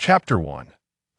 Chapter 1.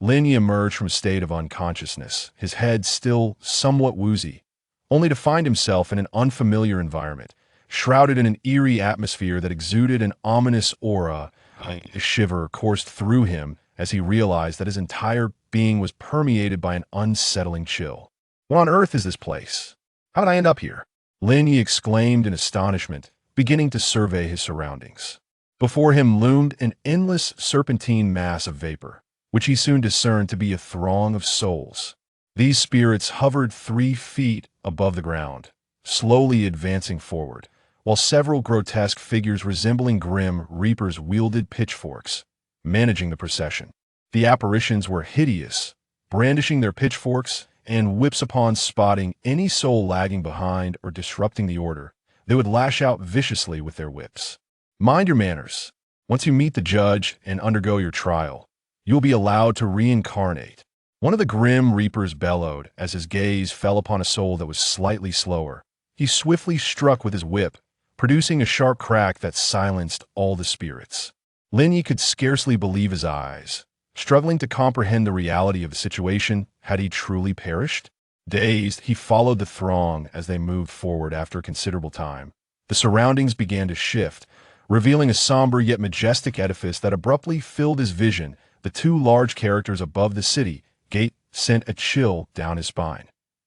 Lingye emerged from a state of unconsciousness, his head still somewhat woozy, only to find himself in an unfamiliar environment, shrouded in an eerie atmosphere that exuded an ominous aura. A shiver coursed through him as he realized that his entire being was permeated by an unsettling chill. What on earth is this place? How did I end up here? Lingye exclaimed in astonishment, beginning to survey his surroundings. Before him loomed an endless serpentine mass of vapor, which he soon discerned to be a throng of souls. These spirits hovered 3 feet above the ground, slowly advancing forward, while several grotesque figures resembling grim reapers wielded pitchforks, managing the procession. The apparitions were hideous, brandishing their pitchforks and whips upon spotting any soul lagging behind or disrupting the order. They would lash out viciously with their whips. Mind your manners. Once you meet the judge and undergo your trial, you will be allowed to reincarnate. One of the grim reapers bellowed as his gaze fell upon a soul that was slightly slower. He swiftly struck with his whip, producing a sharp crack that silenced all the spirits. Lingye could scarcely believe his eyes, struggling to comprehend the reality of the situation. Had he truly perished? Dazed, he followed the throng as they moved forward. After a considerable time, the surroundings began to shift, revealing a somber yet majestic edifice that abruptly filled his vision. The 2 large characters above the city gate sent a chill down his spine.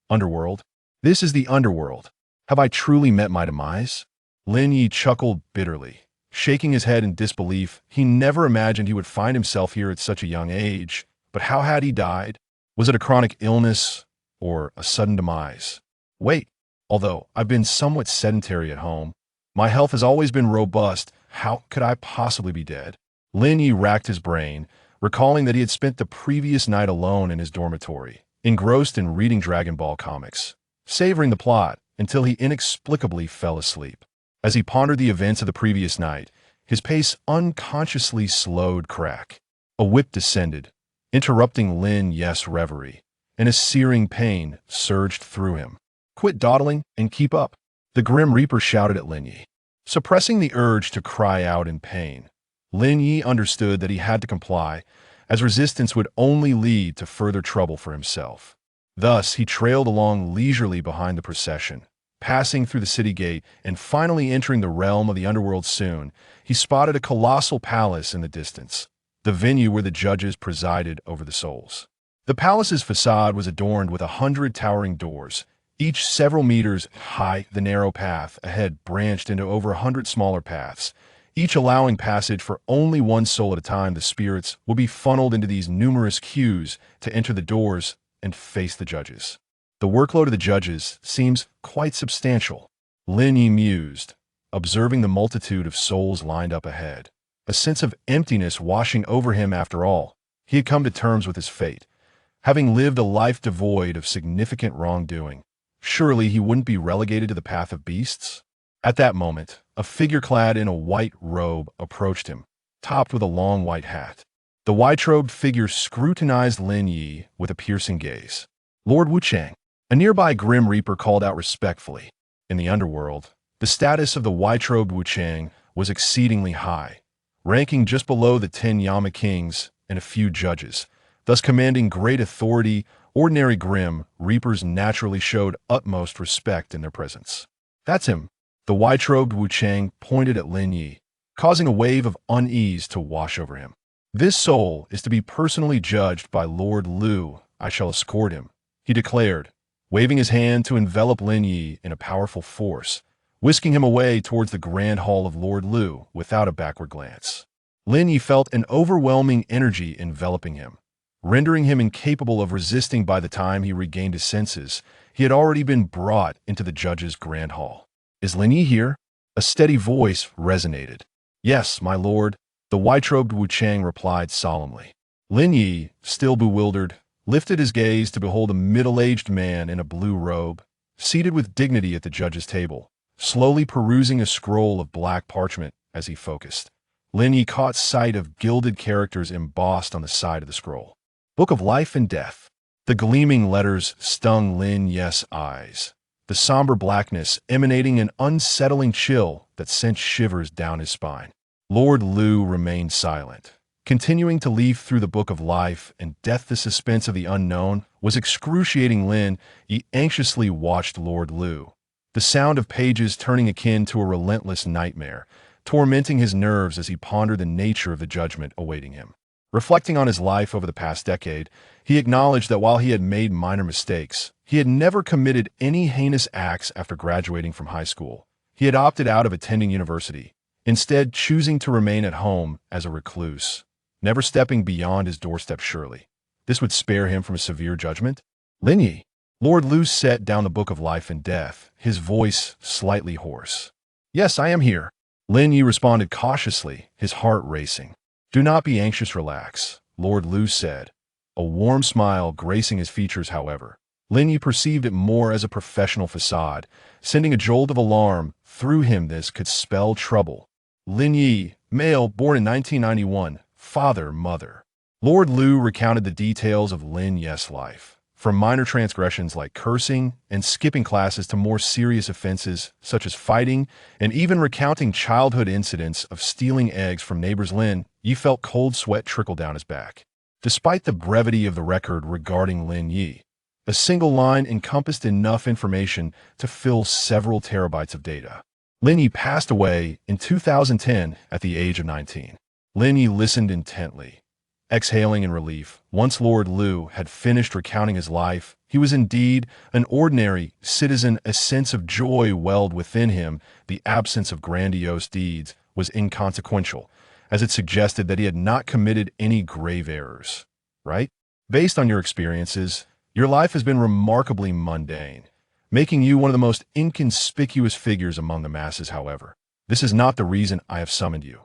Underworld? This is the underworld. Have I truly met my demise? Lingye chuckled bitterly, shaking his head in disbelief. He never imagined he would find himself here at such a young age. But how had he died? Was it a chronic illness or a sudden demise? Wait, although I've been somewhat sedentary at home, my health has always been robust. How could I possibly be dead? Lingye racked his brain, recalling that he had spent the previous night alone in his dormitory, engrossed in reading Dragon Ball comics, savoring the plot until he inexplicably fell asleep. As he pondered the events of the previous night, his pace unconsciously slowed. Crack. A whip descended, interrupting Lingye's reverie, and a searing pain surged through him. Quit dawdling and keep up, the Grim Reaper shouted at Lingye. Suppressing the urge to cry out in pain, Lingye understood that he had to comply, as resistance would only lead to further trouble for himself. Thus, he trailed along leisurely behind the procession, passing through the city gate and finally entering the realm of the underworld. Soon, he spotted a colossal palace in the distance, the venue where the judges presided over the souls. The palace's facade was adorned with 100 towering doors, each several meters high. The narrow path ahead branched into over 100 smaller paths, each allowing passage for only 1 soul at a time. The spirits would be funneled into these numerous queues to enter the doors and face the judges. The workload of the judges seems quite substantial, Lingye mused, observing the multitude of souls lined up ahead. A sense of emptiness washing over him. After all, he had come to terms with his fate. Having lived a life devoid of significant wrongdoing, surely he wouldn't be relegated to the path of beasts? At that moment, a figure clad in a white robe approached him, topped with a long white hat. The white-robed figure scrutinized Lingye with a piercing gaze. Lord Wuchang. A nearby Grim Reaper called out respectfully. In the underworld, the status of the white-robed Wuchang was exceedingly high, ranking just below the 10 Yama kings and a few judges, thus commanding great authority. Ordinary Grim Reapers naturally showed utmost respect in their presence. That's him. The white-robed Wuchang pointed at Lingye, causing a wave of unease to wash over him. This soul is to be personally judged by Lord Lu. I shall escort him, he declared, waving his hand to envelop Lingye in a powerful force, whisking him away towards the grand hall of Lord Lu without a backward glance. Lingye felt an overwhelming energy enveloping him, rendering him incapable of resisting. By the time he regained his senses, he had already been brought into the judge's grand hall. Is Lingye here? A steady voice resonated. Yes, my lord, the white-robed Wuchang replied solemnly. Lingye, still bewildered, lifted his gaze to behold a middle-aged man in a blue robe, seated with dignity at the judge's table, slowly perusing a scroll of black parchment. As he focused, Lingye caught sight of gilded characters embossed on the side of the scroll. Book of Life and Death. The gleaming letters stung Lingye's eyes, the somber blackness emanating an unsettling chill that sent shivers down his spine. Lord Lu remained silent, Continuing to leaf through the book of life and death, the suspense of the unknown was excruciating. Lingye anxiously watched Lord Lu, the sound of pages turning akin to a relentless nightmare, tormenting his nerves as he pondered the nature of the judgment awaiting him. Reflecting on his life over the past decade, he acknowledged that while he had made minor mistakes, he had never committed any heinous acts after graduating from high school. He had opted out of attending university, instead choosing to remain at home as a recluse, never stepping beyond his doorstep. Surely this would spare him from a severe judgment. Lingye. Lord Lu set down the book of life and death, his voice slightly hoarse. Yes, I am here. Lingye responded cautiously, his heart racing. Do not be anxious, relax, Lord Lu said, a warm smile gracing his features. However, Lingye perceived it more as a professional facade, sending a jolt of alarm through him. This could spell trouble. Lingye, male, born in 1991, father, mother. Lord Lu recounted the details of Lingye's life, from minor transgressions like cursing and skipping classes to more serious offenses such as fighting and even recounting childhood incidents of stealing eggs from neighbors. Lingye felt cold sweat trickle down his back. Despite the brevity of the record regarding Lingye, a single line encompassed enough information to fill several terabytes of data. Lingye passed away in 2010 at the age of 19. Lingye listened intently, exhaling in relief. Once Lord Lu had finished recounting his life, he was indeed an ordinary citizen. A sense of joy welled within him. The absence of grandiose deeds was inconsequential, as it suggested that he had not committed any grave errors. Right? Based on your experiences, your life has been remarkably mundane, making you one of the most inconspicuous figures among the masses. However, this is not the reason I have summoned you.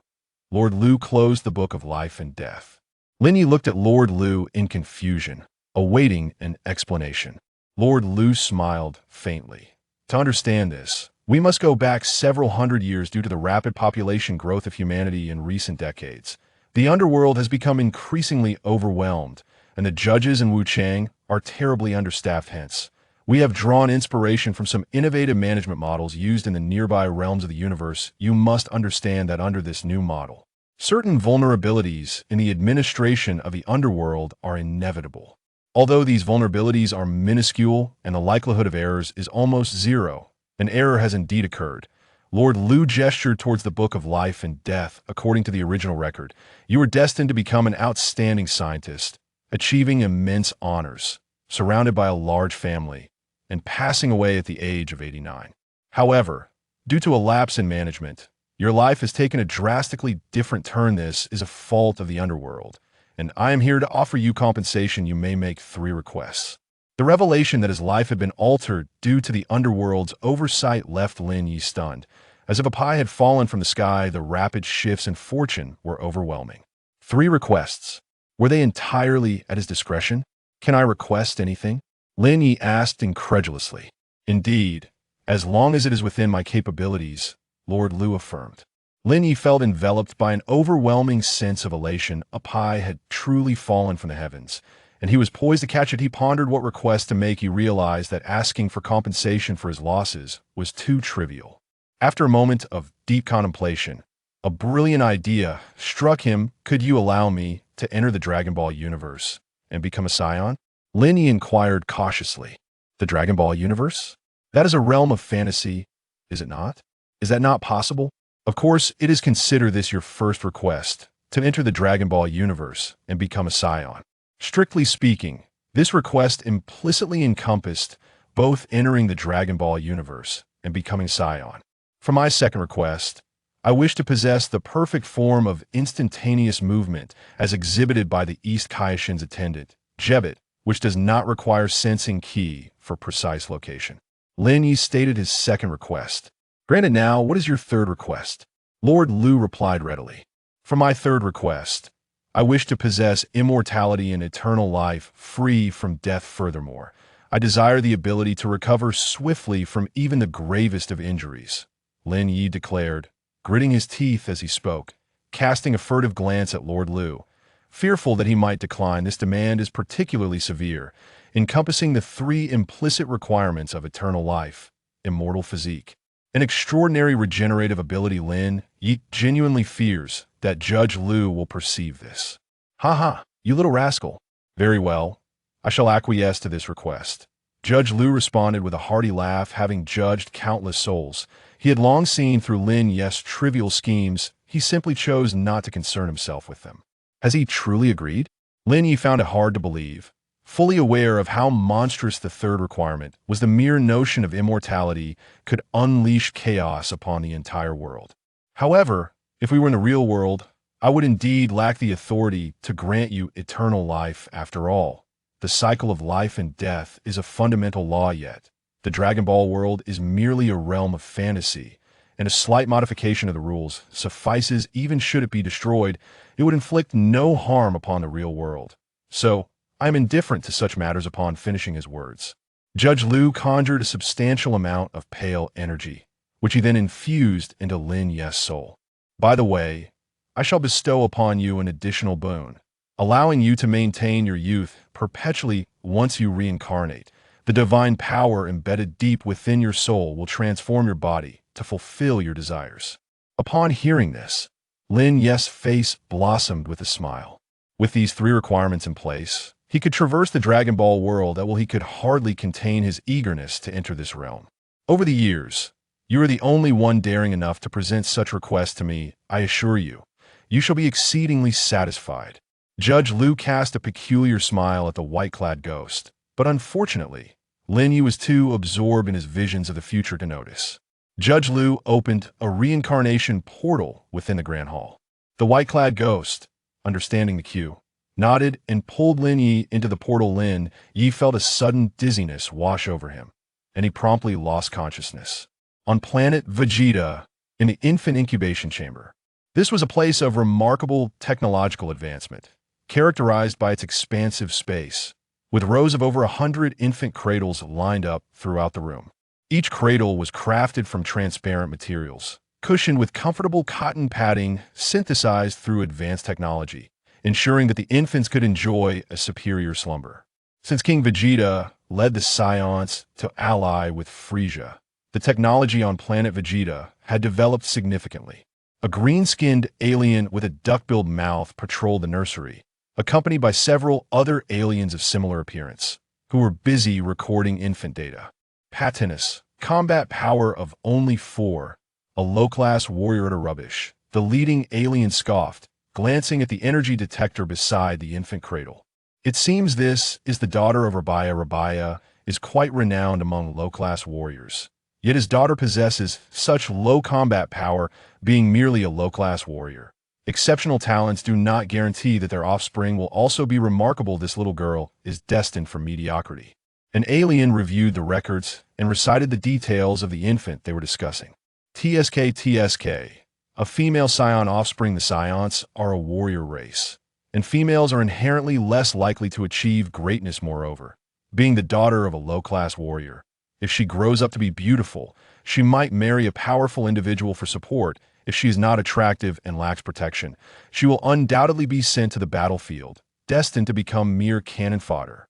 Lord Lu closed the book of life and death. Lingye looked at Lord Lu in confusion, awaiting an explanation. Lord Lu smiled faintly. To understand this, we must go back several hundred years. Due to the rapid population growth of humanity in recent decades, the underworld has become increasingly overwhelmed, and the judges in Wuchang are terribly understaffed. Hence, we have drawn inspiration from some innovative management models used in the nearby realms of the universe. You must understand that under this new model, certain vulnerabilities in the administration of the underworld are inevitable. Although these vulnerabilities are minuscule and the likelihood of errors is almost zero, an error has indeed occurred. Lord Lu gestured towards the book of life and death. According to the original record, you were destined to become an outstanding scientist, achieving immense honors, surrounded by a large family, and passing away at the age of 89. However, due to a lapse in management, your life has taken a drastically different turn. This is a fault of the underworld, and I am here to offer you compensation. You may make 3 requests. The revelation that his life had been altered due to the underworld's oversight left Lingye stunned. As if a pie had fallen from the sky, the rapid shifts in fortune were overwhelming. 3 requests. Were they entirely at his discretion? Can I request anything? Lingye asked incredulously. Indeed, as long as it is within my capabilities, Lord Lu affirmed. Lingye felt enveloped by an overwhelming sense of elation. A pie had truly fallen from the heavens, and he was poised to catch it. He pondered what request to make. He realized that asking for compensation for his losses was too trivial. After a moment of deep contemplation, a brilliant idea struck him. Could you allow me to enter the Dragon Ball universe and become a Saiyan? Lingye inquired cautiously. The Dragon Ball universe? That is a realm of fantasy, is it not? Is that not possible? Of course, it is. Consider this your first request, to enter the Dragon Ball universe and become a Saiyan. Strictly speaking, this request implicitly encompassed both entering the Dragon Ball universe and becoming Saiyan. For my second request, I wish to possess the perfect form of instantaneous movement as exhibited by the East Kaishin's attendant, Jebit, which does not require sensing ki for precise location. Lingye stated his second request. Granted. Now, what is your third request? Lord Lu replied readily. For my third request, I wish to possess immortality and eternal life, free from death. Furthermore, I desire the ability to recover swiftly from even the gravest of injuries, Lingye declared, gritting his teeth as he spoke, casting a furtive glance at Lord Lu. Fearful that he might decline, this demand is particularly severe, encompassing the 3 implicit requirements of eternal life, immortal physique, an extraordinary regenerative ability. Lingye genuinely fears that Judge Liu will perceive this. Ha ha, you little rascal. Very well, I shall acquiesce to this request. Judge Liu responded with a hearty laugh, having judged countless souls. He had long seen through Lingye's trivial schemes. He simply chose not to concern himself with them. Has he truly agreed? Lingye found it hard to believe. Fully aware of how monstrous the third requirement was, the mere notion of immortality could unleash chaos upon the entire world. However, if we were in the real world, I would indeed lack the authority to grant you eternal life after all. The cycle of life and death is a fundamental law yet. The Dragon Ball world is merely a realm of fantasy, and a slight modification of the rules suffices. Even should it be destroyed, it would inflict no harm upon the real world. So, I am indifferent to such matters. Upon finishing his words, Judge Liu conjured a substantial amount of pale energy, which he then infused into Lingye's soul. By the way, I shall bestow upon you an additional boon, allowing you to maintain your youth perpetually once you reincarnate. The divine power embedded deep within your soul will transform your body to fulfill your desires. Upon hearing this, Lingye's face blossomed with a smile. With these three requirements in place, he could traverse the Dragon Ball world. He could hardly contain his eagerness to enter this realm. Over the years, you are the only one daring enough to present such requests to me. I assure you, you shall be exceedingly satisfied. Judge Liu cast a peculiar smile at the white-clad ghost, but unfortunately, Lingye was too absorbed in his visions of the future to notice. Judge Liu opened a reincarnation portal within the Grand Hall. The white-clad ghost, understanding the cue, nodded and pulled Lingye into the portal. Lingye felt a sudden dizziness wash over him, and he promptly lost consciousness. On planet Vegeta, in the infant incubation chamber. This was a place of remarkable technological advancement, characterized by its expansive space, with rows of over 100 infant cradles lined up throughout the room. Each cradle was crafted from transparent materials, cushioned with comfortable cotton padding synthesized through advanced technology, ensuring that the infants could enjoy a superior slumber. Since King Vegeta led the Saiyans to ally with Frieza, the technology on planet Vegeta had developed significantly. A green-skinned alien with a duck-billed mouth patrolled the nursery, accompanied by several other aliens of similar appearance, who were busy recording infant data. Patinus, combat power of only 4, a low-class warrior at a rubbish. The leading alien scoffed, glancing at the energy detector beside the infant cradle. It seems this is the daughter of Rabaya. Rabaya is quite renowned among low-class warriors. Yet his daughter possesses such low combat power, being merely a low-class warrior. Exceptional talents do not guarantee that their offspring will also be remarkable. This little girl is destined for mediocrity. An alien reviewed the records and recited the details of the infant they were discussing. TSK, a female Saiyan offspring. The Saiyans are a warrior race, and females are inherently less likely to achieve greatness. Moreover, being the daughter of a low-class warrior, if she grows up to be beautiful, she might marry a powerful individual for support. If she is not attractive and lacks protection, she will undoubtedly be sent to the battlefield, destined to become mere cannon fodder.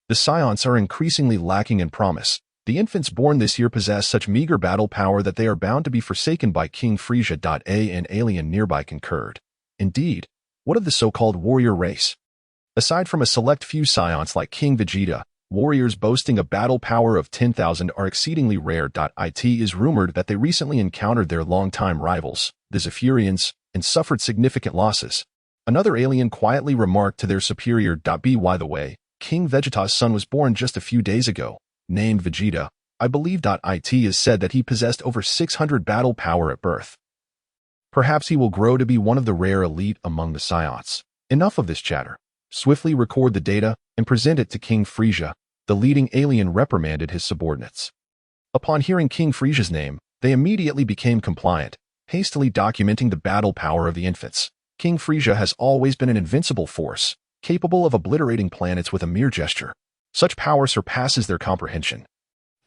The Saiyans are increasingly lacking in promise. The infants born this year possess such meager battle power that they are bound to be forsaken by King Frieza. An alien nearby concurred. Indeed, what of the so-called warrior race? Aside from a select few Saiyans like King Vegeta, warriors boasting a battle power of 10,000 are exceedingly rare. It is rumored that they recently encountered their longtime rivals, the Zephyrians, and suffered significant losses. Another alien quietly remarked to their superior. By the way, King Vegeta's son was born just a few days ago, named Vegeta. I believe. It is said that he possessed over 600 battle power at birth. Perhaps he will grow to be one of the rare elite among the Saiyans. Enough of this chatter. Swiftly record the data and present it to King Frieza. The leading alien reprimanded his subordinates. Upon hearing King Frieza's name, they immediately became compliant, hastily documenting the battle power of the infants. King Frieza has always been an invincible force, capable of obliterating planets with a mere gesture. Such power surpasses their comprehension,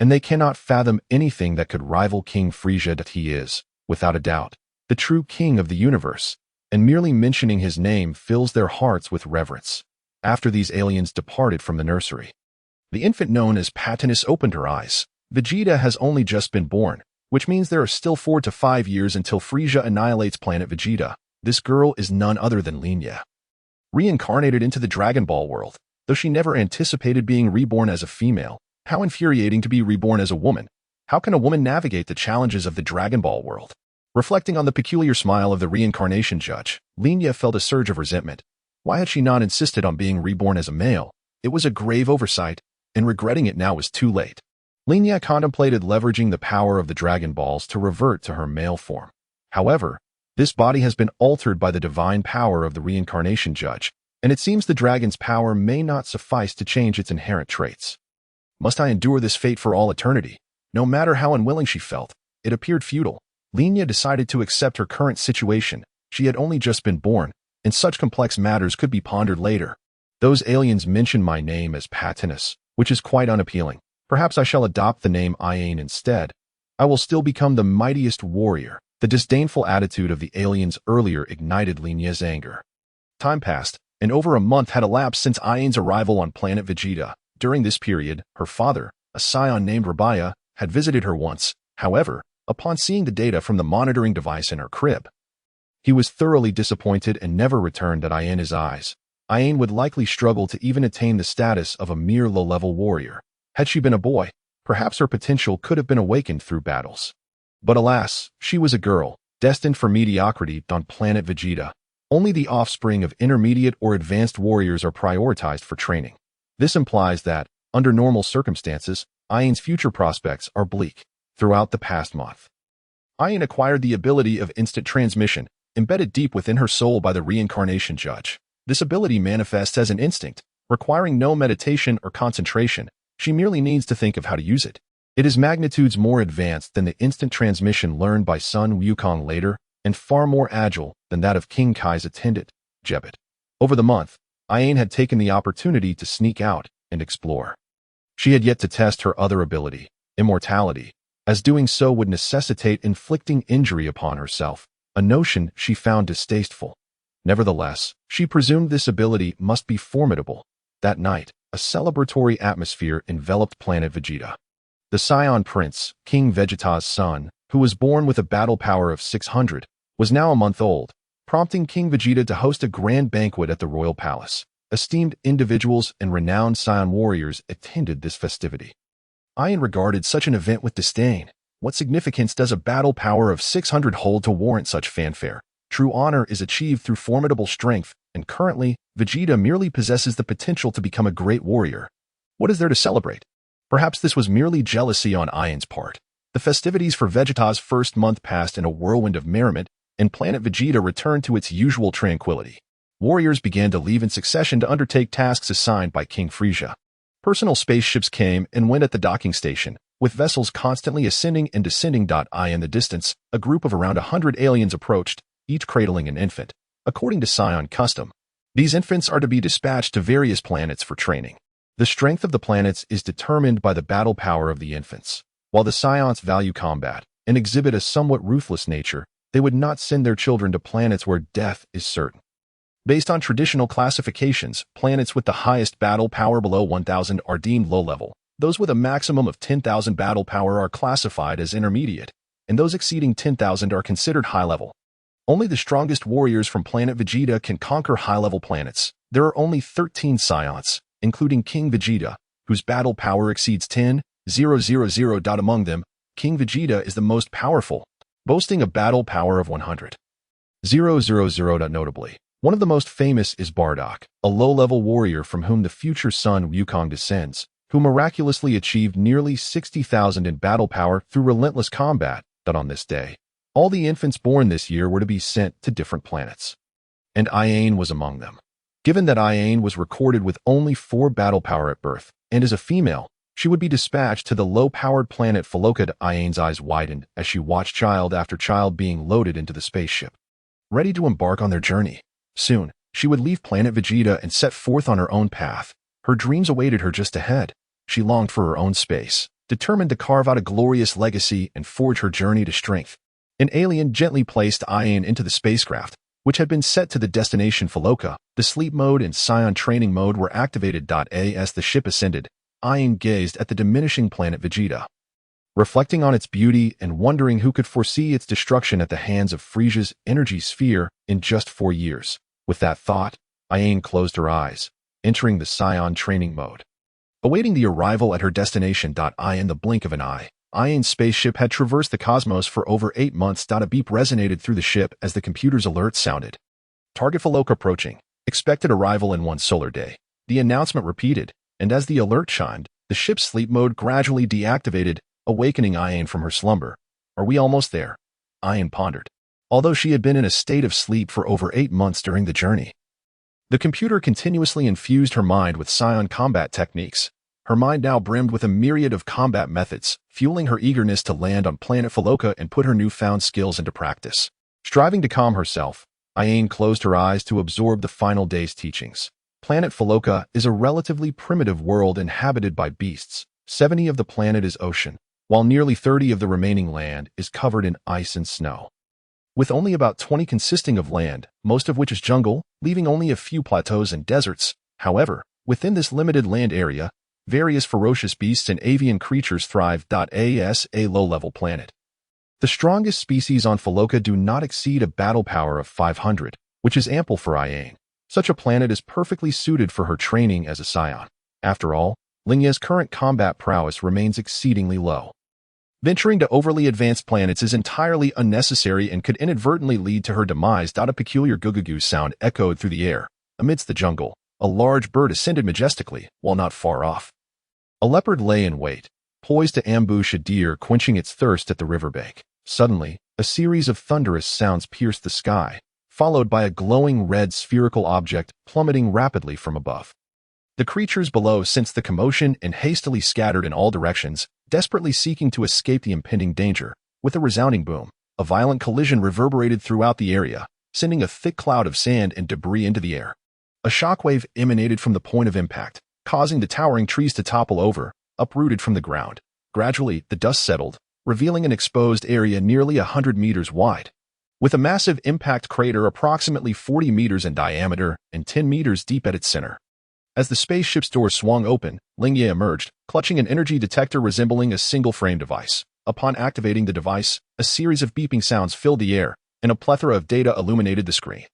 and they cannot fathom anything that could rival King Frieza. He is, without a doubt, the true king of the universe, and merely mentioning his name fills their hearts with reverence. After these aliens departed from the nursery, the infant known as Patinus opened her eyes. Vegeta has only just been born, which means there are still 4 to 5 years until Frieza annihilates planet Vegeta. This girl is none other than Lingye, reincarnated into the Dragon Ball world. Though she never anticipated being reborn as a female, how infuriating to be reborn as a woman. How can a woman navigate the challenges of the Dragon Ball world? Reflecting on the peculiar smile of the reincarnation judge, Lingye felt a surge of resentment. Why had she not insisted on being reborn as a male? It was a grave oversight, and regretting it now was too late. Lingye contemplated leveraging the power of the Dragon Balls to revert to her male form. However, this body has been altered by the divine power of the reincarnation judge, and it seems the dragon's power may not suffice to change its inherent traits. Must I endure this fate for all eternity? No matter how unwilling she felt, it appeared futile. Lingye decided to accept her current situation. She had only just been born, and such complex matters could be pondered later. Those aliens mention my name as Patinus, which is quite unappealing. Perhaps I shall adopt the name Ayaha instead. I will still become the mightiest warrior. The disdainful attitude of the aliens earlier ignited Lingye's anger. Time passed, and over a month had elapsed since Ayaha's arrival on planet Vegeta. During this period, her father, a Saiyan named Rabaya, had visited her once. However, upon seeing the data from the monitoring device in her crib, he was thoroughly disappointed and never returned at Ayaha's eyes. Ayaha would likely struggle to even attain the status of a mere low-level warrior. Had she been a boy, perhaps her potential could have been awakened through battles. But alas, she was a girl, destined for mediocrity on planet Vegeta. Only the offspring of intermediate or advanced warriors are prioritized for training. This implies that, under normal circumstances, Ayaha's future prospects are bleak. Throughout the past month, Ayaha acquired the ability of instant transmission, embedded deep within her soul by the reincarnation judge. This ability manifests as an instinct, requiring no meditation or concentration. She merely needs to think of how to use it. It is magnitudes more advanced than the instant transmission learned by Sun Wukong later, and far more agile than that of King Kai's attendant, Jebet. Over the month, Ayaha had taken the opportunity to sneak out and explore. She had yet to test her other ability, immortality, as doing so would necessitate inflicting injury upon herself, a notion she found distasteful. Nevertheless, she presumed this ability must be formidable. That night, a celebratory atmosphere enveloped planet Vegeta. The Saiyan prince, King Vegeta's son, who was born with a battle power of 600, was now a month old, prompting King Vegeta to host a grand banquet at the royal palace. Esteemed individuals and renowned Saiyan warriors attended this festivity. Ayaha regarded such an event with disdain. What significance does a battle power of 600 hold to warrant such fanfare? True honor is achieved through formidable strength, and currently, Vegeta merely possesses the potential to become a great warrior. What is there to celebrate? Perhaps this was merely jealousy on Ayaha's part. The festivities for Vegeta's first month passed in a whirlwind of merriment, and planet Vegeta returned to its usual tranquility. Warriors began to leave in succession to undertake tasks assigned by King Frieza. Personal spaceships came and went at the docking station, with vessels constantly ascending and descending. In the distance, a group of around 100 aliens approached, each cradling an infant. According to Saiyan custom, these infants are to be dispatched to various planets for training. The strength of the planets is determined by the battle power of the infants. While the Saiyans value combat and exhibit a somewhat ruthless nature, they would not send their children to planets where death is certain. Based on traditional classifications, planets with the highest battle power below 1,000 are deemed low-level. Those with a maximum of 10,000 battle power are classified as intermediate, and those exceeding 10,000 are considered high-level. Only the strongest warriors from planet Vegeta can conquer high-level planets. There are only 13 Saiyans, including King Vegeta, whose battle power exceeds 10,000. Among them, King Vegeta is the most powerful, boasting a battle power of 100,000. Notably, one of the most famous is Bardock, a low-level warrior from whom the future Sun Wukong descends, who miraculously achieved nearly 60,000 in battle power through relentless combat. On this day, all the infants born this year were to be sent to different planets. And Ayaha was among them. Given that Ayaha was recorded with only 4 battle power at birth, and as a female, she would be dispatched to the low-powered planet Feloka. Ayaha's eyes widened as she watched child after child being loaded into the spaceship, ready to embark on their journey. Soon, she would leave planet Vegeta and set forth on her own path. Her dreams awaited her just ahead. She longed for her own space, determined to carve out a glorious legacy and forge her journey to strength. An alien gently placed Ayaha into the spacecraft, which had been set to the destination Feloka. The sleep mode and Saiyan training mode were activated. As the ship ascended, Ayaha gazed at the diminishing planet Vegeta. reflecting on its beauty and wondering who could foresee its destruction at the hands of Frisia's energy sphere in just 4 years. With that thought, Ayaha closed her eyes, entering the Saiyan training mode. Awaiting the arrival at her destination. In the blink of an eye, Ayaha's spaceship had traversed the cosmos for over 8 months. A beep resonated through the ship as the computer's alert sounded. Target Faloka approaching. Expected arrival in 1 solar day. The announcement repeated, and as the alert chimed, the ship's sleep mode gradually deactivated, awakening Ayaha from her slumber. Are we almost there? Ayaha pondered. Although she had been in a state of sleep for over 8 months during the journey, the computer continuously infused her mind with Saiyan combat techniques. Her mind now brimmed with a myriad of combat methods, fueling her eagerness to land on planet Faloka and put her newfound skills into practice. Striving to calm herself, Ayaha closed her eyes to absorb the final day's teachings. Planet Faloka is a relatively primitive world inhabited by beasts. 70 of the planet is ocean, while nearly 30 of the remaining land is covered in ice and snow. With only about 20 consisting of land, most of which is jungle, leaving only a few plateaus and deserts. However, within this limited land area, various ferocious beasts and avian creatures thrive. As a low-level planet, the strongest species on Faloka do not exceed a battle power of 500, which is ample for Ayaha. Such a planet is perfectly suited for her training as a Saiyan. After all, Lingye's current combat prowess remains exceedingly low. Venturing to overly advanced planets is entirely unnecessary and could inadvertently lead to her demise. A peculiar goo sound echoed through the air. Amidst the jungle, a large bird ascended majestically, while not far off. A leopard lay in wait, poised to ambush a deer quenching its thirst at the riverbank. Suddenly, a series of thunderous sounds pierced the sky, followed by a glowing red spherical object plummeting rapidly from above. The creatures below sensed the commotion and hastily scattered in all directions, desperately seeking to escape the impending danger. With a resounding boom, a violent collision reverberated throughout the area, sending a thick cloud of sand and debris into the air. A shockwave emanated from the point of impact, causing the towering trees to topple over, uprooted from the ground. Gradually, the dust settled, revealing an exposed area nearly 100 meters wide, with a massive impact crater approximately 40 meters in diameter and 10 meters deep at its center. As the spaceship's door swung open, Lingye emerged, clutching an energy detector resembling a single-frame device. Upon activating the device, a series of beeping sounds filled the air, and a plethora of data illuminated the screen.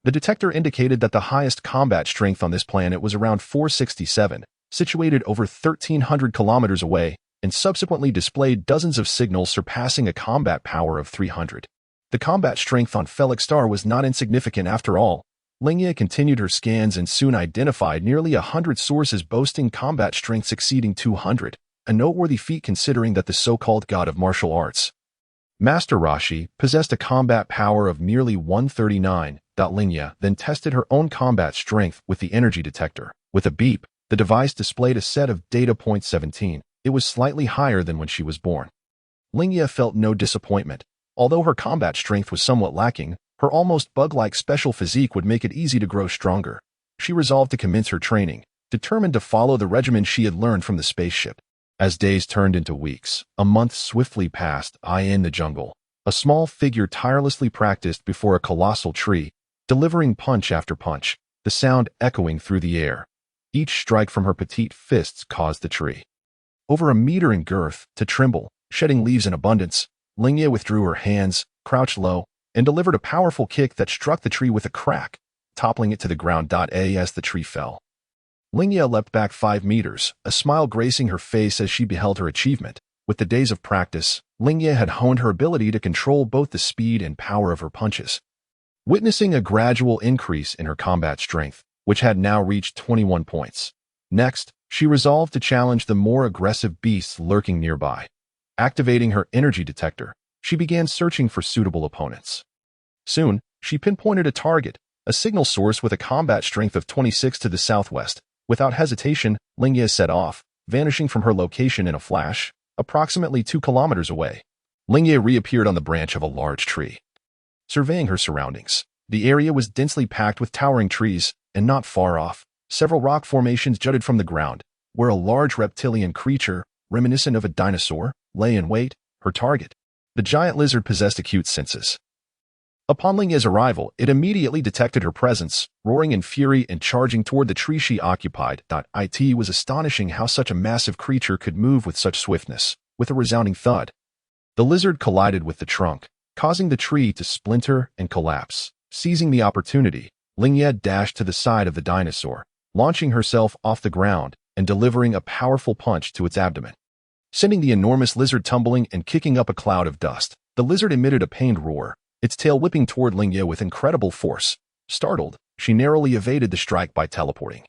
The detector indicated that the highest combat strength on this planet was around 467, situated over 1,300 kilometers away, and subsequently displayed dozens of signals surpassing a combat power of 300. The combat strength on Felix Star was not insignificant after all. Lingye continued her scans and soon identified nearly 100 sources boasting combat strengths exceeding 200, a noteworthy feat considering that the so-called god of martial arts, Master Rashi, possessed a combat power of nearly 139. Lingye then tested her own combat strength with the energy detector. With a beep, the device displayed a set of data points 17. It was slightly higher than when she was born. Lingye felt no disappointment. Although her combat strength was somewhat lacking, her almost bug-like special physique would make it easy to grow stronger. She resolved to commence her training, determined to follow the regimen she had learned from the spaceship. As days turned into weeks, a month swiftly passed. In the jungle, a small figure tirelessly practiced before a colossal tree, delivering punch after punch, the sound echoing through the air. Each strike from her petite fists caused the tree, over a meter in girth, to tremble, shedding leaves in abundance. Lingye withdrew her hands, crouched low, and delivered a powerful kick that struck the tree with a crack, toppling it to the ground. As the tree fell, Lingye leapt back 5 meters, a smile gracing her face as she beheld her achievement. With the days of practice, Lingye had honed her ability to control both the speed and power of her punches. Witnessing a gradual increase in her combat strength, which had now reached 21 points. Next, she resolved to challenge the more aggressive beasts lurking nearby. Activating her energy detector, she began searching for suitable opponents. Soon, she pinpointed a target, a signal source with a combat strength of 26 to the southwest. Without hesitation, Lingye set off, vanishing from her location in a flash, approximately 2 kilometers away. Lingye reappeared on the branch of a large tree. Surveying her surroundings, the area was densely packed with towering trees, and not far off, several rock formations jutted from the ground, where a large reptilian creature, reminiscent of a dinosaur, lay in wait. Her target, the giant lizard, possessed acute senses. Upon Lingye's arrival, it immediately detected her presence, roaring in fury and charging toward the tree she occupied. It was astonishing how such a massive creature could move with such swiftness. with a resounding thud. The lizard collided with the trunk, causing the tree to splinter and collapse. Seizing the opportunity, Lingye dashed to the side of the dinosaur, launching herself off the ground and delivering a powerful punch to its abdomen, sending the enormous lizard tumbling and kicking up a cloud of dust. The lizard emitted a pained roar, its tail whipping toward Lingye with incredible force. Startled, she narrowly evaded the strike by teleporting,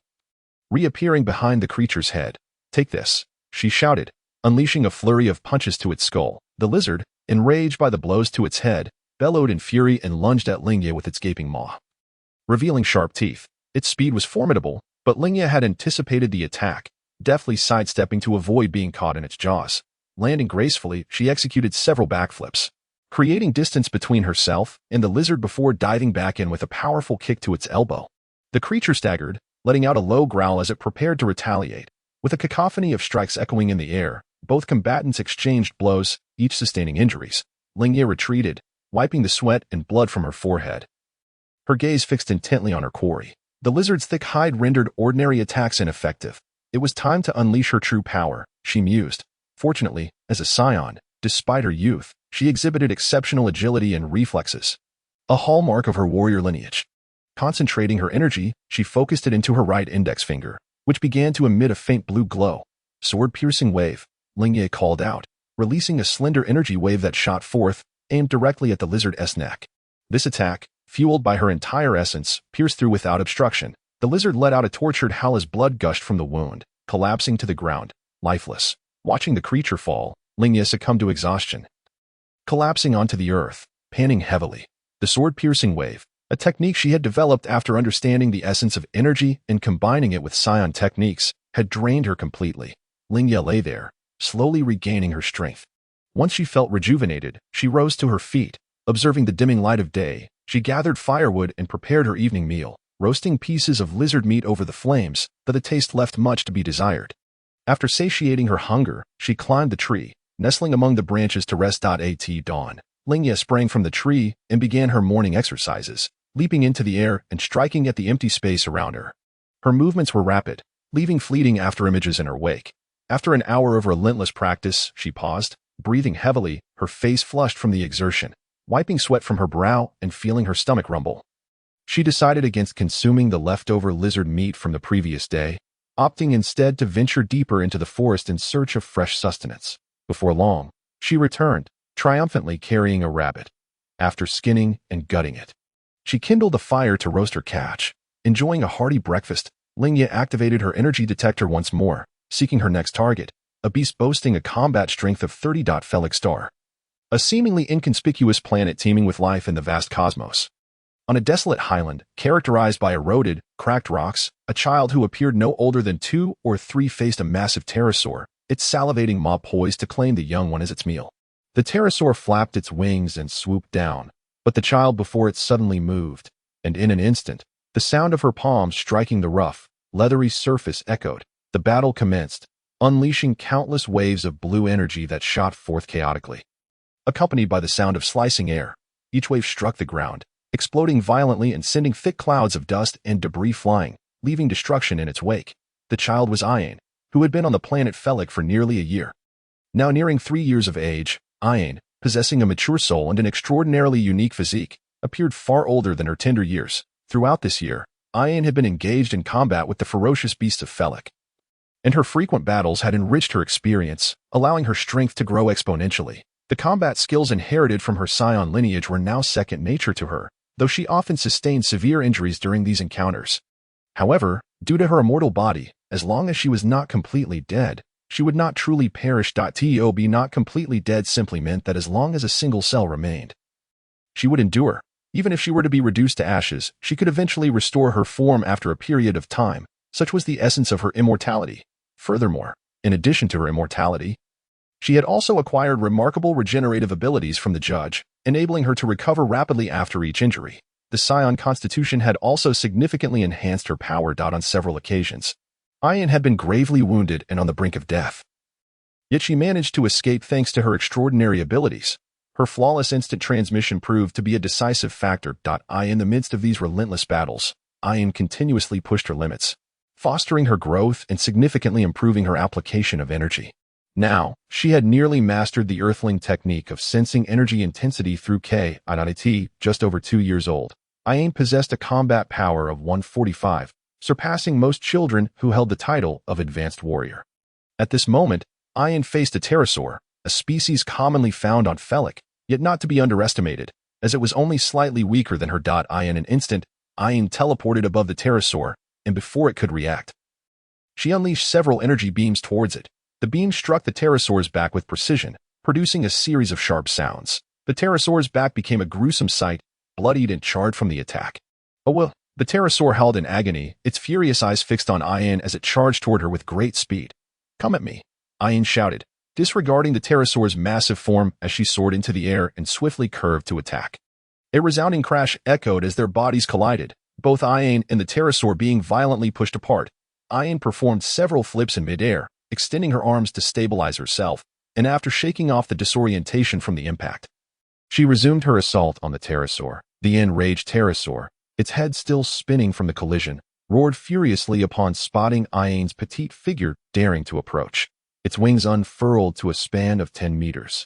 reappearing behind the creature's head. "Take this," she shouted, unleashing a flurry of punches to its skull. The lizard, enraged by the blows to its head, bellowed in fury and lunged at Lingye with its gaping maw, revealing sharp teeth. Its speed was formidable, but Lingye had anticipated the attack, deftly sidestepping to avoid being caught in its jaws. Landing gracefully, she executed several backflips, creating distance between herself and the lizard before diving back in with a powerful kick to its elbow. The creature staggered, letting out a low growl as it prepared to retaliate. With a cacophony of strikes echoing in the air, both combatants exchanged blows, each sustaining injuries. Lingye retreated, wiping the sweat and blood from her forehead, her gaze fixed intently on her quarry. The lizard's thick hide rendered ordinary attacks ineffective. It was time to unleash her true power, she mused. Fortunately, as a Saiyan, despite her youth, she exhibited exceptional agility and reflexes, a hallmark of her warrior lineage. Concentrating her energy, she focused it into her right index finger, which began to emit a faint blue glow. "Sword-piercing wave," Lingye called out, releasing a slender energy wave that shot forth, aimed directly at the lizard's neck. This attack, fueled by her entire essence, pierced through without obstruction. The lizard let out a tortured howl as blood gushed from the wound, collapsing to the ground, lifeless. Watching the creature fall, Lingye succumbed to exhaustion, collapsing onto the earth, panting heavily. The sword-piercing wave, a technique she had developed after understanding the essence of energy and combining it with Saiyan techniques, had drained her completely. Lingye lay there, slowly regaining her strength. Once she felt rejuvenated, she rose to her feet. Observing the dimming light of day, she gathered firewood and prepared her evening meal, roasting pieces of lizard meat over the flames, but the taste left much to be desired. After satiating her hunger, she climbed the tree, nestling among the branches to rest. At dawn, Lingye sprang from the tree and began her morning exercises, leaping into the air and striking at the empty space around her. Her movements were rapid, leaving fleeting afterimages in her wake. After an hour of relentless practice, she paused, breathing heavily, her face flushed from the exertion, wiping sweat from her brow and feeling her stomach rumble. She decided against consuming the leftover lizard meat from the previous day, opting instead to venture deeper into the forest in search of fresh sustenance. Before long, she returned, triumphantly carrying a rabbit. After skinning and gutting it, she kindled a fire to roast her catch. Enjoying a hearty breakfast, Lingye activated her energy detector once more, seeking her next target, a beast boasting a combat strength of 30. Felix Star, a seemingly inconspicuous planet teeming with life in the vast cosmos. On a desolate highland, characterized by eroded, cracked rocks, a child who appeared no older than 2 or 3 faced a massive pterosaur, its salivating maw poised to claim the young one as its meal. The pterosaur flapped its wings and swooped down, but the child before it suddenly moved, and in an instant, the sound of her palms striking the rough, leathery surface echoed. The battle commenced, unleashing countless waves of blue energy that shot forth chaotically, accompanied by the sound of slicing air. Each wave struck the ground, exploding violently and sending thick clouds of dust and debris flying, leaving destruction in its wake. The child was Ayaha, who had been on the planet Felix for nearly a year. Now nearing 3 years of age, Ayaha, possessing a mature soul and an extraordinarily unique physique, appeared far older than her tender years. Throughout this year, Ayaha had been engaged in combat with the ferocious beasts of Felix, and her frequent battles had enriched her experience, allowing her strength to grow exponentially. The combat skills inherited from her Saiyan lineage were now second nature to her, though she often sustained severe injuries during these encounters. However, due to her immortal body, as long as she was not completely dead, she would not truly perish. To be not completely dead simply meant that as long as a single cell remained, she would endure. Even if she were to be reduced to ashes, she could eventually restore her form after a period of time. Such was the essence of her immortality. Furthermore, in addition to her immortality, she had also acquired remarkable regenerative abilities from the judge, enabling her to recover rapidly after each injury. The Saiyan constitution had also significantly enhanced her power. On several occasions, Ayaha had been gravely wounded and on the brink of death. Yet she managed to escape thanks to her extraordinary abilities. Her flawless instant transmission proved to be a decisive factor. In the midst of these relentless battles, Ayaha continuously pushed her limits, fostering her growth and significantly improving her application of energy. Now, she had nearly mastered the Earthling technique of sensing energy intensity through K. Just over 2 years old. Ayaha possessed a combat power of 145, surpassing most children who held the title of Advanced Warrior. At this moment, Ayaha faced a pterosaur, a species commonly found on Felik, yet not to be underestimated, as it was only slightly weaker than her. In an instant, Ayaha teleported above the pterosaur, and before it could react, she unleashed several energy beams towards it. The beams struck the pterosaur's back with precision, producing a series of sharp sounds. The pterosaur's back became a gruesome sight, bloodied and charred from the attack. Oh well, the pterosaur howled in agony, its furious eyes fixed on Ayaha as it charged toward her with great speed. "Come at me," Ayaha shouted, disregarding the pterosaur's massive form as she soared into the air and swiftly curved to attack. A resounding crash echoed as their bodies collided, both Ayaha and the pterosaur being violently pushed apart. Ayaha performed several flips in midair, extending her arms to stabilize herself, and after shaking off the disorientation from the impact, she resumed her assault on the pterosaur. The enraged pterosaur, its head still spinning from the collision, roared furiously upon spotting Ayaha's petite figure daring to approach. Its wings unfurled to a span of 10 meters.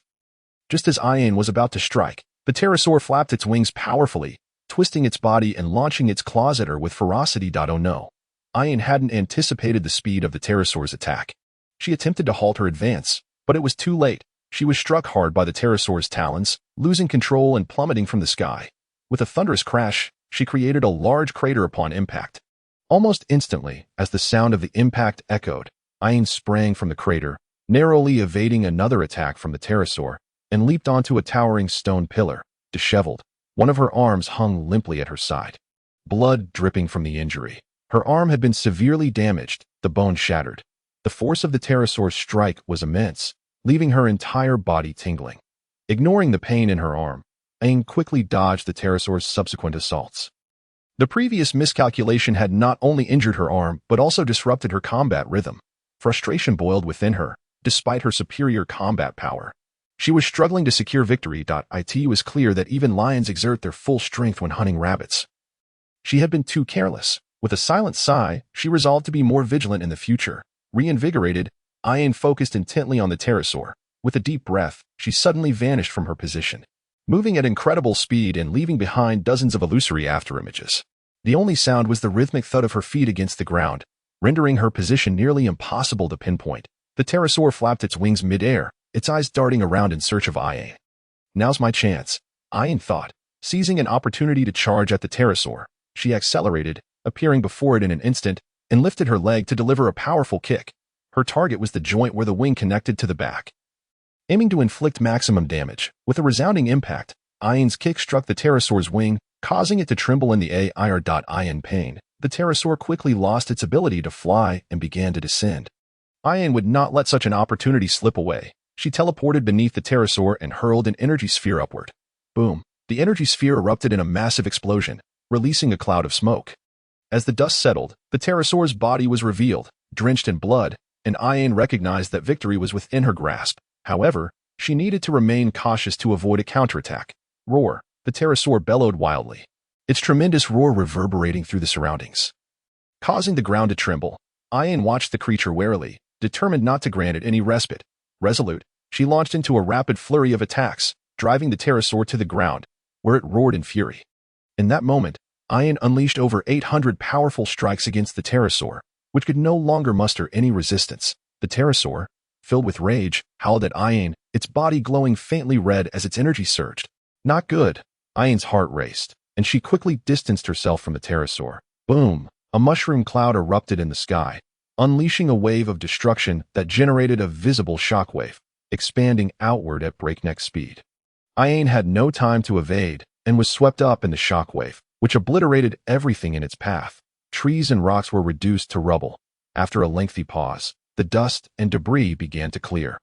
Just as Ayaha was about to strike, the pterosaur flapped its wings powerfully, twisting its body and launching its claws at her with ferocity. Oh no. Ayaha hadn't anticipated the speed of the pterosaur's attack. She attempted to halt her advance, but it was too late. She was struck hard by the pterosaur's talons, losing control and plummeting from the sky. With a thunderous crash, she created a large crater upon impact. Almost instantly, as the sound of the impact echoed, Ayaha sprang from the crater, narrowly evading another attack from the pterosaur, and leaped onto a towering stone pillar, disheveled. One of her arms hung limply at her side, blood dripping from the injury. Her arm had been severely damaged, the bone shattered. The force of the pterosaur's strike was immense, leaving her entire body tingling. Ignoring the pain in her arm, Ayaha quickly dodged the pterosaur's subsequent assaults. The previous miscalculation had not only injured her arm but also disrupted her combat rhythm. Frustration boiled within her, despite her superior combat power. She was struggling to secure victory. It was clear that even lions exert their full strength when hunting rabbits. She had been too careless. With a silent sigh, she resolved to be more vigilant in the future. Reinvigorated, Ayaha focused intently on the pterosaur. With a deep breath, she suddenly vanished from her position, moving at incredible speed and leaving behind dozens of illusory afterimages. The only sound was the rhythmic thud of her feet against the ground, rendering her position nearly impossible to pinpoint. The pterosaur flapped its wings midair, its eyes darting around in search of Ayaha. "Now's my chance," Ayaha thought. Seizing an opportunity to charge at the pterosaur, she accelerated, appearing before it in an instant, and lifted her leg to deliver a powerful kick. Her target was the joint where the wing connected to the back. Aiming to inflict maximum damage, with a resounding impact, Ayaha's kick struck the pterosaur's wing, causing it to tremble in the air. In pain, the pterosaur quickly lost its ability to fly and began to descend. Ayaha would not let such an opportunity slip away. She teleported beneath the pterosaur and hurled an energy sphere upward. Boom! The energy sphere erupted in a massive explosion, releasing a cloud of smoke. As the dust settled, the pterosaur's body was revealed, drenched in blood, and Ayaha recognized that victory was within her grasp. However, she needed to remain cautious to avoid a counterattack. Roar! The pterosaur bellowed wildly, its tremendous roar reverberating through the surroundings, causing the ground to tremble. Ayaha watched the creature warily, determined not to grant it any respite. Resolute, she launched into a rapid flurry of attacks, driving the pterosaur to the ground, where it roared in fury. In that moment, Ayaha unleashed over 800 powerful strikes against the pterosaur, which could no longer muster any resistance. The pterosaur, filled with rage, howled at Ayaha, its body glowing faintly red as its energy surged. Not good. Ayaha's heart raced, and she quickly distanced herself from the pterosaur. Boom! A mushroom cloud erupted in the sky, unleashing a wave of destruction that generated a visible shockwave, expanding outward at breakneck speed. Ayaha had no time to evade and was swept up in the shockwave, which obliterated everything in its path. Trees and rocks were reduced to rubble. After a lengthy pause, the dust and debris began to clear,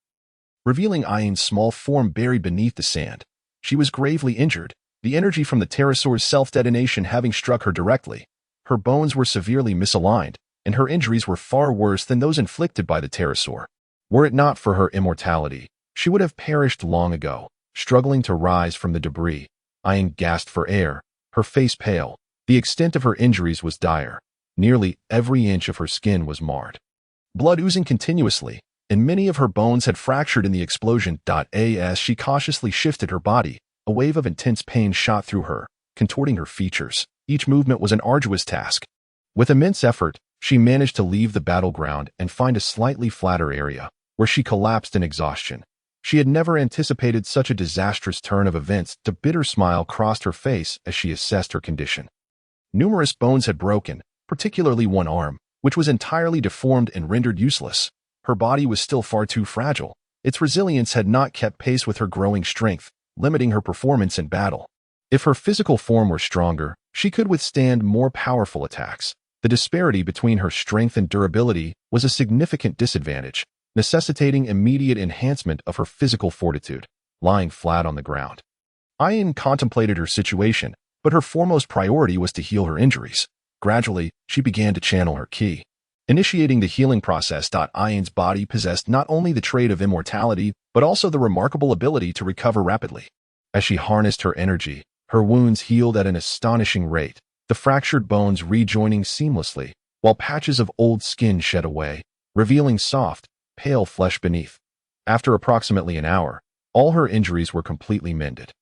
revealing Ayaha's small form buried beneath the sand. She was gravely injured, the energy from the pterosaur's self-detonation having struck her directly. Her bones were severely misaligned, and her injuries were far worse than those inflicted by the pterosaur. Were it not for her immortality, she would have perished long ago. Struggling to rise from the debris, Ayaha gasped for air, her face pale. The extent of her injuries was dire. Nearly every inch of her skin was marred, blood oozing continuously. and many of her bones had fractured in the explosion. As she cautiously shifted her body, a wave of intense pain shot through her, contorting her features. Each movement was an arduous task. With immense effort, she managed to leave the battleground and find a slightly flatter area, where she collapsed in exhaustion. She had never anticipated such a disastrous turn of events. A bitter smile crossed her face as she assessed her condition. Numerous bones had broken, particularly one arm, which was entirely deformed and rendered useless. Her body was still far too fragile. Its resilience had not kept pace with her growing strength, limiting her performance in battle. If her physical form were stronger, she could withstand more powerful attacks. The disparity between her strength and durability was a significant disadvantage, necessitating immediate enhancement of her physical fortitude. Lying flat on the ground, Ayaha contemplated her situation, but her foremost priority was to heal her injuries. Gradually, she began to channel her ki. Initiating the healing process. Ayaha's body possessed not only the trait of immortality, but also the remarkable ability to recover rapidly. As she harnessed her energy, her wounds healed at an astonishing rate, the fractured bones rejoining seamlessly, while patches of old skin shed away, revealing soft, pale flesh beneath. After approximately an hour, all her injuries were completely mended.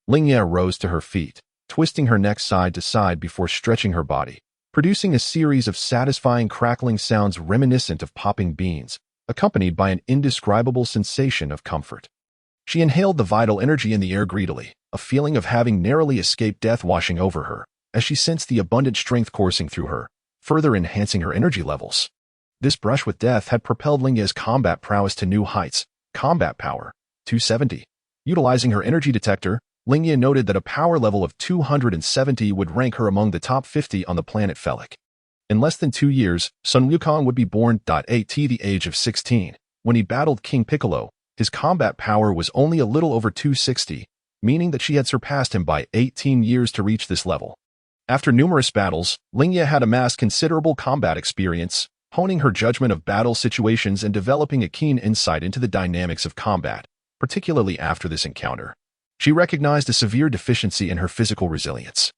Lingye rose to her feet, twisting her neck side to side before stretching her body, producing a series of satisfying crackling sounds reminiscent of popping beans, accompanied by an indescribable sensation of comfort. She inhaled the vital energy in the air greedily, a feeling of having narrowly escaped death washing over her, as she sensed the abundant strength coursing through her, further enhancing her energy levels. This brush with death had propelled Lingye's combat prowess to new heights. Combat power, 270. Utilizing her energy detector, Lingye noted that a power level of 270 would rank her among the top 50 on the planet Felik. In less than 2 years, Sun Wukong would be born. At the age of 16, when he battled King Piccolo, his combat power was only a little over 260, meaning that she had surpassed him by 18 years to reach this level. After numerous battles, Lingye had amassed considerable combat experience, honing her judgment of battle situations and developing a keen insight into the dynamics of combat, particularly after this encounter. She recognized a severe deficiency in her physical resilience.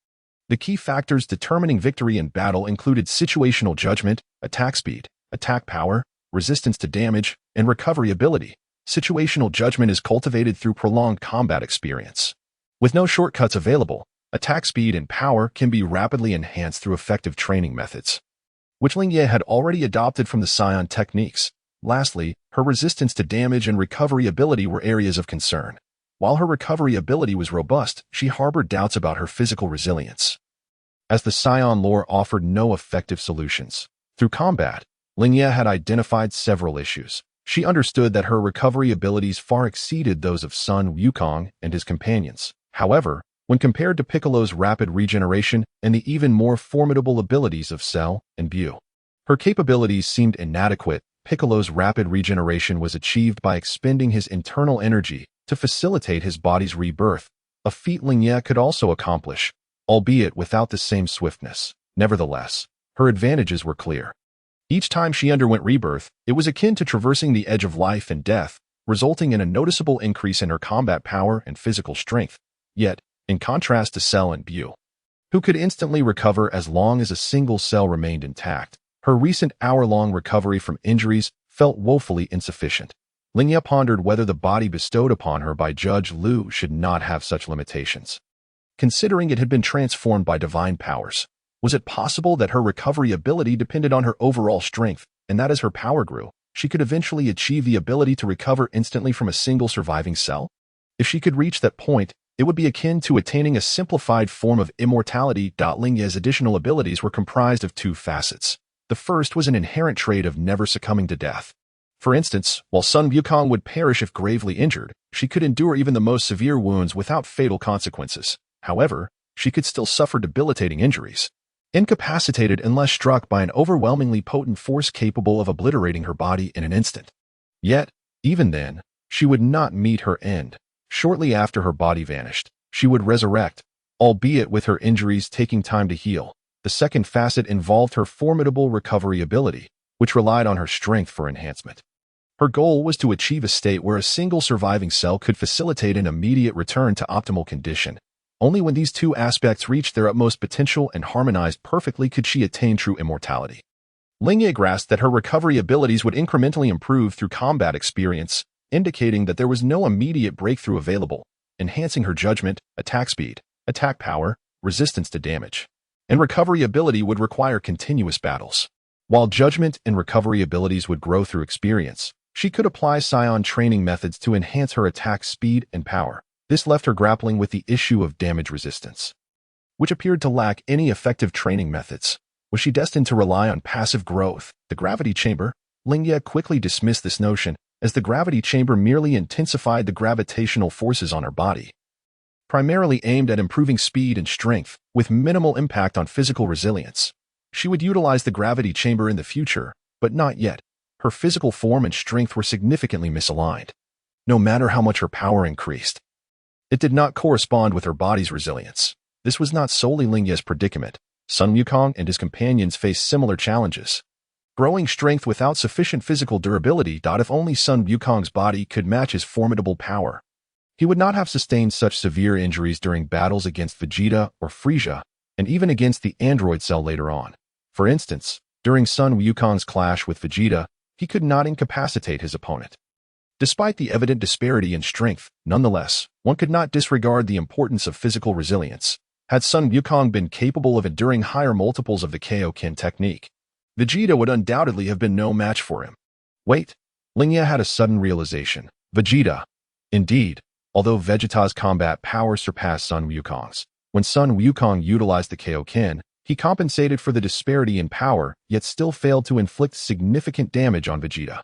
The key factors determining victory in battle included situational judgment, attack speed, attack power, resistance to damage, and recovery ability. Situational judgment is cultivated through prolonged combat experience. With no shortcuts available, attack speed and power can be rapidly enhanced through effective training methods, which Lingye had already adopted from the Saiyan techniques. Lastly, her resistance to damage and recovery ability were areas of concern. While her recovery ability was robust, she harbored doubts about her physical resilience, as the Saiyan lore offered no effective solutions. Through combat, Lingye had identified several issues. She understood that her recovery abilities far exceeded those of Sun Wukong and his companions. However, when compared to Piccolo's rapid regeneration and the even more formidable abilities of Cell and Bu, her capabilities seemed inadequate. Piccolo's rapid regeneration was achieved by expending his internal energy to facilitate his body's rebirth, a feat Lingye could also accomplish, albeit without the same swiftness. Nevertheless, her advantages were clear. Each time she underwent rebirth, it was akin to traversing the edge of life and death, resulting in a noticeable increase in her combat power and physical strength. Yet, in contrast to Cell and Bu, who could instantly recover as long as a single cell remained intact, her recent hour-long recovery from injuries felt woefully insufficient. Lingye pondered whether the body bestowed upon her by Judge Liu should not have such limitations. Considering it had been transformed by divine powers, was it possible that her recovery ability depended on her overall strength, and that as her power grew, she could eventually achieve the ability to recover instantly from a single surviving cell? If she could reach that point, it would be akin to attaining a simplified form of immortality. Lingye's additional abilities were comprised of two facets. The first was an inherent trait of never succumbing to death. For instance, while Sun Wukong would perish if gravely injured, she could endure even the most severe wounds without fatal consequences. However, she could still suffer debilitating injuries, incapacitated unless struck by an overwhelmingly potent force capable of obliterating her body in an instant. Yet, even then, she would not meet her end. Shortly after her body vanished, she would resurrect, albeit with her injuries taking time to heal. The second facet involved her formidable recovery ability, which relied on her strength for enhancement. Her goal was to achieve a state where a single surviving cell could facilitate an immediate return to optimal condition. Only when these two aspects reached their utmost potential and harmonized perfectly could she attain true immortality. Lingye grasped that her recovery abilities would incrementally improve through combat experience, indicating that there was no immediate breakthrough available, enhancing her judgment, attack speed, attack power, resistance to damage. And recovery ability would require continuous battles. While judgment and recovery abilities would grow through experience, she could apply Saiyan training methods to enhance her attack speed and power. This left her grappling with the issue of damage resistance, which appeared to lack any effective training methods. Was she destined to rely on passive growth? The gravity chamber? Lingye quickly dismissed this notion, as the gravity chamber merely intensified the gravitational forces on her body, primarily aimed at improving speed and strength, with minimal impact on physical resilience. She would utilize the gravity chamber in the future, but not yet. Her physical form and strength were significantly misaligned. No matter how much her power increased, it did not correspond with her body's resilience. This was not solely Lingye's predicament. Sun Wukong and his companions faced similar challenges. Growing strength without sufficient physical durability. If only Sun Wukong's body could match his formidable power, he would not have sustained such severe injuries during battles against Vegeta or Frieza, and even against the android cell later on. For instance, during Sun Wukong's clash with Vegeta, he could not incapacitate his opponent. Despite the evident disparity in strength, nonetheless, one could not disregard the importance of physical resilience. Had Sun Wukong been capable of enduring higher multiples of the Kaioken technique, Vegeta would undoubtedly have been no match for him. Wait, Lingye had a sudden realization. Vegeta. Indeed, although Vegeta's combat power surpassed Sun Wukong's, when Sun Wukong utilized the Kaioken, he compensated for the disparity in power, yet still failed to inflict significant damage on Vegeta.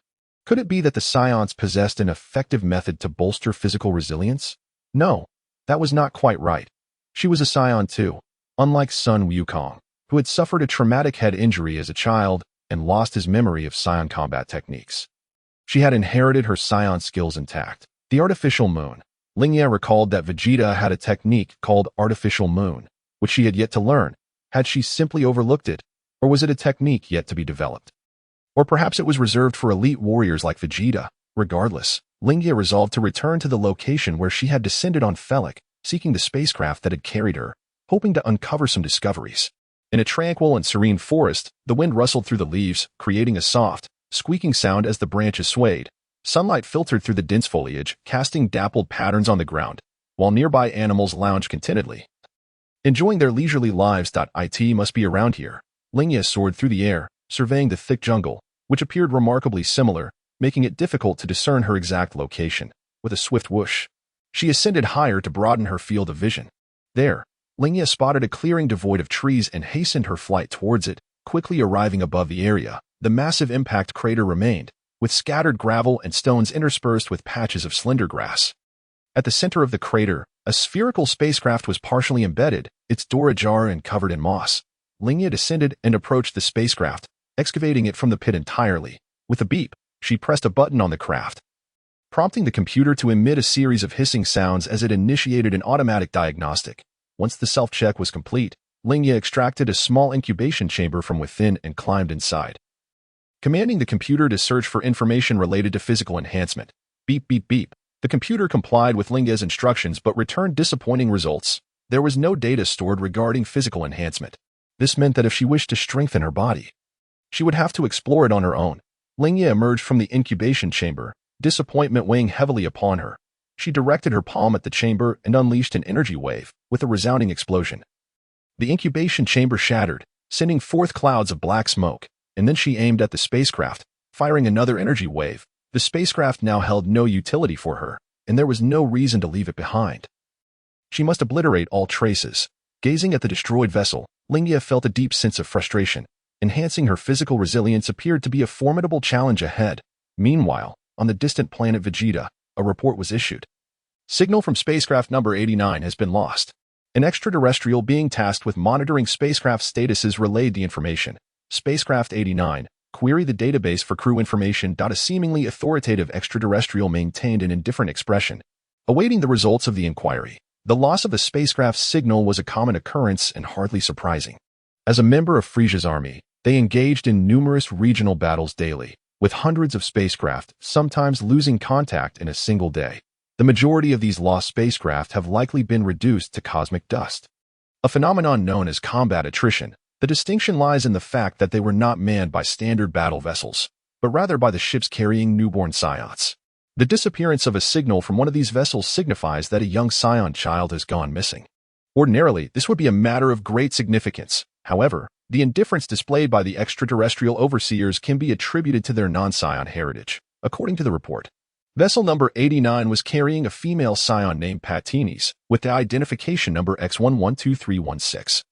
Could it be that the Saiyans possessed an effective method to bolster physical resilience? No, that was not quite right. She was a Saiyan too, unlike Sun Wukong, who had suffered a traumatic head injury as a child and lost his memory of Saiyan combat techniques. She had inherited her Saiyan skills intact. The artificial moon. Lingye recalled that Vegeta had a technique called artificial moon, which she had yet to learn. Had she simply overlooked it, or was it a technique yet to be developed? Or perhaps it was reserved for elite warriors like Vegeta. Regardless, Lingye resolved to return to the location where she had descended on Felek, seeking the spacecraft that had carried her, hoping to uncover some discoveries. In a tranquil and serene forest, the wind rustled through the leaves, creating a soft, squeaking sound as the branches swayed. Sunlight filtered through the dense foliage, casting dappled patterns on the ground, while nearby animals lounged contentedly, enjoying their leisurely lives. It must be around here. Lingye soared through the air, surveying the thick jungle, which appeared remarkably similar, making it difficult to discern her exact location. With a swift whoosh, she ascended higher to broaden her field of vision. There, Lingye spotted a clearing devoid of trees and hastened her flight towards it, quickly arriving above the area. The massive impact crater remained, with scattered gravel and stones interspersed with patches of slender grass. At the center of the crater, a spherical spacecraft was partially embedded, its door ajar and covered in moss. Lingye descended and approached the spacecraft, excavating it from the pit entirely. With a beep, she pressed a button on the craft, prompting the computer to emit a series of hissing sounds as it initiated an automatic diagnostic. Once the self-check was complete, Lingye extracted a small incubation chamber from within and climbed inside, commanding the computer to search for information related to physical enhancement. Beep, beep, beep. The computer complied with Lingye's instructions but returned disappointing results. There was no data stored regarding physical enhancement. This meant that if she wished to strengthen her body, she would have to explore it on her own. Lingye emerged from the incubation chamber, disappointment weighing heavily upon her. She directed her palm at the chamber and unleashed an energy wave, with a resounding explosion. The incubation chamber shattered, sending forth clouds of black smoke, and then she aimed at the spacecraft, firing another energy wave. The spacecraft now held no utility for her, and there was no reason to leave it behind. She must obliterate all traces. Gazing at the destroyed vessel, Lingye felt a deep sense of frustration. Enhancing her physical resilience appeared to be a formidable challenge ahead. Meanwhile, on the distant planet Vegeta, a report was issued. Signal from spacecraft number 89 has been lost. An extraterrestrial being tasked with monitoring spacecraft statuses relayed the information. Spacecraft 89, query the database for crew information. A seemingly authoritative extraterrestrial maintained an indifferent expression, awaiting the results of the inquiry. The loss of the spacecraft's signal was a common occurrence and hardly surprising. As a member of Frieza's army, they engaged in numerous regional battles daily, with hundreds of spacecraft sometimes losing contact in a single day. The majority of these lost spacecraft have likely been reduced to cosmic dust, a phenomenon known as combat attrition. The distinction lies in the fact that they were not manned by standard battle vessels, but rather by the ships carrying newborn Saiyans. The disappearance of a signal from one of these vessels signifies that a young Saiyan child has gone missing. Ordinarily, this would be a matter of great significance. However, the indifference displayed by the extraterrestrial overseers can be attributed to their non-Saiyan heritage. According to the report, vessel number 89 was carrying a female Saiyan named Patinis, with the identification number X112316.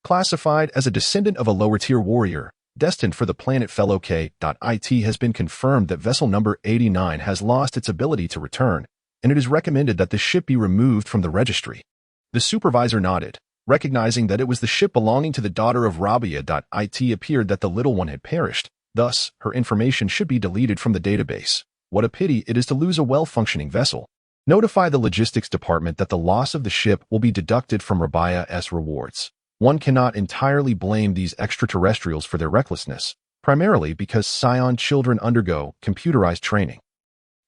Classified as a descendant of a lower-tier warrior, destined for the planet Fellow K.IT has been confirmed that vessel number 89 has lost its ability to return, and it is recommended that the ship be removed from the registry. The supervisor nodded, recognizing that it was the ship belonging to the daughter of Rabia.it appeared that the little one had perished, thus, her information should be deleted from the database. What a pity it is to lose a well-functioning vessel. Notify the logistics department that the loss of the ship will be deducted from Rabia's rewards. One cannot entirely blame these extraterrestrials for their recklessness, primarily because Saiyan children undergo computerized training,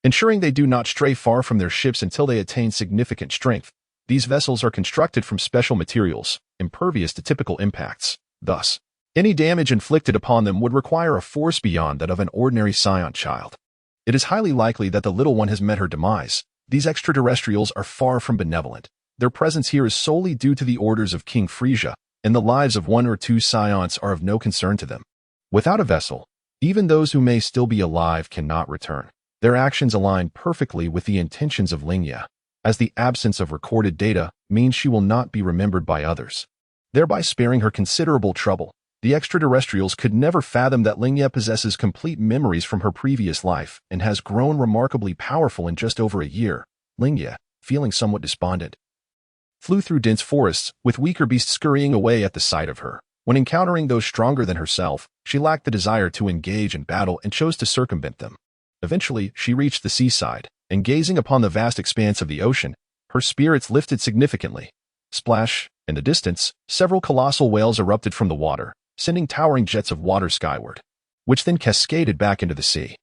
ensuring they do not stray far from their ships until they attain significant strength. These vessels are constructed from special materials, impervious to typical impacts. Thus, any damage inflicted upon them would require a force beyond that of an ordinary Saiyan child. It is highly likely that the little one has met her demise. These extraterrestrials are far from benevolent. Their presence here is solely due to the orders of King Frisia, and the lives of one or two Saiyans are of no concern to them. Without a vessel, even those who may still be alive cannot return. Their actions align perfectly with the intentions of Lingye, as the absence of recorded data means she will not be remembered by others, thereby sparing her considerable trouble. The extraterrestrials could never fathom that Lingye possesses complete memories from her previous life and has grown remarkably powerful in just over a year. Lingye, feeling somewhat despondent, flew through dense forests, with weaker beasts scurrying away at the sight of her. When encountering those stronger than herself, she lacked the desire to engage in battle and chose to circumvent them. Eventually, she reached the seaside, and gazing upon the vast expanse of the ocean, her spirits lifted significantly. Splash! In the distance, several colossal whales erupted from the water, sending towering jets of water skyward, which then cascaded back into the sea.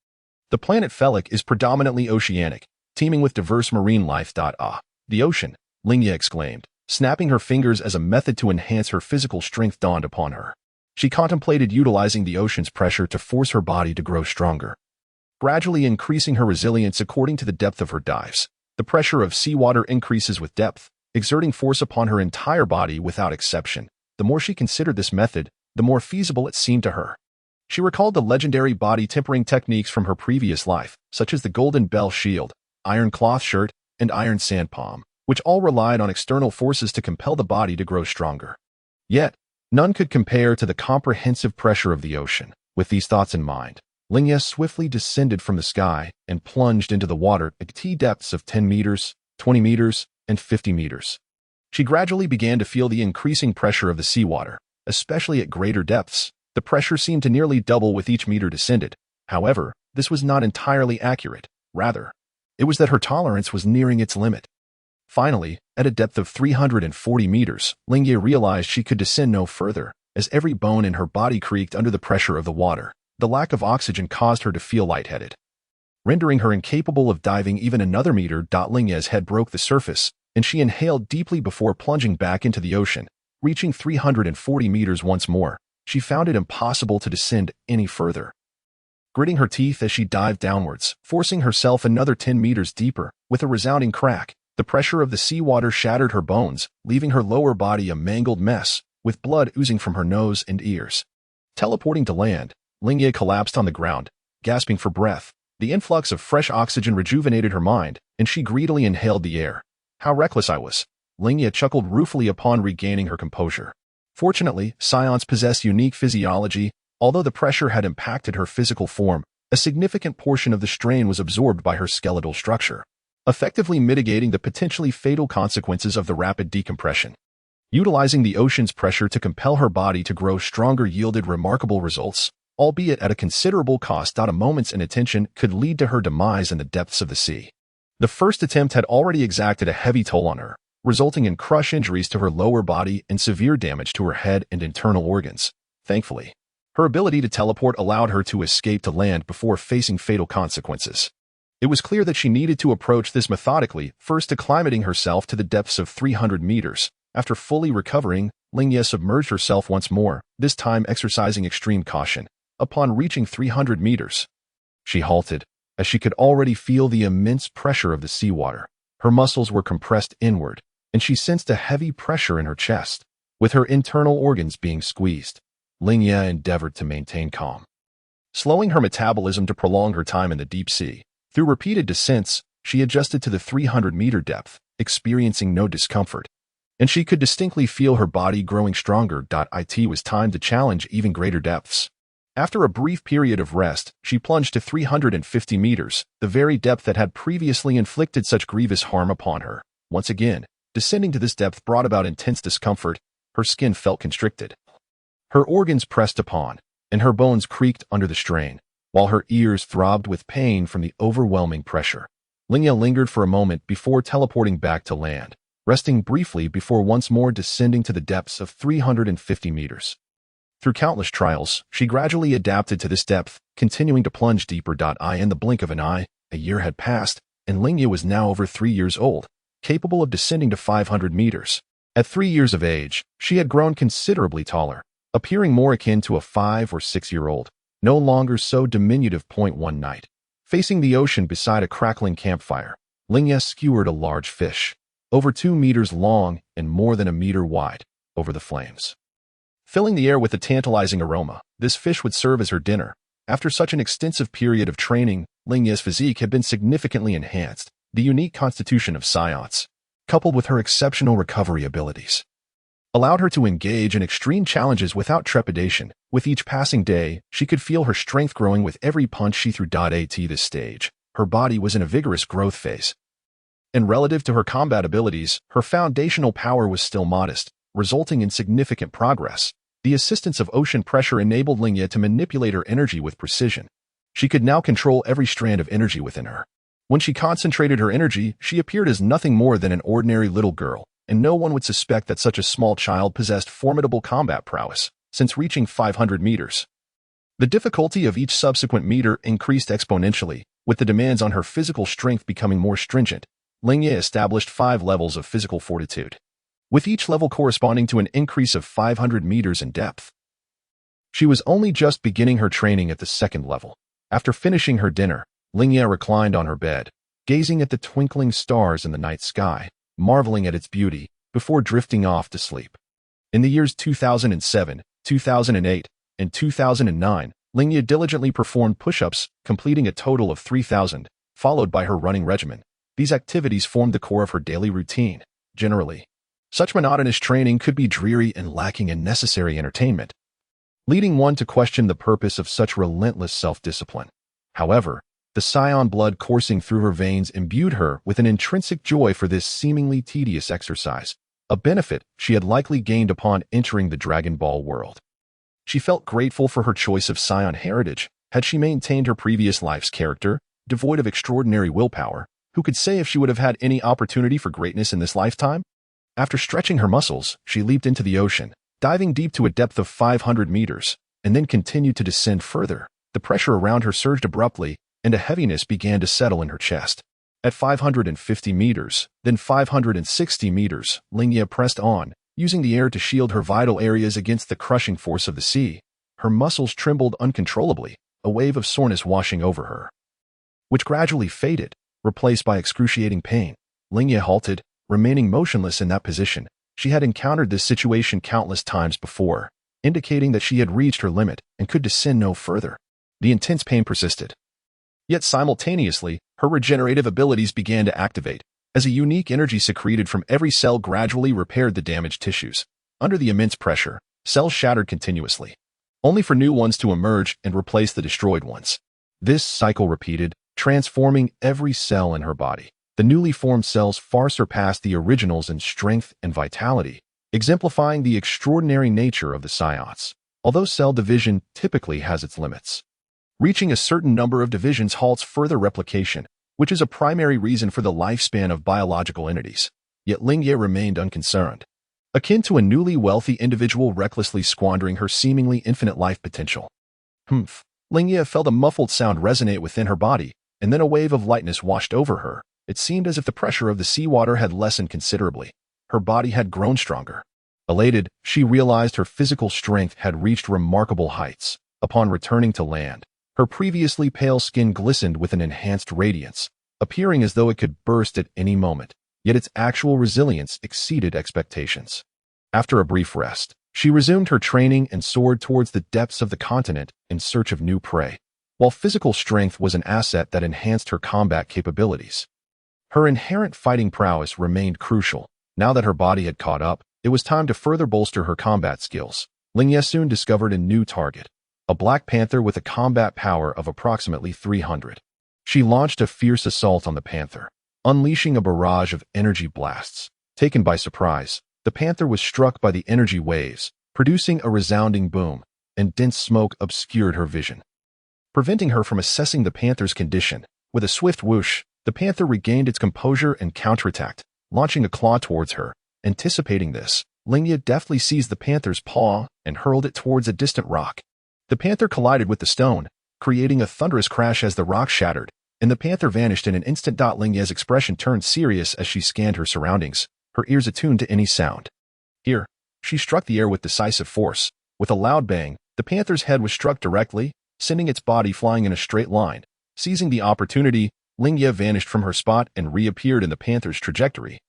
The planet Felik is predominantly oceanic, teeming with diverse marine life. The ocean, Lingye exclaimed, snapping her fingers as a method to enhance her physical strength dawned upon her. She contemplated utilizing the ocean's pressure to force her body to grow stronger, gradually increasing her resilience according to the depth of her dives. The pressure of seawater increases with depth, exerting force upon her entire body without exception. The more she considered this method, the more feasible it seemed to her. She recalled the legendary body tempering techniques from her previous life, such as the golden bell shield, iron cloth shirt, and iron sand palm, which all relied on external forces to compel the body to grow stronger. Yet, none could compare to the comprehensive pressure of the ocean. With these thoughts in mind, Lingye swiftly descended from the sky and plunged into the water at depths of 10 meters, 20 meters, and 50 meters. She gradually began to feel the increasing pressure of the seawater, especially at greater depths. The pressure seemed to nearly double with each meter descended. However, this was not entirely accurate. Rather, it was that her tolerance was nearing its limit. Finally, at a depth of 340 meters, Lingye realized she could descend no further, as every bone in her body creaked under the pressure of the water. The lack of oxygen caused her to feel lightheaded, rendering her incapable of diving even another meter. Lingye's head broke the surface, and she inhaled deeply before plunging back into the ocean. Reaching 340 meters once more, she found it impossible to descend any further. Gritting her teeth as she dived downwards, forcing herself another 10 meters deeper, with a resounding crack, the pressure of the seawater shattered her bones, leaving her lower body a mangled mess, with blood oozing from her nose and ears. Teleporting to land, Lingye collapsed on the ground, gasping for breath. The influx of fresh oxygen rejuvenated her mind, and she greedily inhaled the air. How reckless I was! Lingye chuckled ruefully upon regaining her composure. Fortunately, Saiyans possess unique physiology. Although the pressure had impacted her physical form, a significant portion of the strain was absorbed by her skeletal structure, effectively mitigating the potentially fatal consequences of the rapid decompression. Utilizing the ocean's pressure to compel her body to grow stronger yielded remarkable results, albeit at a considerable cost. A moment's inattention could lead to her demise in the depths of the sea. The first attempt had already exacted a heavy toll on her, resulting in crush injuries to her lower body and severe damage to her head and internal organs. Thankfully, her ability to teleport allowed her to escape to land before facing fatal consequences. It was clear that she needed to approach this methodically, first acclimating herself to the depths of 300 meters. After fully recovering, Lingye submerged herself once more, this time exercising extreme caution. Upon reaching 300 meters, she halted, as she could already feel the immense pressure of the seawater. Her muscles were compressed inward, and she sensed a heavy pressure in her chest. With her internal organs being squeezed, Lingye endeavored to maintain calm, slowing her metabolism to prolong her time in the deep sea. Through repeated descents, she adjusted to the 300-meter depth, experiencing no discomfort, and she could distinctly feel her body growing stronger. It was time to challenge even greater depths. After a brief period of rest, she plunged to 350 meters, the very depth that had previously inflicted such grievous harm upon her. Once again, descending to this depth brought about intense discomfort. Her skin felt constricted, her organs pressed upon, and her bones creaked under the strain, while her ears throbbed with pain from the overwhelming pressure. Lingye lingered for a moment before teleporting back to land, resting briefly before once more descending to the depths of 350 meters. Through countless trials, she gradually adapted to this depth, continuing to plunge deeper. In the blink of an eye, a year had passed, and Lingye was now over 3 years old, capable of descending to 500 meters. At 3 years of age, she had grown considerably taller, appearing more akin to a 5 or 6-year-old, no longer so diminutive. One night, facing the ocean beside a crackling campfire, Lingye skewered a large fish, over 2 meters long and more than a meter wide, over the flames. Filling the air with a tantalizing aroma, this fish would serve as her dinner. After such an extensive period of training, Lingye's physique had been significantly enhanced. The unique constitution of Saiyans, coupled with her exceptional recovery abilities, allowed her to engage in extreme challenges without trepidation. With each passing day, she could feel her strength growing with every punch she threw. At this stage, her body was in a vigorous growth phase, and relative to her combat abilities, her foundational power was still modest, resulting in significant progress. The assistance of ocean pressure enabled Lingye to manipulate her energy with precision. She could now control every strand of energy within her. When she concentrated her energy, she appeared as nothing more than an ordinary little girl, and no one would suspect that such a small child possessed formidable combat prowess. Since reaching 500 meters, the difficulty of each subsequent meter increased exponentially, with the demands on her physical strength becoming more stringent. Lingye established 5 levels of physical fortitude, with each level corresponding to an increase of 500 meters in depth. She was only just beginning her training at the 2nd level. After finishing her dinner, Lingye reclined on her bed, gazing at the twinkling stars in the night sky, marveling at its beauty, before drifting off to sleep. In the years 2007, 2008, and 2009, Lingye diligently performed push-ups, completing a total of 3,000, followed by her running regimen. These activities formed the core of her daily routine. Generally, such monotonous training could be dreary and lacking in necessary entertainment, leading one to question the purpose of such relentless self-discipline. However, the Saiyan blood coursing through her veins imbued her with an intrinsic joy for this seemingly tedious exercise, a benefit she had likely gained upon entering the Dragon Ball world. She felt grateful for her choice of Saiyan heritage. Had she maintained her previous life's character, devoid of extraordinary willpower, who could say if she would have had any opportunity for greatness in this lifetime? After stretching her muscles, she leaped into the ocean, diving deep to a depth of 500 meters, and then continued to descend further. The pressure around her surged abruptly, and a heaviness began to settle in her chest. At 550 meters, then 560 meters, Lingye pressed on, using the air to shield her vital areas against the crushing force of the sea. Her muscles trembled uncontrollably, a wave of soreness washing over her, which gradually faded, replaced by excruciating pain. Lingye halted, remaining motionless in that position. She had encountered this situation countless times before, indicating that she had reached her limit and could descend no further. The intense pain persisted. Yet simultaneously, her regenerative abilities began to activate, as a unique energy secreted from every cell gradually repaired the damaged tissues. Under the immense pressure, cells shattered continuously, only for new ones to emerge and replace the destroyed ones. This cycle repeated, transforming every cell in her body. The newly formed cells far surpassed the originals in strength and vitality, exemplifying the extraordinary nature of the Saiyans. Although cell division typically has its limits, reaching a certain number of divisions halts further replication, which is a primary reason for the lifespan of biological entities. Yet Lingye remained unconcerned, akin to a newly wealthy individual recklessly squandering her seemingly infinite life potential. Humph. Lingye felt a muffled sound resonate within her body, and then a wave of lightness washed over her. It seemed as if the pressure of the seawater had lessened considerably. Her body had grown stronger, Elated, she realized her physical strength had reached remarkable heights. Upon returning to land, her previously pale skin glistened with an enhanced radiance, appearing as though it could burst at any moment, yet its actual resilience exceeded expectations. After a brief rest, she resumed her training and soared towards the depths of the continent in search of new prey. While physical strength was an asset that enhanced her combat capabilities, her inherent fighting prowess remained crucial. Now that her body had caught up, it was time to further bolster her combat skills. Lingye soon discovered a new target, a black panther with a combat power of approximately 300. She launched a fierce assault on the panther, unleashing a barrage of energy blasts. Taken by surprise, the panther was struck by the energy waves, producing a resounding boom, and dense smoke obscured her vision, preventing her from assessing the panther's condition. With a swift whoosh, the panther regained its composure and counterattacked, launching a claw towards her. Anticipating this, Lingye deftly seized the panther's paw and hurled it towards a distant rock. The panther collided with the stone, creating a thunderous crash as the rock shattered, and the panther vanished in an instant. Lingye's expression turned serious as she scanned her surroundings, her ears attuned to any sound. Here, she struck the air with decisive force. With a loud bang, the panther's head was struck directly, sending its body flying in a straight line. Seizing the opportunity, Lingye vanished from her spot and reappeared in the panther's trajectory,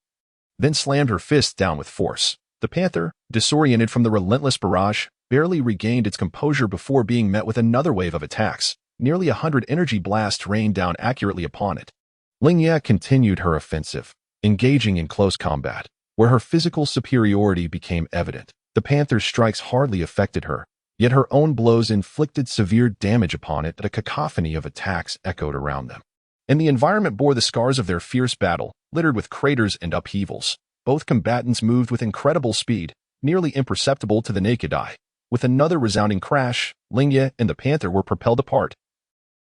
then slammed her fist down with force. The panther, disoriented from the relentless barrage, barely regained its composure before being met with another wave of attacks. Nearly 100 energy blasts rained down accurately upon it. Lingye continued her offensive, engaging in close combat, where her physical superiority became evident. The panther's strikes hardly affected her, yet her own blows inflicted severe damage upon it. A cacophony of attacks echoed around them, and the environment bore the scars of their fierce battle, littered with craters and upheavals. Both combatants moved with incredible speed, nearly imperceptible to the naked eye. With another resounding crash, Lingye and the panther were propelled apart,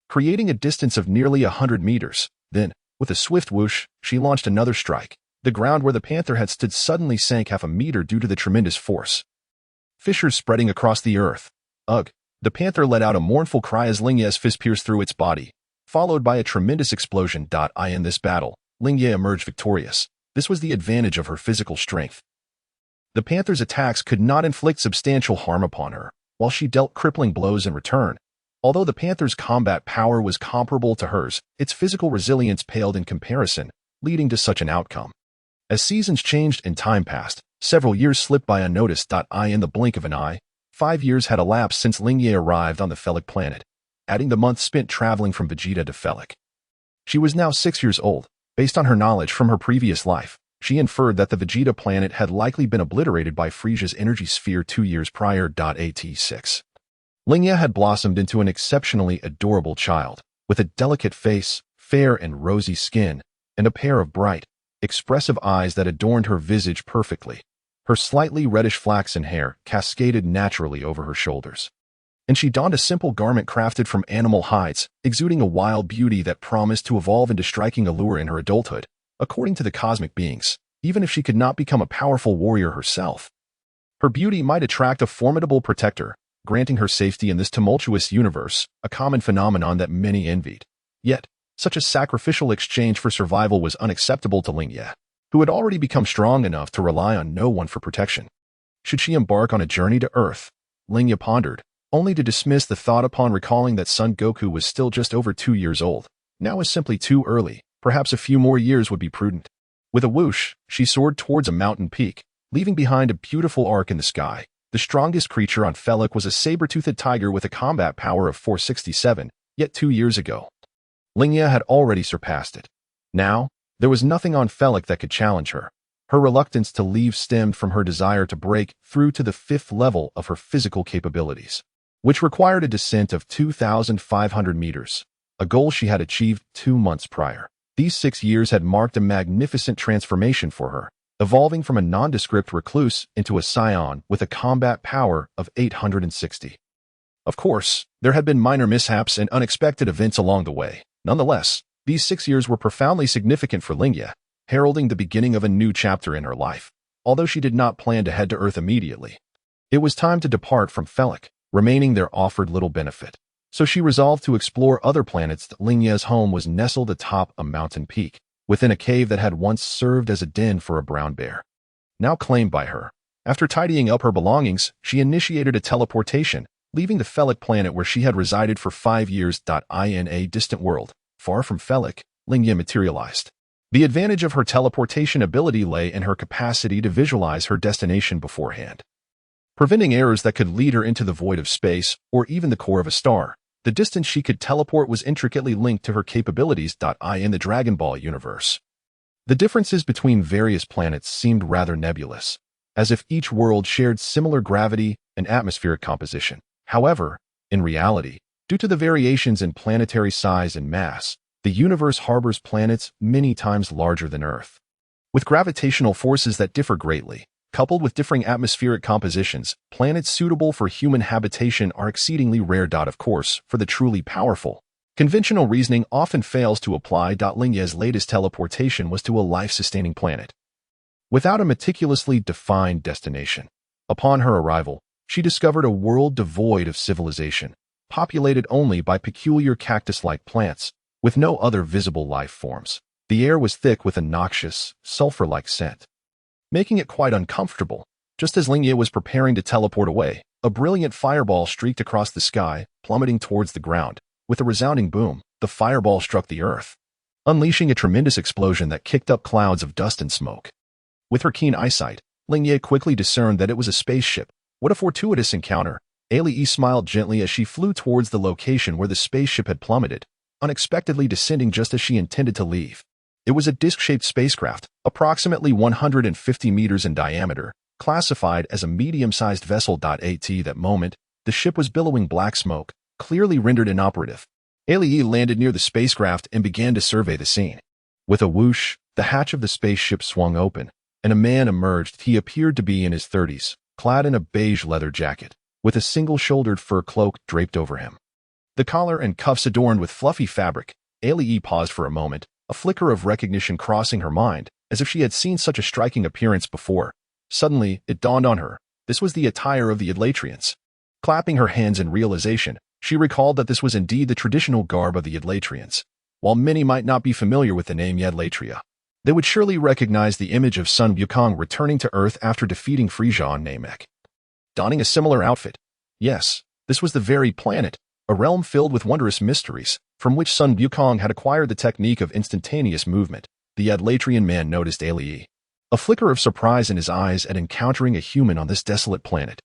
creating a distance of nearly 100 meters. Then, with a swift whoosh, she launched another strike. The ground where the panther had stood suddenly sank half a meter due to the tremendous force. Fissures spreading across the earth. Ugh! The panther let out a mournful cry as Lingye's fist pierced through its body, followed by a tremendous explosion. In this battle, Lingye emerged victorious. This was the advantage of her physical strength. The panther's attacks could not inflict substantial harm upon her, while she dealt crippling blows in return. Although the panther's combat power was comparable to hers, its physical resilience paled in comparison, leading to such an outcome. As seasons changed and time passed, several years slipped by unnoticed. In the blink of an eye, 5 years had elapsed since Lingye arrived on the Felic planet, adding the months spent traveling from Vegeta to Felic. She was now 6 years old. Based on her knowledge from her previous life, she inferred that the Vegeta planet had likely been obliterated by Frisia's energy sphere 2 years prior. 6. Lingye had blossomed into an exceptionally adorable child, with a delicate face, fair and rosy skin, and a pair of bright, expressive eyes that adorned her visage perfectly. Her slightly reddish flaxen hair cascaded naturally over her shoulders, and she donned a simple garment crafted from animal hides, exuding a wild beauty that promised to evolve into striking allure in her adulthood. According to the cosmic beings, even if she could not become a powerful warrior herself, her beauty might attract a formidable protector, granting her safety in this tumultuous universe, a common phenomenon that many envied. Yet, such a sacrificial exchange for survival was unacceptable to Lingye, who had already become strong enough to rely on no one for protection. Should she embark on a journey to Earth? Lingye pondered, only to dismiss the thought upon recalling that Son Goku was still just over 2 years old. Now was simply too early. Perhaps a few more years would be prudent. With a whoosh, she soared towards a mountain peak, leaving behind a beautiful arc in the sky. The strongest creature on Felic was a saber-toothed tiger with a combat power of 467, yet 2 years ago, Lingye had already surpassed it. Now, there was nothing on Felic that could challenge her. Her reluctance to leave stemmed from her desire to break through to the 5th level of her physical capabilities, which required a descent of 2,500 meters, a goal she had achieved 2 months prior. These 6 years had marked a magnificent transformation for her, evolving from a nondescript recluse into a Saiyan with a combat power of 860. Of course, there had been minor mishaps and unexpected events along the way. Nonetheless, these 6 years were profoundly significant for Lingye, heralding the beginning of a new chapter in her life. Although she did not plan to head to Earth immediately, it was time to depart from Felic. Remaining there offered little benefit, so she resolved to explore other planets. Lingye's home was nestled atop a mountain peak, within a cave that had once served as a den for a brown bear. Now claimed by her, After tidying up her belongings, she initiated a teleportation, leaving the Felic planet where she had resided for 5 years. In a distant world, far from Felic, Lingye materialized. The advantage of her teleportation ability lay in her capacity to visualize her destination beforehand. Preventing errors that could lead her into the void of space or even the core of a star, the distance she could teleport was intricately linked to her capabilities. In the Dragon Ball universe, the differences between various planets seemed rather nebulous, as if each world shared similar gravity and atmospheric composition. However, in reality, due to the variations in planetary size and mass, the universe harbors planets many times larger than Earth. With gravitational forces that differ greatly, coupled with differing atmospheric compositions, planets suitable for human habitation are exceedingly rare. Of course, for the truly powerful, conventional reasoning often fails to apply. Lingye's latest teleportation was to a life-sustaining planet, without a meticulously defined destination. Upon her arrival, she discovered a world devoid of civilization, populated only by peculiar cactus-like plants, with no other visible life forms. The air was thick with a noxious, sulfur-like scent, making it quite uncomfortable. Just as Lingye was preparing to teleport away, a brilliant fireball streaked across the sky, plummeting towards the ground. With a resounding boom, the fireball struck the earth, unleashing a tremendous explosion that kicked up clouds of dust and smoke. With her keen eyesight, Lingye quickly discerned that it was a spaceship. What a fortuitous encounter! Ayaha smiled gently as she flew towards the location where the spaceship had plummeted, unexpectedly descending just as she intended to leave. It was a disc-shaped spacecraft, approximately 150 meters in diameter, classified as a medium-sized vessel. At that moment, the ship was billowing black smoke, clearly rendered inoperative. Ayaha landed near the spacecraft and began to survey the scene. With a whoosh, the hatch of the spaceship swung open, and a man emerged. He appeared to be in his 30s, clad in a beige leather jacket, with a single-shouldered fur cloak draped over him. The collar and cuffs adorned with fluffy fabric. Ayaha paused for a moment, a flicker of recognition crossing her mind, as if she had seen such a striking appearance before. Suddenly, it dawned on her. This was the attire of the Yidlatrians. Clapping her hands in realization, she recalled that this was indeed the traditional garb of the Yidlatrians. While many might not be familiar with the name Yidlatria, they would surely recognize the image of Sun Wukong returning to Earth after defeating Frisia on Namek, donning a similar outfit. Yes, this was the very planet, a realm filled with wondrous mysteries, from which Sun Wukong had acquired the technique of instantaneous movement. The Yidlatrian man noticed Ayaha, a flicker of surprise in his eyes at encountering a human on this desolate planet.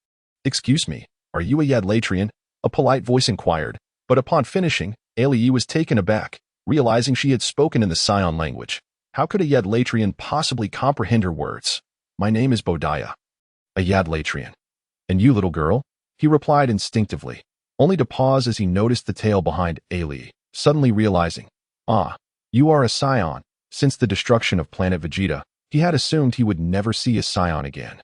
"Excuse me, are you a Yidlatrian?" a polite voice inquired, but upon finishing, Ayaha was taken aback, realizing she had spoken in the Saiyan language. How could a Yidlatrian possibly comprehend her words? "My name is Bodaya." "A Yidlatrian. And you, little girl?" he replied instinctively, only to pause as he noticed the tail behind Ayaha, suddenly realizing, you are a Saiyan. Since the destruction of planet Vegeta, he had assumed he would never see a Saiyan again.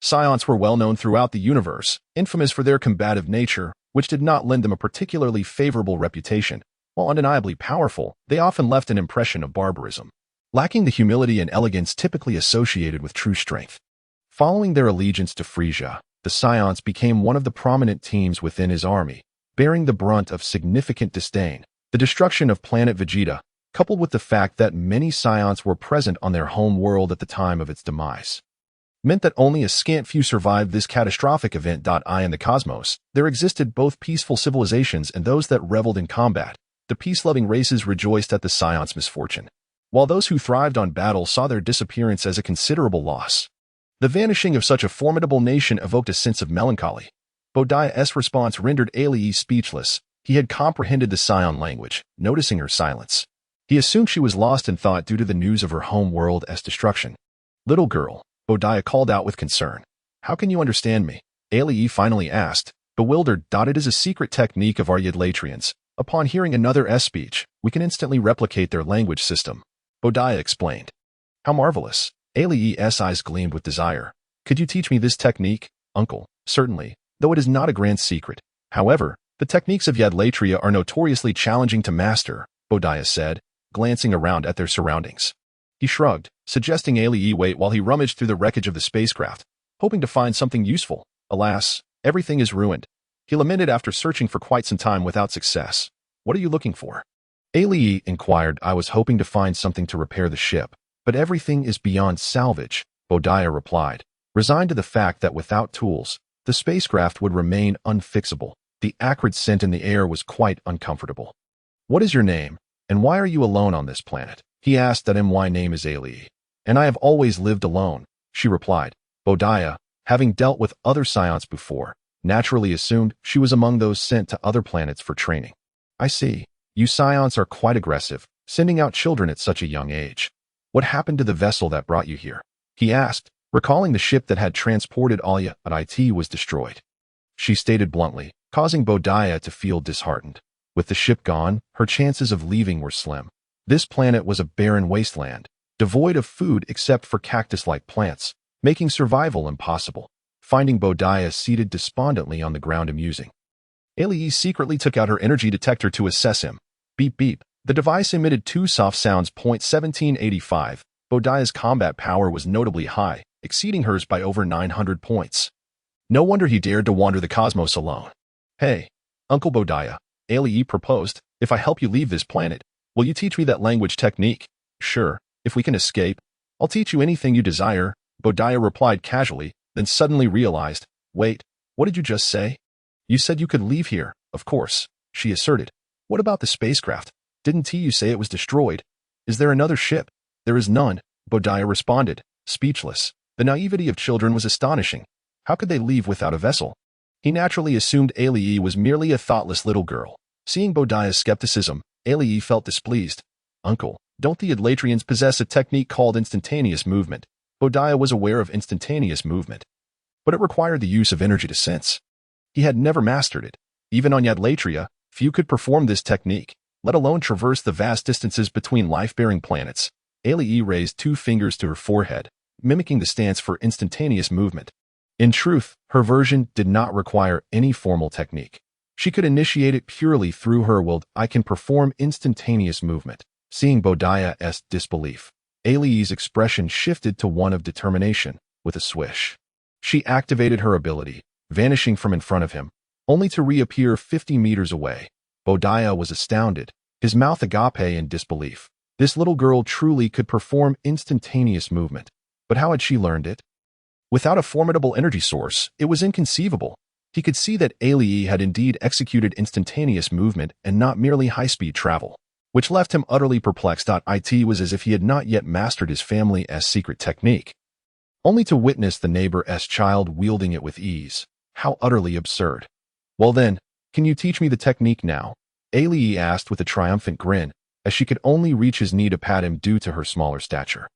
Saiyans were well known throughout the universe, infamous for their combative nature, which did not lend them a particularly favorable reputation. While undeniably powerful, they often left an impression of barbarism, lacking the humility and elegance typically associated with true strength. Following their allegiance to Frisia, the Saiyans became one of the prominent teams within his army, bearing the brunt of significant disdain. The destruction of planet Vegeta, coupled with the fact that many Saiyans were present on their home world at the time of its demise, meant that only a scant few survived this catastrophic event. In the cosmos, there existed both peaceful civilizations and those that reveled in combat. The peace-loving races rejoiced at the Saiyans' misfortune, while those who thrived on battle saw their disappearance as a considerable loss. The vanishing of such a formidable nation evoked a sense of melancholy. Bodaya's response rendered Ayaha speechless. He had comprehended the Saiyan language, noticing her silence. He assumed she was lost in thought due to the news of her home world's destruction. "Little girl," Bodaya called out with concern. "How can you understand me?" Ayaha finally asked, bewildered. "It is a secret technique of our Yidlatrians. Upon hearing another's speech, we can instantly replicate their language system," Bodaya explained. "How marvelous." Ayaha's eyes gleamed with desire. "Could you teach me this technique, uncle?" "Certainly, though it is not a grand secret. However, the techniques of Yidlatria are notoriously challenging to master," Bodaya said, glancing around at their surroundings. He shrugged, suggesting Ayaha wait while he rummaged through the wreckage of the spacecraft, hoping to find something useful. "Alas, everything is ruined," he lamented after searching for quite some time without success. "What are you looking for?" Ayaha inquired. "I was hoping to find something to repair the ship, but everything is beyond salvage," Bodaya replied. Resigned to the fact that without tools, the spacecraft would remain unfixable, the acrid scent in the air was quite uncomfortable. "What is your name, and why are you alone on this planet?" he asked. "That my name is Ayaha, and I have always lived alone," she replied. Bodiah, having dealt with other Scions before, naturally assumed she was among those sent to other planets for training. "I see. You Scions are quite aggressive, sending out children at such a young age. What happened to the vessel that brought you here?" he asked, recalling the ship that had transported Ayaha at IT was destroyed. She stated bluntly, causing Bodiah to feel disheartened. With the ship gone, her chances of leaving were slim. This planet was a barren wasteland, devoid of food except for cactus-like plants, making survival impossible. Finding Bodiah seated despondently on the ground amusing, Ayaha secretly took out her energy detector to assess him. Beep beep. The device emitted two soft sounds. 1785. Bodiah's combat power was notably high, exceeding hers by over 900 points. No wonder he dared to wander the cosmos alone. "Hey, Uncle Bodiah," Ayaha proposed, "if I help you leave this planet, will you teach me that language technique?" "Sure, if we can escape, I'll teach you anything you desire," Bodiah replied casually, then suddenly realized, "Wait, what did you just say?" "You said you could leave here, of course," she asserted. "What about the spacecraft? Didn't you say it was destroyed? Is there another ship?" "There is none," Bodiah responded, speechless. The naivety of children was astonishing. How could they leave without a vessel? He naturally assumed Ayaha was merely a thoughtless little girl. Seeing Bodiah's skepticism, Ayaha felt displeased. "Uncle, don't the Idlatrians possess a technique called instantaneous movement?" Bodiah was aware of instantaneous movement, but it required the use of energy to sense. He had never mastered it. Even on Yadlatria, few could perform this technique, let alone traverse the vast distances between life-bearing planets. Ayaha raised two fingers to her forehead, mimicking the stance for instantaneous movement. In truth, her version did not require any formal technique. She could initiate it purely through her will. "I can perform instantaneous movement." Seeing Bodiah's disbelief, Ayaha's expression shifted to one of determination. With a swish, she activated her ability, vanishing from in front of him, only to reappear 50 meters away. Bodiah was astounded, his mouth agape in disbelief. This little girl truly could perform instantaneous movement. But how had she learned it? Without a formidable energy source, it was inconceivable. He could see that Ayaha had indeed executed instantaneous movement and not merely high-speed travel, which left him utterly perplexed. It was as if he had not yet mastered his family's secret technique, only to witness the neighbor's child wielding it with ease. How utterly absurd. "Well then, can you teach me the technique now?" Ayaha asked with a triumphant grin, as she could only reach his knee to pat him due to her smaller stature.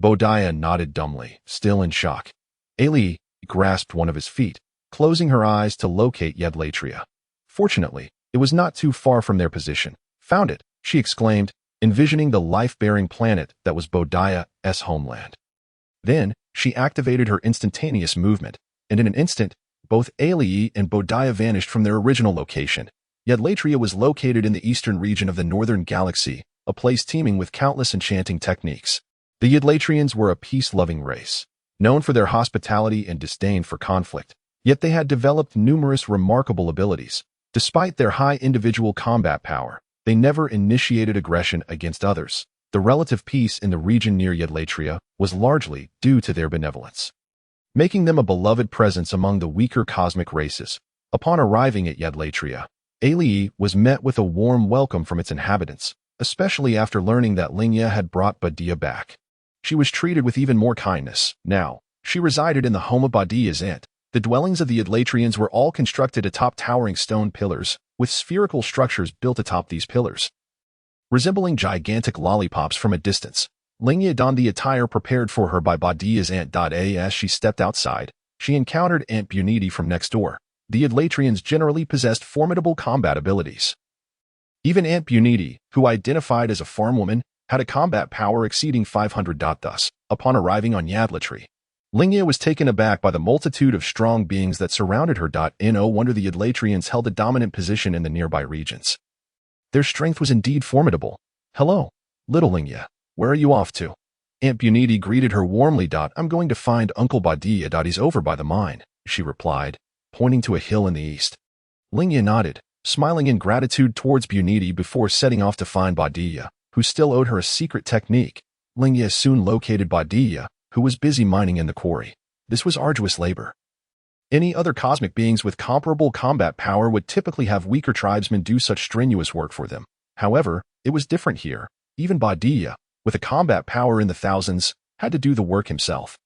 Bodiah nodded dumbly, still in shock. Ayaha grasped one of his feet, closing her eyes to locate Yadlatria. Fortunately, it was not too far from their position. "Found it," she exclaimed, envisioning the life-bearing planet that was Bodiah's homeland. Then, she activated her instantaneous movement, and in an instant, both Ayaha and Bodiah vanished from their original location. Yadlatria was located in the eastern region of the northern galaxy, a place teeming with countless enchanting techniques. The Yadlatrians were a peace-loving race, known for their hospitality and disdain for conflict, yet they had developed numerous remarkable abilities. Despite their high individual combat power, they never initiated aggression against others. The relative peace in the region near Yadlatria was largely due to their benevolence, making them a beloved presence among the weaker cosmic races. Upon arriving at Yadlatria, Ayaha was met with a warm welcome from its inhabitants, especially after learning that Lingye had brought Bodiah back. She was treated with even more kindness. Now, she resided in the home of Bodiah's aunt. The dwellings of the Yadlatrians were all constructed atop towering stone pillars, with spherical structures built atop these pillars, resembling gigantic lollipops from a distance. Lingye donned the attire prepared for her by Bodiah's aunt. As she stepped outside, she encountered Aunt Bunity from next door. The Yadlatrians generally possessed formidable combat abilities. Even Aunt Bunity, who identified as a farm woman, had a combat power exceeding 500. Thus, upon arriving on Yadlatria, Lingye was taken aback by the multitude of strong beings that surrounded her. No wonder the Yadlatrians held a dominant position in the nearby regions. Their strength was indeed formidable. "Hello, little Lingye. Where are you off to?" Aunt Bunity greeted her warmly. "I'm going to find Uncle Bodiah. He's over by the mine," she replied, pointing to a hill in the east. Lingye nodded, smiling in gratitude towards Bunity before setting off to find Bodiah, who still owed her a secret technique. Lingye soon located Bodiah, who was busy mining in the quarry. This was arduous labor. Any other cosmic beings with comparable combat power would typically have weaker tribesmen do such strenuous work for them. However, it was different here. Even Badiya, with a combat power in the thousands, had to do the work himself.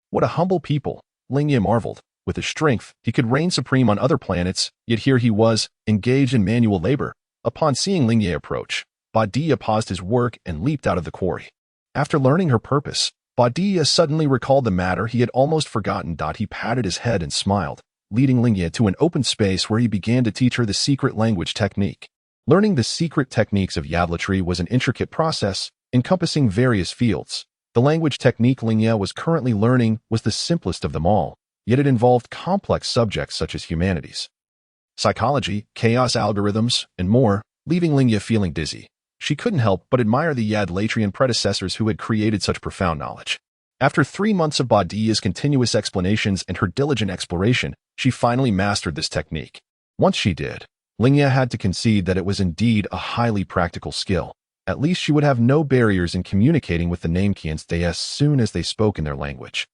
What a humble people, Lingye marveled. With his strength, he could reign supreme on other planets, yet here he was, engaged in manual labor. Upon seeing Lingye approach, Badiya paused his work and leaped out of the quarry. After learning her purpose, Badiya suddenly recalled the matter he had almost forgotten. He patted his head and smiled, leading Lingye to an open space where he began to teach her the secret language technique. Learning the secret techniques of Yadlatri was an intricate process, encompassing various fields. The language technique Lingye was currently learning was the simplest of them all, yet it involved complex subjects such as humanities, psychology, chaos algorithms, and more, leaving Lingye feeling dizzy. She couldn't help but admire the Yadlatrian predecessors who had created such profound knowledge. After 3 months of Badiya's continuous explanations and her diligent exploration, she finally mastered this technique. Once she did, Lingye had to concede that it was indeed a highly practical skill. At least she would have no barriers in communicating with the Namekians as soon as they spoke in their language.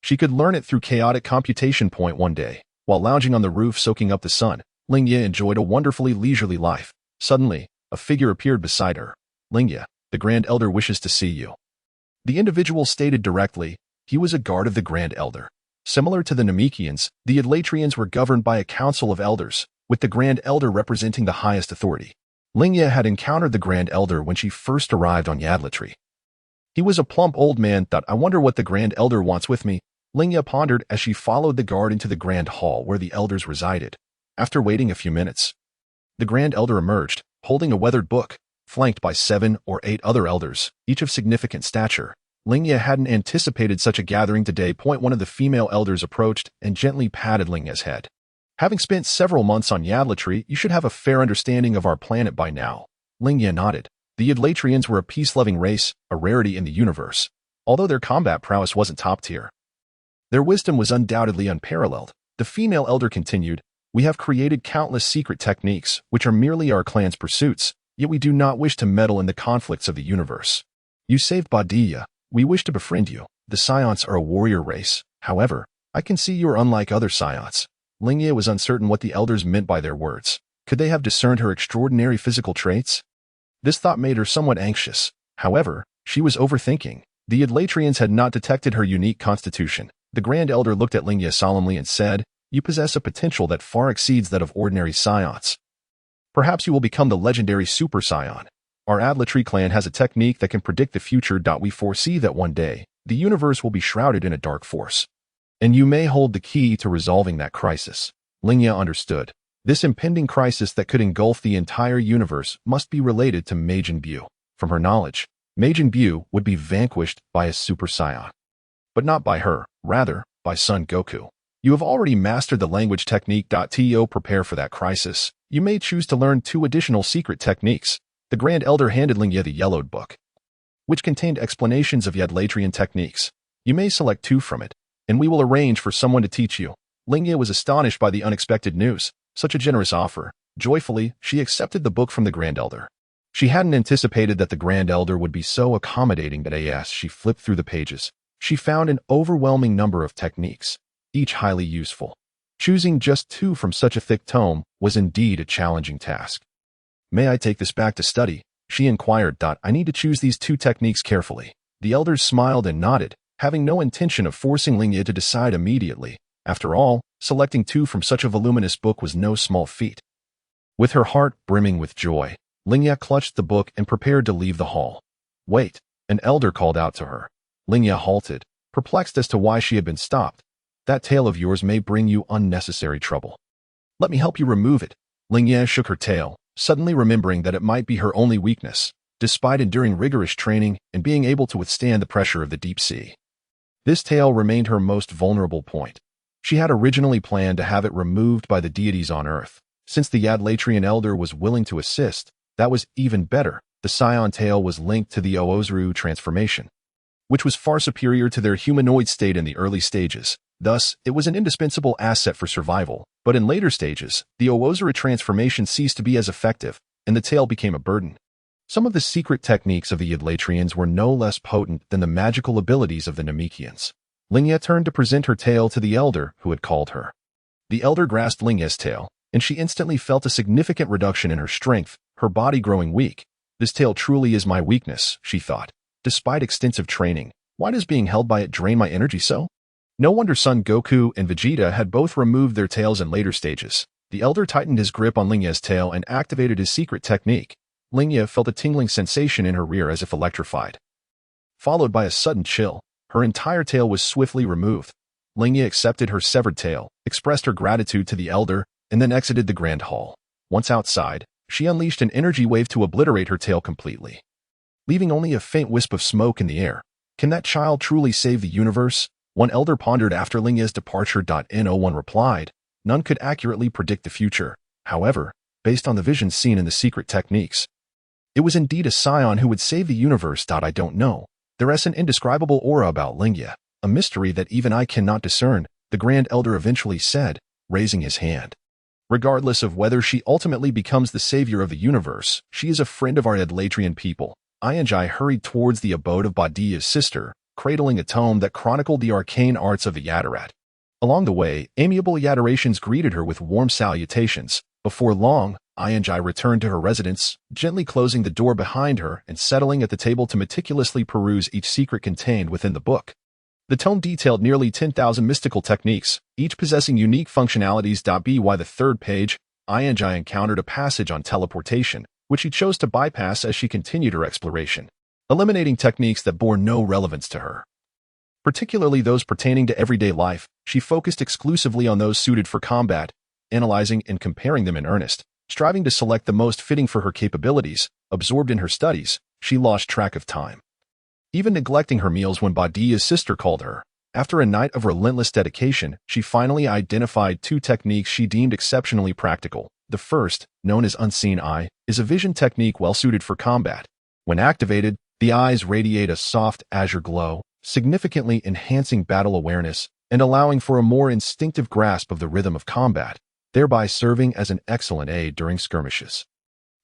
She could learn it through chaotic computation. One day, while lounging on the roof soaking up the sun, Lingye enjoyed a wonderfully leisurely life. Suddenly, a figure appeared beside her. Lingye, the Grand Elder wishes to see you. The individual stated directly, he was a guard of the Grand Elder. Similar to the Namekians, the Yadlatrians were governed by a council of elders, with the Grand Elder representing the highest authority. Lingye had encountered the Grand Elder when she first arrived on Yadlatri. He was a plump old man. I wonder what the Grand Elder wants with me, Lingye pondered as she followed the guard into the Grand Hall where the elders resided. After waiting a few minutes, the Grand Elder emerged, holding a weathered book, flanked by 7 or 8 other elders, each of significant stature. Lingye hadn't anticipated such a gathering today. One of the female elders approached and gently patted Lingye's head. Having spent several months on Yadlatri, you should have a fair understanding of our planet by now. Lingye nodded. The Yadlatrians were a peace-loving race, a rarity in the universe. Although their combat prowess wasn't top tier, their wisdom was undoubtedly unparalleled. The female elder continued, we have created countless secret techniques, which are merely our clan's pursuits, yet we do not wish to meddle in the conflicts of the universe. You saved Badiya. We wish to befriend you. The Saiyans are a warrior race. However, I can see you are unlike other Saiyans. Lingye was uncertain what the elders meant by their words. Could they have discerned her extraordinary physical traits? This thought made her somewhat anxious. However, she was overthinking. The Yadlatrians had not detected her unique constitution. The Grand Elder looked at Lingye solemnly and said, you possess a potential that far exceeds that of ordinary Saiyans. Perhaps you will become the legendary Super Saiyan. Our Yadlatri clan has a technique that can predict the future. We foresee that one day, the universe will be shrouded in a dark force. And you may hold the key to resolving that crisis. Lingye understood. This impending crisis that could engulf the entire universe must be related to Majin Buu. From her knowledge, Majin Buu would be vanquished by a Super Saiyan. But not by her, rather, by Son Goku. You have already mastered the language technique. To prepare for that crisis, you may choose to learn 2 additional secret techniques. The Grand Elder handed Lingye the yellowed book, which contained explanations of Yadlatrian techniques. You may select 2 from it, and we will arrange for someone to teach you. Lingye was astonished by the unexpected news. Such a generous offer. Joyfully, she accepted the book from the Grand Elder. She hadn't anticipated that the Grand Elder would be so accommodating, but as she flipped through the pages, she found an overwhelming number of techniques, each highly useful. Choosing just 2 from such a thick tome was indeed a challenging task. May I take this back to study? She inquired. I need to choose these 2 techniques carefully. The elders smiled and nodded, having no intention of forcing Lingye to decide immediately. After all, selecting 2 from such a voluminous book was no small feat. With her heart brimming with joy, Lingye clutched the book and prepared to leave the hall. Wait, an elder called out to her. Lingye halted, perplexed as to why she had been stopped. That tail of yours may bring you unnecessary trouble. Let me help you remove it. Lingye shook her tail, suddenly remembering that it might be her only weakness, despite enduring rigorous training and being able to withstand the pressure of the deep sea. This tail remained her most vulnerable point. She had originally planned to have it removed by the deities on Earth. Since the Yadlatrian elder was willing to assist, that was even better. The Saiyan tail was linked to the Oozuru transformation, which was far superior to their humanoid state in the early stages. Thus, it was an indispensable asset for survival. But in later stages, the Oozuru transformation ceased to be as effective, and the tail became a burden. Some of the secret techniques of the Yadlatrians were no less potent than the magical abilities of the Namekians. Lingye turned to present her tail to the elder who had called her. The elder grasped Lingye's tail, and she instantly felt a significant reduction in her strength, her body growing weak. This tail truly is my weakness, she thought. Despite extensive training, why does being held by it drain my energy so? No wonder Son Goku and Vegeta had both removed their tails in later stages. The elder tightened his grip on Lingye's tail and activated his secret technique. Lingye felt a tingling sensation in her rear as if electrified, followed by a sudden chill. Her entire tail was swiftly removed. Lingye accepted her severed tail, expressed her gratitude to the elder, and then exited the grand hall. Once outside, she unleashed an energy wave to obliterate her tail completely, leaving only a faint wisp of smoke in the air. Can that child truly save the universe? One elder pondered after Lingye's departure. No one replied. None could accurately predict the future. However, based on the visions seen in the secret techniques, it was indeed a Saiyan who would save the universe. I don't know. There is an indescribable aura about Lingye, a mystery that even I cannot discern, the Grand Elder eventually said, raising his hand. Regardless of whether she ultimately becomes the savior of the universe, she is a friend of our Adlatrian people. Ayaha hurried towards the abode of Badia's sister, cradling a tome that chronicled the arcane arts of the Yadarat. Along the way, amiable Yadarations greeted her with warm salutations. Before long, Ayaha returned to her residence, gently closing the door behind her and settling at the table to meticulously peruse each secret contained within the book. The tome detailed nearly 10,000 mystical techniques, each possessing unique functionalities. By the third page, Ayaha encountered a passage on teleportation, which she chose to bypass as she continued her exploration, eliminating techniques that bore no relevance to her. Particularly those pertaining to everyday life, she focused exclusively on those suited for combat, analyzing and comparing them in earnest, striving to select the most fitting for her capabilities. Absorbed in her studies, she lost track of time, even neglecting her meals when Badia's sister called her. After a night of relentless dedication, she finally identified two techniques she deemed exceptionally practical. The first, known as Unseen Eye, is a vision technique well suited for combat. When activated, the eyes radiate a soft azure glow, significantly enhancing battle awareness and allowing for a more instinctive grasp of the rhythm of combat, thereby serving as an excellent aid during skirmishes.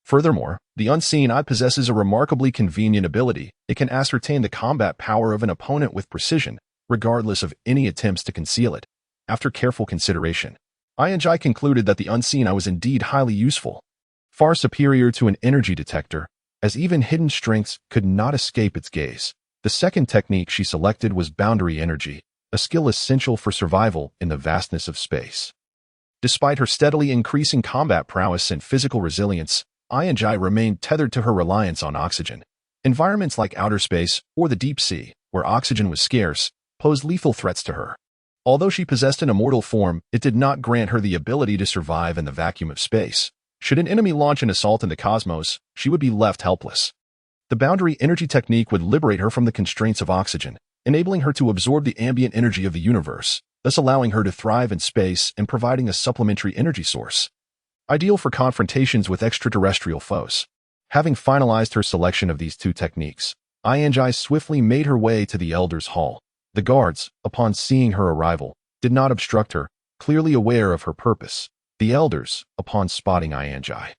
Furthermore, the Unseen Eye possesses a remarkably convenient ability. It can ascertain the combat power of an opponent with precision, regardless of any attempts to conceal it. After careful consideration, Ayaha concluded that the Unseen Eye was indeed highly useful, far superior to an energy detector, as even hidden strengths could not escape its gaze. The second technique she selected was Boundary Energy, a skill essential for survival in the vastness of space. Despite her steadily increasing combat prowess and physical resilience, Ayaha remained tethered to her reliance on oxygen. Environments like outer space or the deep sea, where oxygen was scarce, posed lethal threats to her. Although she possessed an immortal form, it did not grant her the ability to survive in the vacuum of space. Should an enemy launch an assault in the cosmos, she would be left helpless. The Boundary Energy technique would liberate her from the constraints of oxygen, enabling her to absorb the ambient energy of the universe, thus allowing her to thrive in space and providing a supplementary energy source, ideal for confrontations with extraterrestrial foes. Having finalized her selection of these two techniques, Ayaha swiftly made her way to the Elder's Hall. The guards, upon seeing her arrival, did not obstruct her, clearly aware of her purpose. The elders, upon spotting Ayaha,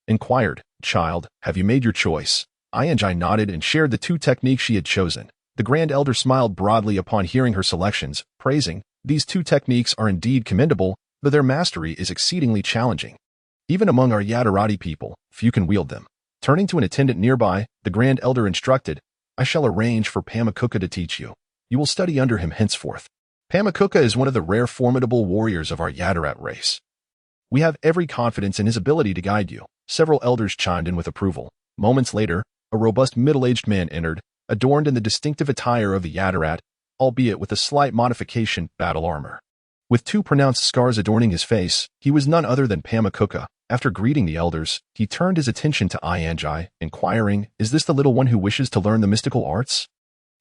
inquired, "Child, have you made your choice?" Ayaha nodded and shared the two techniques she had chosen. The Grand Elder smiled broadly upon hearing her selections, praising, "These two techniques are indeed commendable, but their mastery is exceedingly challenging. Even among our Yadarati people, few can wield them." Turning to an attendant nearby, the Grand Elder instructed, "I shall arrange for Pamakuka to teach you. You will study under him henceforth. Pamakuka is one of the rare formidable warriors of our Yadarat race. We have every confidence in his ability to guide you." Several elders chimed in with approval. Moments later, a robust middle-aged man entered, adorned in the distinctive attire of the Yadarat, albeit with a slight modification, battle armor. With two pronounced scars adorning his face, he was none other than Pamakuka. After greeting the elders, he turned his attention to Ayaha, inquiring, "Is this the little one who wishes to learn the mystical arts?"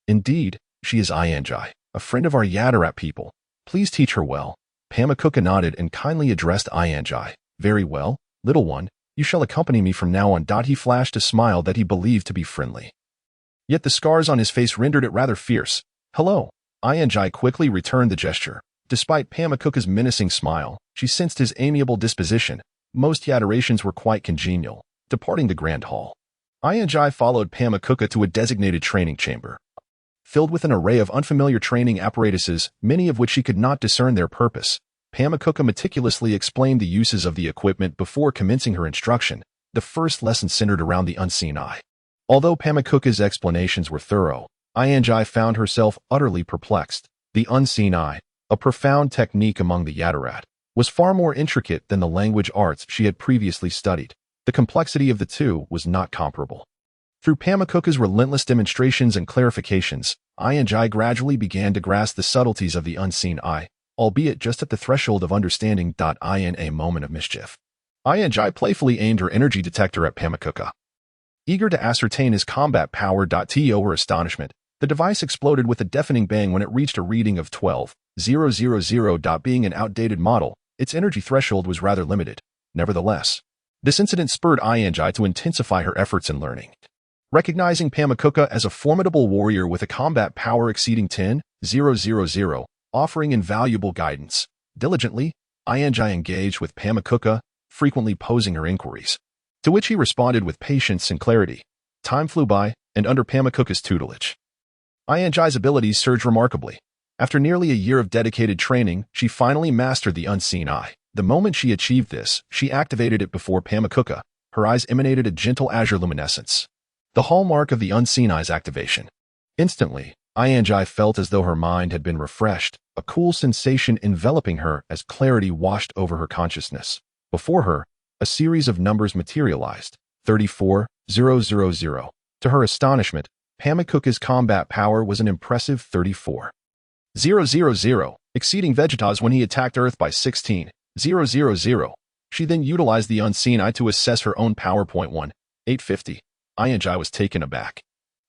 "Indeed, she is Ayaha, a friend of our Yadarat people. Please teach her well." Pamakuka nodded and kindly addressed Ayaha. "Very well, little one, you shall accompany me from now on." He flashed a smile that he believed to be friendly, yet the scars on his face rendered it rather fierce. "Hello." Ayaha quickly returned the gesture. Despite Pamakuka's menacing smile, she sensed his amiable disposition. Most Yadarations were quite congenial. Departing the Grand Hall, Ayaha followed Pamakuka to a designated training chamber. filled with an array of unfamiliar training apparatuses, many of which she could not discern their purpose. Pamakuka meticulously explained the uses of the equipment before commencing her instruction. The first lesson centered around the unseen eye. Although Pamakuka's explanations were thorough, Ayanjai found herself utterly perplexed. The unseen eye, a profound technique among the Yatarat, was far more intricate than the language arts she had previously studied. The complexity of the two was not comparable. Through Pamakuka's relentless demonstrations and clarifications, Ayanjai gradually began to grasp the subtleties of the unseen eye, albeit just at the threshold of understanding. In a moment of mischief, Ayanjai playfully aimed her energy detector at Pamakuka. Eager to ascertain his combat power. To her astonishment, the device exploded with a deafening bang when it reached a reading of 12,000. Being an outdated model, its energy threshold was rather limited. Nevertheless, this incident spurred Ayanjai to intensify her efforts in learning. Recognizing Pamakuka as a formidable warrior with a combat power exceeding 10,000, offering invaluable guidance, diligently, Ayanjai engaged with Pamakuka, frequently posing her inquiries, to which he responded with patience and clarity. Time flew by, and under Pamakuka's tutelage, Ayanjai's abilities surged remarkably. After nearly a year of dedicated training, she finally mastered the unseen eye. The moment she achieved this, she activated it before Pamakuka. Her eyes emanated a gentle azure luminescence, the hallmark of the unseen eye's activation. Instantly, Ayanjai felt as though her mind had been refreshed, a cool sensation enveloping her as clarity washed over her consciousness. Before her, a series of numbers materialized. 34,000. To her astonishment, Pamakuka's combat power was an impressive 34,000, exceeding Vegeta's when he attacked Earth by 16,000. She then utilized the unseen eye to assess her own power. 850. Ayanjai was taken aback.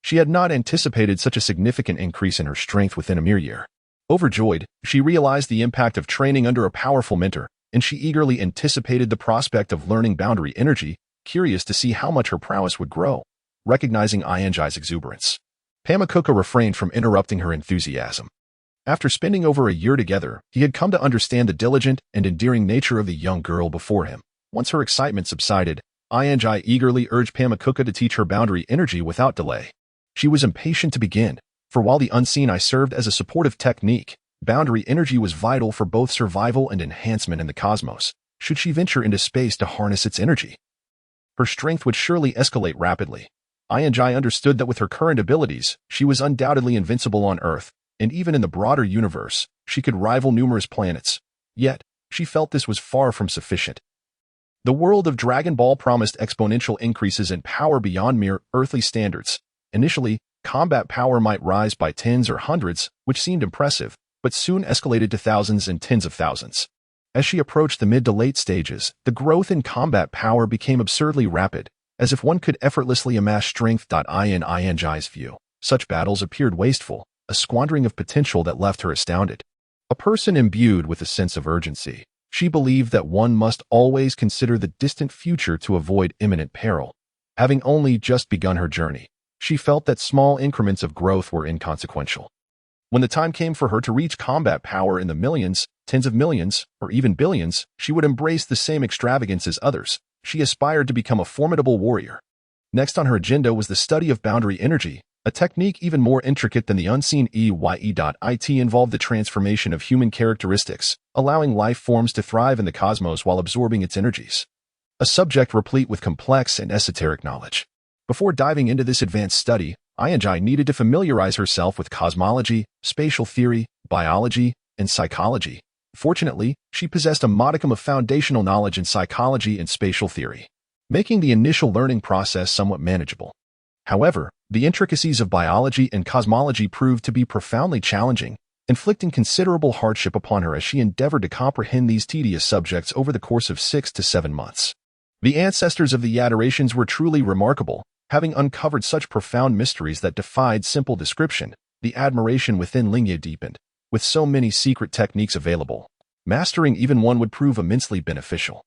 She had not anticipated such a significant increase in her strength within a mere year. Overjoyed, she realized the impact of training under a powerful mentor, and she eagerly anticipated the prospect of learning boundary energy, curious to see how much her prowess would grow. Recognizing Ayanjai's exuberance, Pamakuka refrained from interrupting her enthusiasm. After spending over a year together, he had come to understand the diligent and endearing nature of the young girl before him. Once her excitement subsided, Ayanjai eagerly urged Pamakuka to teach her boundary energy without delay. She was impatient to begin, for while the unseen eye served as a supportive technique, boundary energy was vital for both survival and enhancement in the cosmos. Should she venture into space to harness its energy, her strength would surely escalate rapidly. Ayanjai understood that with her current abilities, she was undoubtedly invincible on Earth, and even in the broader universe, she could rival numerous planets. Yet, she felt this was far from sufficient. The world of Dragon Ball promised exponential increases in power beyond mere earthly standards. Initially, combat power might rise by tens or hundreds, which seemed impressive, but soon escalated to thousands and tens of thousands. As she approached the mid to late stages, the growth in combat power became absurdly rapid, as if one could effortlessly amass strength. In Ayanjai's view, such battles appeared wasteful, a squandering of potential that left her astounded. A person imbued with a sense of urgency, she believed that one must always consider the distant future to avoid imminent peril. Having only just begun her journey, she felt that small increments of growth were inconsequential. When the time came for her to reach combat power in the millions, tens of millions, or even billions, she would embrace the same extravagance as others. She aspired to become a formidable warrior. Next on her agenda was the study of boundary energy, a technique even more intricate than the unseen It involved the transformation of human characteristics, allowing life forms to thrive in the cosmos while absorbing its energies. A subject replete with complex and esoteric knowledge. Before diving into this advanced study, Ayanjai needed to familiarize herself with cosmology, spatial theory, biology, and psychology. Fortunately, she possessed a modicum of foundational knowledge in psychology and spatial theory, making the initial learning process somewhat manageable. However, the intricacies of biology and cosmology proved to be profoundly challenging, inflicting considerable hardship upon her as she endeavored to comprehend these tedious subjects over the course of 6 to 7 months. The ancestors of the Yatarations were truly remarkable, having uncovered such profound mysteries that defied simple description. The admiration within Lingye deepened. With so many secret techniques available, mastering even one would prove immensely beneficial.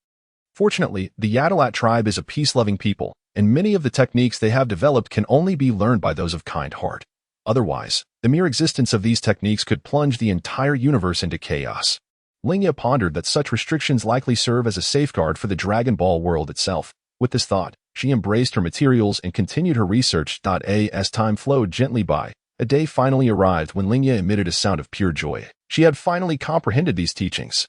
Fortunately, the Yatalat tribe is a peace-loving people, and many of the techniques they have developed can only be learned by those of kind heart. Otherwise, the mere existence of these techniques could plunge the entire universe into chaos. Lingye pondered that such restrictions likely serve as a safeguard for the Dragon Ball world itself. With this thought, she embraced her materials and continued her research. As time flowed gently by, A day finally arrived when Lingye emitted a sound of pure joy. She had finally comprehended these teachings.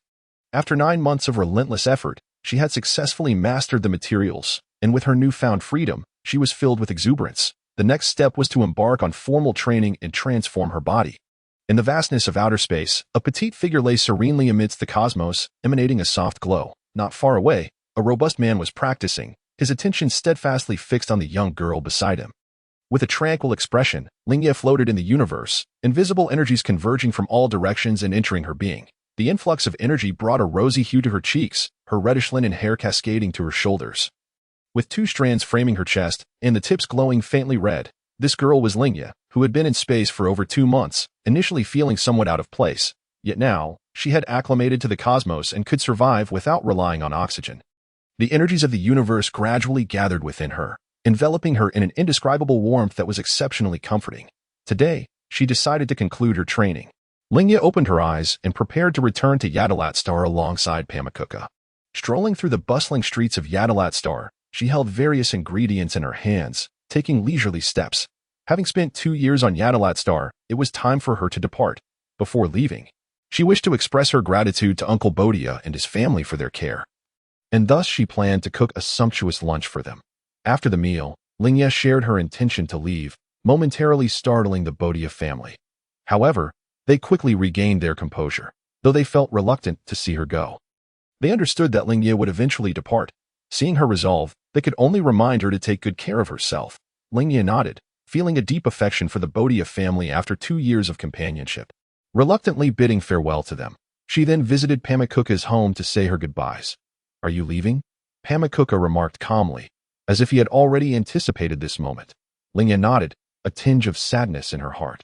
After 9 months of relentless effort, she had successfully mastered the materials, and with her newfound freedom, she was filled with exuberance. The next step was to embark on formal training and transform her body. In the vastness of outer space, a petite figure lay serenely amidst the cosmos, emanating a soft glow. Not far away, a robust man was practicing, his attention steadfastly fixed on the young girl beside him. With a tranquil expression, Lingye floated in the universe, invisible energies converging from all directions and entering her being. The influx of energy brought a rosy hue to her cheeks, her reddish linen hair cascading to her shoulders. With 2 strands framing her chest, and the tips glowing faintly red, this girl was Lingye, who had been in space for over 2 months, initially feeling somewhat out of place. Yet now, she had acclimated to the cosmos and could survive without relying on oxygen. The energies of the universe gradually gathered within her, enveloping her in an indescribable warmth that was exceptionally comforting. Today, she decided to conclude her training. Lingye opened her eyes and prepared to return to Yadalat alongside Pamakuka. Strolling through the bustling streets of Yadalat, she held various ingredients in her hands, taking leisurely steps. Having spent 2 years on Yadalat, it was time for her to depart. Before leaving, she wished to express her gratitude to Uncle Bodia and his family for their care. And thus she planned to cook a sumptuous lunch for them. After the meal, Lingye shared her intention to leave, momentarily startling the Bodia family. However, they quickly regained their composure, though they felt reluctant to see her go. They understood that Lingye would eventually depart. Seeing her resolve, they could only remind her to take good care of herself. Lingye nodded, feeling a deep affection for the Bodia family after 2 years of companionship. Reluctantly bidding farewell to them, she then visited Pamakuka's home to say her goodbyes. "Are you leaving?" Pamakuka remarked calmly, as if he had already anticipated this moment. Lingye nodded, a tinge of sadness in her heart.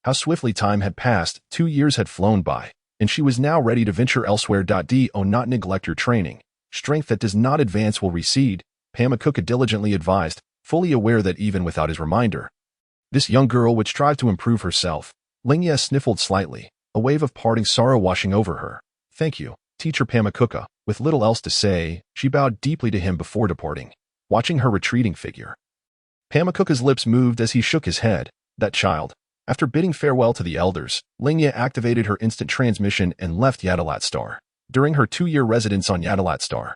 How swiftly time had passed, 2 years had flown by, and she was now ready to venture elsewhere. Do not neglect your training. Strength that does not advance will recede, Pamakuka diligently advised, fully aware that even without his reminder, this young girl would strive to improve herself. Lingye sniffled slightly, a wave of parting sorrow washing over her. "Thank you, Teacher Pamakuka." With little else to say, she bowed deeply to him before departing, watching her retreating figure. Pamakuka's lips moved as he shook his head. That child. After bidding farewell to the elders, Lingye activated her instant transmission and left Yadalat. During her 2-year residence on Yadalat,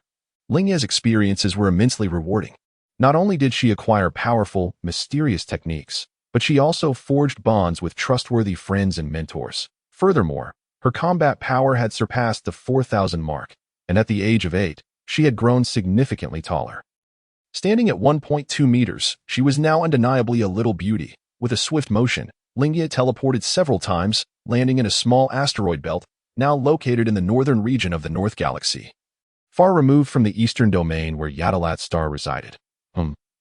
Lingye's experiences were immensely rewarding. Not only did she acquire powerful, mysterious techniques, but she also forged bonds with trustworthy friends and mentors. Furthermore, her combat power had surpassed the 4,000 mark, and at the age of 8, she had grown significantly taller. Standing at 1.2 meters, she was now undeniably a little beauty. With a swift motion, Lingye teleported several times, landing in a small asteroid belt, now located in the northern region of the North Galaxy, far removed from the eastern domain where Yadalat resided.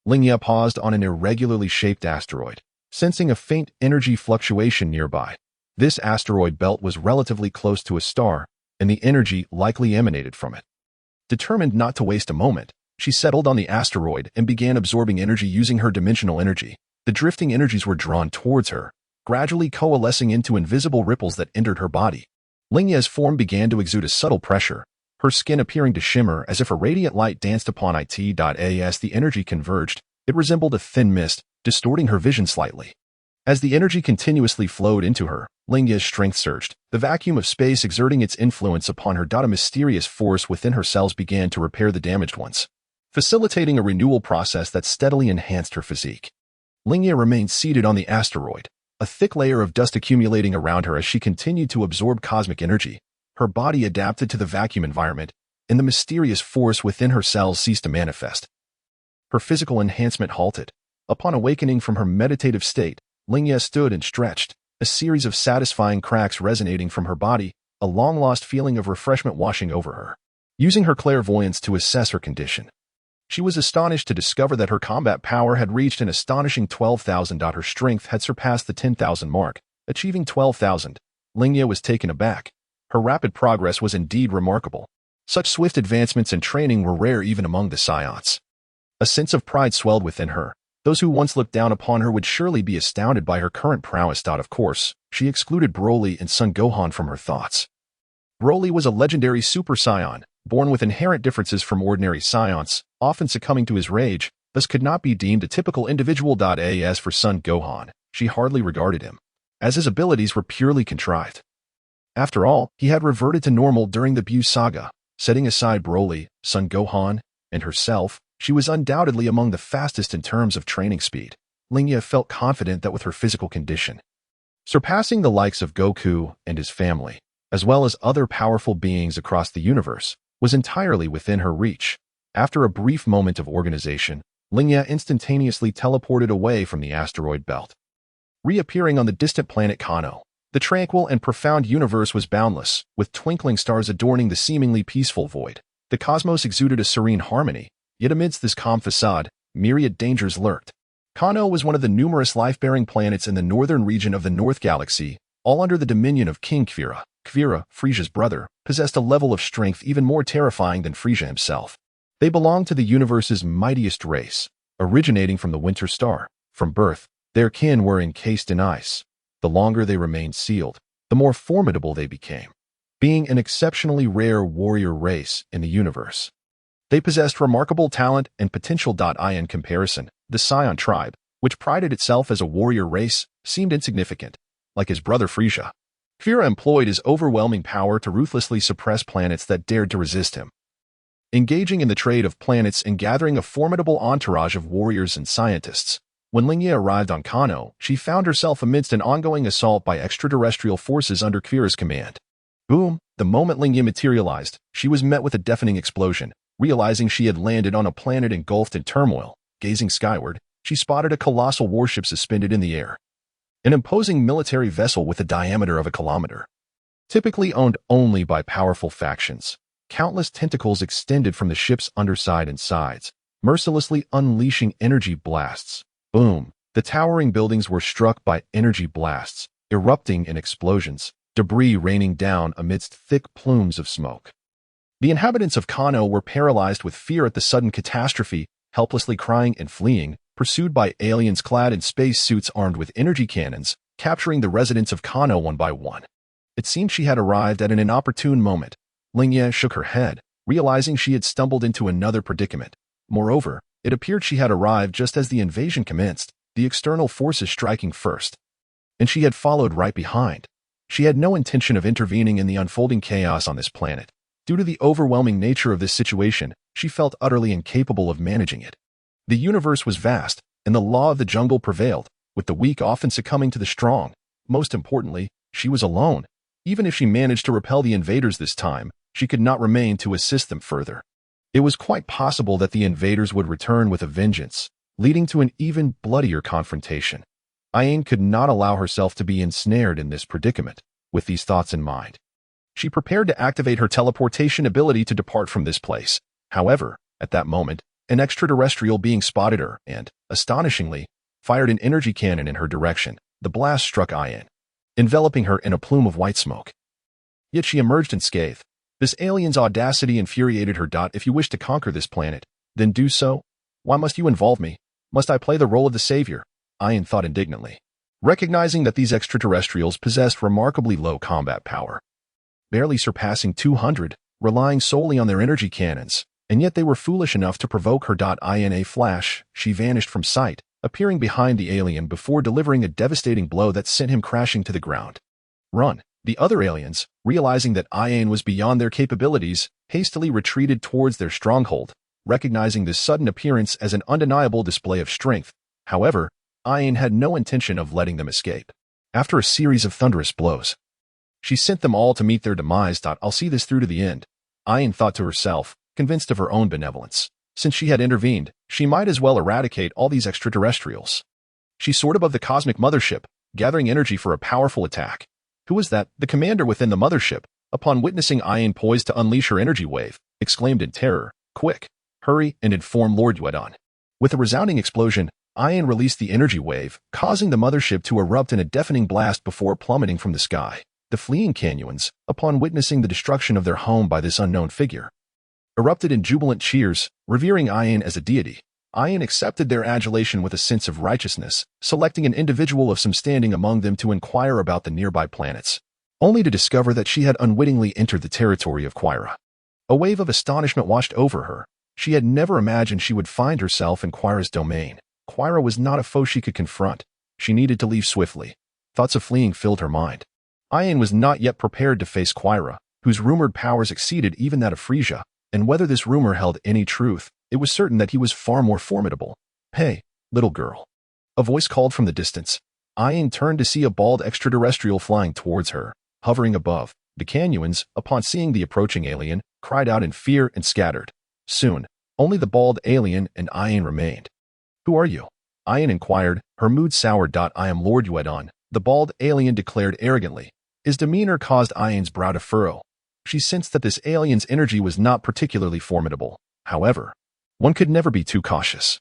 Lingye paused on an irregularly shaped asteroid, sensing a faint energy fluctuation nearby. This asteroid belt was relatively close to a star, and the energy likely emanated from it. Determined not to waste a moment, she settled on the asteroid and began absorbing energy using her dimensional energy. The drifting energies were drawn towards her, gradually coalescing into invisible ripples that entered her body. Lingye's form began to exude a subtle pressure, her skin appearing to shimmer as if a radiant light danced upon it. As the energy converged, it resembled a thin mist, distorting her vision slightly. As the energy continuously flowed into her, Lingye's strength surged, the vacuum of space exerting its influence upon her. A mysterious force within her cells began to repair the damaged ones, facilitating a renewal process that steadily enhanced her physique. Lingye remained seated on the asteroid, a thick layer of dust accumulating around her as she continued to absorb cosmic energy. Her body adapted to the vacuum environment, and the mysterious force within her cells ceased to manifest. Her physical enhancement halted. Upon awakening from her meditative state, Lingye stood and stretched, a series of satisfying cracks resonating from her body, a long-lost feeling of refreshment washing over her. Using her clairvoyance to assess her condition, she was astonished to discover that her combat power had reached an astonishing 12,000. Her strength had surpassed the 10,000 mark, achieving 12,000. Lingye was taken aback. Her rapid progress was indeed remarkable. Such swift advancements in training were rare even among the Saiyans. A sense of pride swelled within her. Those who once looked down upon her would surely be astounded by her current prowess. Of course, she excluded Broly and Son Gohan from her thoughts. Broly was a legendary Super Saiyan, born with inherent differences from ordinary Saiyans, often succumbing to his rage, thus could not be deemed a typical individual. As for Son Gohan, she hardly regarded him, as his abilities were purely contrived. After all, he had reverted to normal during the Buu saga. Setting aside Broly, Son Gohan, and herself, she was undoubtedly among the fastest in terms of training speed. Lingye felt confident that with her physical condition, surpassing the likes of Goku and his family, as well as other powerful beings across the universe, was entirely within her reach. After a brief moment of organization, Lingye instantaneously teleported away from the asteroid belt. Reappearing on the distant planet Kano, the tranquil and profound universe was boundless, with twinkling stars adorning the seemingly peaceful void. The cosmos exuded a serene harmony, yet amidst this calm facade, myriad dangers lurked. Kano was one of the numerous life-bearing planets in the northern region of the North Galaxy, all under the dominion of King Kvira. Kvira, Frisia's brother, possessed a level of strength even more terrifying than Frisia himself. They belonged to the universe's mightiest race, originating from the Winter Star. From birth, their kin were encased in ice. The longer they remained sealed, the more formidable they became, being an exceptionally rare warrior race in the universe. They possessed remarkable talent and potential. In comparison, the Saiyan tribe, which prided itself as a warrior race, seemed insignificant. Like his brother Frisia, Kvira employed his overwhelming power to ruthlessly suppress planets that dared to resist him. Engaging in the trade of planets and gathering a formidable entourage of warriors and scientists, when Lingye arrived on Kano, she found herself amidst an ongoing assault by extraterrestrial forces under Kvira's command. Boom! The moment Lingye materialized, she was met with a deafening explosion. Realizing she had landed on a planet engulfed in turmoil, gazing skyward, she spotted a colossal warship suspended in the air. An imposing military vessel with a diameter of a kilometer. Typically owned only by powerful factions, countless tentacles extended from the ship's underside and sides, mercilessly unleashing energy blasts. Boom! The towering buildings were struck by energy blasts, erupting in explosions, debris raining down amidst thick plumes of smoke. The inhabitants of Kano were paralyzed with fear at the sudden catastrophe, helplessly crying and fleeing, pursued by aliens clad in space suits armed with energy cannons, capturing the residents of Kano one by one. It seemed she had arrived at an inopportune moment. Lingye shook her head, realizing she had stumbled into another predicament. Moreover, it appeared she had arrived just as the invasion commenced, the external forces striking first. And she had followed right behind. She had no intention of intervening in the unfolding chaos on this planet. Due to the overwhelming nature of this situation, she felt utterly incapable of managing it. The universe was vast, and the law of the jungle prevailed, with the weak often succumbing to the strong. Most importantly, she was alone. Even if she managed to repel the invaders this time, she could not remain to assist them further. It was quite possible that the invaders would return with a vengeance, leading to an even bloodier confrontation. Ayaha could not allow herself to be ensnared in this predicament. With these thoughts in mind, she prepared to activate her teleportation ability to depart from this place. However, at that moment, an extraterrestrial being spotted her and, astonishingly, fired an energy cannon in her direction. The blast struck Ayaha, enveloping her in a plume of white smoke. Yet she emerged unscathed. This alien's audacity infuriated her. If you wish to conquer this planet, then do so. Why must you involve me? Must I play the role of the savior? Ayaha thought indignantly, recognizing that these extraterrestrials possessed remarkably low combat power, barely surpassing 200, relying solely on their energy cannons, and yet they were foolish enough to provoke her. In a flash, she vanished from sight, appearing behind the alien before delivering a devastating blow that sent him crashing to the ground. Run! The other aliens, realizing that Ayaha was beyond their capabilities, hastily retreated towards their stronghold, recognizing this sudden appearance as an undeniable display of strength. However, Ayaha had no intention of letting them escape. After a series of thunderous blows, she sent them all to meet their demise. I'll see this through to the end, Ayaha thought to herself, convinced of her own benevolence. Since she had intervened, she might as well eradicate all these extraterrestrials. She soared above the cosmic mothership, gathering energy for a powerful attack. Who was that? The commander within the mothership, upon witnessing Ayaha poised to unleash her energy wave, exclaimed in terror, "Quick, hurry and inform Lord Yuedon." With a resounding explosion, Ayaha released the energy wave, causing the mothership to erupt in a deafening blast before plummeting from the sky. The fleeing Canyons, upon witnessing the destruction of their home by this unknown figure, erupted in jubilant cheers, revering Ayaha as a deity. Ayaha accepted their adulation with a sense of righteousness, selecting an individual of some standing among them to inquire about the nearby planets, only to discover that she had unwittingly entered the territory of Quira. A wave of astonishment washed over her. She had never imagined she would find herself in Quira's domain. Quira was not a foe she could confront. She needed to leave swiftly. Thoughts of fleeing filled her mind. Ayaha was not yet prepared to face Quira, whose rumored powers exceeded even that of Frisia, and whether this rumor held any truth, it was certain that he was far more formidable. "Hey, little girl." A voice called from the distance. Ayaha turned to see a bald extraterrestrial flying towards her, hovering above. The Canyuans, upon seeing the approaching alien, cried out in fear and scattered. Soon, only the bald alien and Ayaha remained. "Who are you?" Ayaha inquired, her mood sour. "I am Lord Yuedon," the bald alien declared arrogantly. His demeanor caused Ayaha's brow to furrow. She sensed that this alien's energy was not particularly formidable. However, one could never be too cautious.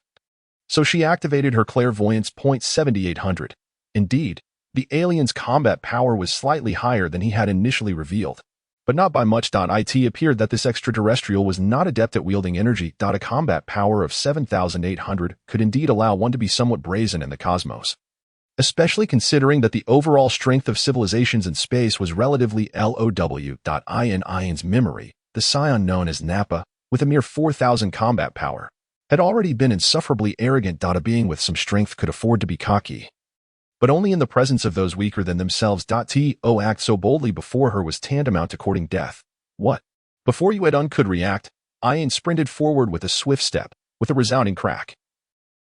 So she activated her clairvoyance .7800. Indeed, the alien's combat power was slightly higher than he had initially revealed, but not by much. It appeared that this extraterrestrial was not adept at wielding energy. A combat power of 7,800 could indeed allow one to be somewhat brazen in the cosmos, especially considering that the overall strength of civilizations in space was relatively low. In Ayaha's memory, the Saiyan known as Nappa, with a mere 4,000 combat power, had already been insufferably arrogant. A being with some strength could afford to be cocky, but only in the presence of those weaker than themselves. To act so boldly before her was tantamount to courting death. What? Before Yuedon could react, Ayaha sprinted forward with a swift step, with a resounding crack.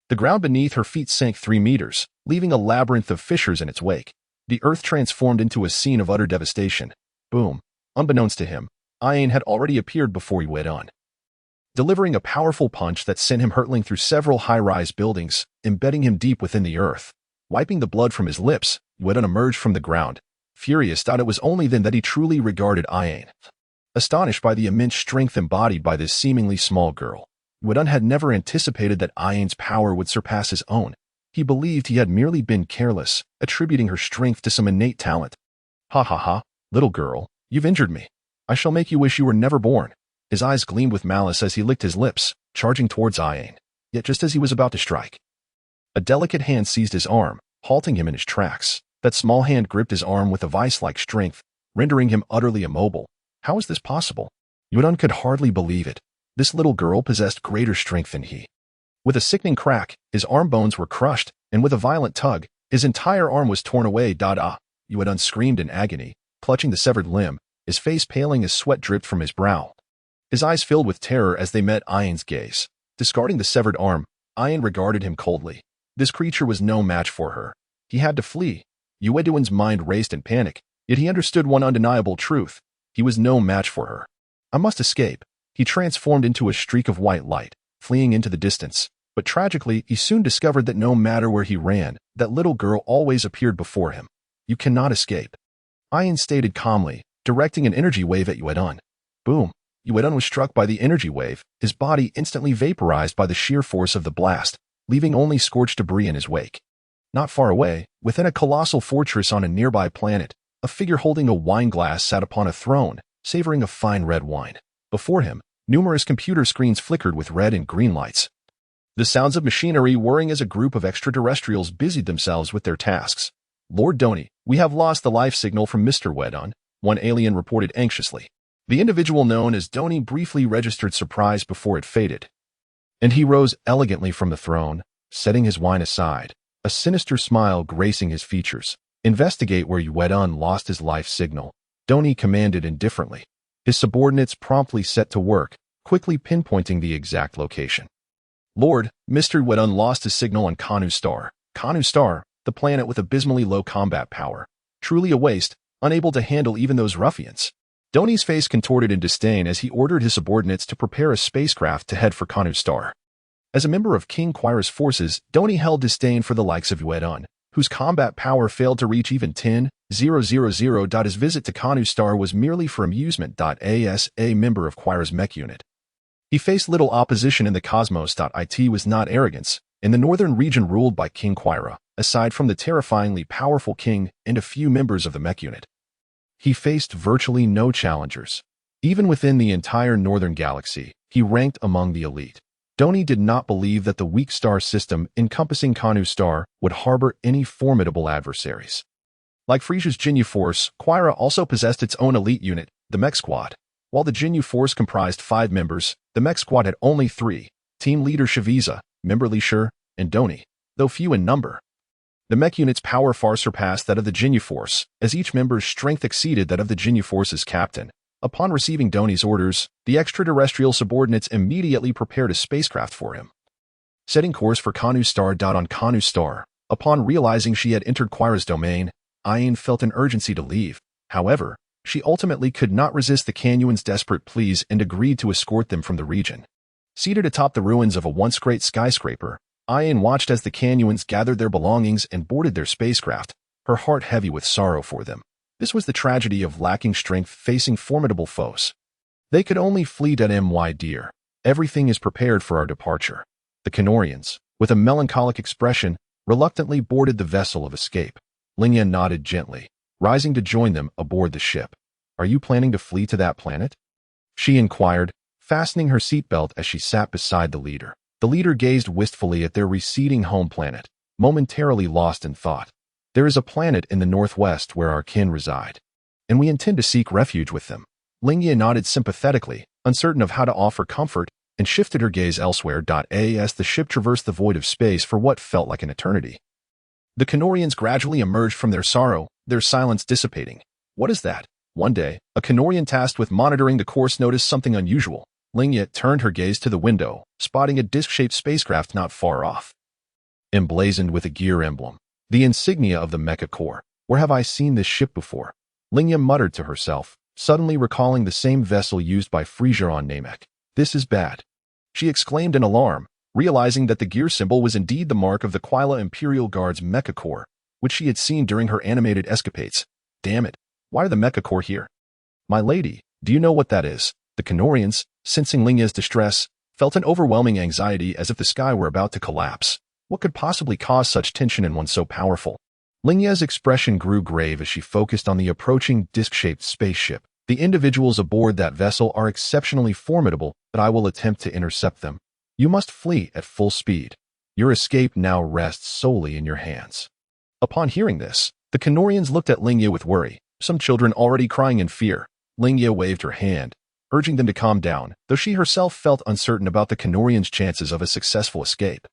The ground beneath her feet sank 3 meters, leaving a labyrinth of fissures in its wake. The earth transformed into a scene of utter devastation. Boom. Unbeknownst to him, Ayaha had already appeared before Yuedon, delivering a powerful punch that sent him hurtling through several high-rise buildings, embedding him deep within the earth. Wiping the blood from his lips, Yuedon emerged from the ground. Furious. It was only then that he truly regarded Ayaha. Astonished by the immense strength embodied by this seemingly small girl, Yuedon had never anticipated that Ayaha's power would surpass his own. He believed he had merely been careless, attributing her strength to some innate talent. "Ha ha ha, little girl, you've injured me. I shall make you wish you were never born." His eyes gleamed with malice as he licked his lips, charging towards Ayaha. Yet just as he was about to strike, a delicate hand seized his arm, halting him in his tracks. That small hand gripped his arm with a vice-like strength, rendering him utterly immobile. How was this possible? Yuedon could hardly believe it. This little girl possessed greater strength than he. With a sickening crack, his arm bones were crushed, and with a violent tug, his entire arm was torn away. Yuedon screamed in agony, clutching the severed limb, his face paling as sweat dripped from his brow. His eyes filled with terror as they met Ayaha's gaze. Discarding the severed arm, Ayaha regarded him coldly. This creature was no match for her. He had to flee. Yuedon's mind raced in panic, yet he understood one undeniable truth. He was no match for her. "I must escape." He transformed into a streak of white light, fleeing into the distance. But tragically, he soon discovered that no matter where he ran, that little girl always appeared before him. "You cannot escape," Ayaha stated calmly, directing an energy wave at Yuedon. Boom. Yuedon was struck by the energy wave, his body instantly vaporized by the sheer force of the blast, leaving only scorched debris in his wake. Not far away, within a colossal fortress on a nearby planet, a figure holding a wine glass sat upon a throne, savoring a fine red wine. Before him, numerous computer screens flickered with red and green lights. The sounds of machinery whirring as a group of extraterrestrials busied themselves with their tasks. "Lord Doni, we have lost the life signal from Mr. Yuedon," one alien reported anxiously. The individual known as Doni briefly registered surprise before it faded, and he rose elegantly from the throne, setting his wine aside, a sinister smile gracing his features. "Investigate where Yuedon lost his life signal," Doni commanded indifferently. His subordinates promptly set to work, quickly pinpointing the exact location. "Lord, Mr. Yuedon lost his signal on Kanu Star." Kanu Star, the planet with abysmally low combat power. Truly a waste, unable to handle even those ruffians. Doni's face contorted in disdain as he ordered his subordinates to prepare a spacecraft to head for Kanu Star. As a member of King Quira's forces, Doni held disdain for the likes of Yuedon, whose combat power failed to reach even 10,000. His visit to Kanu Star was merely for amusement. As a member of Quira's mech unit, he faced little opposition in the cosmos. It was not arrogance. In the northern region ruled by King Quira, aside from the terrifyingly powerful king and a few members of the mech unit, he faced virtually no challengers. Even within the entire northern galaxy, he ranked among the elite. Doni did not believe that the weak star system encompassing Kanu Star would harbor any formidable adversaries. Like Frisia's Jinyu Force, Quira also possessed its own elite unit, the Mech Squad. While the Jinyu Force comprised 5 members, the Mech Squad had only 3, team leader Shaviza, member Li Shi, and Doni, though few in number. The mech unit's power far surpassed that of the Jinyu Force, as each member's strength exceeded that of the Jinyu Force's captain. Upon receiving Doni's orders, the extraterrestrial subordinates immediately prepared a spacecraft for him. Setting course for Kanu Star. On Kanu Star, upon realizing she had entered Quira's domain, Ayaha felt an urgency to leave. However, she ultimately could not resist the Canuan's desperate pleas and agreed to escort them from the region. Seated atop the ruins of a once great skyscraper, Ayaha watched as the Canuans gathered their belongings and boarded their spacecraft, her heart heavy with sorrow for them. This was the tragedy of lacking strength facing formidable foes. They could only flee. My dear, everything is prepared for our departure. The Canorians, with a melancholic expression, reluctantly boarded the vessel of escape. Lingye nodded gently, rising to join them aboard the ship. Are you planning to flee to that planet? She inquired, fastening her seatbelt as she sat beside the leader. The leader gazed wistfully at their receding home planet, momentarily lost in thought. There is a planet in the northwest where our kin reside, and we intend to seek refuge with them. Lingye nodded sympathetically, uncertain of how to offer comfort, and shifted her gaze elsewhere. As the ship traversed the void of space for what felt like an eternity. The Canorians gradually emerged from their sorrow, their silence dissipating. What is that? One day, a Canorian tasked with monitoring the course noticed something unusual. Lingye turned her gaze to the window, spotting a disc-shaped spacecraft not far off. Emblazoned with a gear emblem, the insignia of the Mecha Corps. Where have I seen this ship before? Lingye muttered to herself, suddenly recalling the same vessel used by Frisia on Namek. This is bad. She exclaimed in alarm, realizing that the gear symbol was indeed the mark of the Quila Imperial Guard's Mecha Corps, which she had seen during her animated escapades. Damn it, why are the Mecha Corps here? My lady, do you know what that is? The Canorians, sensing Lingye's distress, felt an overwhelming anxiety as if the sky were about to collapse. What could possibly cause such tension in one so powerful? Lingye's expression grew grave as she focused on the approaching disc-shaped spaceship. The individuals aboard that vessel are exceptionally formidable, but I will attempt to intercept them. You must flee at full speed. Your escape now rests solely in your hands. Upon hearing this, the Canorians looked at Lingye with worry, some children already crying in fear. Lingye waved her hand, urging them to calm down, though she herself felt uncertain about the Canorians' chances of a successful escape.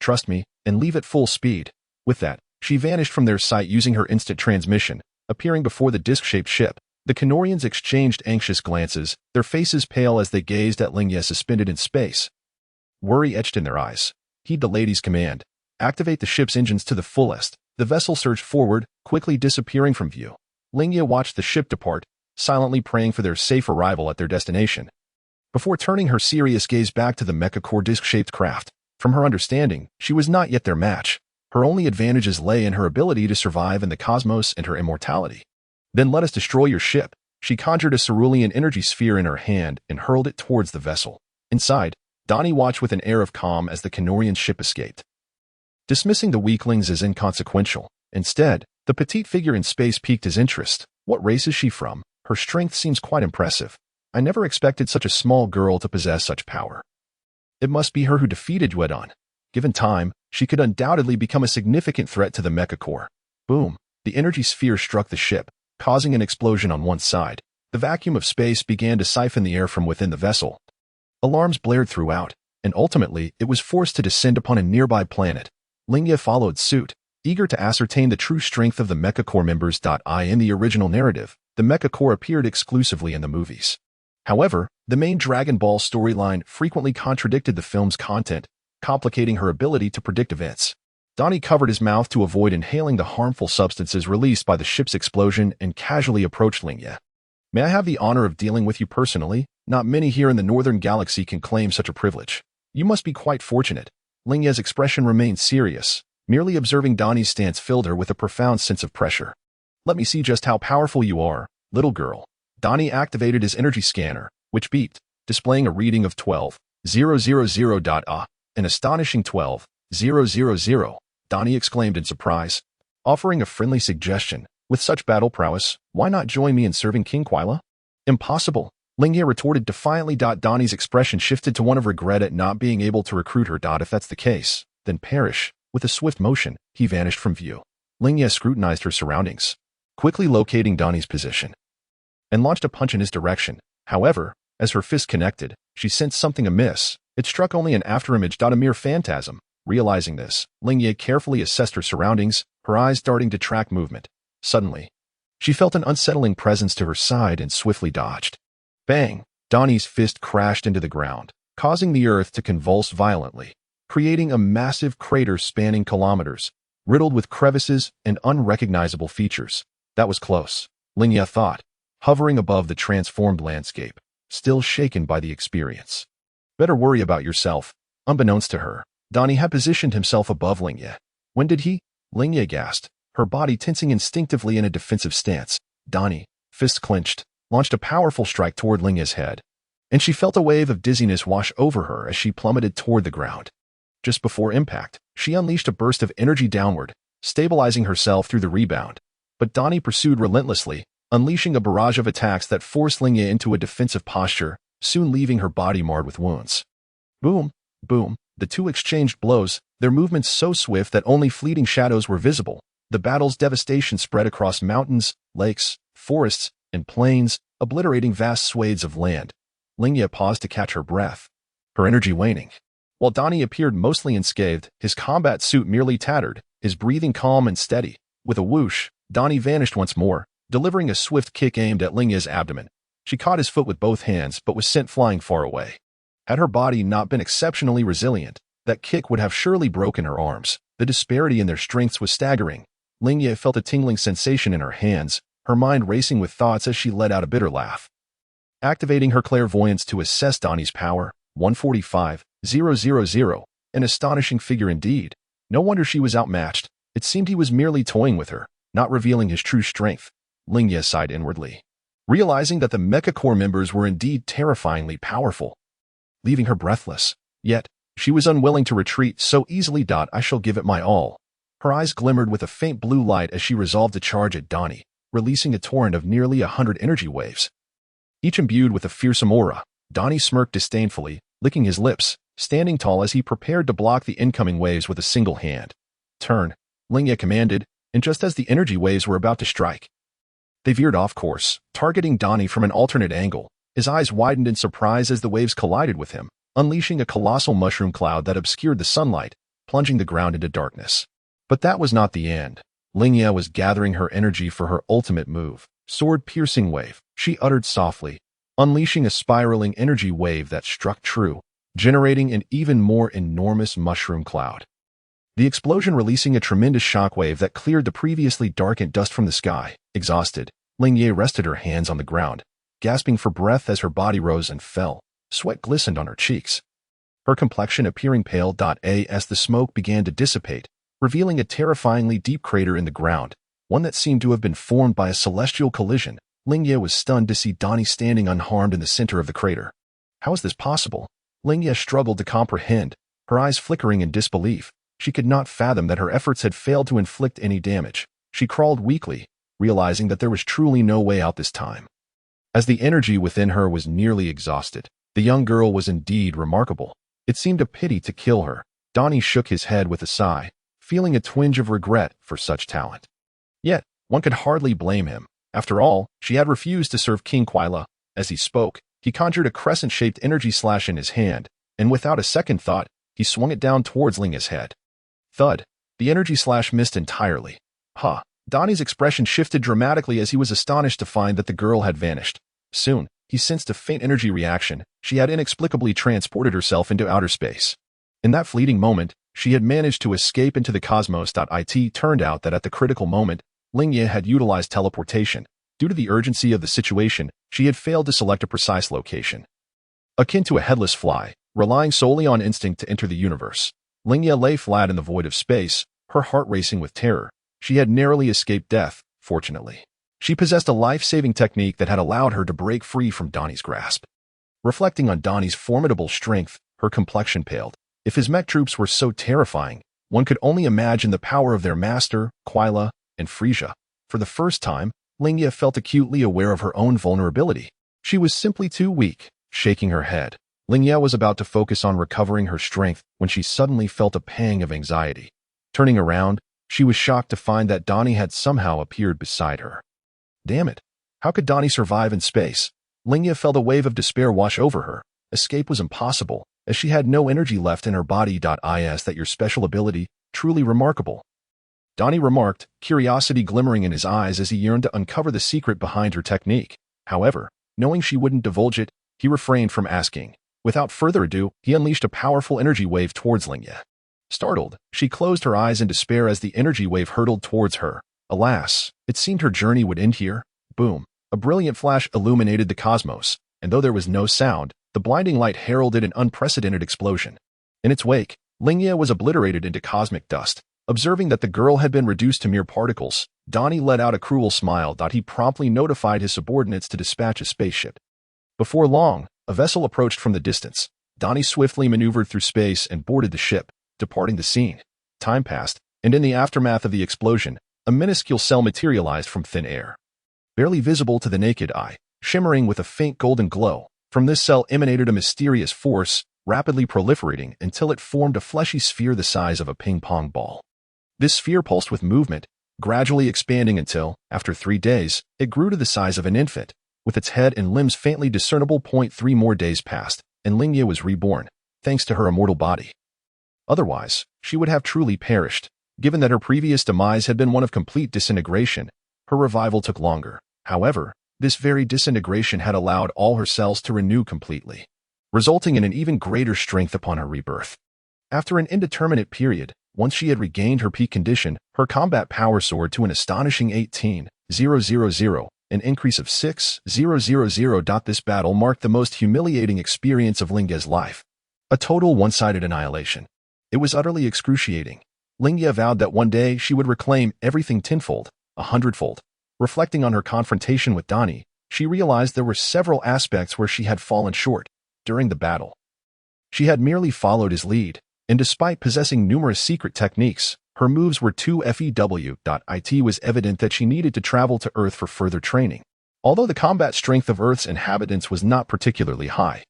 Trust me, and leave at full speed. With that, she vanished from their sight using her instant transmission, appearing before the disc-shaped ship. The Canorians exchanged anxious glances, their faces pale as they gazed at Lingye suspended in space. Worry etched in their eyes. Heed the lady's command. Activate the ship's engines to the fullest. The vessel surged forward, quickly disappearing from view. Lingye watched the ship depart, silently praying for their safe arrival at their destination. Before turning her serious gaze back to the Mecha Corps disc-shaped craft, from her understanding, she was not yet their match. Her only advantages lay in her ability to survive in the cosmos and her immortality. Then let us destroy your ship. She conjured a cerulean energy sphere in her hand and hurled it towards the vessel. Inside, Dani watched with an air of calm as the Canorian ship escaped. Dismissing the weaklings as inconsequential, instead, the petite figure in space piqued his interest. What race is she from? Her strength seems quite impressive. I never expected such a small girl to possess such power. It must be her who defeated Yuedon. Given time, she could undoubtedly become a significant threat to the Mecha Corps. Boom! The energy sphere struck the ship, causing an explosion on one side. The vacuum of space began to siphon the air from within the vessel. Alarms blared throughout, and ultimately it was forced to descend upon a nearby planet. Lingye followed suit, eager to ascertain the true strength of the Mecha Corps members. In the original narrative, the Mecha Corps appeared exclusively in the movies. However, the main Dragon Ball storyline frequently contradicted the film's content, complicating her ability to predict events. Dani covered his mouth to avoid inhaling the harmful substances released by the ship's explosion and casually approached Lingye. May I have the honor of dealing with you personally? Not many here in the Northern Galaxy can claim such a privilege. You must be quite fortunate. Lingye's expression remained serious. Merely observing Dani's stance filled her with a profound sense of pressure. Let me see just how powerful you are, little girl. Dani activated his energy scanner, which beeped, displaying a reading of 12,000. An astonishing 12,000, Dani exclaimed in surprise. Offering a friendly suggestion, with such battle prowess, why not join me in serving King Quila? Impossible, Lingye retorted defiantly. Dani's expression shifted to one of regret at not being able to recruit her. If that's the case, then perish. With a swift motion, he vanished from view. Lingye scrutinized her surroundings, quickly locating Dani's position, and launched a punch in his direction. However, as her fist connected, she sensed something amiss. It struck only an afterimage. A mere phantasm. Realizing this, Lingye carefully assessed her surroundings, her eyes darting to track movement. Suddenly, she felt an unsettling presence to her side and swiftly dodged. Bang! Donnie's fist crashed into the ground, causing the earth to convulse violently, creating a massive crater spanning kilometers, riddled with crevices and unrecognizable features. That was close, Lingye thought, hovering above the transformed landscape, still shaken by the experience. Better worry about yourself. Unbeknownst to her, Donnie had positioned himself above Lingye. When did he? Lingye gasped, her body tensing instinctively in a defensive stance. Donnie, fists clenched, launched a powerful strike toward Lingye's head, and she felt a wave of dizziness wash over her as she plummeted toward the ground. Just before impact, she unleashed a burst of energy downward, stabilizing herself through the rebound. But Donnie pursued relentlessly, unleashing a barrage of attacks that forced Lingye into a defensive posture, soon leaving her body marred with wounds. Boom, boom, the two exchanged blows, their movements so swift that only fleeting shadows were visible. The battle's devastation spread across mountains, lakes, forests, and plains, obliterating vast swathes of land. Lingye paused to catch her breath, her energy waning. While Donnie appeared mostly unscathed, his combat suit merely tattered, his breathing calm and steady. With a whoosh, Donnie vanished once more, delivering a swift kick aimed at Lingye's abdomen. She caught his foot with both hands but was sent flying far away. Had her body not been exceptionally resilient, that kick would have surely broken her arms. The disparity in their strengths was staggering. Lingye felt a tingling sensation in her hands, her mind racing with thoughts as she let out a bitter laugh. Activating her clairvoyance to assess Donnie's power, 145,000, an astonishing figure indeed. No wonder she was outmatched. It seemed he was merely toying with her, not revealing his true strength. Lingye sighed inwardly, realizing that the Mecha Corps members were indeed terrifyingly powerful, leaving her breathless. Yet, she was unwilling to retreat so easily. I shall give it my all. Her eyes glimmered with a faint blue light as she resolved to charge at Donnie, releasing a torrent of nearly 100 energy waves, each imbued with a fearsome aura. Donnie smirked disdainfully, licking his lips, standing tall as he prepared to block the incoming waves with a single hand. Turn, Lingye commanded, and just as the energy waves were about to strike, they veered off course, targeting Donnie from an alternate angle. His eyes widened in surprise as the waves collided with him, unleashing a colossal mushroom cloud that obscured the sunlight, plunging the ground into darkness. But that was not the end. Lingye was gathering her energy for her ultimate move, sword-piercing wave. She uttered softly, unleashing a spiraling energy wave that struck true, generating an even more enormous mushroom cloud. The explosion releasing a tremendous shockwave that cleared the previously darkened dust from the sky. Exhausted, Lingye rested her hands on the ground, gasping for breath as her body rose and fell. Sweat glistened on her cheeks, her complexion appearing pale. As the smoke began to dissipate, revealing a terrifyingly deep crater in the ground, one that seemed to have been formed by a celestial collision. Lingye was stunned to see Donnie standing unharmed in the center of the crater. How is this possible? Lingye struggled to comprehend, her eyes flickering in disbelief. She could not fathom that her efforts had failed to inflict any damage. She crawled weakly, realizing that there was truly no way out this time. As the energy within her was nearly exhausted, the young girl was indeed remarkable. It seemed a pity to kill her. Donnie shook his head with a sigh, feeling a twinge of regret for such talent. Yet, one could hardly blame him. After all, she had refused to serve King Quila. As he spoke, he conjured a crescent-shaped energy slash in his hand, and without a second thought, he swung it down towards Lingye's head. Thud. The energy slash missed entirely. Donnie's expression shifted dramatically as he was astonished to find that the girl had vanished. Soon, he sensed a faint energy reaction. She had inexplicably transported herself into outer space. In that fleeting moment, she had managed to escape into the cosmos. It turned out that at the critical moment, Lingye had utilized teleportation. Due to the urgency of the situation, she had failed to select a precise location. Akin to a headless fly, relying solely on instinct to enter the universe, Lingye lay flat in the void of space, her heart racing with terror. She had narrowly escaped death, fortunately. She possessed a life-saving technique that had allowed her to break free from Donnie's grasp. Reflecting on Donnie's formidable strength, her complexion paled. If his mech troops were so terrifying, one could only imagine the power of their master, Quila, and Frisia. For the first time, Lingye felt acutely aware of her own vulnerability. She was simply too weak. Shaking her head, Lingye was about to focus on recovering her strength when she suddenly felt a pang of anxiety. Turning around, she was shocked to find that Donnie had somehow appeared beside her. Damn it! How could Donnie survive in space? Lingye felt a wave of despair wash over her. Escape was impossible, as she had no energy left in her body. Is that your special ability? Truly remarkable. Donnie remarked, curiosity glimmering in his eyes as he yearned to uncover the secret behind her technique. However, knowing she wouldn't divulge it, he refrained from asking. Without further ado, he unleashed a powerful energy wave towards Lingye. Startled, she closed her eyes in despair as the energy wave hurtled towards her. Alas, it seemed her journey would end here. Boom. A brilliant flash illuminated the cosmos, and though there was no sound, the blinding light heralded an unprecedented explosion. In its wake, Lingye was obliterated into cosmic dust. Observing that the girl had been reduced to mere particles, Donnie let out a cruel smile. He promptly notified his subordinates to dispatch a spaceship. Before long, a vessel approached from the distance. Donnie swiftly maneuvered through space and boarded the ship, departing the scene. Time passed, and in the aftermath of the explosion, a minuscule cell materialized from thin air. Barely visible to the naked eye, shimmering with a faint golden glow, from this cell emanated a mysterious force, rapidly proliferating until it formed a fleshy sphere the size of a ping-pong ball. This sphere pulsed with movement, gradually expanding until, after 3 days, it grew to the size of an infant. With its head and limbs faintly discernible. 3 more days passed, and Lingye was reborn, thanks to her immortal body. Otherwise, she would have truly perished. Given that her previous demise had been one of complete disintegration, her revival took longer. However, this very disintegration had allowed all her cells to renew completely, resulting in an even greater strength upon her rebirth. After an indeterminate period, once she had regained her peak condition, her combat power soared to an astonishing 18,000, an increase of 6,000. This battle marked the most humiliating experience of Lingye's life. A total one-sided annihilation. It was utterly excruciating. Lingye vowed that one day she would reclaim everything tenfold, 100-fold. Reflecting on her confrontation with Donnie, she realized there were several aspects where she had fallen short during the battle. She had merely followed his lead, and despite possessing numerous secret techniques, her moves were too few. It was evident that she needed to travel to Earth for further training. Although the combat strength of Earth's inhabitants was not particularly high,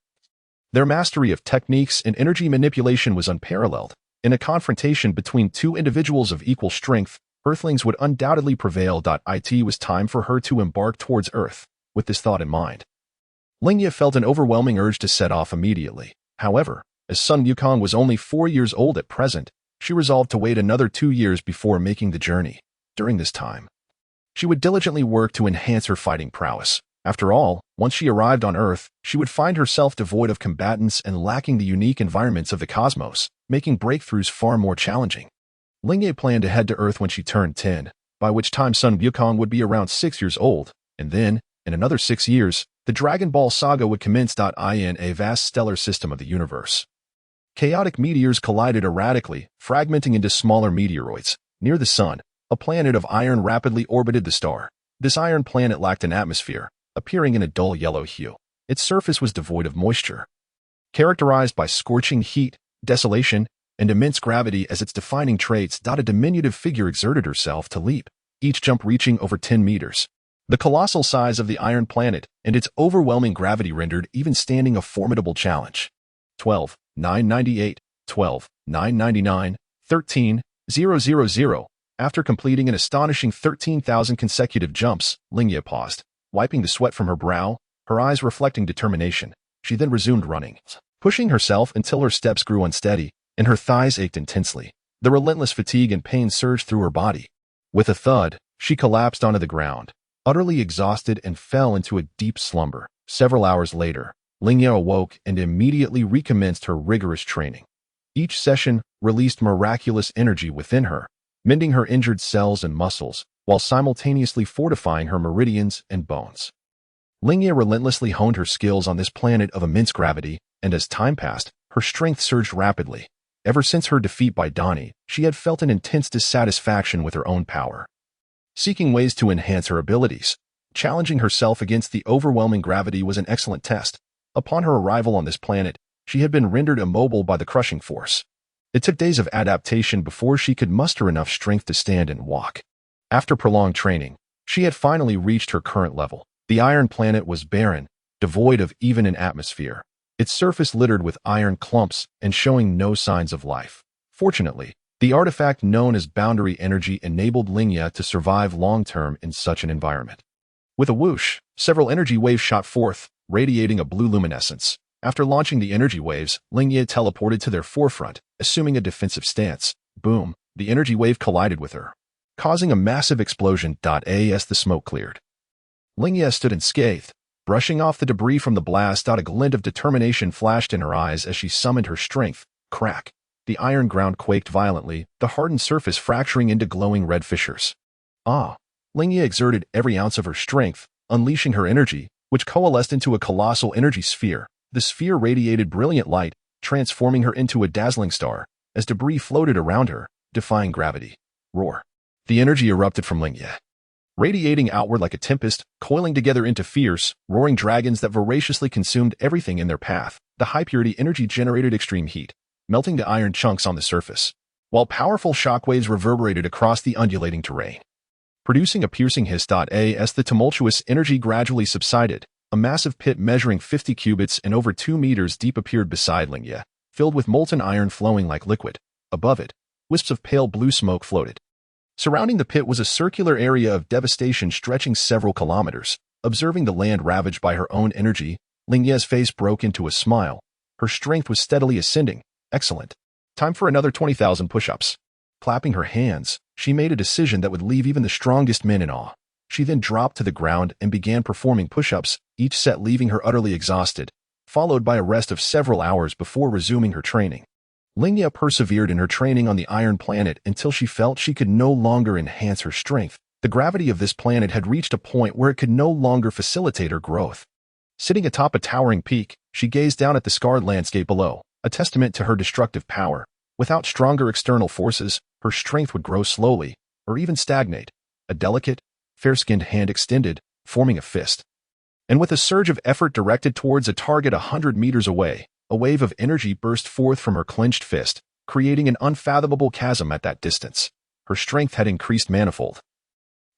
their mastery of techniques and energy manipulation was unparalleled. In a confrontation between two individuals of equal strength, Earthlings would undoubtedly prevail. It was time for her to embark towards Earth. With this thought in mind, Lingye felt an overwhelming urge to set off immediately. However, as Sun Wukong was only 4 years old at present, she resolved to wait another 2 years before making the journey. During this time, she would diligently work to enhance her fighting prowess. After all, once she arrived on Earth, she would find herself devoid of combatants and lacking the unique environments of the cosmos, making breakthroughs far more challenging. Lingye planned to head to Earth when she turned 10, by which time Sun Wukong would be around 6 years old, and then, in another 6 years, the Dragon Ball saga would commence. In a vast stellar system of the universe, chaotic meteors collided erratically, fragmenting into smaller meteoroids. Near the Sun, a planet of iron rapidly orbited the star. This iron planet lacked an atmosphere, appearing in a dull yellow hue. Its surface was devoid of moisture, characterized by scorching heat, desolation, and immense gravity as its defining traits. A diminutive figure exerted herself to leap, each jump reaching over 10 meters. The colossal size of the iron planet and its overwhelming gravity rendered even standing a formidable challenge. 12,998, 12,999, 13,000. After completing an astonishing 13,000 consecutive jumps, Lingye paused, wiping the sweat from her brow, her eyes reflecting determination. She then resumed running, pushing herself until her steps grew unsteady and her thighs ached intensely. The relentless fatigue and pain surged through her body. With a thud, she collapsed onto the ground, utterly exhausted, and fell into a deep slumber. Several hours later, Lingye awoke and immediately recommenced her rigorous training. Each session released miraculous energy within her, mending her injured cells and muscles, while simultaneously fortifying her meridians and bones. Lingye relentlessly honed her skills on this planet of immense gravity, and as time passed, her strength surged rapidly. Ever since her defeat by Donnie, she had felt an intense dissatisfaction with her own power. Seeking ways to enhance her abilities, challenging herself against the overwhelming gravity was an excellent test. Upon her arrival on this planet, she had been rendered immobile by the crushing force. It took days of adaptation before she could muster enough strength to stand and walk. After prolonged training, she had finally reached her current level. The iron planet was barren, devoid of even an atmosphere, its surface littered with iron clumps and showing no signs of life. Fortunately, the artifact known as boundary energy enabled Lingye to survive long-term in such an environment. With a whoosh, several energy waves shot forth, radiating a blue luminescence. After launching the energy waves, Lingye teleported to their forefront, assuming a defensive stance. Boom! The energy wave collided with her, causing a massive explosion. As the smoke cleared, Lingye stood unscathed, brushing off the debris from the blast. A glint of determination flashed in her eyes as she summoned her strength. Crack! The iron ground quaked violently, the hardened surface fracturing into glowing red fissures. Lingye exerted every ounce of her strength, unleashing her energy, which coalesced into a colossal energy sphere. The sphere radiated brilliant light, transforming her into a dazzling star, as debris floated around her, defying gravity. Roar! The energy erupted from Lingye, radiating outward like a tempest, coiling together into fierce, roaring dragons that voraciously consumed everything in their path. The high-purity energy generated extreme heat, melting to iron chunks on the surface, while powerful shockwaves reverberated across the undulating terrain, producing a piercing hiss. As the tumultuous energy gradually subsided, a massive pit measuring 50 cubits and over 2 meters deep appeared beside Lingye, filled with molten iron flowing like liquid. Above it, wisps of pale blue smoke floated. Surrounding the pit was a circular area of devastation stretching several kilometers. Observing the land ravaged by her own energy, Lingye's face broke into a smile. Her strength was steadily ascending. Excellent. Time for another 20,000 push-ups. Clapping her hands, she made a decision that would leave even the strongest men in awe. She then dropped to the ground and began performing push-ups, each set leaving her utterly exhausted, followed by a rest of several hours before resuming her training. Lingye persevered in her training on the Iron Planet until she felt she could no longer enhance her strength. The gravity of this planet had reached a point where it could no longer facilitate her growth. Sitting atop a towering peak, she gazed down at the scarred landscape below, a testament to her destructive power. Without stronger external forces, her strength would grow slowly, or even stagnate. A delicate, fair-skinned hand extended, forming a fist. And with a surge of effort directed towards a target 100 meters away, a wave of energy burst forth from her clenched fist, creating an unfathomable chasm at that distance. Her strength had increased manifold.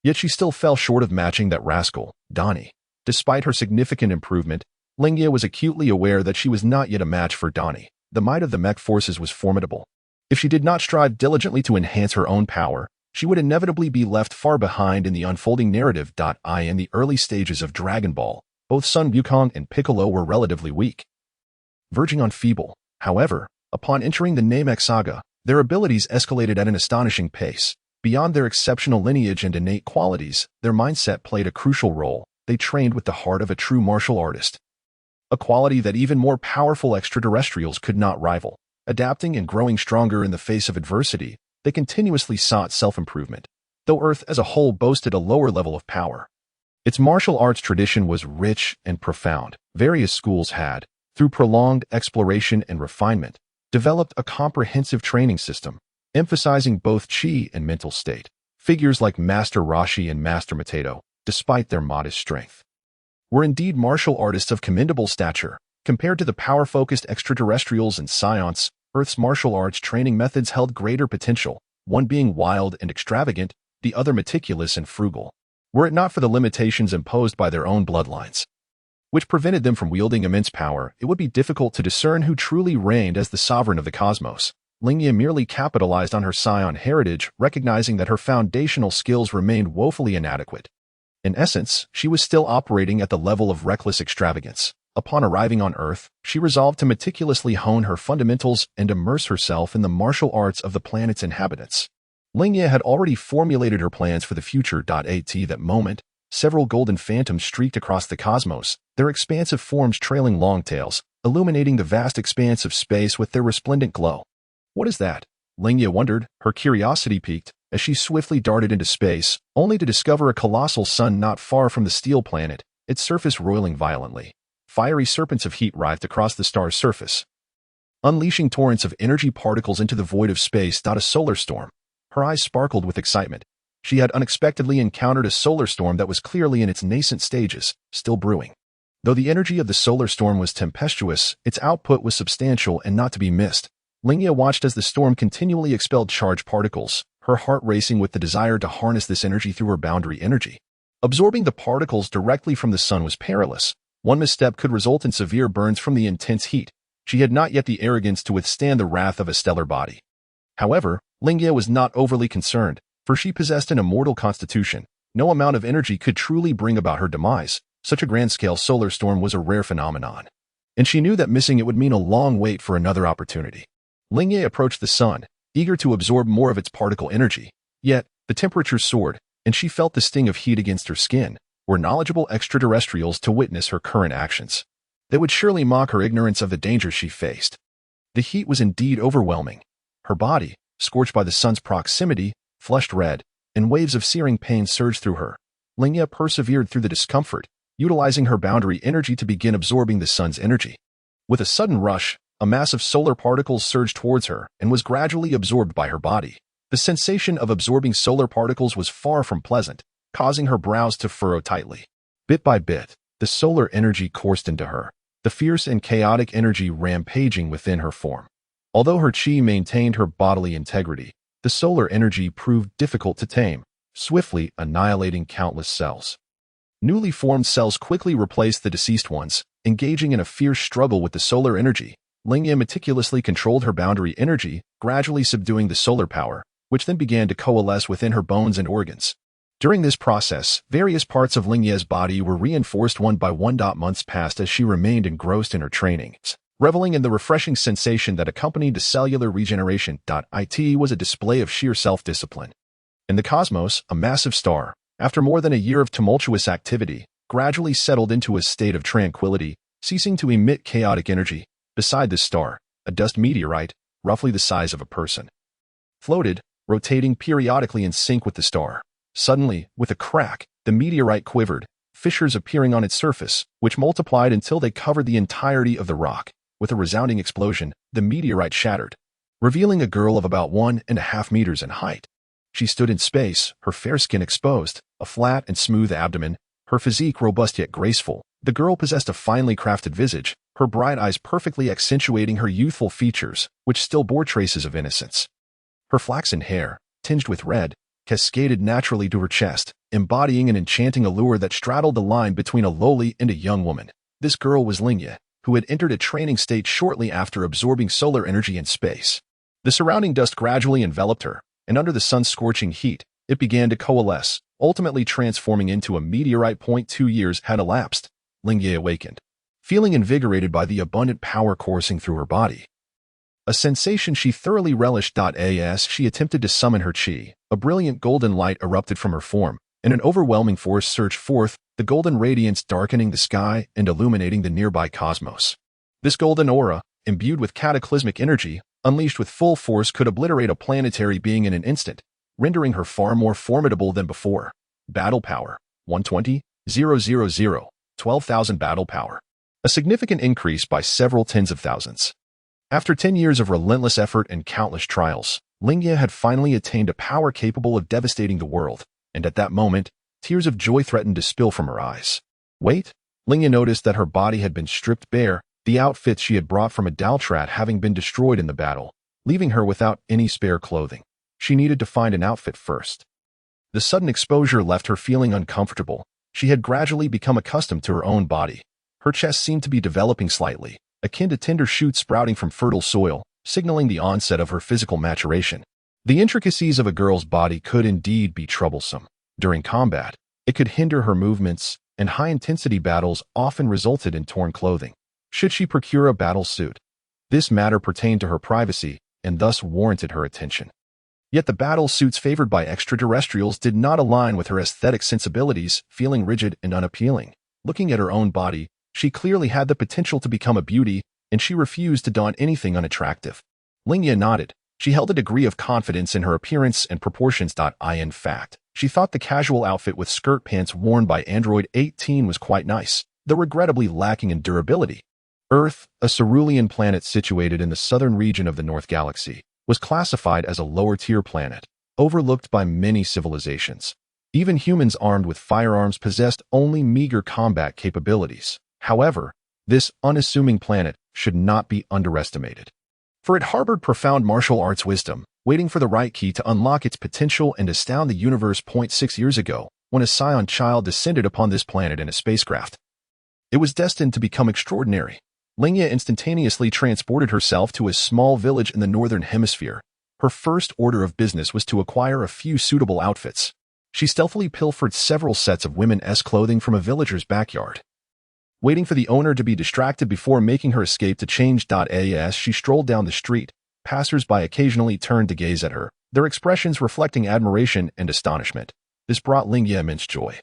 Yet she still fell short of matching that rascal, Donnie. Despite her significant improvement, Lingye was acutely aware that she was not yet a match for Donnie. The might of the mech forces was formidable. If she did not strive diligently to enhance her own power, she would inevitably be left far behind in the unfolding narrative. In the early stages of Dragon Ball, both Sun Wukong and Piccolo were relatively weak, verging on feeble. However, upon entering the Namek saga, their abilities escalated at an astonishing pace. Beyond their exceptional lineage and innate qualities, their mindset played a crucial role. They trained with the heart of a true martial artist, a quality that even more powerful extraterrestrials could not rival. Adapting and growing stronger in the face of adversity, they continuously sought self-improvement. Though Earth as a whole boasted a lower level of power, its martial arts tradition was rich and profound. Various schools had, through prolonged exploration and refinement, developed a comprehensive training system, emphasizing both chi and mental state. Figures like Master Roshi and Master Mateto, despite their modest strength, were indeed martial artists of commendable stature. Compared to the power-focused extraterrestrials and Saiyans, Earth's martial arts training methods held greater potential, one being wild and extravagant, the other meticulous and frugal. Were it not for the limitations imposed by their own bloodlines, which prevented them from wielding immense power, it would be difficult to discern who truly reigned as the sovereign of the cosmos. Lingye merely capitalized on her Saiyan heritage, recognizing that her foundational skills remained woefully inadequate. In essence, she was still operating at the level of reckless extravagance. Upon arriving on Earth, she resolved to meticulously hone her fundamentals and immerse herself in the martial arts of the planet's inhabitants. Lingye had already formulated her plans for the future. At that moment, several golden phantoms streaked across the cosmos, their expansive forms trailing long tails, illuminating the vast expanse of space with their resplendent glow. What is that? Lingye wondered, her curiosity piqued, as she swiftly darted into space, only to discover a colossal sun not far from the steel planet, its surface roiling violently. Fiery serpents of heat writhed across the star's surface, unleashing torrents of energy particles into the void of space. A solar storm. Her eyes sparkled with excitement. She had unexpectedly encountered a solar storm that was clearly in its nascent stages, still brewing. Though the energy of the solar storm was tempestuous, its output was substantial and not to be missed. Lingye watched as the storm continually expelled charged particles, her heart racing with the desire to harness this energy through her boundary energy. Absorbing the particles directly from the sun was perilous. One misstep could result in severe burns from the intense heat. She had not yet the arrogance to withstand the wrath of a stellar body. However, Lingye was not overly concerned, for she possessed an immortal constitution. No amount of energy could truly bring about her demise. Such a grand-scale solar storm was a rare phenomenon, and she knew that missing it would mean a long wait for another opportunity. Lingye approached the sun, eager to absorb more of its particle energy. Yet, The temperature soared, and she felt the sting of heat against her skin. Were knowledgeable extraterrestrials to witness her current actions, they would surely mock her ignorance of the dangers she faced. The heat was indeed overwhelming. Her body, scorched by the sun's proximity, flushed red, and waves of searing pain surged through her. Lingye persevered through the discomfort, utilizing her boundary energy to begin absorbing the sun's energy. With a sudden rush, a mass of solar particles surged towards her and was gradually absorbed by her body. The sensation of absorbing solar particles was far from pleasant, causing her brows to furrow tightly. Bit by bit, the solar energy coursed into her, the fierce and chaotic energy rampaging within her form. Although her chi maintained her bodily integrity, the solar energy proved difficult to tame, swiftly annihilating countless cells. Newly formed cells quickly replaced the deceased ones, engaging in a fierce struggle with the solar energy. Lingye meticulously controlled her boundary energy, gradually subduing the solar power, which then began to coalesce within her bones and organs. During this process, various parts of Lingye's body were reinforced one by one. Months passed as she remained engrossed in her trainings, reveling in the refreshing sensation that accompanied the cellular regeneration. It was a display of sheer self-discipline. In the cosmos, a massive star, after more than a year of tumultuous activity, gradually settled into a state of tranquility, ceasing to emit chaotic energy. Beside this star, a dust meteorite, roughly the size of a person, floated, rotating periodically in sync with the star. Suddenly, with a crack, the meteorite quivered, fissures appearing on its surface, which multiplied until they covered the entirety of the rock. With a resounding explosion, the meteorite shattered, revealing a girl of about 1.5 meters in height. She stood in space, her fair skin exposed, a flat and smooth abdomen, her physique robust yet graceful. The girl possessed a finely crafted visage, her bright eyes perfectly accentuating her youthful features, which still bore traces of innocence. Her flaxen hair, tinged with red, cascaded naturally to her chest, embodying an enchanting allure that straddled the line between a lowly and a young woman. This girl was Lingye, who had entered a training state shortly after absorbing solar energy in space. The surrounding dust gradually enveloped her, and under the sun's scorching heat, it began to coalesce, ultimately transforming into a meteorite. 2 years had elapsed. Lingye awakened, feeling invigorated by the abundant power coursing through her body. A sensation she thoroughly relished. As she attempted to summon her chi, a brilliant golden light erupted from her form, and an overwhelming force surged forth, the golden radiance darkening the sky and illuminating the nearby cosmos. This golden aura, imbued with cataclysmic energy, unleashed with full force, could obliterate a planetary being in an instant, rendering her far more formidable than before. Battle power, 120,000, 12,000 battle power. A significant increase by several tens of thousands. After 10 years of relentless effort and countless trials, Lingye had finally attained a power capable of devastating the world, and at that moment, tears of joy threatened to spill from her eyes. Wait, Lingye noticed that her body had been stripped bare, the outfit she had brought from a Daltrat having been destroyed in the battle, leaving her without any spare clothing. She needed to find an outfit first. The sudden exposure left her feeling uncomfortable. She had gradually become accustomed to her own body. Her chest seemed to be developing slightly, akin to tender shoots sprouting from fertile soil, signaling the onset of her physical maturation. The intricacies of a girl's body could indeed be troublesome. During combat, it could hinder her movements, and high-intensity battles often resulted in torn clothing. Should she procure a battle suit? This matter pertained to her privacy, and thus warranted her attention. Yet the battle suits favored by extraterrestrials did not align with her aesthetic sensibilities, feeling rigid and unappealing. Looking at her own body, she clearly had the potential to become a beauty, and she refused to don anything unattractive. Lingye nodded. She held a degree of confidence in her appearance and proportions. In fact, she thought the casual outfit with skirt pants worn by Android 18 was quite nice, though regrettably lacking in durability. Earth, a cerulean planet situated in the southern region of the North Galaxy, was classified as a lower-tier planet, overlooked by many civilizations. Even humans armed with firearms possessed only meager combat capabilities. However, this unassuming planet should not be underestimated, for it harbored profound martial arts wisdom, waiting for the right key to unlock its potential and astound the universe. 6 years ago, when a Saiyan child descended upon this planet in a spacecraft, it was destined to become extraordinary. Lingye instantaneously transported herself to a small village in the northern hemisphere. Her first order of business was to acquire a few suitable outfits. She stealthily pilfered several sets of women's clothing from a villager's backyard, waiting for the owner to be distracted before making her escape to change. As she strolled down the street, passers-by occasionally turned to gaze at her, their expressions reflecting admiration and astonishment. This brought Lingye immense joy.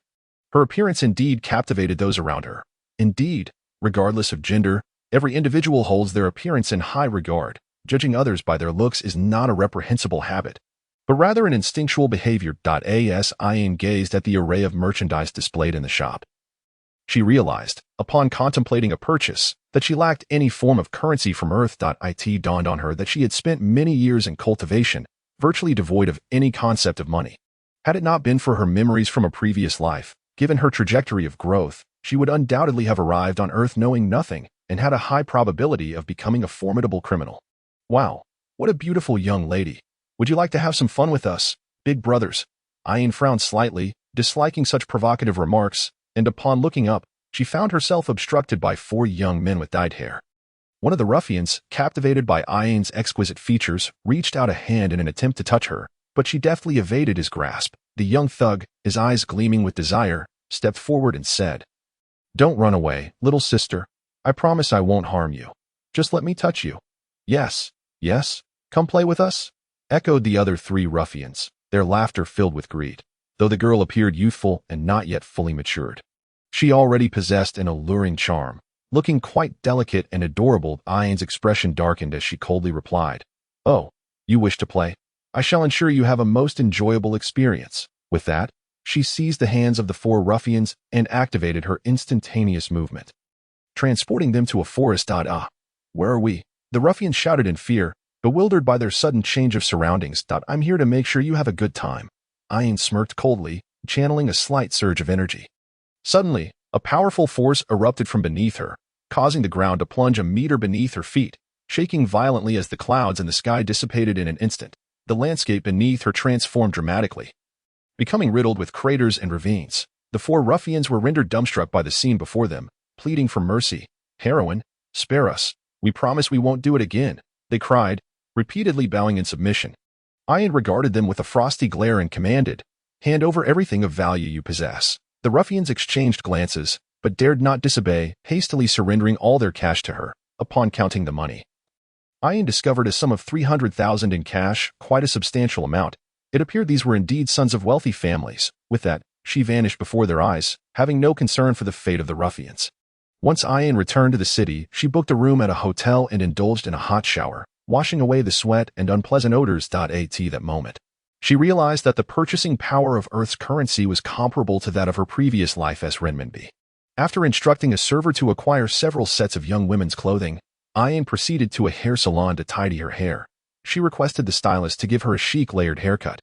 Her appearance indeed captivated those around her. Indeed, regardless of gender, every individual holds their appearance in high regard. Judging others by their looks is not a reprehensible habit, but rather an instinctual behavior. As Ayaha gazed at the array of merchandise displayed in the shop, she realized, upon contemplating a purchase, that she lacked any form of currency from Earth. It dawned on her that she had spent many years in cultivation, virtually devoid of any concept of money. Had it not been for her memories from a previous life, given her trajectory of growth, she would undoubtedly have arrived on Earth knowing nothing and had a high probability of becoming a formidable criminal. Wow, what a beautiful young lady. Would you like to have some fun with us, big brothers? Ayaha frowned slightly, disliking such provocative remarks, and upon looking up, she found herself obstructed by 4 young men with dyed hair. One of the ruffians, captivated by Ayaha's exquisite features, reached out a hand in an attempt to touch her, but she deftly evaded his grasp. The young thug, his eyes gleaming with desire, stepped forward and said, "Don't run away, little sister. I promise I won't harm you. Just let me touch you." "Yes, yes, come play with us," echoed the other 3 ruffians, their laughter filled with greed. Though the girl appeared youthful and not yet fully matured, she already possessed an alluring charm. Looking quite delicate and adorable, Ayaha's expression darkened as she coldly replied, "Oh, you wish to play? I shall ensure you have a most enjoyable experience." With that, she seized the hands of the 4 ruffians and activated her instantaneous movement, transporting them to a forest. Where are we?" The ruffians shouted in fear, bewildered by their sudden change of surroundings. "I'm here to make sure you have a good time." Ayaha smirked coldly, channeling a slight surge of energy. Suddenly, a powerful force erupted from beneath her, causing the ground to plunge a meter beneath her feet, shaking violently as the clouds in the sky dissipated in an instant. The landscape beneath her transformed dramatically, becoming riddled with craters and ravines. The 4 ruffians were rendered dumbstruck by the scene before them, pleading for mercy. "Heroine, spare us. We promise we won't do it again," they cried, repeatedly bowing in submission. Ayaha regarded them with a frosty glare and commanded, "Hand over everything of value you possess." The ruffians exchanged glances, but dared not disobey, hastily surrendering all their cash to her. Upon counting the money, Ayaha discovered a sum of 300,000 in cash, quite a substantial amount. It appeared these were indeed sons of wealthy families. With that, she vanished before their eyes, having no concern for the fate of the ruffians. Once Ayaha returned to the city, she booked a room at a hotel and indulged in a hot shower, washing away the sweat and unpleasant odors. That moment, she realized that the purchasing power of Earth's currency was comparable to that of her previous life as renminbi. After instructing a server to acquire several sets of young women's clothing, Ayaha proceeded to a hair salon to tidy her hair. She requested the stylist to give her a chic layered haircut,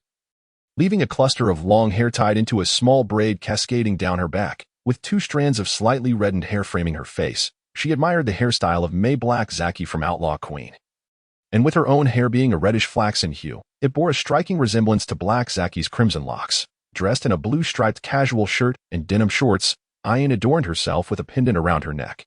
leaving a cluster of long hair tied into a small braid cascading down her back, with 2 strands of slightly reddened hair framing her face. She admired the hairstyle of May Black Zaki from Outlaw Queen, and with her own hair being a reddish flaxen hue, it bore a striking resemblance to Black Zaki's crimson locks. Dressed in a blue striped casual shirt and denim shorts, Ayaha adorned herself with a pendant around her neck,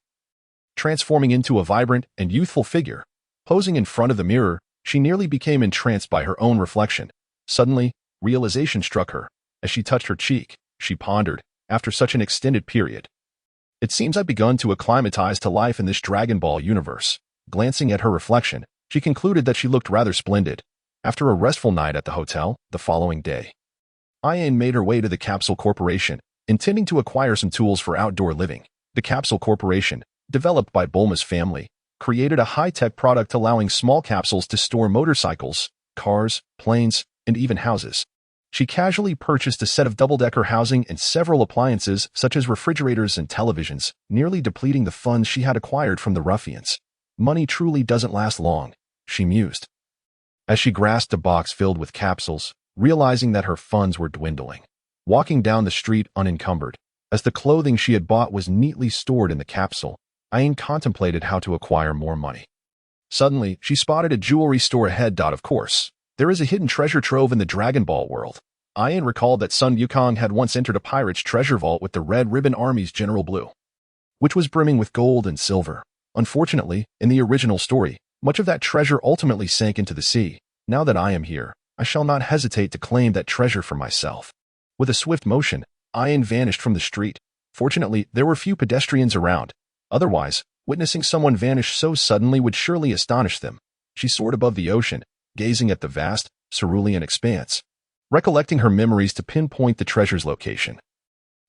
transforming into a vibrant and youthful figure. Posing in front of the mirror, she nearly became entranced by her own reflection. Suddenly, realization struck her. As she touched her cheek, she pondered, after such an extended period, "It seems I've begun to acclimatize to life in this Dragon Ball universe." Glancing at her reflection, she concluded that she looked rather splendid. After a restful night at the hotel, the following day, Ayaha made her way to the Capsule Corporation, intending to acquire some tools for outdoor living. The Capsule Corporation, developed by Bulma's family, created a high-tech product allowing small capsules to store motorcycles, cars, planes, and even houses. She casually purchased a set of double-decker housing and several appliances such as refrigerators and televisions, nearly depleting the funds she had acquired from the ruffians. "Money truly doesn't last long," she mused, as she grasped a box filled with capsules, realizing that her funds were dwindling. Walking down the street unencumbered, as the clothing she had bought was neatly stored in the capsule, Ayaha contemplated how to acquire more money. Suddenly, she spotted a jewelry store ahead. Of course, there is a hidden treasure trove in the Dragon Ball world. Ayaha recalled that Sun Wukong had once entered a pirate's treasure vault with the Red Ribbon Army's General Blue, which was brimming with gold and silver. Unfortunately, in the original story, much of that treasure ultimately sank into the sea. Now that I am here, I shall not hesitate to claim that treasure for myself. With a swift motion, Ayaha vanished from the street. Fortunately, there were few pedestrians around. Otherwise, witnessing someone vanish so suddenly would surely astonish them. She soared above the ocean, gazing at the vast, cerulean expanse, recollecting her memories to pinpoint the treasure's location,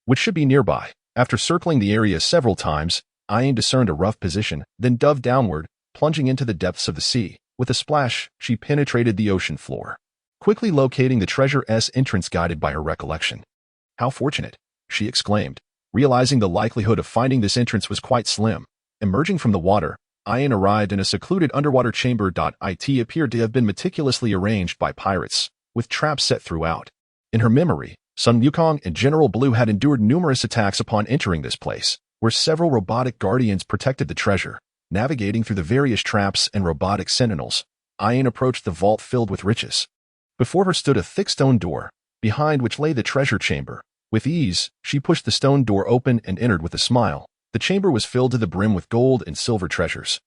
which should be nearby. After circling the area several times, Ayaha discerned a rough position, then dove downward, plunging into the depths of the sea. With a splash, she penetrated the ocean floor, quickly locating the treasure's entrance guided by her recollection. How fortunate, she exclaimed, realizing the likelihood of finding this entrance was quite slim. Emerging from the water, Ayaha arrived in a secluded underwater chamber. It appeared to have been meticulously arranged by pirates, with traps set throughout. In her memory, Sun Wukong and General Blue had endured numerous attacks upon entering this place, where several robotic guardians protected the treasure. Navigating through the various traps and robotic sentinels, Ayaha approached the vault filled with riches. Before her stood a thick stone door, behind which lay the treasure chamber. With ease, she pushed the stone door open and entered with a smile. The chamber was filled to the brim with gold and silver treasures,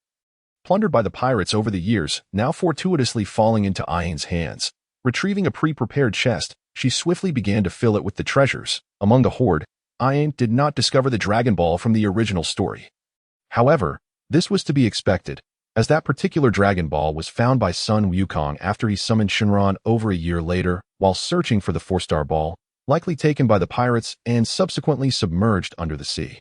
plundered by the pirates over the years, now fortuitously falling into Ayaha's hands. Retrieving a pre-prepared chest, she swiftly began to fill it with the treasures. Among the hoard, Ayaha did not discover the Dragon Ball from the original story. However, this was to be expected, as that particular Dragon Ball was found by Sun Wukong after he summoned Shenron over a year later while searching for the 4-star ball, likely taken by the pirates and subsequently submerged under the sea.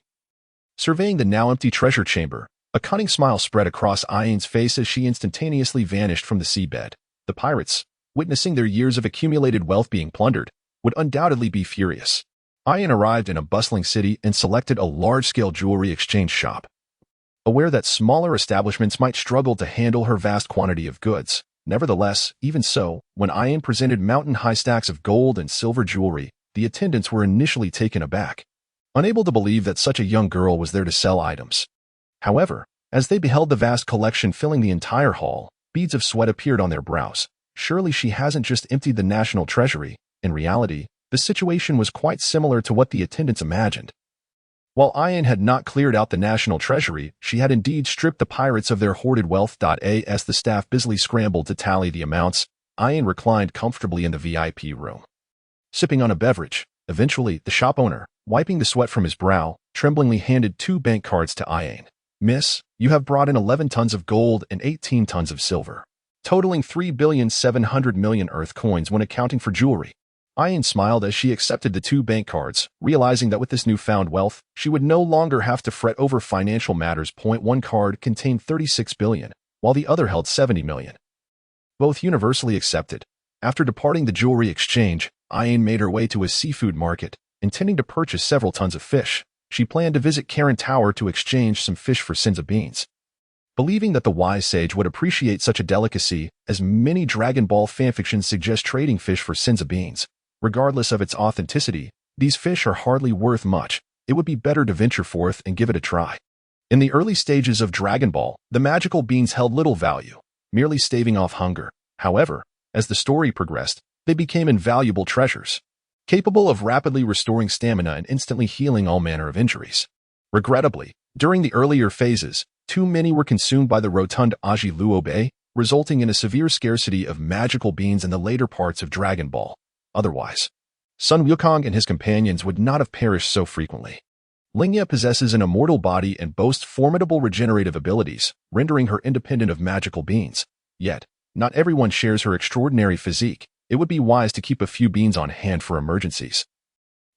Surveying the now empty treasure chamber, a cunning smile spread across Ayaha's face as she instantaneously vanished from the seabed. The pirates, witnessing their years of accumulated wealth being plundered, would undoubtedly be furious. Ayaha arrived in a bustling city and selected a large-scale jewelry exchange shop. Aware that smaller establishments might struggle to handle her vast quantity of goods, nevertheless, even so, when Ayaha presented mountain-high stacks of gold and silver jewelry, the attendants were initially taken aback, unable to believe that such a young girl was there to sell items. However, as they beheld the vast collection filling the entire hall, beads of sweat appeared on their brows. Surely she hasn't just emptied the national treasury. In reality, the situation was quite similar to what the attendants imagined. While Ayaha had not cleared out the national treasury, she had indeed stripped the pirates of their hoarded wealth. As the staff busily scrambled to tally the amounts, Ayaha reclined comfortably in the VIP room, sipping on a beverage. Eventually, the shop owner, wiping the sweat from his brow, tremblingly handed 2 bank cards to Ayaha. "Miss, you have brought in 11 tons of gold and 18 tons of silver, totaling 3,700,000,000 Earth coins when accounting for jewelry." Ayaha smiled as she accepted the 2 bank cards, realizing that with this newfound wealth, she would no longer have to fret over financial matters. One card contained 36 billion, while the other held 70 million. Both universally accepted. After departing the jewelry exchange, Ayaha made her way to a seafood market, intending to purchase several tons of fish. She planned to visit Karen Tower to exchange some fish for Sinza beans, believing that the wise sage would appreciate such a delicacy, as many Dragon Ball fanfictions suggest trading fish for Sinza beans. Regardless of its authenticity, these fish are hardly worth much. It would be better to venture forth and give it a try. In the early stages of Dragon Ball, the magical beans held little value, merely staving off hunger. However, as the story progressed, they became invaluable treasures, capable of rapidly restoring stamina and instantly healing all manner of injuries. Regrettably, during the earlier phases, too many were consumed by the rotund Aji Luobe, resulting in a severe scarcity of magical beans in the later parts of Dragon Ball. Otherwise, Sun Wukong and his companions would not have perished so frequently. Lingye possesses an immortal body and boasts formidable regenerative abilities, rendering her independent of magical beans. Yet, not everyone shares her extraordinary physique. It would be wise to keep a few beans on hand for emergencies.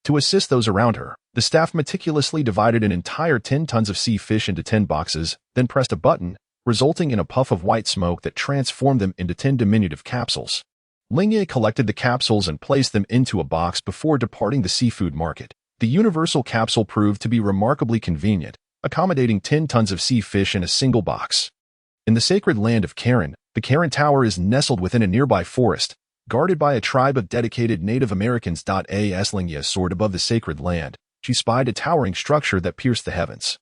To assist those around her, the staff meticulously divided an entire 10 tons of sea fish into 10 boxes, then pressed a button, resulting in a puff of white smoke that transformed them into 10 diminutive capsules. Lingye collected the capsules and placed them into a box before departing the seafood market. The universal capsule proved to be remarkably convenient, accommodating 10 tons of sea fish in a single box. In the sacred land of Karen, the Karen Tower is nestled within a nearby forest, guarded by a tribe of dedicated Native Americans. As Lingye soared above the sacred land, she spied a towering structure that pierced the heavens,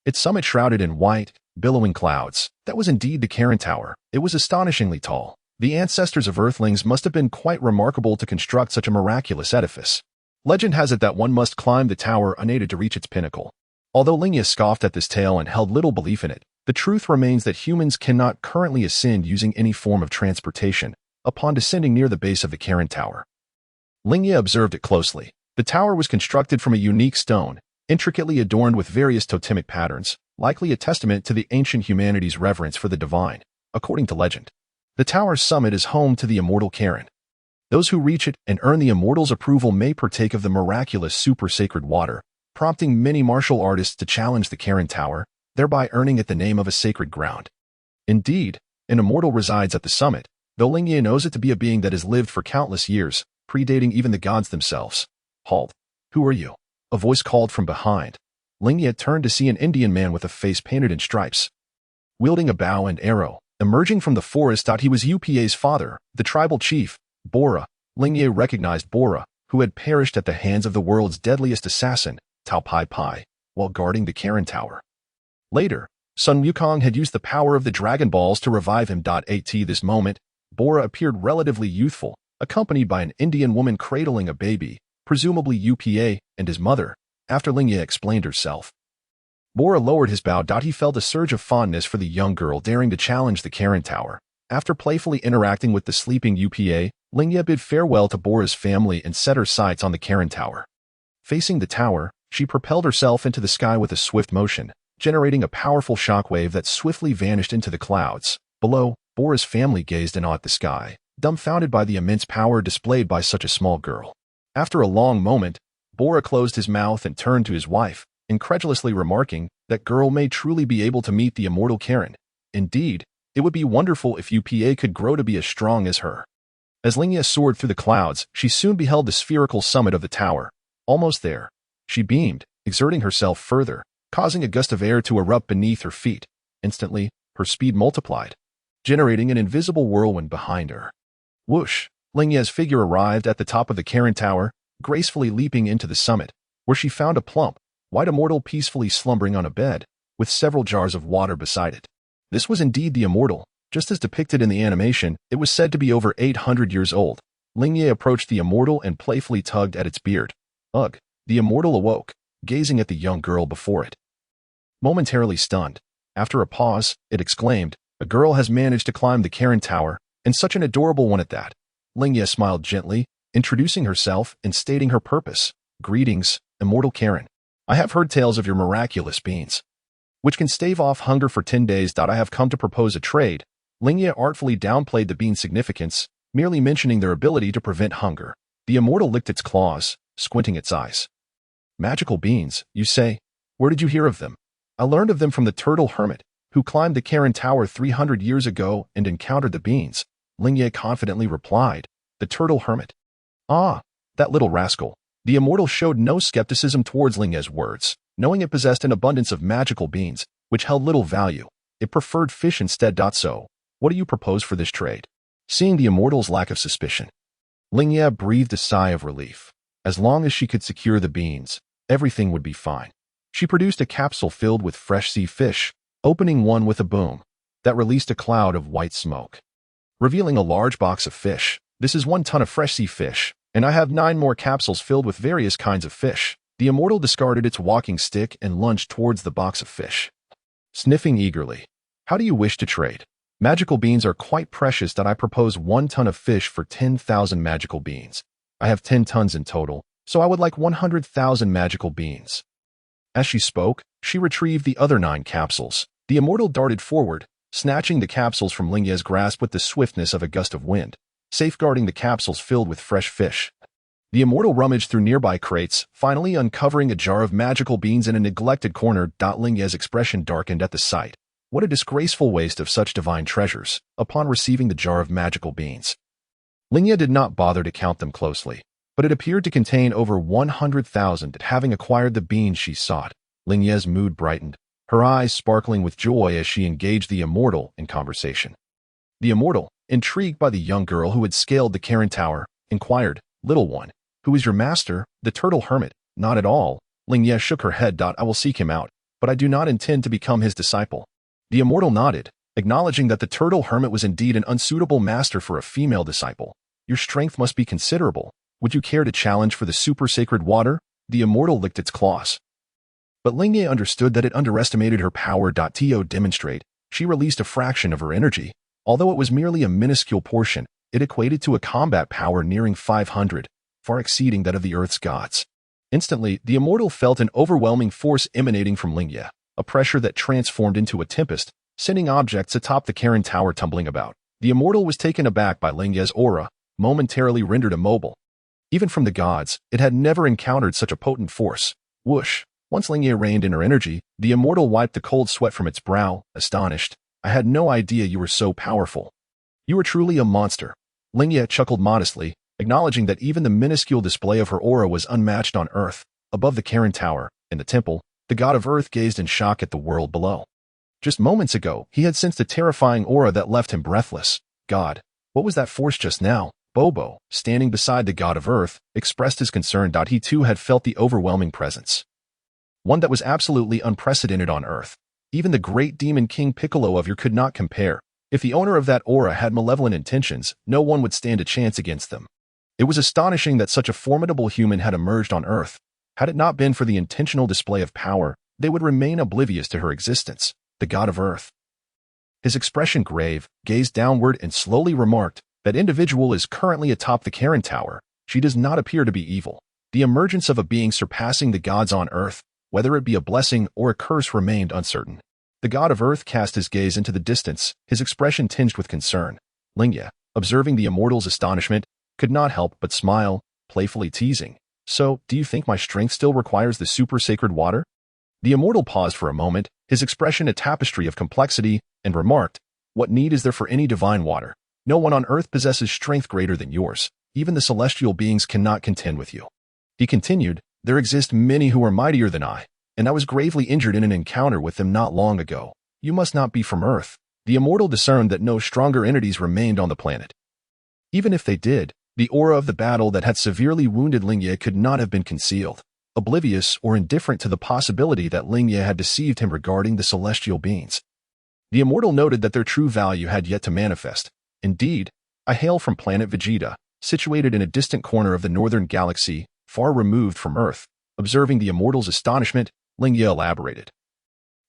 its summit shrouded in white, billowing clouds. That was indeed the Karen Tower. It was astonishingly tall. The ancestors of Earthlings must have been quite remarkable to construct such a miraculous edifice. Legend has it that one must climb the tower unaided to reach its pinnacle. Although Lingye scoffed at this tale and held little belief in it, the truth remains that humans cannot currently ascend using any form of transportation upon descending near the base of the Karen Tower. Lingye observed it closely. The tower was constructed from a unique stone, intricately adorned with various totemic patterns, likely a testament to the ancient humanity's reverence for the divine. According to legend, The tower's summit is home to the immortal Karen. Those who reach it and earn the immortal's approval may partake of the miraculous super-sacred water, prompting many martial artists to challenge the Karen Tower, thereby earning it the name of a sacred ground. Indeed, an immortal resides at the summit, though Lingye knows it to be a being that has lived for countless years, predating even the gods themselves. Halt. Who are you? A voice called from behind. Lingye turned to see an Indian man with a face painted in stripes, wielding a bow and arrow. Emerging from the forest, he was Upa's father, the tribal chief, Bora. Lingye recognized Bora, who had perished at the hands of the world's deadliest assassin, Tao Pai Pai, while guarding the Karen Tower. Later, Sun Wukong had used the power of the Dragon Balls to revive him. At this moment, Bora appeared relatively youthful, accompanied by an Indian woman cradling a baby, presumably Upa and his mother, after Lingye explained herself. Bora lowered his bow. He felt a surge of fondness for the young girl daring to challenge the Karen Tower. After playfully interacting with the sleeping Upa, Lingye bid farewell to Bora's family and set her sights on the Karen Tower. Facing the tower, she propelled herself into the sky with a swift motion, generating a powerful shockwave that swiftly vanished into the clouds. Below, Bora's family gazed in awe at the sky, dumbfounded by the immense power displayed by such a small girl. After a long moment, Bora closed his mouth and turned to his wife, incredulously remarking, "That girl may truly be able to meet the immortal Karen. Indeed, it would be wonderful if Upa could grow to be as strong as her." As Lingye soared through the clouds, she soon beheld the spherical summit of the tower. Almost there, she beamed, exerting herself further, causing a gust of air to erupt beneath her feet. Instantly, her speed multiplied, generating an invisible whirlwind behind her. Whoosh! Lingye's figure arrived at the top of the Karen Tower, gracefully leaping into the summit, where she found a plump, white immortal peacefully slumbering on a bed, with several jars of water beside it. This was indeed the immortal. Just as depicted in the animation, it was said to be over 800 years old. Lingye approached the immortal and playfully tugged at its beard. Ugh! The immortal awoke, gazing at the young girl before it. Momentarily stunned, after a pause, it exclaimed, "A girl has managed to climb the Karen Tower, and such an adorable one at that." Lingye smiled gently, introducing herself and stating her purpose. "Greetings, immortal Karen. I have heard tales of your miraculous beans, which can stave off hunger for 10 days. I have come to propose a trade." Lingye artfully downplayed the bean's significance, merely mentioning their ability to prevent hunger. The immortal licked its claws, squinting its eyes. "Magical beans, you say? Where did you hear of them?" "I learned of them from the turtle hermit, who climbed the Karen Tower 300 years ago and encountered the beans," Lingye confidently replied. "The turtle hermit? Ah, that little rascal." The immortal showed no skepticism towards Lingye's words, knowing it possessed an abundance of magical beans, which held little value. It preferred fish instead. So, what do you propose for this trade? Seeing the immortal's lack of suspicion, Lingye breathed a sigh of relief. As long as she could secure the beans, everything would be fine. She produced a capsule filled with fresh sea fish, opening one with a boom that released a cloud of white smoke, revealing a large box of fish. "This is 1 ton of fresh sea fish, and I have 9 more capsules filled with various kinds of fish." The immortal discarded its walking stick and lunged towards the box of fish, sniffing eagerly. "How do you wish to trade?" "Magical beans are quite precious. I propose 1 ton of fish for 10,000 magical beans. I have 10 tons in total, so I would like 100,000 magical beans." As she spoke, she retrieved the other 9 capsules. The immortal darted forward, snatching the capsules from Lingye's grasp with the swiftness of a gust of wind, safeguarding the capsules filled with fresh fish. The immortal rummaged through nearby crates, finally uncovering a jar of magical beans in a neglected corner. Lingye's expression darkened at the sight. What a disgraceful waste of such divine treasures. Upon receiving the jar of magical beans, Lingye did not bother to count them closely, but it appeared to contain over 100,000. Having acquired the beans she sought, Lingye's mood brightened, her eyes sparkling with joy as she engaged the immortal in conversation. The immortal, intrigued by the young girl who had scaled the Karen Tower, inquired, "Little one, who is your master, the turtle hermit?" "Not at all." Lingye shook her head. "I will seek him out, but I do not intend to become his disciple." The immortal nodded, acknowledging that the turtle hermit was indeed an unsuitable master for a female disciple. "Your strength must be considerable. Would you care to challenge for the super sacred water?" The immortal licked its claws, but Lingye understood that it underestimated her power. To demonstrate, she released a fraction of her energy. Although it was merely a minuscule portion, it equated to a combat power nearing 500, far exceeding that of the Earth's gods. Instantly, the immortal felt an overwhelming force emanating from Lingye, a pressure that transformed into a tempest, sending objects atop the Karen Tower tumbling about. The immortal was taken aback by Lingye's aura, momentarily rendered immobile. Even from the gods, it had never encountered such a potent force. Whoosh! Once Lingye reined in her energy, the immortal wiped the cold sweat from its brow, astonished. I had no idea you were so powerful. You are truly a monster. Lingye chuckled modestly, acknowledging that even the minuscule display of her aura was unmatched on Earth. Above the Karen Tower, in the temple, the god of Earth gazed in shock at the world below. Just moments ago, he had sensed a terrifying aura that left him breathless. God, what was that force just now? Bobo, standing beside the god of Earth, expressed his concern. He too had felt the overwhelming presence. One that was absolutely unprecedented on Earth. Even the great demon King Piccolo of Yore could not compare. If the owner of that aura had malevolent intentions, no one would stand a chance against them. It was astonishing that such a formidable human had emerged on Earth. Had it not been for the intentional display of power, they would remain oblivious to her existence, the god of Earth. His expression grave, gazed downward and slowly remarked, that individual is currently atop the Karen Tower. She does not appear to be evil. The emergence of a being surpassing the gods on Earth, whether it be a blessing or a curse, remained uncertain. The god of Earth cast his gaze into the distance, his expression tinged with concern. Lingye, observing the immortal's astonishment, could not help but smile, playfully teasing. So, do you think my strength still requires the super sacred water? The immortal paused for a moment, his expression a tapestry of complexity, and remarked, what need is there for any divine water? No one on Earth possesses strength greater than yours. Even the celestial beings cannot contend with you. He continued, there exist many who are mightier than I, and I was gravely injured in an encounter with them not long ago. You must not be from Earth. The immortal discerned that no stronger entities remained on the planet. Even if they did, the aura of the battle that had severely wounded Lingye could not have been concealed. Oblivious or indifferent to the possibility that Lingye had deceived him regarding the celestial beings. The immortal noted that their true value had yet to manifest. Indeed, I hail from planet Vegeta, situated in a distant corner of the northern galaxy, far removed from Earth. Observing the immortal's astonishment, Lingye elaborated.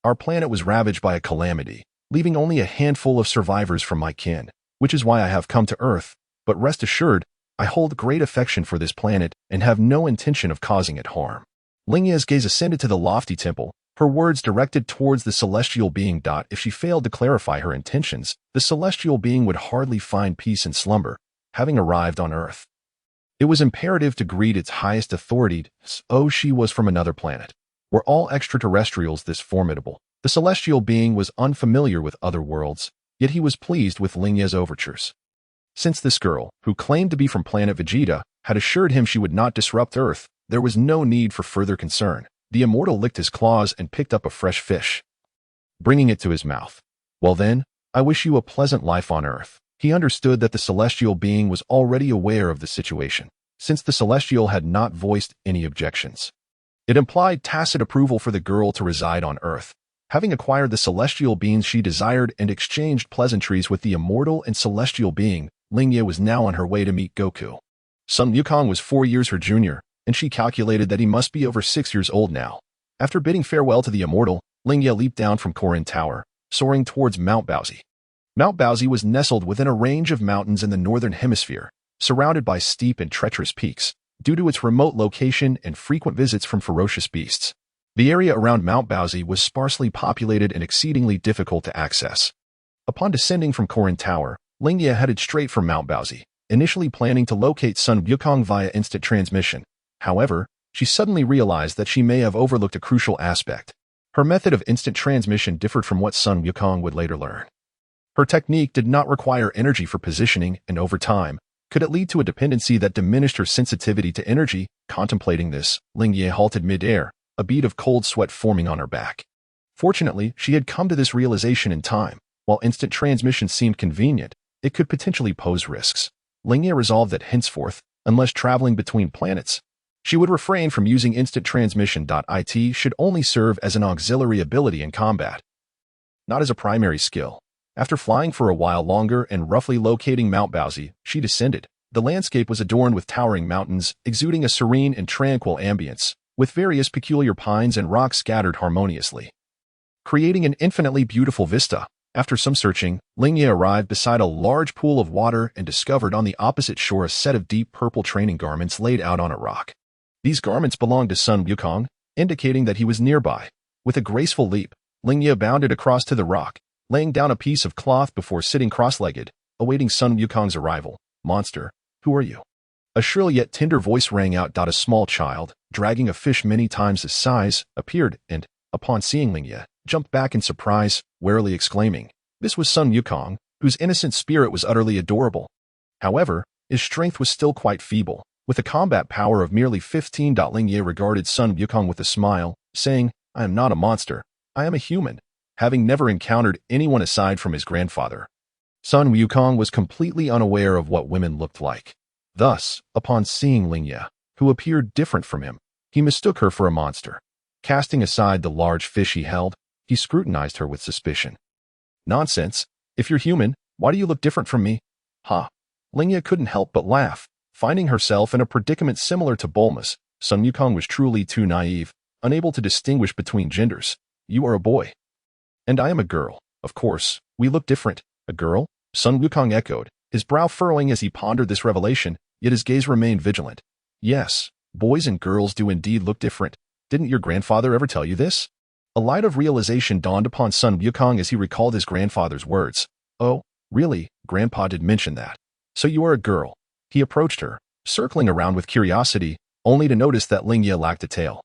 Our planet was ravaged by a calamity, leaving only a handful of survivors from my kin, which is why I have come to Earth, but rest assured, I hold great affection for this planet and have no intention of causing it harm. Lingye's gaze ascended to the lofty temple, her words directed towards the celestial being. If she failed to clarify her intentions, the celestial being would hardly find peace in slumber, having arrived on Earth. It was imperative to greet its highest authority. Oh, she was from another planet. Were all extraterrestrials this formidable? The celestial being was unfamiliar with other worlds, yet he was pleased with Lingye's overtures. Since this girl, who claimed to be from planet Vegeta, had assured him she would not disrupt Earth, there was no need for further concern. The immortal licked his claws and picked up a fresh fish, bringing it to his mouth. Well then, I wish you a pleasant life on Earth. He understood that the celestial being was already aware of the situation, since the celestial had not voiced any objections. It implied tacit approval for the girl to reside on Earth. Having acquired the celestial beings she desired and exchanged pleasantries with the immortal and celestial being, Lingye was now on her way to meet Goku. Sun Wukong was 4 years her junior, and she calculated that he must be over 6 years old now. After bidding farewell to the immortal, Lingye leaped down from Karen Tower, soaring towards Mount Baozi. Mount Baozi was nestled within a range of mountains in the northern hemisphere, surrounded by steep and treacherous peaks, due to its remote location and frequent visits from ferocious beasts. The area around Mount Baozi was sparsely populated and exceedingly difficult to access. Upon descending from Karen Tower, Lingye headed straight for Mount Baozi, initially planning to locate Sun Wukong via instant transmission. However, she suddenly realized that she may have overlooked a crucial aspect. Her method of instant transmission differed from what Sun Wukong would later learn. Her technique did not require energy for positioning, and over time, could it lead to a dependency that diminished her sensitivity to energy? Contemplating this, Lingye halted mid-air, a bead of cold sweat forming on her back. Fortunately, she had come to this realization in time. While instant transmission seemed convenient, it could potentially pose risks. Lingye resolved that henceforth, unless traveling between planets, she would refrain from using instant transmission. It should only serve as an auxiliary ability in combat, not as a primary skill. After flying for a while longer and roughly locating Mount Baozi, she descended. The landscape was adorned with towering mountains, exuding a serene and tranquil ambience, with various peculiar pines and rocks scattered harmoniously, creating an infinitely beautiful vista. After some searching, Lingye arrived beside a large pool of water and discovered on the opposite shore a set of deep purple training garments laid out on a rock. These garments belonged to Sun Wukong, indicating that he was nearby. With a graceful leap, Lingye bounded across to the rock, laying down a piece of cloth before sitting cross-legged. awaiting Sun Wukong's arrival. Monster, who are you? A shrill yet tender voice rang out. A small child, dragging a fish many times his size, appeared and, upon seeing Lingye, jumped back in surprise, warily exclaiming. This was Sun Wukong, whose innocent spirit was utterly adorable. However, his strength was still quite feeble, with a combat power of merely 15. Lingye regarded Sun Wukong with a smile, saying, I am not a monster, I am a human, having never encountered anyone aside from his grandfather. Sun Wukong was completely unaware of what women looked like. Thus, upon seeing Lingye, who appeared different from him, he mistook her for a monster. Casting aside the large fish he held, he scrutinized her with suspicion. Nonsense. If you're human, why do you look different from me? Ha. Lingye couldn't help but laugh. Finding herself in a predicament similar to Bulma's, Sun Wukong was truly too naive, unable to distinguish between genders. You are a boy. And I am a girl. Of course, we look different. A girl? Sun Wukong echoed, his brow furrowing as he pondered this revelation, yet his gaze remained vigilant. Yes, boys and girls do indeed look different. Didn't your grandfather ever tell you this? A light of realization dawned upon Sun Wukong as he recalled his grandfather's words. Oh, really? Grandpa did mention that. So you are a girl. He approached her, circling around with curiosity, only to notice that Lingye lacked a tail.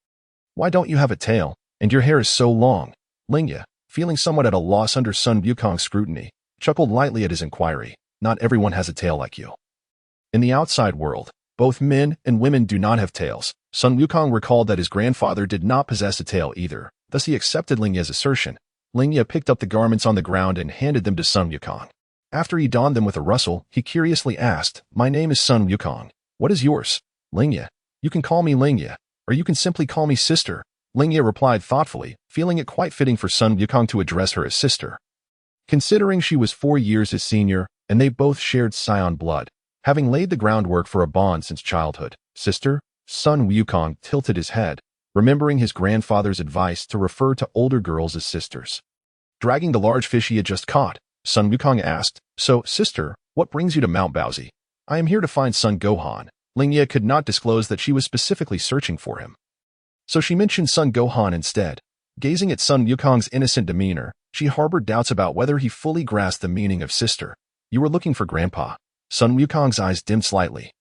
Why don't you have a tail, and your hair is so long? Lingye, feeling somewhat at a loss under Sun Wukong's scrutiny, chuckled lightly at his inquiry. Not everyone has a tail like you. In the outside world, both men and women do not have tails. Sun Wukong recalled that his grandfather did not possess a tail either, thus he accepted Lingye's assertion. Lingye picked up the garments on the ground and handed them to Sun Wukong. After he donned them with a rustle, he curiously asked, My name is Sun Wukong. What is yours? Lingye. You can call me Lingye, or you can simply call me sister. Lingye replied thoughtfully, feeling it quite fitting for Sun Wukong to address her as sister. Considering she was 4 years his senior, and they both shared Saiyan blood, having laid the groundwork for a bond since childhood. Sister? Sun Wukong tilted his head, remembering his grandfather's advice to refer to older girls as sisters. Dragging the large fish he had just caught, Sun Wukong asked, So, sister, what brings you to Mount Baozi? I am here to find Sun Gohan. Lingye could not disclose that she was specifically searching for him. So she mentioned Sun Gohan instead. Gazing at Sun Wukong's innocent demeanor, she harbored doubts about whether he fully grasped the meaning of sister. You were looking for Grandpa. Sun Wukong's eyes dimmed slightly.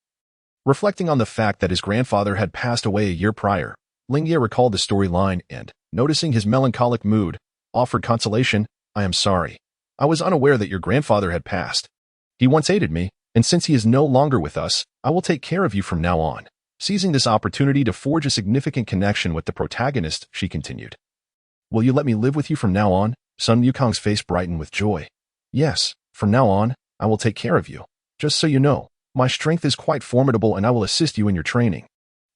Reflecting on the fact that his grandfather had passed away a year prior, Lingye recalled the storyline and, noticing his melancholic mood, offered consolation. I am sorry. I was unaware that your grandfather had passed. He once aided me, and since he is no longer with us, I will take care of you from now on. Seizing this opportunity to forge a significant connection with the protagonist, she continued. Will you let me live with you from now on? Sun Wukong's face brightened with joy. Yes, from now on, I will take care of you. Just so you know, my strength is quite formidable and I will assist you in your training.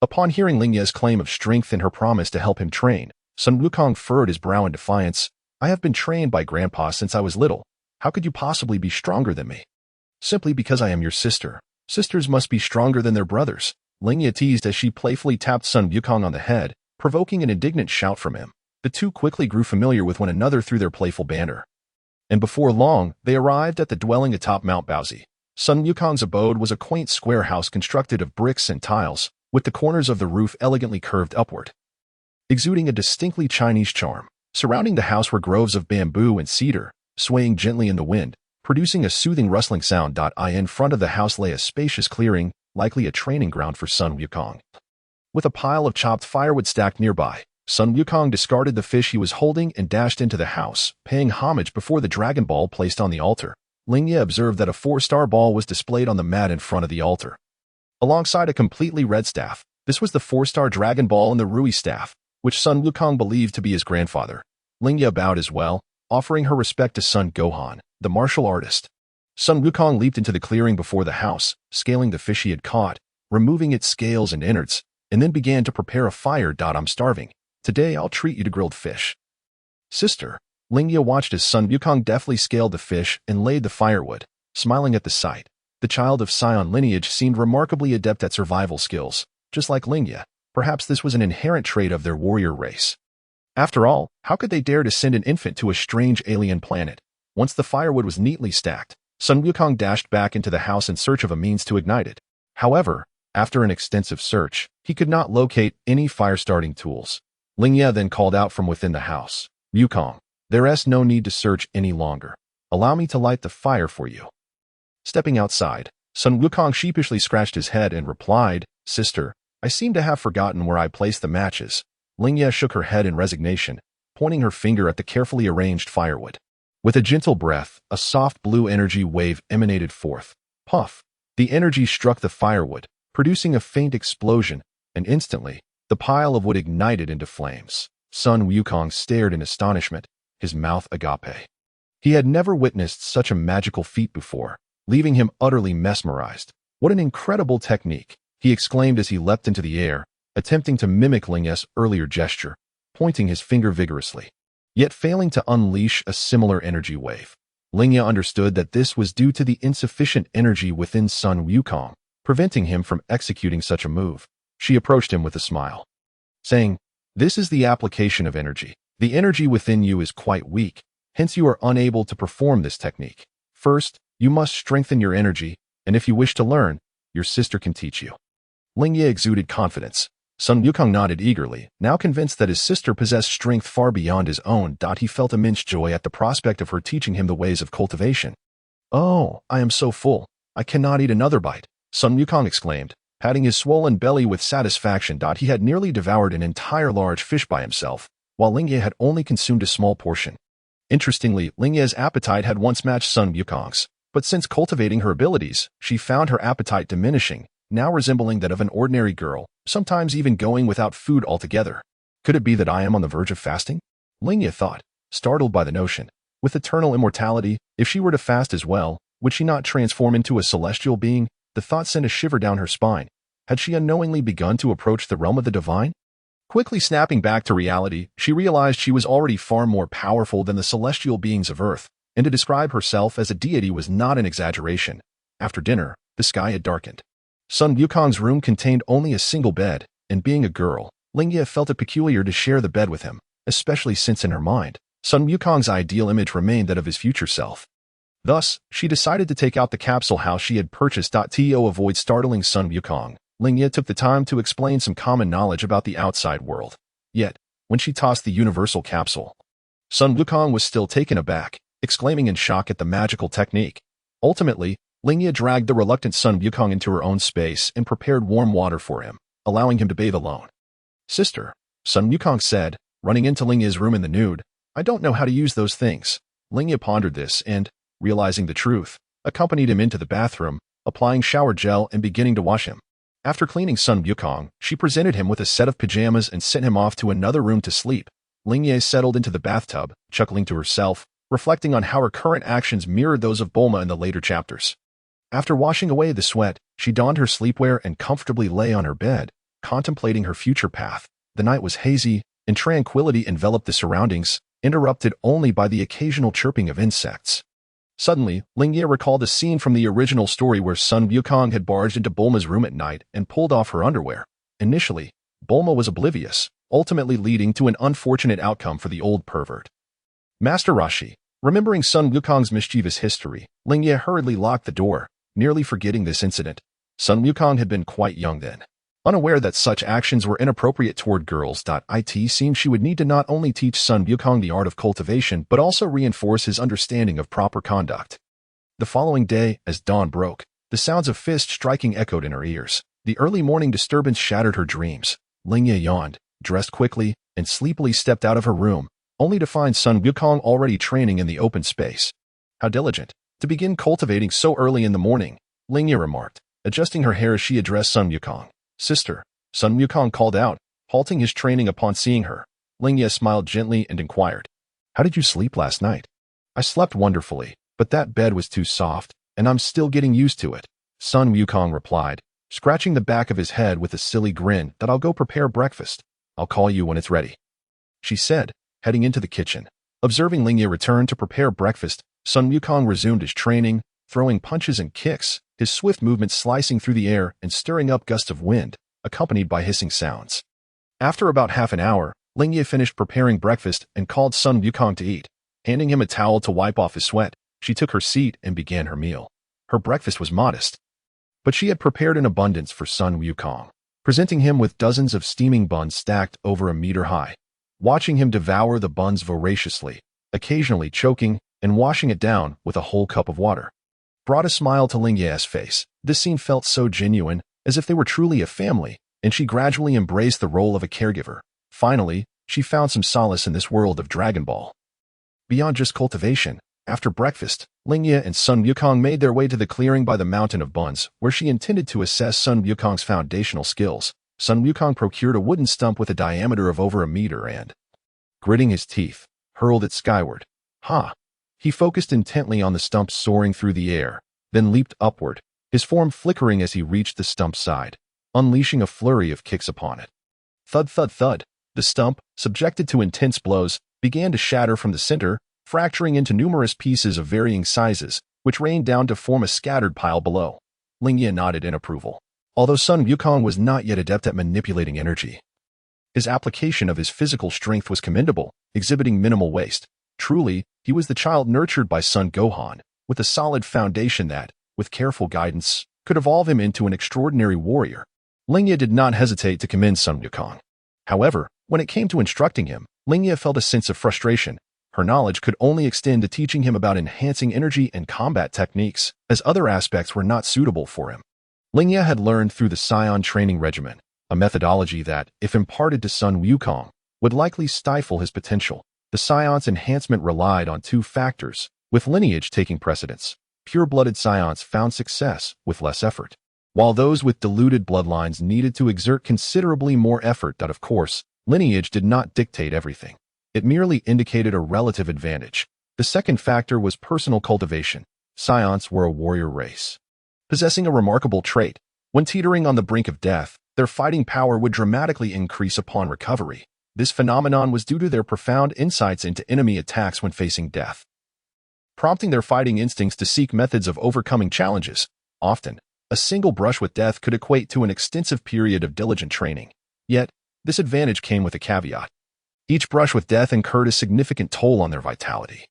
Upon hearing Lingye's claim of strength and her promise to help him train, Sun Wukong furrowed his brow in defiance. I have been trained by Grandpa since I was little. How could you possibly be stronger than me? Simply because I am your sister. Sisters must be stronger than their brothers. Lingye teased as she playfully tapped Sun Wukong on the head, provoking an indignant shout from him. The two quickly grew familiar with one another through their playful banter. And before long, they arrived at the dwelling atop Mount Baozi. Sun Wukong's abode was a quaint square house constructed of bricks and tiles, with the corners of the roof elegantly curved upward, exuding a distinctly Chinese charm. Surrounding the house were groves of bamboo and cedar, swaying gently in the wind, producing a soothing rustling sound. In front of the house lay a spacious clearing, likely a training ground for Sun Wukong. With a pile of chopped firewood stacked nearby, Sun Wukong discarded the fish he was holding and dashed into the house, paying homage before the Dragon Ball placed on the altar. Lingye observed that a 4-star ball was displayed on the mat in front of the altar. Alongside a completely red staff, this was the 4-star Dragon Ball and the Rui staff, which Sun Wukong believed to be his grandfather. Lingye bowed as well, offering her respect to Sun Gohan, the martial artist. Sun Wukong leaped into the clearing before the house, scaling the fish he had caught, removing its scales and innards, and then began to prepare a fire. I'm starving. Today I'll treat you to grilled fish. Sister. Lingye watched as Sun Wukong deftly scaled the fish and laid the firewood, smiling at the sight. The child of Saiyan lineage seemed remarkably adept at survival skills, just like Lingye. Perhaps this was an inherent trait of their warrior race. After all, how could they dare to send an infant to a strange alien planet? Once the firewood was neatly stacked, Sun Wukong dashed back into the house in search of a means to ignite it. However, after an extensive search, he could not locate any fire-starting tools. Lingye then called out from within the house, Wukong, there is no need to search any longer. Allow me to light the fire for you. Stepping outside, Sun Wukong sheepishly scratched his head and replied, "Sister, I seem to have forgotten where I placed the matches." Lingye shook her head in resignation, pointing her finger at the carefully arranged firewood. With a gentle breath, a soft blue energy wave emanated forth. Puff! The energy struck the firewood, producing a faint explosion, and instantly, the pile of wood ignited into flames. Sun Wukong stared in astonishment, his mouth agape. He had never witnessed such a magical feat before, leaving him utterly mesmerized. "What an incredible technique!" he exclaimed as he leapt into the air, attempting to mimic Lingye's earlier gesture, pointing his finger vigorously, yet failing to unleash a similar energy wave. Lingye understood that this was due to the insufficient energy within Sun Wukong, preventing him from executing such a move. She approached him with a smile, saying, "This is the application of energy. The energy within you is quite weak, hence you are unable to perform this technique. First, you must strengthen your energy, and if you wish to learn, your sister can teach you." Lingye exuded confidence. Sun Wukong nodded eagerly, now convinced that his sister possessed strength far beyond his own. He felt immense joy at the prospect of her teaching him the ways of cultivation. "Oh, I am so full, I cannot eat another bite," Sun Wukong exclaimed, patting his swollen belly with satisfaction. He had nearly devoured an entire large fish by himself, while Lingye had only consumed a small portion. Interestingly, Lingye's appetite had once matched Sun Wukong's, but since cultivating her abilities, she found her appetite diminishing, now resembling that of an ordinary girl, sometimes even going without food altogether. "Could it be that I am on the verge of fasting?" Lingye thought, startled by the notion. With eternal immortality, if she were to fast as well, would she not transform into a celestial being? The thought sent a shiver down her spine. Had she unknowingly begun to approach the realm of the divine? Quickly snapping back to reality, she realized she was already far more powerful than the celestial beings of Earth, and to describe herself as a deity was not an exaggeration. After dinner, the sky had darkened. Sun Wukong's room contained only a single bed, and being a girl, Lingye felt it peculiar to share the bed with him, especially since in her mind, Sun Wukong's ideal image remained that of his future self. Thus, she decided to take out the capsule house she had purchased. To avoid startling Sun Wukong, Lingye took the time to explain some common knowledge about the outside world. Yet, when she tossed the universal capsule, Sun Wukong was still taken aback, exclaiming in shock at the magical technique. Ultimately, Lingye dragged the reluctant Sun Wukong into her own space and prepared warm water for him, allowing him to bathe alone. "Sister," Sun Wukong said, running into Lingye's room in the nude, "I don't know how to use those things." Lingye pondered this and, realizing the truth, accompanied him into the bathroom, applying shower gel and beginning to wash him. After cleaning Sun Wukong, she presented him with a set of pajamas and sent him off to another room to sleep. Lingye settled into the bathtub, chuckling to herself, reflecting on how her current actions mirrored those of Bulma in the later chapters. After washing away the sweat, she donned her sleepwear and comfortably lay on her bed, contemplating her future path. The night was hazy, and tranquility enveloped the surroundings, interrupted only by the occasional chirping of insects. Suddenly, Lingye recalled a scene from the original story where Sun Wukong had barged into Bulma's room at night and pulled off her underwear. Initially, Bulma was oblivious, ultimately leading to an unfortunate outcome for the old pervert. Master Rashi, remembering Sun Wukong's mischievous history, Lingye hurriedly locked the door, nearly forgetting this incident. Sun Wukong had been quite young then. Unaware that such actions were inappropriate toward girls. It seemed she would need to not only teach Sun Wukong the art of cultivation but also reinforce his understanding of proper conduct. The following day, as dawn broke, the sounds of fist striking echoed in her ears. The early morning disturbance shattered her dreams. Lingye yawned, dressed quickly, and sleepily stepped out of her room, only to find Sun Wukong already training in the open space. "How diligent, to begin cultivating so early in the morning," Lingye remarked, adjusting her hair as she addressed Sun Wukong. "Sister," Sun Wukong called out, halting his training upon seeing her. Lingye smiled gently and inquired, "How did you sleep last night?" "I slept wonderfully, but that bed was too soft, and I'm still getting used to it," Sun Wukong replied, scratching the back of his head with a silly grin. "I'll go prepare breakfast. I'll call you when it's ready," she said, heading into the kitchen. Observing Lingye return to prepare breakfast, Sun Wukong resumed his training, throwing punches and kicks, his swift movements slicing through the air and stirring up gusts of wind, accompanied by hissing sounds. After about half an hour, Lingye finished preparing breakfast and called Sun Wukong to eat. Handing him a towel to wipe off his sweat, she took her seat and began her meal. Her breakfast was modest, but she had prepared in abundance for Sun Wukong, presenting him with dozens of steaming buns stacked over a meter high. Watching him devour the buns voraciously, occasionally choking and washing it down with a whole cup of water. brought a smile to Lingye's face. This scene felt so genuine, as if they were truly a family, and she gradually embraced the role of a caregiver. Finally, she found some solace in this world of Dragon Ball. Beyond just cultivation, after breakfast, Lingye and Sun Wukong made their way to the clearing by the Mountain of Buns, where she intended to assess Sun Wukong's foundational skills. Sun Wukong procured a wooden stump with a diameter of over a meter and, gritting his teeth, hurled it skyward. Ha! He focused intently on the stump soaring through the air, then leaped upward, his form flickering as he reached the stump's side, unleashing a flurry of kicks upon it. Thud, thud, thud. The stump, subjected to intense blows, began to shatter from the center, fracturing into numerous pieces of varying sizes, which rained down to form a scattered pile below. Lingye nodded in approval. Although Sun Wukong was not yet adept at manipulating energy, his application of his physical strength was commendable, exhibiting minimal waste. Truly, he was the child nurtured by Sun Gohan, with a solid foundation that, with careful guidance, could evolve him into an extraordinary warrior. Lingye did not hesitate to commend Sun Wukong. However, when it came to instructing him, Lingye felt a sense of frustration. Her knowledge could only extend to teaching him about enhancing energy and combat techniques, as other aspects were not suitable for him. Lingye had learned through the Saiyan training regimen, a methodology that, if imparted to Sun Wukong, would likely stifle his potential. The Saiyans enhancement relied on two factors, with lineage taking precedence. Pure-blooded Saiyans found success with less effort, while those with diluted bloodlines needed to exert considerably more effort. Of course, lineage did not dictate everything. It merely indicated a relative advantage. The second factor was personal cultivation. Saiyans were a warrior race, possessing a remarkable trait. When teetering on the brink of death, their fighting power would dramatically increase upon recovery. This phenomenon was due to their profound insights into enemy attacks when facing death, prompting their fighting instincts to seek methods of overcoming challenges. Often, a single brush with death could equate to an extensive period of diligent training. Yet, this advantage came with a caveat. Each brush with death incurred a significant toll on their vitality,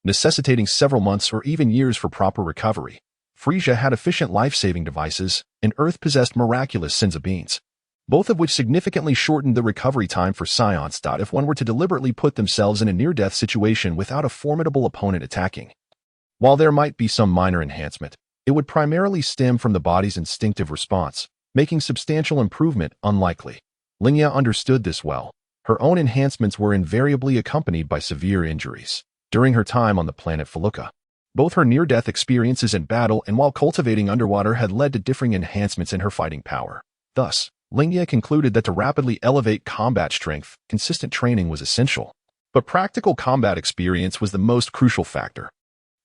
necessitating several months or even years for proper recovery. Frisia had efficient life-saving devices, and Earth possessed miraculous senzu beans, both of which significantly shortened the recovery time for Saiyans. If one were to deliberately put themselves in a near-death situation without a formidable opponent attacking, while there might be some minor enhancement, it would primarily stem from the body's instinctive response, making substantial improvement unlikely. Lingye understood this well. Her own enhancements were invariably accompanied by severe injuries. During her time on the planet Felucca, both her near-death experiences in battle and while cultivating underwater had led to differing enhancements in her fighting power. Thus, Lingye concluded that to rapidly elevate combat strength, consistent training was essential. But practical combat experience was the most crucial factor.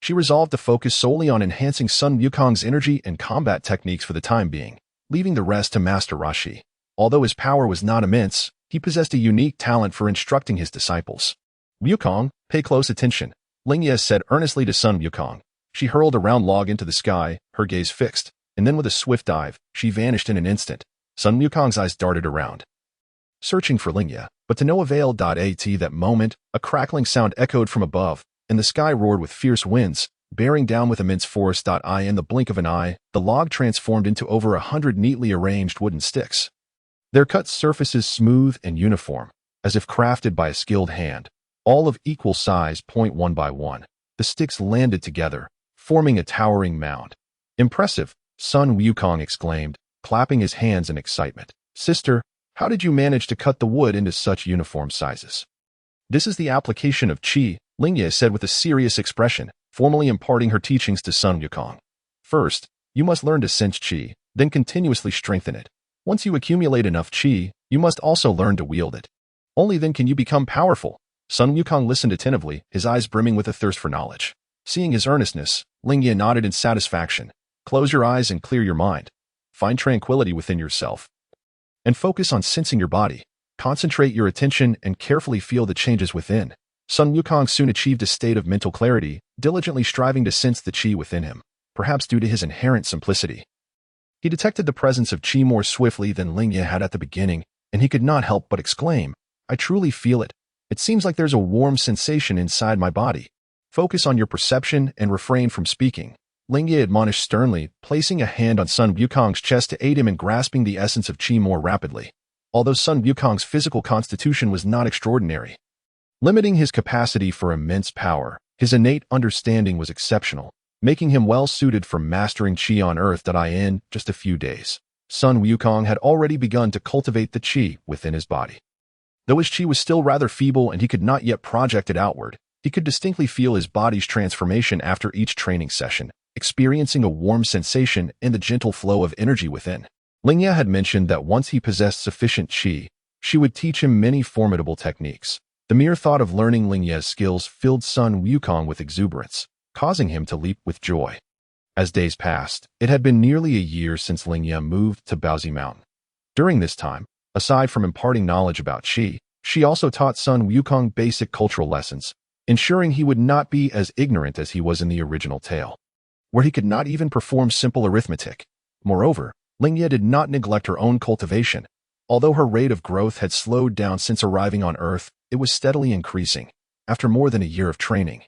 She resolved to focus solely on enhancing Sun Wukong's energy and combat techniques for the time being, leaving the rest to Master Rashi. Although his power was not immense, he possessed a unique talent for instructing his disciples. Wukong, pay close attention, Lingye said earnestly to Sun Wukong. She hurled a round log into the sky, her gaze fixed, and then with a swift dive, she vanished in an instant. Sun Wukong's eyes darted around, searching for Lingye, but to no avail. At that moment, a crackling sound echoed from above, and the sky roared with fierce winds, bearing down with immense force. In the blink of an eye, the log transformed into over 100 neatly arranged wooden sticks, their cut surfaces smooth and uniform, as if crafted by a skilled hand, all of equal size. One by one, the sticks landed together, forming a towering mound. Impressive, Sun Wukong exclaimed, clapping his hands in excitement. Sister, how did you manage to cut the wood into such uniform sizes? This is the application of Qi, Lingye said with a serious expression, formally imparting her teachings to Sun Wukong. First, you must learn to sense Qi, then continuously strengthen it. Once you accumulate enough Qi, you must also learn to wield it. Only then can you become powerful. Sun Wukong listened attentively, his eyes brimming with a thirst for knowledge. Seeing his earnestness, Lingye nodded in satisfaction. Close your eyes and clear your mind. Find tranquility within yourself, and focus on sensing your body. Concentrate your attention and carefully feel the changes within. Sun Wukong soon achieved a state of mental clarity, diligently striving to sense the Qi within him, perhaps due to his inherent simplicity. He detected the presence of Qi more swiftly than Lingye had at the beginning, and he could not help but exclaim, I truly feel it. It seems like there's a warm sensation inside my body. Focus on your perception and refrain from speaking, Lingye admonished sternly, placing a hand on Sun Wukong's chest to aid him in grasping the essence of Qi more rapidly. Although Sun Wukong's physical constitution was not extraordinary, limiting his capacity for immense power, his innate understanding was exceptional. making him well-suited for mastering Qi on Earth. In just a few days, Sun Wukong had already begun to cultivate the Qi within his body. Though his Qi was still rather feeble and he could not yet project it outward, he could distinctly feel his body's transformation after each training session, experiencing a warm sensation and the gentle flow of energy within. Lingye had mentioned that once he possessed sufficient Qi, she would teach him many formidable techniques. The mere thought of learning Lingye's skills filled Sun Wukong with exuberance, causing him to leap with joy. As days passed, it had been nearly a year since Lingye moved to Baozi Mountain. During this time, aside from imparting knowledge about Qi, she also taught Sun Wukong basic cultural lessons, ensuring he would not be as ignorant as he was in the original tale, where he could not even perform simple arithmetic. Moreover, Lingye did not neglect her own cultivation. Although her rate of growth had slowed down since arriving on Earth, it was steadily increasing. After more than a year of training,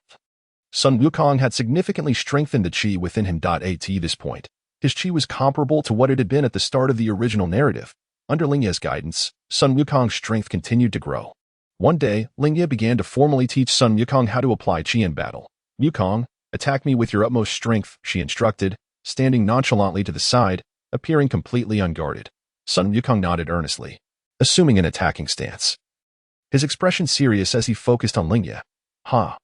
Sun Wukong had significantly strengthened the Qi within him. At this point, his Qi was comparable to what it had been at the start of the original narrative. Under Lingye's guidance, Sun Wukong's strength continued to grow. One day, Lingye began to formally teach Sun Wukong how to apply Qi in battle. "Wukong, attack me with your utmost strength," she instructed, standing nonchalantly to the side, appearing completely unguarded. Sun Wukong nodded earnestly, assuming an attacking stance. His expression serious as he focused on Lingye. "Ha!"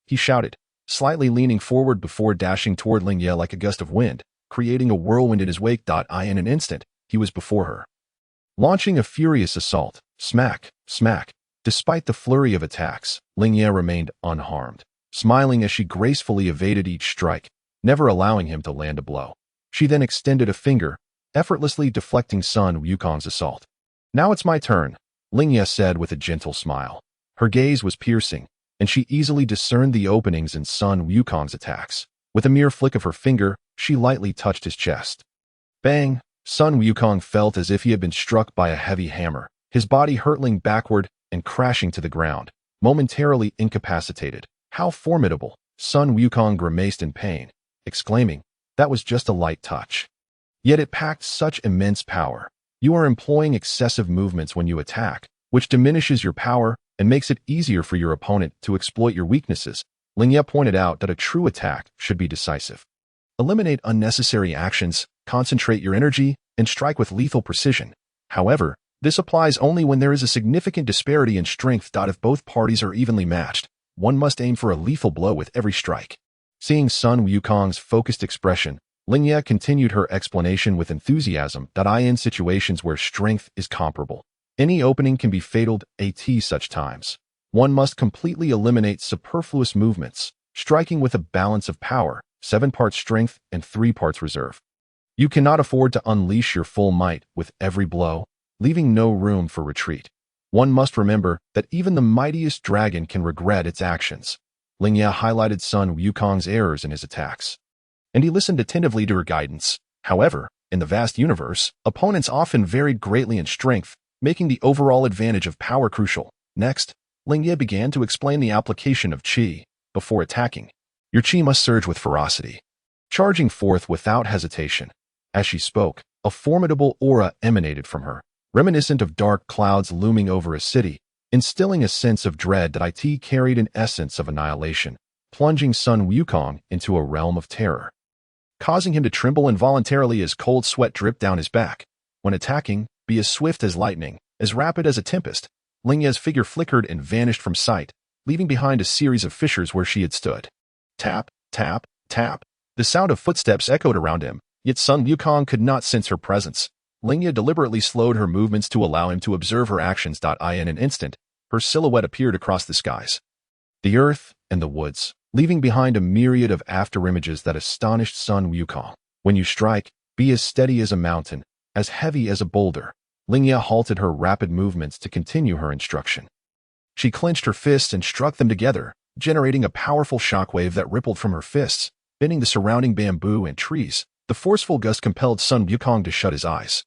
he shouted, slightly leaning forward before dashing toward Lingye like a gust of wind, creating a whirlwind in his wake. In an instant, he was before her, launching a furious assault. Smack, smack. Despite the flurry of attacks, Lingye remained unharmed, smiling as she gracefully evaded each strike, never allowing him to land a blow. She then extended a finger, effortlessly deflecting Sun Wukong's assault. "Now it's my turn," Lingye said with a gentle smile. Her gaze was piercing, and she easily discerned the openings in Sun Wukong's attacks. With a mere flick of her finger, she lightly touched his chest. Bang! Sun Wukong felt as if he had been struck by a heavy hammer, his body hurtling backward and crashing to the ground, momentarily incapacitated. "How formidable!" Sun Wukong grimaced in pain, exclaiming, "That was just a light touch. Yet it packed such immense power. You are employing excessive movements when you attack, which diminishes your power and makes it easier for your opponent to exploit your weaknesses." Lingye pointed out that a true attack should be decisive. Eliminate unnecessary actions, concentrate your energy, and strike with lethal precision. However, this applies only when there is a significant disparity in strength. If both parties are evenly matched, one must aim for a lethal blow with every strike. Seeing Sun Wukong's focused expression, Lingye continued her explanation with enthusiasm. In situations where strength is comparable, any opening can be fatal. At such times, one must completely eliminate superfluous movements, striking with a balance of power, 7 parts strength and 3 parts reserve. You cannot afford to unleash your full might with every blow, leaving no room for retreat. One must remember that even the mightiest dragon can regret its actions. Lingye highlighted Sun Wukong's errors in his attacks, and he listened attentively to her guidance. However, in the vast universe, opponents often varied greatly in strength, making the overall advantage of power crucial. Next, Lingye began to explain the application of Qi. Before attacking, your Qi must surge with ferocity, charging forth without hesitation. As she spoke, a formidable aura emanated from her, reminiscent of dark clouds looming over a city, instilling a sense of dread that it carried an essence of annihilation, plunging Sun Wukong into a realm of terror, causing him to tremble involuntarily as cold sweat dripped down his back. When attacking, be as swift as lightning, as rapid as a tempest. Lingye's figure flickered and vanished from sight, leaving behind a series of fissures where she had stood. Tap, tap, tap. The sound of footsteps echoed around him, yet Sun Wukong could not sense her presence. Lingye deliberately slowed her movements to allow him to observe her actions. In an instant, her silhouette appeared across the skies, the earth, and the woods, leaving behind a myriad of afterimages that astonished Sun Wukong. When you strike, be as steady as a mountain, as heavy as a boulder. Lingye halted her rapid movements to continue her instruction. She clenched her fists and struck them together, generating a powerful shockwave that rippled from her fists, bending the surrounding bamboo and trees. The forceful gust compelled Sun Wukong to shut his eyes,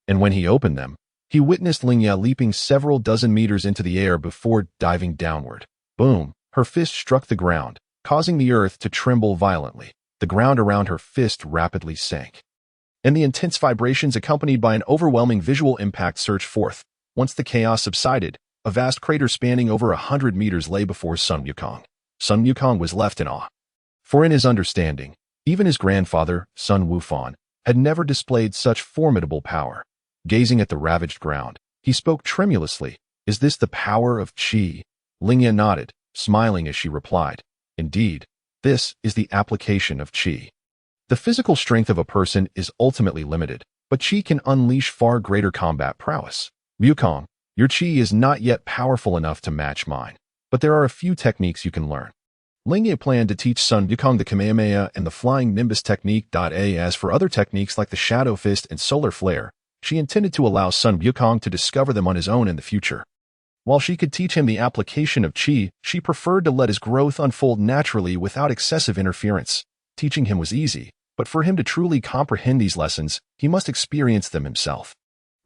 and when he opened them, he witnessed Lingye leaping several dozen meters into the air before diving downward. Boom! Her fist struck the ground, causing the earth to tremble violently. The ground around her fist rapidly sank, and the intense vibrations accompanied by an overwhelming visual impact surged forth. Once the chaos subsided, a vast crater spanning over 100 meters lay before Sun Wukong. Sun Wukong was left in awe, for in his understanding, Even his grandfather, Sun Wufan, had never displayed such formidable power. Gazing at the ravaged ground, he spoke tremulously. "Is this the power of Qi?" Lingye nodded, smiling as she replied, "Indeed, this is the application of Qi. The physical strength of a person is ultimately limited, but Qi can unleash far greater combat prowess. Wukong, your Qi is not yet powerful enough to match mine, but there are a few techniques you can learn." Lingye planned to teach Sun Wukong the Kamehameha and the Flying Nimbus technique. As for other techniques like the Shadow Fist and Solar Flare, she intended to allow Sun Wukong to discover them on his own in the future. While she could teach him the application of Qi, she preferred to let his growth unfold naturally without excessive interference. Teaching him was easy, but for him to truly comprehend these lessons, he must experience them himself.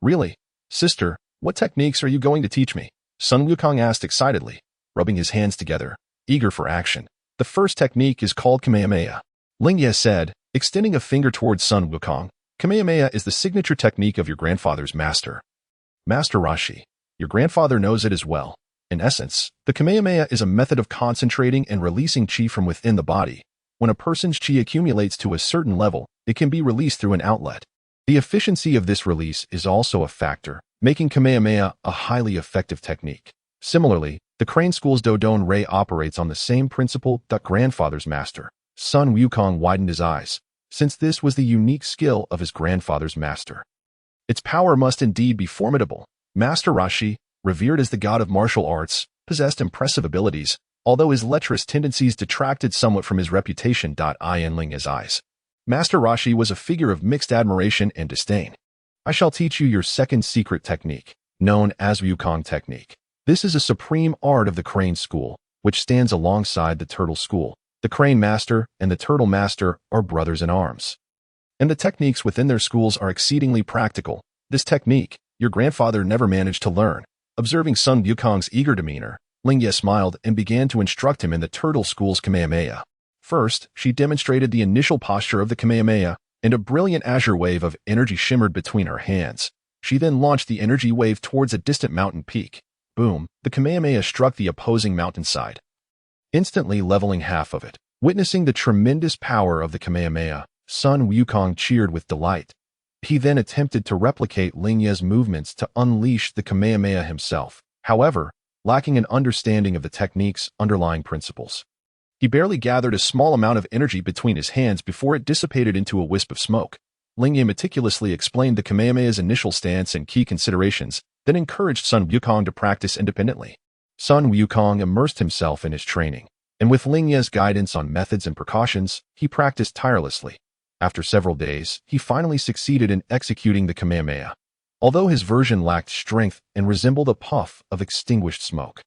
"Really? Sister, what techniques are you going to teach me?" Sun Wukong asked excitedly, rubbing his hands together, eager for action. "The first technique is called Kamehameha," Lingye said, extending a finger towards Sun Wukong. "Kamehameha is the signature technique of your grandfather's master. Master Rashi. Your grandfather knows it as well. In essence, the Kamehameha is a method of concentrating and releasing Qi from within the body. When a person's Qi accumulates to a certain level, it can be released through an outlet. The efficiency of this release is also a factor, making Kamehameha a highly effective technique. Similarly, the Crane School's Dodon Ray operates on the same principle that grandfather's master. Sun Wukong widened his eyes, since this was the unique skill of his grandfather's master. Its power must indeed be formidable. Master Rashi, revered as the god of martial arts, possessed impressive abilities, although his lecherous tendencies detracted somewhat from his reputation. In Lingye's eyes, Master Rashi was a figure of mixed admiration and disdain. "I shall teach you your second secret technique, known as Wukong technique. This is a supreme art of the Crane School, which stands alongside the Turtle School. The Crane Master and the Turtle Master are brothers in arms, and the techniques within their schools are exceedingly practical. This technique, your grandfather never managed to learn." Observing Sun Wukong's eager demeanor, Lingye smiled and began to instruct him in the Turtle School's Kamehameha. First, she demonstrated the initial posture of the Kamehameha, and a brilliant azure wave of energy shimmered between her hands. She then launched the energy wave towards a distant mountain peak. Boom, the Kamehameha struck the opposing mountainside, instantly leveling half of it. Witnessing the tremendous power of the Kamehameha, Sun Wukong cheered with delight. He then attempted to replicate Lingye's movements to unleash the Kamehameha himself, however, lacking an understanding of the technique's underlying principles. He barely gathered a small amount of energy between his hands before it dissipated into a wisp of smoke. Lingye meticulously explained the Kamehameha's initial stance and key considerations, then encouraged Sun Wukong to practice independently. Sun Wukong immersed himself in his training, and with Lingye's guidance on methods and precautions, he practiced tirelessly. After several days, he finally succeeded in executing the Kamehameha, although his version lacked strength and resembled a puff of extinguished smoke.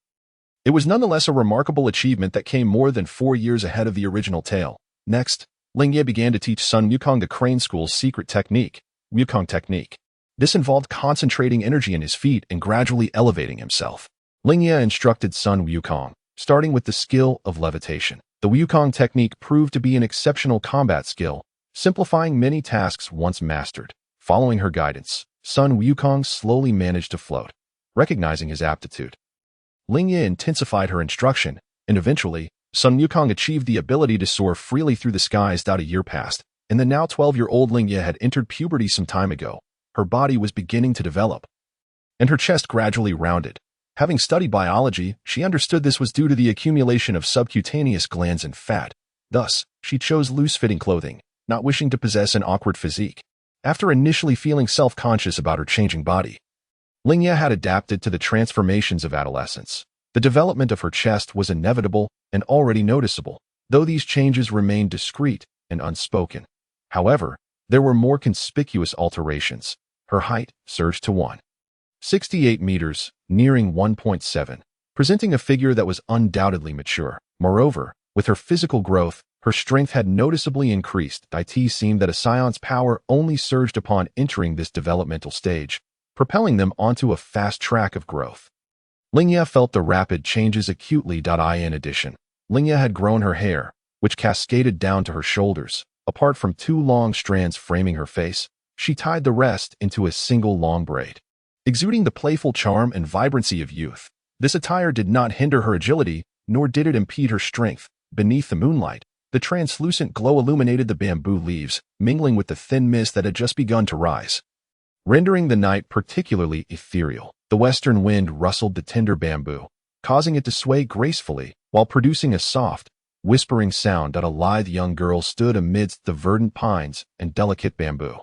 It was nonetheless a remarkable achievement that came more than 4 years ahead of the original tale. Next, Lingye began to teach Sun Wukong the Crane School's secret technique, Wukong technique. This involved concentrating energy in his feet and gradually elevating himself. Lingye instructed Sun Wukong, starting with the skill of levitation. The Wukong technique proved to be an exceptional combat skill, simplifying many tasks once mastered. Following her guidance, Sun Wukong slowly managed to float. Recognizing his aptitude, Lingye intensified her instruction, and eventually, Sun Wukong achieved the ability to soar freely through the skies. A year passed, and the now 12-year-old Lingye had entered puberty some time ago. Her body was beginning to develop, and her chest gradually rounded. Having studied biology, she understood this was due to the accumulation of subcutaneous glands and fat. Thus, she chose loose-fitting clothing, not wishing to possess an awkward physique. After initially feeling self-conscious about her changing body, Lingye had adapted to the transformations of adolescence. The development of her chest was inevitable and already noticeable, though these changes remained discreet and unspoken. However, there were more conspicuous alterations. Her height surged to 1.68 meters, nearing 1.7, presenting a figure that was undoubtedly mature. Moreover, with her physical growth, her strength had noticeably increased. It seemed that a Saiyan's power only surged upon entering this developmental stage, propelling them onto a fast track of growth. Lingye felt the rapid changes acutely. In addition, Lingye had grown her hair, which cascaded down to her shoulders. Apart from 2 long strands framing her face, she tied the rest into a single long braid. Exuding the playful charm and vibrancy of youth, this attire did not hinder her agility, nor did it impede her strength. Beneath the moonlight, The translucent glow illuminated the bamboo leaves, mingling with the thin mist that had just begun to rise, rendering the night particularly ethereal. The western wind rustled the tender bamboo, causing it to sway gracefully while producing a soft, whispering sound that a lithe young girl stood amidst the verdant pines and delicate bamboo.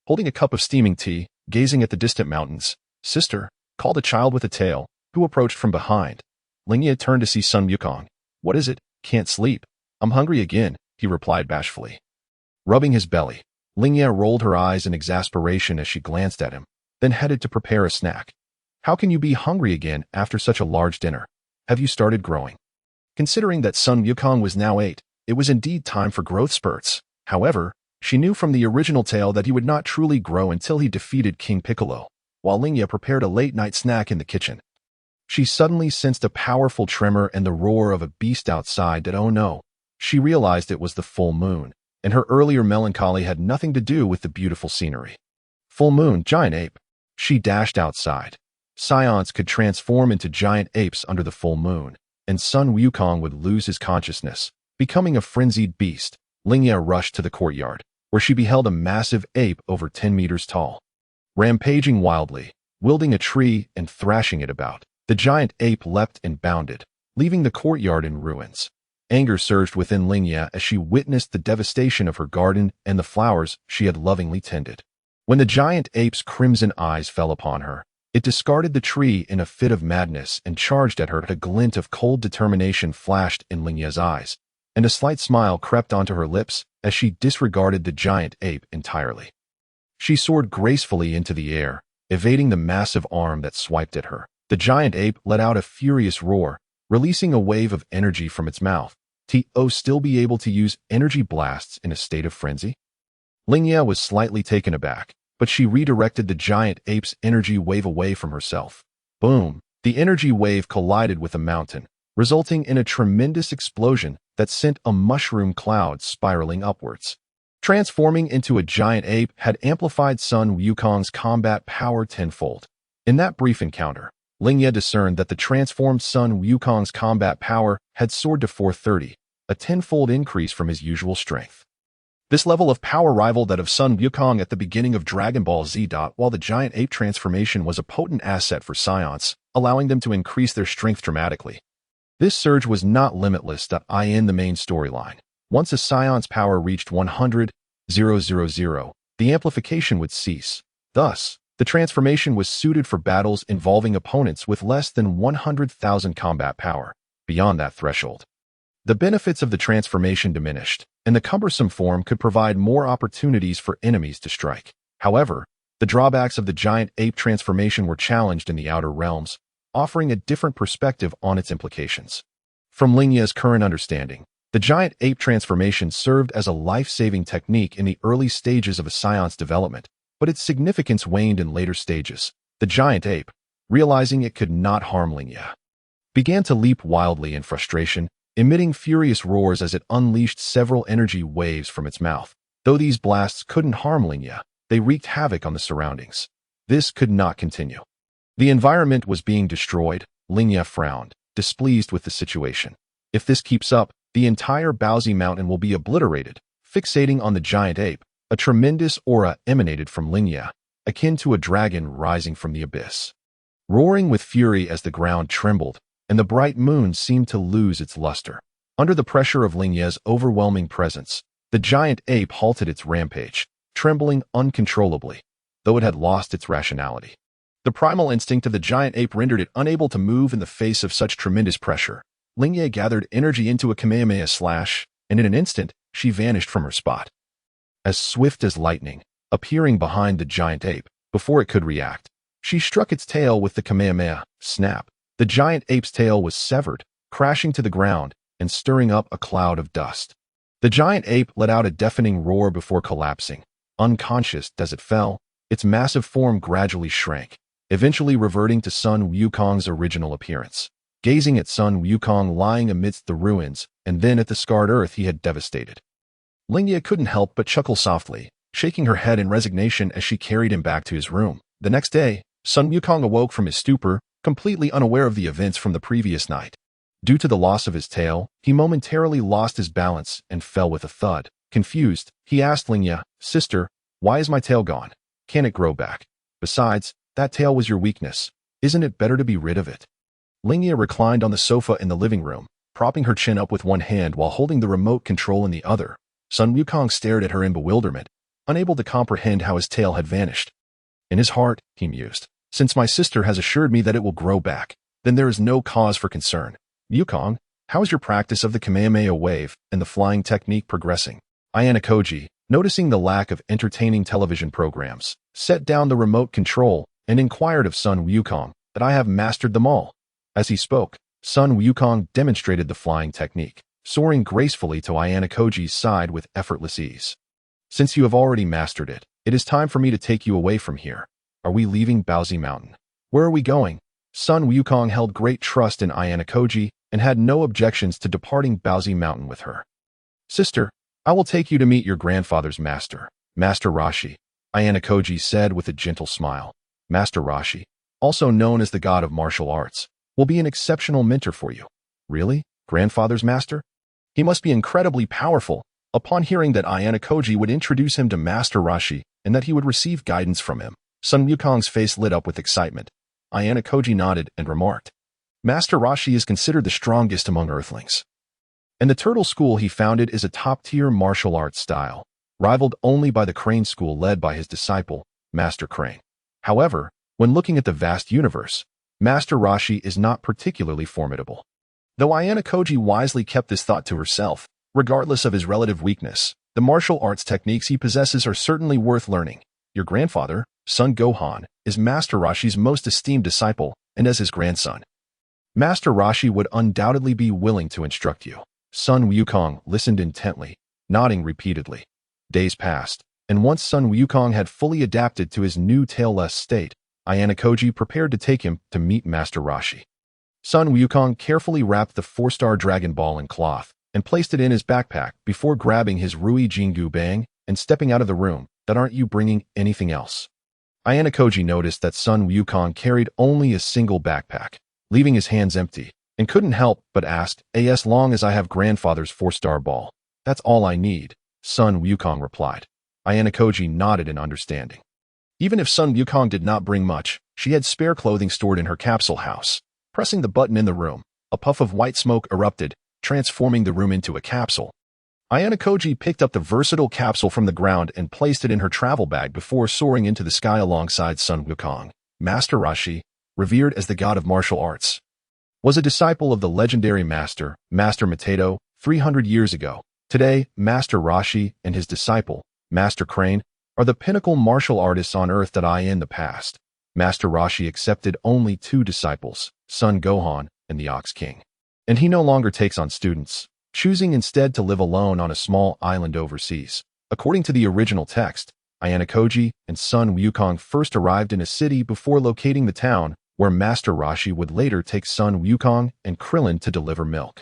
Holding a cup of steaming tea, gazing at the distant mountains, "Sister," called a child with a tail, who approached from behind. Lingye turned to see Sun Wukong. "What is it? Can't sleep." "I'm hungry again," he replied bashfully. Rubbing his belly, Lingye rolled her eyes in exasperation as she glanced at him, then headed to prepare a snack. "How can you be hungry again after such a large dinner? Have you started growing?" Considering that Sun Wukong was now 8, it was indeed time for growth spurts. However, she knew from the original tale that he would not truly grow until he defeated King Piccolo, while Lingye prepared a late-night snack in the kitchen. She suddenly sensed a powerful tremor and the roar of a beast outside that, oh no, she realized it was the full moon, and her earlier melancholy had nothing to do with the beautiful scenery. Full moon, giant ape. She dashed outside. Saiyans could transform into giant apes under the full moon, and Sun Wukong would lose his consciousness, becoming a frenzied beast. Lingye rushed to the courtyard, where she beheld a massive ape over 10 meters tall. Rampaging wildly, wielding a tree and thrashing it about, the giant ape leapt and bounded, leaving the courtyard in ruins. Anger surged within Lingye as she witnessed the devastation of her garden and the flowers she had lovingly tended. When the giant ape's crimson eyes fell upon her, it discarded the tree in a fit of madness and charged at her. A glint of cold determination flashed in Lingye's eyes, and a slight smile crept onto her lips as she disregarded the giant ape entirely. She soared gracefully into the air, evading the massive arm that swiped at her. The giant ape let out a furious roar, releasing a wave of energy from its mouth. To still be able to use energy blasts in a state of frenzy? Lingye was slightly taken aback, but she redirected the giant ape's energy wave away from herself. Boom! The energy wave collided with a mountain, resulting in a tremendous explosion that sent a mushroom cloud spiraling upwards. Transforming into a giant ape had amplified Sun Wukong's combat power tenfold. In that brief encounter, Lingye discerned that the transformed Sun Wukong's combat power had soared to 430, a tenfold increase from his usual strength. This level of power rivaled that of Sun Wukong at the beginning of Dragon Ball Z. While the giant ape transformation was a potent asset for Saiyans, allowing them to increase their strength dramatically. This surge was not limitless. In the main storyline, once a Saiyan's power reached 100,000, the amplification would cease. Thus, the transformation was suited for battles involving opponents with less than 100,000 combat power. Beyond that threshold, the benefits of the transformation diminished, and the cumbersome form could provide more opportunities for enemies to strike. However, the drawbacks of the giant ape transformation were challenged in the outer realms, offering a different perspective on its implications. From Lingye's current understanding, the giant ape transformation served as a life-saving technique in the early stages of a Saiyan's development, but its significance waned in later stages. The giant ape, realizing it could not harm Lingye, began to leap wildly in frustration, emitting furious roars as it unleashed several energy waves from its mouth. Though these blasts couldn't harm Lingye, they wreaked havoc on the surroundings. This could not continue. The environment was being destroyed. Lingye frowned, displeased with the situation. If this keeps up, the entire Baozi Mountain will be obliterated. Fixating on the giant ape, a tremendous aura emanated from Lingye, akin to a dragon rising from the abyss. Roaring with fury as the ground trembled, and the bright moon seemed to lose its luster. Under the pressure of Lingye's overwhelming presence, the giant ape halted its rampage, trembling uncontrollably, though it had lost its rationality. The primal instinct of the giant ape rendered it unable to move in the face of such tremendous pressure. Lingye gathered energy into a Kamehameha slash, and in an instant, she vanished from her spot. As swift as lightning, appearing behind the giant ape, before it could react, she struck its tail with the Kamehameha. Snap! The giant ape's tail was severed, crashing to the ground and stirring up a cloud of dust. The giant ape let out a deafening roar before collapsing. Unconscious as it fell, its massive form gradually shrank, eventually reverting to Sun Wukong's original appearance. Gazing at Sun Wukong lying amidst the ruins, and then at the scarred earth he had devastated, Lingye couldn't help but chuckle softly, shaking her head in resignation as she carried him back to his room. The next day, Sun Wukong awoke from his stupor, completely unaware of the events from the previous night. Due to the loss of his tail, he momentarily lost his balance and fell with a thud. Confused, he asked Lingye, "Sister, why is my tail gone? Can it grow back? Besides, that tail was your weakness. Isn't it better to be rid of it?" Lingye reclined on the sofa in the living room, propping her chin up with one hand while holding the remote control in the other. Sun Wukong stared at her in bewilderment, unable to comprehend how his tail had vanished. In his heart, he mused, "Since my sister has assured me that it will grow back, then there is no cause for concern. Wukong, how is your practice of the Kamehameha wave and the flying technique progressing?" Ayaha, noticing the lack of entertaining television programs, set down the remote control and inquired of Sun Wukong that I have mastered them all. As he spoke, Sun Wukong demonstrated the flying technique, soaring gracefully to Ayaha's side with effortless ease. "Since you have already mastered it, it is time for me to take you away from here. Are we leaving Baozi Mountain? Where are we going?" Sun Wukong held great trust in Ayaha and had no objections to departing Baozi Mountain with her. "Sister, I will take you to meet your grandfather's master, Master Rashi," Ayaha said with a gentle smile. "Master Rashi, also known as the god of martial arts, will be an exceptional mentor for you." "Really? Grandfather's master? He must be incredibly powerful." Upon hearing that Ayaha would introduce him to Master Rashi and that he would receive guidance from him, Sun Wukong's face lit up with excitement. Ayaha nodded and remarked, "Master Rashi is considered the strongest among earthlings. And the turtle school he founded is a top-tier martial arts style, rivaled only by the crane school led by his disciple, Master Crane. However, when looking at the vast universe, Master Rashi is not particularly formidable." Though Ayaha wisely kept this thought to herself, regardless of his relative weakness, the martial arts techniques he possesses are certainly worth learning. "Your grandfather, Sun Gohan, is Master Rashi's most esteemed disciple, and as his grandson, Master Rashi would undoubtedly be willing to instruct you." Sun Wukong listened intently, nodding repeatedly. Days passed, and once Sun Wukong had fully adapted to his new tailless state, Ayaha prepared to take him to meet Master Rashi. Sun Wukong carefully wrapped the 4-star Dragon Ball in cloth and placed it in his backpack before grabbing his Rui Jingu Bang and stepping out of the room. "That aren't you bringing anything else?" Ayaha noticed that Sun Wukong carried only a single backpack, leaving his hands empty, and couldn't help but ask, "As long as I have grandfather's 4-star ball, that's all I need," Sun Wukong replied. Ayaha nodded in understanding. Even if Sun Wukong did not bring much, she had spare clothing stored in her capsule house. Pressing the button in the room, a puff of white smoke erupted, transforming the room into a capsule. Ayaha picked up the versatile capsule from the ground and placed it in her travel bag before soaring into the sky alongside Sun Wukong. Master Rashi, revered as the god of martial arts, was a disciple of the legendary master, Master Matedo, 300 years ago. Today, Master Rashi and his disciple, Master Crane, are the pinnacle martial artists on earth that in the past. Master Rashi accepted only 2 disciples, Sun Gohan and the Ox King. And he no longer takes on students, choosing instead to live alone on a small island overseas. According to the original text, Ayaha and Sun Wukong first arrived in a city before locating the town, where Master Rashi would later take Sun Wukong and Krillin to deliver milk.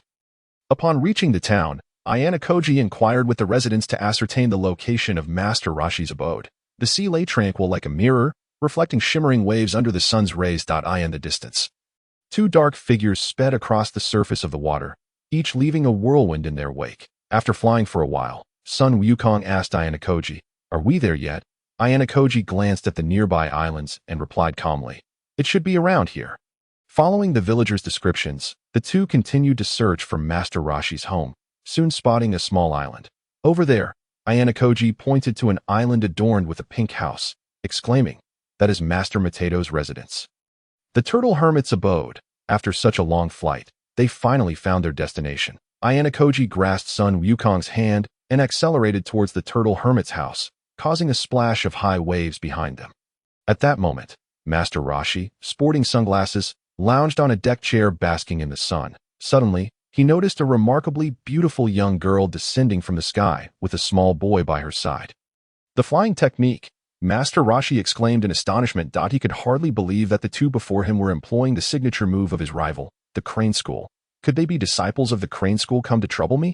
Upon reaching the town, Ayaha inquired with the residents to ascertain the location of Master Rashi's abode. The sea lay tranquil like a mirror, reflecting shimmering waves under the sun's rays. In the distance, 2 dark figures sped across the surface of the water, each leaving a whirlwind in their wake. After flying for a while, Sun Wukong asked Ayaha, "Are we there yet?" Ayaha glanced at the nearby islands and replied calmly, "It should be around here." Following the villagers' descriptions, the two continued to search for Master Rashi's home, soon spotting a small island. "Over there," Ayaha pointed to an island adorned with a pink house, exclaiming, "That is Master Matedo's residence." The turtle hermit's abode. After such a long flight, they finally found their destination. Ayaha grasped Sun Wukong's hand and accelerated towards the turtle hermit's house, causing a splash of high waves behind them. At that moment, Master Rashi, sporting sunglasses, lounged on a deck chair basking in the sun. Suddenly, he noticed a remarkably beautiful young girl descending from the sky with a small boy by her side. "The flying technique," Master Rashi exclaimed in astonishment. He could hardly believe that the two before him were employing the signature move of his rival, the Crane School. Could they be disciples of the Crane School come to trouble me?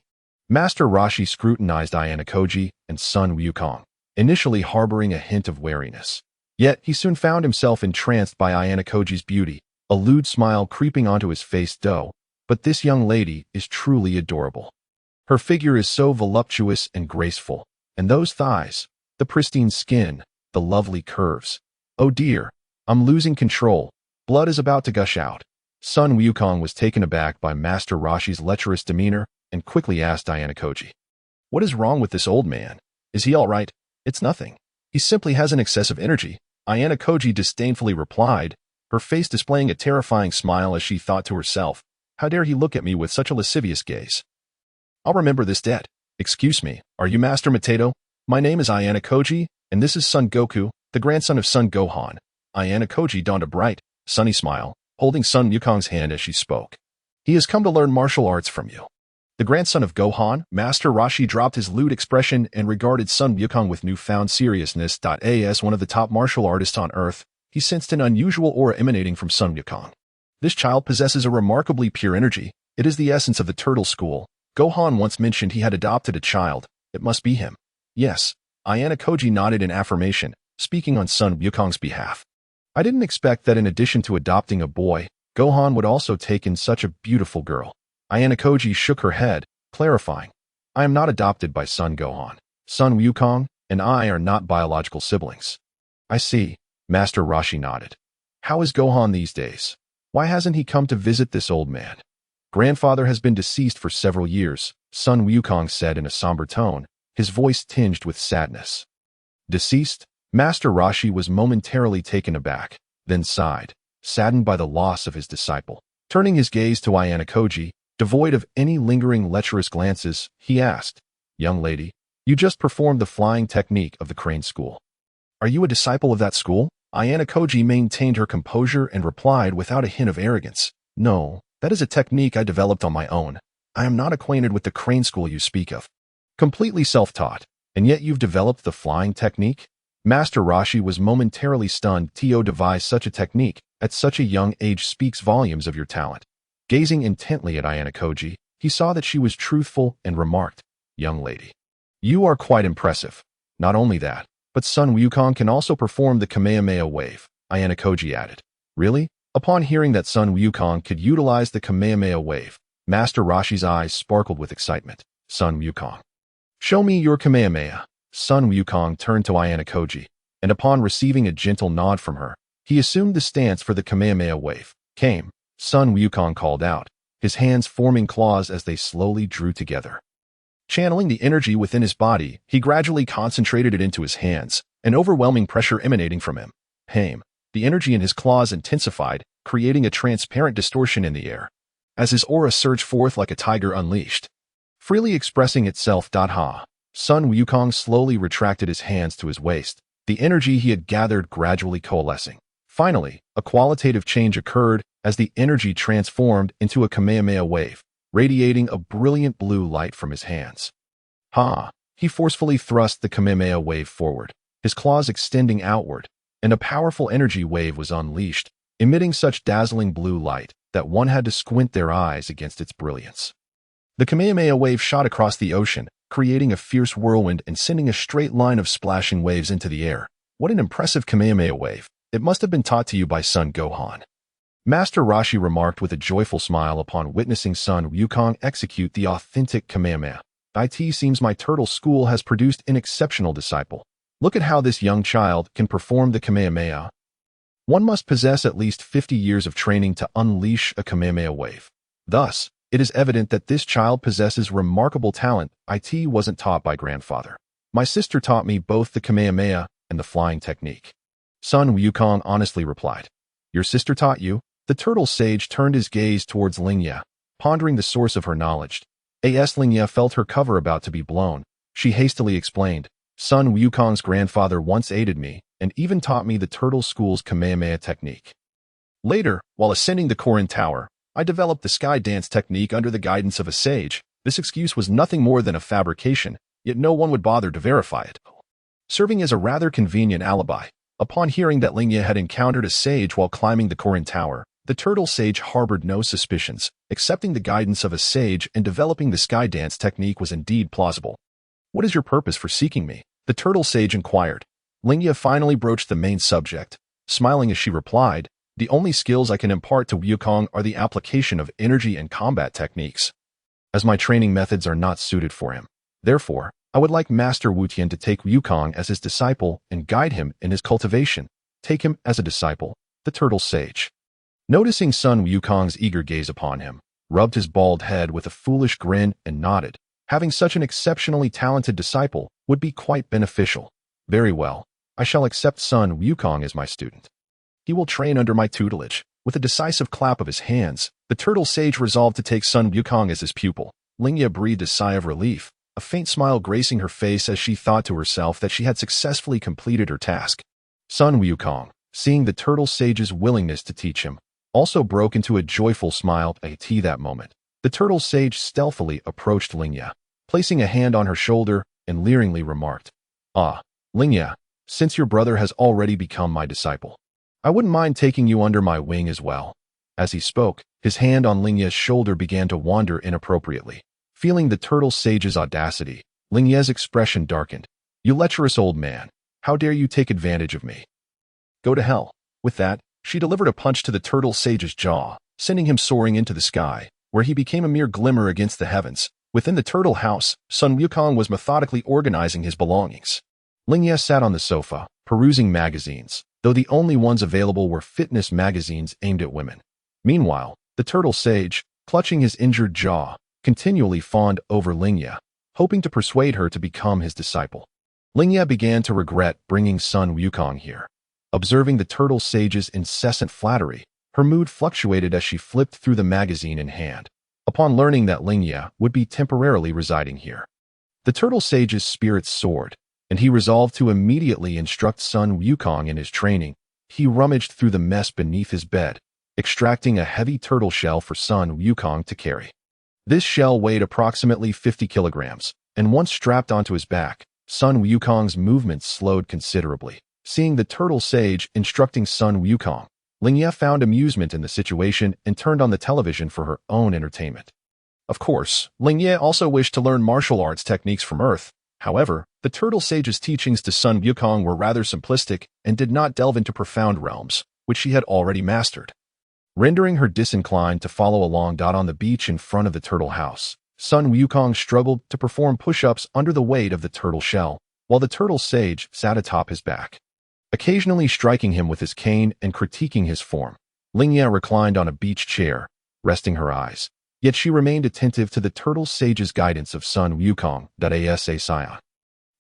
Master Rashi scrutinized Ayaha and Sun Wukong, initially harboring a hint of wariness. Yet he soon found himself entranced by Ayaha's beauty, a lewd smile creeping onto his face. But but this young lady is truly adorable. Her figure is so voluptuous and graceful, and those thighs, the pristine skin, the lovely curves. Oh dear, I'm losing control. Blood is about to gush out. Sun Wukong was taken aback by Master Roshi's lecherous demeanor and quickly asked Ayana. What is wrong with this old man? Is he all right? It's nothing. He simply has an excessive energy, Ayana disdainfully replied, her face displaying a terrifying smile as she thought to herself, how dare he look at me with such a lascivious gaze? I'll remember this debt. Excuse me, are you Master Mateto? My name is Ayana, and this is Son Goku, the grandson of Son Gohan. Ayana donned a bright, sunny smile, holding Sun Wukong's hand as she spoke. He has come to learn martial arts from you. The grandson of Gohan, Master Roshi dropped his lewd expression and regarded Sun Wukong with newfound seriousness. As one of the top martial artists on Earth, he sensed an unusual aura emanating from Sun Wukong. This child possesses a remarkably pure energy. It is the essence of the turtle school. Gohan once mentioned he had adopted a child. It must be him. Yes, Ayana nodded in affirmation, speaking on Sun Wukong's behalf. I didn't expect that in addition to adopting a boy, Gohan would also take in such a beautiful girl. Ayana shook her head, clarifying, I am not adopted by Son Gohan. Sun Wukong and I are not biological siblings. I see, Master Roshi nodded. How is Gohan these days? Why hasn't he come to visit this old man? Grandfather has been deceased for several years, Sun Wukong said in a somber tone, his voice tinged with sadness. Deceased? Master Roshi was momentarily taken aback, then sighed, saddened by the loss of his disciple. Turning his gaze to Ayana, devoid of any lingering lecherous glances, he asked, Young lady, you just performed the flying technique of the crane school. Are you a disciple of that school? Ayana maintained her composure and replied without a hint of arrogance. No, that is a technique I developed on my own. I am not acquainted with the crane school you speak of. Completely self-taught, and yet you've developed the flying technique? Master Roshi was momentarily stunned. To devise such a technique at such a young age speaks volumes of your talent. Gazing intently at Ayana, he saw that she was truthful and remarked, Young lady, you are quite impressive. Not only that, but Sun Wukong can also perform the Kamehameha wave, Ayana added. Really? Upon hearing that Sun Wukong could utilize the Kamehameha wave, Master Roshi's eyes sparkled with excitement. Sun Wukong. Show me your Kamehameha. Sun Wukong turned to Ayana, and upon receiving a gentle nod from her, he assumed the stance for the Kamehameha wave. Came, Sun Wukong called out, his hands forming claws as they slowly drew together. Channeling the energy within his body, he gradually concentrated it into his hands, an overwhelming pressure emanating from him. Hame. The energy in his claws intensified, creating a transparent distortion in the air, as his aura surged forth like a tiger unleashed. Freely expressing itself. Sun Wukong slowly retracted his hands to his waist, the energy he had gathered gradually coalescing. Finally, a qualitative change occurred as the energy transformed into a Kamehameha wave, radiating a brilliant blue light from his hands. He forcefully thrust the Kamehameha wave forward, his claws extending outward, and a powerful energy wave was unleashed, emitting such dazzling blue light that one had to squint their eyes against its brilliance. The Kamehameha wave shot across the ocean, creating a fierce whirlwind and sending a straight line of splashing waves into the air. What an impressive Kamehameha wave. It must have been taught to you by Son Gohan. Master Roshi remarked with a joyful smile upon witnessing Sun Wukong execute the authentic Kamehameha. It seems my turtle school has produced an exceptional disciple. Look at how this young child can perform the Kamehameha. One must possess at least 50 years of training to unleash a Kamehameha wave. Thus, it is evident that this child possesses remarkable talent. It wasn't taught by grandfather. My sister taught me both the Kamehameha and the flying technique. Sun Wukong honestly replied. Your sister taught you? The turtle sage turned his gaze towards Lingye, pondering the source of her knowledge. Lingye felt her cover about to be blown. She hastily explained, Sun Wukong's grandfather once aided me and even taught me the turtle school's Kamehameha technique. Later, while ascending the Korin Tower, I developed the sky dance technique under the guidance of a sage. This excuse was nothing more than a fabrication, yet no one would bother to verify it, serving as a rather convenient alibi. Upon hearing that Lingye had encountered a sage while climbing the Korin Tower, the turtle sage harbored no suspicions. Accepting the guidance of a sage and developing the sky dance technique was indeed plausible. What is your purpose for seeking me? The turtle sage inquired. Lingye finally broached the main subject, smiling as she replied, The only skills I can impart to Wukong are the application of energy and combat techniques, as my training methods are not suited for him. Therefore, I would like Master Wutian to take Wukong as his disciple and guide him in his cultivation. Take him as a disciple, the turtle sage. Noticing Sun Wukong's eager gaze upon him, rubbed his bald head with a foolish grin and nodded. Having such an exceptionally talented disciple would be quite beneficial. Very well, I shall accept Sun Wukong as my student. He will train under my tutelage. With a decisive clap of his hands, the turtle sage resolved to take Sun Wukong as his pupil. Lingye breathed a sigh of relief, a faint smile gracing her face as she thought to herself that she had successfully completed her task. Sun Wukong, seeing the turtle sage's willingness to teach him, also broke into a joyful smile at that moment. The turtle sage stealthily approached Lingye, placing a hand on her shoulder and leeringly remarked, "Ah, Lingye, since your brother has already become my disciple, I wouldn't mind taking you under my wing as well." As he spoke, his hand on Lingye's shoulder began to wander inappropriately. Feeling the turtle sage's audacity, Lingye's expression darkened. "You lecherous old man, how dare you take advantage of me? Go to hell." With that, she delivered a punch to the turtle sage's jaw, sending him soaring into the sky, where he became a mere glimmer against the heavens. Within the turtle house, Sun Wukong was methodically organizing his belongings. Lingye sat on the sofa, perusing magazines, though the only ones available were fitness magazines aimed at women. Meanwhile, the turtle sage, clutching his injured jaw, continually fawned over Lingye, hoping to persuade her to become his disciple. Lingye began to regret bringing Sun Wukong here. Observing the turtle sage's incessant flattery, her mood fluctuated as she flipped through the magazine in hand. Upon learning that Lingye would be temporarily residing here, the turtle sage's spirits soared, and he resolved to immediately instruct Sun Wukong in his training. He rummaged through the mess beneath his bed, extracting a heavy turtle shell for Sun Wukong to carry. This shell weighed approximately 50 kilograms, and once strapped onto his back, Sun Wukong's movements slowed considerably. Seeing the turtle sage instructing Sun Wukong, Lingye found amusement in the situation and turned on the television for her own entertainment. Of course, Lingye also wished to learn martial arts techniques from Earth. However, the turtle sage's teachings to Sun Wukong were rather simplistic and did not delve into profound realms, which she had already mastered. Rendering her disinclined to follow along. On the beach in front of the turtle house, Sun Wukong struggled to perform push-ups under the weight of the turtle shell, while the turtle sage sat atop his back, occasionally striking him with his cane and critiquing his form. Lingye reclined on a beach chair, resting her eyes, yet she remained attentive to the turtle sage's guidance of Sun Wukong. Asa Saiyan.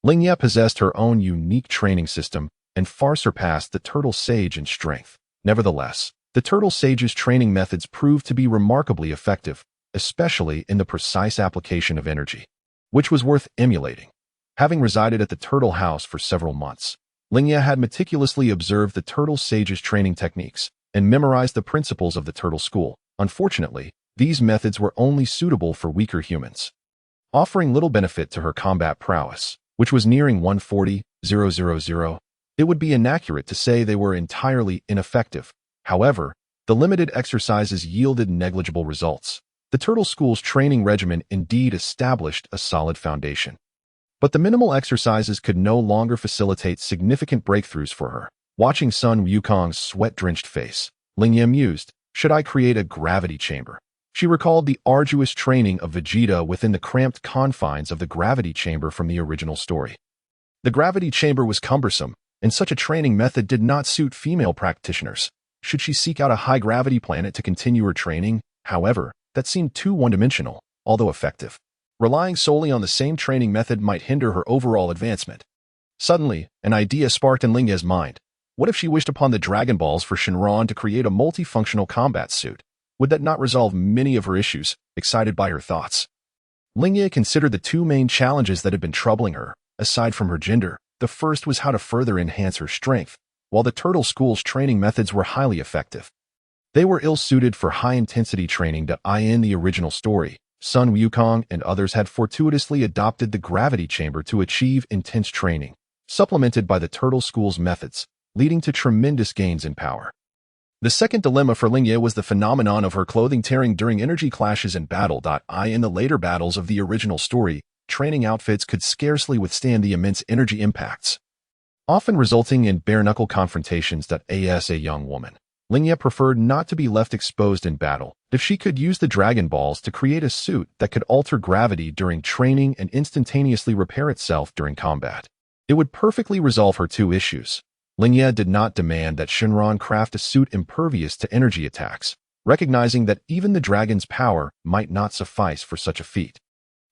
Lingye possessed her own unique training system and far surpassed the turtle sage in strength. Nevertheless, the turtle sage's training methods proved to be remarkably effective, especially in the precise application of energy, which was worth emulating. Having resided at the turtle house for several months, Lingye had meticulously observed the turtle sage's training techniques and memorized the principles of the turtle school. Unfortunately, these methods were only suitable for weaker humans, offering little benefit to her combat prowess, which was nearing 140,000. It would be inaccurate to say they were entirely ineffective. However, the limited exercises yielded negligible results. The turtle school's training regimen indeed established a solid foundation, but the minimal exercises could no longer facilitate significant breakthroughs for her. Watching Sun Wukong's sweat-drenched face, Lingye mused, "Should I create a gravity chamber?" She recalled the arduous training of Vegeta within the cramped confines of the gravity chamber from the original story. The gravity chamber was cumbersome, and such a training method did not suit female practitioners. Should she seek out a high-gravity planet to continue her training? However, that seemed too one-dimensional, although effective. Relying solely on the same training method might hinder her overall advancement. Suddenly, an idea sparked in Lingye's mind. What if she wished upon the Dragon Balls for Shenron to create a multifunctional combat suit? Would that not resolve many of her issues? Excited by her thoughts, Lingye considered the two main challenges that had been troubling her, aside from her gender. The first was how to further enhance her strength. While the turtle school's training methods were highly effective, they were ill-suited for high-intensity training. In the original story, Sun Wukong and others had fortuitously adopted the gravity chamber to achieve intense training, supplemented by the turtle school's methods, leading to tremendous gains in power. The second dilemma for Lingye was the phenomenon of her clothing tearing during energy clashes in battle. In the later battles of the original story, training outfits could scarcely withstand the immense energy impacts, often resulting in bare-knuckle confrontations. As a young woman, Lingye preferred not to be left exposed in battle. If she could use the Dragon Balls to create a suit that could alter gravity during training and instantaneously repair itself during combat, it would perfectly resolve her two issues. Lingye did not demand that Shinran craft a suit impervious to energy attacks, recognizing that even the dragon's power might not suffice for such a feat.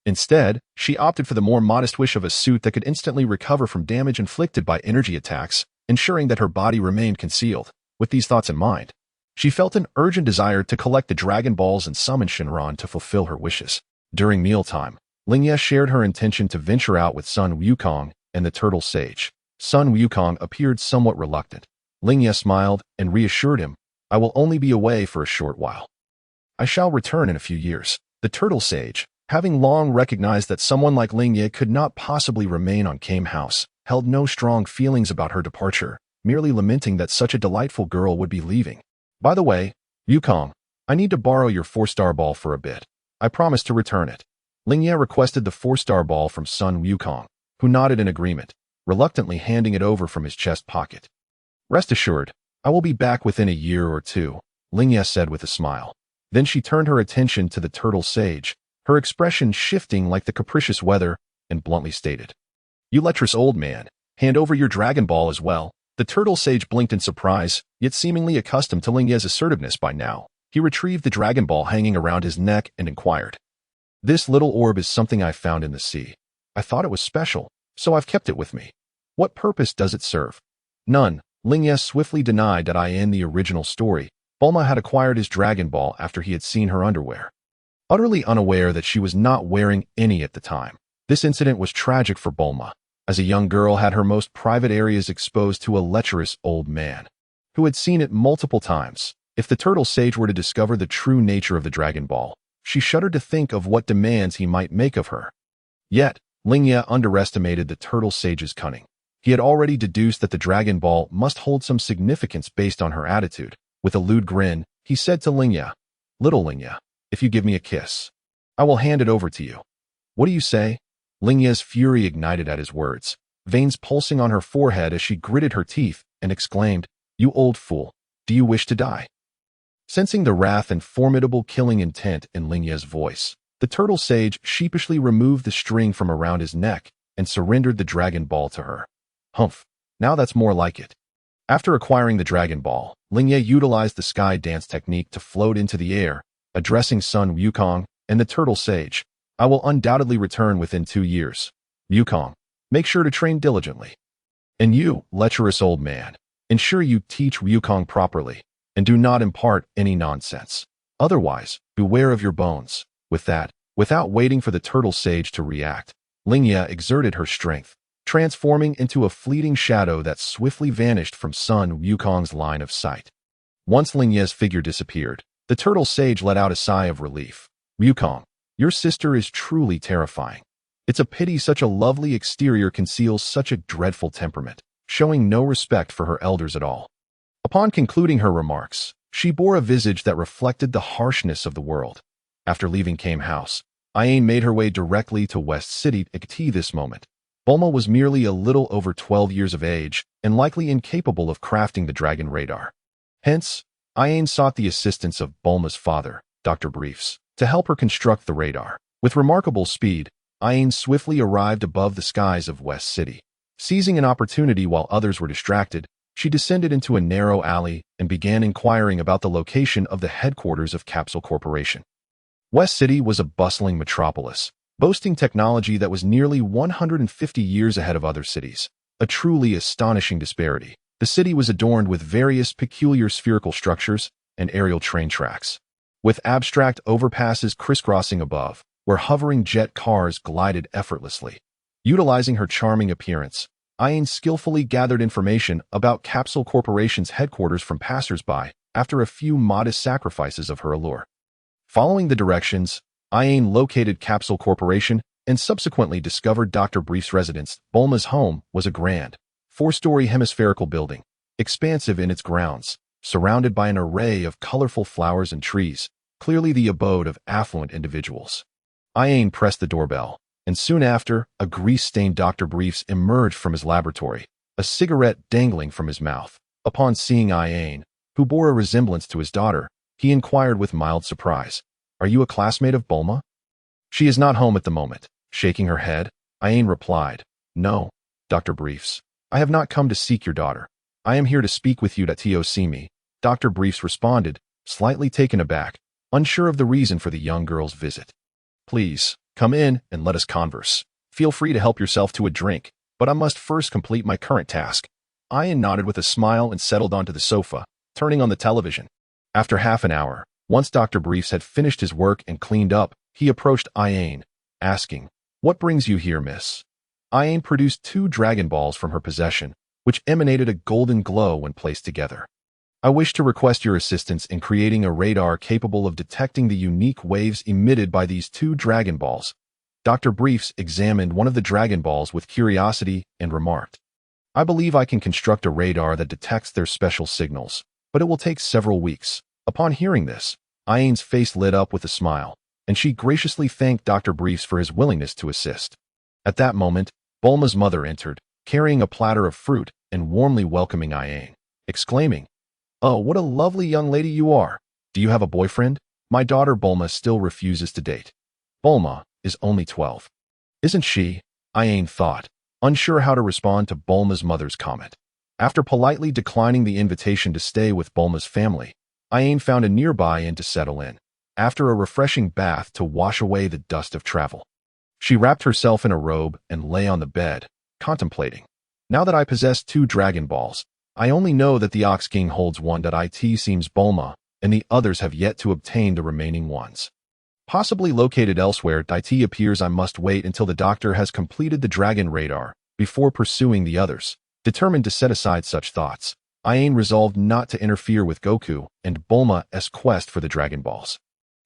Instead, she opted for the more modest wish of a suit that could instantly recover from damage inflicted by energy attacks, ensuring that her body remained concealed. With these thoughts in mind, she felt an urgent desire to collect the Dragon Balls and summon Shinran to fulfill her wishes. During mealtime, Lingye shared her intention to venture out with Sun Wukong and the Turtle Sage. Sun Wukong appeared somewhat reluctant. Lingye smiled and reassured him, "I will only be away for a short while. I shall return in a few years." The Turtle Sage, having long recognized that someone like Lingye could not possibly remain on Kame House, held no strong feelings about her departure, merely lamenting that such a delightful girl would be leaving. "By the way, Wukong, I need to borrow your 4-star ball for a bit. I promise to return it." Lingye requested the 4-star ball from Sun Wukong, who nodded in agreement, reluctantly handing it over from his chest pocket. "Rest assured, I will be back within a year or two," Lingye said with a smile. Then she turned her attention to the Turtle Sage, her expression shifting like the capricious weather, and bluntly stated, "You lecherous old man, hand over your Dragon Ball as well." The Turtle Sage blinked in surprise, yet seemingly accustomed to Lingye's assertiveness by now. He retrieved the Dragon Ball hanging around his neck and inquired, "This little orb is something I found in the sea. I thought it was special, so I've kept it with me. What purpose does it serve?" "None." Lingye swiftly denied that in the original story, Bulma had acquired his Dragon Ball after he had seen her underwear. Utterly unaware that she was not wearing any at the time, this incident was tragic for Bulma. As a young girl had her most private areas exposed to a lecherous old man, who had seen it multiple times. If the Turtle Sage were to discover the true nature of the Dragon Ball, she shuddered to think of what demands he might make of her. Yet, Lingye underestimated the Turtle Sage's cunning. He had already deduced that the Dragon Ball must hold some significance based on her attitude. With a lewd grin, he said to Lingye, "Little Lingye, if you give me a kiss, I will hand it over to you. What do you say?" Lingye's fury ignited at his words, veins pulsing on her forehead as she gritted her teeth and exclaimed, "You old fool, do you wish to die?" Sensing the wrath and formidable killing intent in Lingye's voice, the Turtle Sage sheepishly removed the string from around his neck and surrendered the Dragon Ball to her. "Humph, now that's more like it." After acquiring the Dragon Ball, Lingye utilized the sky dance technique to float into the air, addressing Sun Wukong and the Turtle Sage. "I will undoubtedly return within 2 years. Wukong, make sure to train diligently. And you, lecherous old man, ensure you teach Wukong properly, and do not impart any nonsense. Otherwise, beware of your bones." With that, without waiting for the Turtle Sage to react, Lingye exerted her strength, transforming into a fleeting shadow that swiftly vanished from Sun Wukong's line of sight. Once Lingye's figure disappeared, the Turtle Sage let out a sigh of relief. "Wukong, your sister is truly terrifying. It's a pity such a lovely exterior conceals such a dreadful temperament, showing no respect for her elders at all." Upon concluding her remarks, she bore a visage that reflected the harshness of the world. After leaving Kame House, Ayaha made her way directly to West City at this moment. Bulma was merely a little over 12 years of age and likely incapable of crafting the Dragon Radar. Hence, Ayaha sought the assistance of Bulma's father, Dr. Briefs, to help her construct the radar. With remarkable speed, Ayaha swiftly arrived above the skies of West City. Seizing an opportunity while others were distracted, she descended into a narrow alley and began inquiring about the location of the headquarters of Capsule Corporation. West City was a bustling metropolis, boasting technology that was nearly 150 years ahead of other cities. A truly astonishing disparity. The city was adorned with various peculiar spherical structures and aerial train tracks, with abstract overpasses crisscrossing above, where hovering jet cars glided effortlessly. Utilizing her charming appearance, Ayaha skillfully gathered information about Capsule Corporation's headquarters from passers-by after a few modest sacrifices of her allure. Following the directions, Ayaha located Capsule Corporation and subsequently discovered Dr. Brief's residence. Bulma's home was a grand, 4-story hemispherical building, expansive in its grounds, surrounded by an array of colorful flowers and trees, clearly the abode of affluent individuals. Ayaha pressed the doorbell, and soon after, a grease-stained Dr. Briefs emerged from his laboratory, a cigarette dangling from his mouth. Upon seeing Ayaha, who bore a resemblance to his daughter, he inquired with mild surprise, "Are you a classmate of Bulma?" "She is not home at the moment." Shaking her head, Ayain replied, "No, Dr. Briefs. I have not come to seek your daughter. I am here to speak with you that Tio see me." Dr. Briefs responded, slightly taken aback, unsure of the reason for the young girl's visit. "Please, come in and let us converse. Feel free to help yourself to a drink, but I must first complete my current task." Ayain nodded with a smile and settled onto the sofa, turning on the television. After half an hour, once Dr. Briefs had finished his work and cleaned up, he approached Ayain, asking, "What brings you here, miss?" Ayain produced 2 Dragon Balls from her possession, which emanated a golden glow when placed together. "I wish to request your assistance in creating a radar capable of detecting the unique waves emitted by these 2 Dragon Balls." Dr. Briefs examined one of the Dragon Balls with curiosity and remarked, "I believe I can construct a radar that detects their special signals, but it will take several weeks." Upon hearing this, Ayain's face lit up with a smile, and she graciously thanked Dr. Briefs for his willingness to assist. At that moment, Bulma's mother entered, carrying a platter of fruit and warmly welcoming Ayain, exclaiming, "Oh, what a lovely young lady you are. Do you have a boyfriend? My daughter Bulma still refuses to date." Bulma is only 12. "Isn't she?" Ayain thought, unsure how to respond to Bulma's mother's comment. After politely declining the invitation to stay with Bulma's family, Ayain found a nearby inn to settle in, after a refreshing bath to wash away the dust of travel. She wrapped herself in a robe and lay on the bed, contemplating. "Now that I possess 2 Dragon Balls, I only know that the Ox King holds one that it seems Bulma, and the others have yet to obtain the remaining ones. Possibly located elsewhere, it appears I must wait until the doctor has completed the Dragon Radar before pursuing the others." Determined to set aside such thoughts, Ayain resolved not to interfere with Goku and Bulma's quest for the Dragon Balls.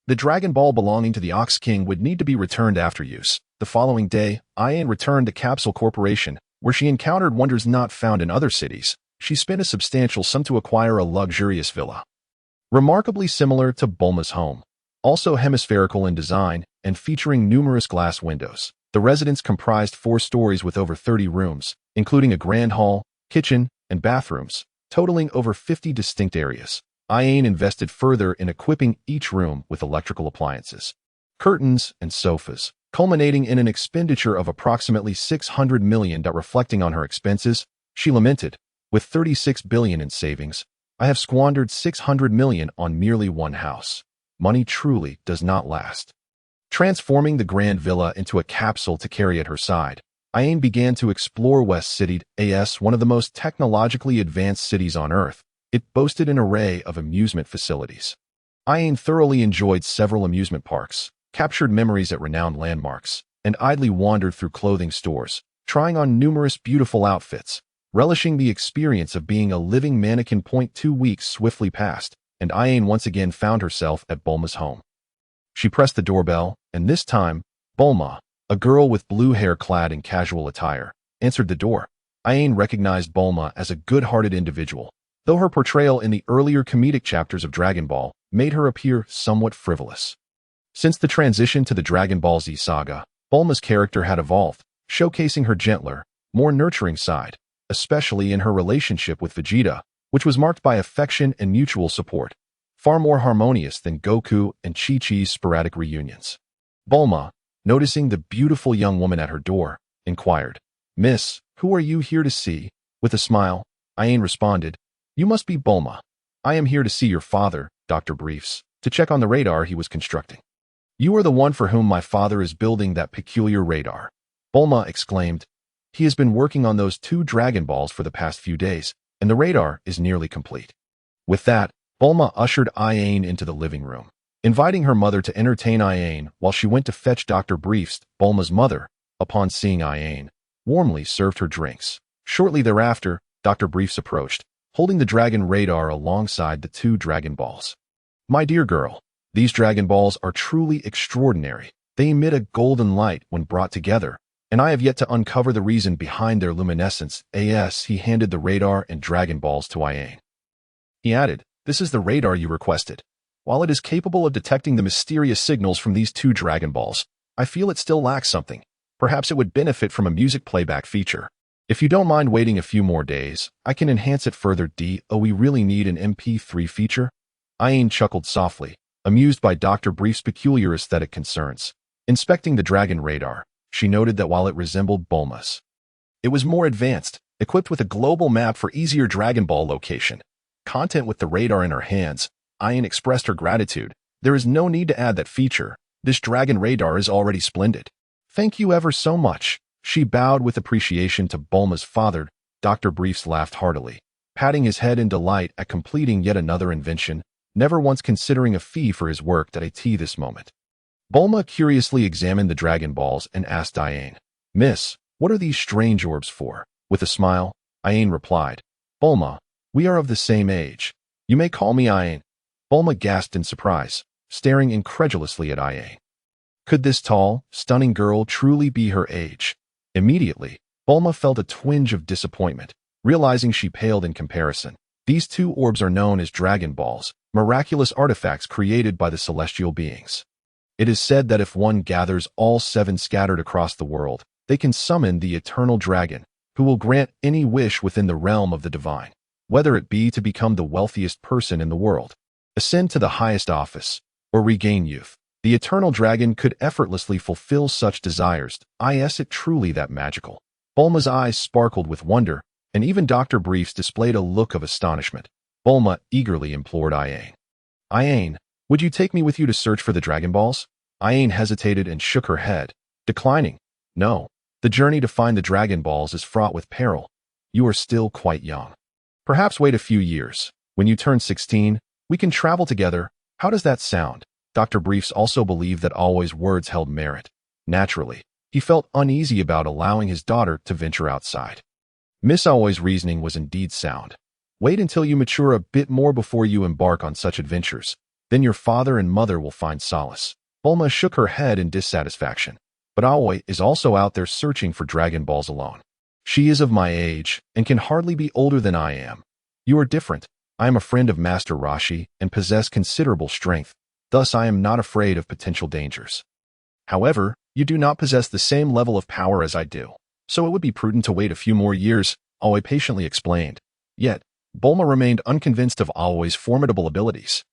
The Dragon Ball belonging to the Ox King would need to be returned after use. The following day, Ayain returned to Capsule Corporation, where she encountered wonders not found in other cities. She spent a substantial sum to acquire a luxurious villa, remarkably similar to Bulma's home, also hemispherical in design and featuring numerous glass windows. The residence comprised 4 stories with over 30 rooms, including a grand hall, kitchen, and bathrooms, totaling over 50 distinct areas. Ayain invested further in equipping each room with electrical appliances, curtains, and sofas, culminating in an expenditure of approximately 600 million. Reflecting on her expenses, she lamented, "With 36 billion in savings, I have squandered 600 million on merely one house. Money truly does not last." Transforming the grand villa into a capsule to carry at her side, Ayain began to explore West City, one of the most technologically advanced cities on Earth. It boasted an array of amusement facilities. Ayain thoroughly enjoyed several amusement parks, captured memories at renowned landmarks, and idly wandered through clothing stores, trying on numerous beautiful outfits, relishing the experience of being a living mannequin. 2 weeks swiftly passed, and Ayain once again found herself at Bulma's home. She pressed the doorbell, and this time, Bulma, a girl with blue hair clad in casual attire, answered the door. Ayain recognized Bulma as a good-hearted individual, though her portrayal in the earlier comedic chapters of Dragon Ball made her appear somewhat frivolous. Since the transition to the Dragon Ball Z saga, Bulma's character had evolved, showcasing her gentler, more nurturing side, especially in her relationship with Vegeta, which was marked by affection and mutual support, far more harmonious than Goku and Chi-Chi's sporadic reunions. Bulma, noticing the beautiful young woman at her door, inquired, "Miss, who are you here to see?" With a smile, Ayain responded, "You must be Bulma. I am here to see your father, Dr. Briefs, to check on the radar he was constructing." "You are the one for whom my father is building that peculiar radar," Bulma exclaimed. "He has been working on those 2 Dragon Balls for the past few days, and the radar is nearly complete." With that, Bulma ushered Ayain into the living room, inviting her mother to entertain Ayain while she went to fetch Dr. Briefs. Bulma's mother, upon seeing Ayain, warmly served her drinks. Shortly thereafter, Dr. Briefs approached, holding the Dragon Radar alongside the 2 Dragon Balls. "My dear girl, these Dragon Balls are truly extraordinary. They emit a golden light when brought together, and I have yet to uncover the reason behind their luminescence." He handed the radar and Dragon Balls to Ayain. He added, "This is the radar you requested. While it is capable of detecting the mysterious signals from these 2 Dragon Balls, I feel it still lacks something. Perhaps it would benefit from a music playback feature." If you don't mind waiting a few more days, I can enhance it further. We really need an MP3 feature? Ayaha chuckled softly, amused by Dr. Brief's peculiar aesthetic concerns. Inspecting the dragon radar, she noted that while it resembled Bulma's, it was more advanced, equipped with a global map for easier Dragon Ball location. Content with the radar in her hands, Ayaha expressed her gratitude. There is no need to add that feature. This dragon radar is already splendid. Thank you ever so much. She bowed with appreciation to Bulma's father. Dr. Briefs laughed heartily, patting his head in delight at completing yet another invention, never once considering a fee for his work at this moment. Bulma curiously examined the Dragon Balls and asked Ayaha, "Miss, what are these strange orbs for?" With a smile, Ayaha replied, "Bulma, we are of the same age. You may call me Ayaha." Bulma gasped in surprise, staring incredulously at Ayaha. Could this tall, stunning girl truly be her age? Immediately, Bulma felt a twinge of disappointment, realizing she paled in comparison. These two orbs are known as Dragon Balls, miraculous artifacts created by the celestial beings. It is said that if one gathers all 7 scattered across the world, they can summon the eternal dragon, who will grant any wish within the realm of the divine, whether it be to become the wealthiest person in the world, ascend to the highest office, or regain youth. The eternal dragon could effortlessly fulfill such desires. Is it truly that magical? Bulma's eyes sparkled with wonder, and even Dr. Briefs displayed a look of astonishment. Bulma eagerly implored Ayaha. "Ayaha, would you take me with you to search for the Dragon Balls?" Ayaha hesitated and shook her head, declining. "No, the journey to find the Dragon Balls is fraught with peril. You are still quite young. Perhaps wait a few years. When you turn 16, we can travel together. How does that sound?" Dr. Briefs also believed that Always' words held merit. Naturally, he felt uneasy about allowing his daughter to venture outside. Miss Always' reasoning was indeed sound. Wait until you mature a bit more before you embark on such adventures. Then your father and mother will find solace. Bulma shook her head in dissatisfaction. But Always is also out there searching for Dragon Balls alone. She is of my age and can hardly be older than I am. You are different. I am a friend of Master Roshi and possess considerable strength. Thus, I am not afraid of potential dangers. However, you do not possess the same level of power as I do, so it would be prudent to wait a few more years, Always patiently explained. Yet, Bulma remained unconvinced of Always' formidable abilities.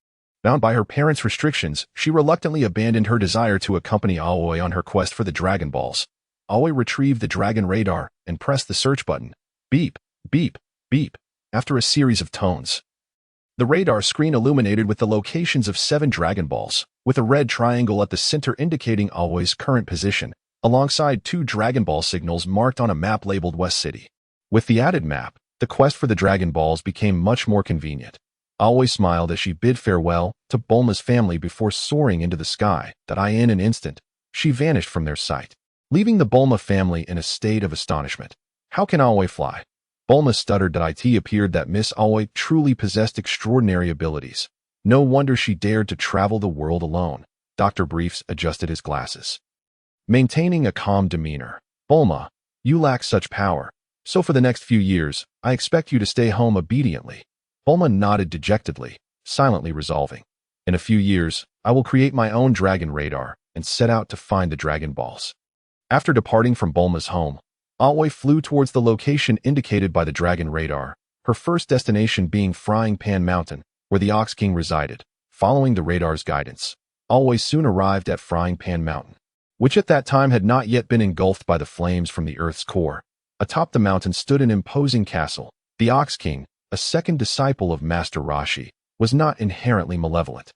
Bound by her parents' restrictions, she reluctantly abandoned her desire to accompany Always on her quest for the Dragon Balls. Always retrieved the dragon radar and pressed the search button. Beep, beep, beep, after a series of tones. The radar screen illuminated with the locations of 7 Dragon Balls, with a red triangle at the center indicating Always' current position, alongside 2 Dragon Ball signals marked on a map labeled West City. With the added map, the quest for the Dragon Balls became much more convenient. Always smiled as she bid farewell to Bulma's family before soaring into the sky. In an instant, she vanished from their sight, leaving the Bulma family in a state of astonishment. How can Always fly? Bulma stuttered that it appeared that Miss Always truly possessed extraordinary abilities. No wonder she dared to travel the world alone. Dr. Briefs adjusted his glasses, maintaining a calm demeanor. Bulma, you lack such power, so for the next few years, I expect you to stay home obediently. Bulma nodded dejectedly, silently resolving. In a few years, I will create my own dragon radar and set out to find the Dragon Balls. After departing from Bulma's home, Always flew towards the location indicated by the dragon radar, her first destination being Frying Pan Mountain, where the Ox King resided. Following the radar's guidance, Always soon arrived at Frying Pan Mountain, which at that time had not yet been engulfed by the flames from the Earth's core. Atop the mountain stood an imposing castle. The Ox King, a second disciple of Master Roshi, was not inherently malevolent,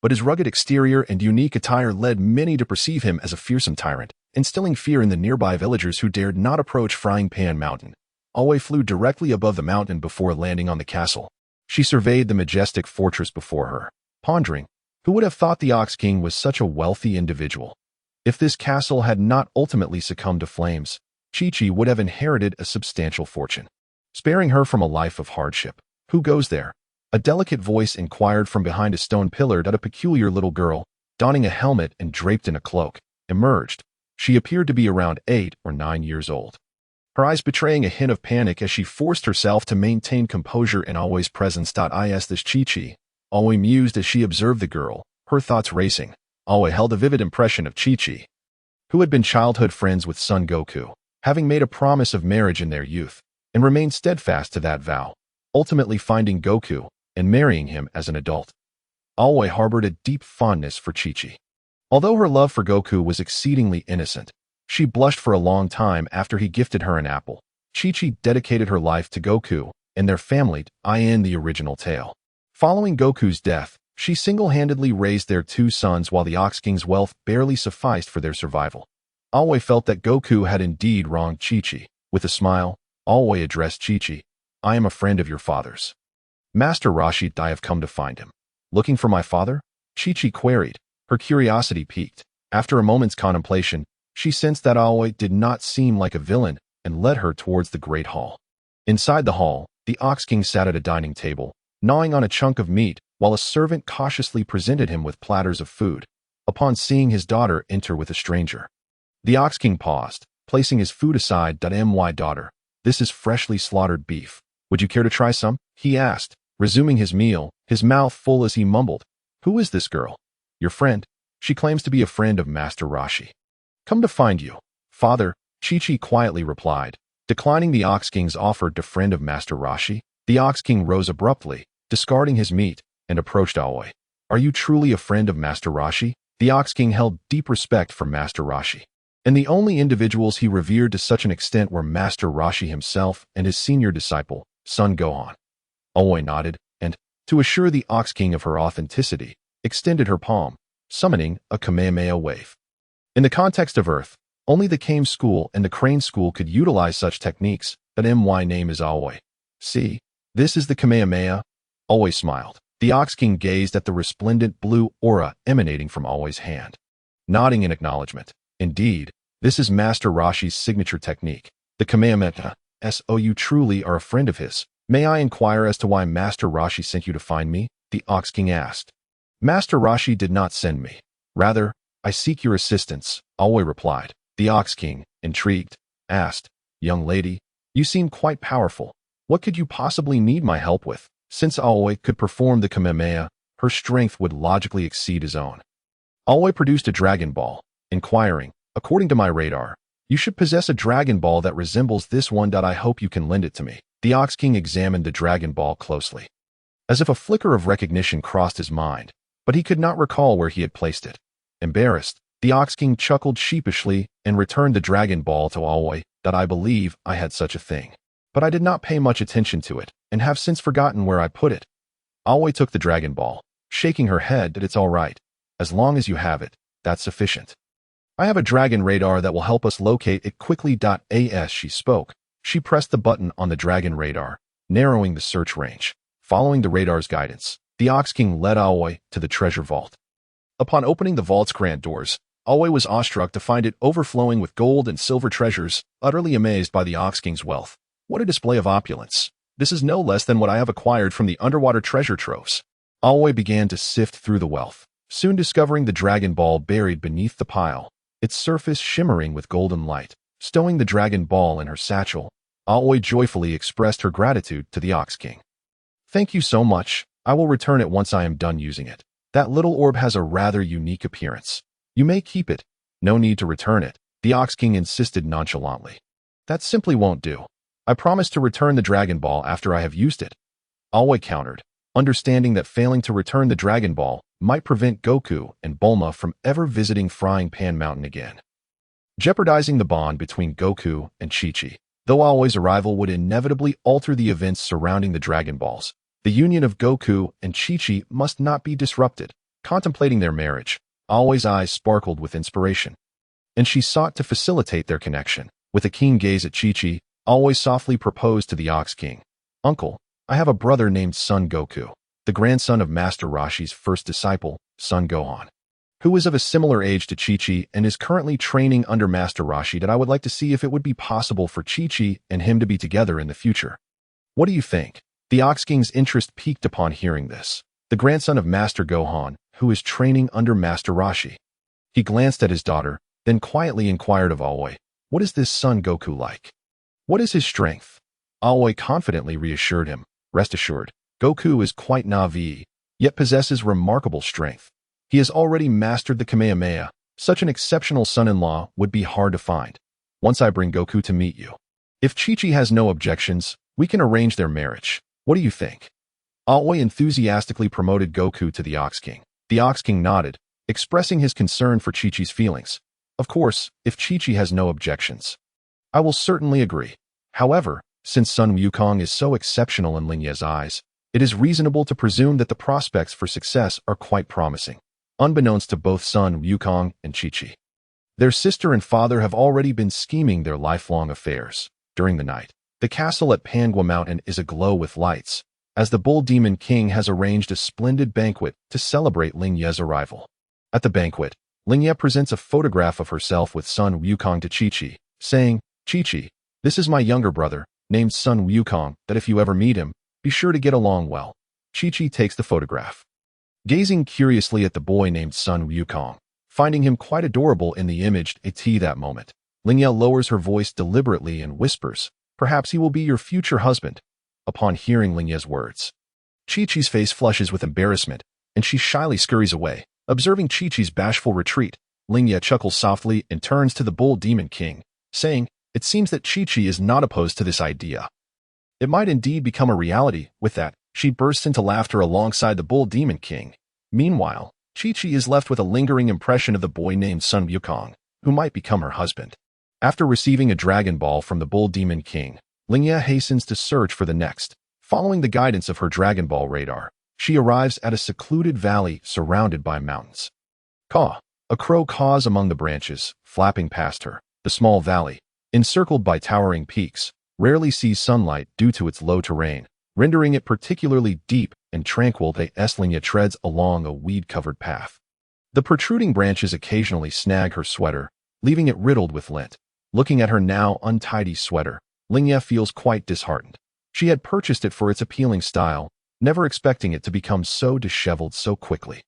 but his rugged exterior and unique attire led many to perceive him as a fearsome tyrant, instilling fear in the nearby villagers who dared not approach Frying Pan Mountain. Always flew directly above the mountain before landing on the castle. She surveyed the majestic fortress before her, pondering, who would have thought the Ox King was such a wealthy individual? If this castle had not ultimately succumbed to flames, Chi-Chi would have inherited a substantial fortune, sparing her from a life of hardship. Who goes there? A delicate voice inquired from behind a stone pillar that a peculiar little girl, donning a helmet and draped in a cloak, emerged. She appeared to be around 8 or 9 years old, her eyes betraying a hint of panic as she forced herself to maintain composure in Always' presence. This Chi-Chi, Always mused as she observed the girl, her thoughts racing. Always held a vivid impression of Chi-Chi, who had been childhood friends with Son Goku. having made a promise of marriage in their youth, and remained steadfast to that vow, ultimately finding Goku and marrying him as an adult. Aoi harbored a deep fondness for Chi-Chi. Although her love for Goku was exceedingly innocent, she blushed for a long time after he gifted her an apple. Chi-Chi dedicated her life to Goku and their family in the original tale. Following Goku's death, she single-handedly raised their two sons while the Ox King's wealth barely sufficed for their survival. Aoi felt that Goku had indeed wronged Chi-Chi. With a smile, Aoi addressed Chi-Chi. I am a friend of your father's. Master Roshi, I have come to find him. Looking for my father? Chi-Chi queried, her curiosity piqued. After a moment's contemplation, she sensed that Aoi did not seem like a villain and led her towards the great hall. Inside the hall, the Ox King sat at a dining table, gnawing on a chunk of meat, while a servant cautiously presented him with platters of food. Upon seeing his daughter enter with a stranger, the Ox King paused, placing his food aside. My daughter, this is freshly slaughtered beef. Would you care to try some? He asked, resuming his meal, his mouth full as he mumbled. Who is this girl? Your friend. She claims to be a friend of Master Roshi. Come to find you, father, Chi-Chi quietly replied, declining the Ox King's offer to friend of Master Roshi. The Ox King rose abruptly, discarding his meat, and approached Aoi. Are you truly a friend of Master Roshi? The Ox King held deep respect for Master Roshi, and the only individuals he revered to such an extent were Master Roshi himself and his senior disciple, Son Gohan. Aoi nodded, and, to assure the Ox King of her authenticity, extended her palm, summoning a Kamehameha wave. In the context of Earth, only the Kame School and the Crane School could utilize such techniques. My name is Aoi. See, this is the Kamehameha. Aoi smiled. The Ox King gazed at the resplendent blue aura emanating from Aoi's hand, nodding in acknowledgement. Indeed, this is Master Roshi's signature technique, the Kamehameha. So you truly are a friend of his. May I inquire as to why Master Roshi sent you to find me? The Ox King asked. Master Roshi did not send me. Rather, I seek your assistance, Aoi replied. The Ox King, intrigued, asked, Young lady, you seem quite powerful. What could you possibly need my help with? Since Aoi could perform the Kamehameha, her strength would logically exceed his own. Aoi produced a Dragon Ball, inquiring, according to my radar, you should possess a Dragon Ball that resembles this one. I hope you can lend it to me. The Ox King examined the Dragon Ball closely, as if a flicker of recognition crossed his mind, but he could not recall where he had placed it. Embarrassed, the Ox King chuckled sheepishly and returned the Dragon Ball to Aoi. I believe I had such a thing, but I did not pay much attention to it, and have since forgotten where I put it. Aoi took the Dragon Ball, shaking her head that it's all right. As long as you have it, that's sufficient. I have a dragon radar that will help us locate it quickly. As she spoke, she pressed the button on the dragon radar, narrowing the search range. Following the radar's guidance, the Ox King led Aoi to the treasure vault. Upon opening the vault's grand doors, Aoi was awestruck to find it overflowing with gold and silver treasures, utterly amazed by the Ox King's wealth. What a display of opulence. This is no less than what I have acquired from the underwater treasure troves. Aoi began to sift through the wealth, soon discovering the Dragon Ball buried beneath the pile, its surface shimmering with golden light. Stowing the Dragon Ball in her satchel, Aoi joyfully expressed her gratitude to the Ox King. Thank you so much. I will return it once I am done using it. That little orb has a rather unique appearance. You may keep it. No need to return it, the Ox King insisted nonchalantly. That simply won't do. I promise to return the Dragon Ball after I have used it. Aoi countered, understanding that failing to return the Dragon Ball might prevent Goku and Bulma from ever visiting Frying Pan Mountain again, jeopardizing the bond between Goku and Chi-Chi. Though Aoi's arrival would inevitably alter the events surrounding the Dragon Balls, the union of Goku and Chi-Chi must not be disrupted. Contemplating their marriage, Aoi's eyes sparkled with inspiration, and she sought to facilitate their connection. With a keen gaze at Chi-Chi, Aoi softly proposed to the Ox King. Uncle, I have a brother named Son Goku, the grandson of Master Roshi's first disciple, Son Gohan, who is of a similar age to Chi-Chi and is currently training under Master Roshi. I would like to see if it would be possible for Chi-Chi and him to be together in the future. What do you think? The Ox King's interest piqued upon hearing this. The grandson of Master Gohan, who is training under Master Roshi. He glanced at his daughter, then quietly inquired of Aoi, what is this Son Goku like? What is his strength? Aoi confidently reassured him, rest assured, Goku is quite naive, yet possesses remarkable strength. He has already mastered the Kamehameha. Such an exceptional son-in-law would be hard to find. once I bring Goku to meet you. If Chi-Chi has no objections, we can arrange their marriage. What do you think? Aoi enthusiastically promoted Goku to the Ox King. The Ox King nodded, expressing his concern for Chi-Chi's feelings. Of course, if Chi-Chi has no objections. I will certainly agree. However, since Sun Wukong is so exceptional in Lingye's eyes, it is reasonable to presume that the prospects for success are quite promising, unbeknownst to both Sun Wukong and Chi-Chi. Their sister and father have already been scheming their lifelong affairs. During the night, the castle at Pangua Mountain is aglow with lights, as the Bull Demon King has arranged a splendid banquet to celebrate Lingye's arrival. At the banquet, Lingye presents a photograph of herself with Sun Wukong to Chi-Chi, saying, "Chi-Chi, this is my younger brother, named Sun Wukong, that if you ever meet him, be sure to get along well." Chi-Chi takes the photograph. Gazing curiously at the boy named Sun Wukong, finding him quite adorable in the image at that moment, Lingye lowers her voice deliberately and whispers, "Perhaps he will be your future husband." Upon hearing Lingye's words, Chi-Chi's face flushes with embarrassment, and she shyly scurries away. Observing Chi-Chi's bashful retreat, Lingye chuckles softly and turns to the Bull Demon King, saying, "It seems that Chi-Chi is not opposed to this idea. It might indeed become a reality." With that, she bursts into laughter alongside the Bull Demon King. Meanwhile, Chi-Chi is left with a lingering impression of the boy named Sun Wukong, who might become her husband. After receiving a Dragon Ball from the Bull Demon King, Lingye hastens to search for the next. Following the guidance of her Dragon Ball radar, she arrives at a secluded valley surrounded by mountains. Caw! A crow caws among the branches, flapping past her. The small valley, encircled by towering peaks, rarely sees sunlight due to its low terrain, rendering it particularly deep and tranquil as Lingye treads along a weed-covered path. The protruding branches occasionally snag her sweater, leaving it riddled with lint. Looking at her now untidy sweater, Lingye feels quite disheartened. She had purchased it for its appealing style, never expecting it to become so disheveled so quickly.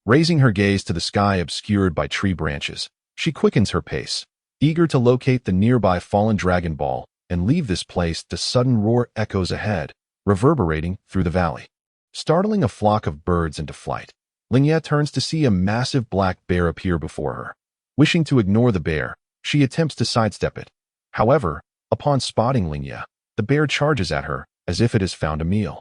Raising her gaze to the sky obscured by tree branches, she quickens her pace, eager to locate the nearby fallen Dragon Ball and leave this place. The sudden roar echoes ahead, reverberating through the valley, startling a flock of birds into flight. Lingye turns to see a massive black bear appear before her. Wishing to ignore the bear, she attempts to sidestep it. However, upon spotting Lingye, the bear charges at her as if it has found a meal.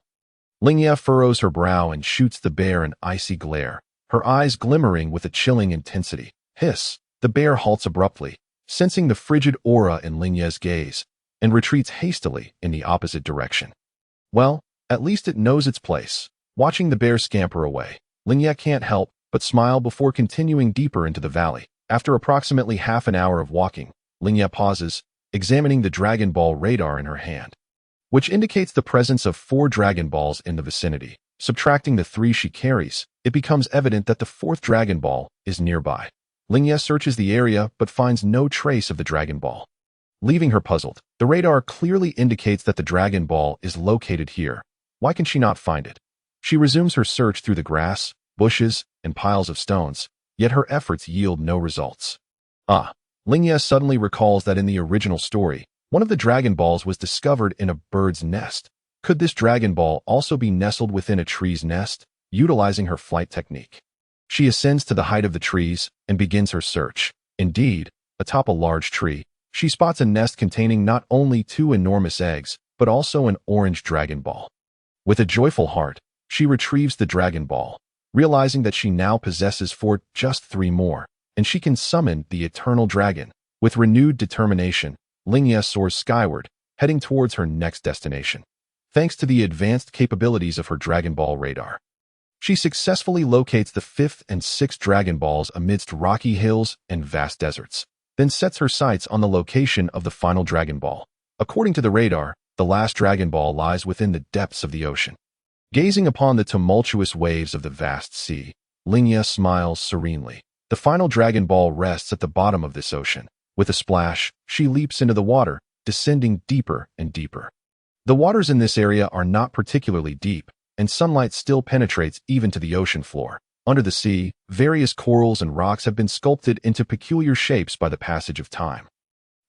Lingye furrows her brow and shoots the bear an icy glare, her eyes glimmering with a chilling intensity. Hiss! The bear halts abruptly, sensing the frigid aura in Lingye's gaze, and retreats hastily in the opposite direction. Well, at least it knows its place. Watching the bear scamper away, Lingye can't help but smile before continuing deeper into the valley. After approximately half an hour of walking, Lingye pauses, examining the Dragon Ball radar in her hand, which indicates the presence of 4 Dragon Balls in the vicinity. Subtracting the 3 she carries, it becomes evident that the 4th Dragon Ball is nearby. Lingye searches the area but finds no trace of the Dragon Ball. Leaving her puzzled, the radar clearly indicates that the Dragon Ball is located here. Why can she not find it? She resumes her search through the grass, bushes, and piles of stones, yet her efforts yield no results. Lingye suddenly recalls that in the original story, one of the Dragon Balls was discovered in a bird's nest. Could this Dragon Ball also be nestled within a tree's nest? Utilizing her flight technique, she ascends to the height of the trees and begins her search. Indeed, atop a large tree, she spots a nest containing not only 2 enormous eggs, but also an orange Dragon Ball. With a joyful heart, she retrieves the Dragon Ball, realizing that she now possesses just 3 more, and she can summon the Eternal Dragon. With renewed determination, Lingye soars skyward, heading towards her next destination. Thanks to the advanced capabilities of her Dragon Ball radar, she successfully locates the 5th and 6th Dragon Balls amidst rocky hills and vast deserts, then sets her sights on the location of the final Dragon Ball. According to the radar, the last Dragon Ball lies within the depths of the ocean. Gazing upon the tumultuous waves of the vast sea, Lingye smiles serenely. The final Dragon Ball rests at the bottom of this ocean. With a splash, she leaps into the water, descending deeper and deeper. The waters in this area are not particularly deep, and sunlight still penetrates even to the ocean floor. Under the sea, various corals and rocks have been sculpted into peculiar shapes by the passage of time,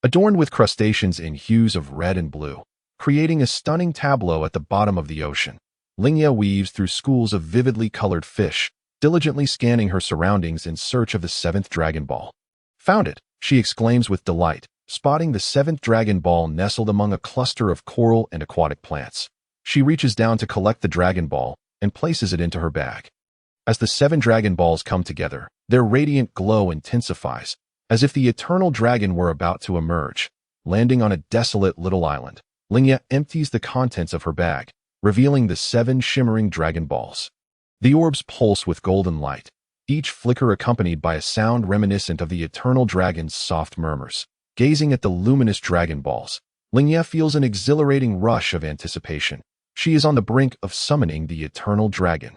adorned with crustaceans in hues of red and blue, creating a stunning tableau at the bottom of the ocean. Lingye weaves through schools of vividly colored fish, diligently scanning her surroundings in search of the 7th Dragon Ball. Found it, she exclaims with delight, spotting the seventh Dragon Ball nestled among a cluster of coral and aquatic plants. She reaches down to collect the Dragon Ball and places it into her bag. As the 7 Dragon Balls come together, their radiant glow intensifies, as if the eternal dragon were about to emerge. Landing on a desolate little island, Lingye empties the contents of her bag, revealing the 7 shimmering Dragon Balls. The orbs pulse with golden light, each flicker accompanied by a sound reminiscent of the eternal dragon's soft murmurs. Gazing at the luminous Dragon Balls, Lingye feels an exhilarating rush of anticipation. She is on the brink of summoning the eternal dragon.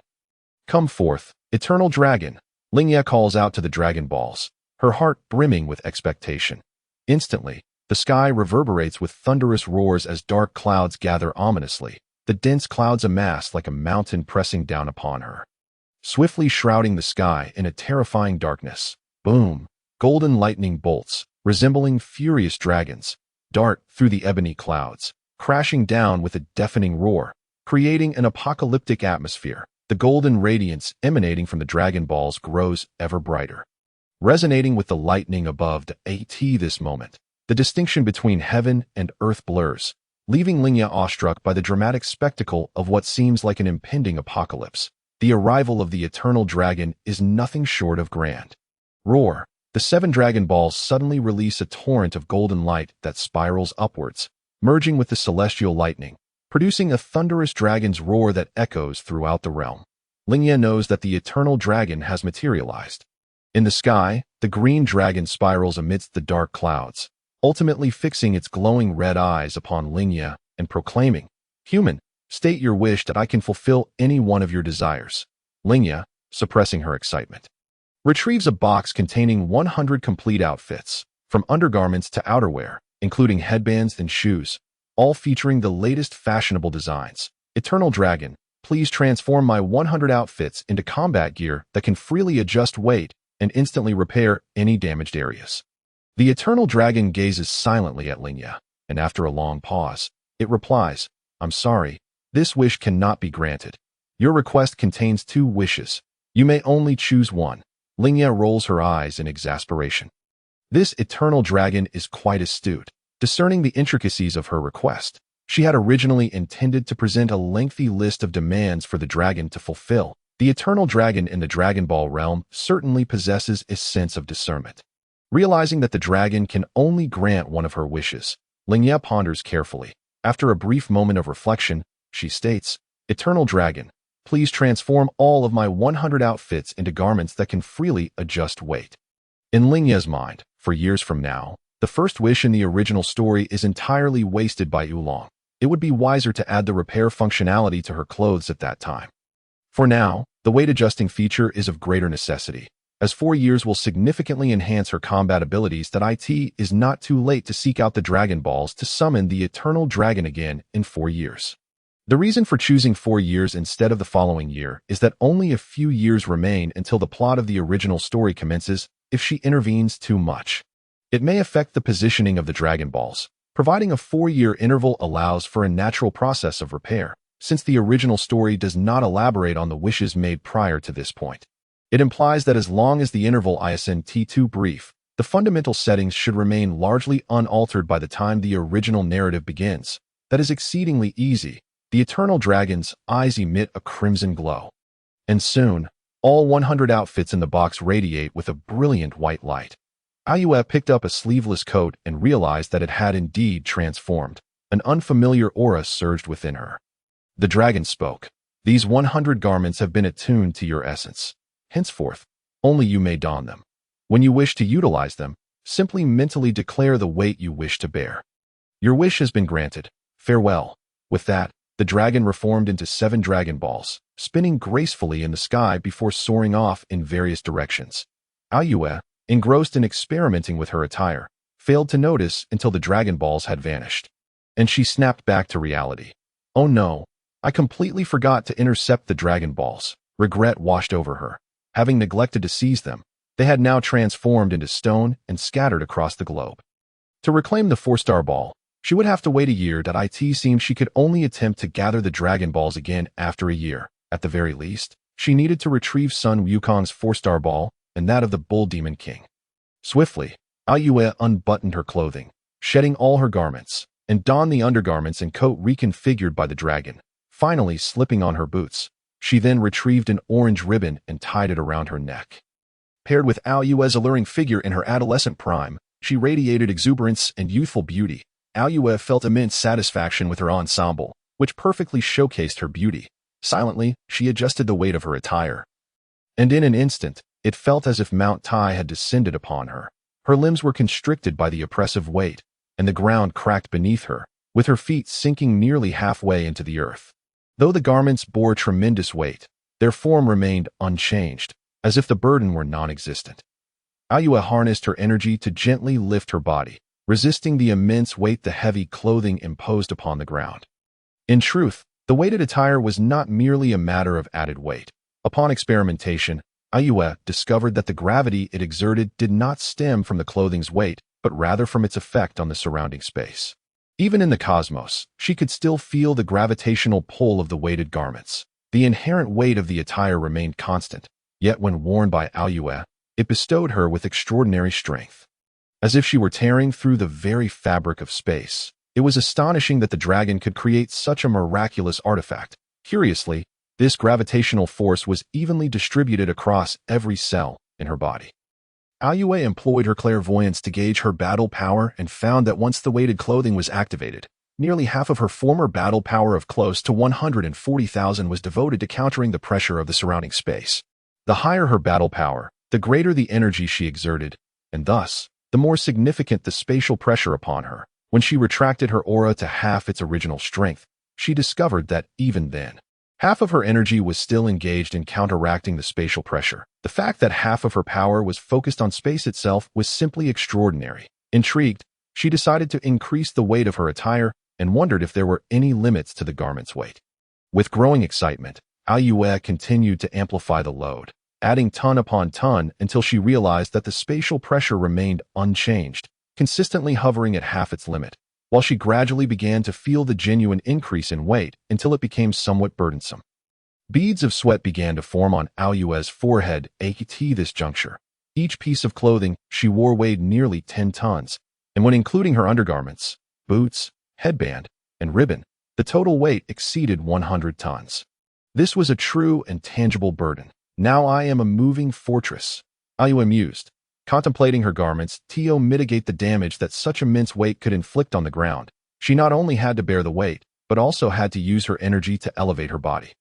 Come forth, eternal dragon, Lingye calls out to the Dragon Balls, her heart brimming with expectation. Instantly, the sky reverberates with thunderous roars as dark clouds gather ominously. The dense clouds amass like a mountain pressing down upon her, swiftly shrouding the sky in a terrifying darkness. Boom! Golden lightning bolts, resembling furious dragons, dart through the ebony clouds, crashing down with a deafening roar, creating an apocalyptic atmosphere. The golden radiance emanating from the Dragon Balls grows ever brighter, resonating with the lightning above this moment. The distinction between heaven and earth blurs, leaving Lingye awestruck by the dramatic spectacle of what seems like an impending apocalypse. The arrival of the eternal dragon is nothing short of grand. Roar! The 7 Dragon Balls suddenly release a torrent of golden light that spirals upwards, merging with the celestial lightning, producing a thunderous dragon's roar that echoes throughout the realm. Lingye knows that the eternal dragon has materialized. In the sky, the green dragon spirals amidst the dark clouds, ultimately fixing its glowing red eyes upon Lingye and proclaiming, "Human, state your wish that I can fulfill any one of your desires." Lingye, suppressing her excitement, retrieves a box containing 100 complete outfits, from undergarments to outerwear, including headbands and shoes, all featuring the latest fashionable designs. Eternal Dragon, please transform my 100 outfits into combat gear that can freely adjust weight and instantly repair any damaged areas. The Eternal Dragon gazes silently at Lingye, and after a long pause, it replies, "I'm sorry, this wish cannot be granted. Your request contains 2 wishes. You may only choose one." Lingye rolls her eyes in exasperation. This Eternal Dragon is quite astute, discerning the intricacies of her request. She had originally intended to present a lengthy list of demands for the dragon to fulfill. The Eternal Dragon in the Dragon Ball realm certainly possesses a sense of discernment. Realizing that the dragon can only grant one of her wishes, Lingye ponders carefully. After a brief moment of reflection, she states, "Eternal Dragon, please transform all of my 100 outfits into garments that can freely adjust weight." In Lingye's mind, for years from now, the first wish in the original story is entirely wasted by Oolong. It would be wiser to add the repair functionality to her clothes at that time. For now, the weight adjusting feature is of greater necessity, as 4 years will significantly enhance her combat abilities. That it is not too late to seek out the Dragon Balls to summon the Eternal Dragon again in 4 years. The reason for choosing 4 years instead of the following year is that only a few years remain until the plot of the original story commences. If she intervenes too much, it may affect the positioning of the Dragon Balls. Providing a 4-year interval allows for a natural process of repair, since the original story does not elaborate on the wishes made prior to this point. It implies that as long as the interval isn't too brief, the fundamental settings should remain largely unaltered by the time the original narrative begins. That is exceedingly easy. The Eternal Dragon's eyes emit a crimson glow, and soon, all 100 outfits in the box radiate with a brilliant white light. Ayaha picked up a sleeveless coat and realized that it had indeed transformed. An unfamiliar aura surged within her. The dragon spoke. "These 100 garments have been attuned to your essence. Henceforth, only you may don them. When you wish to utilize them, simply mentally declare the weight you wish to bear. Your wish has been granted. Farewell." With that, the dragon reformed into 7 Dragon Balls, spinning gracefully in the sky before soaring off in various directions. Ayaha, engrossed in experimenting with her attire, failed to notice until the Dragon Balls had vanished, and she snapped back to reality. "Oh no, I completely forgot to intercept the Dragon Balls." Regret washed over her. Having neglected to seize them, they had now transformed into stone and scattered across the globe. To reclaim the 4-star ball, she would have to wait a year. It seemed she could only attempt to gather the Dragon Balls again after a year. At the very least, she needed to retrieve Sun Wukong's 4-star ball and that of the Bull Demon King. Swiftly, Ayaha unbuttoned her clothing, shedding all her garments, and donned the undergarments and coat reconfigured by the dragon, finally slipping on her boots. She then retrieved an orange ribbon and tied it around her neck. Paired with Ayaha's alluring figure in her adolescent prime, she radiated exuberance and youthful beauty. Ayaha felt immense satisfaction with her ensemble, which perfectly showcased her beauty. Silently, she adjusted the weight of her attire. And in an instant, it felt as if Mount Tai had descended upon her. Her limbs were constricted by the oppressive weight, and the ground cracked beneath her, with her feet sinking nearly halfway into the earth. Though the garments bore tremendous weight, their form remained unchanged, as if the burden were non-existent. Ayaha harnessed her energy to gently lift her body, resisting the immense weight the heavy clothing imposed upon the ground. In truth, the weighted attire was not merely a matter of added weight. Upon experimentation, Ayaha discovered that the gravity it exerted did not stem from the clothing's weight, but rather from its effect on the surrounding space. Even in the cosmos, she could still feel the gravitational pull of the weighted garments. The inherent weight of the attire remained constant, yet when worn by Ayaha, it bestowed her with extraordinary strength. As if she were tearing through the very fabric of space. It was astonishing that the dragon could create such a miraculous artifact. Curiously, this gravitational force was evenly distributed across every cell in her body. Ayaha employed her clairvoyance to gauge her battle power and found that once the weighted clothing was activated, nearly half of her former battle power of close to 140,000 was devoted to countering the pressure of the surrounding space. The higher her battle power, the greater the energy she exerted, and thus, the more significant the spatial pressure upon her. When she retracted her aura to half its original strength, she discovered that, even then, half of her energy was still engaged in counteracting the spatial pressure. The fact that half of her power was focused on space itself was simply extraordinary. Intrigued, she decided to increase the weight of her attire and wondered if there were any limits to the garment's weight. With growing excitement, Ayaha continued to amplify the load, adding ton upon ton until she realized that the spatial pressure remained unchanged, consistently hovering at half its limit, while she gradually began to feel the genuine increase in weight until it became somewhat burdensome. Beads of sweat began to form on Ayaha's forehead at this juncture. Each piece of clothing she wore weighed nearly 10 tons, and when including her undergarments, boots, headband, and ribbon, the total weight exceeded 100 tons. This was a true and tangible burden. Now I am a moving fortress, Ayaha mused, contemplating her garments to mitigate the damage that such immense weight could inflict on the ground. She not only had to bear the weight, but also had to use her energy to elevate her body,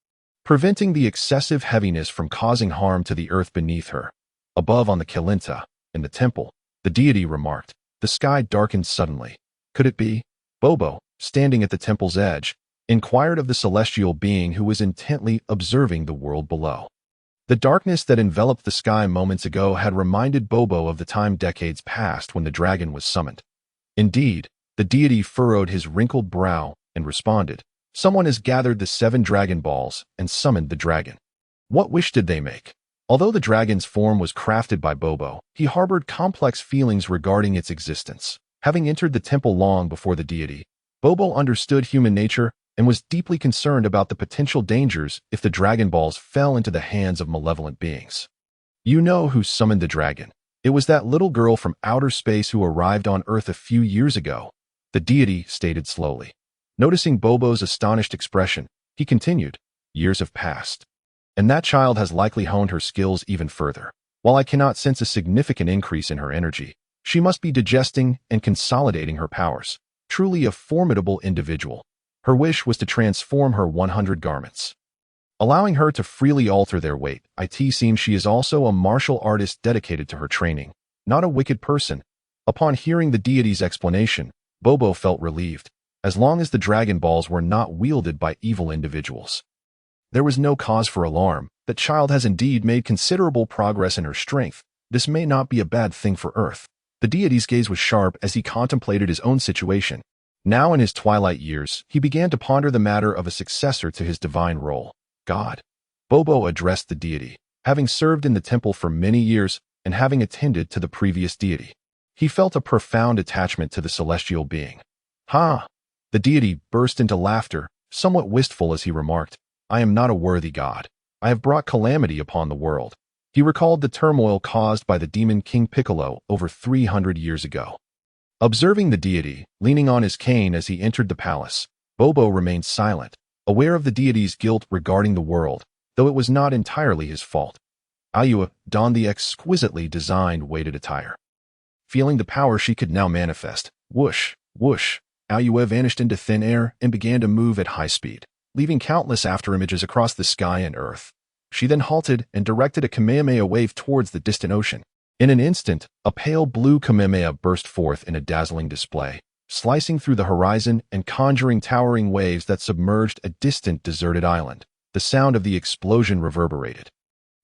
preventing the excessive heaviness from causing harm to the earth beneath her. Above on the Kilinta, in the temple, the deity remarked. The sky darkened suddenly. Could it be? Bobo, standing at the temple's edge, inquired of the celestial being who was intently observing the world below. The darkness that enveloped the sky moments ago had reminded Bobo of the time decades past when the dragon was summoned. Indeed, the deity furrowed his wrinkled brow and responded, "Someone has gathered the 7 dragon balls and summoned the dragon." What wish did they make? Although the dragon's form was crafted by Bobo, he harbored complex feelings regarding its existence. Having entered the temple long before the deity, Bobo understood human nature and was deeply concerned about the potential dangers if the Dragon Balls fell into the hands of malevolent beings. You know who summoned the dragon. It was that little girl from outer space who arrived on Earth a few years ago, the deity stated slowly. Noticing Bobo's astonished expression, he continued, "Years have passed, and that child has likely honed her skills even further. While I cannot sense a significant increase in her energy, she must be digesting and consolidating her powers. Truly a formidable individual." Her wish was to transform her 100 garments, allowing her to freely alter their weight. It seems she is also a martial artist dedicated to her training, not a wicked person. Upon hearing the deity's explanation, Bobo felt relieved, as long as the Dragon Balls were not wielded by evil individuals. There was no cause for alarm. The child has indeed made considerable progress in her strength. This may not be a bad thing for Earth. The deity's gaze was sharp as he contemplated his own situation. Now in his twilight years, he began to ponder the matter of a successor to his divine role. God. Bobo addressed the deity, having served in the temple for many years and having attended to the previous deity. He felt a profound attachment to the celestial being. Ha! The deity burst into laughter, somewhat wistful as he remarked, "I am not a worthy god. I have brought calamity upon the world." He recalled the turmoil caused by the demon King Piccolo over 300 years ago. Observing the deity, leaning on his cane as he entered the palace, Bobo remained silent, aware of the deity's guilt regarding the world, though it was not entirely his fault. Ayaha donned the exquisitely designed weighted attire. Feeling the power she could now manifest, whoosh, whoosh, Ayaha vanished into thin air and began to move at high speed, leaving countless afterimages across the sky and earth. She then halted and directed a Kamehameha wave towards the distant ocean. In an instant, a pale blue Kamehameha burst forth in a dazzling display, slicing through the horizon and conjuring towering waves that submerged a distant deserted island. The sound of the explosion reverberated,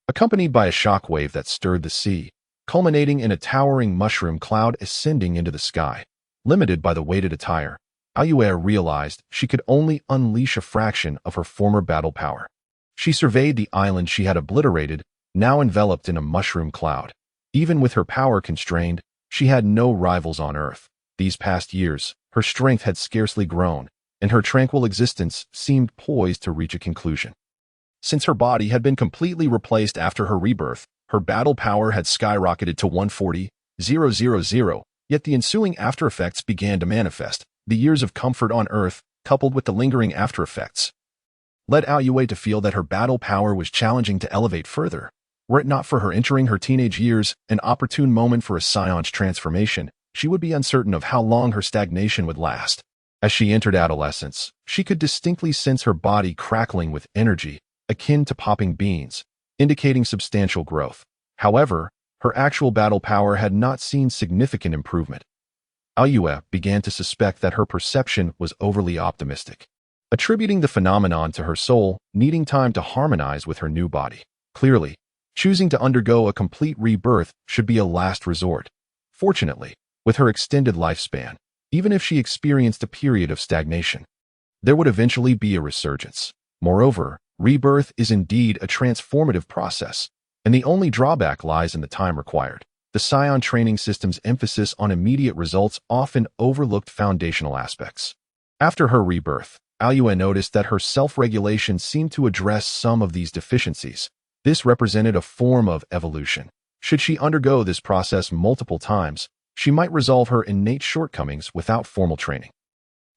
accompanied by a shockwave that stirred the sea, culminating in a towering mushroom cloud ascending into the sky. Limited by the weighted attire, Ayaha realized she could only unleash a fraction of her former battle power. She surveyed the island she had obliterated, now enveloped in a mushroom cloud. Even with her power constrained, she had no rivals on Earth. These past years, her strength had scarcely grown, and her tranquil existence seemed poised to reach a conclusion. Since her body had been completely replaced after her rebirth, her battle power had skyrocketed to 140,000, yet the ensuing aftereffects began to manifest. The years of comfort on Earth, coupled with the lingering aftereffects, led Ayaha to feel that her battle power was challenging to elevate further. Were it not for her entering her teenage years, an opportune moment for a Saiyan's transformation, she would be uncertain of how long her stagnation would last. As she entered adolescence, she could distinctly sense her body crackling with energy, akin to popping beans, indicating substantial growth. However, her actual battle power had not seen significant improvement. Ayaha began to suspect that her perception was overly optimistic, attributing the phenomenon to her soul needing time to harmonize with her new body. Clearly, choosing to undergo a complete rebirth should be a last resort. Fortunately, with her extended lifespan, even if she experienced a period of stagnation, there would eventually be a resurgence. Moreover, rebirth is indeed a transformative process, and the only drawback lies in the time required. The Saiyan training system's emphasis on immediate results often overlooked foundational aspects. After her rebirth, Ayaha noticed that her self-regulation seemed to address some of these deficiencies. This represented a form of evolution. Should she undergo this process multiple times, she might resolve her innate shortcomings without formal training.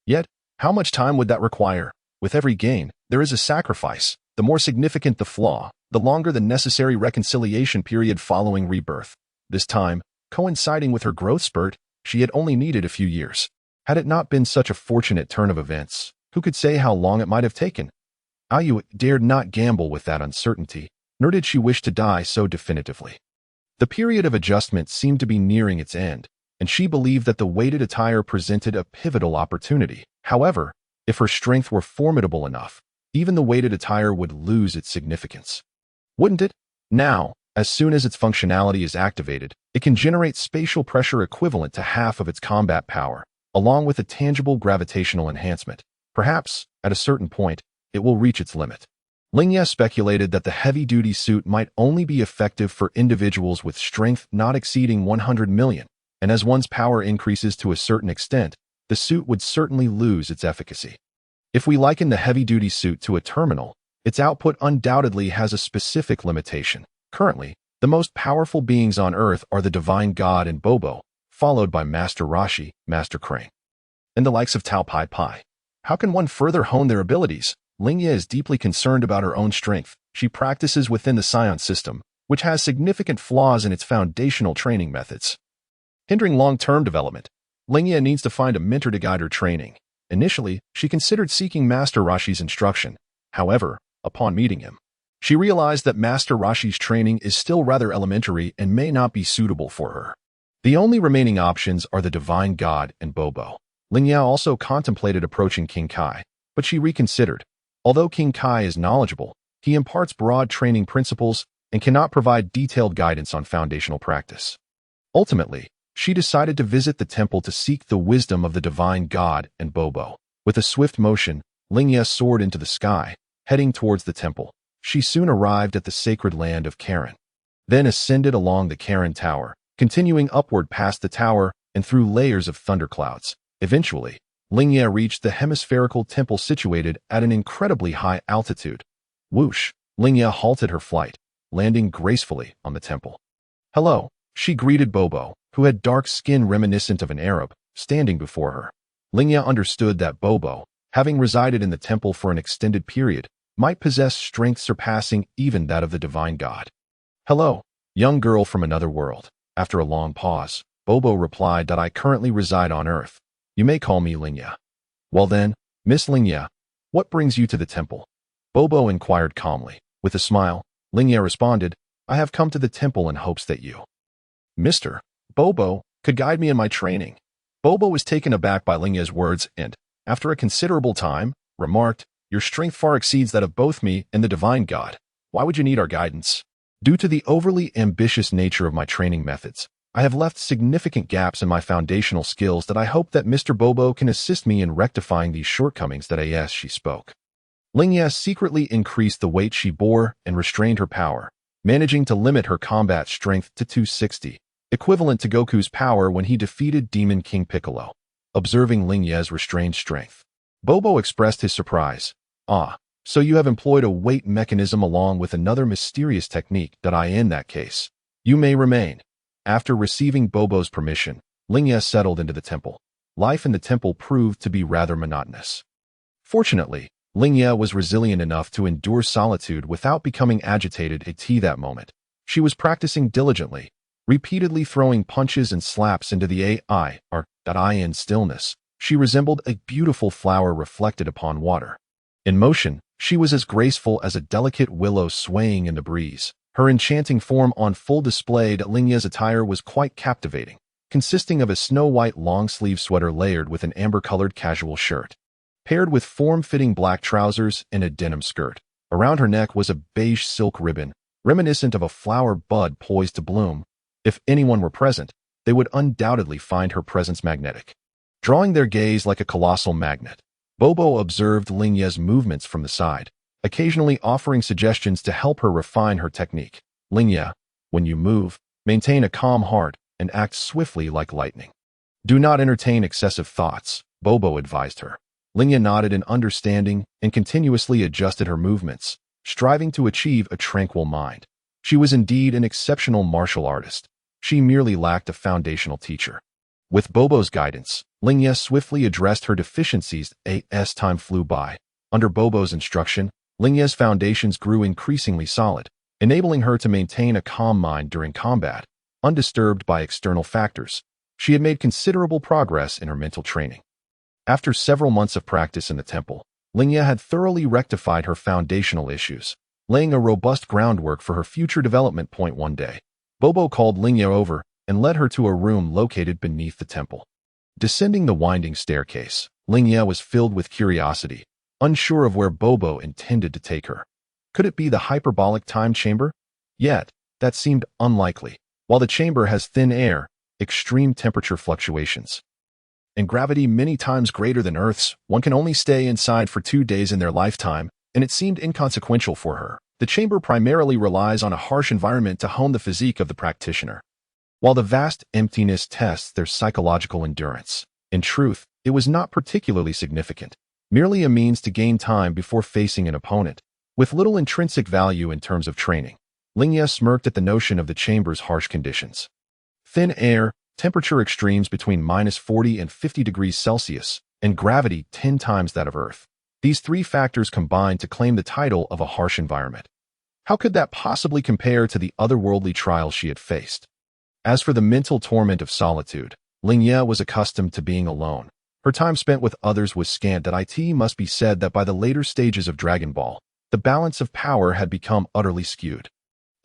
Yet, how much time would that require? With every gain, there is a sacrifice. The more significant the flaw, the longer the necessary reconciliation period following rebirth. This time, coinciding with her growth spurt, she had only needed a few years. Had it not been such a fortunate turn of events, who could say how long it might have taken? Ayaha dared not gamble with that uncertainty, nor did she wish to die so definitively. The period of adjustment seemed to be nearing its end, and she believed that the weighted attire presented a pivotal opportunity. However, if her strength were formidable enough, even the weighted attire would lose its significance. Wouldn't it? Now, as soon as its functionality is activated, it can generate spatial pressure equivalent to half of its combat power, along with a tangible gravitational enhancement. Perhaps, at a certain point, it will reach its limit. Lingye speculated that the heavy-duty suit might only be effective for individuals with strength not exceeding 100 million, and as one's power increases to a certain extent, the suit would certainly lose its efficacy. If we liken the heavy-duty suit to a terminal, its output undoubtedly has a specific limitation. Currently, the most powerful beings on Earth are the Divine God and Bobo, followed by Master Rashi, Master Crane, and the likes of Tao Pai Pai. How can one further hone their abilities? Lingye is deeply concerned about her own strength. She practices within the Saiyan system, which has significant flaws in its foundational training methods, hindering long-term development. Lingye needs to find a mentor to guide her training. Initially, she considered seeking Master Rashi's instruction. However, upon meeting him, she realized that Master Rashi's training is still rather elementary and may not be suitable for her. The only remaining options are the Divine God and Bobo. Lingye also contemplated approaching King Kai, but she reconsidered. Although King Kai is knowledgeable, he imparts broad training principles and cannot provide detailed guidance on foundational practice. Ultimately, she decided to visit the temple to seek the wisdom of the Divine God and Bobo. With a swift motion, Lingye soared into the sky, heading towards the temple. She soon arrived at the sacred land of Karen, then ascended along the Karen Tower, continuing upward past the tower and through layers of thunderclouds. Eventually, Lingye reached the hemispherical temple situated at an incredibly high altitude. Whoosh! Lingye halted her flight, landing gracefully on the temple. Hello, she greeted Bobo, who had dark skin reminiscent of an Arab, standing before her. Lingye understood that Bobo, having resided in the temple for an extended period, might possess strength surpassing even that of the divine god. "Hello, young girl from another world." After a long pause, Bobo replied that I currently reside on Earth. "You may call me Lingye." "Well then, Miss Lingye, what brings you to the temple?" Bobo inquired calmly. With a smile, Lingye responded, "I have come to the temple in hopes that you, Mr. Bobo, could guide me in my training." Bobo was taken aback by Lingye's words and, after a considerable time, remarked, "Your strength far exceeds that of both me and the divine god. Why would you need our guidance?" "Due to the overly ambitious nature of my training methods, I have left significant gaps in my foundational skills that I hope that Mr. Bobo can assist me in rectifying these shortcomings." She spoke. Lingye secretly increased the weight she bore and restrained her power, managing to limit her combat strength to 260, equivalent to Goku's power when he defeated Demon King Piccolo. Observing Lingye's restrained strength, Bobo expressed his surprise. "Ah, so you have employed a weight mechanism along with another mysterious technique. In that case, you may remain." After receiving Bobo's permission, Lingye settled into the temple. Life in the temple proved to be rather monotonous. Fortunately, Lingye was resilient enough to endure solitude without becoming agitated at that moment. She was practicing diligently, repeatedly throwing punches and slaps into the in stillness. She resembled a beautiful flower reflected upon water. In motion, she was as graceful as a delicate willow swaying in the breeze. Her enchanting form on full display. Lingye's attire was quite captivating, consisting of a snow-white long-sleeve sweater layered with an amber-colored casual shirt, paired with form-fitting black trousers and a denim skirt. Around her neck was a beige silk ribbon, reminiscent of a flower bud poised to bloom. If anyone were present, they would undoubtedly find her presence magnetic. Drawing their gaze like a colossal magnet, Bobo observed Lingye's movements from the side, occasionally offering suggestions to help her refine her technique. "Lingye, when you move, maintain a calm heart and act swiftly like lightning. Do not entertain excessive thoughts," Bobo advised her. Lingye nodded in understanding and continuously adjusted her movements, striving to achieve a tranquil mind. She was indeed an exceptional martial artist. She merely lacked a foundational teacher. With Bobo's guidance, Lingye swiftly addressed her deficiencies as time flew by. Under Bobo's instruction, Lingye's foundations grew increasingly solid, enabling her to maintain a calm mind during combat, undisturbed by external factors. She had made considerable progress in her mental training. After several months of practice in the temple, Lingye had thoroughly rectified her foundational issues, laying a robust groundwork for her future development. One day, Bobo called Lingye over and led her to a room located beneath the temple. Descending the winding staircase, Lingye was filled with curiosity, unsure of where Bobo intended to take her. Could it be the hyperbolic time chamber? Yet, that seemed unlikely. While the chamber has thin air, extreme temperature fluctuations, and gravity many times greater than Earth's, one can only stay inside for 2 days in their lifetime, and it seemed inconsequential for her. The chamber primarily relies on a harsh environment to hone the physique of the practitioner, while the vast emptiness tests their psychological endurance. In truth, it was not particularly significant, merely a means to gain time before facing an opponent, with little intrinsic value in terms of training. Lingye smirked at the notion of the chamber's harsh conditions. Thin air, temperature extremes between -40 and 50 degrees Celsius, and gravity 10 times that of Earth. These three factors combined to claim the title of a harsh environment. How could that possibly compare to the otherworldly trials she had faced? As for the mental torment of solitude, Lingye was accustomed to being alone. Her time spent with others was scant. It must be said that by the later stages of Dragon Ball, the balance of power had become utterly skewed.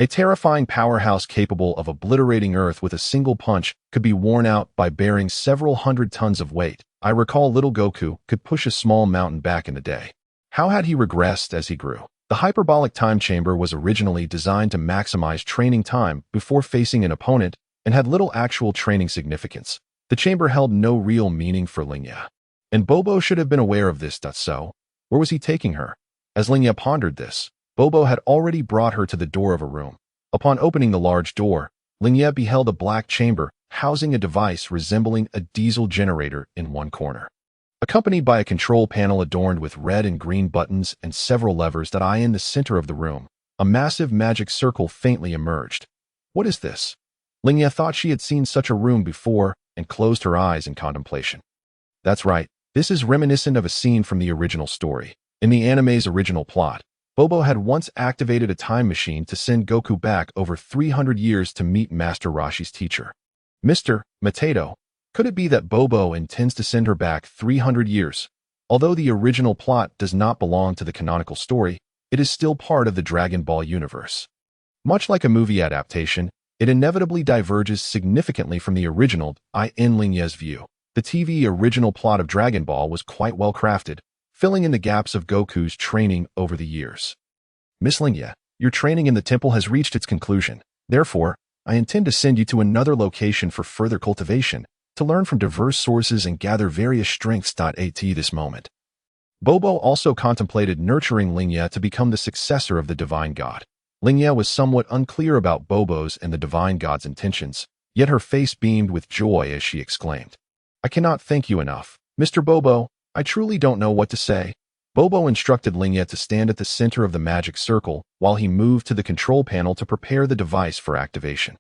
A terrifying powerhouse capable of obliterating Earth with a single punch could be worn out by bearing several hundred tons of weight. I recall little Goku could push a small mountain back in the day. How had he regressed as he grew? The hyperbolic time chamber was originally designed to maximize training time before facing an opponent and had little actual training significance. The chamber held no real meaning for Lingye, and Bobo should have been aware of this. So, where was he taking her? As Lingye pondered this, Bobo had already brought her to the door of a room. Upon opening the large door, Lingye beheld a black chamber housing a device resembling a diesel generator in one corner, accompanied by a control panel adorned with red and green buttons and several levers. In the center of the room, a massive magic circle faintly emerged. What is this? Lingye thought she had seen such a room before, and closed her eyes in contemplation. That's right, this is reminiscent of a scene from the original story. In the anime's original plot, Bobo had once activated a time machine to send Goku back over 300 years to meet Master Roshi's teacher. Mr. Potato, could it be that Bobo intends to send her back 300 years? Although the original plot does not belong to the canonical story, it is still part of the Dragon Ball universe. Much like a movie adaptation, it inevitably diverges significantly from the original. In Lingye's view, the TV original plot of Dragon Ball was quite well crafted, filling in the gaps of Goku's training over the years. Miss Lingye, your training in the temple has reached its conclusion. Therefore, I intend to send you to another location for further cultivation, to learn from diverse sources and gather various strengths. At this moment, Bobo also contemplated nurturing Lingye to become the successor of the Divine God. Lingye was somewhat unclear about Bobo's and the Divine God's intentions, yet her face beamed with joy as she exclaimed, "I cannot thank you enough, Mr. Bobo. I truly don't know what to say." Bobo instructed Lingye to stand at the center of the magic circle while he moved to the control panel to prepare the device for activation.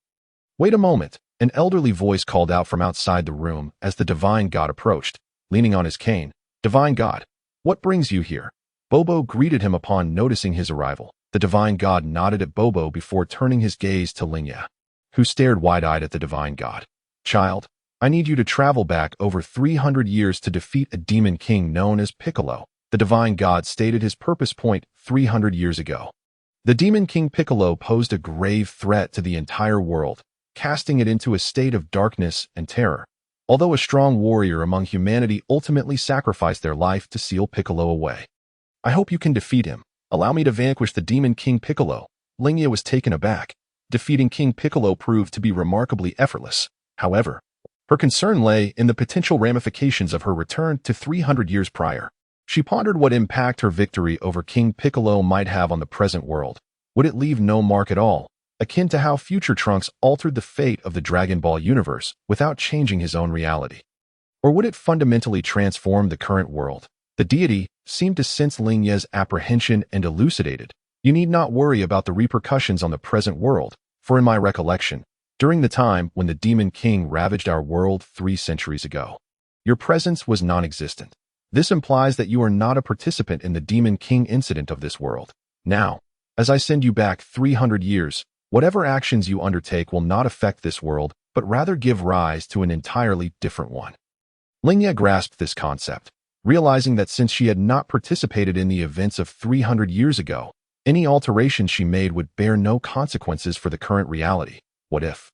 "Wait a moment," an elderly voice called out from outside the room as the Divine God approached, leaning on his cane. "Divine God, what brings you here?" Bobo greeted him upon noticing his arrival. The Divine God nodded at Bobo before turning his gaze to Lingye, who stared wide-eyed at the Divine God. "Child, I need you to travel back over 300 years to defeat a demon king known as Piccolo." The Divine God stated his purpose point 300 years ago. The demon king Piccolo posed a grave threat to the entire world, casting it into a state of darkness and terror. Although a strong warrior among humanity ultimately sacrificed their life to seal Piccolo away. "I hope you can defeat him. Allow me to vanquish the demon King Piccolo." Lingye was taken aback. Defeating King Piccolo proved to be remarkably effortless. However, her concern lay in the potential ramifications of her return to 300 years prior. She pondered what impact her victory over King Piccolo might have on the present world. Would it leave no mark at all, akin to how future Trunks altered the fate of the Dragon Ball universe without changing his own reality? Or would it fundamentally transform the current world? The deity seemed to sense Lingye's apprehension and elucidated, "You need not worry about the repercussions on the present world, for in my recollection, during the time when the Demon King ravaged our world 3 centuries ago, your presence was non-existent. This implies that you are not a participant in the Demon King incident of this world. Now, as I send you back 300 years, whatever actions you undertake will not affect this world, but rather give rise to an entirely different one." Lingye grasped this concept, realizing that since she had not participated in the events of 300 years ago, any alterations she made would bear no consequences for the current reality. What if,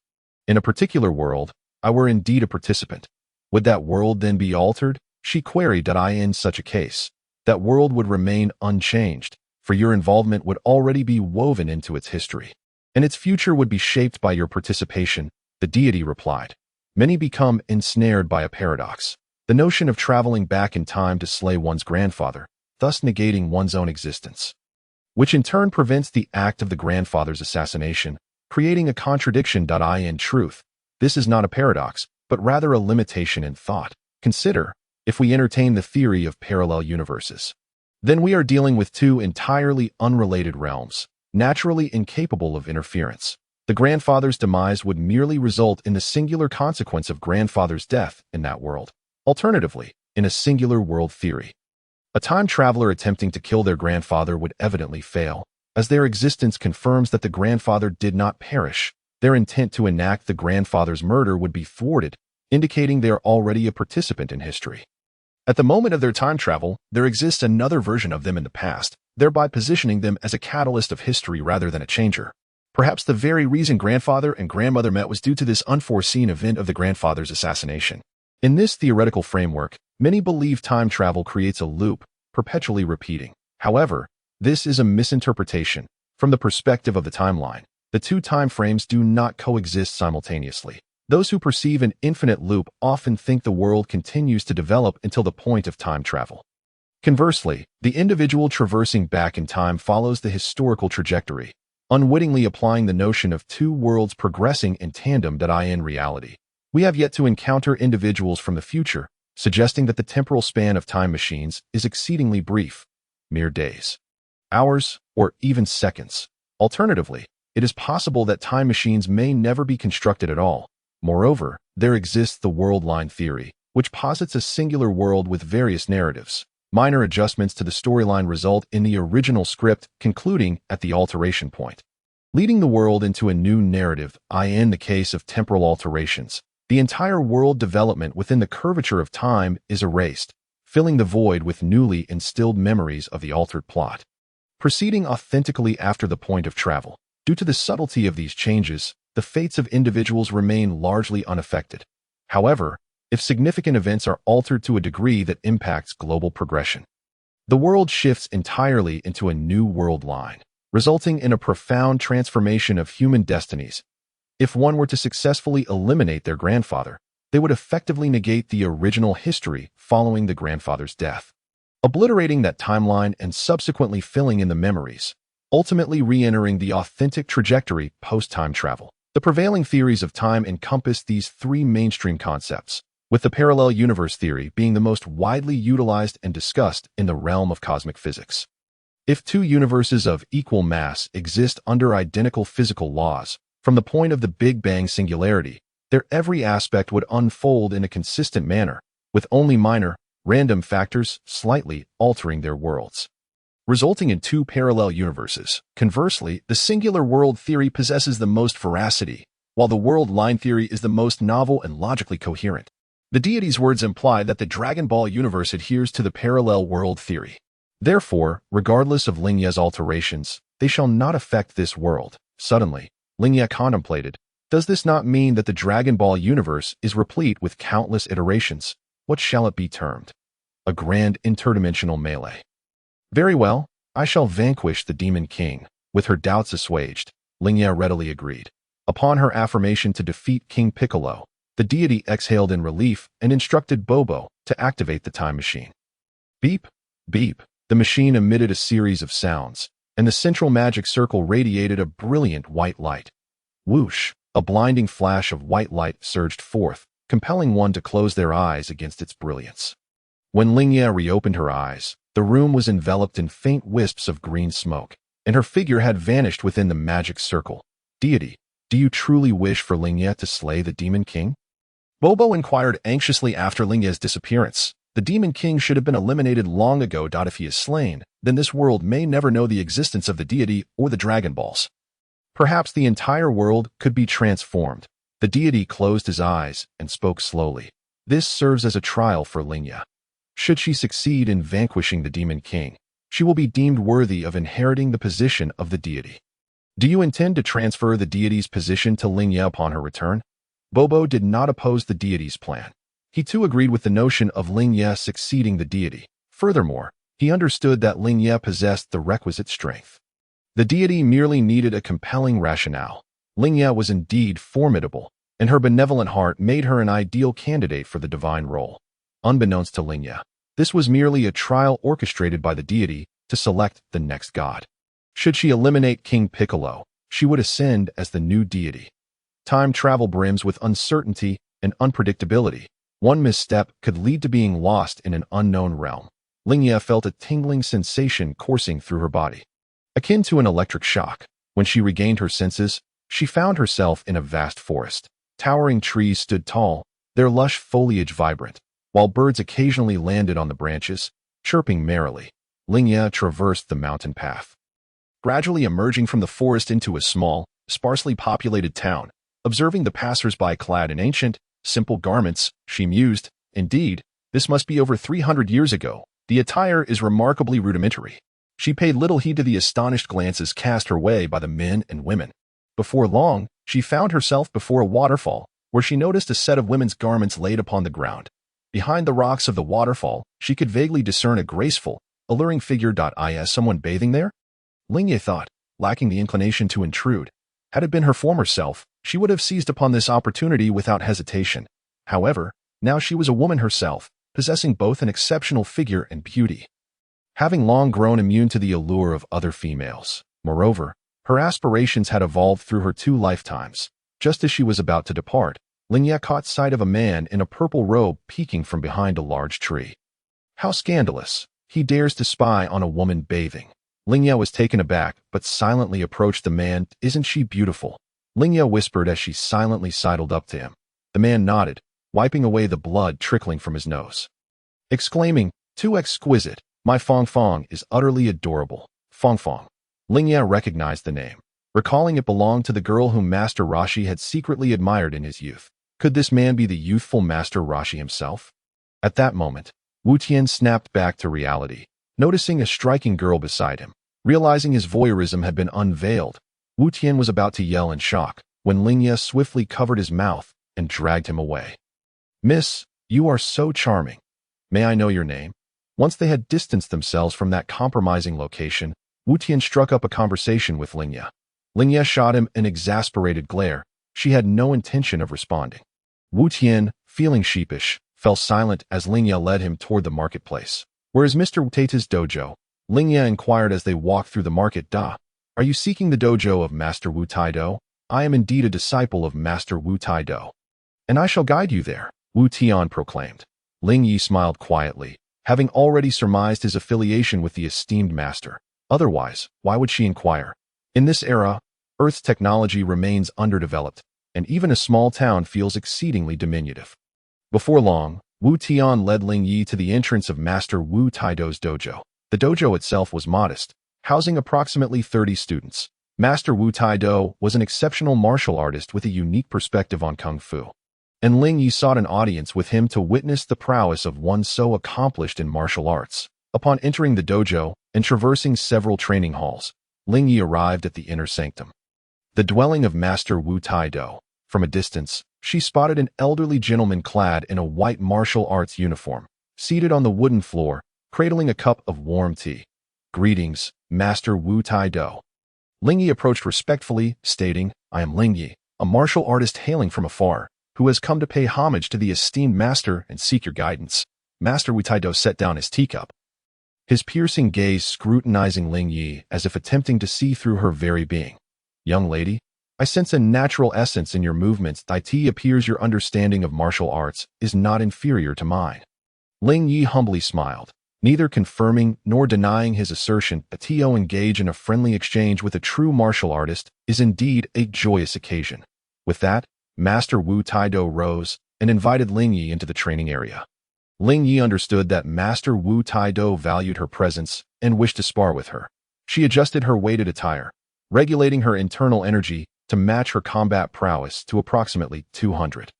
in a particular world, I were indeed a participant? Would that world then be altered? She queried. In such a case, that world would remain unchanged, for your involvement would already be woven into its history, and its future would be shaped by your participation, the deity replied. Many become ensnared by a paradox. The notion of traveling back in time to slay one's grandfather, thus negating one's own existence, which in turn prevents the act of the grandfather's assassination, creating a contradiction. In truth, this is not a paradox, but rather a limitation in thought. Consider, if we entertain the theory of parallel universes, then we are dealing with 2 entirely unrelated realms, naturally incapable of interference. The grandfather's demise would merely result in the singular consequence of grandfather's death in that world. Alternatively, in a singular world theory, a time traveler attempting to kill their grandfather would evidently fail, as their existence confirms that the grandfather did not perish. Their intent to enact the grandfather's murder would be thwarted, indicating they are already a participant in history. At the moment of their time travel, there exists another version of them in the past, thereby positioning them as a catalyst of history rather than a changer. Perhaps the very reason grandfather and grandmother met was due to this unforeseen event of the grandfather's assassination. In this theoretical framework, many believe time travel creates a loop, perpetually repeating. However, this is a misinterpretation. From the perspective of the timeline, the 2 time frames do not coexist simultaneously. Those who perceive an infinite loop often think the world continues to develop until the point of time travel. Conversely, the individual traversing back in time follows the historical trajectory, unwittingly applying the notion of 2 worlds progressing in tandem. In reality, we have yet to encounter individuals from the future, suggesting that the temporal span of time machines is exceedingly brief, mere days, hours, or even seconds. Alternatively, it is possible that time machines may never be constructed at all. Moreover, there exists the world line theory, which posits a singular world with various narratives. Minor adjustments to the storyline result in the original script concluding at the alteration point, leading the world into a new narrative. In the case of temporal alterations, the entire world development within the curvature of time is erased, filling the void with newly instilled memories of the altered plot. Proceeding authentically after the point of travel, due to the subtlety of these changes, the fates of individuals remain largely unaffected. However, if significant events are altered to a degree that impacts global progression, the world shifts entirely into a new world line, resulting in a profound transformation of human destinies. If one were to successfully eliminate their grandfather, they would effectively negate the original history following the grandfather's death, obliterating that timeline and subsequently filling in the memories, ultimately re-entering the authentic trajectory post-time travel. The prevailing theories of time encompass these three mainstream concepts, with the parallel universe theory being the most widely utilized and discussed in the realm of cosmic physics. If two universes of equal mass exist under identical physical laws, from the point of the Big Bang singularity, their every aspect would unfold in a consistent manner, with only minor, random factors slightly altering their worlds, resulting in two parallel universes. Conversely, the singular world theory possesses the most veracity, while the world line theory is the most novel and logically coherent. The deity's words imply that the Dragon Ball universe adheres to the parallel world theory. Therefore, regardless of Lingye's alterations, they shall not affect this world. Suddenly, Lingye contemplated, does this not mean that the Dragon Ball universe is replete with countless iterations? What shall it be termed? A grand interdimensional melee. Very well, I shall vanquish the Demon King. With her doubts assuaged, Lingye readily agreed. Upon her affirmation to defeat King Piccolo, the deity exhaled in relief and instructed Bobo to activate the time machine. Beep, beep. The machine emitted a series of sounds, and the central magic circle radiated a brilliant white light. Whoosh! A blinding flash of white light surged forth, compelling one to close their eyes against its brilliance. When Lingye reopened her eyes, the room was enveloped in faint wisps of green smoke, and her figure had vanished within the magic circle. Deity, do you truly wish for Lingye to slay the Demon King? Bobo inquired anxiously after Lingye's disappearance. The Demon King should have been eliminated long ago. If he is slain, then this world may never know the existence of the deity or the Dragon Balls. Perhaps the entire world could be transformed. The deity closed his eyes and spoke slowly. This serves as a trial for Lingye. Should she succeed in vanquishing the Demon King, she will be deemed worthy of inheriting the position of the deity. Do you intend to transfer the deity's position to Lingye upon her return? Bobo did not oppose the deity's plan. He too agreed with the notion of Lingye succeeding the deity. Furthermore, he understood that Lingye possessed the requisite strength. The deity merely needed a compelling rationale. Lingye was indeed formidable, and her benevolent heart made her an ideal candidate for the divine role. Unbeknownst to Lingye, this was merely a trial orchestrated by the deity to select the next god. Should she eliminate King Piccolo, she would ascend as the new deity. Time travel brims with uncertainty and unpredictability. One misstep could lead to being lost in an unknown realm. Lingye felt a tingling sensation coursing through her body, akin to an electric shock. When she regained her senses, she found herself in a vast forest. Towering trees stood tall, their lush foliage vibrant, while birds occasionally landed on the branches, chirping merrily. Lingye traversed the mountain path, gradually emerging from the forest into a small, sparsely populated town. Observing the passers-by clad in ancient, simple garments, she mused, indeed, this must be over 300 years ago. The attire is remarkably rudimentary. She paid little heed to the astonished glances cast her way by the men and women. Before long, she found herself before a waterfall, where she noticed a set of women's garments laid upon the ground. Behind the rocks of the waterfall, she could vaguely discern a graceful, alluring figure. Is someone bathing there? Lingye thought, lacking the inclination to intrude. Had it been her former self, she would have seized upon this opportunity without hesitation. However, now she was a woman herself, possessing both an exceptional figure and beauty, having long grown immune to the allure of other females. Moreover, her aspirations had evolved through her 2 lifetimes. Just as she was about to depart, Lingye caught sight of a man in a purple robe peeking from behind a large tree. How scandalous! He dares to spy on a woman bathing. Lingye was taken aback, but silently approached the man. Isn't she beautiful? Lingye whispered as she silently sidled up to him. The man nodded, wiping away the blood trickling from his nose. Exclaiming, "Too exquisite, my Fong Fong is utterly adorable." Fong Fong. Lingye recognized the name, recalling it belonged to the girl whom Master Rashi had secretly admired in his youth. Could this man be the youthful Master Rashi himself? At that moment, Wu Tian snapped back to reality, noticing a striking girl beside him. Realizing his voyeurism had been unveiled, Wu Tian was about to yell in shock when Lingye swiftly covered his mouth and dragged him away. "Miss, you are so charming. May I know your name?" Once they had distanced themselves from that compromising location, Wu Tian struck up a conversation with Lingye. Lingye shot him an exasperated glare. She had no intention of responding. Wu Tian, feeling sheepish, fell silent as Lingye led him toward the marketplace. "Where is Mr. Taita's dojo?" Lingye inquired as they walked through the market. "Da. Are you seeking the dojo of Master Wu Taido? I am indeed a disciple of Master Wu Taido, and I shall guide you there," Wu Tian proclaimed. Lingye smiled quietly, having already surmised his affiliation with the esteemed master. Otherwise, why would she inquire? In this era, Earth's technology remains underdeveloped, and even a small town feels exceedingly diminutive. Before long, Wu Tian led Lingye to the entrance of Master Wu Taido's dojo. The dojo itself was modest, housing approximately 30 students. Master Wu Taido was an exceptional martial artist with a unique perspective on Kung Fu, and Lingye sought an audience with him to witness the prowess of one so accomplished in martial arts. Upon entering the dojo and traversing several training halls, Lingye arrived at the inner sanctum, the dwelling of Master Wu Taido. From a distance, she spotted an elderly gentleman clad in a white martial arts uniform, seated on the wooden floor, cradling a cup of warm tea. "Greetings, Master Wu Taido." Lingye approached respectfully, stating, "I am Lingye, a martial artist hailing from afar, who has come to pay homage to the esteemed master and seek your guidance." Master Wu Taido set down his teacup, his piercing gaze scrutinizing Lingye as if attempting to see through her very being. "Young lady, I sense a natural essence in your movements. It appears your understanding of martial arts is not inferior to mine." Lingye humbly smiled, neither confirming nor denying his assertion. To engage in a friendly exchange with a true martial artist is indeed a joyous occasion. With that, Master Wu Taido rose and invited Lingye into the training area. Lingye understood that Master Wu Taido valued her presence and wished to spar with her. She adjusted her weighted attire, regulating her internal energy to match her combat prowess to approximately 200,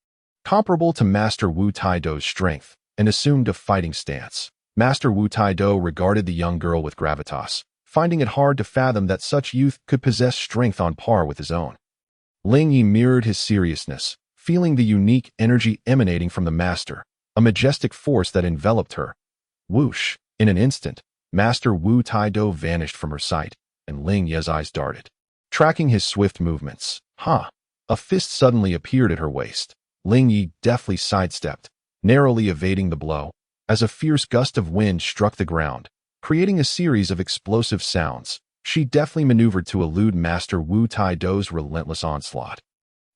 comparable to Master Wu Taido's strength, and assumed a fighting stance. Master Wu Taido regarded the young girl with gravitas, finding it hard to fathom that such youth could possess strength on par with his own. Lingye mirrored his seriousness, feeling the unique energy emanating from the master, a majestic force that enveloped her. Whoosh! In an instant, Master Wu Taido vanished from her sight, and Lingye's eyes darted, tracking his swift movements. A fist suddenly appeared at her waist. Lingye deftly sidestepped, narrowly evading the blow, as a fierce gust of wind struck the ground, creating a series of explosive sounds. She deftly maneuvered to elude Master Wu Taido's relentless onslaught,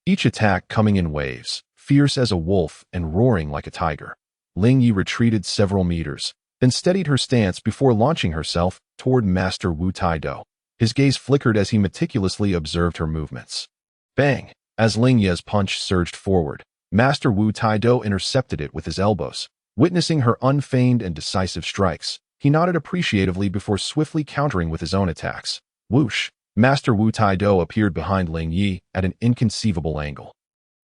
each attack coming in waves, fierce as a wolf and roaring like a tiger. Lingye retreated several meters, then steadied her stance before launching herself toward Master Wu Taido. His gaze flickered as he meticulously observed her movements. Bang! As Lingye's punch surged forward, Master Wu Taido intercepted it with his elbows. Witnessing her unfeigned and decisive strikes, he nodded appreciatively before swiftly countering with his own attacks. Whoosh! Master Wu Taido appeared behind Lingye at an inconceivable angle,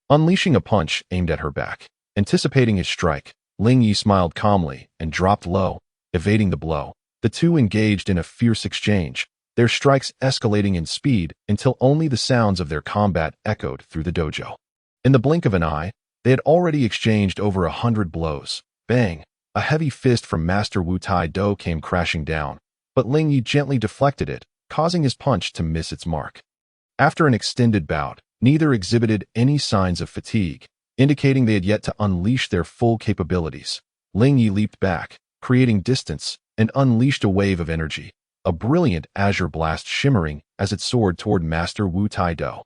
unleashing a punch aimed at her back. Anticipating his strike, Lingye smiled calmly and dropped low, evading the blow. The two engaged in a fierce exchange, their strikes escalating in speed until only the sounds of their combat echoed through the dojo. In the blink of an eye, they had already exchanged over 100 blows. Bang! A heavy fist from Master Wu Taido came crashing down, but Lingye gently deflected it, causing his punch to miss its mark. After an extended bout, neither exhibited any signs of fatigue, indicating they had yet to unleash their full capabilities. Lingye leaped back, creating distance, and unleashed a wave of energy, a brilliant azure blast shimmering as it soared toward Master Wu Taido.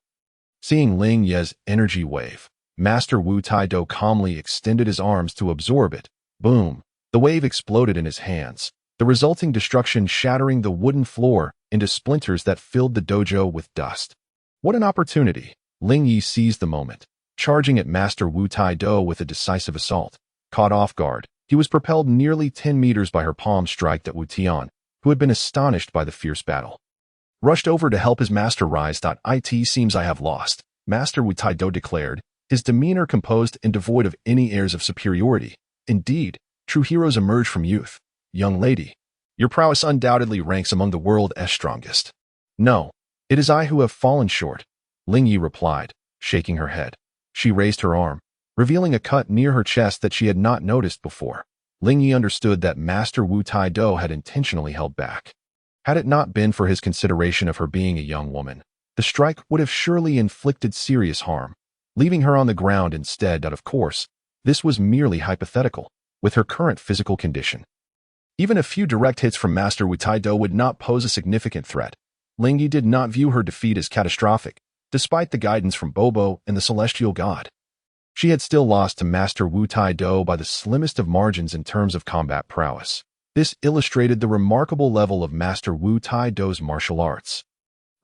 Seeing Lingye's energy wave, Master Wu Taido calmly extended his arms to absorb it. Boom! The wave exploded in his hands, the resulting destruction shattering the wooden floor into splinters that filled the dojo with dust. What an opportunity! Lingye seized the moment, charging at Master Wu Tai-do with a decisive assault. Caught off guard, he was propelled nearly 10 meters by her palm strike that Wu Tian, who had been astonished by the fierce battle, rushed over to help his master rise. It seems I have lost, Master Wu Tai-do declared, his demeanor composed and devoid of any airs of superiority. Indeed, true heroes emerge from youth. Young lady, your prowess undoubtedly ranks among the world's strongest. No, it is I who have fallen short, Lingye replied, shaking her head. She raised her arm, revealing a cut near her chest that she had not noticed before. Lingye understood that Master Wu Tai-do had intentionally held back. Had it not been for his consideration of her being a young woman, the strike would have surely inflicted serious harm, leaving her on the ground instead. Of course, this was merely hypothetical, with her current physical condition. Even a few direct hits from Master Wu Tai-do would not pose a significant threat. Lingye did not view her defeat as catastrophic, despite the guidance from Bobo and the celestial god. She had still lost to Master Wu Tai-do by the slimmest of margins in terms of combat prowess. This illustrated the remarkable level of Master Wu Tai-do's martial arts,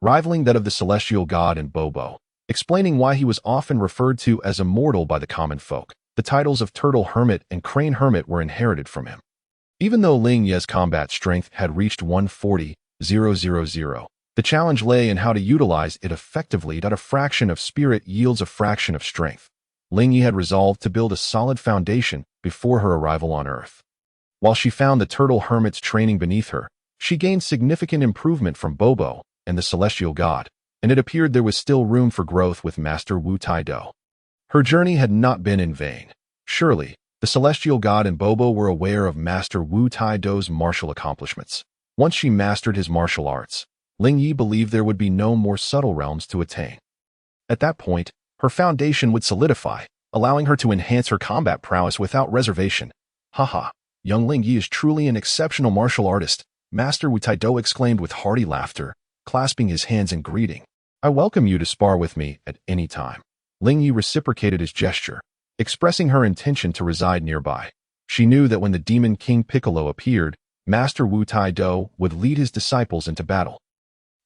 rivaling that of the celestial god and Bobo, explaining why he was often referred to as immortal by the common folk. The titles of Turtle Hermit and Crane Hermit were inherited from him. Even though Lingye's combat strength had reached 140,000, the challenge lay in how to utilize it effectively. A fraction of spirit yields a fraction of strength. Lingye had resolved to build a solid foundation before her arrival on Earth. While she found the Turtle Hermit's training beneath her, she gained significant improvement from Bobo and the celestial god, and it appeared there was still room for growth with Master Wu Tai-do. Her journey had not been in vain. Surely, the celestial god and Bobo were aware of Master Wu Tai-do's martial accomplishments. Once she mastered his martial arts, Lingye believed there would be no more subtle realms to attain. At that point, her foundation would solidify, allowing her to enhance her combat prowess without reservation. Haha, young Lingye is truly an exceptional martial artist, Master Wu Tai-do exclaimed with hearty laughter, clasping his hands in greeting. I welcome you to spar with me at any time. Lingye reciprocated his gesture, expressing her intention to reside nearby. She knew that when the Demon King Piccolo appeared, Master Wu Tai-do would lead his disciples into battle,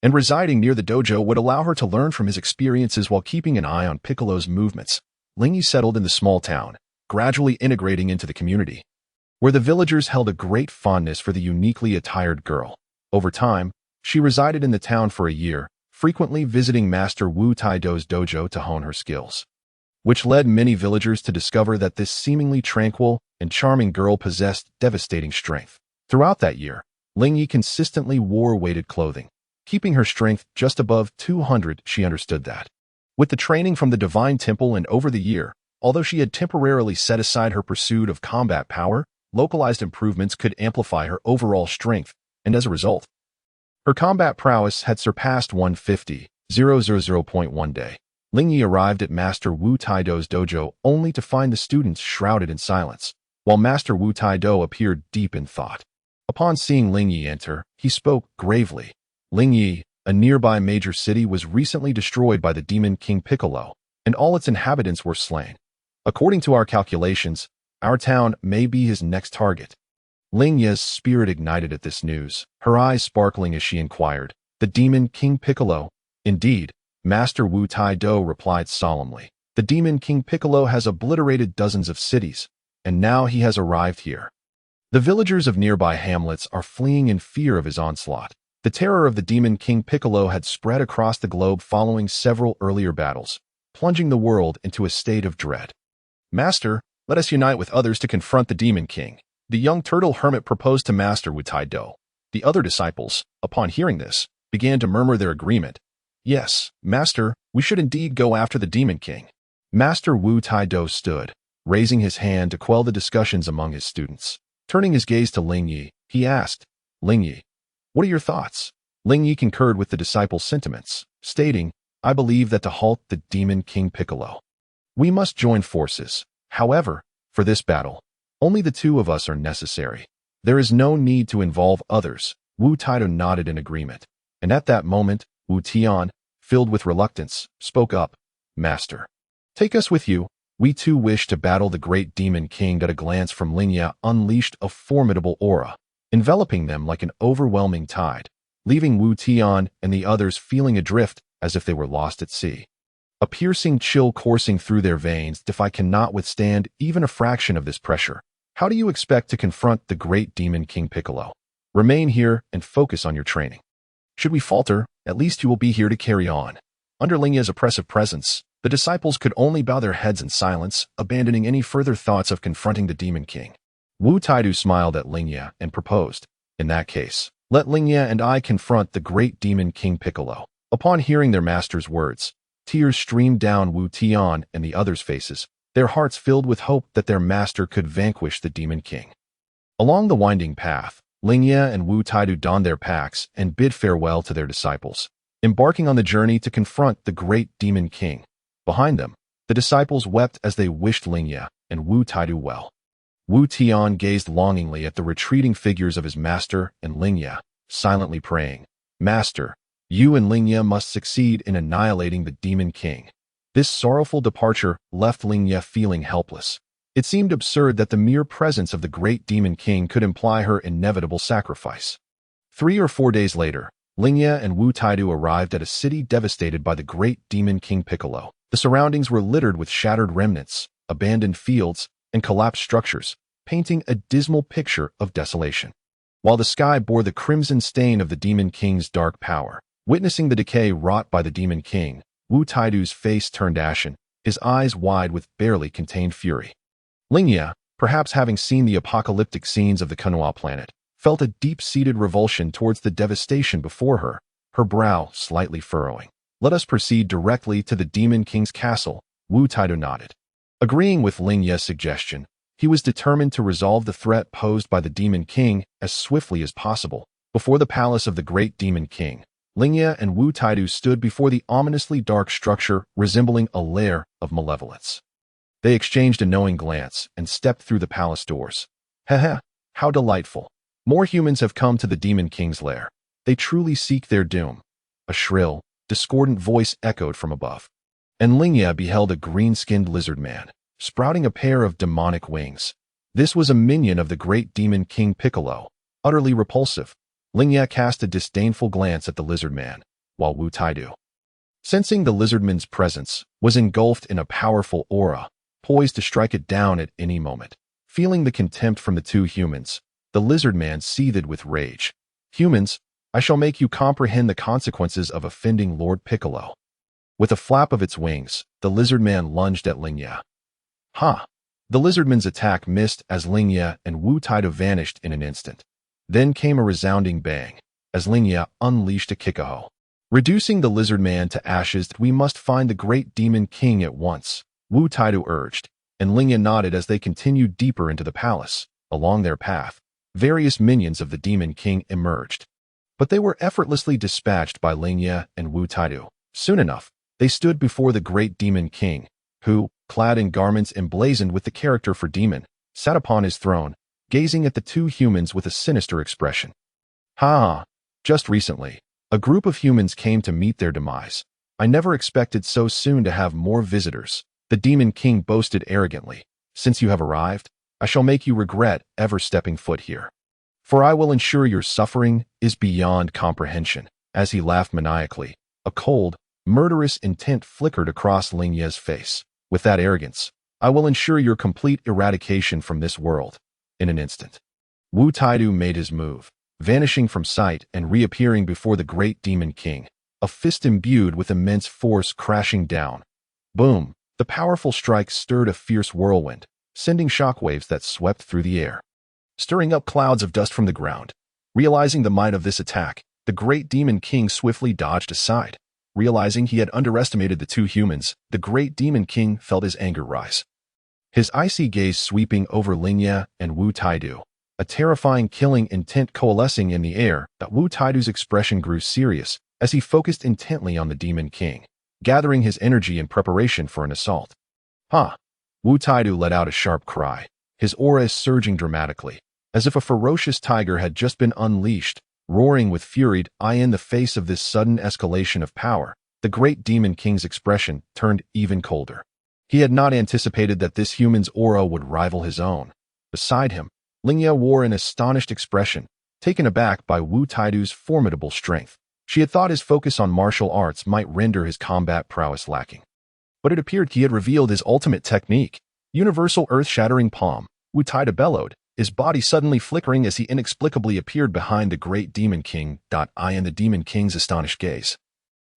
and residing near the dojo would allow her to learn from his experiences while keeping an eye on Piccolo's movements. Lingye settled in the small town, gradually integrating into the community, where the villagers held a great fondness for the uniquely attired girl. Over time, she resided in the town for a year, frequently visiting Master Wu Tai-do's dojo to hone her skills, which led many villagers to discover that this seemingly tranquil and charming girl possessed devastating strength. Throughout that year, Lingye consistently wore weighted clothing, keeping her strength just above 200. She understood that, with the training from the Divine Temple and over the year, although she had temporarily set aside her pursuit of combat power, localized improvements could amplify her overall strength, and as a result, her combat prowess had surpassed 150,000. One day, Lingye arrived at Master Wu Tai-do's dojo only to find the students shrouded in silence, while Master Wu Tai-do appeared deep in thought. Upon seeing Lingye enter, he spoke gravely. Lingye, a nearby major city, was recently destroyed by the Demon King Piccolo, and all its inhabitants were slain. According to our calculations, our town may be his next target. Lingye's spirit ignited at this news, her eyes sparkling as she inquired, the Demon King Piccolo? Indeed, Master Wu Tai-do replied solemnly. The Demon King Piccolo has obliterated dozens of cities, and now he has arrived here. The villagers of nearby hamlets are fleeing in fear of his onslaught. The terror of the Demon King Piccolo had spread across the globe following several earlier battles, plunging the world into a state of dread. Master, let us unite with others to confront the Demon King. The young turtle hermit proposed to Master Wu Tai-do. The other disciples, upon hearing this, began to murmur their agreement. Yes, Master, we should indeed go after the Demon King. Master Wu Tai-do stood, raising his hand to quell the discussions among his students. Turning his gaze to Lingye, he asked, Lingye, what are your thoughts? Lingye concurred with the disciples' sentiments, stating, I believe that to halt the Demon King Piccolo, we must join forces. However, for this battle, only the two of us are necessary. There is no need to involve others. Wu Tai-do nodded in agreement, and at that moment, Wu Tian, filled with reluctance, spoke up, Master, take us with you. We too wish to battle the great Demon King. At a glance from Lingye unleashed a formidable aura, enveloping them like an overwhelming tide, leaving Wu Tian and the others feeling adrift as if they were lost at sea. a piercing chill coursing through their veins. If I cannot withstand even a fraction of this pressure, how do you expect to confront the great demon King Piccolo? Remain here and focus on your training. Should we falter, at least you will be here to carry on. Under Lingye's oppressive presence, the disciples could only bow their heads in silence, abandoning any further thoughts of confronting the Demon King. Wu Taidu smiled at Lingye and proposed, "In that case, let Lingye and I confront the great Demon King Piccolo." Upon hearing their master's words, tears streamed down Wu Tian and the others' faces, their hearts filled with hope that their master could vanquish the Demon King. Along the winding path, Lingye and Wu Taidu donned their packs and bid farewell to their disciples, embarking on the journey to confront the great Demon King. Behind them, the disciples wept as they wished Lingye and Wu Taidu well. Wu Tian gazed longingly at the retreating figures of his master and Lingye, silently praying, "Master, you and Lingye must succeed in annihilating the Demon King." This sorrowful departure left Lingye feeling helpless. It seemed absurd that the mere presence of the great Demon King could imply her inevitable sacrifice. 3 or 4 days later, Lingye and Wu Taidu arrived at a city devastated by the great Demon King Piccolo. The surroundings were littered with shattered remnants, abandoned fields, and collapsed structures, painting a dismal picture of desolation. While the sky bore the crimson stain of the Demon King's dark power, witnessing the decay wrought by the Demon King, Wu Taidu's face turned ashen, his eyes wide with barely contained fury. Lingye, perhaps having seen the apocalyptic scenes of the Kunua planet, felt a deep-seated revulsion towards the devastation before her, her brow slightly furrowing. "Let us proceed directly to the Demon King's castle," Wu Taidu nodded. Agreeing with Lingye's suggestion, he was determined to resolve the threat posed by the Demon King as swiftly as possible. Before the palace of the great Demon King, Lingye and Wu Taidu stood before the ominously dark structure resembling a lair of malevolence. They exchanged a knowing glance and stepped through the palace doors. "Heh, how delightful. More humans have come to the Demon King's lair. They truly seek their doom." A shrill, discordant voice echoed from above. And Lingye beheld a green-skinned lizard man, sprouting a pair of demonic wings. This was a minion of the great Demon King Piccolo, utterly repulsive. Lingye cast a disdainful glance at the lizard man, while Wu Taidu, sensing the lizardman's presence, was engulfed in a powerful aura, poised to strike it down at any moment. Feeling the contempt from the two humans, the lizard man seethed with rage. "Humans, I shall make you comprehend the consequences of offending Lord Piccolo." With a flap of its wings, the lizard man lunged at Lingye. Ha! The lizardman's attack missed as Lingye and Wu Taidu vanished in an instant. Then came a resounding bang, as Lingye unleashed a kikaho, reducing the lizard man to ashes. "We must find the great Demon King at once," Wu Taidu urged, and Lingye nodded as they continued deeper into the palace. Along their path, various minions of the Demon King emerged, but they were effortlessly dispatched by Lingye and Wu Taidu. Soon enough, they stood before the great Demon King, who, clad in garments emblazoned with the character for demon, sat upon his throne, gazing at the two humans with a sinister expression. "Ha! Just recently, a group of humans came to meet their demise. I never expected so soon to have more visitors," the Demon King boasted arrogantly. "Since you have arrived, I shall make you regret ever stepping foot here. For I will ensure your suffering is beyond comprehension." As he laughed maniacally, a cold, murderous intent flickered across Lingye's face. "With that arrogance, I will ensure your complete eradication from this world." In an instant, Wu Taidu made his move, vanishing from sight and reappearing before the great Demon King, a fist imbued with immense force crashing down. Boom! The powerful strike stirred a fierce whirlwind, sending shockwaves that swept through the air, stirring up clouds of dust from the ground. Realizing the might of this attack, the great Demon King swiftly dodged aside. Realizing he had underestimated the two humans, the great Demon King felt his anger rise, his icy gaze sweeping over Lingye and Wu Taidu, a terrifying killing intent coalescing in the air. That Wu Taidu's expression grew serious as he focused intently on the Demon King, gathering his energy in preparation for an assault. "Ha!" Wu Taidu let out a sharp cry, his aura surging dramatically, as if a ferocious tiger had just been unleashed. Roaring with fury, in the face of this sudden escalation of power, the great Demon King's expression turned even colder. He had not anticipated that this human's aura would rival his own. Beside him, Lingye wore an astonished expression, taken aback by Wu Taidu's formidable strength. She had thought his focus on martial arts might render his combat prowess lacking. but it appeared he had revealed his ultimate technique, universal earth-shattering palm. Wu Taida bellowed, his body suddenly flickering as he inexplicably appeared behind the great Demon King. I and the Demon King's astonished gaze.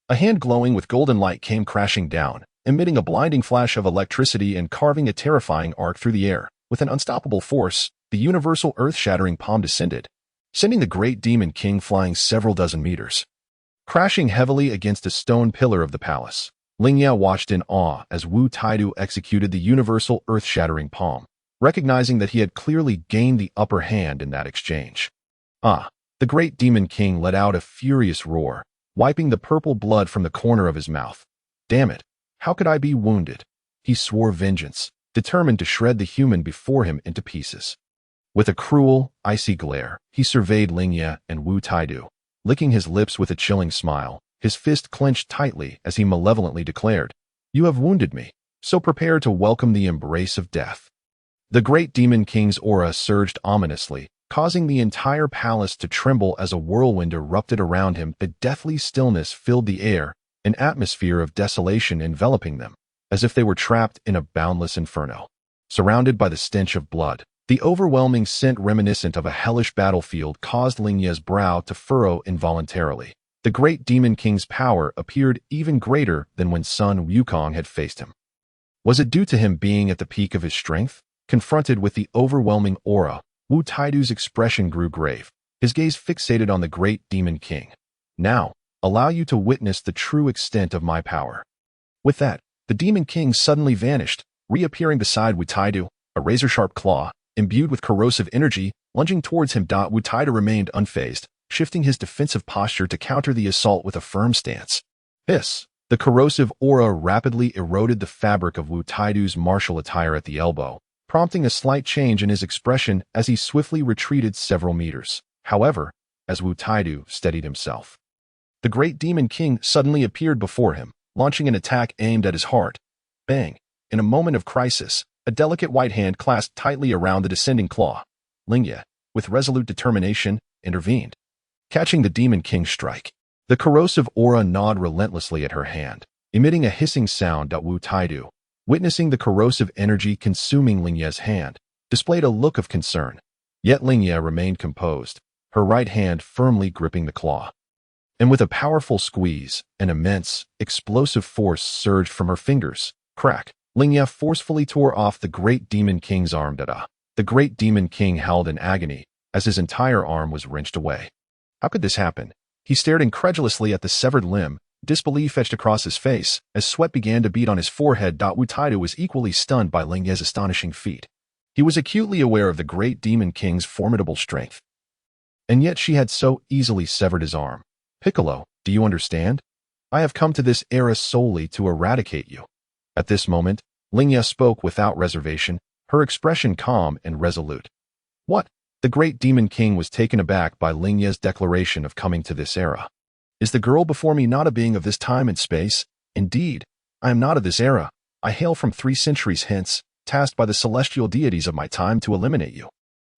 A hand glowing with golden light came crashing down, emitting a blinding flash of electricity and carving a terrifying arc through the air. With an unstoppable force, the universal earth-shattering palm descended, sending the great Demon King flying several dozen meters. Crashing heavily against a stone pillar of the palace, Lingye watched in awe as Wu Taidu executed the universal earth-shattering palm, recognizing that he had clearly gained the upper hand in that exchange. The great Demon King let out a furious roar, wiping the purple blood from the corner of his mouth. Damn it, how could I be wounded? He swore vengeance, determined to shred the human before him into pieces. With a cruel, icy glare, he surveyed Lingye and Wu Taidu, licking his lips with a chilling smile, his fist clenched tightly as he malevolently declared, "You have wounded me, so prepare to welcome the embrace of death." The great Demon King's aura surged ominously, causing the entire palace to tremble as a whirlwind erupted around him. The deathly stillness filled the air, an atmosphere of desolation enveloping them, as if they were trapped in a boundless inferno. Surrounded by the stench of blood, the overwhelming scent reminiscent of a hellish battlefield caused Lingye's brow to furrow involuntarily. The great Demon King's power appeared even greater than when Sun Wukong had faced him. Was it due to him being at the peak of his strength? Confronted with the overwhelming aura, Wu Taidu's expression grew grave, his gaze fixated on the great Demon King. "Now, allow you to witness the true extent of my power." With that, the Demon King suddenly vanished, reappearing beside Wu Taidu, a razor-sharp claw, imbued with corrosive energy, lunging towards him. Wu Taidu remained unfazed, shifting his defensive posture to counter the assault with a firm stance. Hiss! The corrosive aura rapidly eroded the fabric of Wu Taidu's martial attire at the elbow, prompting a slight change in his expression as he swiftly retreated several meters. However, as Wu Taidu steadied himself, the great Demon King suddenly appeared before him, launching an attack aimed at his heart. Bang! In a moment of crisis, a delicate white hand clasped tightly around the descending claw. Lingye, with resolute determination, intervened, catching the Demon King's strike. The corrosive aura gnawed relentlessly at her hand, emitting a hissing sound. Wu Taidu, witnessing the corrosive energy consuming Lingye's hand, displayed a look of concern. Yet Lingye remained composed, her right hand firmly gripping the claw. And with a powerful squeeze, an immense, explosive force surged from her fingers. Crack! Lingye forcefully tore off the great Demon King's arm. The great Demon King howled in agony as his entire arm was wrenched away. How could this happen? He stared incredulously at the severed limb, disbelief etched across his face as sweat began to bead on his forehead. Wu Taidu was equally stunned by Lingye's astonishing feat. He was acutely aware of the great Demon King's formidable strength. And yet she had so easily severed his arm. "Piccolo, do you understand? I have come to this era solely to eradicate you." At this moment, Lingye spoke without reservation, her expression calm and resolute. "What?" The great Demon King was taken aback by Lingye's declaration of coming to this era. "Is the girl before me not a being of this time and space? Indeed, I am not of this era. I hail from 3 centuries hence, tasked by the celestial deities of my time to eliminate you."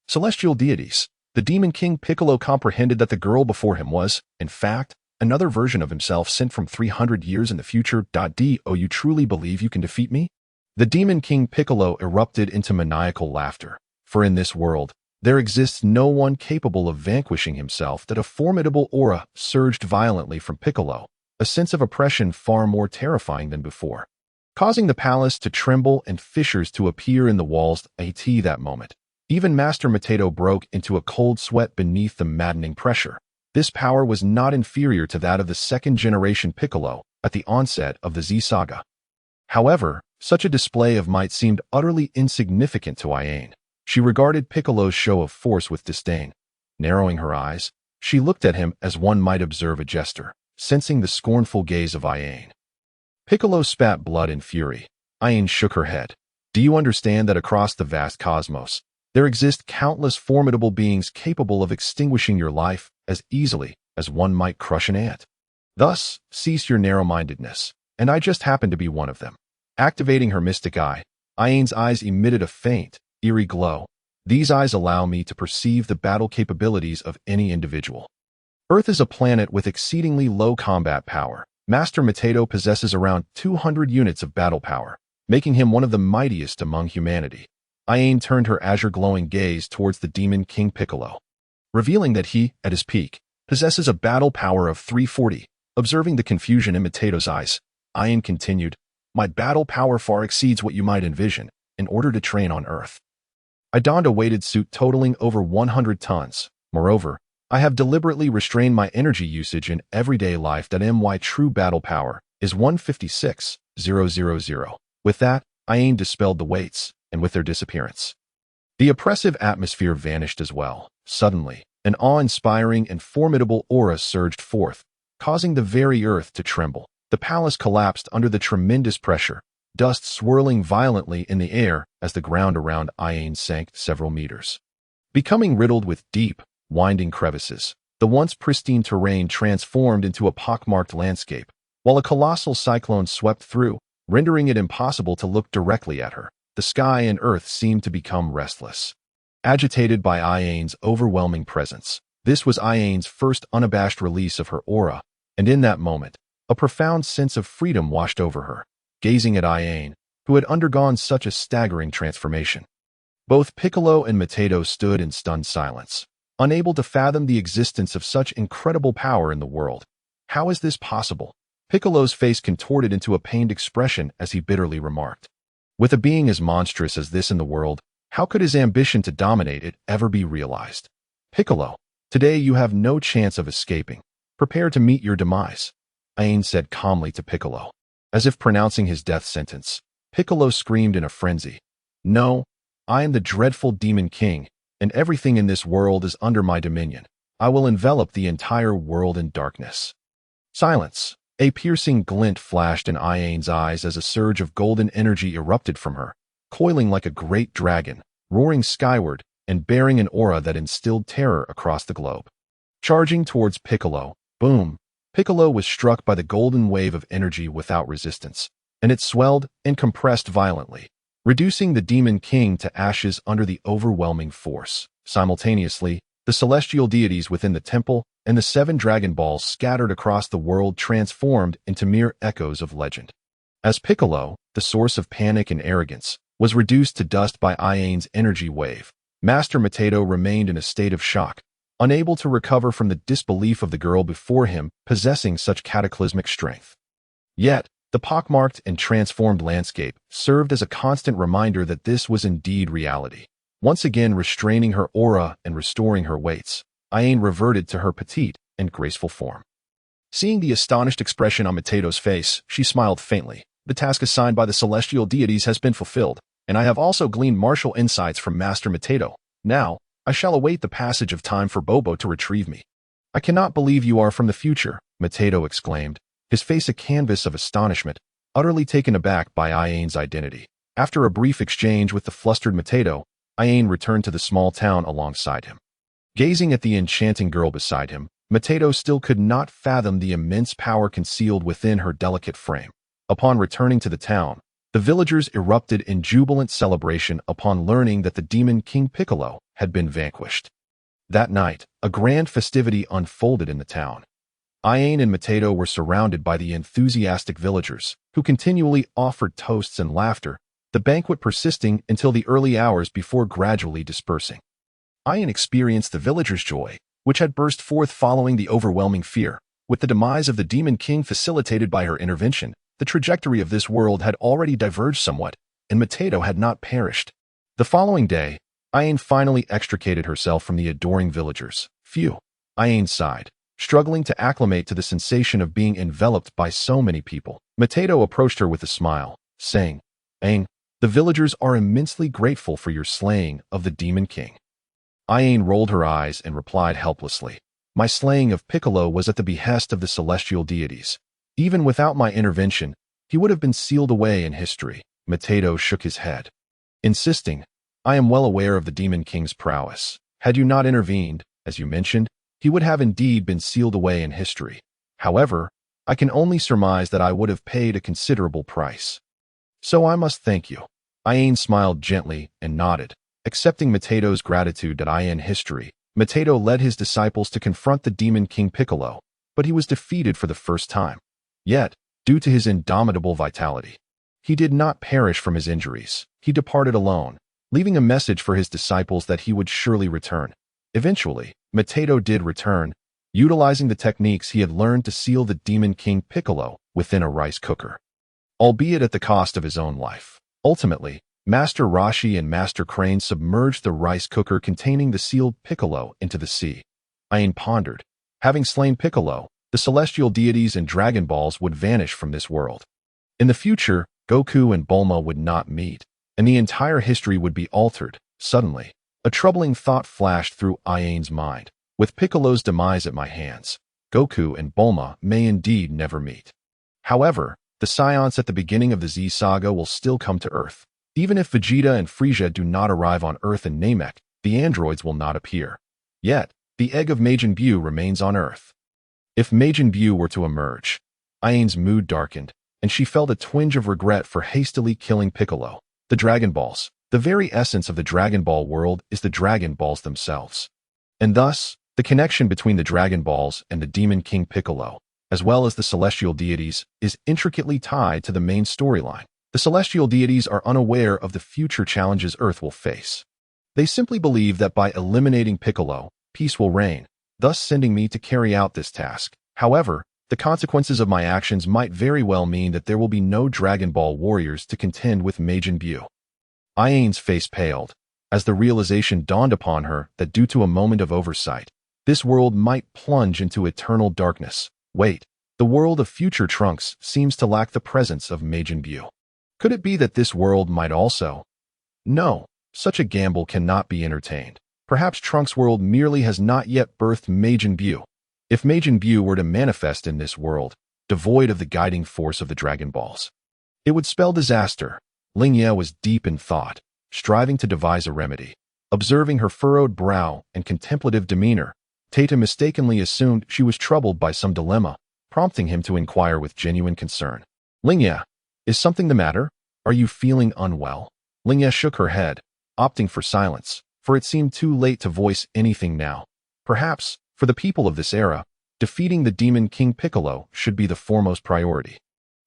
Celestial deities. The Demon King Piccolo comprehended that the girl before him was, in fact, another version of himself sent from 300 years in the future. "Do you truly believe you can defeat me?" The Demon King Piccolo erupted into maniacal laughter. For in this world, there exists no one capable of vanquishing himself. That a formidable aura surged violently from Piccolo, a sense of oppression far more terrifying than before, causing the palace to tremble and fissures to appear in the walls. At that moment, even Master Mateto broke into a cold sweat beneath the maddening pressure. This power was not inferior to that of the second-generation Piccolo at the onset of the Z Saga. However, such a display of might seemed utterly insignificant to Ayaha. She regarded Piccolo's show of force with disdain. Narrowing her eyes, she looked at him as one might observe a jester, sensing the scornful gaze of Ayaha. Piccolo spat blood in fury. Ayaha shook her head. "Do you understand that across the vast cosmos, there exist countless formidable beings capable of extinguishing your life as easily as one might crush an ant? Thus, cease your narrow-mindedness, and I just happen to be one of them." Activating her mystic eye, Ayaha's eyes emitted a faint, eerie glow. "These eyes allow me to perceive the battle capabilities of any individual. Earth is a planet with exceedingly low combat power, Master Matedo possesses around 200 units of battle power, making him one of the mightiest among humanity. Ayaha turned her azure-glowing gaze towards the Demon King Piccolo, revealing that he, at his peak, possesses a battle power of 340. Observing the confusion in Matedo's eyes, Ayaha continued, "My battle power far exceeds what you might envision. In order to train on Earth, I donned a weighted suit totaling over 100 tons. Moreover, I have deliberately restrained my energy usage in everyday life that my true battle power is 156,000. With that, Ayaha dispelled the weights, and with their disappearance, the oppressive atmosphere vanished as well. Suddenly, an awe-inspiring and formidable aura surged forth, causing the very earth to tremble. The palace collapsed under the tremendous pressure, dust swirling violently in the air as the ground around Ayaha sank several meters, becoming riddled with deep, winding crevices. The once pristine terrain transformed into a pockmarked landscape, while a colossal cyclone swept through, rendering it impossible to look directly at her. The sky and earth seemed to become restless, agitated by Ayaha's overwhelming presence. This was Ayaha's first unabashed release of her aura, and in that moment, a profound sense of freedom washed over her. Gazing at Ayaha, who had undergone such a staggering transformation, both Piccolo and Matedo stood in stunned silence, unable to fathom the existence of such incredible power in the world. How is this possible? Piccolo's face contorted into a pained expression as he bitterly remarked, "With a being as monstrous as this in the world, how could his ambition to dominate it ever be realized? Piccolo, today you have no chance of escaping. Prepare to meet your demise," Ayaha said calmly to Piccolo. As if pronouncing his death sentence, Piccolo screamed in a frenzy, "No, I am the dreadful Demon King, and everything in this world is under my dominion. I will envelop the entire world in darkness." Silence. A piercing glint flashed in Ayaha's eyes as a surge of golden energy erupted from her, coiling like a great dragon, roaring skyward and bearing an aura that instilled terror across the globe. Charging towards Piccolo, boom! Piccolo was struck by the golden wave of energy without resistance, and it swelled and compressed violently, reducing the Demon King to ashes under the overwhelming force. Simultaneously, the celestial deities within the temple and the 7 Dragon Balls scattered across the world transformed into mere echoes of legend. As Piccolo, the source of panic and arrogance, was reduced to dust by Ayaha's energy wave, Master Matedo remained in a state of shock, unable to recover from the disbelief of the girl before him possessing such cataclysmic strength. Yet, the pockmarked and transformed landscape served as a constant reminder that this was indeed reality. Once again restraining her aura and restoring her weights, Ayaha reverted to her petite and graceful form. Seeing the astonished expression on Matedo's face, she smiled faintly. "The task assigned by the celestial deities has been fulfilled, and I have also gleaned martial insights from Master Matedo. Now, I shall await the passage of time for Bobo to retrieve me." "I cannot believe you are from the future," Matedo exclaimed, his face a canvas of astonishment, utterly taken aback by Ayaha's identity. After a brief exchange with the flustered Matedo, Ayaha returned to the small town alongside him. Gazing at the enchanting girl beside him, Matedo still could not fathom the immense power concealed within her delicate frame. Upon returning to the town, the villagers erupted in jubilant celebration upon learning that the Demon King Piccolo had been vanquished. That night, a grand festivity unfolded in the town. Ayaha and Matedo were surrounded by the enthusiastic villagers, who continually offered toasts and laughter, the banquet persisting until the early hours before gradually dispersing. Ayaha experienced the villagers' joy, which had burst forth following the overwhelming fear. With the demise of the Demon King facilitated by her intervention, the trajectory of this world had already diverged somewhat, and Matedo had not perished. The following day, Ayaha finally extricated herself from the adoring villagers. Phew! Ayaha sighed, struggling to acclimate to the sensation of being enveloped by so many people. Matedo approached her with a smile, saying, "Ayaha, the villagers are immensely grateful for your slaying of the Demon King." Ayaha rolled her eyes and replied helplessly, "My slaying of Piccolo was at the behest of the celestial deities. Even without my intervention, he would have been sealed away in history." Matedo shook his head, insisting, "I am well aware of the Demon King's prowess. Had you not intervened, as you mentioned, he would have indeed been sealed away in history. However, I can only surmise that I would have paid a considerable price. So I must thank you." Ayaha smiled gently and nodded. Accepting Matedo's gratitude that in history, Matedo led his disciples to confront the Demon King Piccolo, but he was defeated for the first time. Yet, due to his indomitable vitality, he did not perish from his injuries. He departed alone, leaving a message for his disciples that he would surely return. Eventually, Mutato did return, utilizing the techniques he had learned to seal the Demon King Piccolo within a rice cooker, albeit at the cost of his own life. Ultimately, Master Roshi and Master Crane submerged the rice cooker containing the sealed Piccolo into the sea. Ayaha pondered. Having slain Piccolo, the celestial deities and Dragon Balls would vanish from this world. In the future, Goku and Bulma would not meet, and the entire history would be altered. Suddenly, a troubling thought flashed through Ayaha's mind. With Piccolo's demise at my hands, Goku and Bulma may indeed never meet. However, the Saiyans at the beginning of the Z Saga will still come to Earth. Even if Vegeta and Frieza do not arrive on Earth and Namek, the androids will not appear. Yet, the egg of Majin Buu remains on Earth. If Majin Buu were to emerge, Ayaha's mood darkened, and she felt a twinge of regret for hastily killing Piccolo. The Dragon Balls, the very essence of the Dragon Ball world, is the Dragon Balls themselves. And thus, the connection between the Dragon Balls and the Demon King Piccolo, as well as the celestial deities, is intricately tied to the main storyline. The celestial deities are unaware of the future challenges Earth will face. They simply believe that by eliminating Piccolo, peace will reign, thus sending me to carry out this task. However, the consequences of my actions might very well mean that there will be no Dragon Ball warriors to contend with Majin Buu. Ayaha's face paled, as the realization dawned upon her that due to a moment of oversight, this world might plunge into eternal darkness. Wait, the world of future Trunks seems to lack the presence of Majin Buu. Could it be that this world might also? No, such a gamble cannot be entertained. Perhaps Trunks' world merely has not yet birthed Majin Buu. If Majin Buu were to manifest in this world, devoid of the guiding force of the Dragon Balls, it would spell disaster. Lingye was deep in thought, striving to devise a remedy. Observing her furrowed brow and contemplative demeanor, Tata mistakenly assumed she was troubled by some dilemma, prompting him to inquire with genuine concern. Lingye, is something the matter? Are you feeling unwell? Lingye shook her head, opting for silence, for it seemed too late to voice anything now. Perhaps, for the people of this era, defeating the Demon King Piccolo should be the foremost priority.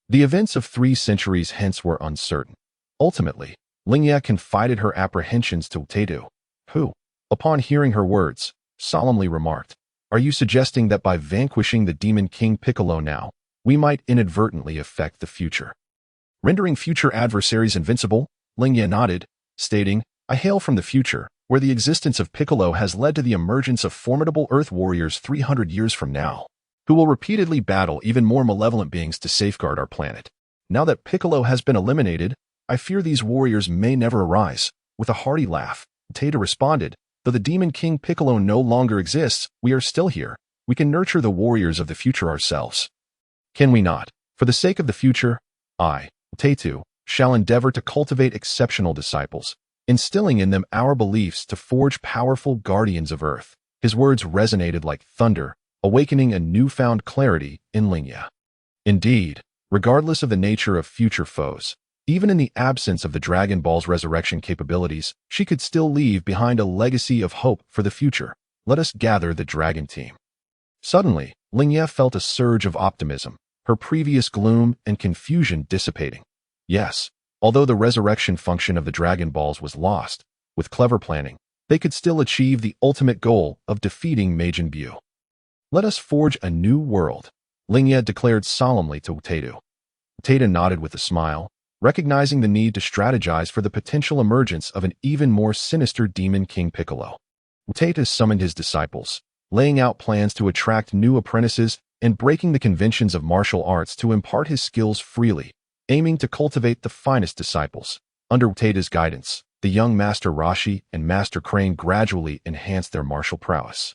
The events of 3 centuries hence were uncertain. Ultimately, Lingye confided her apprehensions to Tatu, who, upon hearing her words, solemnly remarked, "Are you suggesting that by vanquishing the Demon King Piccolo now, we might inadvertently affect the future, rendering future adversaries invincible?" Lingye nodded, stating, "I hail from the future, where the existence of Piccolo has led to the emergence of formidable Earth warriors 300 years from now, who will repeatedly battle even more malevolent beings to safeguard our planet. Now that Piccolo has been eliminated, I fear these warriors may never arise." With a hearty laugh, Tata responded, "Though the Demon King Piccolo no longer exists, we are still here. We can nurture the warriors of the future ourselves. Can we not? For the sake of the future, I, Tatu, shall endeavor to cultivate exceptional disciples, instilling in them our beliefs to forge powerful guardians of Earth." His words resonated like thunder, awakening a newfound clarity in Lingye. Indeed, regardless of the nature of future foes, even in the absence of the Dragon Ball's resurrection capabilities, she could still leave behind a legacy of hope for the future. Let us gather the Dragon Team. Suddenly, Lingye felt a surge of optimism, her previous gloom and confusion dissipating. Yes, although the resurrection function of the Dragon Balls was lost, with clever planning, they could still achieve the ultimate goal of defeating Majin Buu. "Let us forge a new world," Lingye declared solemnly to Tatu. Tata nodded with a smile, recognizing the need to strategize for the potential emergence of an even more sinister Demon King Piccolo. Tata summoned his disciples, laying out plans to attract new apprentices and breaking the conventions of martial arts to impart his skills freely, aiming to cultivate the finest disciples. Under Tata's guidance, the young Master Roshi and Master Crane gradually enhanced their martial prowess.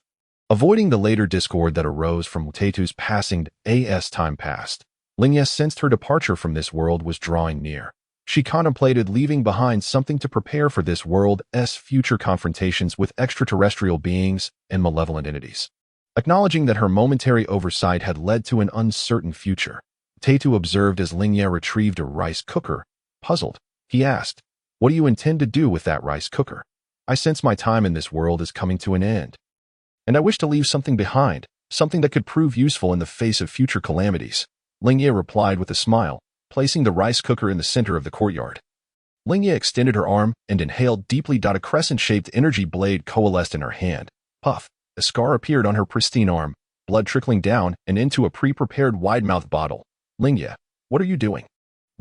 Avoiding the later discord that arose from Tatu's passing as time passed, Lingye sensed her departure from this world was drawing near. She contemplated leaving behind something to prepare for this world's future confrontations with extraterrestrial beings and malevolent entities. Acknowledging that her momentary oversight had led to an uncertain future, Tatu observed as Lingye retrieved a rice cooker. Puzzled, he asked, "What do you intend to do with that rice cooker?" "I sense my time in this world is coming to an end, and I wish to leave something behind, something that could prove useful in the face of future calamities." Lingye replied with a smile, placing the rice cooker in the center of the courtyard. Lingye extended her arm and inhaled deeply. A crescent-shaped energy blade coalesced in her hand. Puff! A scar appeared on her pristine arm, blood trickling down and into a pre-prepared wide-mouthed bottle. Lingye, what are you doing?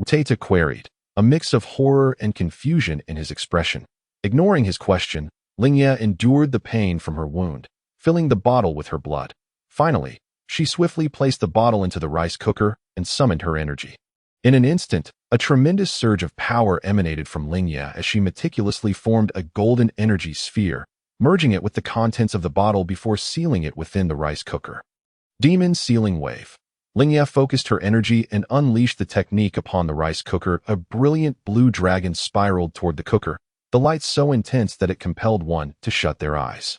Tata queried, a mix of horror and confusion in his expression. Ignoring his question, Lingye endured the pain from her wound, filling the bottle with her blood. Finally, she swiftly placed the bottle into the rice cooker and summoned her energy. In an instant, a tremendous surge of power emanated from Lingye as she meticulously formed a golden energy sphere, merging it with the contents of the bottle before sealing it within the rice cooker. Demon Sealing Wave. Lingye focused her energy and unleashed the technique upon the rice cooker. A brilliant blue dragon spiraled toward the cooker, the light so intense that it compelled one to shut their eyes.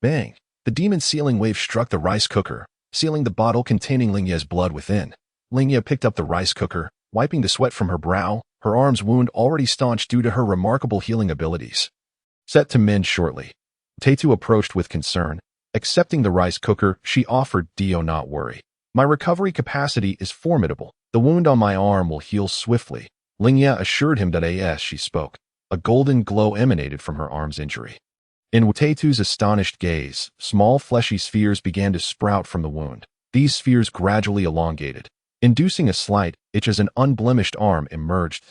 Bang! The demon sealing wave struck the rice cooker, sealing the bottle containing Lingye's blood within. Lingye picked up the rice cooker, wiping the sweat from her brow, her arm's wound already staunch due to her remarkable healing abilities. Set to mend shortly. Tatu approached with concern. Accepting the rice cooker, she offered, "Do not worry. My recovery capacity is formidable. The wound on my arm will heal swiftly." Lingye assured him that as she spoke, a golden glow emanated from her arm's injury. In Tatu's astonished gaze, small fleshy spheres began to sprout from the wound. These spheres gradually elongated, inducing a slight itch as an unblemished arm emerged.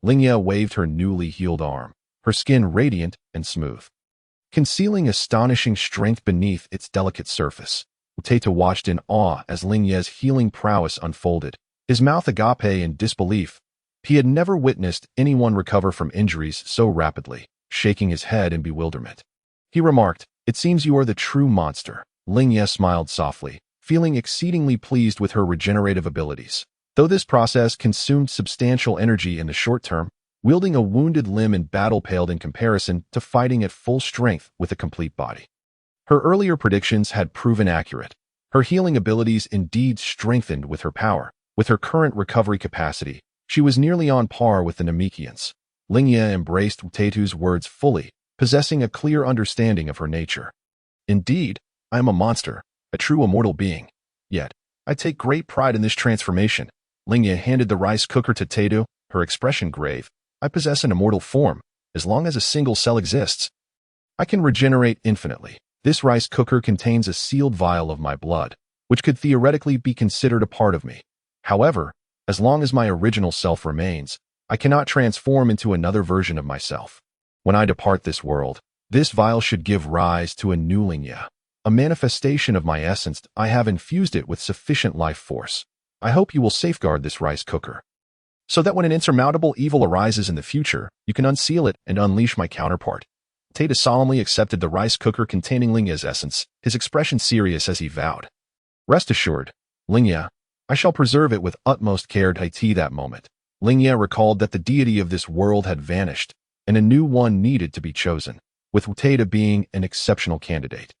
Lingye waved her newly healed arm, her skin radiant and smooth, concealing astonishing strength beneath its delicate surface. Tatu watched in awe as Lingye's healing prowess unfolded, his mouth agape in disbelief. He had never witnessed anyone recover from injuries so rapidly. Shaking his head in bewilderment, he remarked, "It seems you are the true monster." Lingye smiled softly, feeling exceedingly pleased with her regenerative abilities. Though this process consumed substantial energy in the short term, wielding a wounded limb in battle paled in comparison to fighting at full strength with a complete body. Her earlier predictions had proven accurate. Her healing abilities indeed strengthened with her power. With her current recovery capacity, she was nearly on par with the Namekians. Lingye embraced Tatu's words fully, possessing a clear understanding of her nature. "Indeed, I am a monster, a true immortal being. Yet, I take great pride in this transformation." Lingye handed the rice cooker to Tatu, her expression grave. "I possess an immortal form. As long as a single cell exists, I can regenerate infinitely. This rice cooker contains a sealed vial of my blood, which could theoretically be considered a part of me. However, as long as my original self remains, I cannot transform into another version of myself. When I depart this world, this vial should give rise to a new Lingye, a manifestation of my essence. I have infused it with sufficient life force. I hope you will safeguard this rice cooker, so that when an insurmountable evil arises in the future, you can unseal it and unleash my counterpart." Tata solemnly accepted the rice cooker containing Lingye's essence, his expression serious as he vowed, "Rest assured, Lingye, I shall preserve it with utmost care." That moment, Lingye recalled that the deity of this world had vanished, and a new one needed to be chosen, with Tata being an exceptional candidate.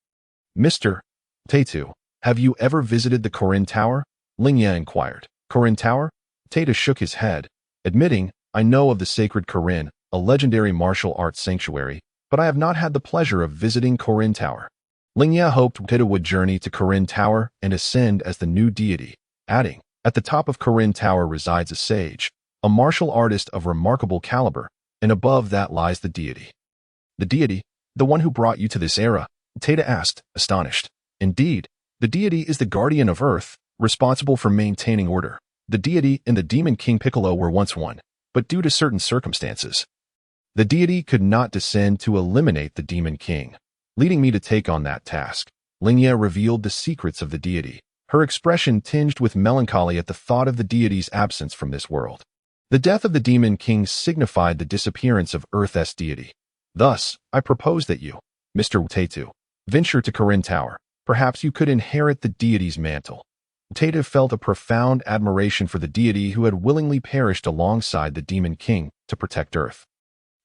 "Mr. Tatu, have you ever visited the Korin Tower?" Lingye inquired. "Korin Tower?" Tata shook his head, admitting, "I know of the sacred Korin, a legendary martial arts sanctuary, but I have not had the pleasure of visiting Korin Tower." Lingye hoped Tata would journey to Korin Tower and ascend as the new deity, adding, "At the top of Korin Tower resides a sage, a martial artist of remarkable caliber, and above that lies the deity." "The deity? The one who brought you to this era?" Tata asked, astonished. "Indeed, the deity is the guardian of Earth, responsible for maintaining order. The deity and the demon king Piccolo were once one, but due to certain circumstances, the deity could not descend to eliminate the demon king, leading me to take on that task." Lingye revealed the secrets of the deity, her expression tinged with melancholy at the thought of the deity's absence from this world. The death of the demon king signified the disappearance of Earth's deity. "Thus, I propose that you, Mr. Tatu, venture to Korin Tower. Perhaps you could inherit the deity's mantle." Tatu felt a profound admiration for the deity who had willingly perished alongside the demon king to protect Earth.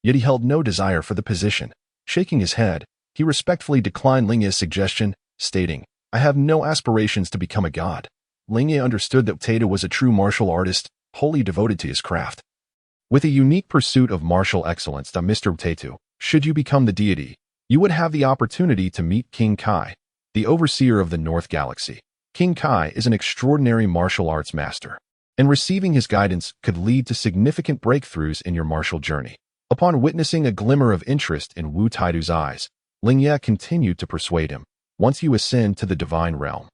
Yet he held no desire for the position. Shaking his head, he respectfully declined Lingye's suggestion, stating, "I have no aspirations to become a god." Lingye understood that Tatu was a true martial artist, wholly devoted to his craft. With a unique pursuit of martial excellence, Mr. Tatu, should you become the deity, you would have the opportunity to meet King Kai, the overseer of the North Galaxy. King Kai is an extraordinary martial arts master, and receiving his guidance could lead to significant breakthroughs in your martial journey. Upon witnessing a glimmer of interest in Wu Taidu's eyes, Lingye continued to persuade him, once you ascend to the divine realm,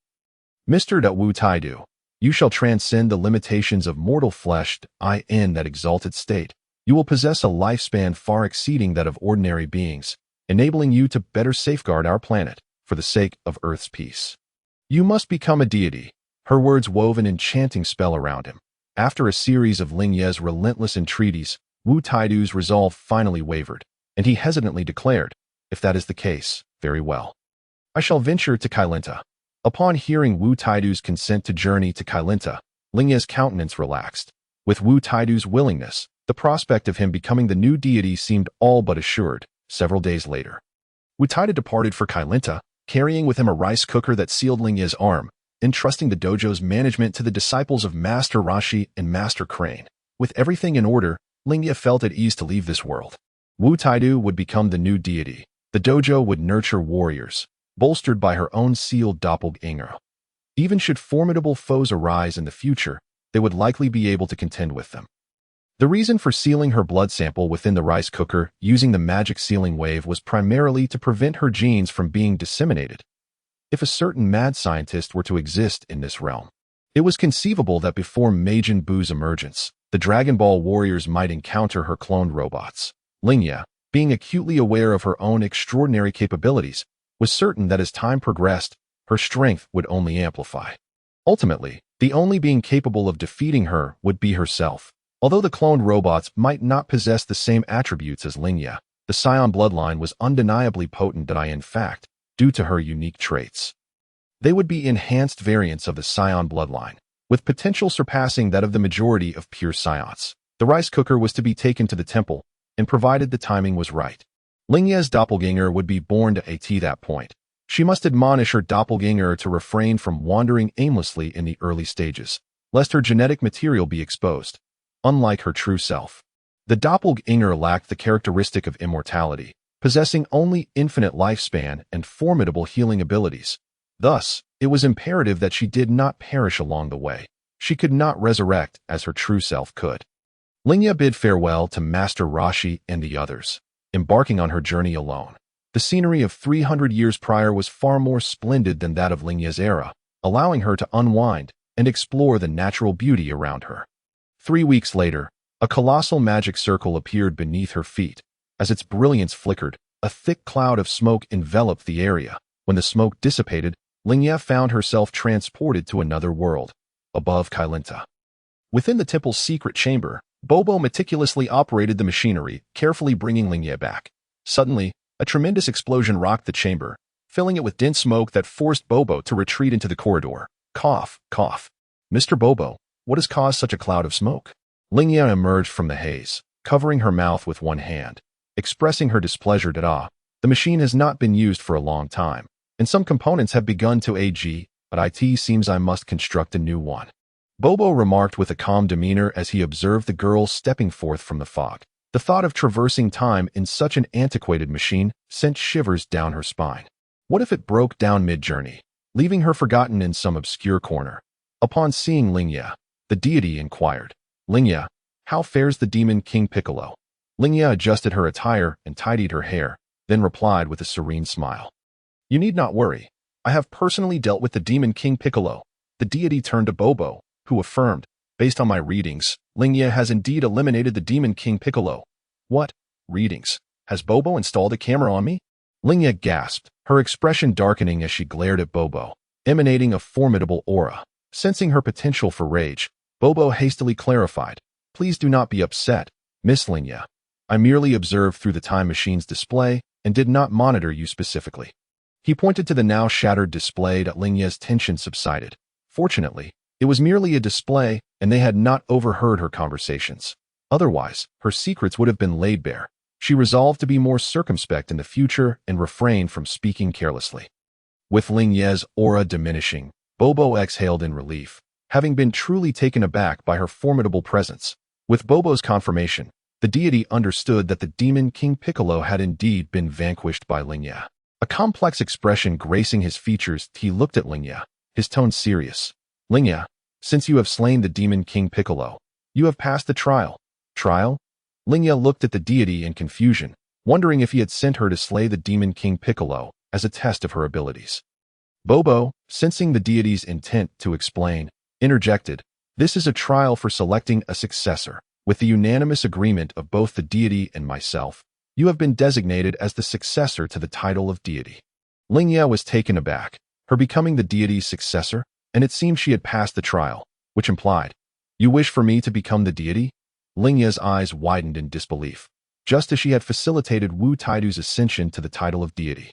Mr. Wu Taidu, you shall transcend the limitations of mortal flesh. In that exalted state, you will possess a lifespan far exceeding that of ordinary beings, enabling you to better safeguard our planet for the sake of Earth's peace. You must become a deity. Her words wove an enchanting spell around him. After a series of Lingye's relentless entreaties, Wu Taidu's resolve finally wavered, and he hesitantly declared, if that is the case, very well. I shall venture to Kailinta. Upon hearing Wu Taidu's consent to journey to Kailinta, Lingye's countenance relaxed. With Wu Taidu's willingness, the prospect of him becoming the new deity seemed all but assured. Several days later, Wu Taidu departed for Kailinta, carrying with him a rice cooker that sealed Lingye's arm, entrusting the dojo's management to the disciples of Master Rashi and Master Crane. With everything in order, Lingye felt at ease to leave this world. Wu Taidu would become the new deity. The dojo would nurture warriors, bolstered by her own sealed doppelganger. Even should formidable foes arise in the future, they would likely be able to contend with them. The reason for sealing her blood sample within the rice cooker using the magic sealing wave was primarily to prevent her genes from being disseminated. If a certain mad scientist were to exist in this realm, it was conceivable that before Majin Buu's emergence, the Dragon Ball warriors might encounter her cloned robots. Lingye, being acutely aware of her own extraordinary capabilities, was certain that as time progressed, her strength would only amplify. Ultimately, the only being capable of defeating her would be herself. Although the cloned robots might not possess the same attributes as Lingye, the Saiyan bloodline was undeniably potent in fact, due to her unique traits. They would be enhanced variants of the Saiyan bloodline, with potential surpassing that of the majority of pure Saiyans. The rice cooker was to be taken to the temple, and provided the timing was right, Lingye's doppelganger would be born to that point. She must admonish her doppelganger to refrain from wandering aimlessly in the early stages, lest her genetic material be exposed. Unlike her true self, the doppelganger lacked the characteristic of immortality, possessing only infinite lifespan and formidable healing abilities. Thus, it was imperative that she did not perish along the way. She could not resurrect as her true self could. Lingye bid farewell to Master Rashi and the others, embarking on her journey alone. The scenery of 300 years prior was far more splendid than that of Lingye's era, allowing her to unwind and explore the natural beauty around her. 3 weeks later, a colossal magic circle appeared beneath her feet. As its brilliance flickered, a thick cloud of smoke enveloped the area. When the smoke dissipated, Lingye found herself transported to another world, above Kailinta. Within the temple's secret chamber, Bobo meticulously operated the machinery, carefully bringing Lingye back. Suddenly, a tremendous explosion rocked the chamber, filling it with dense smoke that forced Bobo to retreat into the corridor. Cough, cough. Mr. Bobo, what has caused such a cloud of smoke? Lingye emerged from the haze, covering her mouth with one hand, expressing her displeasure. The machine has not been used for a long time, and some components have begun to age, but it seems I must construct a new one. Bobo remarked with a calm demeanor as he observed the girl stepping forth from the fog. The thought of traversing time in such an antiquated machine sent shivers down her spine. What if it broke down mid-journey, leaving her forgotten in some obscure corner? Upon seeing Lingye, the deity inquired, Lingye, how fares the demon King Piccolo? Lingye adjusted her attire and tidied her hair, then replied with a serene smile. You need not worry. I have personally dealt with the demon King Piccolo. The deity turned to Bobo, who affirmed, based on my readings, Lingye has indeed eliminated the demon King Piccolo. What? Readings? Has Bobo installed a camera on me? Lingye gasped, her expression darkening as she glared at Bobo, emanating a formidable aura. Sensing her potential for rage, Bobo hastily clarified, please do not be upset, Miss Lingye. I merely observed through the time machine's display and did not monitor you specifically. He pointed to the now shattered display. Lingye's tension subsided. Fortunately, it was merely a display, and they had not overheard her conversations. Otherwise, her secrets would have been laid bare. She resolved to be more circumspect in the future and refrain from speaking carelessly. With Lingye's aura diminishing, Bobo exhaled in relief, having been truly taken aback by her formidable presence. With Bobo's confirmation, the deity understood that the demon King Piccolo had indeed been vanquished by Lingye. A complex expression gracing his features, he looked at Lingye, his tone serious. "Lingye, since you have slain the demon King Piccolo, you have passed the trial." "Trial?" Lingye looked at the deity in confusion, wondering if he had sent her to slay the demon King Piccolo as a test of her abilities. Bobo, sensing the deity's intent to explain, interjected, "This is a trial for selecting a successor. With the unanimous agreement of both the deity and myself, you have been designated as the successor to the title of deity." Lingye was taken aback, her becoming the deity's successor, and it seemed she had passed the trial, which implied, "You wish for me to become the deity?" Lingye's eyes widened in disbelief, just as she had facilitated Wu Taidu's ascension to the title of deity.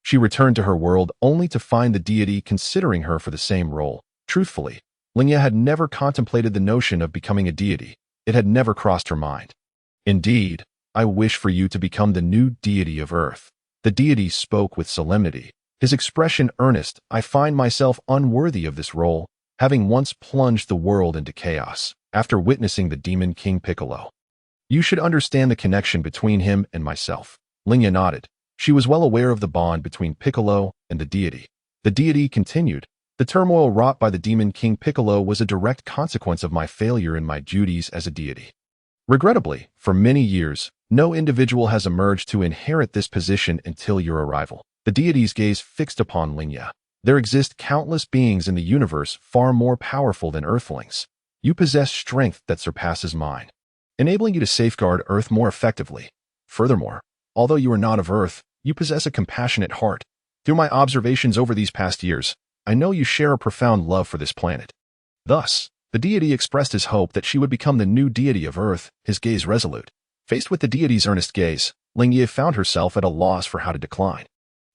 She returned to her world only to find the deity considering her for the same role. Truthfully, Lingye had never contemplated the notion of becoming a deity. It had never crossed her mind. "Indeed, I wish for you to become the new deity of Earth." The deity spoke with solemnity, his expression earnest. "I find myself unworthy of this role, having once plunged the world into chaos, after witnessing the demon King Piccolo. You should understand the connection between him and myself." Lingye nodded. She was well aware of the bond between Piccolo and the deity. The deity continued, "The turmoil wrought by the demon King Piccolo was a direct consequence of my failure in my duties as a deity. Regrettably, for many years, no individual has emerged to inherit this position until your arrival." The deity's gaze fixed upon Lingye. "There exist countless beings in the universe far more powerful than Earthlings. You possess strength that surpasses mine, enabling you to safeguard Earth more effectively. Furthermore, although you are not of Earth, you possess a compassionate heart. Through my observations over these past years, I know you share a profound love for this planet." Thus, the deity expressed his hope that she would become the new deity of Earth, his gaze resolute. Faced with the deity's earnest gaze, Lingye found herself at a loss for how to decline.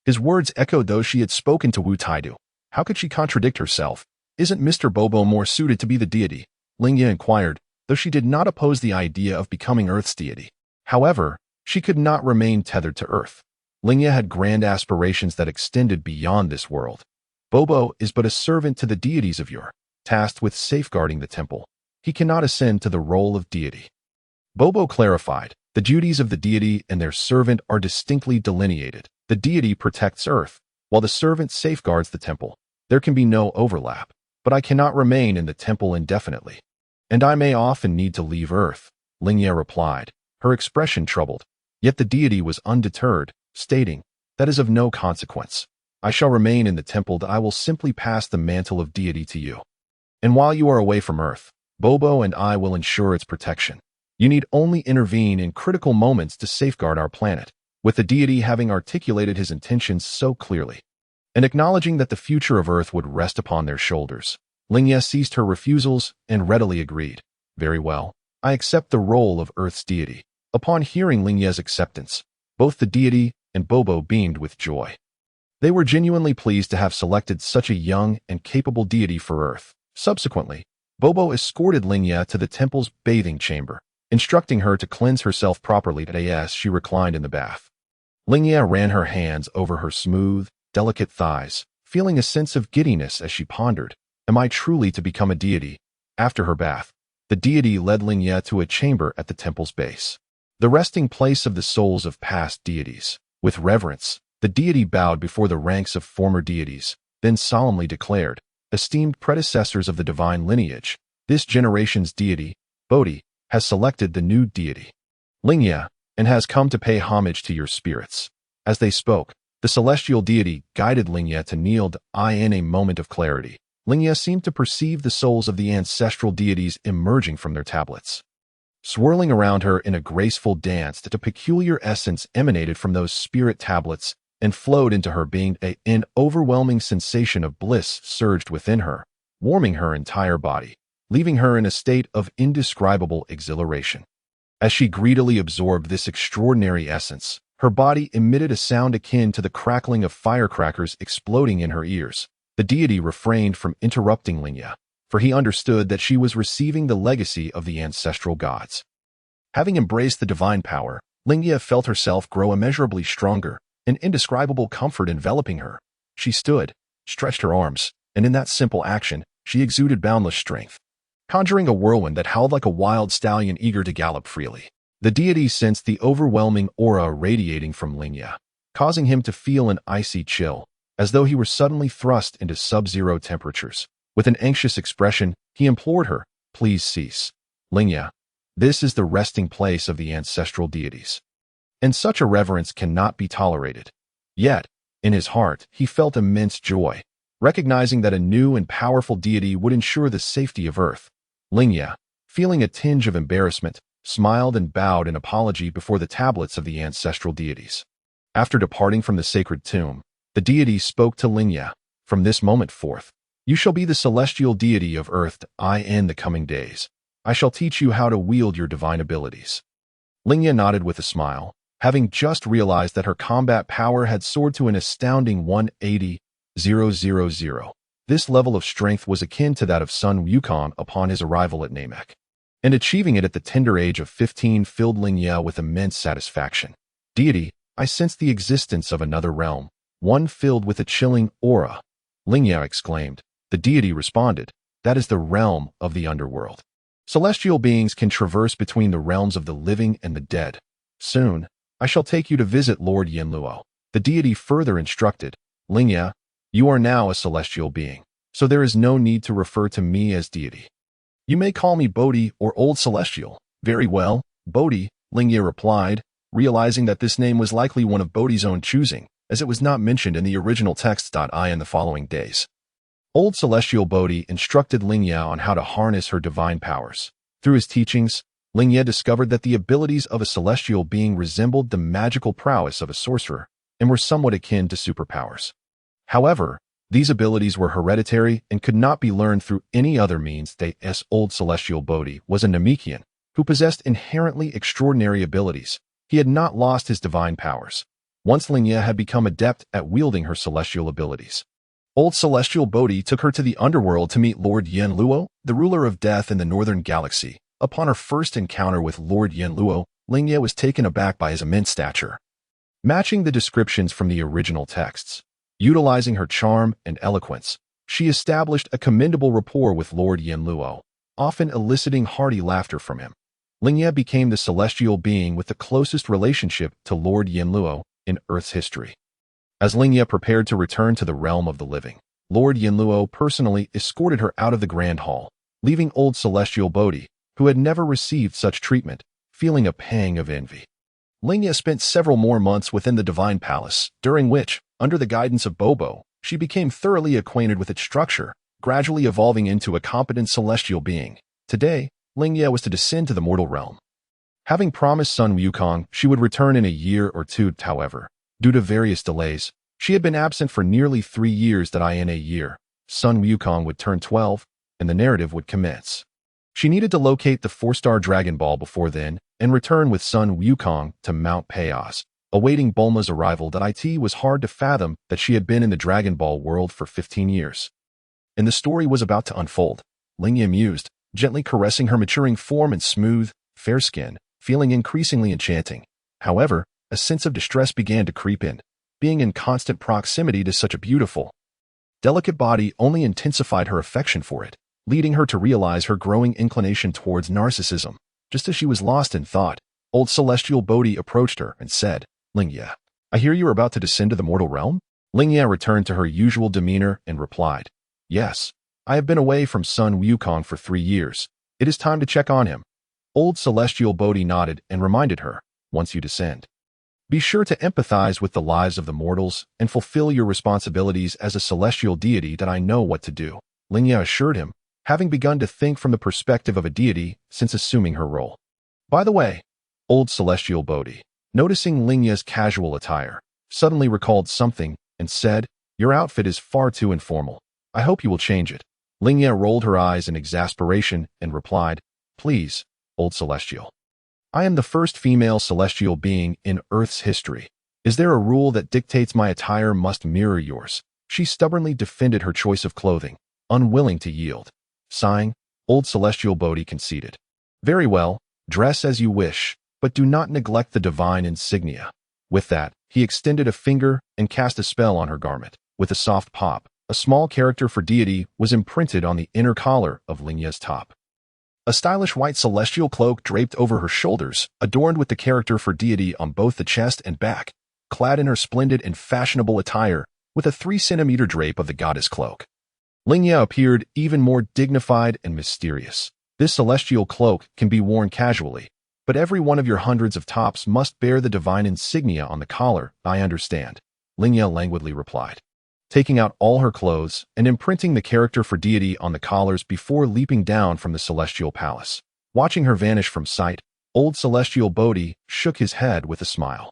His words echoed those she had spoken to Wu Taidu. How could she contradict herself? "Isn't Mr. Bobo more suited to be the deity?" Lingye inquired, though she did not oppose the idea of becoming Earth's deity. However, she could not remain tethered to Earth. Lingye had grand aspirations that extended beyond this world. "Bobo is but a servant to the deities of Ur, tasked with safeguarding the temple. He cannot ascend to the role of deity." Bobo clarified, "The duties of the deity and their servant are distinctly delineated. The deity protects Earth, while the servant safeguards the temple. There can be no overlap, but I cannot remain in the temple indefinitely. And I may often need to leave Earth," Lingye replied, her expression troubled. Yet the deity was undeterred, stating, "That is of no consequence. I shall remain in the temple. I will simply pass the mantle of deity to you. And while you are away from Earth, Bobo and I will ensure its protection. You need only intervene in critical moments to safeguard our planet." With the deity having articulated his intentions so clearly, and acknowledging that the future of Earth would rest upon their shoulders, Lingye ceased her refusals and readily agreed. "Very well, I accept the role of Earth's deity." Upon hearing Lingye's acceptance, both the deity and Bobo beamed with joy. They were genuinely pleased to have selected such a young and capable deity for Earth. Subsequently, Bobo escorted Lingye to the temple's bathing chamber, instructing her to cleanse herself properly as she reclined in the bath. Lingye ran her hands over her smooth, delicate thighs, feeling a sense of giddiness as she pondered, "Am I truly to become a deity?" After her bath, the deity led Lingye to a chamber at the temple's base, the resting place of the souls of past deities. With reverence, the deity bowed before the ranks of former deities, then solemnly declared, "Esteemed predecessors of the divine lineage, this generation's deity, Bodhi, has selected the new deity, Lingye, and has come to pay homage to your spirits." As they spoke, the celestial deity guided Lingye to kneel. In a moment of clarity, Lingye seemed to perceive the souls of the ancestral deities emerging from their tablets, swirling around her in a graceful dance. That a peculiar essence emanated from those spirit tablets and flowed into her being. An overwhelming sensation of bliss surged within her, warming her entire body, leaving her in a state of indescribable exhilaration. As she greedily absorbed this extraordinary essence, her body emitted a sound akin to the crackling of firecrackers exploding in her ears. The deity refrained from interrupting Lingye, for he understood that she was receiving the legacy of the ancestral gods. Having embraced the divine power, Lingye felt herself grow immeasurably stronger, an indescribable comfort enveloping her. She stood, stretched her arms, and in that simple action, she exuded boundless strength, conjuring a whirlwind that howled like a wild stallion eager to gallop freely. The deity sensed the overwhelming aura radiating from Lingye, causing him to feel an icy chill. as though he were suddenly thrust into sub-zero temperatures. With an anxious expression, he implored her, "Please cease. Lingye, this is the resting place of the ancestral deities, and such a reverence cannot be tolerated." Yet, in his heart, he felt immense joy, recognizing that a new and powerful deity would ensure the safety of Earth. Lingye, feeling a tinge of embarrassment, smiled and bowed in apology before the tablets of the ancestral deities. After departing from the sacred tomb, the deity spoke to Lingye, "From this moment forth, you shall be the celestial deity of Earth in the coming days. I shall teach you how to wield your divine abilities." Lingye nodded with a smile, having just realized that her combat power had soared to an astounding 180,000. This level of strength was akin to that of Sun Wukong upon his arrival at Namek, and achieving it at the tender age of 15 filled Lingye with immense satisfaction. "Deity, I sense the existence of another realm, one filled with a chilling aura," Lingye exclaimed. The deity responded, "That is the realm of the underworld. Celestial beings can traverse between the realms of the living and the dead. Soon, I shall take you to visit Lord Yanluo." The deity further instructed, "Lingye, you are now a celestial being, so there is no need to refer to me as deity. You may call me Bodhi or Old Celestial." "Very well, Bodhi," Lingye replied, realizing that this name was likely one of Bodhi's own choosing, as it was not mentioned in the original text. In the following days, Old Celestial Bodhi instructed Lingye on how to harness her divine powers. Through his teachings, Lingye discovered that the abilities of a celestial being resembled the magical prowess of a sorcerer and were somewhat akin to superpowers. However, these abilities were hereditary and could not be learned through any other means. Old Celestial Bodhi was a Namekian who possessed inherently extraordinary abilities. He had not lost his divine powers. Once Lingye had become adept at wielding her celestial abilities. Old Celestial Bodhi took her to the underworld to meet Lord Yanluo, the ruler of death in the northern galaxy. Upon her first encounter with Lord Yanluo, Lingye was taken aback by his immense stature, matching the descriptions from the original texts. Utilizing her charm and eloquence, she established a commendable rapport with Lord Yanluo, often eliciting hearty laughter from him. Lingye became the celestial being with the closest relationship to Lord Yanluo in Earth's history. As Lingye prepared to return to the realm of the living, Lord Yanluo personally escorted her out of the Grand Hall, leaving Old Celestial Bodhi, who had never received such treatment, feeling a pang of envy. Lingye spent several more months within the Divine Palace, during which, under the guidance of Bobo, she became thoroughly acquainted with its structure, gradually evolving into a competent celestial being. Today, Lingye was to descend to the mortal realm. Having promised Sun Wukong she would return in a year or two, however, due to various delays, she had been absent for nearly 3 years. In a year, Sun Wukong would turn 12, and the narrative would commence. She needed to locate the 4-star Dragon Ball before then, and return with Sun Wukong to Mount Payos. Awaiting Bulma's arrival, it was hard to fathom that she had been in the Dragon Ball world for 15 years. And the story was about to unfold. Lingye mused, gently caressing her maturing form and smooth, fair skin, feeling increasingly enchanting. However, a sense of distress began to creep in. Being in constant proximity to such a beautiful, delicate body only intensified her affection for it, leading her to realize her growing inclination towards narcissism. Just as she was lost in thought, Old Celestial Bodhi approached her and said, "Lingye, I hear you are about to descend to the mortal realm?" Lingye returned to her usual demeanor and replied, "Yes, I have been away from Sun Wukong for 3 years. It is time to check on him." Old Celestial Bodhi nodded and reminded her, "Once you descend, be sure to empathize with the lives of the mortals and fulfill your responsibilities as a celestial deity. I know what to do," Lingye assured him, having begun to think from the perspective of a deity since assuming her role. By the way, Old Celestial Bodhi, noticing Lingye's casual attire, suddenly recalled something and said, "Your outfit is far too informal. I hope you will change it." Lingye rolled her eyes in exasperation and replied, "Please, Old Celestial. I am the first female celestial being in Earth's history. Is there a rule that dictates my attire must mirror yours?" She stubbornly defended her choice of clothing, unwilling to yield. Sighing, Old Celestial Bodhi conceded, "Very well, dress as you wish, but do not neglect the divine insignia." With that, he extended a finger and cast a spell on her garment. With a soft pop, a small character for deity was imprinted on the inner collar of Lingye's top. A stylish white celestial cloak draped over her shoulders, adorned with the character for deity on both the chest and back. Clad in her splendid and fashionable attire, with a 3-centimeter drape of the goddess cloak. Lingye appeared even more dignified and mysterious. This celestial cloak can be worn casually, but every one of your hundreds of tops must bear the divine insignia on the collar. I understand, Lingye languidly replied, taking out all her clothes and imprinting the character for deity on the collars before leaping down from the celestial palace. Watching her vanish from sight, old celestial Bodhi shook his head with a smile.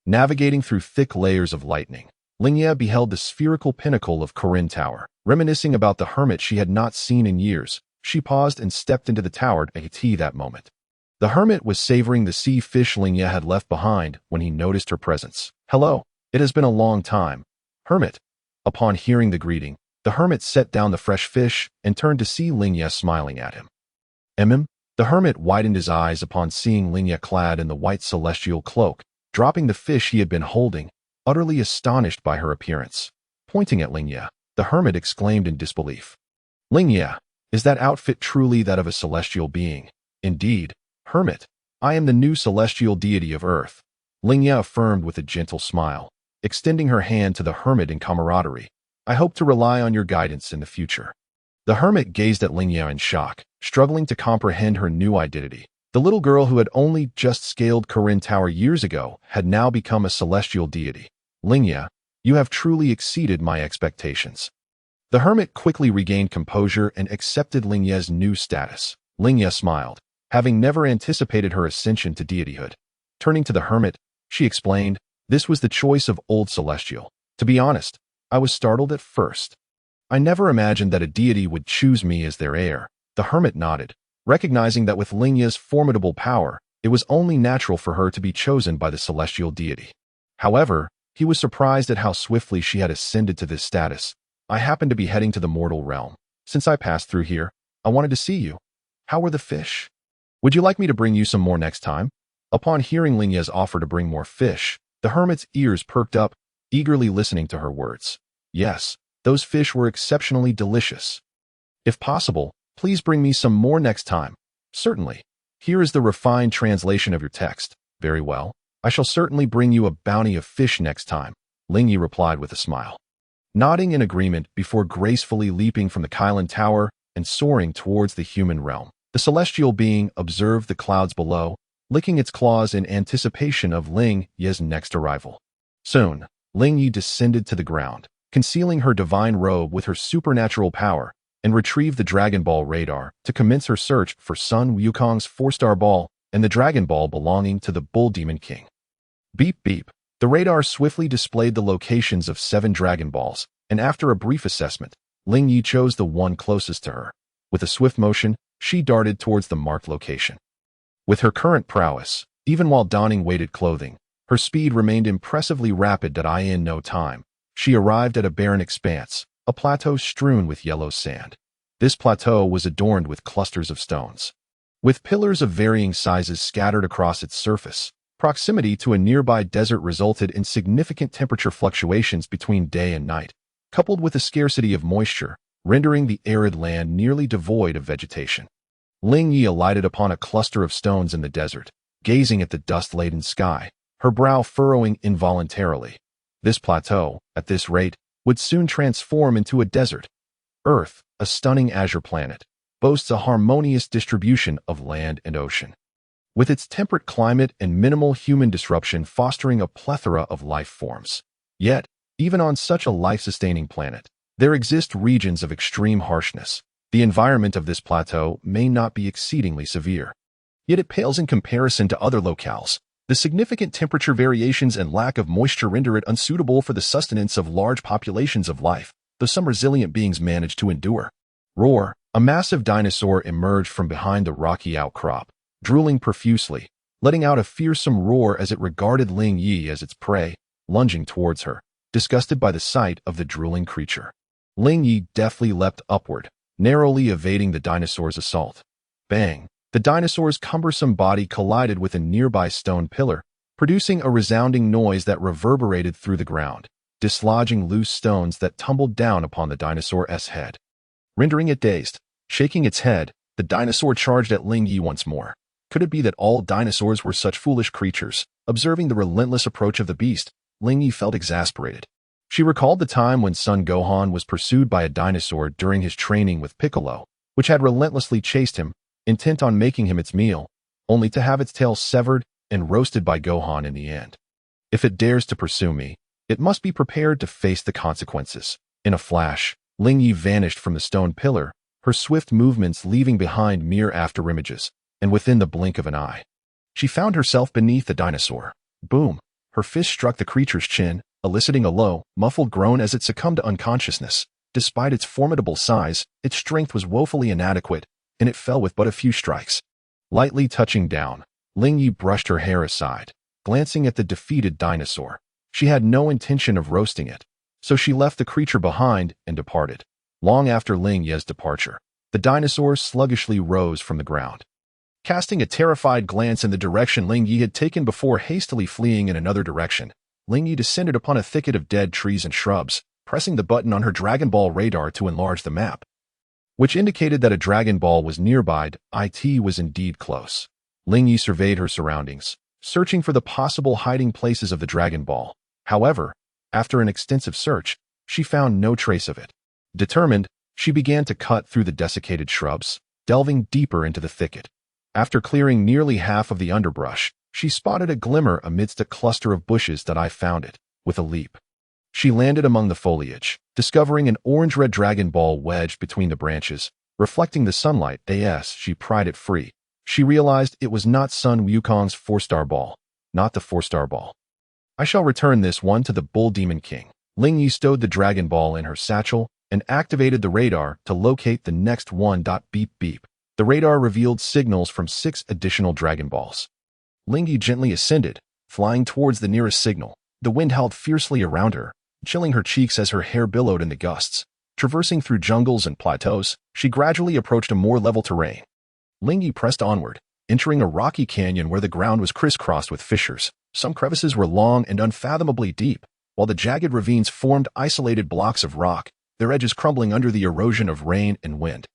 Navigating through thick layers of lightning, Lingye beheld the spherical pinnacle of Corinne Tower. Reminiscing about the hermit she had not seen in years, she paused and stepped into the tower at tea that moment. The hermit was savoring the sea fish Lingye had left behind when he noticed her presence. Hello, it has been a long time, hermit. Upon hearing the greeting, the hermit set down the fresh fish and turned to see Lingye smiling at him. The hermit widened his eyes upon seeing Lingye clad in the white celestial cloak, dropping the fish he had been holding, utterly astonished by her appearance. Pointing at Lingye, the hermit exclaimed in disbelief. Lingye, is that outfit truly that of a celestial being? Indeed, hermit, I am the new celestial deity of earth, Lingye affirmed with a gentle smile, extending her hand to the hermit in camaraderie. I hope to rely on your guidance in the future. The hermit gazed at Lingye in shock, struggling to comprehend her new identity. The little girl who had only just scaled Corinne Tower years ago had now become a celestial deity. Lingye, you have truly exceeded my expectations. The hermit quickly regained composure and accepted Lingye's new status. Lingye smiled, having never anticipated her ascension to deityhood. Turning to the hermit, she explained, this was the choice of old celestial. To be honest, I was startled at first. I never imagined that a deity would choose me as their heir. The hermit nodded, recognizing that with Lingye's formidable power, it was only natural for her to be chosen by the celestial deity. However, he was surprised at how swiftly she had ascended to this status. I happened to be heading to the mortal realm. Since I passed through here, I wanted to see you. How were the fish? Would you like me to bring you some more next time? Upon hearing Lingye's offer to bring more fish, the hermit's ears perked up, eagerly listening to her words. Yes, those fish were exceptionally delicious. If possible, please bring me some more next time. Certainly. Here is the refined translation of your text. Very well. I shall certainly bring you a bounty of fish next time, Lingye replied with a smile. Nodding in agreement before gracefully leaping from the Kylan Tower and soaring towards the human realm, the celestial being observed the clouds below, licking its claws in anticipation of Lingye's next arrival. Soon, Lingye descended to the ground, concealing her divine robe with her supernatural power, and retrieved the Dragon Ball radar to commence her search for Sun Wukong's 4-star ball and the Dragon Ball belonging to the Bull Demon King. Beep beep. The radar swiftly displayed the locations of 7 Dragon Balls, and after a brief assessment, Lingye chose the one closest to her. With a swift motion, she darted towards the marked location. With her current prowess, even while donning weighted clothing, her speed remained impressively rapid. In no time, she arrived at a barren expanse, a plateau strewn with yellow sand. This plateau was adorned with clusters of stones, with pillars of varying sizes scattered across its surface. Proximity to a nearby desert resulted in significant temperature fluctuations between day and night, coupled with a scarcity of moisture, rendering the arid land nearly devoid of vegetation. Lingye alighted upon a cluster of stones in the desert, gazing at the dust-laden sky, her brow furrowing involuntarily. This plateau, at this rate, would soon transform into a desert. Earth, a stunning azure planet, boasts a harmonious distribution of land and ocean, with its temperate climate and minimal human disruption fostering a plethora of life forms. Yet, even on such a life-sustaining planet, there exist regions of extreme harshness. The environment of this plateau may not be exceedingly severe, yet it pales in comparison to other locales. The significant temperature variations and lack of moisture render it unsuitable for the sustenance of large populations of life, though some resilient beings manage to endure. Roar! A massive dinosaur emerged from behind the rocky outcrop, drooling profusely, letting out a fearsome roar as it regarded Lingye as its prey, lunging towards her, disgusted by the sight of the drooling creature. Lingye deftly leapt upward, narrowly evading the dinosaur's assault. Bang! The dinosaur's cumbersome body collided with a nearby stone pillar, producing a resounding noise that reverberated through the ground, dislodging loose stones that tumbled down upon the dinosaur's head. Rendering it dazed, shaking its head, the dinosaur charged at Lingye once more. Could it be that all dinosaurs were such foolish creatures? Observing the relentless approach of the beast, Lingye felt exasperated. She recalled the time when Son Gohan was pursued by a dinosaur during his training with Piccolo, which had relentlessly chased him, intent on making him its meal, only to have its tail severed and roasted by Gohan in the end. If it dares to pursue me, it must be prepared to face the consequences. In a flash, Lingye vanished from the stone pillar, her swift movements leaving behind mere afterimages, and within the blink of an eye, she found herself beneath the dinosaur. Boom! Her fist struck the creature's chin, eliciting a low, muffled groan as it succumbed to unconsciousness. Despite its formidable size, its strength was woefully inadequate, and it fell with but a few strikes. Lightly touching down, Lingye brushed her hair aside, glancing at the defeated dinosaur. She had no intention of roasting it, so she left the creature behind and departed. Long after Lingye's departure, the dinosaur sluggishly rose from the ground. Casting a terrified glance in the direction Lingye had taken before hastily fleeing in another direction, Lingye descended upon a thicket of dead trees and shrubs, pressing the button on her Dragon Ball radar to enlarge the map, which indicated that a Dragon Ball was nearby. It was indeed close. Lingye surveyed her surroundings, searching for the possible hiding places of the Dragon Ball. However, after an extensive search, she found no trace of it. Determined, she began to cut through the desiccated shrubs, delving deeper into the thicket. After clearing nearly half of the underbrush, she spotted a glimmer amidst a cluster of bushes that I found it. With a leap, she landed among the foliage, discovering an orange-red Dragon Ball wedged between the branches, reflecting the sunlight. As she pried it free, she realized it was not Sun Wukong's 4-star ball, not the 4-star ball. I shall return this one to the Bull Demon King. Lingye stowed the Dragon Ball in her satchel and activated the radar to locate the next one. Beep beep. The radar revealed signals from 6 additional Dragon Balls. Lingye gently ascended, flying towards the nearest signal. The wind howled fiercely around her, chilling her cheeks as her hair billowed in the gusts. Traversing through jungles and plateaus, she gradually approached a more level terrain. Lingye pressed onward, entering a rocky canyon where the ground was crisscrossed with fissures. Some crevices were long and unfathomably deep, while the jagged ravines formed isolated blocks of rock, their edges crumbling under the erosion of rain and wind.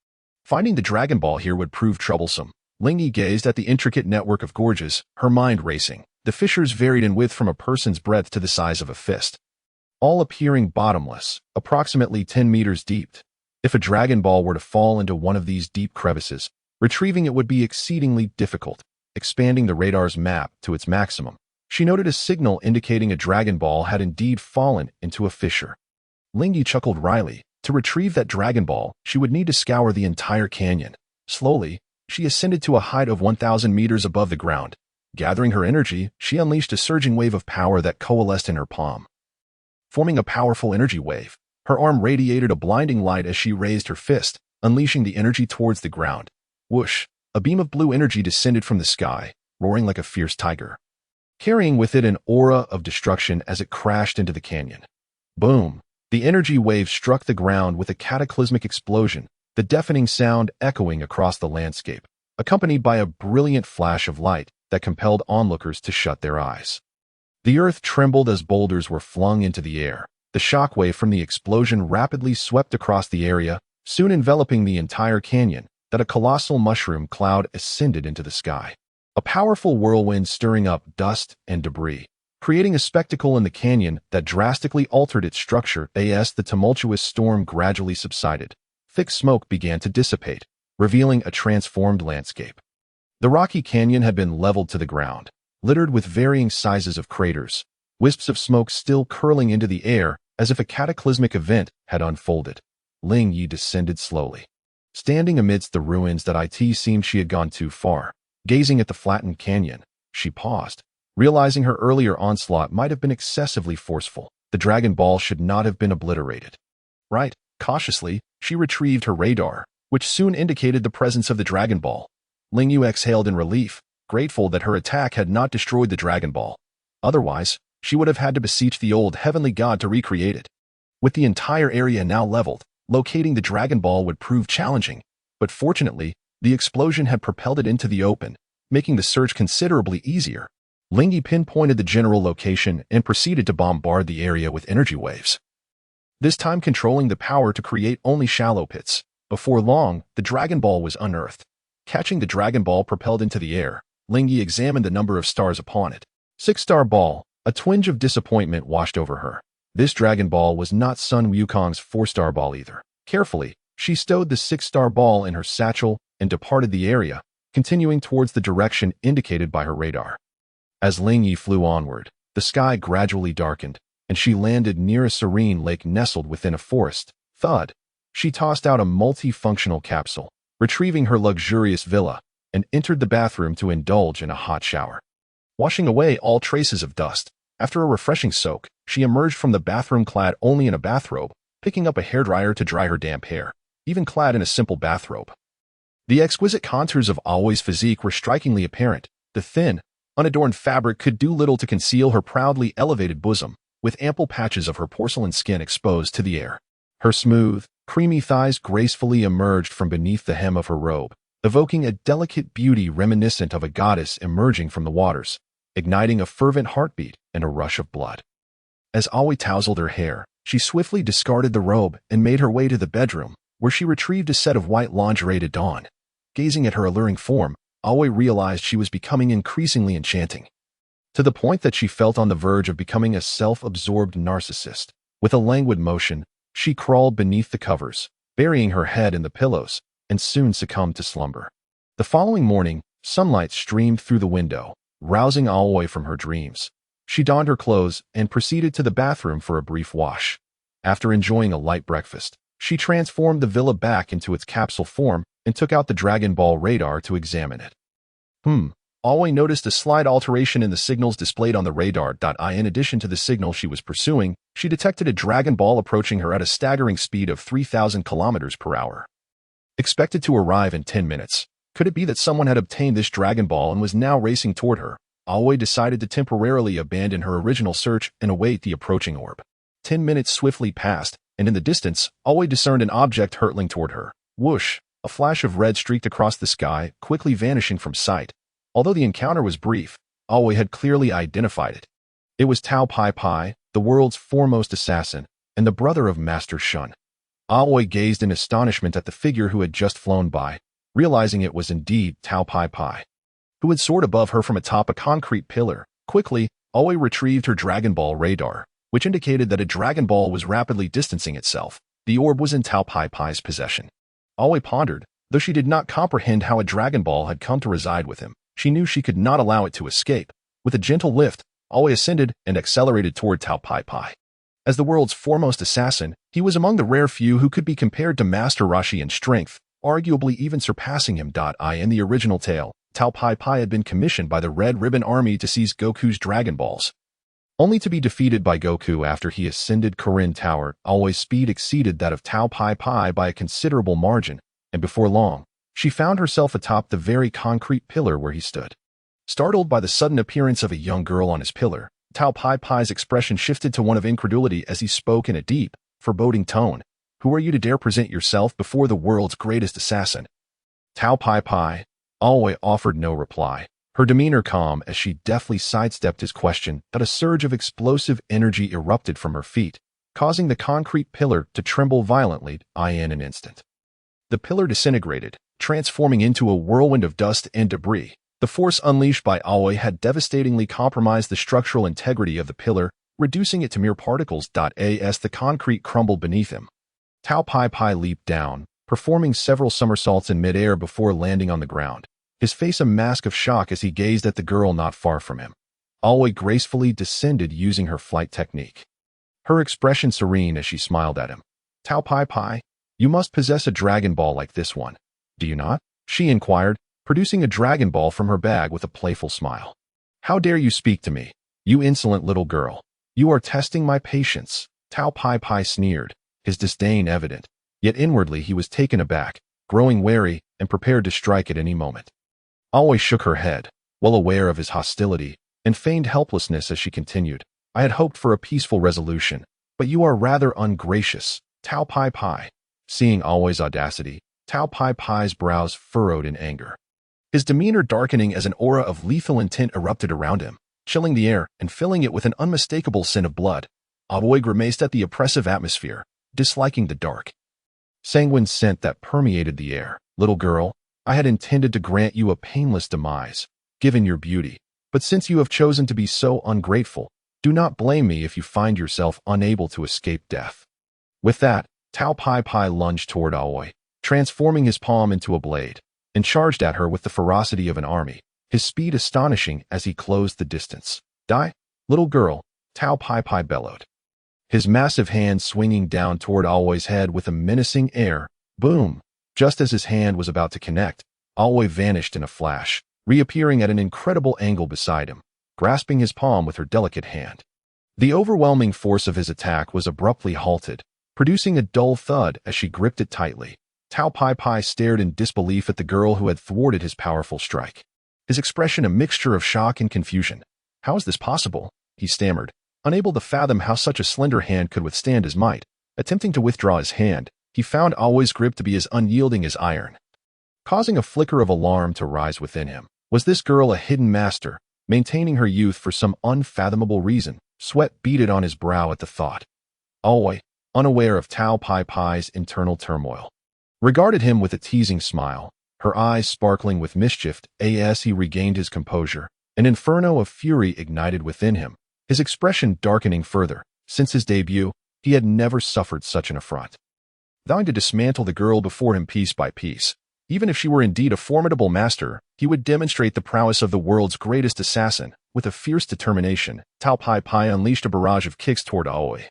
Finding the Dragon Ball here would prove troublesome. Lingye gazed at the intricate network of gorges, her mind racing. The fissures varied in width from a person's breadth to the size of a fist, all appearing bottomless, approximately 10 meters deep. If a Dragon Ball were to fall into one of these deep crevices, retrieving it would be exceedingly difficult. Expanding the radar's map to its maximum, she noted a signal indicating a Dragon Ball had indeed fallen into a fissure. Lingye chuckled wryly. To retrieve that Dragon Ball, she would need to scour the entire canyon. Slowly, she ascended to a height of 1,000 meters above the ground. Gathering her energy, she unleashed a surging wave of power that coalesced in her palm. Forming a powerful energy wave, her arm radiated a blinding light as she raised her fist, unleashing the energy towards the ground. Whoosh! A beam of blue energy descended from the sky, roaring like a fierce tiger, carrying with it an aura of destruction as it crashed into the canyon. Boom! The energy wave struck the ground with a cataclysmic explosion, the deafening sound echoing across the landscape, accompanied by a brilliant flash of light that compelled onlookers to shut their eyes. The earth trembled as boulders were flung into the air. The shockwave from the explosion rapidly swept across the area, soon enveloping the entire canyon. That a colossal mushroom cloud ascended into the sky. A powerful whirlwind stirring up dust and debris, creating a spectacle in the canyon that drastically altered its structure. As the tumultuous storm gradually subsided, thick smoke began to dissipate, revealing a transformed landscape. The rocky canyon had been leveled to the ground, littered with varying sizes of craters, wisps of smoke still curling into the air as if a cataclysmic event had unfolded. Lingye descended slowly. Standing amidst the ruins that seemed she had gone too far, gazing at the flattened canyon, she paused, realizing her earlier onslaught might have been excessively forceful. The Dragon Ball should not have been obliterated. Right, cautiously, she retrieved her radar, which soon indicated the presence of the Dragon Ball. Lingye exhaled in relief, grateful that her attack had not destroyed the Dragon Ball. Otherwise, she would have had to beseech the old heavenly god to recreate it. With the entire area now leveled, locating the Dragon Ball would prove challenging, but fortunately, the explosion had propelled it into the open, making the search considerably easier. Lingye pinpointed the general location and proceeded to bombard the area with energy waves, this time controlling the power to create only shallow pits. Before long, the Dragon Ball was unearthed. Catching the Dragon Ball propelled into the air, Lingye examined the number of stars upon it. 6-star ball. A twinge of disappointment washed over her. This Dragon Ball was not Sun Wukong's 4-star ball either. Carefully, she stowed the 6-star ball in her satchel and departed the area, continuing towards the direction indicated by her radar. As Lingye flew onward, the sky gradually darkened, and she landed near a serene lake nestled within a forest. Thud! She tossed out a multifunctional capsule, retrieving her luxurious villa, and entered the bathroom to indulge in a hot shower. Washing away all traces of dust, after a refreshing soak, she emerged from the bathroom clad only in a bathrobe, picking up a hairdryer to dry her damp hair, even clad in a simple bathrobe. The exquisite contours of Aoi's physique were strikingly apparent. The thin, unadorned fabric could do little to conceal her proudly elevated bosom, with ample patches of her porcelain skin exposed to the air. Her smooth, creamy thighs gracefully emerged from beneath the hem of her robe, evoking a delicate beauty reminiscent of a goddess emerging from the waters, igniting a fervent heartbeat and a rush of blood. As Aoi tousled her hair, she swiftly discarded the robe and made her way to the bedroom, where she retrieved a set of white lingerie to don. Gazing at her alluring form, Aoi realized she was becoming increasingly enchanting, to the point that she felt on the verge of becoming a self-absorbed narcissist. With a languid motion, she crawled beneath the covers, burying her head in the pillows, and soon succumbed to slumber. The following morning, sunlight streamed through the window, rousing Aoi from her dreams. She donned her clothes and proceeded to the bathroom for a brief wash. After enjoying a light breakfast, she transformed the villa back into its capsule form and took out the Dragon Ball radar to examine it. Aoi noticed a slight alteration in the signals displayed on the radar. In addition to the signal she was pursuing, she detected a Dragon Ball approaching her at a staggering speed of 3,000 kilometers per hour. Expected to arrive in 10 minutes. Could it be that someone had obtained this Dragon Ball and was now racing toward her? Aoi decided to temporarily abandon her original search and await the approaching orb. 10 minutes swiftly passed, and in the distance, Aoi discerned an object hurtling toward her. Whoosh! A flash of red streaked across the sky, quickly vanishing from sight. Although the encounter was brief, Aoi had clearly identified it. It was Tao Pai Pai, the world's foremost assassin, and the brother of Master Shun. Aoi gazed in astonishment at the figure who had just flown by, realizing it was indeed Tao Pai Pai, who had soared above her from atop a concrete pillar. Quickly, Aoi retrieved her Dragon Ball radar, which indicated that a Dragon Ball was rapidly distancing itself. The orb was in Tao Pai Pai's possession. Aoi pondered, though she did not comprehend how a Dragon Ball had come to reside with him. She knew she could not allow it to escape. With a gentle lift, Aoi ascended and accelerated toward Tao Pai Pai. As the world's foremost assassin, he was among the rare few who could be compared to Master Roshi in strength, arguably even surpassing him. In the original tale, Tao Pai Pai had been commissioned by the Red Ribbon Army to seize Goku's Dragon Balls, only to be defeated by Goku after he ascended Kirin Tower. Aoi's speed exceeded that of Tao Pai Pai by a considerable margin, and before long, she found herself atop the very concrete pillar where he stood. Startled by the sudden appearance of a young girl on his pillar, Tao Pai Pai's expression shifted to one of incredulity as he spoke in a deep, foreboding tone. Who are you to dare present yourself before the world's greatest assassin? Tao Pai Pai. Aoi offered no reply, her demeanor calm as she deftly sidestepped his question. But a surge of explosive energy erupted from her feet, causing the concrete pillar to tremble violently. In an instant, the pillar disintegrated, transforming into a whirlwind of dust and debris. The force unleashed by Aoi had devastatingly compromised the structural integrity of the pillar, reducing it to mere particles. As the concrete crumbled beneath him, Tao Pai Pai leaped down, performing several somersaults in midair before landing on the ground, his face a mask of shock as he gazed at the girl not far from him. Aoi gracefully descended using her flight technique, her expression serene as she smiled at him. Tao Pai Pai, you must possess a Dragon Ball like this one, do you not? She inquired, producing a Dragon Ball from her bag with a playful smile. How dare you speak to me, you insolent little girl? You are testing my patience. Tao Pai Pai sneered, his disdain evident, yet inwardly he was taken aback, growing wary and prepared to strike at any moment. Aoi shook her head, well aware of his hostility, and feigned helplessness as she continued. I had hoped for a peaceful resolution, but you are rather ungracious, Tao Pai Pai. Seeing Aoi's audacity, Tao Pai Pai's brows furrowed in anger, his demeanor darkening as an aura of lethal intent erupted around him, chilling the air and filling it with an unmistakable scent of blood. Aoi grimaced at the oppressive atmosphere, disliking the dark, sanguine scent that permeated the air. Little girl, I had intended to grant you a painless demise, given your beauty, but since you have chosen to be so ungrateful, Do not blame me if you find yourself unable to escape death." With that, Tao Pai Pai lunged toward Aoi, transforming his palm into a blade, and charged at her with the ferocity of an army, his speed astonishing as he closed the distance. "Die, little girl," Tao Pai Pai bellowed, his massive hand swinging down toward Aoi's head with a menacing air. Boom! Just as his hand was about to connect, Aoi vanished in a flash, reappearing at an incredible angle beside him, grasping his palm with her delicate hand. The overwhelming force of his attack was abruptly halted, producing a dull thud as she gripped it tightly. Tao Pai Pai stared in disbelief at the girl who had thwarted his powerful strike, his expression a mixture of shock and confusion. "How is this possible?" he stammered, unable to fathom how such a slender hand could withstand his might. Attempting to withdraw his hand, he found Aoi's grip to be as unyielding as iron, causing a flicker of alarm to rise within him. Was this girl a hidden master, maintaining her youth for some unfathomable reason? Sweat beaded on his brow at the thought. Aoi, unaware of Tao Pai Pai's internal turmoil, regarded him with a teasing smile, her eyes sparkling with mischief. As he regained his composure, an inferno of fury ignited within him, his expression darkening further. Since his debut, he had never suffered such an affront. Vowing to dismantle the girl before him piece by piece, even if she were indeed a formidable master, he would demonstrate the prowess of the world's greatest assassin. With a fierce determination, Tao Pai Pai unleashed a barrage of kicks toward Aoi,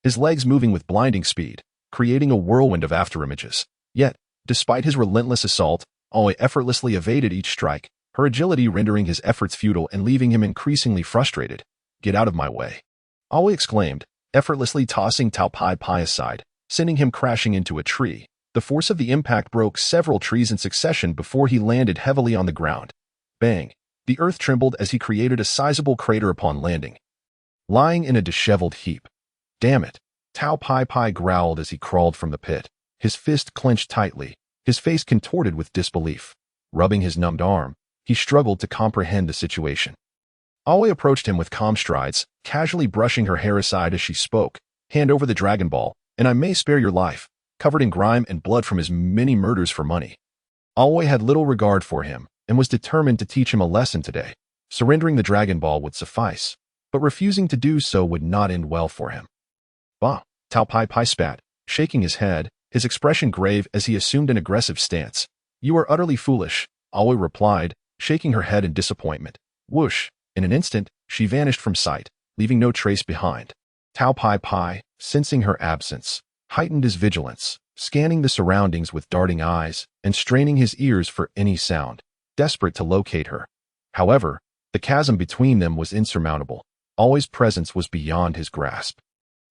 his legs moving with blinding speed, creating a whirlwind of afterimages. Yet, despite his relentless assault, Aoi effortlessly evaded each strike, her agility rendering his efforts futile and leaving him increasingly frustrated. "Get out of my way," Aoi exclaimed, effortlessly tossing Tao Pai Pai aside, sending him crashing into a tree. The force of the impact broke several trees in succession before he landed heavily on the ground. Bang! The earth trembled as he created a sizable crater upon landing, lying in a disheveled heap. "Damn it!" Tao Pai Pai growled as he crawled from the pit, his fist clenched tightly, his face contorted with disbelief. Rubbing his numbed arm, he struggled to comprehend the situation. Aoi approached him with calm strides, casually brushing her hair aside as she spoke. "Hand over the Dragon Ball, and I may spare your life," covered in grime and blood from his many murders for money. Aoi had little regard for him, and was determined to teach him a lesson today. Surrendering the Dragon Ball would suffice, but refusing to do so would not end well for him. "Bah!" Tao Pai Pai spat, shaking his head, his expression grave as he assumed an aggressive stance. "You are utterly foolish," Aoi replied, shaking her head in disappointment. Whoosh! In an instant, she vanished from sight, leaving no trace behind. Tao Pai Pai, sensing her absence, heightened his vigilance, scanning the surroundings with darting eyes and straining his ears for any sound, desperate to locate her. However, the chasm between them was insurmountable. Aoi's presence was beyond his grasp.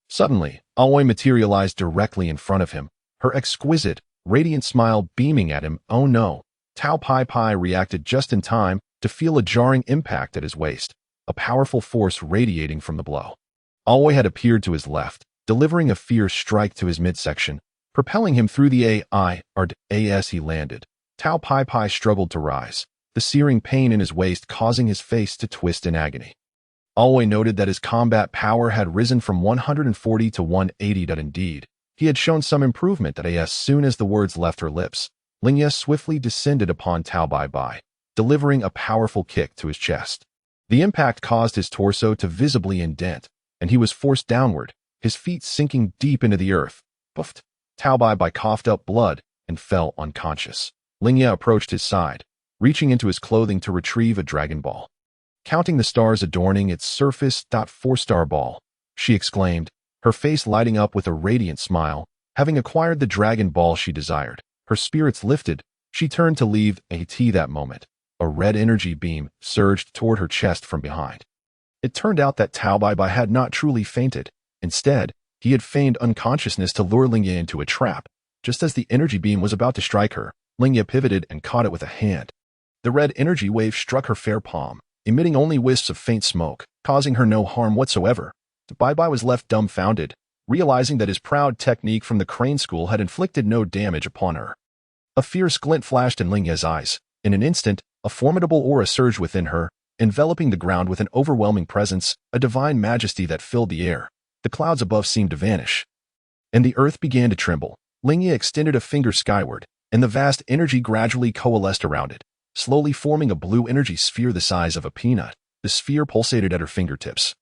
Suddenly, Aoi materialized directly in front of him, her exquisite, radiant smile beaming at him. "Oh no!" Tao Pai Pai reacted just in time to feel a jarring impact at his waist, a powerful force radiating from the blow. Aoi had appeared to his left, delivering a fierce strike to his midsection, propelling him through the as he landed. Tao Pai Pai struggled to rise, the searing pain in his waist causing his face to twist in agony. Aoi noted that his combat power had risen from 140 to 180. Indeed, he had shown some improvement. As soon as the words left her lips, Lingye swiftly descended upon Tao Pai Pai, delivering a powerful kick to his chest. The impact caused his torso to visibly indent, and he was forced downward, his feet sinking deep into the earth. Puffed! Tao Pai Pai coughed up blood and fell unconscious. Lingye approached his side, reaching into his clothing to retrieve a Dragon Ball. "Counting the stars adorning its surface. 4-star ball," she exclaimed, her face lighting up with a radiant smile. Having acquired the Dragon Ball she desired, her spirits lifted. She turned to leave that moment. A red energy beam surged toward her chest from behind. It turned out that Tao Pai Pai had not truly fainted. Instead, he had feigned unconsciousness to lure Lingye into a trap. Just as the energy beam was about to strike her, Lingye pivoted and caught it with a hand. The red energy wave struck her fair palm, emitting only wisps of faint smoke, causing her no harm whatsoever. Pai Pai was left dumbfounded, realizing that his proud technique from the crane school had inflicted no damage upon her. A fierce glint flashed in Lingye's eyes. In an instant, a formidable aura surged within her, enveloping the ground with an overwhelming presence, a divine majesty that filled the air. The clouds above seemed to vanish, and the earth began to tremble. Lingye extended a finger skyward, and the vast energy gradually coalesced around it, slowly forming a blue energy sphere the size of a peanut. The sphere pulsated at her fingertips,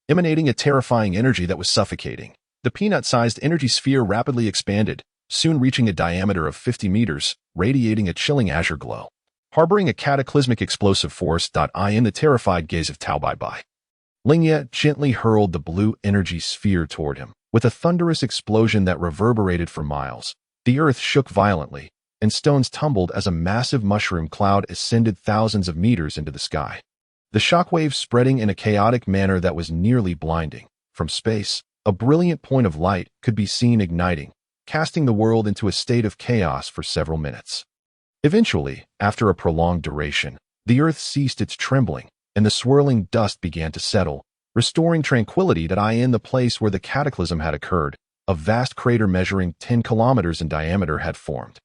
emanating a terrifying energy that was suffocating. The peanut-sized energy sphere rapidly expanded, soon reaching a diameter of 50 meters, radiating a chilling azure glow. Harboring a cataclysmic explosive force. In the terrified gaze of Tao Bai Bai, Lingye gently hurled the blue energy sphere toward him. With a thunderous explosion that reverberated for miles, the earth shook violently, and stones tumbled as a massive mushroom cloud ascended thousands of meters into the sky. The shockwaves spreading in a chaotic manner that was nearly blinding. From space, a brilliant point of light could be seen igniting, casting the world into a state of chaos for several minutes. Eventually, after a prolonged duration, the earth ceased its trembling, and the swirling dust began to settle, restoring tranquility in the place where the cataclysm had occurred. A vast crater measuring 10 kilometers in diameter had formed.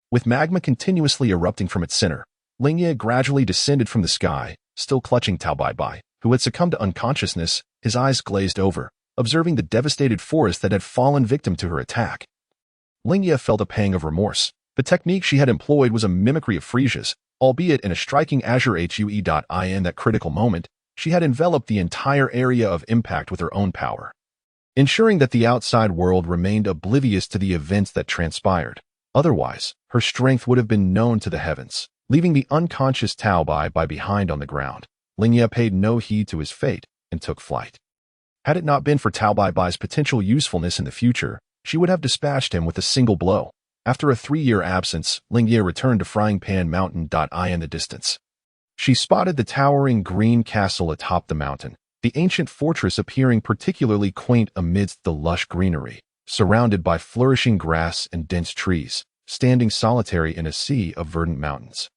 With magma continuously erupting from its center, Lingye gradually descended from the sky, still clutching Tao Bai Bai, who had succumbed to unconsciousness. His eyes glazed over, observing the devastated forest that had fallen victim to her attack. Lingye felt a pang of remorse. The technique she had employed was a mimicry of Frisia's, albeit in a striking azure hue. In that critical moment, she had enveloped the entire area of impact with her own power, ensuring that the outside world remained oblivious to the events that transpired. Otherwise, her strength would have been known to the heavens, leaving the unconscious Tao Bai Bai behind on the ground. Lingye paid no heed to his fate and took flight. Had it not been for Tao Bai Bai's potential usefulness in the future, she would have dispatched him with a single blow. After a 3-year absence, Lingye returned to Frying Pan Mountain. In the distance, she spotted the towering green castle atop the mountain, the ancient fortress appearing particularly quaint amidst the lush greenery, surrounded by flourishing grass and dense trees, standing solitary in a sea of verdant mountains.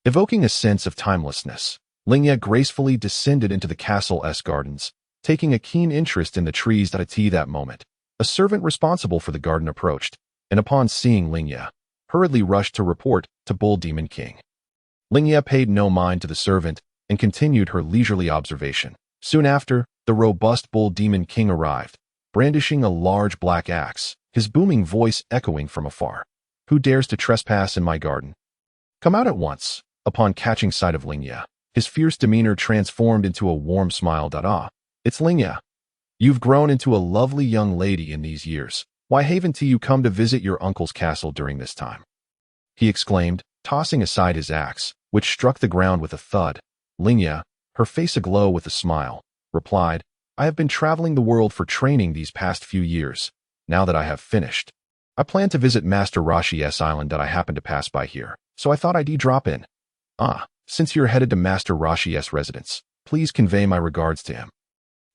Evoking a sense of timelessness, Lingye gracefully descended into the castle's gardens, taking a keen interest in the trees. At that moment, a servant responsible for the garden approached, and upon seeing Lingye, hurriedly rushed to report to Bull Demon King. Lingye paid no mind to the servant and continued her leisurely observation. Soon after, the robust Bull Demon King arrived, brandishing a large black axe, his booming voice echoing from afar. "Who dares to trespass in my garden? Come out at once." Upon catching sight of Lingye, his fierce demeanor transformed into a warm smile. "It's Lingye. You've grown into a lovely young lady in these years. Why haven't you come to visit your uncle's castle during this time?" he exclaimed, tossing aside his axe, which struck the ground with a thud. Lingye, her face aglow with a smile, replied, "I have been traveling the world for training these past few years. Now that I have finished, I plan to visit Master Rashi's island that I happened to pass by here, so I thought I'd drop in. Since you're headed to Master Rashi's residence, please convey my regards to him.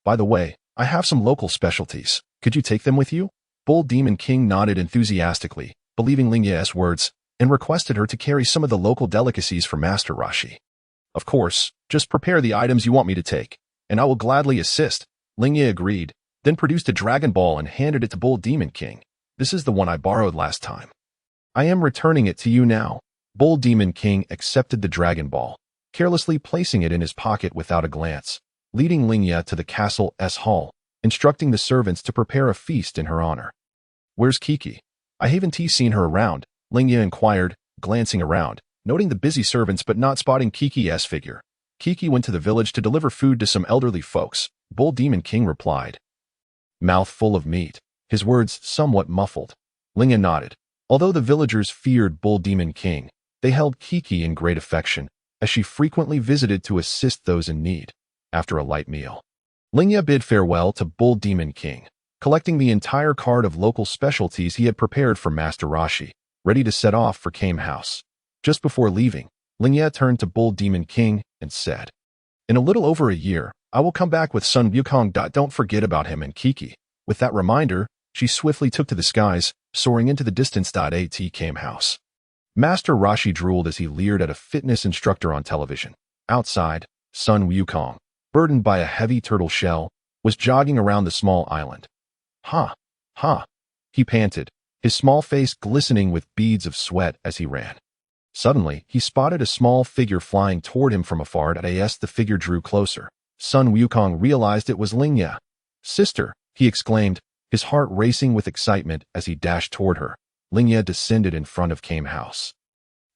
By the way, I have some local specialties. Could you take them with you?" Bull Demon King nodded enthusiastically, believing Lingye's words, and requested her to carry some of the local delicacies for Master Rashi. "Of course, just prepare the items you want me to take, and I will gladly assist." Lingye agreed, then produced a Dragon Ball and handed it to Bull Demon King. "This is the one I borrowed last time. I am returning it to you now." Bull Demon King accepted the Dragon Ball, carelessly placing it in his pocket without a glance, leading Lingye to the castle's hall, instructing the servants to prepare a feast in her honor. "Where's Kiki? I haven't seen her around," Lingye inquired, glancing around, noting the busy servants but not spotting Kiki's figure. "Kiki went to the village to deliver food to some elderly folks," Bull Demon King replied, mouth full of meat, his words somewhat muffled. Lingye nodded. Although the villagers feared Bull Demon King, they held Kiki in great affection, as she frequently visited to assist those in need. After a light meal, Lingye bid farewell to Bull Demon King, collecting the entire cart of local specialties he had prepared for Master Rashi, ready to set off for Kame House. Just before leaving, Lingye turned to Bull Demon King and said, "In a little over a year, I will come back with Sun Wukong. Don't forget about him and Kiki." With that reminder, she swiftly took to the skies, soaring into the distance. Kame House. Master Rashi drooled as he leered at a fitness instructor on television. Outside, Sun Wukong, burdened by a heavy turtle shell, was jogging around the small island. "Ha! Ha!" he panted, his small face glistening with beads of sweat as he ran. Suddenly, he spotted a small figure flying toward him from afar. As the figure drew closer, Sun Wukong realized it was Lingye. "Sister!" he exclaimed, his heart racing with excitement as he dashed toward her. Lingye descended in front of Kame House.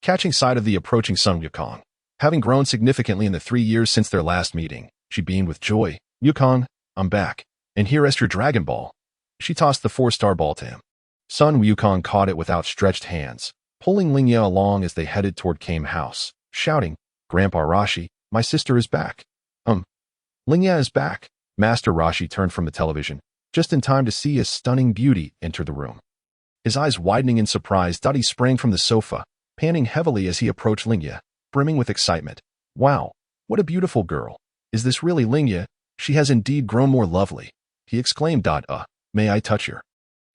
Catching sight of the approaching Sun Wukong, having grown significantly in the 3 years since their last meeting, she beamed with joy. "Wukong, I'm back. And here is your Dragon Ball. She tossed the 4-star ball to him. Sun Wukong caught it with outstretched hands, pulling Lingye along as they headed toward Kame House, shouting, Grandpa Rashi, my sister is back. Lingye is back. Master Rashi turned from the television, just in time to see a stunning beauty enter the room. His eyes widening in surprise, he sprang from the sofa, panting heavily as he approached Lingye, brimming with excitement. Wow, what a beautiful girl. Is this really Lingye? She has indeed grown more lovely, he exclaimed. May I touch your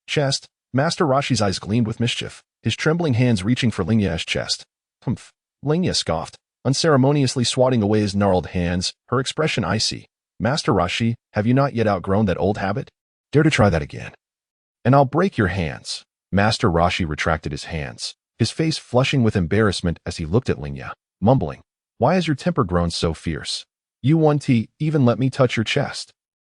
chest? Master Rashi's eyes gleamed with mischief, his trembling hands reaching for Lingye's chest. Humph. Lingye scoffed, unceremoniously swatting away his gnarled hands, her expression icy. Master Rashi, have you not yet outgrown that old habit? Dare to try that again. And I'll break your hands. Master Rashi retracted his hands, his face flushing with embarrassment as he looked at Lingye, mumbling, Why has your temper grown so fierce? You won't even let me touch your chest.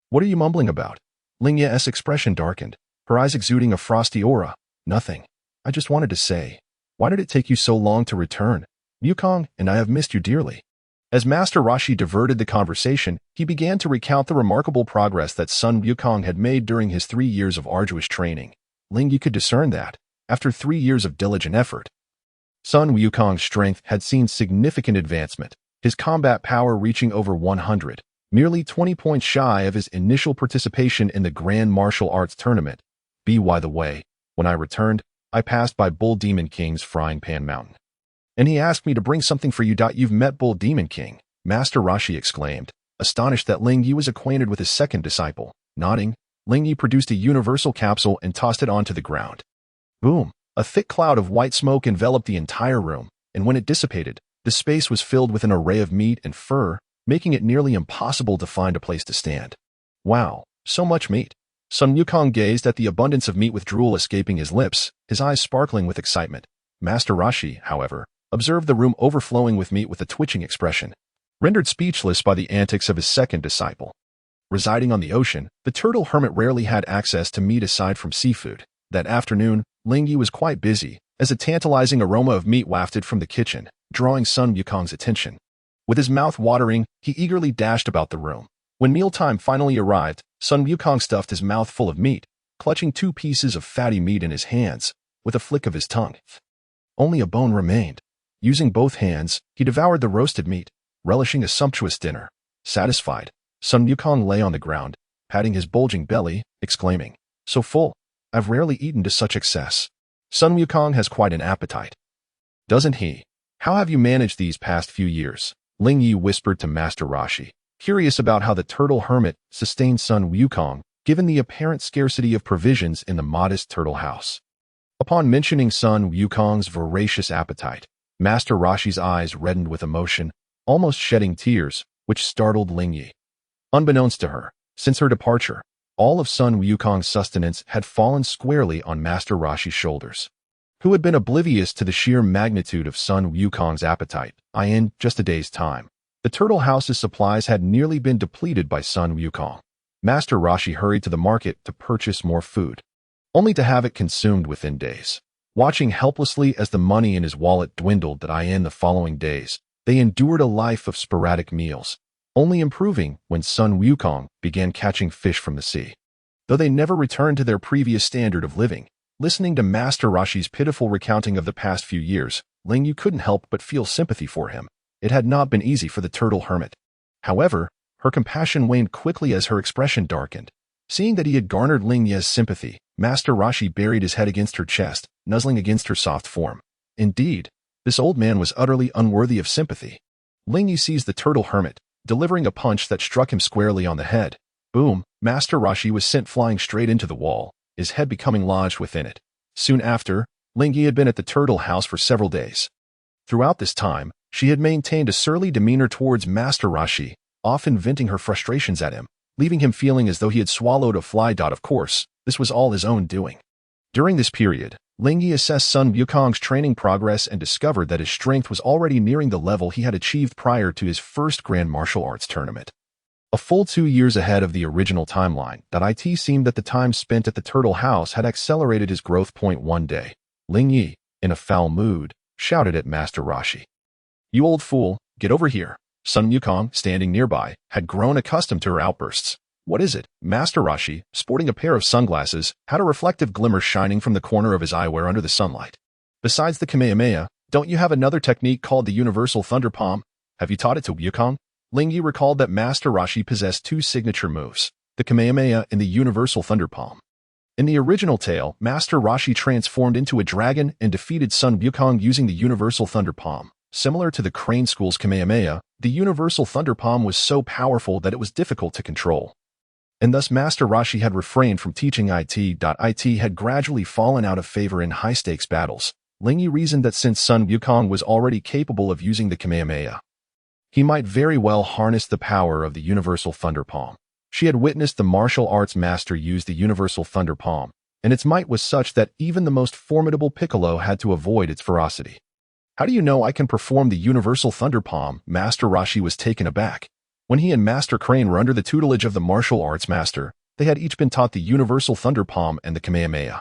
What are you mumbling about? Lingye's expression darkened, her eyes exuding a frosty aura. Nothing. I just wanted to say, why did it take you so long to return? Wukong and I have missed you dearly. As Master Rashi diverted the conversation, he began to recount the remarkable progress that Sun Wukong had made during his 3 years of arduous training. Lingye could discern that, after 3 years of diligent effort, Sun Wukong's strength had seen significant advancement, his combat power reaching over 100, merely 20 points shy of his initial participation in the Grand Martial Arts Tournament. By the way, when I returned, I passed by Bull Demon King's Frying Pan Mountain. And he asked me to bring something for you. You've met Bull Demon King, Master Rashi exclaimed, astonished that Lingye was acquainted with his second disciple. Nodding, Lingye produced a universal capsule and tossed it onto the ground. Boom! A thick cloud of white smoke enveloped the entire room, and when it dissipated, the space was filled with an array of meat and fur, making it nearly impossible to find a place to stand. Wow, so much meat! Sun Wukong gazed at the abundance of meat with drool escaping his lips, his eyes sparkling with excitement. Master Rashi, however, observed the room overflowing with meat with a twitching expression, rendered speechless by the antics of his second disciple. Residing on the ocean, the turtle hermit rarely had access to meat aside from seafood. That afternoon, Lingye was quite busy, as a tantalizing aroma of meat wafted from the kitchen, drawing Sun Wukong's attention. With his mouth watering, he eagerly dashed about the room. When mealtime finally arrived, Sun Wukong stuffed his mouth full of meat, clutching 2 pieces of fatty meat in his hands, with a flick of his tongue. Only a bone remained. Using both hands, he devoured the roasted meat, relishing a sumptuous dinner. Satisfied, Sun Wukong lay on the ground, patting his bulging belly, exclaiming, So full, I've rarely eaten to such excess. Sun Wukong has quite an appetite. Doesn't he? How have you managed these past few years? Lingye whispered to Master Rashi, curious about how the turtle hermit sustained Sun Wukong, given the apparent scarcity of provisions in the modest turtle house. Upon mentioning Sun Wukong's voracious appetite, Master Rashi's eyes reddened with emotion, almost shedding tears, which startled Lingye. Unbeknownst to her, since her departure, all of Sun Wukong's sustenance had fallen squarely on Master Rashi's shoulders, who had been oblivious to the sheer magnitude of Sun Wukong's appetite. In just a day's time, the turtle house's supplies had nearly been depleted by Sun Wukong. Master Rashi hurried to the market to purchase more food, only to have it consumed within days. Watching helplessly as the money in his wallet dwindled the following days, they endured a life of sporadic meals, only improving when Sun Wukong began catching fish from the sea. Though they never returned to their previous standard of living, listening to Master Rashi's pitiful recounting of the past few years, Lingye couldn't help but feel sympathy for him. It had not been easy for the turtle hermit. However, her compassion waned quickly as her expression darkened. Seeing that he had garnered Lingye's sympathy, Master Rashi buried his head against her chest, nuzzling against her soft form. Indeed, this old man was utterly unworthy of sympathy. Lingye seized the turtle hermit, delivering a punch that struck him squarely on the head. Boom! Master Rashi was sent flying straight into the wall, his head becoming lodged within it. Soon after, Lingye had been at the turtle house for several days. Throughout this time, she had maintained a surly demeanor towards Master Rashi, often venting her frustrations at him, leaving him feeling as though he had swallowed a fly. Of course, this was all his own doing. During this period, Lingye assessed Sun Wukong's training progress and discovered that his strength was already nearing the level he had achieved prior to his first Grand Martial Arts Tournament. A full 2 years ahead of the original timeline, it seemed that the time spent at the turtle house had accelerated his growth. One day, Lingye, in a foul mood, shouted at Master Rashi. You old fool, get over here. Sun Wukong, standing nearby, had grown accustomed to her outbursts. What is it? Master Rashi, sporting a pair of sunglasses, had a reflective glimmer shining from the corner of his eyewear under the sunlight. Besides the Kamehameha, don't you have another technique called the Universal Thunder Palm? Have you taught it to Wukong? Lingye recalled that Master Rashi possessed two signature moves, the Kamehameha and the Universal Thunder Palm. In the original tale, Master Rashi transformed into a dragon and defeated Sun Wukong using the Universal Thunder Palm. Similar to the Crane School's Kamehameha, the Universal Thunder Palm was so powerful that it was difficult to control. And thus Master Rashi had refrained from teaching it. It had gradually fallen out of favor in high-stakes battles. Lingye reasoned that since Sun Wukong was already capable of using the Kamehameha, he might very well harness the power of the Universal Thunder Palm. She had witnessed the martial arts master use the Universal Thunder Palm, and its might was such that even the most formidable Piccolo had to avoid its ferocity. How do you know I can perform the Universal Thunder Palm? Master Rashi was taken aback. When he and Master Crane were under the tutelage of the martial arts master, they had each been taught the Universal Thunder Palm and the Kamehameha,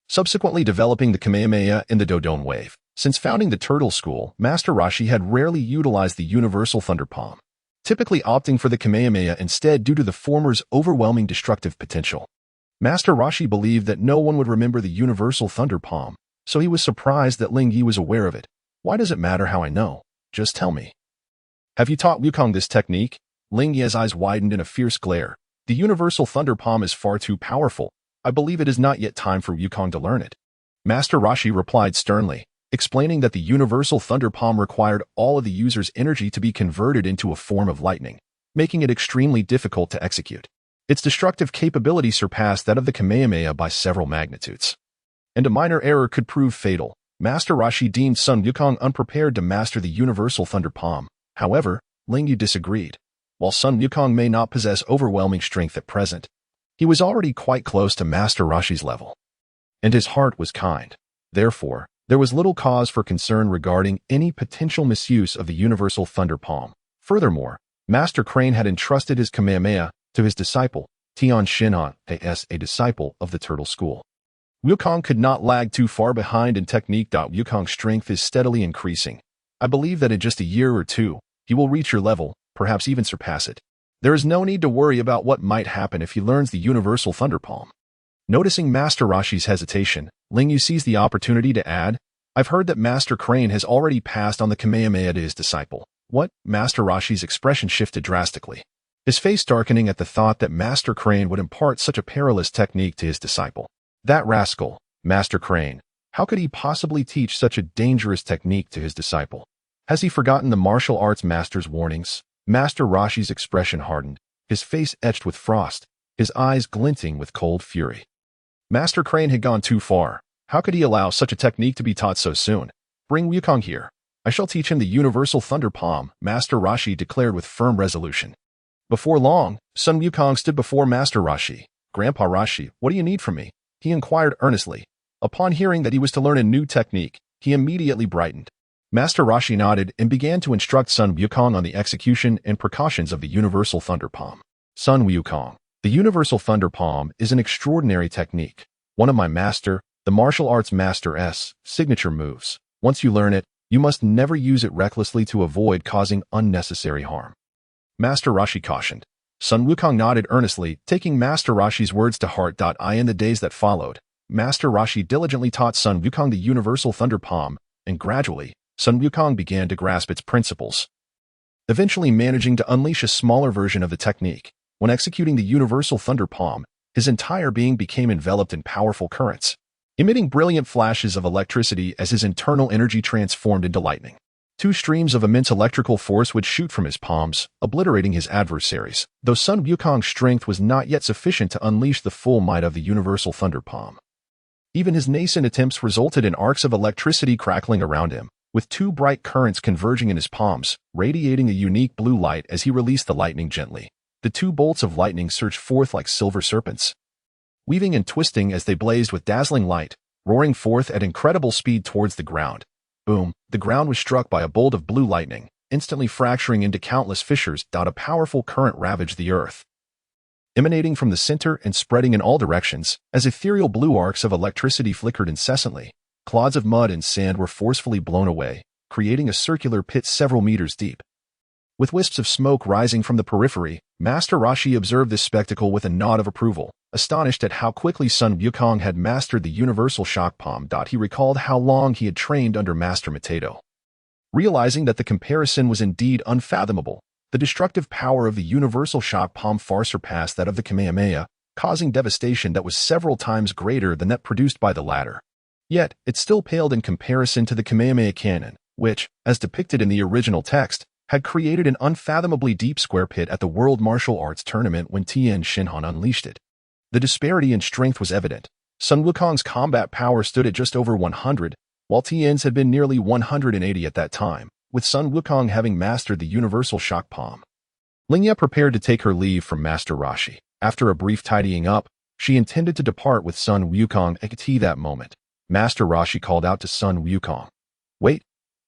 subsequently developing the Kamehameha in the Dodon wave. Since founding the Turtle School, Master Rashi had rarely utilized the Universal Thunder Palm, typically opting for the Kamehameha instead due to the former's overwhelming destructive potential. Master Rashi believed that no one would remember the Universal Thunder Palm, so he was surprised that Lingye was aware of it. Why does it matter how I know? Just tell me. Have you taught Wukong this technique? Lingye's eyes widened in a fierce glare. The Universal Thunder Palm is far too powerful. I believe it is not yet time for Wukong to learn it. Master Rashi replied sternly, explaining that the Universal Thunder Palm required all of the user's energy to be converted into a form of lightning, making it extremely difficult to execute. Its destructive capability surpassed that of the Kamehameha by several magnitudes, and a minor error could prove fatal. Master Rashi deemed Sun Wukong unprepared to master the Universal Thunder Palm. However, Lingye disagreed. While Sun Wukong may not possess overwhelming strength at present, he was already quite close to Master Rashi's level, and his heart was kind. Therefore, there was little cause for concern regarding any potential misuse of the Universal Thunder Palm. Furthermore, Master Crane had entrusted his Kamehameha to his disciple, Tian Xinhan, a disciple of the Turtle School. Wukong could not lag too far behind in technique. Wukong's strength is steadily increasing. I believe that in just a year or two, he will reach your level, perhaps even surpass it. There is no need to worry about what might happen if he learns the Universal Thunder Palm. Noticing Master Rashi's hesitation, Lingye seized the opportunity to add, I've heard that Master Crane has already passed on the Kamehameha to his disciple. What? Master Rashi's expression shifted drastically, his face darkening at the thought that Master Crane would impart such a perilous technique to his disciple. That rascal, Master Crane, how could he possibly teach such a dangerous technique to his disciple? Has he forgotten the martial arts master's warnings? Master Rashi's expression hardened, his face etched with frost, his eyes glinting with cold fury. Master Crane had gone too far. How could he allow such a technique to be taught so soon? Bring Wukong here. I shall teach him the Universal Thunder Palm, Master Rashi declared with firm resolution. Before long, Sun Wukong stood before Master Rashi. Grandpa Rashi, what do you need from me? He inquired earnestly. Upon hearing that he was to learn a new technique, he immediately brightened. Master Rashi nodded and began to instruct Sun Wukong on the execution and precautions of the Universal Thunder Palm. Sun Wukong, the Universal Thunder Palm is an extraordinary technique, one of my master, the martial arts master's, signature moves. Once you learn it, you must never use it recklessly to avoid causing unnecessary harm. Master Rashi cautioned. Sun Wukong nodded earnestly, taking Master Rashi's words to heart. In the days that followed, Master Rashi diligently taught Sun Wukong the Universal Thunder Palm, and gradually, Sun Wukong began to grasp its principles, eventually managing to unleash a smaller version of the technique. When executing the Universal Thunder Palm, his entire being became enveloped in powerful currents, emitting brilliant flashes of electricity as his internal energy transformed into lightning. Two streams of immense electrical force would shoot from his palms, obliterating his adversaries, though Sun Wukong's strength was not yet sufficient to unleash the full might of the Universal Thunder Palm. Even his nascent attempts resulted in arcs of electricity crackling around him, with two bright currents converging in his palms, radiating a unique blue light as he released the lightning gently. The two bolts of lightning surged forth like silver serpents, weaving and twisting as they blazed with dazzling light, roaring forth at incredible speed towards the ground. Boom, the ground was struck by a bolt of blue lightning, instantly fracturing into countless fissures. A powerful current ravaged the earth, emanating from the center and spreading in all directions, as ethereal blue arcs of electricity flickered incessantly. Clods of mud and sand were forcefully blown away, creating a circular pit several meters deep. With wisps of smoke rising from the periphery, Master Rashi observed this spectacle with a nod of approval, astonished at how quickly Sun Wukong had mastered the universal shock palm. He recalled how long he had trained under Master Matedo. Realizing that the comparison was indeed unfathomable, the destructive power of the universal shock palm far surpassed that of the Kamehameha, causing devastation that was several times greater than that produced by the latter. Yet, it still paled in comparison to the Kamehameha cannon, which, as depicted in the original text, had created an unfathomably deep square pit at the World Martial Arts Tournament when Tien Shinhan unleashed it. The disparity in strength was evident. Sun Wukong's combat power stood at just over 100, while Tien's had been nearly 180 at that time, with Sun Wukong having mastered the universal shock palm. Lingye prepared to take her leave from Master Rashi. After a brief tidying up, she intended to depart with Sun Wukong at that moment. Master Rashi called out to Sun Wukong. "Wait,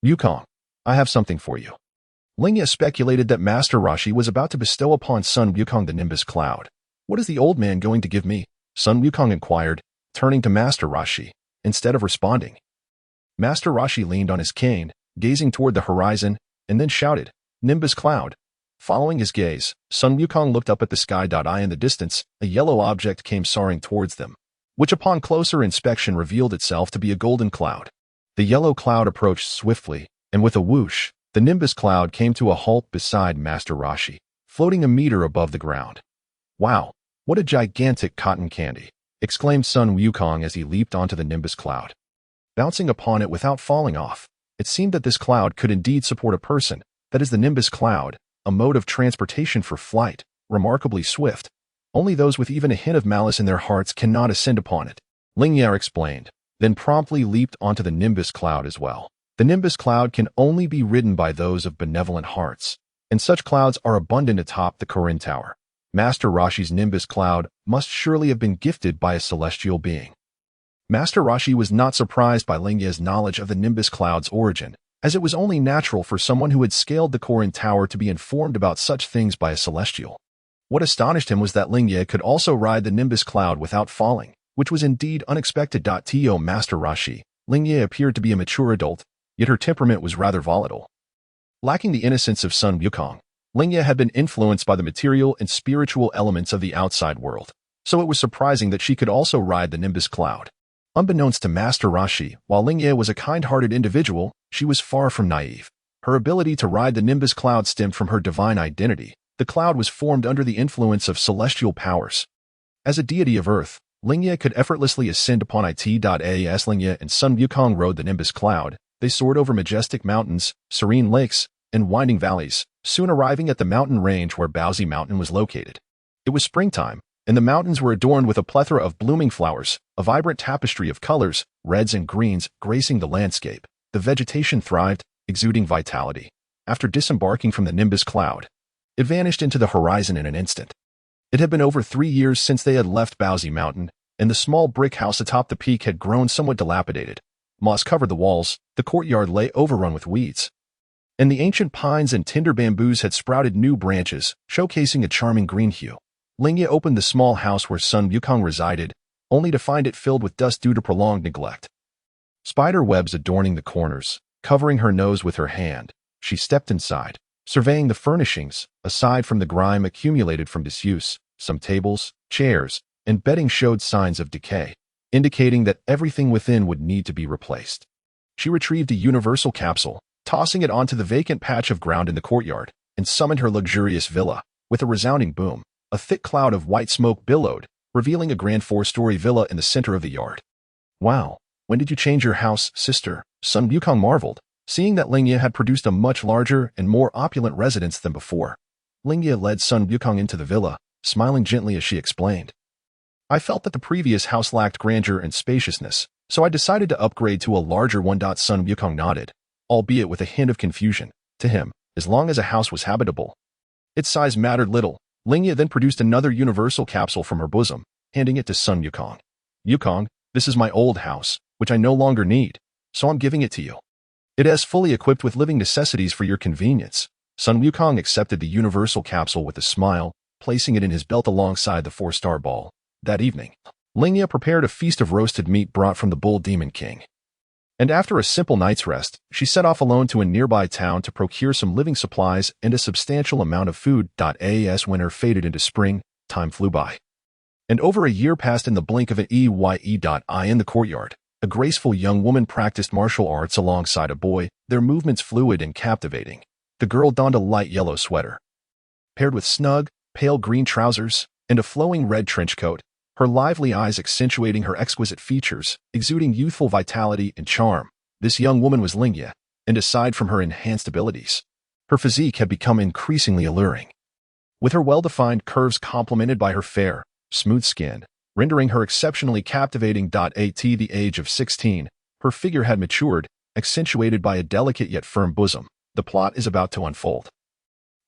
Wukong, I have something for you." Lingye speculated that Master Rashi was about to bestow upon Sun Wukong the Nimbus Cloud. "What is the old man going to give me?" Sun Wukong inquired, turning to Master Rashi, instead of responding. Master Rashi leaned on his cane, gazing toward the horizon, and then shouted, "Nimbus Cloud." Following his gaze, Sun Wukong looked up at the sky. In the distance, a yellow object came soaring towards them, which upon closer inspection revealed itself to be a golden cloud. The yellow cloud approached swiftly, and with a whoosh, the Nimbus Cloud came to a halt beside Master Rashi, floating a meter above the ground. "Wow, what a gigantic cotton candy!" exclaimed Sun Wukong as he leaped onto the Nimbus Cloud. Bouncing upon it without falling off, it seemed that this cloud could indeed support a person, that is the Nimbus Cloud, a mode of transportation for flight, remarkably swift. Only those with even a hint of malice in their hearts cannot ascend upon it, Lingye explained, then promptly leaped onto the Nimbus Cloud as well. The Nimbus Cloud can only be ridden by those of benevolent hearts, and such clouds are abundant atop the Korin Tower. Master Rashi's Nimbus Cloud must surely have been gifted by a celestial being. Master Rashi was not surprised by Lingye's knowledge of the Nimbus Cloud's origin, as it was only natural for someone who had scaled the Korin Tower to be informed about such things by a celestial. What astonished him was that Lingye could also ride the Nimbus Cloud without falling, which was indeed unexpected. To Master Rashi, Lingye appeared to be a mature adult, yet her temperament was rather volatile. Lacking the innocence of Sun Wukong, Lingye had been influenced by the material and spiritual elements of the outside world, so it was surprising that she could also ride the Nimbus Cloud. Unbeknownst to Master Rashi, while Lingye was a kind-hearted individual, she was far from naive. Her ability to ride the Nimbus Cloud stemmed from her divine identity. The cloud was formed under the influence of celestial powers. As a deity of Earth, Lingye could effortlessly ascend upon it. As Lingye and Sun Wukong rode the Nimbus Cloud, they soared over majestic mountains, serene lakes, and winding valleys, soon arriving at the mountain range where Baozi Mountain was located. It was springtime, and the mountains were adorned with a plethora of blooming flowers, a vibrant tapestry of colors, reds and greens, gracing the landscape. The vegetation thrived, exuding vitality. After disembarking from the Nimbus Cloud, it vanished into the horizon in an instant. It had been over 3 years since they had left Baozi Mountain, and the small brick house atop the peak had grown somewhat dilapidated. Moss covered the walls, the courtyard lay overrun with weeds, and the ancient pines and tender bamboos had sprouted new branches, showcasing a charming green hue. Lingye opened the small house where Sun Wukong resided, only to find it filled with dust due to prolonged neglect. Spider webs adorning the corners, covering her nose with her hand, she stepped inside, surveying the furnishings. Aside from the grime accumulated from disuse, some tables, chairs, and bedding showed signs of decay, indicating that everything within would need to be replaced. She retrieved a universal capsule, tossing it onto the vacant patch of ground in the courtyard, and summoned her luxurious villa. With a resounding boom, a thick cloud of white smoke billowed, revealing a grand 4-story villa in the center of the yard. "Wow, when did you change your house, sister?" Sun Wukong marveled, seeing that Lingye had produced a much larger and more opulent residence than before. Lingye led Sun Wukong into the villa, smiling gently as she explained. "I felt that the previous house lacked grandeur and spaciousness, so I decided to upgrade to a larger one." Sun Wukong nodded, albeit with a hint of confusion. To him, as long as a house was habitable, its size mattered little. Lingye then produced another universal capsule from her bosom, handing it to Sun Wukong. "Wukong, this is my old house, which I no longer need, so I'm giving it to you. It is fully equipped with living necessities for your convenience." Sun Wukong accepted the universal capsule with a smile, placing it in his belt alongside the 4-star ball. That evening, Lingye prepared a feast of roasted meat brought from the Bull Demon King. And after a simple night's rest, she set off alone to a nearby town to procure some living supplies and a substantial amount of food. As winter faded into spring, time flew by. And over a year passed in the blink of an eye. In the courtyard, a graceful young woman practiced martial arts alongside a boy, their movements fluid and captivating. The girl donned a light yellow sweater, paired with snug, pale green trousers, and a flowing red trench coat, her lively eyes accentuating her exquisite features, exuding youthful vitality and charm. This young woman was Lingye, and aside from her enhanced abilities, her physique had become increasingly alluring. With her well-defined curves complemented by her fair, smooth skin, rendering her exceptionally captivating. At the age of 16, her figure had matured, accentuated by a delicate yet firm bosom. The plot is about to unfold.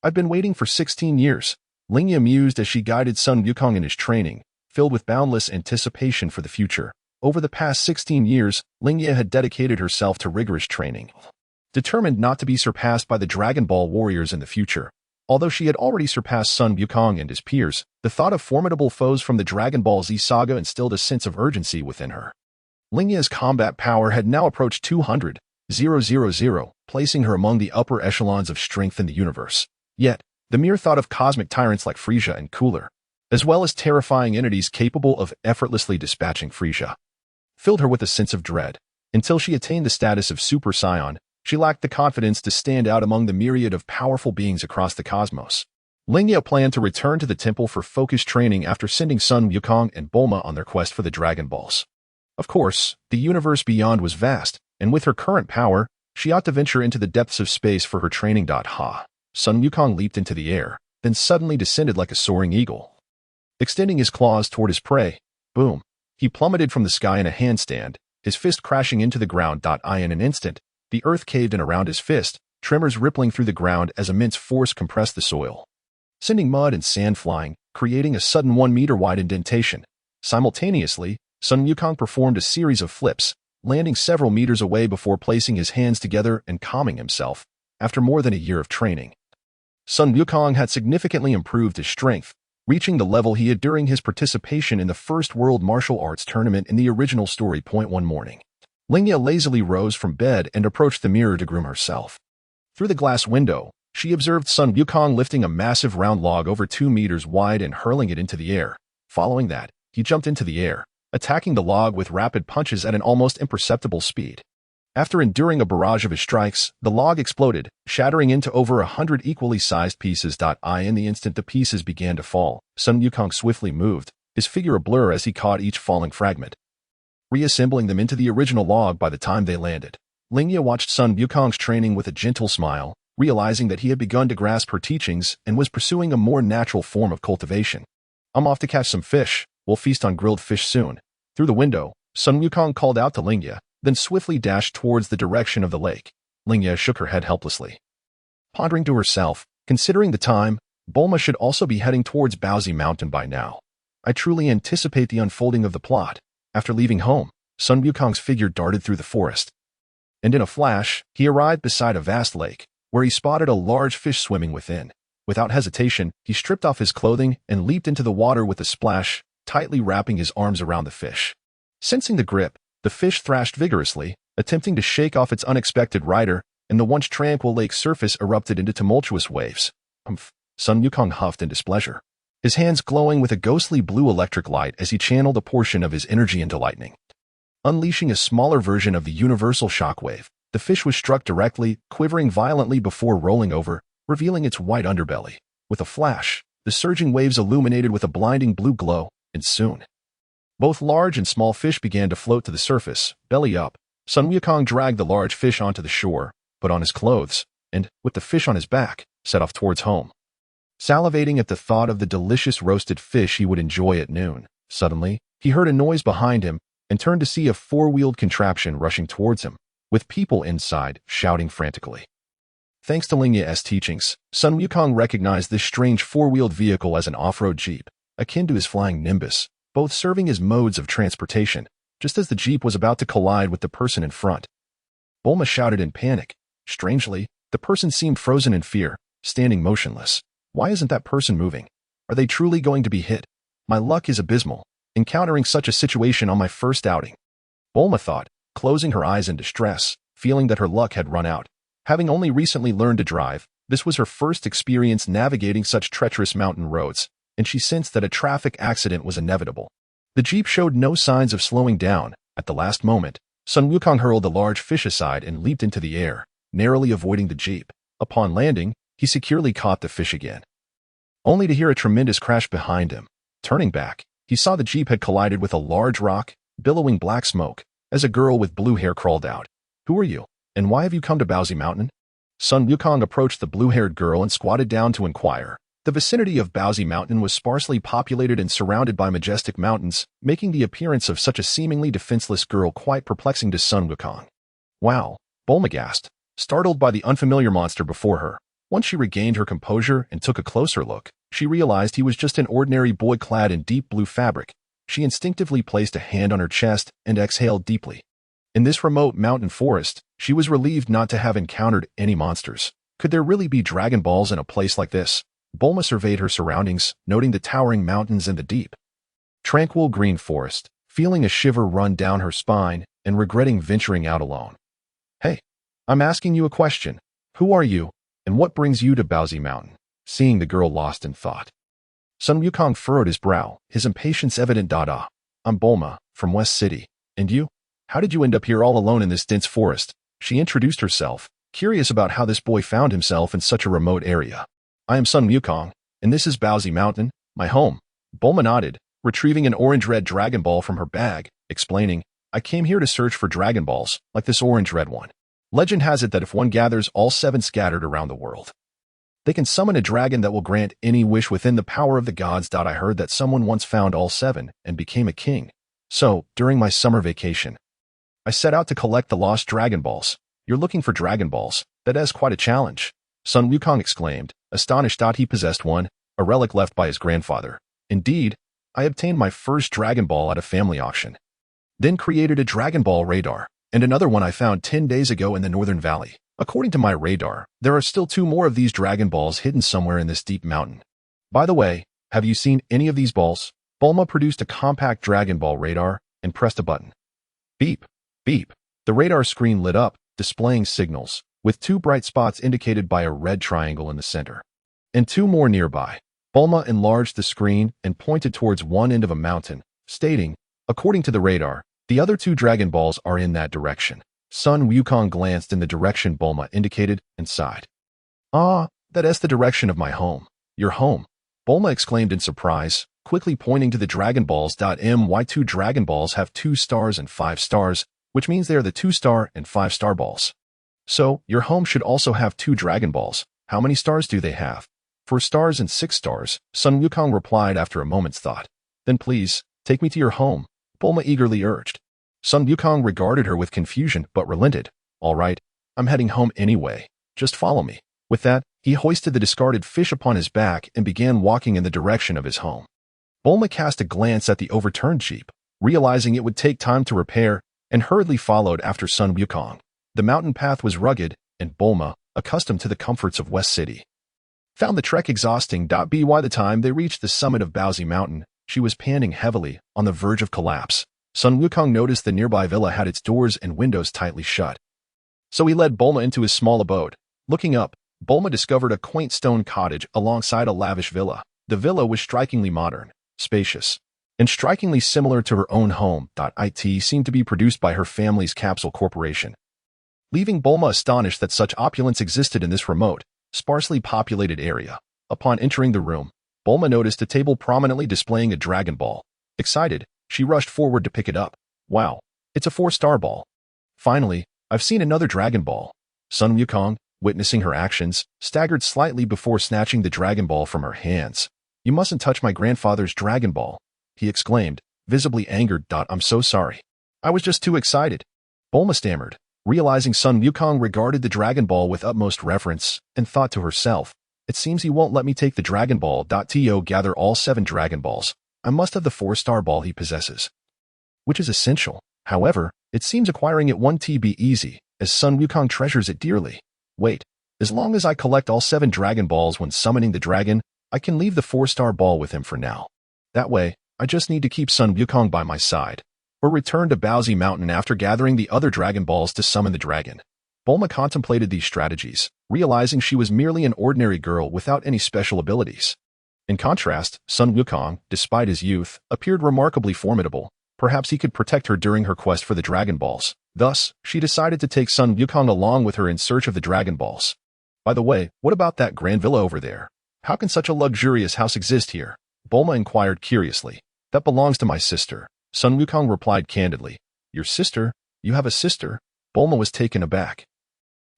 I've been waiting for 16 years, Lingye mused as she guided Sun Wukong in his training, filled with boundless anticipation for the future. Over the past 16 years, Lingye had dedicated herself to rigorous training, determined not to be surpassed by the Dragon Ball warriors in the future. Although she had already surpassed Sun Wukong and his peers, the thought of formidable foes from the Dragon Ball Z saga instilled a sense of urgency within her. Lingye's combat power had now approached 200,000, placing her among the upper echelons of strength in the universe. Yet, the mere thought of cosmic tyrants like Frieza and Cooler, as well as terrifying entities capable of effortlessly dispatching Frieza, filled her with a sense of dread. Until she attained the status of Super Saiyan, she lacked the confidence to stand out among the myriad of powerful beings across the cosmos. Lingye planned to return to the temple for focused training after sending Sun Wukong and Bulma on their quest for the Dragon Balls. Of course, the universe beyond was vast, and with her current power, she ought to venture into the depths of space for her training. Sun Wukong leaped into the air, then suddenly descended like a soaring eagle. Extending his claws toward his prey, boom, he plummeted from the sky in a handstand, his fist crashing into the ground. In an instant, the earth caved in around his fist, tremors rippling through the ground as immense force compressed the soil, sending mud and sand flying, creating a sudden 1-meter-wide indentation. Simultaneously, Sun Wukong performed a series of flips, landing several meters away before placing his hands together and calming himself. After more than a year of training, Sun Wukong had significantly improved his strength, reaching the level he had during his participation in the first World Martial Arts Tournament in the original story. One morning, Lingye lazily rose from bed and approached the mirror to groom herself. Through the glass window, she observed Sun Wukong lifting a massive round log over 2 meters wide and hurling it into the air. Following that, he jumped into the air, attacking the log with rapid punches at an almost imperceptible speed. After enduring a barrage of his strikes, the log exploded, shattering into over 100 equally sized pieces. In the instant the pieces began to fall, Sun Wukong swiftly moved, his figure a blur as he caught each falling fragment, reassembling them into the original log by the time they landed. Lingye watched Sun Wukong's training with a gentle smile, realizing that he had begun to grasp her teachings and was pursuing a more natural form of cultivation. I'm off to catch some fish. We'll feast on grilled fish soon. Through the window, Sun Wukong called out to Lingye, then swiftly dashed towards the direction of the lake. Lingye shook her head helplessly, pondering to herself, considering the time, Bulma should also be heading towards Baozi Mountain by now. I truly anticipate the unfolding of the plot. After leaving home, Sun Wukong's figure darted through the forest, and in a flash, he arrived beside a vast lake, where he spotted a large fish swimming within. Without hesitation, he stripped off his clothing and leaped into the water with a splash, tightly wrapping his arms around the fish. Sensing the grip, the fish thrashed vigorously, attempting to shake off its unexpected rider, and the once tranquil lake's surface erupted into tumultuous waves. Sun Wukong huffed in displeasure, his hands glowing with a ghostly blue electric light as he channeled a portion of his energy into lightning. Unleashing a smaller version of the universal shockwave, the fish was struck directly, quivering violently before rolling over, revealing its white underbelly. With a flash, the surging waves illuminated with a blinding blue glow, and soon, both large and small fish began to float to the surface, belly up. Sun Wukong dragged the large fish onto the shore, put on his clothes, and, with the fish on his back, set off towards home. Salivating at the thought of the delicious roasted fish he would enjoy at noon, suddenly, he heard a noise behind him and turned to see a 4-wheeled contraption rushing towards him, with people inside shouting frantically. Thanks to Lingye's teachings, Sun Wukong recognized this strange 4-wheeled vehicle as an off-road jeep, akin to his flying Nimbus, both serving as modes of transportation. Just as the jeep was about to collide with the person in front, Bulma shouted in panic. Strangely, the person seemed frozen in fear, standing motionless. Why isn't that person moving? Are they truly going to be hit? My luck is abysmal, encountering such a situation on my first outing, Bulma thought, closing her eyes in distress, feeling that her luck had run out. Having only recently learned to drive, this was her first experience navigating such treacherous mountain roads, and she sensed that a traffic accident was inevitable. The Jeep showed no signs of slowing down. At the last moment, Sun Wukong hurled the large fish aside and leaped into the air, narrowly avoiding the Jeep. Upon landing, he securely caught the fish again, only to hear a tremendous crash behind him. Turning back, he saw the Jeep had collided with a large rock, billowing black smoke, as a girl with blue hair crawled out. "Who are you, and why have you come to Baozi Mountain?" Sun Wukong approached the blue-haired girl and squatted down to inquire. The vicinity of Baozi Mountain was sparsely populated and surrounded by majestic mountains, making the appearance of such a seemingly defenseless girl quite perplexing to Sun Wukong. "Wow," Bulma gasped, startled by the unfamiliar monster before her. Once she regained her composure and took a closer look, she realized he was just an ordinary boy clad in deep blue fabric. She instinctively placed a hand on her chest and exhaled deeply. In this remote mountain forest, she was relieved not to have encountered any monsters. Could there really be Dragon Balls in a place like this? Bulma surveyed her surroundings, noting the towering mountains and the deep, tranquil green forest, feeling a shiver run down her spine and regretting venturing out alone. "Hey, I'm asking you a question. Who are you, and what brings you to Baozi Mountain?" Seeing the girl lost in thought, Sun Wukong furrowed his brow, his impatience evident. "I'm Bulma, from West City. And you? How did you end up here all alone in this dense forest?" She introduced herself, curious about how this boy found himself in such a remote area. "I am Sun Wukong, and this is Baozi Mountain, my home." Bulma nodded, retrieving an orange-red Dragon Ball from her bag, explaining, "I came here to search for Dragon Balls, like this orange-red one. Legend has it that if one gathers all 7 scattered around the world, they can summon a dragon that will grant any wish within the power of the gods. I heard that someone once found all 7 and became a king. So, during my summer vacation, I set out to collect the lost Dragon Balls." "You're looking for Dragon Balls? That is quite a challenge," Sun Wukong exclaimed, astonished that he possessed one, a relic left by his grandfather. "Indeed, I obtained my first Dragon Ball at a family auction, then created a Dragon Ball radar, and another one I found 10 days ago in the Northern Valley. According to my radar, there are still 2 more of these Dragon Balls hidden somewhere in this deep mountain. By the way, have you seen any of these balls?" Bulma produced a compact Dragon Ball radar and pressed a button. Beep, beep. The radar screen lit up, displaying signals, with 2 bright spots indicated by a red triangle in the center, and 2 more nearby. Bulma enlarged the screen and pointed towards one end of a mountain, stating, "According to the radar, the other 2 Dragon Balls are in that direction." Sun Wukong glanced in the direction Bulma indicated and sighed. "Ah, that is the direction of my home." "Your home?" Bulma exclaimed in surprise, quickly pointing to the Dragon Balls. My 2 Dragon Balls have 2 stars and 5 stars, which means they are the 2-star and 5-star balls. "So, your home should also have 2 Dragon Balls. How many stars do they have?" "4 stars and 6 stars, Sun Wukong replied after a moment's thought. "Then please, take me to your home," Bulma eagerly urged. Sun Wukong regarded her with confusion but relented. "All right, I'm heading home anyway. Just follow me." With that, he hoisted the discarded fish upon his back and began walking in the direction of his home. Bulma cast a glance at the overturned Jeep, realizing it would take time to repair, and hurriedly followed after Sun Wukong. The mountain path was rugged, and Bulma, accustomed to the comforts of West City, found the trek exhausting. By the time they reached the summit of Baozi Mountain, she was panting heavily, on the verge of collapse. Sun Wukong noticed the nearby villa had its doors and windows tightly shut, so he led Bulma into his small abode. Looking up, Bulma discovered a quaint stone cottage alongside a lavish villa. The villa was strikingly modern, spacious, and strikingly similar to her own home. It seemed to be produced by her family's Capsule Corporation, leaving Bulma astonished that such opulence existed in this remote, sparsely populated area. Upon entering the room, Bulma noticed a table prominently displaying a Dragon Ball. Excited, she rushed forward to pick it up. "Wow, it's a 4-star ball. Finally, I've seen another Dragon Ball." Sun Wukong, witnessing her actions, staggered slightly before snatching the Dragon Ball from her hands. "You mustn't touch my grandfather's Dragon Ball," he exclaimed, visibly angered. "I'm so sorry. I was just too excited," Bulma stammered, realizing Sun Wukong regarded the Dragon Ball with utmost reverence, and thought to herself, "It seems he won't let me take the Dragon Ball. To gather all 7 Dragon Balls, I must have the 4-star ball he possesses, which is essential. However, it seems acquiring it won't be easy, as Sun Wukong treasures it dearly. Wait, as long as I collect all 7 Dragon Balls when summoning the dragon, I can leave the 4-star ball with him for now. That way, I just need to keep Sun Wukong by my side." or return to Baozi Mountain after gathering the other Dragon Balls to summon the dragon. Bulma contemplated these strategies, realizing she was merely an ordinary girl without any special abilities. In contrast, Sun Wukong, despite his youth, appeared remarkably formidable. Perhaps he could protect her during her quest for the Dragon Balls. Thus, she decided to take Sun Wukong along with her in search of the Dragon Balls. By the way, what about that grand villa over there? How can such a luxurious house exist here? Bulma inquired curiously. That belongs to my sister. Sun Wukong replied candidly. Your sister? You have a sister? Bulma was taken aback.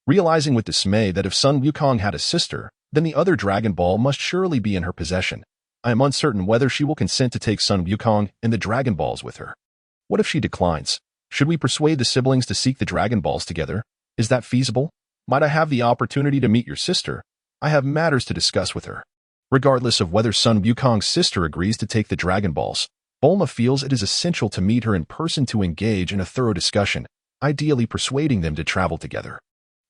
Realizing with dismay that if Sun Wukong had a sister, then the other Dragon Ball must surely be in her possession. I am uncertain whether she will consent to take Sun Wukong and the Dragon Balls with her. What if she declines? Should we persuade the siblings to seek the Dragon Balls together? Is that feasible? Might I have the opportunity to meet your sister? I have matters to discuss with her. Regardless of whether Sun Wukong's sister agrees to take the Dragon Balls, Bulma feels it is essential to meet her in person to engage in a thorough discussion, ideally persuading them to travel together.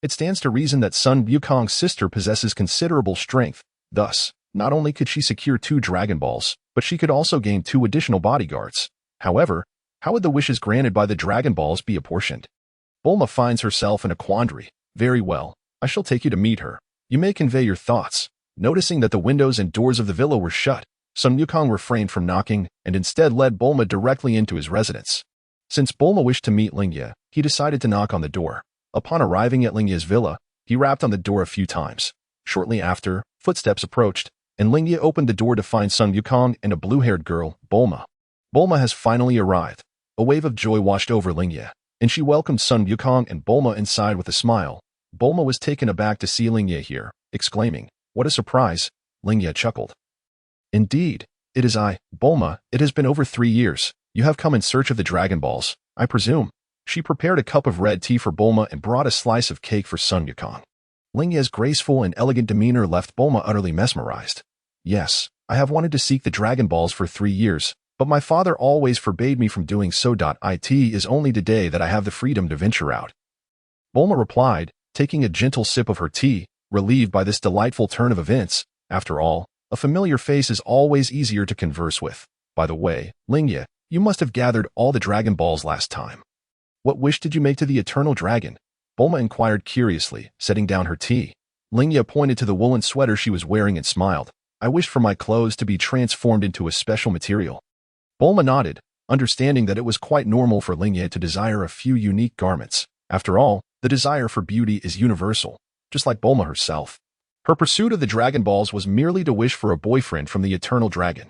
It stands to reason that Sun Wukong's sister possesses considerable strength. Thus, not only could she secure 2 Dragon Balls, but she could also gain 2 additional bodyguards. However, how would the wishes granted by the Dragon Balls be apportioned? Bulma finds herself in a quandary. Very well, I shall take you to meet her. You may convey your thoughts. Noticing that the windows and doors of the villa were shut, Sun Wukong refrained from knocking and instead led Bulma directly into his residence. Since Bulma wished to meet Lingye, he decided to knock on the door. Upon arriving at Lingye's villa, he rapped on the door a few times. Shortly after, footsteps approached, and Lingye opened the door to find Sun Wukong and a blue-haired girl, Bulma. Bulma has finally arrived. A wave of joy washed over Lingye, and she welcomed Sun Wukong and Bulma inside with a smile. Bulma was taken aback to see Lingye here, exclaiming, "What a surprise!" Lingye chuckled. "Indeed, it is I, Bulma. It has been over 3 years. You have come in search of the Dragon Balls, I presume." She prepared a cup of red tea for Bulma and brought a slice of cake for Sun Wukong. Lingye's graceful and elegant demeanor left Bulma utterly mesmerized. "Yes, I have wanted to seek the Dragon Balls for 3 years, but my father always forbade me from doing so. It is only today that I have the freedom to venture out." Bulma replied, taking a gentle sip of her tea, relieved by this delightful turn of events. After all, a familiar face is always easier to converse with. By the way, Lingye, you must have gathered all the Dragon Balls last time. What wish did you make to the Eternal Dragon? Bulma inquired curiously, setting down her tea. Lingye pointed to the woolen sweater she was wearing and smiled. I wished for my clothes to be transformed into a special material. Bulma nodded, understanding that it was quite normal for Lingye to desire a few unique garments. After all, the desire for beauty is universal, just like Bulma herself. Her pursuit of the Dragon Balls was merely to wish for a boyfriend from the Eternal Dragon.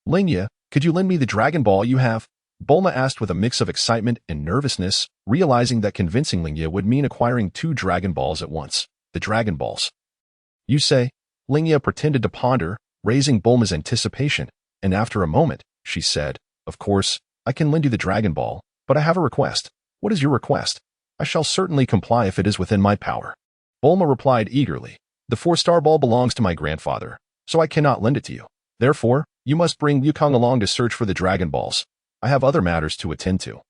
Lingye, could you lend me the Dragon Ball you have? Bulma asked with a mix of excitement and nervousness, realizing that convincing Lingye would mean acquiring 2 Dragon Balls at once. The Dragon Balls. You say? Lingye pretended to ponder, raising Bulma's anticipation, and after a moment, she said, "Of course, I can lend you the Dragon Ball, but I have a request." "What is your request?" "I shall certainly comply if it is within my power." Bulma replied eagerly, "The 4-star ball belongs to my grandfather, so I cannot lend it to you. Therefore, you must bring Wukong along to search for the Dragon Balls. I have other matters to attend to."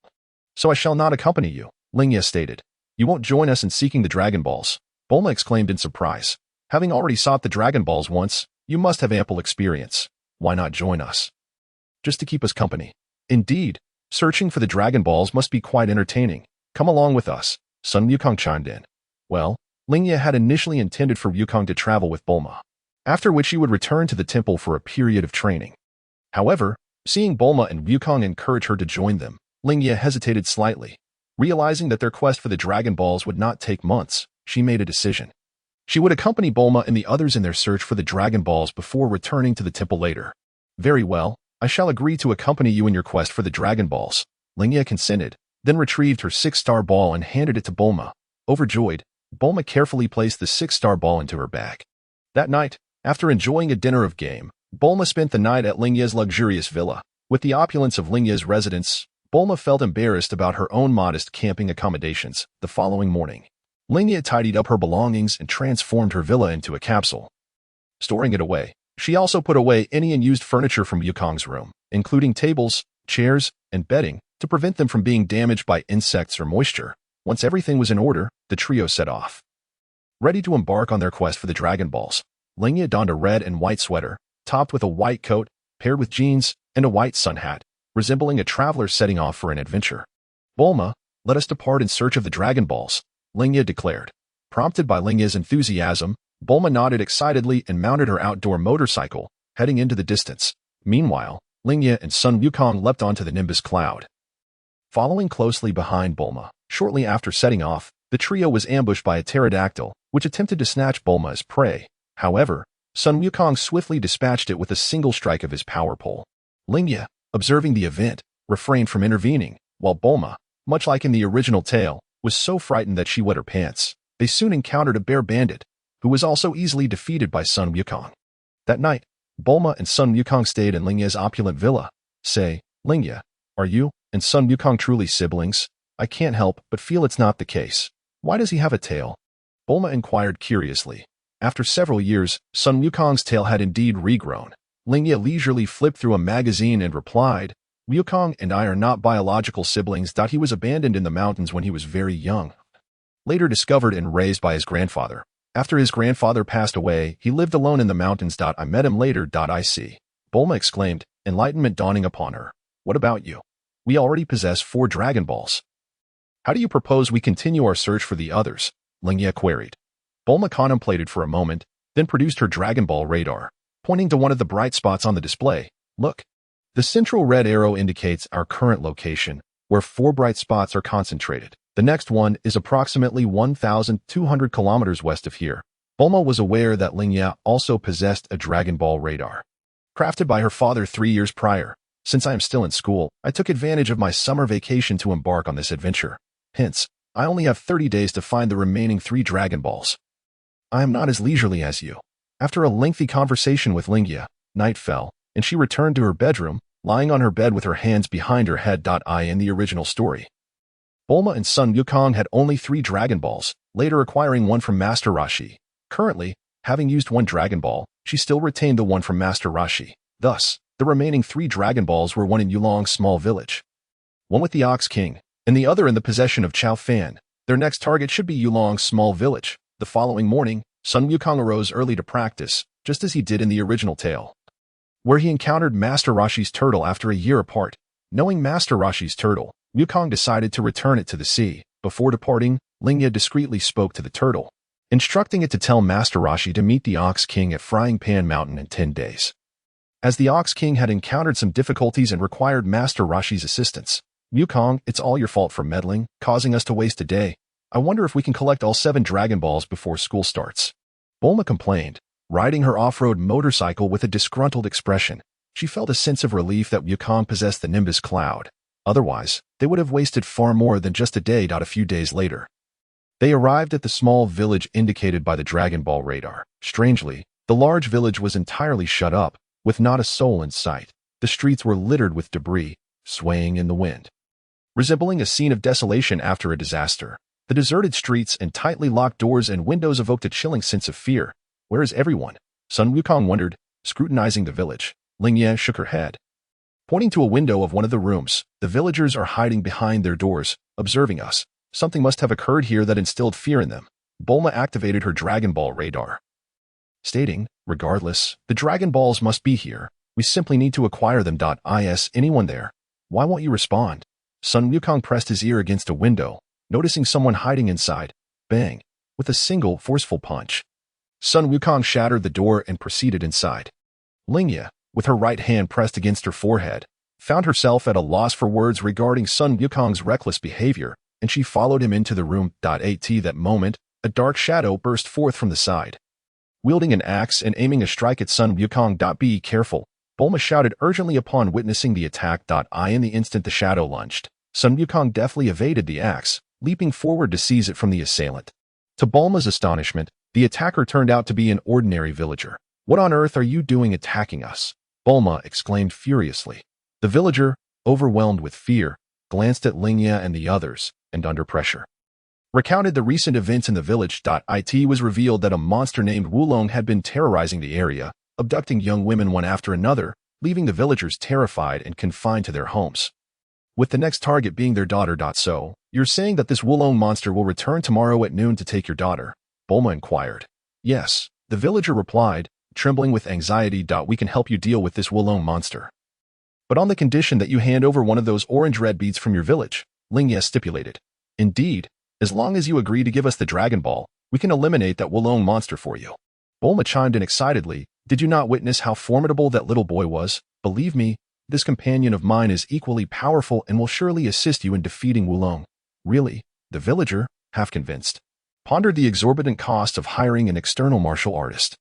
"So I shall not accompany you," Lingye stated. "You won't join us in seeking the Dragon Balls?" Bulma exclaimed in surprise. "Having already sought the Dragon Balls once, you must have ample experience. Why not join us?" "Just to keep us company." "Indeed, searching for the Dragon Balls must be quite entertaining. Come along with us," Sun Wukong chimed in. Well, Lingye had initially intended for Wukong to travel with Bulma, after which he would return to the temple for a period of training. However, seeing Bulma and Wukong encourage her to join them, Lingye hesitated slightly. Realizing that their quest for the Dragon Balls would not take months, she made a decision. She would accompany Bulma and the others in their search for the Dragon Balls before returning to the temple later. "Very well, I shall agree to accompany you in your quest for the Dragon Balls." Lingye consented, then retrieved her 6-star ball and handed it to Bulma. Overjoyed, Bulma carefully placed the 6-star ball into her bag. That night, after enjoying a dinner of game, Bulma spent the night at Lingye's luxurious villa. With the opulence of Lingye's residence, Bulma felt embarrassed about her own modest camping accommodations. The following morning, Lingye tidied up her belongings and transformed her villa into a capsule. Storing it away, she also put away any unused furniture from Wukong's room, including tables, chairs, and bedding, to prevent them from being damaged by insects or moisture. Once everything was in order, the trio set off. Ready to embark on their quest for the Dragon Balls, Lingye donned a red and white sweater, topped with a white coat, paired with jeans, and a white sun hat, resembling a traveler setting off for an adventure. Bulma, let us depart in search of the Dragon Balls, Lingye declared. Prompted by Lingye's enthusiasm, Bulma nodded excitedly and mounted her outdoor motorcycle, heading into the distance. Meanwhile, Lingye and Sun Wukong leapt onto the Nimbus cloud. Following closely behind Bulma, shortly after setting off, the trio was ambushed by a pterodactyl, which attempted to snatch Bulma as prey. However, Sun Wukong swiftly dispatched it with a single strike of his power pole. Lingye, observing the event, refrained from intervening, while Bulma, much like in the original tale, was so frightened that she wet her pants. They soon encountered a bear bandit, who was also easily defeated by Sun Wukong. That night, Bulma and Sun Wukong stayed in Lingye's opulent villa. Say, Lingye, are you and Sun Wukong truly siblings? I can't help but feel it's not the case. Why does he have a tail? Bulma inquired curiously. After several years, Sun Wukong's tail had indeed regrown. Lingye leisurely flipped through a magazine and replied, Wukong and I are not biological siblings. He was abandoned in the mountains when he was very young. Later discovered and raised by his grandfather. After his grandfather passed away, he lived alone in the mountains. I met him later. I see. Bulma exclaimed, enlightenment dawning upon her. What about you? We already possess 4 Dragon Balls. How do you propose we continue our search for the others? Lingye queried. Bulma contemplated for a moment, then produced her Dragon Ball radar, pointing to one of the bright spots on the display. Look. The central red arrow indicates our current location, where 4 bright spots are concentrated. The next one is approximately 1,200 kilometers west of here. Bulma was aware that Lingye also possessed a Dragon Ball radar. Crafted by her father 3 years prior. Since I am still in school, I took advantage of my summer vacation to embark on this adventure. Hence, I only have 30 days to find the remaining 3 Dragon Balls. I am not as leisurely as you. After a lengthy conversation with Lingye, night fell, and she returned to her bedroom, lying on her bed with her hands behind her head. In the original story, Bulma and Sun Wukong had only 3 Dragon Balls, later acquiring one from Master Roshi. Currently, having used 1 Dragon Ball, she still retained the one from Master Roshi. Thus, the remaining 3 Dragon Balls were one in Yulong's small village, one with the Ox King, and the other in the possession of Chao Fan. Their next target should be Yulong's small village. The following morning, Sun Wukong arose early to practice, just as he did in the original tale, where he encountered Master Roshi's turtle after a year apart. Knowing Master Roshi's turtle, Wukong decided to return it to the sea. Before departing, Lingye discreetly spoke to the turtle, instructing it to tell Master Roshi to meet the Ox King at Frying Pan Mountain in 10 days. As the Ox King had encountered some difficulties and required Master Roshi's assistance, Wukong, it's all your fault for meddling, causing us to waste a day. I wonder if we can collect all 7 Dragon Balls before school starts. Bulma complained, riding her off-road motorcycle with a disgruntled expression. She felt a sense of relief that Wukong possessed the Nimbus cloud. Otherwise, they would have wasted far more than just a day. A few days later, they arrived at the small village indicated by the Dragon Ball radar. Strangely, the large village was entirely shut up, with not a soul in sight. The streets were littered with debris, swaying in the wind, resembling a scene of desolation after a disaster. The deserted streets and tightly locked doors and windows evoked a chilling sense of fear. Where is everyone? Sun Wukong wondered, scrutinizing the village. Lingye shook her head, pointing to a window of one of the rooms. The villagers are hiding behind their doors, observing us. Something must have occurred here that instilled fear in them. Bulma activated her Dragon Ball radar, stating, regardless, the Dragon Balls must be here. We simply need to acquire them. Is anyone there? Why won't you respond? Sun Wukong pressed his ear against a window, noticing someone hiding inside. Bang! With a single, forceful punch, Sun Wukong shattered the door and proceeded inside. Lingye, with her right hand pressed against her forehead, found herself at a loss for words regarding Sun Wukong's reckless behavior, and she followed him into the room. At that moment, a dark shadow burst forth from the side, wielding an axe and aiming a strike at Sun Wukong. Be careful, Bulma shouted urgently upon witnessing the attack. In the instant the shadow lunged, Sun Wukong deftly evaded the axe, leaping forward to seize it from the assailant. To Bulma's astonishment, the attacker turned out to be an ordinary villager. What on earth are you doing attacking us? Bulma exclaimed furiously. The villager, overwhelmed with fear, glanced at Lingye and the others, and under pressure, recounted the recent events in the village. It was revealed that a monster named Wulong had been terrorizing the area, abducting young women one after another, leaving the villagers terrified and confined to their homes, with the next target being their daughter. So, you're saying that this Wulong monster will return tomorrow at noon to take your daughter? Bulma inquired. Yes, the villager replied, trembling with anxiety. We can help you deal with this Wulong monster. but on the condition that you hand over one of those orange-red beads from your village, Lingye stipulated. Indeed, as long as you agree to give us the Dragon Ball, we can eliminate that Wulong monster for you. Bulma chimed in excitedly. Did you not witness how formidable that little boy was? Believe me, this companion of mine is equally powerful and will surely assist you in defeating Wulong. Really? The villager, half convinced, pondered the exorbitant cost of hiring an external martial artist,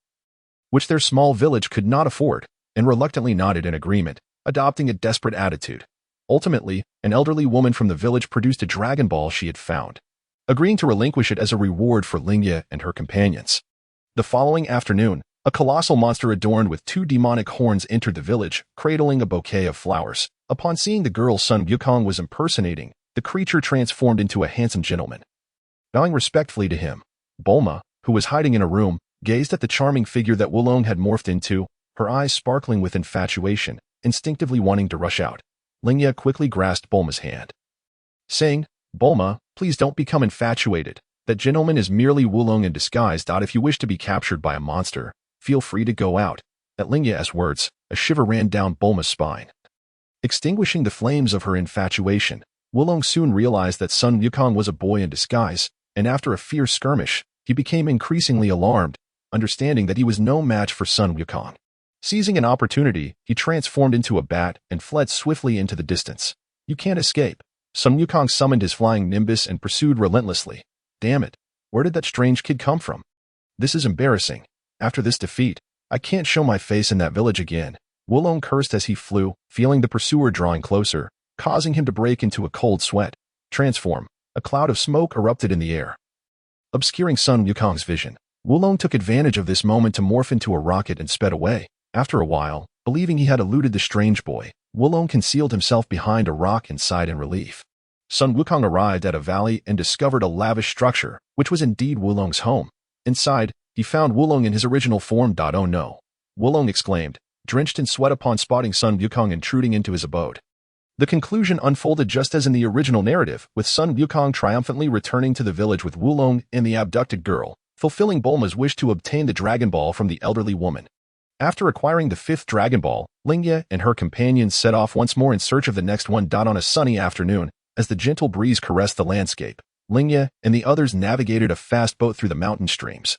which their small village could not afford, and reluctantly nodded in agreement, adopting a desperate attitude. Ultimately, an elderly woman from the village produced a Dragon Ball she had found, agreeing to relinquish it as a reward for Lingye and her companions. The following afternoon, a colossal monster adorned with 2 demonic horns entered the village, cradling a bouquet of flowers. Upon seeing the girl Sun Wukong was impersonating, the creature transformed into a handsome gentleman. Bowing respectfully to him, Bulma, who was hiding in a room, gazed at the charming figure that Wulong had morphed into, her eyes sparkling with infatuation, instinctively wanting to rush out. Lingye quickly grasped Bulma's hand, saying, Bulma, please don't become infatuated. That gentleman is merely Wulong in disguise. If you wish to be captured by a monster, feel free to go out. At Lingye's words, a shiver ran down Bulma's spine, extinguishing the flames of her infatuation. Wulong soon realized that Sun Wukong was a boy in disguise, and after a fierce skirmish, he became increasingly alarmed, understanding that he was no match for Sun Wukong. Seizing an opportunity, he transformed into a bat and fled swiftly into the distance. You can't escape. Sun Wukong summoned his flying nimbus and pursued relentlessly. Damn it, where did that strange kid come from? This is embarrassing. After this defeat, I can't show my face in that village again. Wulong cursed as he flew, feeling the pursuer drawing closer, causing him to break into a cold sweat. Transform. A cloud of smoke erupted in the air, obscuring Sun Wukong's vision. Wulong took advantage of this moment to morph into a rocket and sped away. After a while, believing he had eluded the strange boy, Wulong concealed himself behind a rock and sighed in relief. Sun Wukong arrived at a valley and discovered a lavish structure, which was indeed Wulong's home. Inside, he found Wulong in his original form. Oh no! Wulong exclaimed, drenched in sweat upon spotting Sun Wukong intruding into his abode. The conclusion unfolded just as in the original narrative, with Sun Wukong triumphantly returning to the village with Wulong and the abducted girl, fulfilling Bulma's wish to obtain the Dragon Ball from the elderly woman. After acquiring the 5th Dragon Ball, Lingye and her companions set off once more in search of the next one. On a sunny afternoon, as the gentle breeze caressed the landscape, Lingye and the others navigated a fast boat through the mountain streams,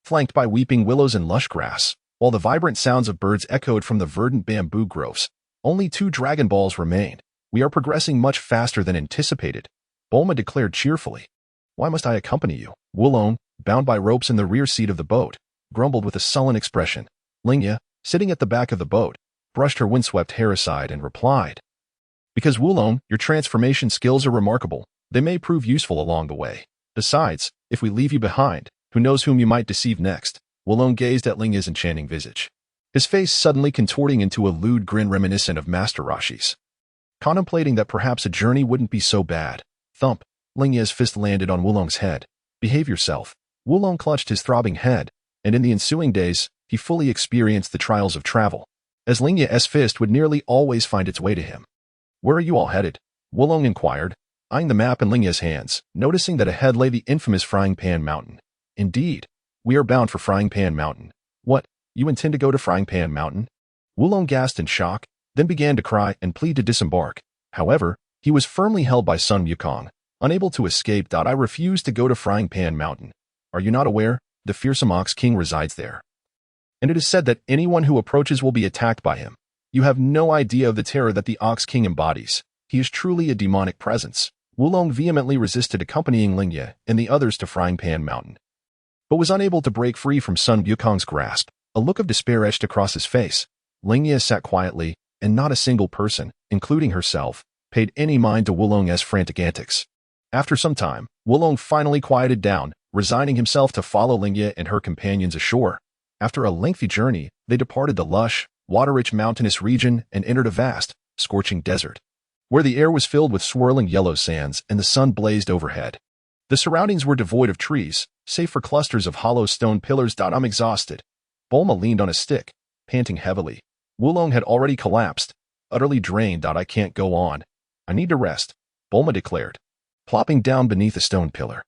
flanked by weeping willows and lush grass, while the vibrant sounds of birds echoed from the verdant bamboo groves. Only 2 Dragon Balls remained. We are progressing much faster than anticipated, Bulma declared cheerfully. Why must I accompany you? Wulong, bound by ropes in the rear seat of the boat, grumbled with a sullen expression. Lingye, sitting at the back of the boat, brushed her windswept hair aside and replied, because Wulong, your transformation skills are remarkable. They may prove useful along the way. Besides, if we leave you behind, who knows whom you might deceive next? Wulong gazed at Lingye's enchanting visage, his face suddenly contorting into a lewd grin reminiscent of Master Roshi's. Contemplating that perhaps a journey wouldn't be so bad. Thump! Lingye's fist landed on Wulong's head. Behave yourself. Wulong clutched his throbbing head, and in the ensuing days, he fully experienced the trials of travel, as Lingye's fist would nearly always find its way to him. Where are you all headed? Wulong inquired, eyeing the map in Lingye's hands, noticing that ahead lay the infamous Frying Pan Mountain. Indeed, we are bound for Frying Pan Mountain. What, you intend to go to Frying Pan Mountain? Wulong gasped in shock, then began to cry and plead to disembark. However, he was firmly held by Sun Wukong, unable to escape. I refuse to go to Frying Pan Mountain. Are you not aware? The fearsome Ox King resides there, and it is said that anyone who approaches will be attacked by him. You have no idea of the terror that the Ox King embodies. He is truly a demonic presence. Wulong vehemently resisted accompanying Lingye and the others to Frying Pan Mountain, but was unable to break free from Sun Wukong's grasp. A look of despair etched across his face. Lingye sat quietly, and not a single person, including herself, paid any mind to Wulong's frantic antics. After some time, Wulong finally quieted down, resigning himself to follow Lingye and her companions ashore. After a lengthy journey, they departed the lush, water-rich mountainous region and entered a vast, scorching desert, where the air was filled with swirling yellow sands and the sun blazed overhead. The surroundings were devoid of trees, save for clusters of hollow stone pillars. I'm exhausted. Bulma leaned on a stick, panting heavily. Wulong had already collapsed, utterly drained. I can't go on. I need to rest, Bulma declared, plopping down beneath a stone pillar.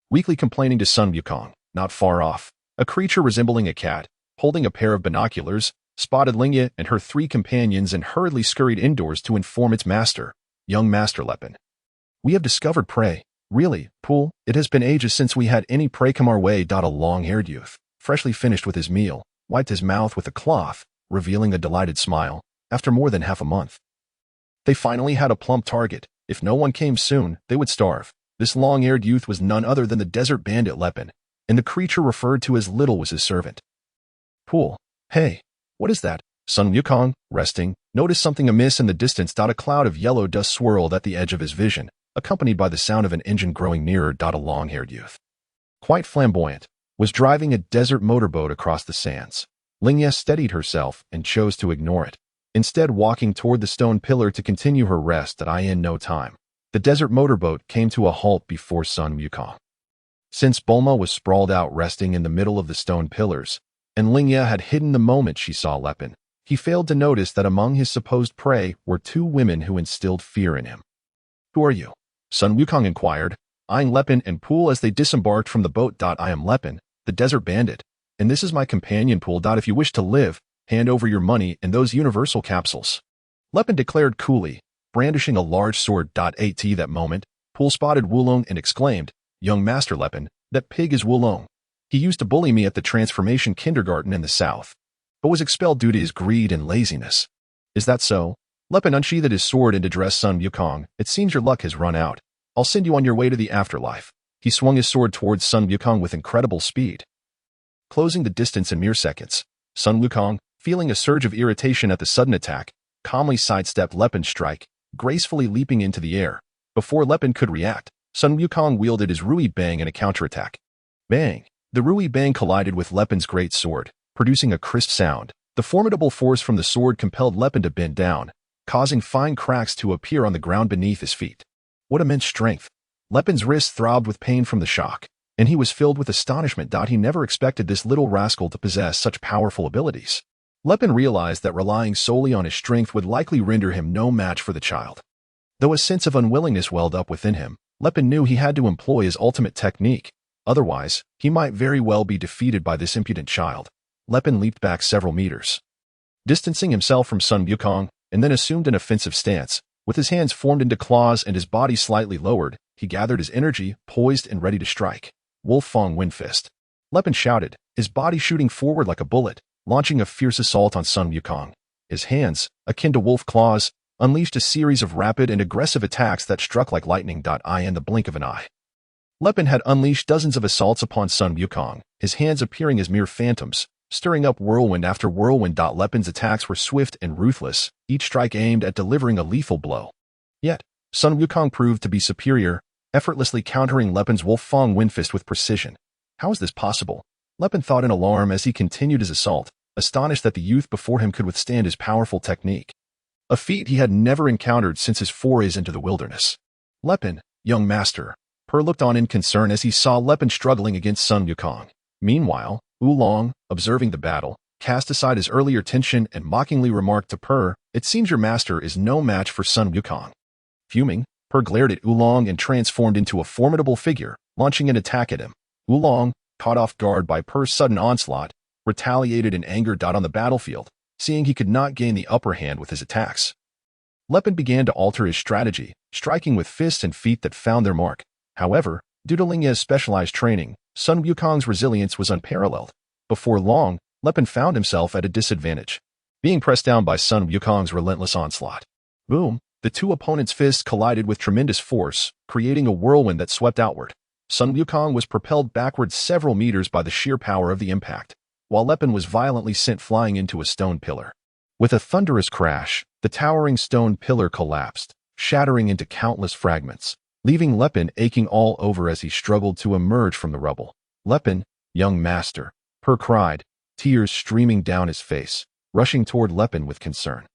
Weakly complaining to Sun Wukong, not far off, a creature resembling a cat, holding a pair of binoculars, spotted Lingye and her 3 companions and hurriedly scurried indoors to inform its master, young Master Lepin. "We have discovered prey. Really, Pool, it has been ages since we had any prey come our way." A long-haired youth, freshly finished with his meal, wiped his mouth with a cloth, revealing a delighted smile. After more than half a month, they finally had a plump target. If no one came soon, they would starve. This long-haired youth was none other than the desert bandit Lepin, and the creature referred to as Little was his servant. Pool, hey, what is that? Sun Wukong, resting, noticed something amiss in the distance. A cloud of yellow dust swirled at the edge of his vision, accompanied by the sound of an engine growing nearer. A long-haired youth, quite flamboyant, was driving a desert motorboat across the sands. Lingye steadied herself and chose to ignore it, instead walking toward the stone pillar to continue her rest. In no time, the desert motorboat came to a halt before Sun Wukong. Since Bulma was sprawled out resting in the middle of the stone pillars, and Lingye had hidden the moment she saw Lepin, he failed to notice that among his supposed prey were 2 women who instilled fear in him. "Who are you?" Sun Wukong inquired, eyeing Lepin and Pool as they disembarked from the boat. "I am Lepin, the desert bandit, and this is my companion Pool. If you wish to live, hand over your money and those universal capsules," Lepin declared coolly, brandishing a large sword. At that moment, Pool spotted Wulong and exclaimed, "Young Master Lepin, that pig is Wulong. He used to bully me at the transformation kindergarten in the south, but was expelled due to his greed and laziness." "Is that so?" Lepin unsheathed his sword and addressed Sun Wukong. "It seems your luck has run out. I'll send you on your way to the afterlife." He swung his sword towards Sun Wukong with incredible speed, closing the distance in mere seconds. Sun Wukong, feeling a surge of irritation at the sudden attack, calmly sidestepped Lepin's strike, gracefully leaping into the air. Before Lepin could react, Sun Wukong wielded his Rui Bang in a counterattack. Bang! The Rui Bang collided with Lepin's great sword, producing a crisp sound. The formidable force from the sword compelled Lepin to bend down, causing fine cracks to appear on the ground beneath his feet. What immense strength! Lepin's wrist throbbed with pain from the shock, and he was filled with astonishment. He never expected this little rascal to possess such powerful abilities. Lepin realized that relying solely on his strength would likely render him no match for the child. Though a sense of unwillingness welled up within him, Lepin knew he had to employ his ultimate technique. Otherwise, he might very well be defeated by this impudent child. Lepin leaped back several meters, distancing himself from Sun Wukong, and then assumed an offensive stance. With his hands formed into claws and his body slightly lowered, he gathered his energy, poised and ready to strike. Wolf Fang Wind Fist. Lepin shouted, his body shooting forward like a bullet, launching a fierce assault on Sun Wukong. His hands, akin to wolf claws, unleashed a series of rapid and aggressive attacks that struck like lightning. In the blink of an eye, Lepin had unleashed dozens of assaults upon Sun Wukong, his hands appearing as mere phantoms, stirring up whirlwind after whirlwind. Lepin's attacks were swift and ruthless, each strike aimed at delivering a lethal blow. Yet, Sun Wukong proved to be superior, effortlessly countering Lepin's Wolf Fang Wind Fist with precision. How is this possible? Lepin thought in alarm as he continued his assault, astonished that the youth before him could withstand his powerful technique, a feat he had never encountered since his forays into the wilderness. Lepin, young master. Per looked on in concern as he saw Lepin struggling against Sun Wukong. Meanwhile, Oolong, observing the battle, cast aside his earlier tension and mockingly remarked to Per, "It seems your master is no match for Sun Wukong." Fuming, Per glared at Oolong and transformed into a formidable figure, launching an attack at him. Oolong, caught off guard by Per's sudden onslaught, retaliated in anger. On the battlefield, seeing he could not gain the upper hand with his attacks, Lepin began to alter his strategy, striking with fists and feet that found their mark. However, due to Lingye's specialized training, Sun Wukong's resilience was unparalleled. Before long, Lepin found himself at a disadvantage, being pressed down by Sun Wukong's relentless onslaught. Boom! The two opponents' fists collided with tremendous force, creating a whirlwind that swept outward. Sun Wukong was propelled backward several meters by the sheer power of the impact, while Lepin was violently sent flying into a stone pillar. With a thunderous crash, the towering stone pillar collapsed, shattering into countless fragments, leaving Lepin aching all over as he struggled to emerge from the rubble. "Lepin, young master," Per cried, tears streaming down his face, rushing toward Lepin with concern.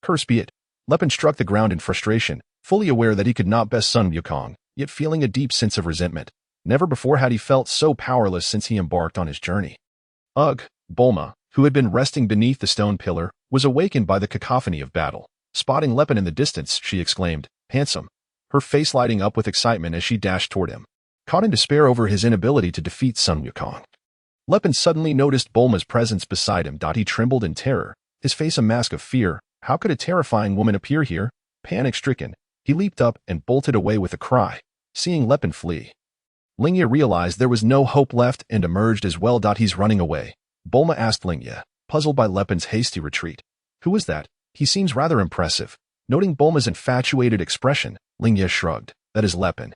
"Curse be it." Lepin struck the ground in frustration, fully aware that he could not best Sun Wukong, yet feeling a deep sense of resentment. Never before had he felt so powerless since he embarked on his journey. Ugh! Bulma, who had been resting beneath the stone pillar, was awakened by the cacophony of battle. Spotting Lepin in the distance, she exclaimed, "Handsome," her face lighting up with excitement as she dashed toward him. Caught in despair over his inability to defeat Sun Wukong, Lepin suddenly noticed Bulma's presence beside him. He trembled in terror, his face a mask of fear. How could a terrifying woman appear here? Panic-stricken, he leaped up and bolted away with a cry, seeing Lepin flee. Lingye realized there was no hope left and emerged as well. He's running away. Bulma asked Lingye, puzzled by Lepin's hasty retreat. Who is that? He seems rather impressive. Noting Bulma's infatuated expression, Lingye shrugged. That is Lepin,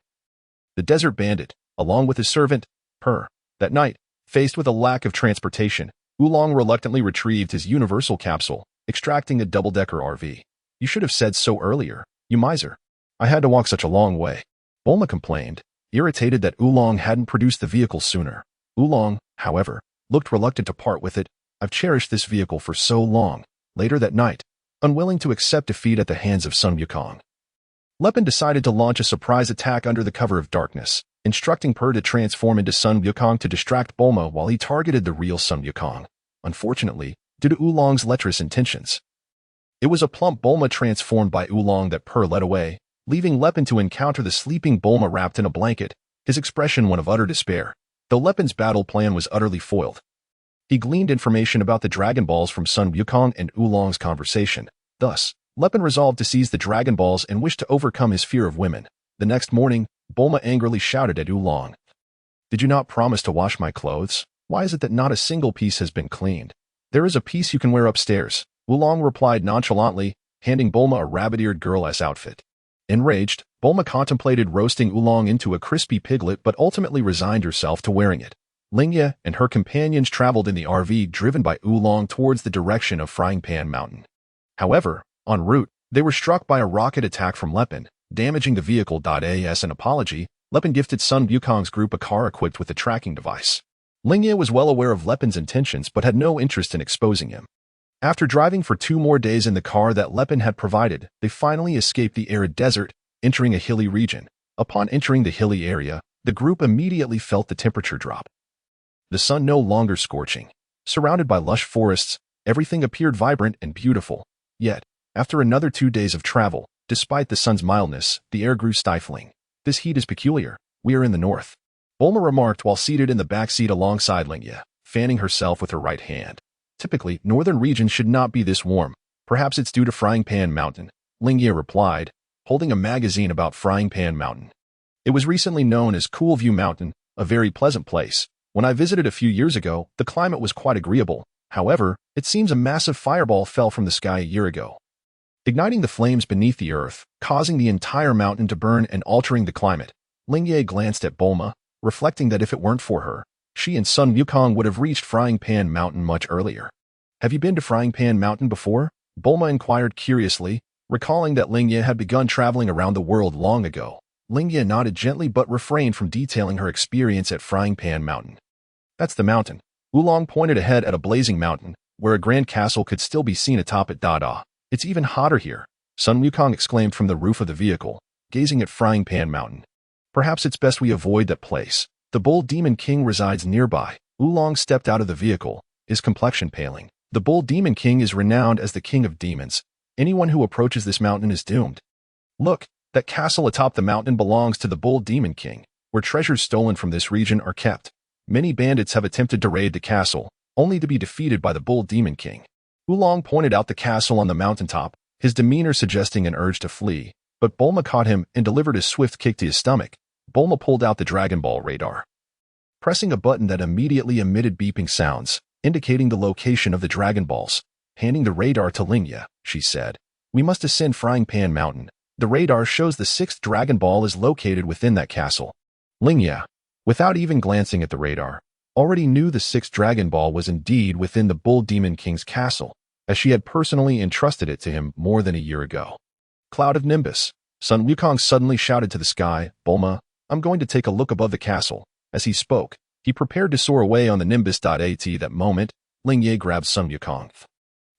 the desert bandit, along with his servant, Per. That night, faced with a lack of transportation, Oolong reluctantly retrieved his universal capsule, extracting a double-decker RV. You should have said so earlier, you miser. I had to walk such a long way. Bulma complained, irritated that Oolong hadn't produced the vehicle sooner. Oolong, however, looked reluctant to part with it. I've cherished this vehicle for so long. Later that night, unwilling to accept defeat at the hands of Sun Wukong, Lepin decided to launch a surprise attack under the cover of darkness, instructing Per to transform into Sun Wukong to distract Bulma while he targeted the real Sun Wukong. Unfortunately, due to Oolong's lecherous intentions, it was a plump Bulma transformed by Oolong that Per led away, leaving Lepin to encounter the sleeping Bulma wrapped in a blanket, his expression one of utter despair. Though Lepin's battle plan was utterly foiled, he gleaned information about the Dragon Balls from Sun Wukong and Oolong's conversation. Thus, Lepin resolved to seize the Dragon Balls and wished to overcome his fear of women. The next morning, Bulma angrily shouted at Oolong. Did you not promise to wash my clothes? Why is it that not a single piece has been cleaned? There is a piece you can wear upstairs, Oolong replied nonchalantly, handing Bulma a rabbit-eared girl-ass outfit. Enraged, Bulma contemplated roasting Oolong into a crispy piglet but ultimately resigned herself to wearing it. Lingye and her companions traveled in the RV driven by Oolong towards the direction of Frying Pan Mountain. However, en route, they were struck by a rocket attack from Lepin, damaging the vehicle. As an apology, Lepin gifted Sun Wukong's group a car equipped with a tracking device. Lingye was well aware of Lepin's intentions but had no interest in exposing him. After driving for 2 more days in the car that Lepin had provided, they finally escaped the arid desert, entering a hilly region. Upon entering the hilly area, the group immediately felt the temperature drop. The sun no longer scorching. Surrounded by lush forests, everything appeared vibrant and beautiful. Yet, after another 2 days of travel, despite the sun's mildness, the air grew stifling. This heat is peculiar. We are in the north, Bulma remarked while seated in the back seat alongside Lingye, fanning herself with her right hand. Typically, northern regions should not be this warm. Perhaps it's due to Frying Pan Mountain, Lingye replied, holding a magazine about Frying Pan Mountain. It was recently known as Cool View Mountain, a very pleasant place. When I visited a few years ago, the climate was quite agreeable. However, it seems a massive fireball fell from the sky a year ago, igniting the flames beneath the earth, causing the entire mountain to burn and altering the climate. Lingye glanced at Bulma, reflecting that if it weren't for her, she and Sun Wukong would have reached Frying Pan Mountain much earlier. Have you been to Frying Pan Mountain before? Bulma inquired curiously, recalling that Lingye had begun traveling around the world long ago. Lingye nodded gently but refrained from detailing her experience at Frying Pan Mountain. That's the mountain. Oolong pointed ahead at a blazing mountain, where a grand castle could still be seen atop it. It's even hotter here, Sun Wukong exclaimed from the roof of the vehicle, gazing at Frying Pan Mountain. Perhaps it's best we avoid that place. The Bull Demon King resides nearby. Oolong stepped out of the vehicle, his complexion paling. The Bull Demon King is renowned as the king of demons. Anyone who approaches this mountain is doomed. Look, that castle atop the mountain belongs to the Bull Demon King, where treasures stolen from this region are kept. Many bandits have attempted to raid the castle, only to be defeated by the Bull Demon King. Oolong pointed out the castle on the mountaintop, his demeanor suggesting an urge to flee, but Bulma caught him and delivered a swift kick to his stomach. Bulma pulled out the Dragon Ball radar, pressing a button that immediately emitted beeping sounds, indicating the location of the Dragon Balls. Handing the radar to Lingye, she said, "We must ascend Frying Pan Mountain. The radar shows the 6th Dragon Ball is located within that castle." Lingye, without even glancing at the radar, already knew the 6th Dragon Ball was indeed within the Bull Demon King's castle, as she had personally entrusted it to him more than a year ago. Cloud of Nimbus. Sun Wukong suddenly shouted to the sky, "Bulma, I'm going to take a look above the castle." As he spoke, he prepared to soar away on the Nimbus. At that moment, Lingye grabbed Sun Wukong,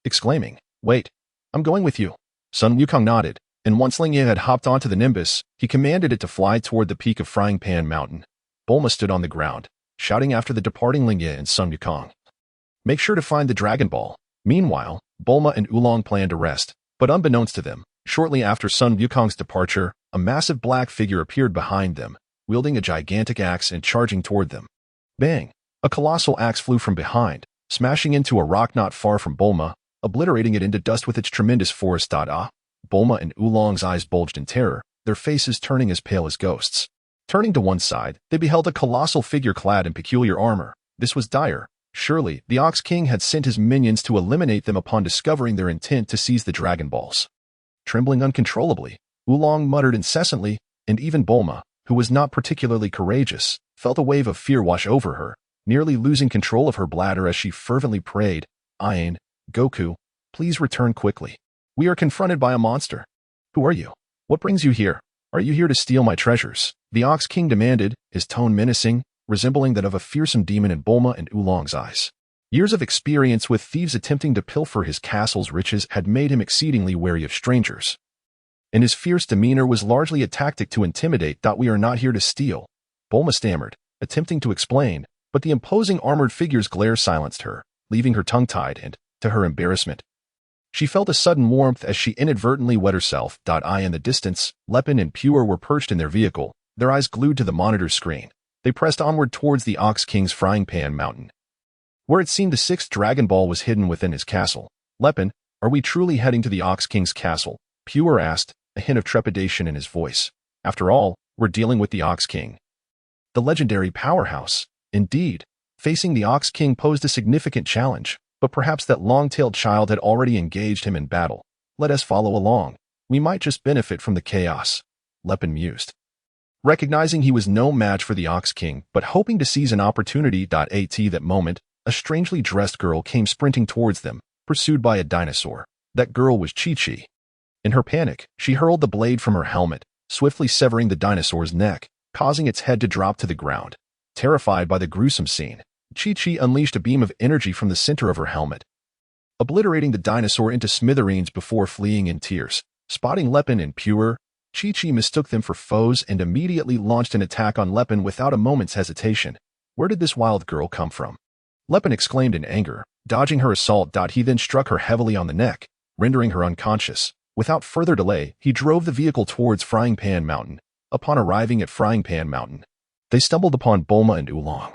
exclaiming, "Wait, I'm going with you." Sun Wukong nodded, and once Lingye had hopped onto the Nimbus, he commanded it to fly toward the peak of Frying Pan Mountain. Bulma stood on the ground, shouting after the departing Lingye and Sun Wukong, "Make sure to find the Dragon Ball." Meanwhile, Bulma and Oolong planned to rest, but unbeknownst to them, shortly after Sun Wukong's departure, a massive black figure appeared behind them, wielding a gigantic axe and charging toward them. Bang! A colossal axe flew from behind, smashing into a rock not far from Bulma. obliterating it into dust with its tremendous force. Bulma and Oolong's eyes bulged in terror, their faces turning as pale as ghosts. Turning to one side, they beheld a colossal figure clad in peculiar armor. This was dire. Surely, the Ox King had sent his minions to eliminate them upon discovering their intent to seize the Dragon Balls. Trembling uncontrollably, Oolong muttered incessantly, and even Bulma, who was not particularly courageous, felt a wave of fear wash over her, nearly losing control of her bladder as she fervently prayed, "Ayan, Goku, please return quickly. We are confronted by a monster. Who are you? What brings you here? Are you here to steal my treasures?" The Ox King demanded, his tone menacing, resembling that of a fearsome demon in Bulma and Oolong's eyes. Years of experience with thieves attempting to pilfer his castle's riches had made him exceedingly wary of strangers. And his fierce demeanor was largely a tactic to intimidate. "We are not here to steal," Bulma stammered, attempting to explain, but the imposing armored figure's glare silenced her, leaving her tongue-tied and, to her embarrassment, she felt a sudden warmth as she inadvertently wet herself. In the distance, Lepin and Pure were perched in their vehicle, their eyes glued to the monitor screen. They pressed onward towards the Ox King's frying pan mountain, where it seemed the sixth Dragon Ball was hidden within his castle. "Lepin, are we truly heading to the Ox King's castle?" Pure asked, a hint of trepidation in his voice. "After all, we're dealing with the Ox King, the legendary powerhouse." Indeed, facing the Ox King posed a significant challenge, but perhaps that long-tailed child had already engaged him in battle. "Let us follow along. We might just benefit from the chaos," Lepin mused, recognizing he was no match for the Ox King, but hoping to seize an opportunity. At that moment, a strangely dressed girl came sprinting towards them, pursued by a dinosaur. That girl was Chi-Chi. In her panic, she hurled the blade from her helmet, swiftly severing the dinosaur's neck, causing its head to drop to the ground. Terrified by the gruesome scene, Chi-Chi unleashed a beam of energy from the center of her helmet, obliterating the dinosaur into smithereens before fleeing in tears. Spotting Lepin and Pure, Chi-Chi mistook them for foes and immediately launched an attack on Lepin without a moment's hesitation. Where did this wild girl come from? Lepin exclaimed in anger, dodging her assault. He then struck her heavily on the neck, rendering her unconscious. Without further delay, he drove the vehicle towards Frying Pan Mountain. Upon arriving at Frying Pan Mountain, they stumbled upon Bulma and Oolong,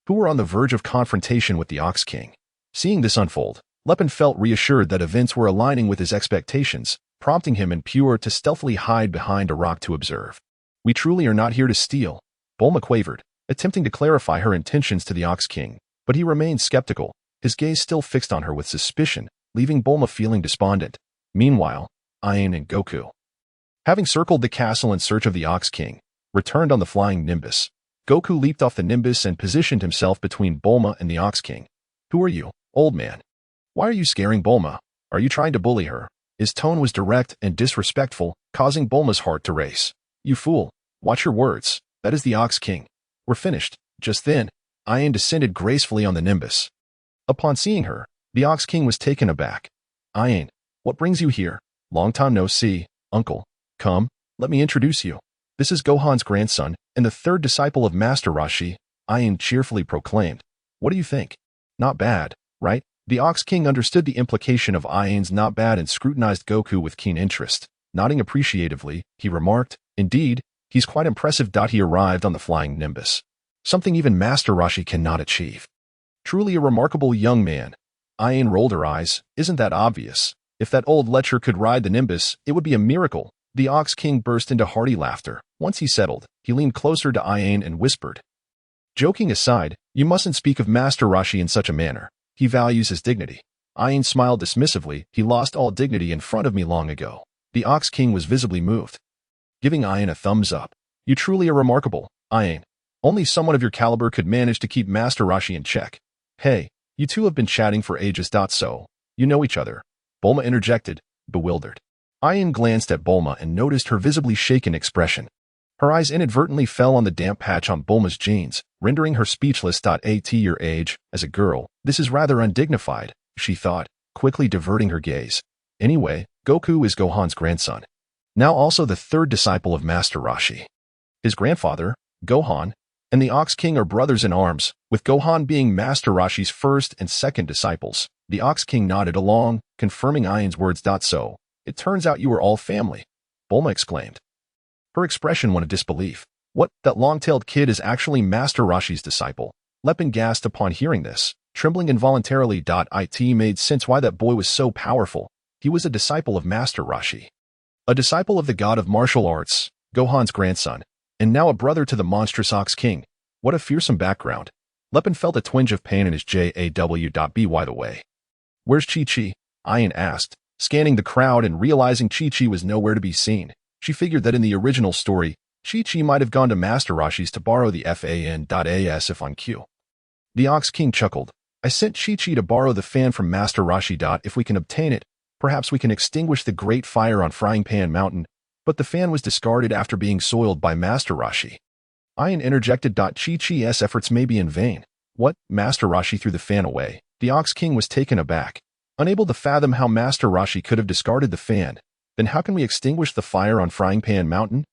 who were on the verge of confrontation with the Ox King. Seeing this unfold, Lepin felt reassured that events were aligning with his expectations, prompting him and Pure to stealthily hide behind a rock to observe. "We truly are not here to steal," Bulma quavered, attempting to clarify her intentions to the Ox King, but he remained skeptical, his gaze still fixed on her with suspicion, leaving Bulma feeling despondent. Meanwhile, Ayan and Goku, having circled the castle in search of the Ox King, returned on the flying Nimbus. Goku leaped off the Nimbus and positioned himself between Bulma and the Ox King. "Who are you, old man? Why are you scaring Bulma? Are you trying to bully her?" His tone was direct and disrespectful, causing Bulma's heart to race. "You fool, watch your words. That is the Ox King. We're finished." Just then, Ayan descended gracefully on the Nimbus. Upon seeing her, the Ox King was taken aback. "Ayan, what brings you here? Long time no see, uncle. Come, let me introduce you. This is Gohan's grandson, and the third disciple of Master Roshi," Ayan cheerfully proclaimed. "What do you think? Not bad, right?" The Ox King understood the implication of Ayan's not bad and scrutinized Goku with keen interest. Nodding appreciatively, he remarked, "Indeed, he's quite impressive." He arrived on the flying Nimbus, something even Master Roshi cannot achieve. "Truly a remarkable young man." Ayan rolled her eyes. "Isn't that obvious? If that old lecher could ride the Nimbus, it would be a miracle." The Ox King burst into hearty laughter. Once he settled, he leaned closer to Ayan and whispered, "Joking aside, you mustn't speak of Master Roshi in such a manner. He values his dignity." Ayan smiled dismissively. "He lost all dignity in front of me long ago." The Ox King was visibly moved, giving Ayan a thumbs up. "You truly are remarkable, Ayan. Only someone of your caliber could manage to keep Master Roshi in check." "Hey, you two have been chatting for ages. So, you know each other?" Bulma interjected, bewildered. Ayan glanced at Bulma and noticed her visibly shaken expression. Her eyes inadvertently fell on the damp patch on Bulma's jeans, rendering her speechless. "At your age, as a girl, this is rather undignified," she thought, quickly diverting her gaze. "Anyway, Goku is Gohan's grandson, now also the third disciple of Master Roshi. His grandfather, Gohan, and the Ox King are brothers in arms, with Gohan being Master Roshi's first and second disciples." The Ox King nodded along, confirming Ayan's words. "So, it turns out you are all family," Bulma exclaimed, her expression one of disbelief. "What, that long-tailed kid is actually Master Roshi's disciple?" Lepin gasped upon hearing this. trembling involuntarily. It made sense why that boy was so powerful. He was a disciple of Master Roshi. A disciple of the god of martial arts, Gohan's grandson, and now a brother to the monstrous Ox King. What a fearsome background. Lepin felt a twinge of pain in his jaw. By the way, where's Chi-Chi? Ayan asked, scanning the crowd and realizing Chi-Chi was nowhere to be seen. She figured that in the original story, Chi-Chi might have gone to Master Roshi's to borrow the fan.as if on cue. The Ox King chuckled. I sent Chi-Chi to borrow the fan from Master Roshi. If we can obtain it, perhaps we can extinguish the great fire on Frying Pan Mountain, but the fan was discarded after being soiled by Master Roshi. Ayan interjected. Chi-Chi's efforts may be in vain. What? Master Roshi threw the fan away. The Ox King was taken aback, unable to fathom how Master Roshi could have discarded the fan. Then how can we extinguish the fire on Frying Pan Mountain?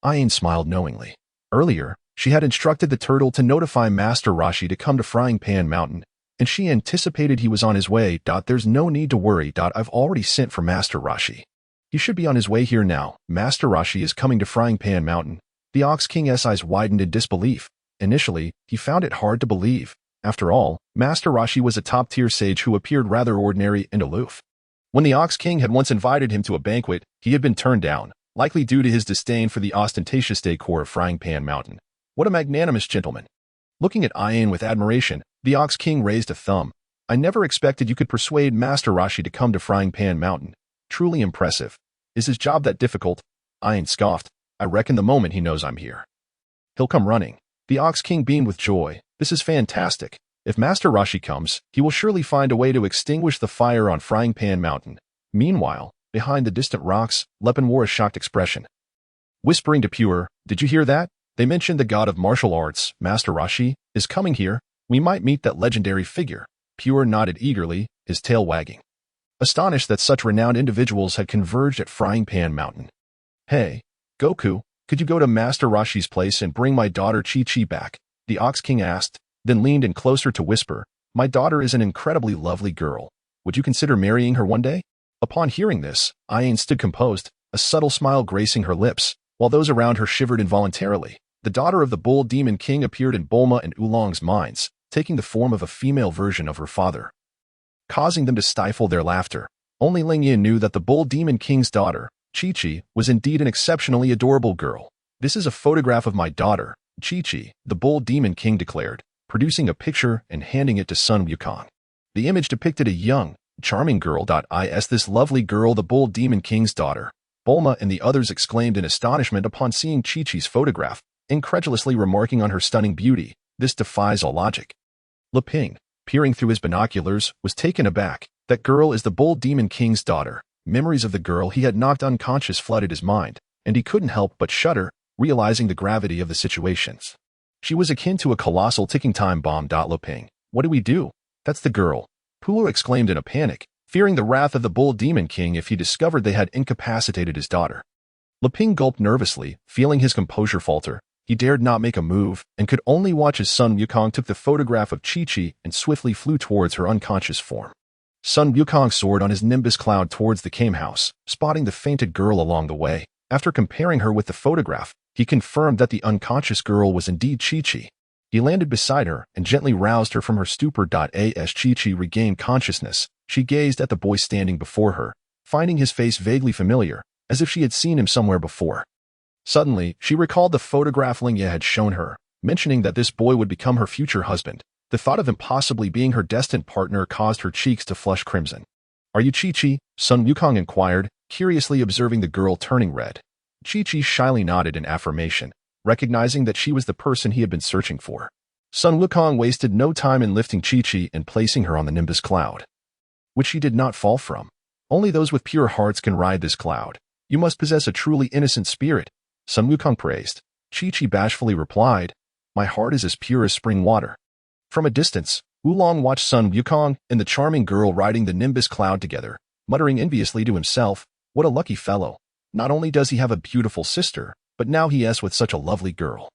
Ayan smiled knowingly. Earlier, she had instructed the turtle to notify Master Roshi to come to Frying Pan Mountain, and she anticipated he was on his way. There's no need to worry. I've already sent for Master Roshi. He should be on his way here now. Master Roshi is coming to Frying Pan Mountain. The Ox King's eyes widened in disbelief. Initially, he found it hard to believe. After all, Master Roshi was a top-tier sage who appeared rather ordinary and aloof. When the Ox King had once invited him to a banquet, he had been turned down, likely due to his disdain for the ostentatious decor of Frying Pan Mountain. What a magnanimous gentleman. Looking at Ayan with admiration, the Ox King raised a thumb. I never expected you could persuade Master Roshi to come to Frying Pan Mountain. Truly impressive. Is his job that difficult? Ayan scoffed. I reckon the moment he knows I'm here, he'll come running. The Ox King beamed with joy. This is fantastic. If Master Roshi comes, he will surely find a way to extinguish the fire on Frying Pan Mountain. Meanwhile, behind the distant rocks, Lepin wore a shocked expression. Whispering to Pure, did you hear that? They mentioned the god of martial arts, Master Roshi, is coming here. We might meet that legendary figure. Pure nodded eagerly, his tail wagging, astonished that such renowned individuals had converged at Frying Pan Mountain. Hey, Goku, could you go to Master Roshi's place and bring my daughter Chi-Chi back? The Ox King asked, then leaned in closer to whisper, my daughter is an incredibly lovely girl. Would you consider marrying her one day? Upon hearing this, Ayan stood composed, a subtle smile gracing her lips, while those around her shivered involuntarily. The daughter of the Bull Demon King appeared in Bulma and Oolong's minds, taking the form of a female version of her father, causing them to stifle their laughter. Only Lingye knew that the Bull Demon King's daughter, Chi-Chi, was indeed an exceptionally adorable girl. This is a photograph of my daughter, Chi-Chi, the Bull Demon King declared, producing a picture and handing it to Sun Wukong. The image depicted a young, charming girl. Is this lovely girl the Bull Demon King's daughter? Bulma and the others exclaimed in astonishment upon seeing Chi-Chi's photograph, incredulously remarking on her stunning beauty. This defies all logic. Leping, peering through his binoculars, was taken aback. That girl is the Bull Demon King's daughter. Memories of the girl he had knocked unconscious flooded his mind, and he couldn't help but shudder, realizing the gravity of the situations. She was akin to a colossal ticking time bomb. Leping, what do we do? That's the girl. Pulu exclaimed in a panic, fearing the wrath of the Bull Demon King if he discovered they had incapacitated his daughter. Leping gulped nervously, feeling his composure falter. He dared not make a move, and could only watch as Sun Wukong took the photograph of Chi-Chi and swiftly flew towards her unconscious form. Sun Wukong soared on his nimbus cloud towards the Kame house, spotting the fainted girl along the way. After comparing her with the photograph, he confirmed that the unconscious girl was indeed Chi-Chi. He landed beside her and gently roused her from her stupor. As Chi-Chi regained consciousness, she gazed at the boy standing before her, finding his face vaguely familiar, as if she had seen him somewhere before. Suddenly, she recalled the photograph Lingye had shown her, mentioning that this boy would become her future husband. The thought of him possibly being her destined partner caused her cheeks to flush crimson. Are you Chi-Chi? Sun Wukong inquired, curiously observing the girl turning red. Chi-Chi shyly nodded in affirmation, recognizing that she was the person he had been searching for. Sun Wukong wasted no time in lifting Chi-Chi and placing her on the nimbus cloud, which she did not fall from. Only those with pure hearts can ride this cloud. You must possess a truly innocent spirit, Sun Wukong praised. Chi-Chi bashfully replied, my heart is as pure as spring water. From a distance, Oolong watched Sun Wukong and the charming girl riding the nimbus cloud together, muttering enviously to himself, what a lucky fellow. Not only does he have a beautiful sister, but now he is with such a lovely girl.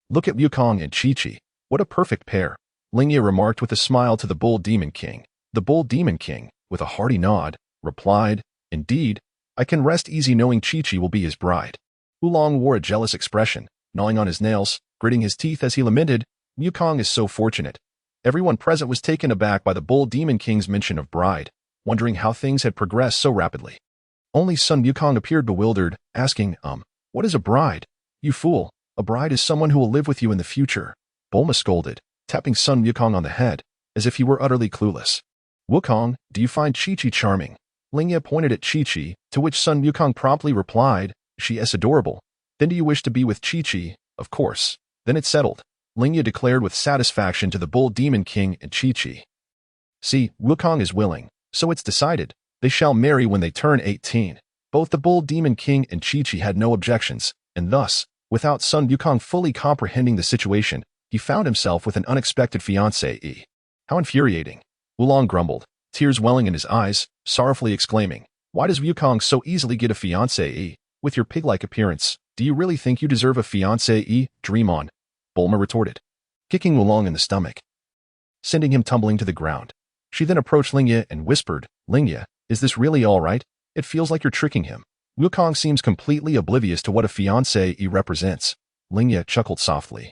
Look at Wukong and Chi-Chi. What a perfect pair. Lingye remarked with a smile to the Bull Demon King. The Bull Demon King, with a hearty nod, replied, indeed, I can rest easy knowing Chi-Chi will be his bride. Oolong wore a jealous expression, gnawing on his nails, gritting his teeth as he lamented, Wukong is so fortunate. Everyone present was taken aback by the Bull Demon King's mention of bride, wondering how things had progressed so rapidly. Only Sun Wukong appeared bewildered, asking, what is a bride? You fool, a bride is someone who will live with you in the future. Bulma scolded, tapping Sun Wukong on the head, as if he were utterly clueless. Wukong, do you find Chi-Chi charming? Lingye pointed at Chi-Chi, to which Sun Wukong promptly replied, she is adorable. Then do you wish to be with Chi-Chi? Of course. Then it's settled. Lingye declared with satisfaction to the Bull Demon King and Chi-Chi. See, Wukong is willing, so it's decided. They shall marry when they turn 18. Both the Bull Demon King and Chi-Chi had no objections, and thus, without Sun Wukong fully comprehending the situation, he found himself with an unexpected fiancée. How infuriating. Wulong grumbled, tears welling in his eyes, sorrowfully exclaiming, why does Wukong so easily get a fiancée? With your pig-like appearance, do you really think you deserve a fiancée? Dream on. Bulma retorted, kicking Wulong in the stomach, sending him tumbling to the ground. She then approached Lingye and whispered, Lingye, is this really all right? It feels like you're tricking him. Wukong seems completely oblivious to what a fiancé represents. Lingye chuckled softly,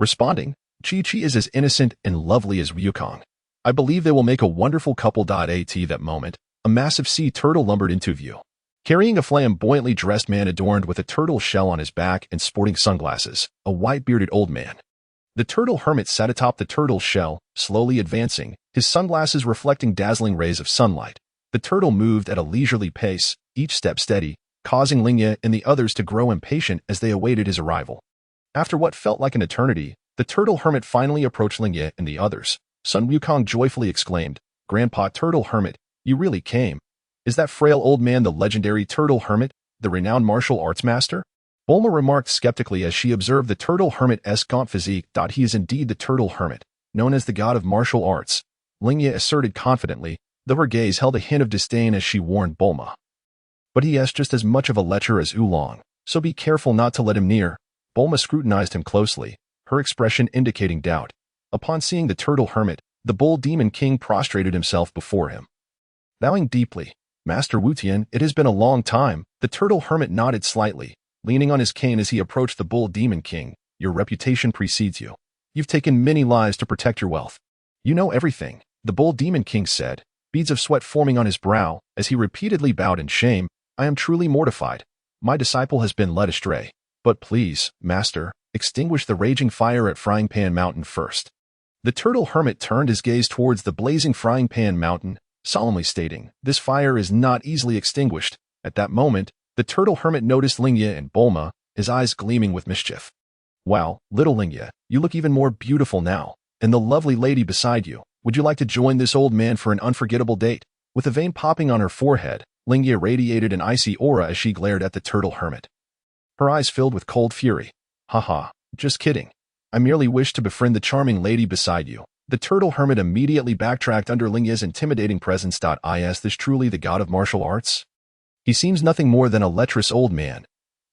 responding, Chi-Chi is as innocent and lovely as Wukong. I believe they will make a wonderful couple. At that moment, a massive sea turtle lumbered into view, carrying a flamboyantly dressed man adorned with a turtle shell on his back and sporting sunglasses, a white-bearded old man. The turtle hermit sat atop the turtle's shell, slowly advancing, his sunglasses reflecting dazzling rays of sunlight. The turtle moved at a leisurely pace, each step steady, causing Lingye and the others to grow impatient as they awaited his arrival. After what felt like an eternity, the turtle hermit finally approached Lingye and the others. Sun Wukong joyfully exclaimed, Grandpa Turtle Hermit, you really came. Is that frail old man the legendary Turtle Hermit, the renowned martial arts master? Bulma remarked skeptically as she observed the Turtle Hermit's gaunt physique. He is indeed the Turtle Hermit, known as the god of martial arts, Lingye asserted confidently, though her gaze held a hint of disdain as she warned Bulma. But he is just as much of a lecher as Oolong, so be careful not to let him near. Bulma scrutinized him closely, her expression indicating doubt. Upon seeing the Turtle Hermit, the Bull Demon King prostrated himself before him. Bowing deeply, Master Wutian, it has been a long time. The Turtle Hermit nodded slightly, leaning on his cane as he approached the Bull Demon King. Your reputation precedes you. You've taken many lives to protect your wealth. You know everything, the Bull Demon King said, beads of sweat forming on his brow as he repeatedly bowed in shame. I am truly mortified. My disciple has been led astray. But please, Master, extinguish the raging fire at Frying Pan Mountain first. The Turtle Hermit turned his gaze towards the blazing Frying Pan Mountain, solemnly stating, this fire is not easily extinguished. At that moment, the Turtle Hermit noticed Lingye and Bulma, his eyes gleaming with mischief. Wow, little Lingye, you look even more beautiful now. And the lovely lady beside you, would you like to join this old man for an unforgettable date? With a vein popping on her forehead, Lingye radiated an icy aura as she glared at the Turtle Hermit. Her eyes filled with cold fury. Haha, just kidding. I merely wish to befriend the charming lady beside you. The Turtle Hermit immediately backtracked under Lingye's intimidating presence. Is this truly the god of martial arts? He seems nothing more than a lecherous old man.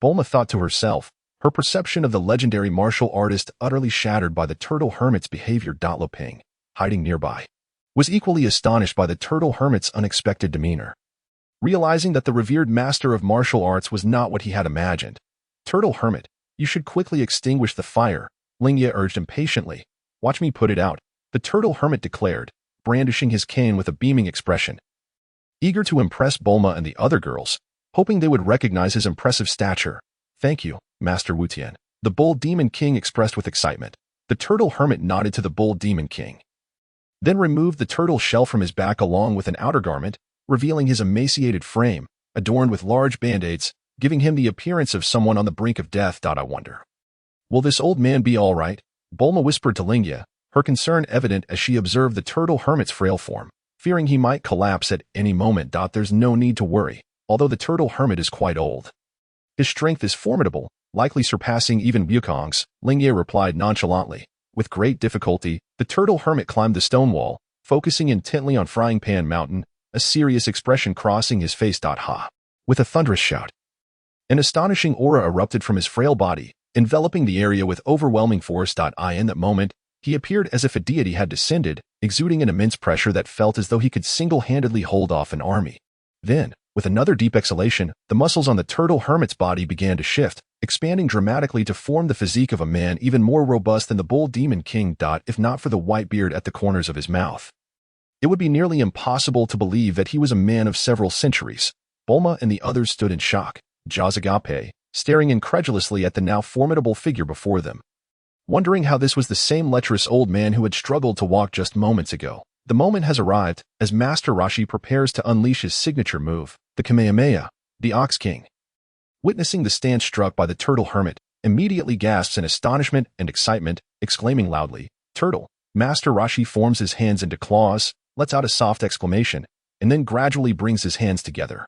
Bulma thought to herself, her perception of the legendary martial artist utterly shattered by the Turtle Hermit's behavior. Loping, hiding nearby, was equally astonished by the Turtle Hermit's unexpected demeanor. Realizing that the revered master of martial arts was not what he had imagined, Turtle Hermit, you should quickly extinguish the fire, Lingye urged impatiently. Watch me put it out, the Turtle Hermit declared, brandishing his cane with a beaming expression. Eager to impress Bulma and the other girls, hoping they would recognize his impressive stature. Thank you, Master Wutian, the Bull Demon King expressed with excitement. The Turtle Hermit nodded to the Bull Demon King, then removed the turtle shell from his back along with an outer garment, revealing his emaciated frame, adorned with large band-aids, giving him the appearance of someone on the brink of death. I wonder, will this old man be all right? Bulma whispered to Lingye, her concern evident as she observed the Turtle Hermit's frail form, fearing he might collapse at any moment. There's no need to worry, although the Turtle Hermit is quite old. His strength is formidable, likely surpassing even Wukong's, Lingye replied nonchalantly. With great difficulty, the Turtle Hermit climbed the stone wall, focusing intently on Frying Pan Mountain, a serious expression crossing his face. Ha! With a thunderous shout, an astonishing aura erupted from his frail body, enveloping the area with overwhelming force. In that moment, he appeared as if a deity had descended, exuding an immense pressure that felt as though he could single-handedly hold off an army. Then, with another deep exhalation, the muscles on the Turtle Hermit's body began to shift, expanding dramatically to form the physique of a man even more robust than the bull demon king. If not for the white beard at the corners of his mouth, it would be nearly impossible to believe that he was a man of several centuries. Bulma and the others stood in shock, jaws agape, staring incredulously at the now formidable figure before them, wondering how this was the same lecherous old man who had struggled to walk just moments ago. The moment has arrived as Master Roshi prepares to unleash his signature move, the Kamehameha. The Ox King, witnessing the stance struck by the turtle hermit, immediately gasps in astonishment and excitement, exclaiming loudly, "Turtle!" Master Roshi forms his hands into claws, lets out a soft exclamation, and then gradually brings his hands together.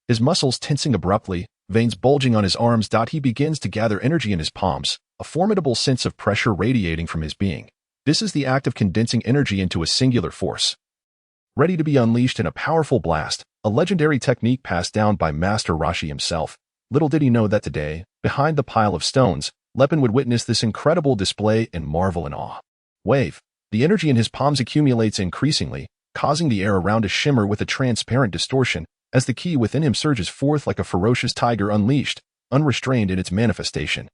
His muscles tensing abruptly, veins bulging on his arms. He begins to gather energy in his palms, a formidable sense of pressure radiating from his being. This is the act of condensing energy into a singular force, ready to be unleashed in a powerful blast, a legendary technique passed down by Master Roshi himself. Little did he know that today, behind the pile of stones, Lepin would witness this incredible display and marvel in awe. Wave. The energy in his palms accumulates increasingly, causing the air around to shimmer with a transparent distortion, as the ki within him surges forth like a ferocious tiger unleashed, unrestrained in its manifestation.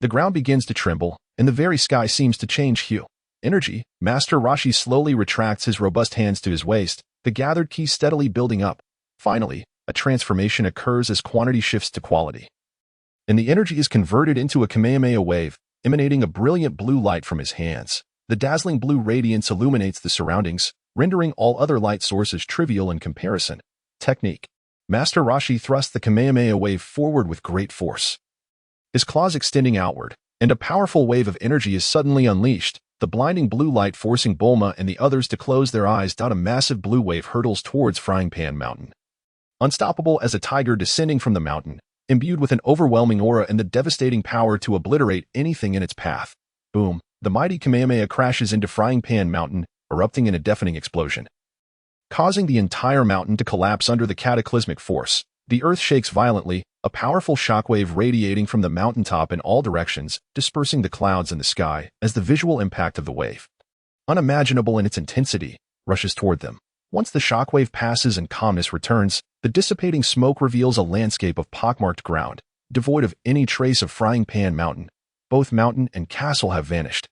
The ground begins to tremble, and the very sky seems to change hue. Energy. Master Roshi slowly retracts his robust hands to his waist, the gathered ki steadily building up. Finally, a transformation occurs as quantity shifts to quality, and the energy is converted into a Kamehameha wave, emanating a brilliant blue light from his hands. The dazzling blue radiance illuminates the surroundings, rendering all other light sources trivial in comparison. Technique. Master Roshi thrusts the Kamehameha wave forward with great force, his claws extending outward, and a powerful wave of energy is suddenly unleashed, the blinding blue light forcing Bulma and the others to close their eyes. A massive blue wave hurtles towards Frying Pan Mountain, unstoppable as a tiger descending from the mountain, imbued with an overwhelming aura and the devastating power to obliterate anything in its path. Boom! The mighty Kamehameha crashes into Frying Pan Mountain, erupting in a deafening explosion, causing the entire mountain to collapse under the cataclysmic force. The earth shakes violently, a powerful shockwave radiating from the mountaintop in all directions, dispersing the clouds in the sky as the visual impact of the wave, unimaginable in its intensity, rushes toward them. Once the shockwave passes and calmness returns, the dissipating smoke reveals a landscape of pockmarked ground, devoid of any trace of Frying Pan Mountain. Both mountain and castle have vanished.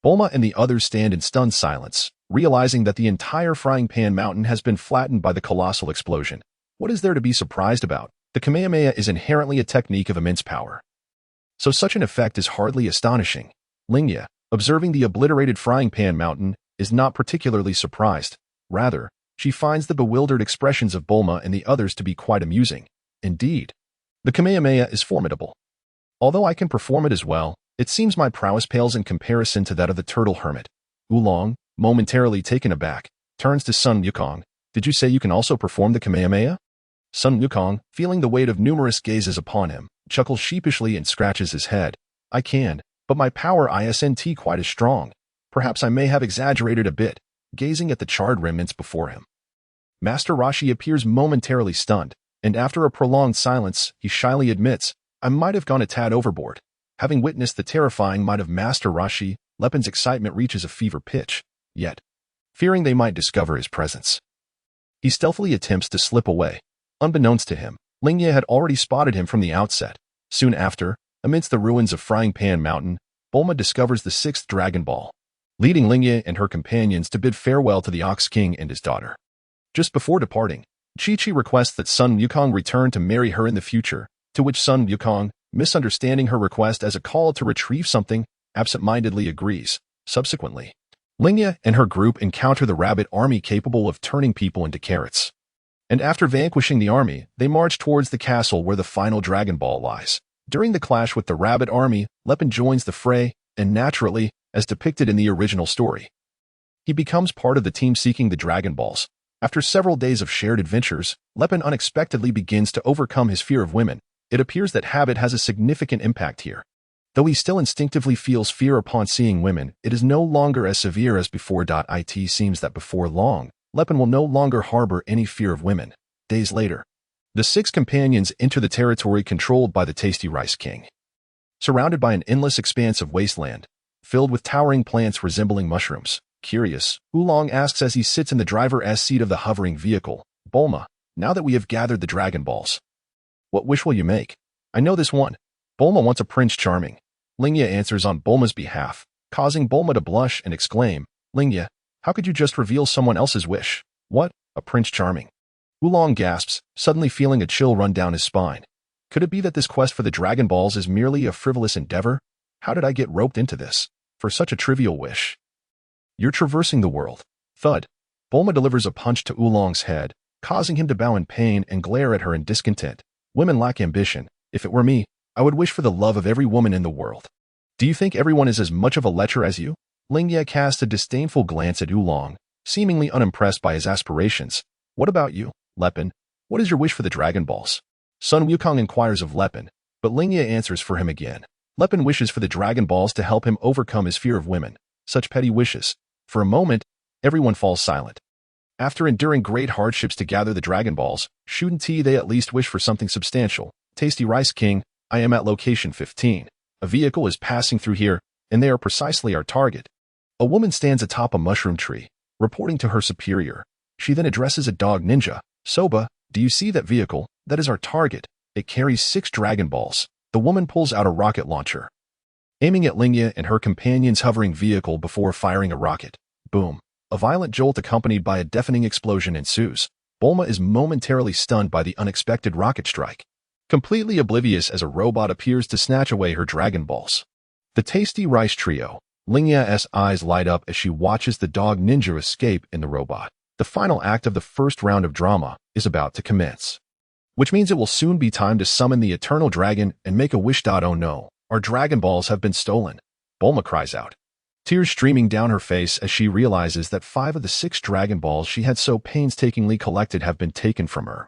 Bulma and the others stand in stunned silence, realizing that the entire Frying Pan Mountain has been flattened by the colossal explosion. What is there to be surprised about? The Kamehameha is inherently a technique of immense power, so such an effect is hardly astonishing. Lingye, observing the obliterated Frying Pan Mountain, is not particularly surprised. Rather, she finds the bewildered expressions of Bulma and the others to be quite amusing. Indeed, the Kamehameha is formidable. Although I can perform it as well, it seems my prowess pales in comparison to that of the turtle hermit. Oolong, momentarily taken aback, turns to Sun Wukong. Did you say you can also perform the Kamehameha? Sun Wukong, feeling the weight of numerous gazes upon him, chuckles sheepishly and scratches his head. I can, but my power isn't quite as strong. Perhaps I may have exaggerated a bit, gazing at the charred remnants before him. Master Roshi appears momentarily stunned, and after a prolonged silence, he shyly admits, I might have gone a tad overboard. Having witnessed the terrifying might of Master Roshi, Lepin's excitement reaches a fever pitch. Yet, fearing they might discover his presence, he stealthily attempts to slip away. Unbeknownst to him, Lingye had already spotted him from the outset. Soon after, amidst the ruins of Frying Pan Mountain, Bulma discovers the sixth Dragon Ball, leading Lingye and her companions to bid farewell to the Ox King and his daughter. Just before departing, Chi-Chi requests that Sun Wukong return to marry her in the future, to which Sun Wukong, misunderstanding her request as a call to retrieve something, absent-mindedly agrees. Subsequently, Lingye and her group encounter the rabbit army capable of turning people into carrots. And after vanquishing the army, they march towards the castle where the final Dragon Ball lies. During the clash with the rabbit army, Lepin joins the fray, and naturally, as depicted in the original story, he becomes part of the team seeking the Dragon Balls. After several days of shared adventures, Lepin unexpectedly begins to overcome his fear of women. It appears that habit has a significant impact here. Though he still instinctively feels fear upon seeing women, it is no longer as severe as before. It seems that before long, Lepin will no longer harbor any fear of women. Days later, the six companions enter the territory controlled by the Tasty Rice King. Surrounded by an endless expanse of wasteland, filled with towering plants resembling mushrooms. Curious, Oolong asks as he sits in the driver's seat of the hovering vehicle, Bulma, now that we have gathered the Dragon Balls, what wish will you make? I know this one. Bulma wants a Prince Charming. Lingye answers on Bulma's behalf, causing Bulma to blush and exclaim, Lingye, how could you just reveal someone else's wish? What? A Prince Charming? Oolong gasps, suddenly feeling a chill run down his spine. Could it be that this quest for the Dragon Balls is merely a frivolous endeavor? How did I get roped into this? For such a trivial wish. You're traversing the world. Thud. Bulma delivers a punch to Oolong's head, causing him to bow in pain and glare at her in discontent. Women lack ambition. If it were me, I would wish for the love of every woman in the world. Do you think everyone is as much of a lecher as you? Lingye cast a disdainful glance at Oolong, seemingly unimpressed by his aspirations. What about you, Lepin? What is your wish for the Dragon Balls? Sun Wukong inquires of Lepin, but Lingye answers for him again. Lepin wishes for the Dragon Balls to help him overcome his fear of women. Such petty wishes. For a moment, everyone falls silent. After enduring great hardships to gather the Dragon Balls, shouldn't they at least wish for something substantial? Tasty Rice King, I am at location 15. A vehicle is passing through here, and they are precisely our target. A woman stands atop a mushroom tree, reporting to her superior. She then addresses a dog ninja. Soba, do you see that vehicle? That is our target. It carries 6 Dragon Balls. The woman pulls out a rocket launcher, aiming at Lingye and her companion's hovering vehicle before firing a rocket. Boom. A violent jolt accompanied by a deafening explosion ensues. Bulma is momentarily stunned by the unexpected rocket strike, completely oblivious as a robot appears to snatch away her Dragon Balls. The Tasty Rice Trio. Lingye's eyes light up as she watches the dog ninja escape in the robot. The final act of the first round of drama is about to commence, which means it will soon be time to summon the Eternal Dragon and make a wish. Oh no, our Dragon Balls have been stolen. Bulma cries out, tears streaming down her face as she realizes that 5 of the 6 Dragon Balls she had so painstakingly collected have been taken from her.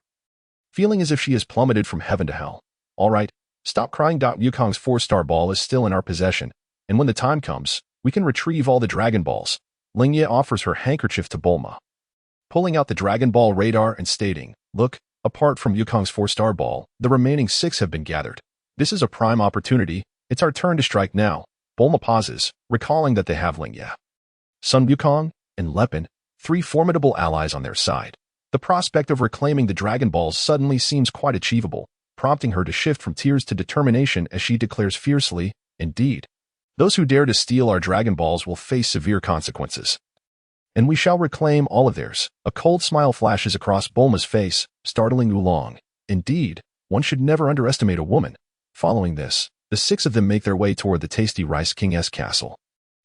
Feeling as if she has plummeted from heaven to hell. All right, stop crying. Wukong's 4-star ball is still in our possession, and when the time comes, we can retrieve all the Dragon Balls. Lingye offers her handkerchief to Bulma, pulling out the Dragon Ball radar and stating, look, apart from Wukong's 4-star ball, the remaining 6 have been gathered. This is a prime opportunity. It's our turn to strike now. Bulma pauses, recalling that they have Lingye, Sun Wukong, and Lepin, 3 formidable allies on their side. The prospect of reclaiming the Dragon Balls suddenly seems quite achievable, prompting her to shift from tears to determination as she declares fiercely, indeed, those who dare to steal our Dragon Balls will face severe consequences. And we shall reclaim all of theirs. A cold smile flashes across Bulma's face, startling Oolong. Indeed, one should never underestimate a woman. Following this, the 6 of them make their way toward the Tasty Rice King's castle.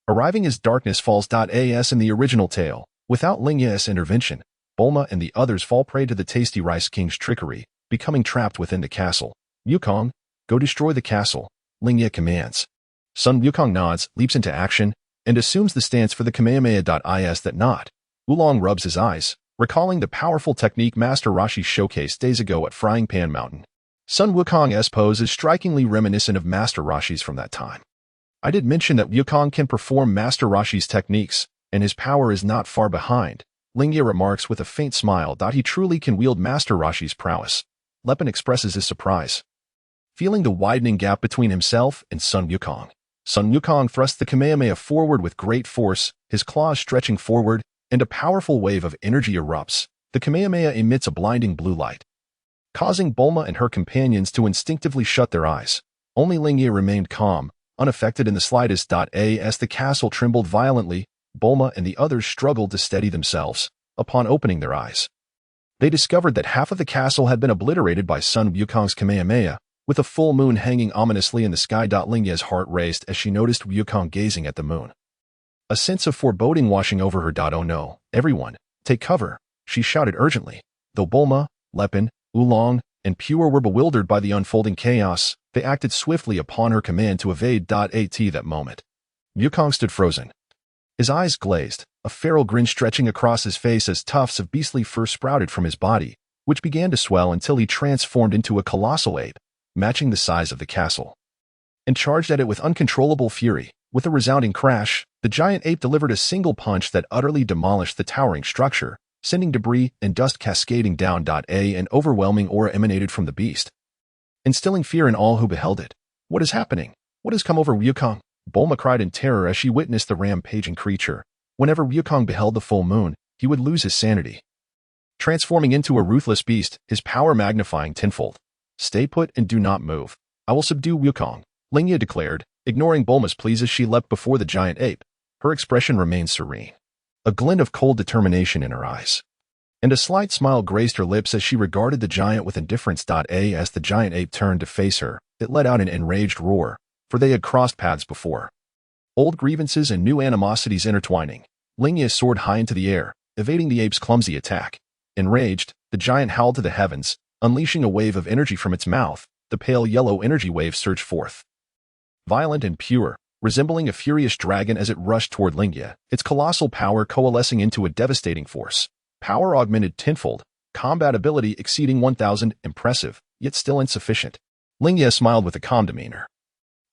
Arriving as darkness falls. As in the original tale, without Lingye's intervention, Bulma and the others fall prey to the Tasty Rice King's trickery, becoming trapped within the castle. Wukong, go destroy the castle, Lingye commands. Sun Wukong nods, leaps into action, and assumes the stance for the Kamehameha. Is that not? Oolong rubs his eyes, recalling the powerful technique Master Roshi showcased days ago at Frying Pan Mountain. Sun Wukong's pose is strikingly reminiscent of Master Roshi's from that time. I did mention that Wukong can perform Master Roshi's techniques, and his power is not far behind. Lingye remarks with a faint smile. He truly can wield Master Roshi's prowess. Lepin expresses his surprise, feeling the widening gap between himself and Sun Wukong. Sun Wukong thrusts the Kamehameha forward with great force, his claws stretching forward, and a powerful wave of energy erupts. The Kamehameha emits a blinding blue light, causing Bulma and her companions to instinctively shut their eyes. Only Lingye remained calm, unaffected in the slightest. As the castle trembled violently, Bulma and the others struggled to steady themselves. Upon opening their eyes, they discovered that half of the castle had been obliterated by Sun Wukong's Kamehameha, with a full moon hanging ominously in the sky. Lingye's heart raced as she noticed Wukong gazing at the moon. A sense of foreboding washing over her. Oh no, everyone, take cover, she shouted urgently. Though Bulma, Lepin, Oolong, and Pure were bewildered by the unfolding chaos, they acted swiftly upon her command to evade. At that moment, Wukong stood frozen, his eyes glazed, a feral grin stretching across his face as tufts of beastly fur sprouted from his body, which began to swell until he transformed into a colossal ape, matching the size of the castle, and charged at it with uncontrollable fury. With a resounding crash, the giant ape delivered a single punch that utterly demolished the towering structure, sending debris and dust cascading down. An overwhelming aura emanated from the beast, instilling fear in all who beheld it. What is happening? What has come over Wukong? Bulma cried in terror as she witnessed the rampaging creature. Whenever Wukong beheld the full moon, he would lose his sanity, transforming into a ruthless beast, his power magnifying tenfold. Stay put and do not move. I will subdue Wukong, Lingye declared, ignoring Bulma's pleas as she leapt before the giant ape. Her expression remained serene, a glint of cold determination in her eyes, and a slight smile graced her lips as she regarded the giant with indifference. As the giant ape turned to face her, it let out an enraged roar, for they had crossed paths before. Old grievances and new animosities intertwining. Lingye soared high into the air, evading the ape's clumsy attack. Enraged, the giant howled to the heavens, unleashing a wave of energy from its mouth. The pale yellow energy wave surged forth, violent and pure, resembling a furious dragon as it rushed toward Lingye, its colossal power coalescing into a devastating force. Power augmented tenfold, combat ability exceeding 1,000, impressive, yet still insufficient. Lingye smiled with a calm demeanor,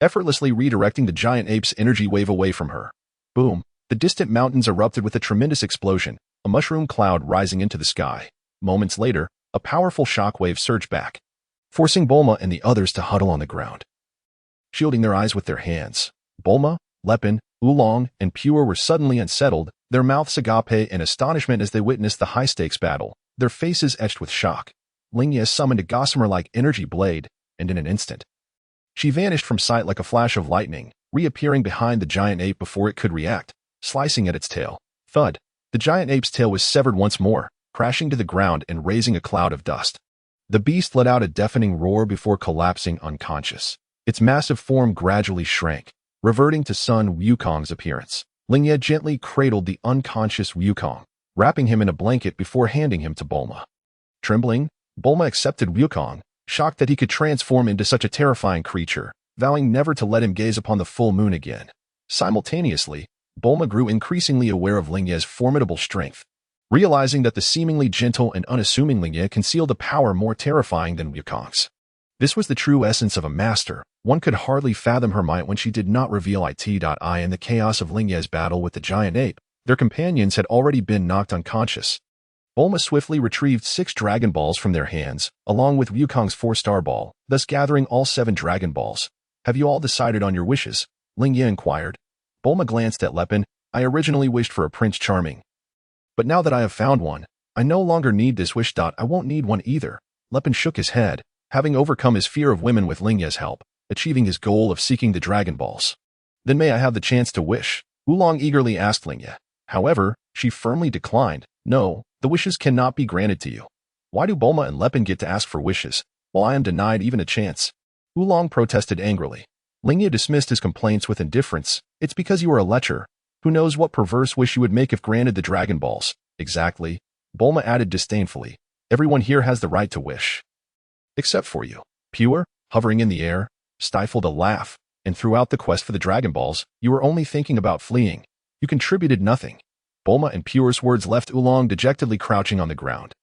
effortlessly redirecting the giant ape's energy wave away from her. Boom! The distant mountains erupted with a tremendous explosion, a mushroom cloud rising into the sky. Moments later, a powerful shockwave surged back, forcing Bulma and the others to huddle on the ground, shielding their eyes with their hands. Bulma, Lepin, Oolong, and Pure were suddenly unsettled, their mouths agape in astonishment as they witnessed the high-stakes battle, their faces etched with shock. Lingye summoned a gossamer-like energy blade, and in an instant, she vanished from sight like a flash of lightning, reappearing behind the giant ape before it could react, slicing at its tail. Thud! The giant ape's tail was severed once more, crashing to the ground and raising a cloud of dust. The beast let out a deafening roar before collapsing unconscious. Its massive form gradually shrank, reverting to Sun Wukong's appearance. Lingye gently cradled the unconscious Wukong, wrapping him in a blanket before handing him to Bulma. Trembling, Bulma accepted Wukong, shocked that he could transform into such a terrifying creature, vowing never to let him gaze upon the full moon again. Simultaneously, Bulma grew increasingly aware of Lingye's formidable strength, realizing that the seemingly gentle and unassuming Lingye concealed a power more terrifying than Wukong's. This was the true essence of a master. One could hardly fathom her might when she did not reveal it. In the chaos of Lingye's battle with the giant ape, their companions had already been knocked unconscious. Bulma swiftly retrieved 6 Dragon Balls from their hands, along with Wukong's 4-star ball, thus gathering all 7 Dragon Balls. Have you all decided on your wishes? Lingye inquired. Bulma glanced at Lepin. I originally wished for a Prince Charming, but now that I have found one, I no longer need this wish. I won't need one either. Lepin shook his head, having overcome his fear of women with Lingye's help, achieving his goal of seeking the Dragon Balls. Then may I have the chance to wish? Oolong eagerly asked Lingye. However, she firmly declined. No, the wishes cannot be granted to you. Why do Bulma and Lepin get to ask for wishes, while I am denied even a chance? Oolong protested angrily. Lingye dismissed his complaints with indifference. It's because you are a lecher. Who knows what perverse wish you would make if granted the Dragon Balls? Exactly. Bulma added disdainfully. Everyone here has the right to wish. Except for you. Pure, hovering in the air, stifled a laugh, and throughout the quest for the Dragon Balls, you were only thinking about fleeing. You contributed nothing. Bulma and Pure's words left Oolong dejectedly crouching on the ground,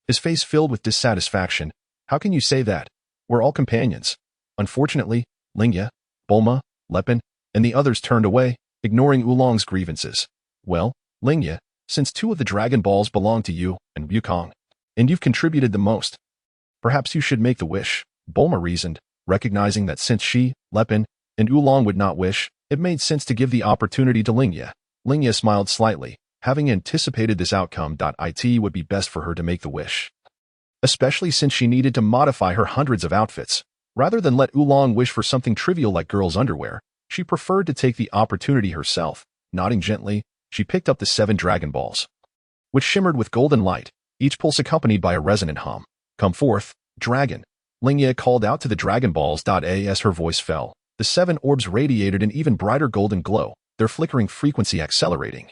his face filled with dissatisfaction. How can you say that? We're all companions. Unfortunately, Lingye, Bulma, Lepin, and the others turned away, ignoring Oolong's grievances. Well, Lingye, since 2 of the Dragon Balls belong to you and Wukong, and you've contributed the most, perhaps you should make the wish, Bulma reasoned, recognizing that since she, Lepin, and Oolong would not wish, it made sense to give the opportunity to Lingye. Lingye smiled slightly, having anticipated this outcome. It would be best for her to make the wish, especially since she needed to modify her hundreds of outfits. Rather than let Oolong wish for something trivial like girls' underwear, she preferred to take the opportunity herself. Nodding gently, she picked up the 7 Dragon Balls, which shimmered with golden light, each pulse accompanied by a resonant hum. Come forth, dragon. Lingye called out to the Dragon Balls. As her voice fell, the 7 orbs radiated an even brighter golden glow, their flickering frequency accelerating,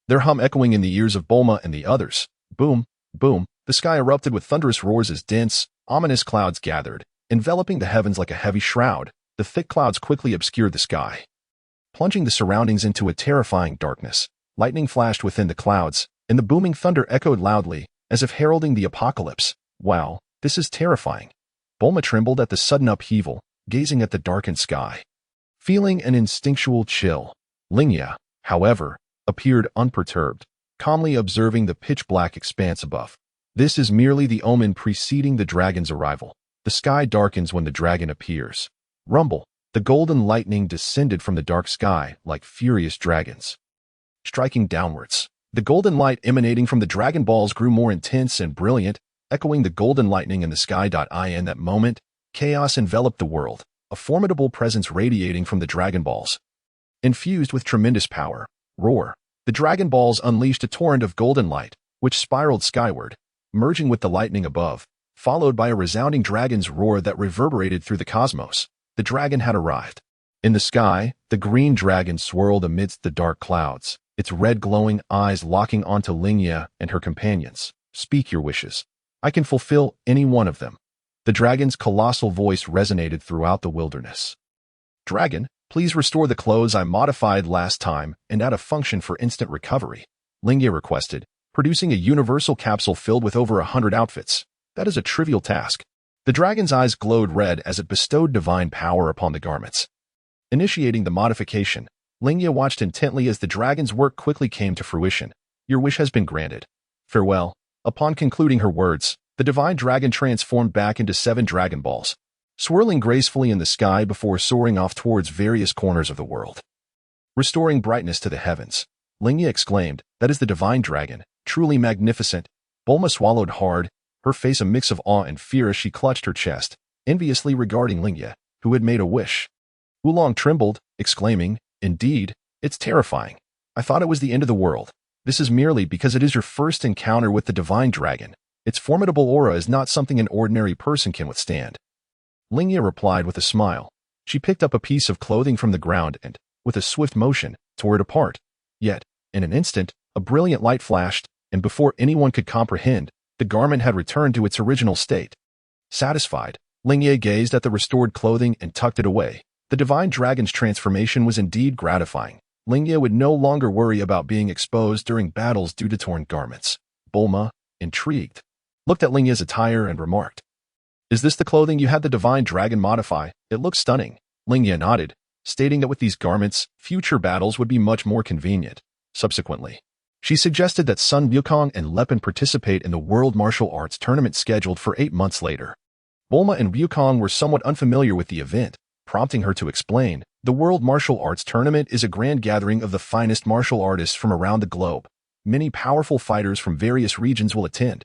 their hum echoing in the ears of Bulma and the others. Boom, boom, the sky erupted with thunderous roars as dense, ominous clouds gathered, enveloping the heavens like a heavy shroud. The thick clouds quickly obscured the sky, plunging the surroundings into a terrifying darkness. Lightning flashed within the clouds, and the booming thunder echoed loudly, as if heralding the apocalypse. Wow, this is terrifying. Bulma trembled at the sudden upheaval, gazing at the darkened sky, feeling an instinctual chill. Lingye, however, appeared unperturbed, calmly observing the pitch-black expanse above. This is merely the omen preceding the dragon's arrival. The sky darkens when the dragon appears. Rumble, the golden lightning descended from the dark sky like furious dragons, striking downwards. The golden light emanating from the Dragon Balls grew more intense and brilliant, echoing the golden lightning in the sky. In that moment, Chaos enveloped the world, a formidable presence radiating from the Dragon Balls. Infused with tremendous power, roar, the Dragon Balls unleashed a torrent of golden light, which spiraled skyward, merging with the lightning above, followed by a resounding dragon's roar that reverberated through the cosmos. The dragon had arrived. In the sky, the green dragon swirled amidst the dark clouds, its red glowing eyes locking onto Lingye and her companions. Speak your wishes. I can fulfill any one of them. The dragon's colossal voice resonated throughout the wilderness. Dragon, please restore the clothes I modified last time and add a function for instant recovery, Lingye requested, producing a universal capsule filled with over 100 outfits. That is a trivial task. The dragon's eyes glowed red as it bestowed divine power upon the garments. Initiating the modification, Lingye watched intently as the dragon's work quickly came to fruition. Your wish has been granted. Farewell. Upon concluding her words, the divine dragon transformed back into 7 Dragon Balls, swirling gracefully in the sky before soaring off towards various corners of the world. Restoring brightness to the heavens, Lingye exclaimed, that is the divine dragon, truly magnificent. Bulma swallowed hard, her face a mix of awe and fear as she clutched her chest, enviously regarding Lingye, who had made a wish. Oolong trembled, exclaiming, indeed, it's terrifying. I thought it was the end of the world. This is merely because it is your first encounter with the divine dragon. Its formidable aura is not something an ordinary person can withstand. Lingye replied with a smile. She picked up a piece of clothing from the ground and, with a swift motion, tore it apart. Yet, in an instant, a brilliant light flashed, and before anyone could comprehend, the garment had returned to its original state. Satisfied, Lingye gazed at the restored clothing and tucked it away. The divine dragon's transformation was indeed gratifying. Lingye would no longer worry about being exposed during battles due to torn garments. Bulma, intrigued, looked at Lingye's attire and remarked, is this the clothing you had the divine dragon modify? It looks stunning. Lingye nodded, stating that with these garments, future battles would be much more convenient. Subsequently, she suggested that Sun Wukong and Lepin participate in the World Martial Arts Tournament scheduled for 8 months later. Bulma and Wukong were somewhat unfamiliar with the event, prompting her to explain, the World Martial Arts Tournament is a grand gathering of the finest martial artists from around the globe. Many powerful fighters from various regions will attend.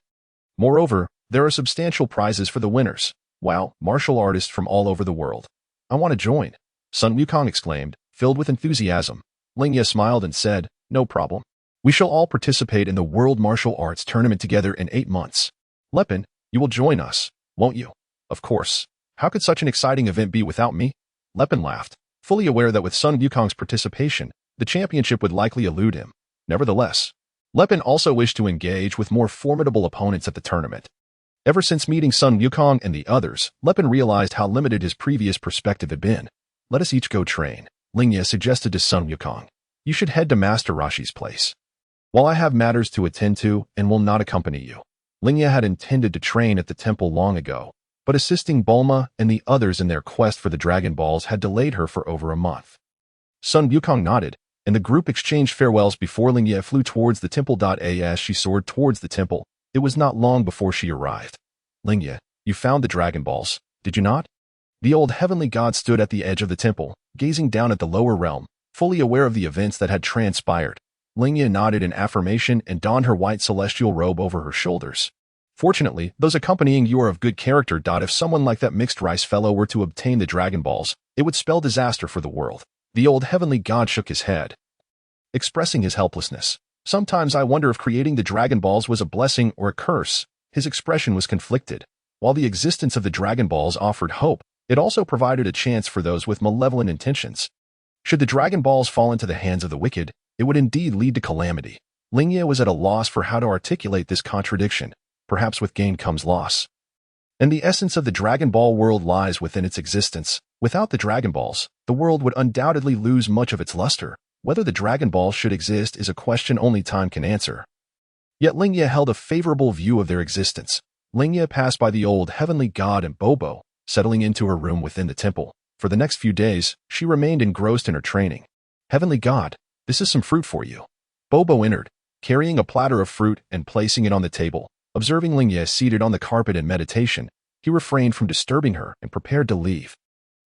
Moreover, there are substantial prizes for the winners. Wow, martial artists from all over the world. I want to join, Sun Wukong exclaimed, filled with enthusiasm. Lingye smiled and said, no problem. We shall all participate in the World Martial Arts Tournament together in 8 months. Lepin, you will join us, won't you? Of course. How could such an exciting event be without me? Lepin laughed, fully aware that with Sun Wukong's participation, the championship would likely elude him. Nevertheless, Lepin also wished to engage with more formidable opponents at the tournament. Ever since meeting Sun Wukong and the others, Lepin realized how limited his previous perspective had been. Let us each go train, Lingye suggested to Sun Wukong. You should head to Master Roshi's place. While I have matters to attend to and will not accompany you. Lingye had intended to train at the temple long ago, but assisting Bulma and the others in their quest for the Dragon Balls had delayed her for over a month. Sun Wukong nodded, and the group exchanged farewells before Lingye flew towards the temple. As she soared towards the temple, it was not long before she arrived. Lingye, you found the Dragon Balls, did you not? The old heavenly god stood at the edge of the temple, gazing down at the lower realm, fully aware of the events that had transpired. Lingye nodded in affirmation and donned her white celestial robe over her shoulders. Fortunately, those accompanying you are of good character. If someone like that mixed rice fellow were to obtain the Dragon Balls, it would spell disaster for the world. The old heavenly god shook his head, expressing his helplessness. Sometimes I wonder if creating the Dragon Balls was a blessing or a curse. His expression was conflicted. While the existence of the Dragon Balls offered hope, it also provided a chance for those with malevolent intentions. Should the Dragon Balls fall into the hands of the wicked, it would indeed lead to calamity. Lingye was at a loss for how to articulate this contradiction. Perhaps with gain comes loss. And the essence of the Dragon Ball world lies within its existence. Without the Dragon Balls, the world would undoubtedly lose much of its luster. Whether the Dragon Balls should exist is a question only time can answer. Yet Lingye held a favorable view of their existence. Lingye passed by the old heavenly god and Bobo, settling into her room within the temple. For the next few days, she remained engrossed in her training. Heavenly God, this is some fruit for you. Bobo entered, carrying a platter of fruit and placing it on the table. Observing Lingye seated on the carpet in meditation, he refrained from disturbing her and prepared to leave.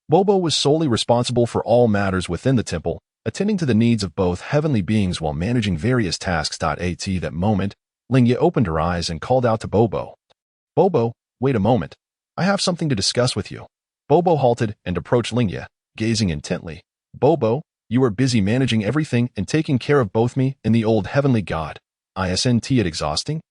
Bobo was solely responsible for all matters within the temple, attending to the needs of both heavenly beings while managing various tasks. At that moment, Lingye opened her eyes and called out to Bobo. Bobo, wait a moment. I have something to discuss with you. Bobo halted and approached Lingye, gazing intently. Bobo, you are busy managing everything and taking care of both me and the old heavenly god. Isn't it exhausting?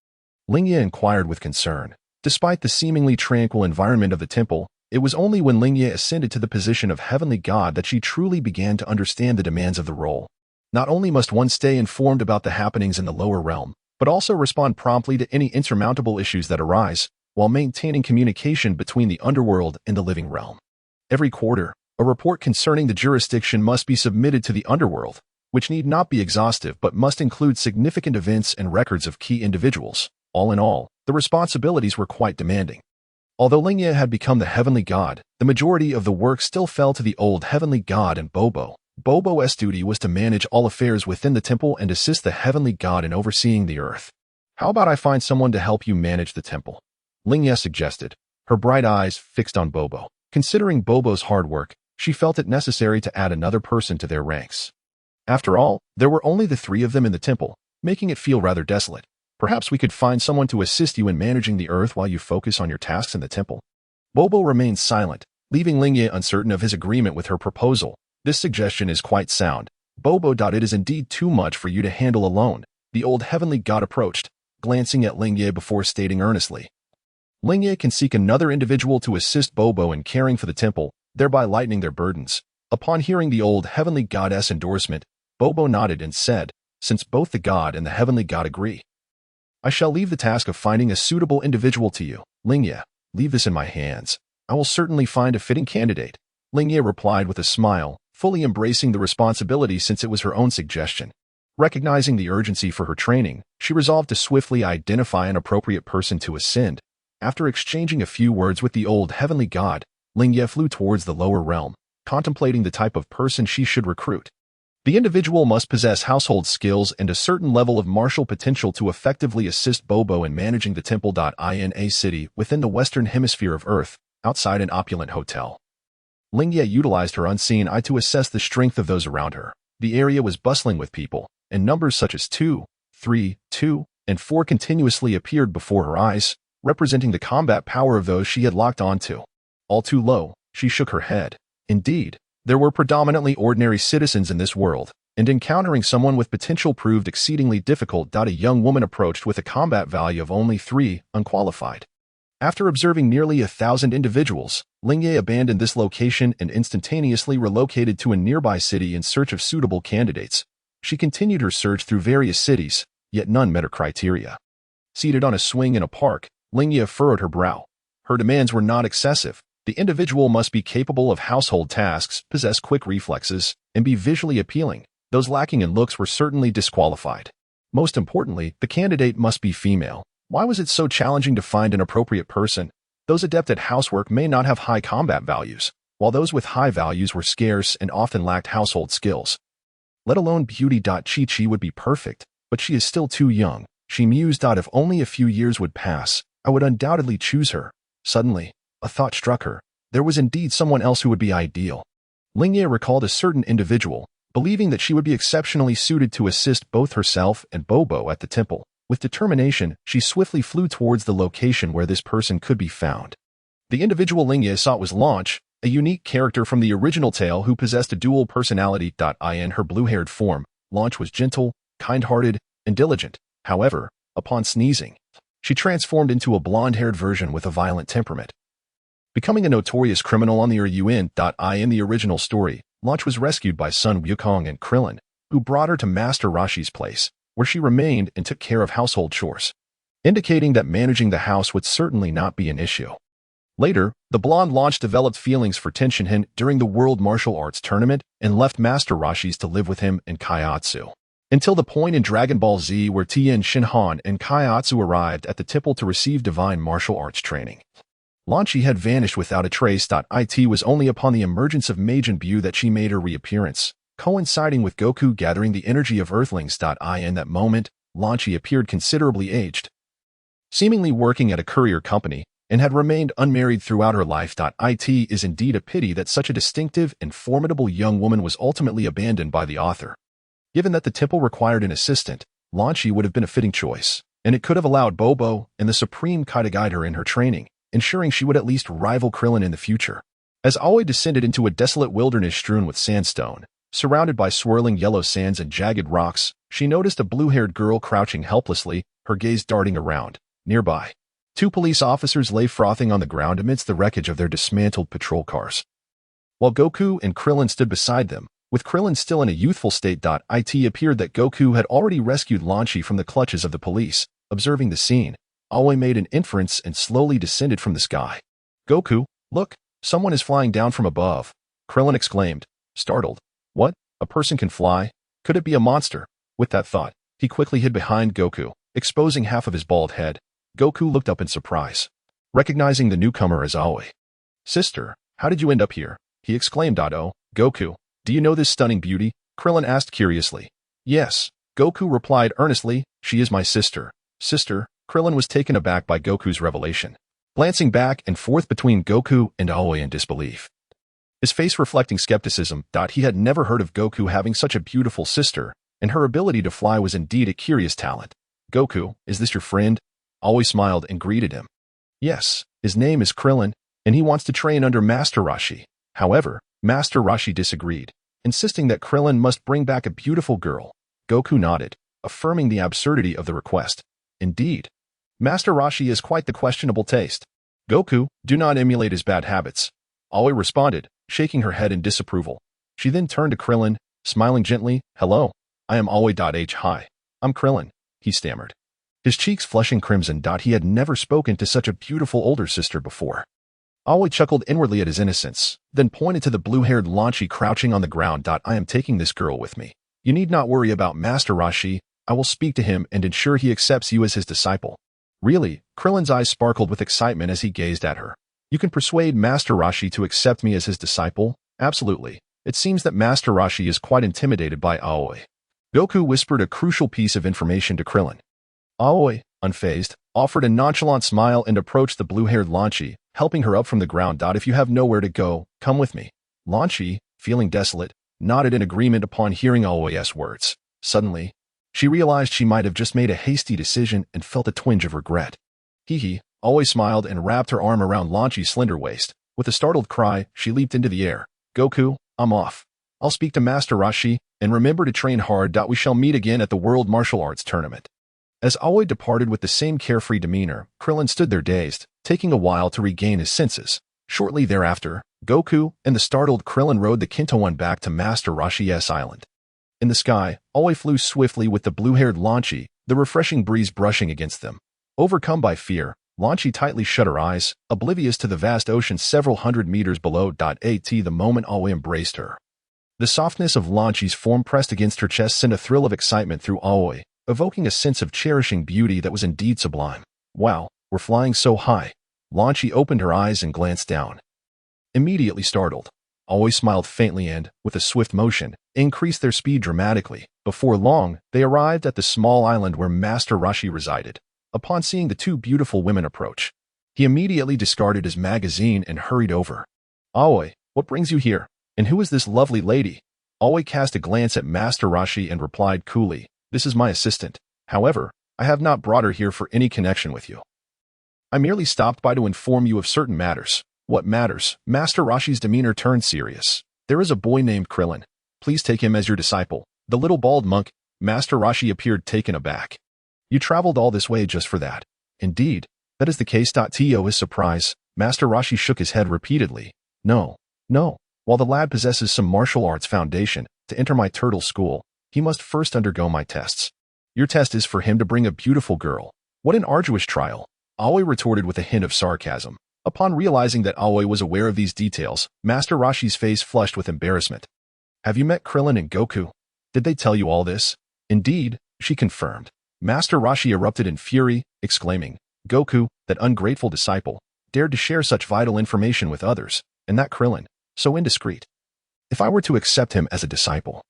Lingye inquired with concern. Despite the seemingly tranquil environment of the temple, it was only when Lingye ascended to the position of heavenly god that she truly began to understand the demands of the role. Not only must one stay informed about the happenings in the lower realm, but also respond promptly to any insurmountable issues that arise, while maintaining communication between the underworld and the living realm. Every quarter, a report concerning the jurisdiction must be submitted to the underworld, which need not be exhaustive but must include significant events and records of key individuals. All in all, the responsibilities were quite demanding. Although Lingye had become the heavenly god, the majority of the work still fell to the old heavenly god and Bobo. Bobo's duty was to manage all affairs within the temple and assist the heavenly god in overseeing the earth. How about I find someone to help you manage the temple? Lingye suggested, her bright eyes fixed on Bobo. Considering Bobo's hard work, she felt it necessary to add another person to their ranks. After all, there were only the three of them in the temple, making it feel rather desolate. Perhaps we could find someone to assist you in managing the earth while you focus on your tasks in the temple. Bobo remained silent, leaving Lingye uncertain of his agreement with her proposal. This suggestion is quite sound. Bobo. It is indeed too much for you to handle alone. The old heavenly god approached, glancing at Lingye before stating earnestly. Lingye can seek another individual to assist Bobo in caring for the temple, thereby lightening their burdens. Upon hearing the old heavenly goddess endorsement, Bobo nodded and said, since both the god and the heavenly god agree, I shall leave the task of finding a suitable individual to you. Lingye, leave this in my hands. I will certainly find a fitting candidate. Lingye replied with a smile, fully embracing the responsibility since it was her own suggestion. Recognizing the urgency for her training, she resolved to swiftly identify an appropriate person to ascend. After exchanging a few words with the old heavenly god, Lingye flew towards the lower realm, contemplating the type of person she should recruit. The individual must possess household skills and a certain level of martial potential to effectively assist Bobo in managing the temple. In a city within the western hemisphere of Earth, outside an opulent hotel. Lingye utilized her unseen eye to assess the strength of those around her. The area was bustling with people, and numbers such as 2, 3, 2, and 4 continuously appeared before her eyes, representing the combat power of those she had locked onto. All too low, she shook her head. Indeed, there were predominantly ordinary citizens in this world, and encountering someone with potential proved exceedingly difficult. A young woman approached with a combat value of only 3, unqualified. After observing nearly 1,000 individuals, Lingye abandoned this location and instantaneously relocated to a nearby city in search of suitable candidates. She continued her search through various cities, yet none met her criteria. Seated on a swing in a park, Lingye furrowed her brow. Her demands were not excessive. The individual must be capable of household tasks, possess quick reflexes, and be visually appealing. Those lacking in looks were certainly disqualified. Most importantly, the candidate must be female. Why was it so challenging to find an appropriate person? Those adept at housework may not have high combat values, while those with high values were scarce and often lacked household skills. Let alone beauty. Chi would be perfect, but she is still too young. She mused. If only a few years would pass, I would undoubtedly choose her. Suddenly, a thought struck her. There was indeed someone else who would be ideal. Lingye recalled a certain individual, believing that she would be exceptionally suited to assist both herself and Bobo at the temple. With determination, she swiftly flew towards the location where this person could be found. The individual Lingye sought was Launch, a unique character from the original tale who possessed a dual personality. In her blue-haired form, Launch was gentle, kind-hearted, and diligent. However, upon sneezing, she transformed into a blonde-haired version with a violent temperament. Becoming a notorious criminal on the in the original story, Launch was rescued by Sun Wukong and Krillin, who brought her to Master Roshi's place, where she remained and took care of household chores, indicating that managing the house would certainly not be an issue. Later, the blonde Launch developed feelings for Tenshinhan during the World Martial Arts Tournament and left Master Roshi's to live with him and Kaiatsu. Until the point in Dragon Ball Z where Tien Shinhan and Kaiatsu arrived at the temple to receive divine martial arts training. Launchi had vanished without a trace. It was only upon the emergence of Majin Buu that she made her reappearance, coinciding with Goku gathering the energy of Earthlings. In that moment, Launchi appeared considerably aged, seemingly working at a courier company, and had remained unmarried throughout her life. It is indeed a pity that such a distinctive and formidable young woman was ultimately abandoned by the author. Given that the temple required an assistant, Launchi would have been a fitting choice, and it could have allowed Bobo and the Supreme Kai to guide her in her training, ensuring she would at least rival Krillin in the future. As Aoi descended into a desolate wilderness strewn with sandstone, surrounded by swirling yellow sands and jagged rocks, she noticed a blue-haired girl crouching helplessly, her gaze darting around. Nearby, 2 police officers lay frothing on the ground amidst the wreckage of their dismantled patrol cars, while Goku and Krillin stood beside them. With Krillin still in a youthful state, it appeared that Goku had already rescued Lingye from the clutches of the police. Observing the scene, Aoi made an inference and slowly descended from the sky. "Goku, look, someone is flying down from above," Krillin exclaimed, startled. "What? A person can fly? Could it be a monster?" With that thought, he quickly hid behind Goku, exposing half of his bald head. Goku looked up in surprise, recognizing the newcomer as Aoi. "Sister, how did you end up here?" he exclaimed. "Oh, Goku, do you know this stunning beauty?" Krillin asked curiously. "Yes," Goku replied earnestly, "she is my sister." "Sister?" Krillin was taken aback by Goku's revelation, glancing back and forth between Goku and Aoi in disbelief, his face reflecting skepticism. He had never heard of Goku having such a beautiful sister, and her ability to fly was indeed a curious talent. "Goku, is this your friend?" Aoi smiled and greeted him. "Yes, his name is Krillin, and he wants to train under Master Roshi." However, Master Roshi disagreed, insisting that Krillin must bring back a beautiful girl. Goku nodded, affirming the absurdity of the request. "Indeed, Master Roshi has quite the questionable taste. Goku, do not emulate his bad habits," Aoi responded, shaking her head in disapproval. She then turned to Krillin, smiling gently. "Hello, I am Aoi. Hi, I'm Krillin," he stammered, his cheeks flushing crimson. He had never spoken to such a beautiful older sister before. Aoi chuckled inwardly at his innocence, then pointed to the blue-haired Lingye crouching on the ground. "I am taking this girl with me. You need not worry about Master Roshi. I will speak to him and ensure he accepts you as his disciple." "Really?" Krillin's eyes sparkled with excitement as he gazed at her. "You can persuade Master Roshi to accept me as his disciple?" "Absolutely. It seems that Master Roshi is quite intimidated by Aoi." Goku whispered a crucial piece of information to Krillin. Aoi, unfazed, offered a nonchalant smile and approached the blue-haired Lingye, helping her up from the ground. "If you have nowhere to go, come with me." Lingye, feeling desolate, nodded in agreement upon hearing Aoi's words. Suddenly, she realized she might have just made a hasty decision and felt a twinge of regret. Hee. Aoi smiled and wrapped her arm around Lingye's slender waist. With a startled cry, she leaped into the air. "Goku, I'm off. I'll speak to Master Roshi, and remember to train hard. We shall meet again at the World Martial Arts Tournament." As Aoi departed with the same carefree demeanor, Krillin stood there dazed, taking a while to regain his senses. Shortly thereafter, Goku and the startled Krillin rode the Kintowan back to Master Roshi's island. In the sky, Aoi flew swiftly with the blue-haired Lingye, the refreshing breeze brushing against them. Overcome by fear, Lingye tightly shut her eyes, oblivious to the vast ocean several hundred meters below. The moment Aoi embraced her, the softness of Lingye's form pressed against her chest sent a thrill of excitement through Aoi, evoking a sense of cherishing beauty that was indeed sublime. "Wow, we're flying so high." Lingye opened her eyes and glanced down. Immediately startled, Aoi smiled faintly and, with a swift motion, increased their speed dramatically. Before long, they arrived at the small island where Master Roshi resided. Upon seeing the 2 beautiful women approach, he immediately discarded his magazine and hurried over. "Aoi, what brings you here? And who is this lovely lady?" Aoi cast a glance at Master Roshi and replied coolly, "This is my assistant. However, I have not brought her here for any connection with you. I merely stopped by to inform you of certain matters." "What matters?" Master Roshi's demeanor turned serious. "There is a boy named Krillin. Please take him as your disciple." The little bald monk, Master Roshi appeared taken aback. "You traveled all this way just for that?" "Indeed, that is the case." To his surprise, Master Roshi shook his head repeatedly. No. While the lad possesses some martial arts foundation, to enter my turtle school, he must first undergo my tests." "Your test is for him to bring a beautiful girl. What an arduous trial," Aoi retorted with a hint of sarcasm. Upon realizing that Aoi was aware of these details, Master Roshi's face flushed with embarrassment. "Have you met Krillin and Goku? Did they tell you all this?" "Indeed," she confirmed. Master Roshi erupted in fury, exclaiming, "Goku, that ungrateful disciple, dared to share such vital information with others, and that Krillin, so indiscreet. If I were to accept him as a disciple,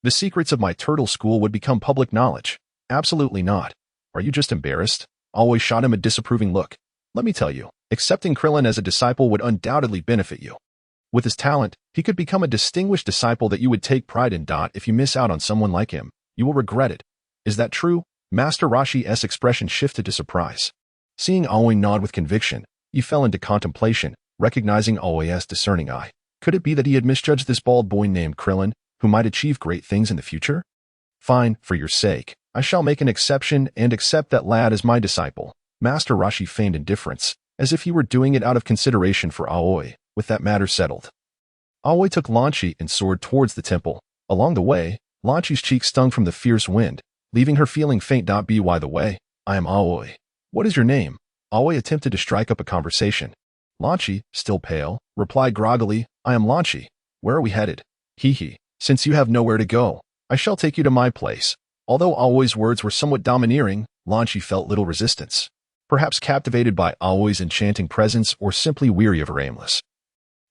the secrets of my turtle school would become public knowledge." "Absolutely not. Are you just embarrassed?" Aoi shot him a disapproving look. "Let me tell you, accepting Krillin as a disciple would undoubtedly benefit you. With his talent, he could become a distinguished disciple that you would take pride in. If you miss out on someone like him, you will regret it." "Is that true?" Master Roshi's expression shifted to surprise. Seeing Aoi nod with conviction, he fell into contemplation, recognizing Aoya's discerning eye. Could it be that he had misjudged this bald boy named Krillin, who might achieve great things in the future? Fine, for your sake, I shall make an exception and accept that lad as my disciple. Master Roshi feigned indifference, as if he were doing it out of consideration for Aoi. With that matter settled, Aoi took Lanchi and soared towards the temple. Along the way, Lanchi's cheek stung from the fierce wind, leaving her feeling faint. By the way, I am Aoi. What is your name? Aoi attempted to strike up a conversation. Lanchi, still pale, replied groggily, I am Lanchi. Where are we headed? Hee. Since you have nowhere to go, I shall take you to my place. Although Aoi's words were somewhat domineering, Lanchi felt little resistance. Perhaps captivated by Aoi's enchanting presence or simply weary of her aimless,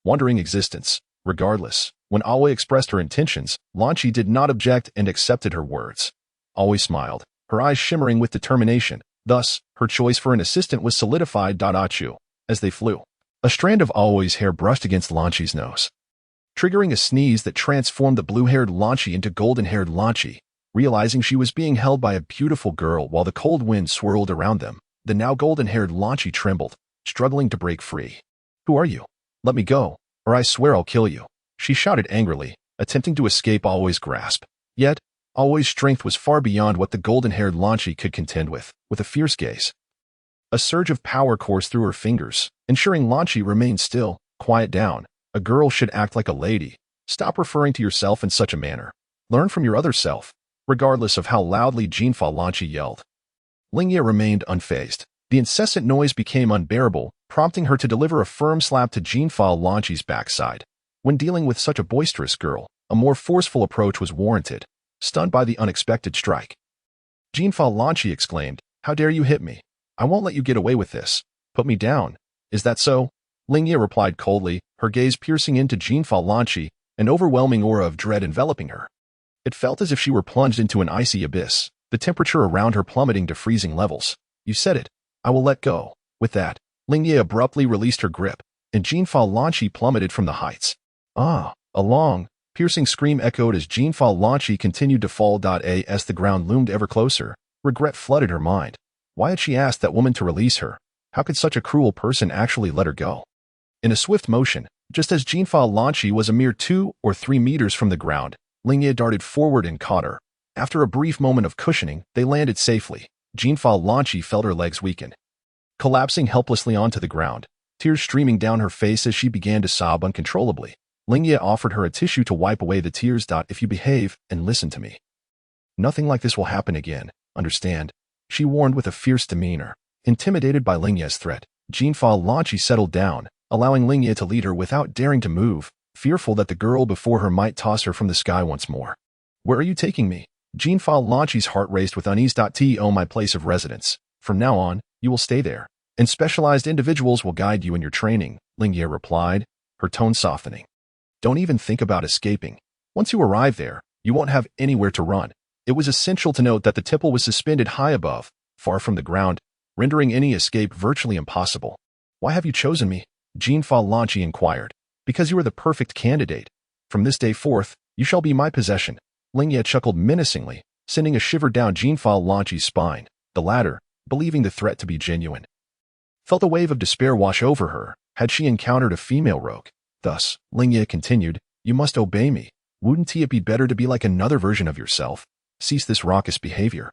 wandering existence. Regardless, when Aoi expressed her intentions, Lanchi did not object and accepted her words. Aoi smiled, her eyes shimmering with determination. Thus, her choice for an assistant was solidified. Achu. As they flew, a strand of Aoi's hair brushed against Lanchi's nose, triggering a sneeze that transformed the blue-haired Lanchi into golden-haired Lanchi. Realizing she was being held by a beautiful girl while the cold wind swirled around them, the now golden-haired Lanchi trembled, struggling to break free. Who are you? Let me go, or I swear I'll kill you, she shouted angrily, attempting to escape Aoi's grasp. Yet, Aoi's strength was far beyond what the golden-haired Lanchi could contend with a fierce gaze. A surge of power coursed through her fingers, ensuring Lanchi remained still. Quiet down. A girl should act like a lady. Stop referring to yourself in such a manner. Learn from your other self. Regardless of how loudly Jinfa Lanchi yelled, Lingye remained unfazed. The incessant noise became unbearable, prompting her to deliver a firm slap to Jinfa Lanchi's backside. When dealing with such a boisterous girl, a more forceful approach was warranted. Stunned by the unexpected strike, Jinfa Lanchi exclaimed, How dare you hit me? I won't let you get away with this. Put me down. Is that so? Lingye replied coldly, her gaze piercing into Jinfa Lanchi, an overwhelming aura of dread enveloping her. It felt as if she were plunged into an icy abyss, the temperature around her plummeting to freezing levels. You said it. I will let go. With that, Lingye abruptly released her grip, and Jinfa Lanchi plummeted from the heights. A long, piercing scream echoed as Jinfa Lanchi continued to fall. As the ground loomed ever closer, regret flooded her mind. Why had she asked that woman to release her? How could such a cruel person actually let her go? In a swift motion, just as Jinfa Lanchi was a mere 2 or 3 meters from the ground, Lingye darted forward and caught her. After a brief moment of cushioning, they landed safely. Jinfa Lanchi felt her legs weaken, collapsing helplessly onto the ground, tears streaming down her face as she began to sob uncontrollably. Lingye offered her a tissue to wipe away the tears. If you behave and listen to me, nothing like this will happen again, understand? She warned with a fierce demeanor. Intimidated by Lingye's threat, Jinfa Lanchi settled down, allowing Lingye to lead her without daring to move, fearful that the girl before her might toss her from the sky once more. Where are you taking me? Jinfa Lanchi's heart raced with unease. To my place of residence. From now on, you will stay there, and specialized individuals will guide you in your training, Lingye replied, her tone softening. Don't even think about escaping. Once you arrive there, you won't have anywhere to run. It was essential to note that the temple was suspended high above, far from the ground, rendering any escape virtually impossible. Why have you chosen me? Jinfa Lanchi inquired. Because you are the perfect candidate. From this day forth, you shall be my possession. Lingye chuckled menacingly, sending a shiver down Jinfa Lanchi's spine. The latter, believing the threat to be genuine, felt a wave of despair wash over her. Had she encountered a female rogue? Thus, Lingye continued, you must obey me. Wouldn't it be better to be like another version of yourself? Cease this raucous behavior,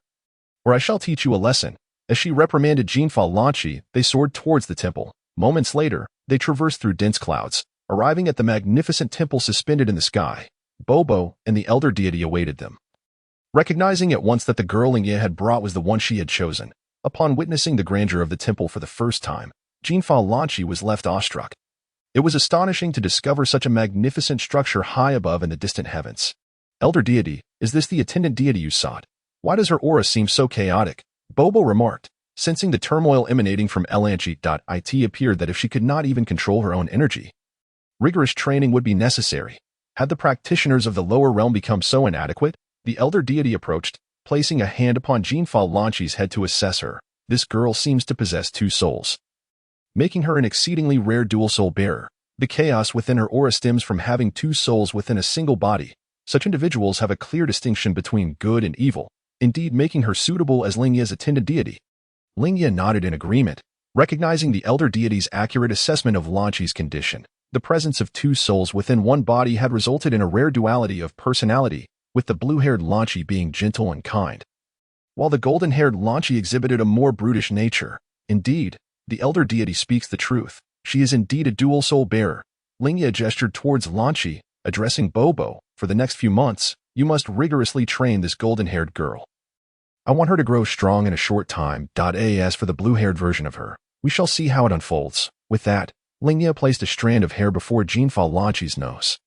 or I shall teach you a lesson. As she reprimanded Jinfa Lanchi, they soared towards the temple. Moments later, they traversed through dense clouds, arriving at the magnificent temple suspended in the sky. Bobo and the elder deity awaited them. Recognizing at once that the girl Lingye had brought was the one she had chosen, upon witnessing the grandeur of the temple for the first time, Jinfa Lanchi was left awestruck. It was astonishing to discover such a magnificent structure high above in the distant heavens. Elder deity, is this the attendant deity you sought? Why does her aura seem so chaotic? Bobo remarked, sensing the turmoil emanating from Lanchi. It appeared that if she could not even control her own energy, rigorous training would be necessary. Had the practitioners of the lower realm become so inadequate? The elder deity approached, placing a hand upon Jinfa Lanchi's head to assess her. This girl seems to possess 2 souls, making her an exceedingly rare dual soul bearer. The chaos within her aura stems from having 2 souls within a single body. Such individuals have a clear distinction between good and evil, indeed making her suitable as Lingye's attendant deity. Lingye nodded in agreement. Recognizing the elder deity's accurate assessment of Lingye's condition, the presence of two souls within one body had resulted in a rare duality of personality, with the blue-haired Lingye being gentle and kind, while the golden-haired Lingye exhibited a more brutish nature. Indeed, the elder deity speaks the truth. She is indeed a dual soul bearer. Lingye gestured towards Lingye, addressing Bobo. For the next few months, you must rigorously train this golden-haired girl. I want her to grow strong in a short time. As for the blue-haired version of her, we shall see how it unfolds. With that, Lingye placed a strand of hair before Jinfa Lingye's nose.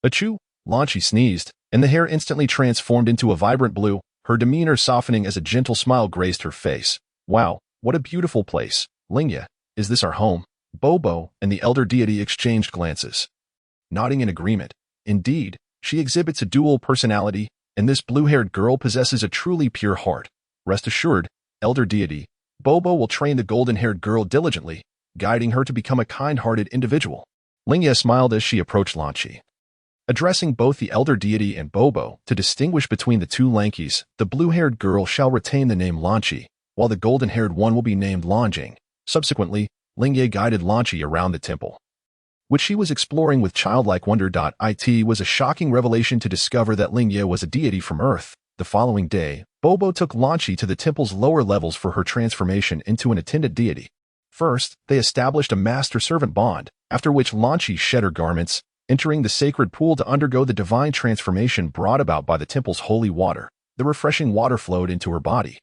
Achoo! Lingye sneezed, and the hair instantly transformed into a vibrant blue, her demeanor softening as a gentle smile graced her face. Wow, what a beautiful place. Lingye, is this our home? Bobo and the elder deity exchanged glances, nodding in agreement. Indeed, she exhibits a dual personality, and this blue-haired girl possesses a truly pure heart. Rest assured, elder deity, Bobo will train the golden-haired girl diligently, guiding her to become a kind-hearted individual. Lingye smiled as she approached Lingye. Addressing both the elder deity and Bobo to distinguish between the two Lankies, the blue-haired girl shall retain the name Lingye, while the golden-haired one will be named Longjing. Subsequently, Lingye guided Lingye around the temple, which she was exploring with childlike wonder. It was a shocking revelation to discover that Lingye was a deity from Earth. The following day, Bobo took Lingye to the temple's lower levels for her transformation into an attendant deity. First, they established a master-servant bond, after which Lingye shed her garments, entering the sacred pool to undergo the divine transformation brought about by the temple's holy water. The refreshing water flowed into her body,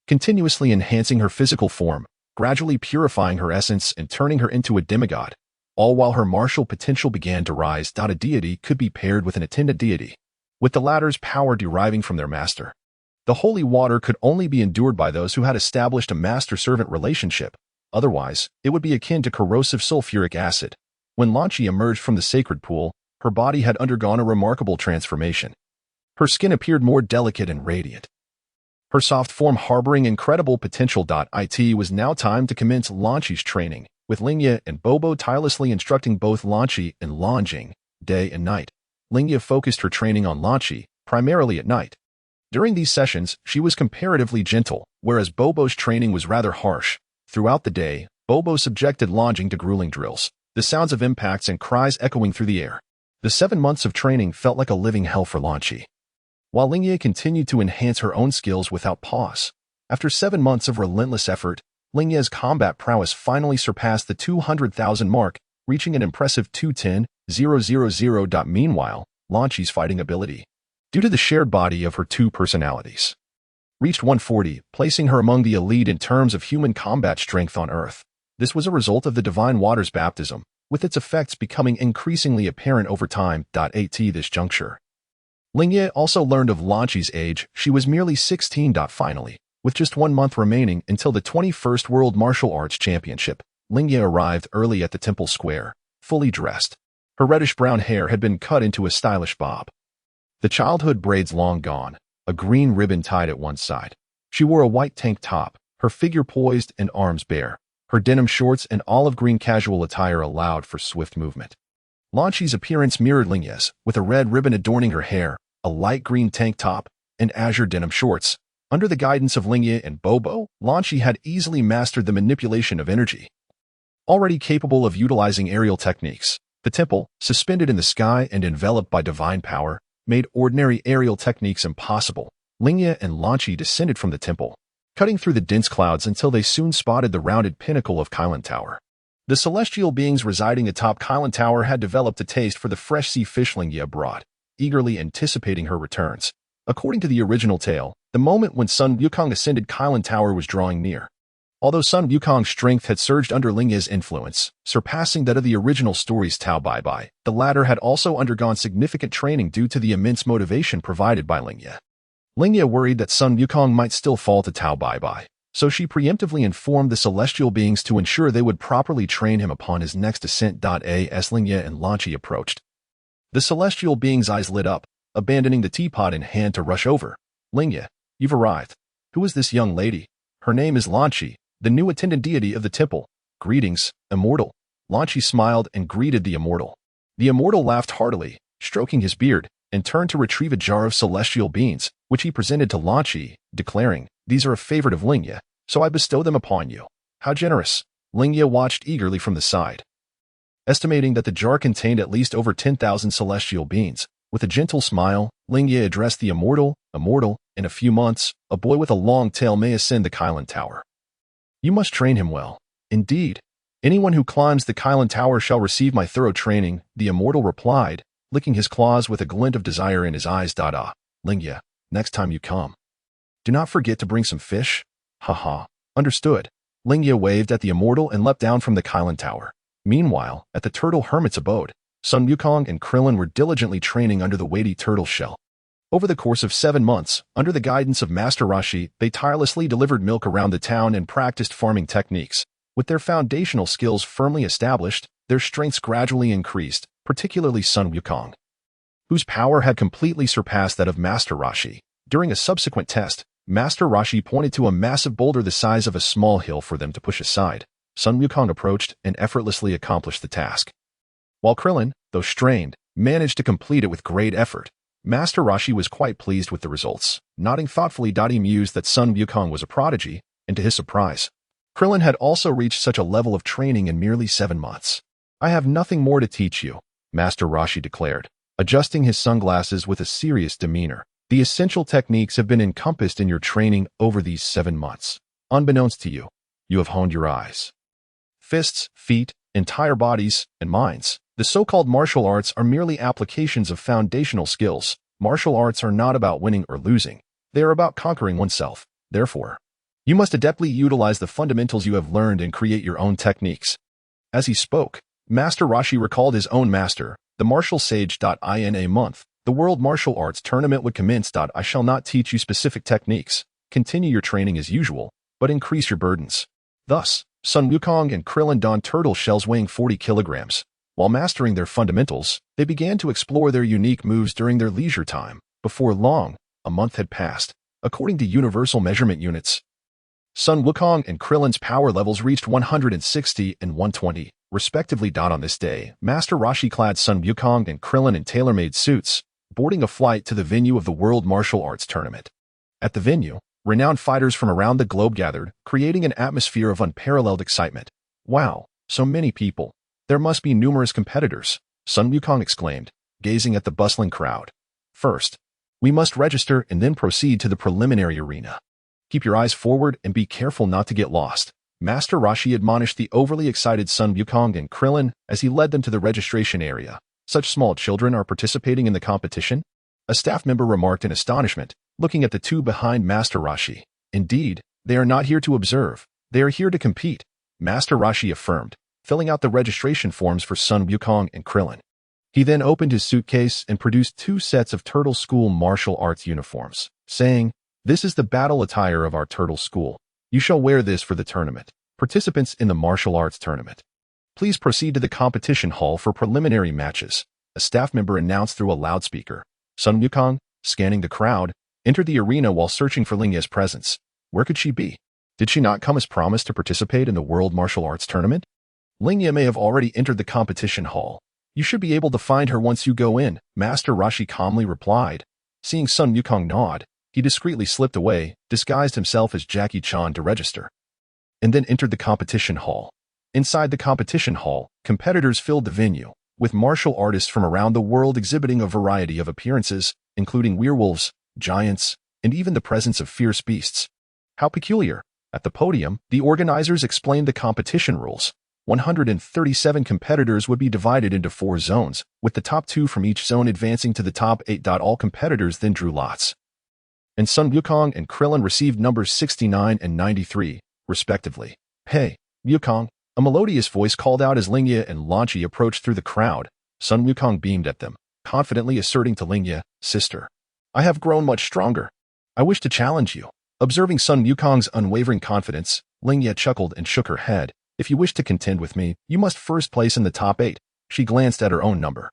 continuously enhancing her physical form, gradually purifying her essence and turning her into a demigod, all while her martial potential began to rise. A deity could be paired with an attendant deity, with the latter's power deriving from their master. The holy water could only be endured by those who had established a master-servant relationship. Otherwise, it would be akin to corrosive sulfuric acid. When Lingye emerged from the sacred pool, her body had undergone a remarkable transformation. Her skin appeared more delicate and radiant, her soft form harboring incredible potential. It was now time to commence Lingye's training, with Lingye and Bobo tirelessly instructing both Lingye and Longjing, day and night. Lingye focused her training on Lingye, primarily at night. During these sessions, she was comparatively gentle, whereas Bobo's training was rather harsh. Throughout the day, Bobo subjected Longjing to grueling drills, the sounds of impacts and cries echoing through the air. The 7 months of training felt like a living hell for Lingye, while Lingye continued to enhance her own skills without pause. After 7 months of relentless effort, Lingye's combat prowess finally surpassed the 200,000 mark, reaching an impressive 210,000. Meanwhile, Lingye's fighting ability, due to the shared body of her two personalities, reached 140, placing her among the elite in terms of human combat strength on Earth. This was a result of the Divine Water's baptism, with its effects becoming increasingly apparent over time. At this juncture, Lingye also learned of Lingye's age. She was merely 16. Finally, with just 1 month remaining until the 21st World Martial Arts Championship, Lingye arrived early at the temple square, fully dressed. Her reddish-brown hair had been cut into a stylish bob, the childhood braids long gone, a green ribbon tied at one side. She wore a white tank top, her figure poised and arms bare. Her denim shorts and olive green casual attire allowed for swift movement. Lingye's appearance mirrored Lingye's, with a red ribbon adorning her hair, a light green tank top, and azure denim shorts. Under the guidance of Lingye and Bobo, Lingye had easily mastered the manipulation of energy. Already capable of utilizing aerial techniques, the temple, suspended in the sky and enveloped by divine power, made ordinary aerial techniques impossible. Lingye and Lingye descended from the temple, cutting through the dense clouds until they soon spotted the rounded pinnacle of Kylan Tower. The celestial beings residing atop Kylan Tower had developed a taste for the fresh sea fish Lingye brought, eagerly anticipating her returns. According to the original tale, the moment when Sun Wukong ascended Kylan Tower was drawing near. Although Sun Wukong's strength had surged under Lingye's influence, surpassing that of the original story's Tao Bai Bai, the latter had also undergone significant training due to the immense motivation provided by Lingye. Lingye worried that Sun Wukong might still fall to Tao Bai Bai, so she preemptively informed the celestial beings to ensure they would properly train him upon his next ascent. As Lingye and Lingye approached, the celestial beings' eyes lit up, abandoning the teapot in hand to rush over. Lingye, you've arrived. Who is this young lady? Her name is Lingye, the new attendant deity of the temple. Greetings, immortal. Lingye smiled and greeted the immortal. The immortal laughed heartily, stroking his beard, and turned to retrieve a jar of celestial beans, which he presented to Lingye, declaring, "These are a favorite of Lingye, so I bestow them upon you." How generous. Lingye watched eagerly from the side. Estimating that the jar contained at least over 10,000 celestial beings, with a gentle smile, Lingye addressed the immortal, in a few months, a boy with a long tail may ascend the Kylan Tower. You must train him well. Indeed. Anyone who climbs the Kylan Tower shall receive my thorough training, the immortal replied, licking his claws with a glint of desire in his eyes. Lingye, next time you come, do not forget to bring some fish. Haha. Understood. Lingye waved at the immortal and leapt down from the Kylan Tower. Meanwhile, at the turtle hermit's abode, Sun Wukong and Krillin were diligently training under the weighty turtle shell. Over the course of 7 months, under the guidance of Master Rashi, they tirelessly delivered milk around the town and practiced farming techniques. With their foundational skills firmly established, their strengths gradually increased, particularly Sun Wukong, whose power had completely surpassed that of Master Rashi. During a subsequent test, Master Rashi pointed to a massive boulder the size of a small hill for them to push aside. Sun Wukong approached and effortlessly accomplished the task, while Krillin, though strained, managed to complete it with great effort. Master Rashi was quite pleased with the results. Nodding thoughtfully, he mused that Sun Wukong was a prodigy, and to his surprise, Krillin had also reached such a level of training in merely 7 months. I have nothing more to teach you, Master Rashi declared, adjusting his sunglasses with a serious demeanor. The essential techniques have been encompassed in your training over these 7 months. Unbeknownst to you, you have honed your eyes, fists, feet, entire bodies, and minds. The so-called martial arts are merely applications of foundational skills. Martial arts are not about winning or losing. They are about conquering oneself. Therefore, you must adeptly utilize the fundamentals you have learned and create your own techniques. As he spoke, Master Rashi recalled his own master, the martial sage. In a month, the World Martial Arts Tournament would commence. I shall not teach you specific techniques. Continue your training as usual, but increase your burdens. Thus, Sun Wukong and Krillin donned turtle shells weighing 40 kilograms. While mastering their fundamentals, they began to explore their unique moves during their leisure time. Before long, a month had passed. According to universal measurement units, Sun Wukong and Krillin's power levels reached 160 and 120, respectively. On this day, Master Rashi clad Sun Wukong and Krillin in tailor-made suits, boarding a flight to the venue of the World Martial Arts Tournament. At the venue, renowned fighters from around the globe gathered, creating an atmosphere of unparalleled excitement. Wow, so many people. There must be numerous competitors, Sun Wukong exclaimed, gazing at the bustling crowd. First, we must register and then proceed to the preliminary arena. Keep your eyes forward and be careful not to get lost. Master Rashi admonished the overly excited Sun Wukong and Krillin as he led them to the registration area. Such small children are participating in the competition? A staff member remarked in astonishment, looking at the two behind Master Rashi. Indeed, they are not here to observe. They are here to compete, Master Rashi affirmed, filling out the registration forms for Sun Wukong and Krillin. He then opened his suitcase and produced 2 sets of Turtle School martial arts uniforms, saying, "This is the battle attire of our Turtle School. You shall wear this for the tournament. Participants in the martial arts tournament, please proceed to the competition hall for preliminary matches," a staff member announced through a loudspeaker. Sun Wukong, scanning the crowd, entered the arena while searching for Lingye's presence. Where could she be? Did she not come as promised to participate in the World Martial Arts Tournament? Lingye may have already entered the competition hall. You should be able to find her once you go in, Master Rashi calmly replied. Seeing Sun Wukong nod, he discreetly slipped away, disguised himself as Jackie Chan to register, and then entered the competition hall. Inside the competition hall, competitors filled the venue, with martial artists from around the world exhibiting a variety of appearances, including werewolves, giants, and even the presence of fierce beasts. How peculiar. At the podium, the organizers explained the competition rules. 137 competitors would be divided into 4 zones, with the top 2 from each zone advancing to the top 8. All competitors then drew lots, and Sun Wukong and Krillin received numbers 69 and 93, respectively. "Hey, Wukong," a melodious voice called out as Lingye and Lingye approached through the crowd. Sun Wukong beamed at them, confidently asserting to Lingye, "Sister, I have grown much stronger. I wish to challenge you." Observing Sun Wukong's unwavering confidence, Lingye chuckled and shook her head. "If you wish to contend with me, you must first place in the top 8. She glanced at her own number.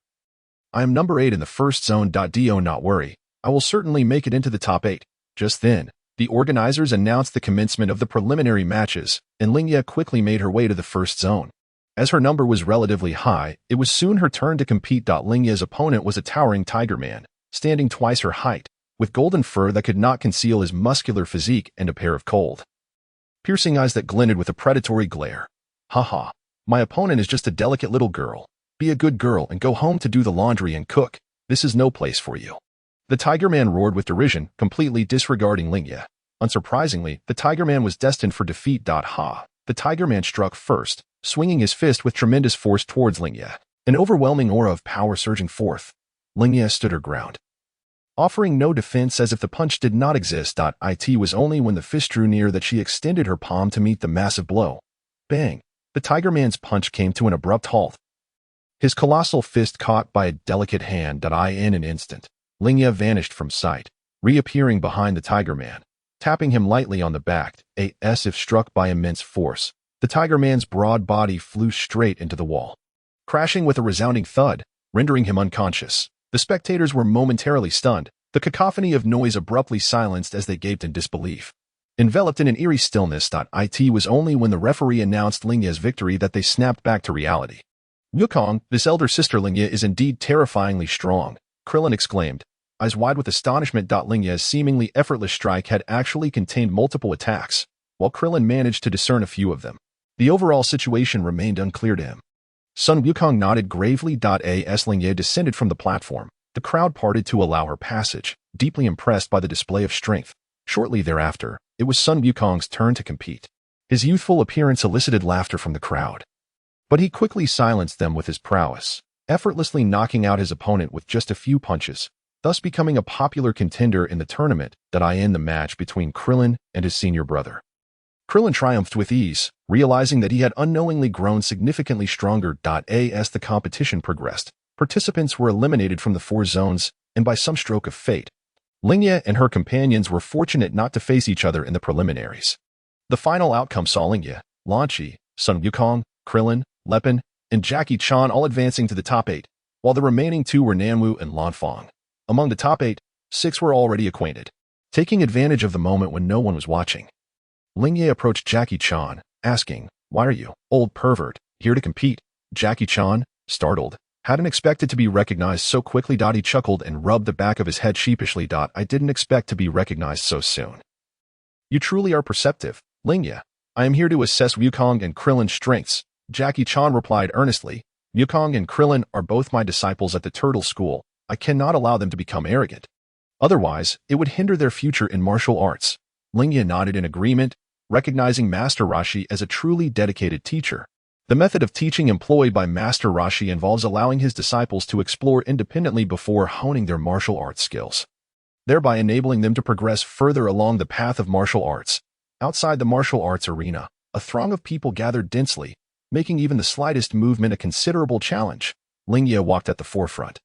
"I am number 8 in the first zone. Do not worry. I will certainly make it into the top 8. Just then, the organizers announced the commencement of the preliminary matches, and Lingye quickly made her way to the first zone. As her number was relatively high, it was soon her turn to compete. Lingye's opponent was a towering tiger man, standing twice her height, with golden fur that could not conceal his muscular physique and a pair of cold, piercing eyes that glinted with a predatory glare. Haha, my opponent is just a delicate little girl. Be a good girl and go home to do the laundry and cook. This is no place for you. The Tiger Man roared with derision, completely disregarding Lingye. Unsurprisingly, the Tiger Man was destined for defeat. Ha! The Tiger Man struck first, swinging his fist with tremendous force towards Lingye. An overwhelming aura of power surging forth. Lingye stood her ground, offering no defense as if the punch did not exist. It was only when the fist drew near that she extended her palm to meet the massive blow. Bang! The Tiger Man's punch came to an abrupt halt. His colossal fist caught by a delicate hand. In an instant, Lingye vanished from sight, reappearing behind the Tiger Man, tapping him lightly on the back, as if struck by immense force. The Tiger Man's broad body flew straight into the wall, crashing with a resounding thud, rendering him unconscious. The spectators were momentarily stunned, the cacophony of noise abruptly silenced as they gaped in disbelief. Enveloped in an eerie stillness. It was only when the referee announced Lingye's victory that they snapped back to reality. Wukong, this elder sister Lingye is indeed terrifyingly strong, Krillin exclaimed, eyes wide with astonishment. Lingye's seemingly effortless strike had actually contained multiple attacks, while Krillin managed to discern a few of them. The overall situation remained unclear to him. Sun Wukong nodded gravely. As Lingye descended from the platform, the crowd parted to allow her passage, deeply impressed by the display of strength. Shortly thereafter, it was Sun Wukong's turn to compete. His youthful appearance elicited laughter from the crowd, but he quickly silenced them with his prowess, effortlessly knocking out his opponent with just a few punches, thus becoming a popular contender in the tournament. In the match between Krillin and his senior brother, Krillin triumphed with ease, realizing that he had unknowingly grown significantly stronger. As the competition progressed, participants were eliminated from the 4 zones, and by some stroke of fate, Lingye and her companions were fortunate not to face each other in the preliminaries. The final outcome saw Lingye, Lingye, Sun Wukong, Krillin, Lepin, and Jackie Chan all advancing to the top 8, while the remaining 2 were Nanwu and Lanfang. Among the top 8, 6 were already acquainted. Taking advantage of the moment when no one was watching, Lingye approached Jackie Chan, asking, "Why are you, old pervert, here to compete?" Jackie Chan, startled, hadn't expected to be recognized so quickly. He chuckled and rubbed the back of his head sheepishly. I didn't expect to be recognized so soon. You truly are perceptive, Lingye. I am here to assess Wukong and Krillin's strengths, Jackie Chan replied earnestly. Wukong and Krillin are both my disciples at the Turtle School. I cannot allow them to become arrogant. Otherwise, it would hinder their future in martial arts. Lingye nodded in agreement, recognizing Master Roshi as a truly dedicated teacher. The method of teaching employed by Master Roshi involves allowing his disciples to explore independently before honing their martial arts skills, thereby enabling them to progress further along the path of martial arts. Outside the martial arts arena, a throng of people gathered densely, making even the slightest movement a considerable challenge. Lingye walked at the forefront,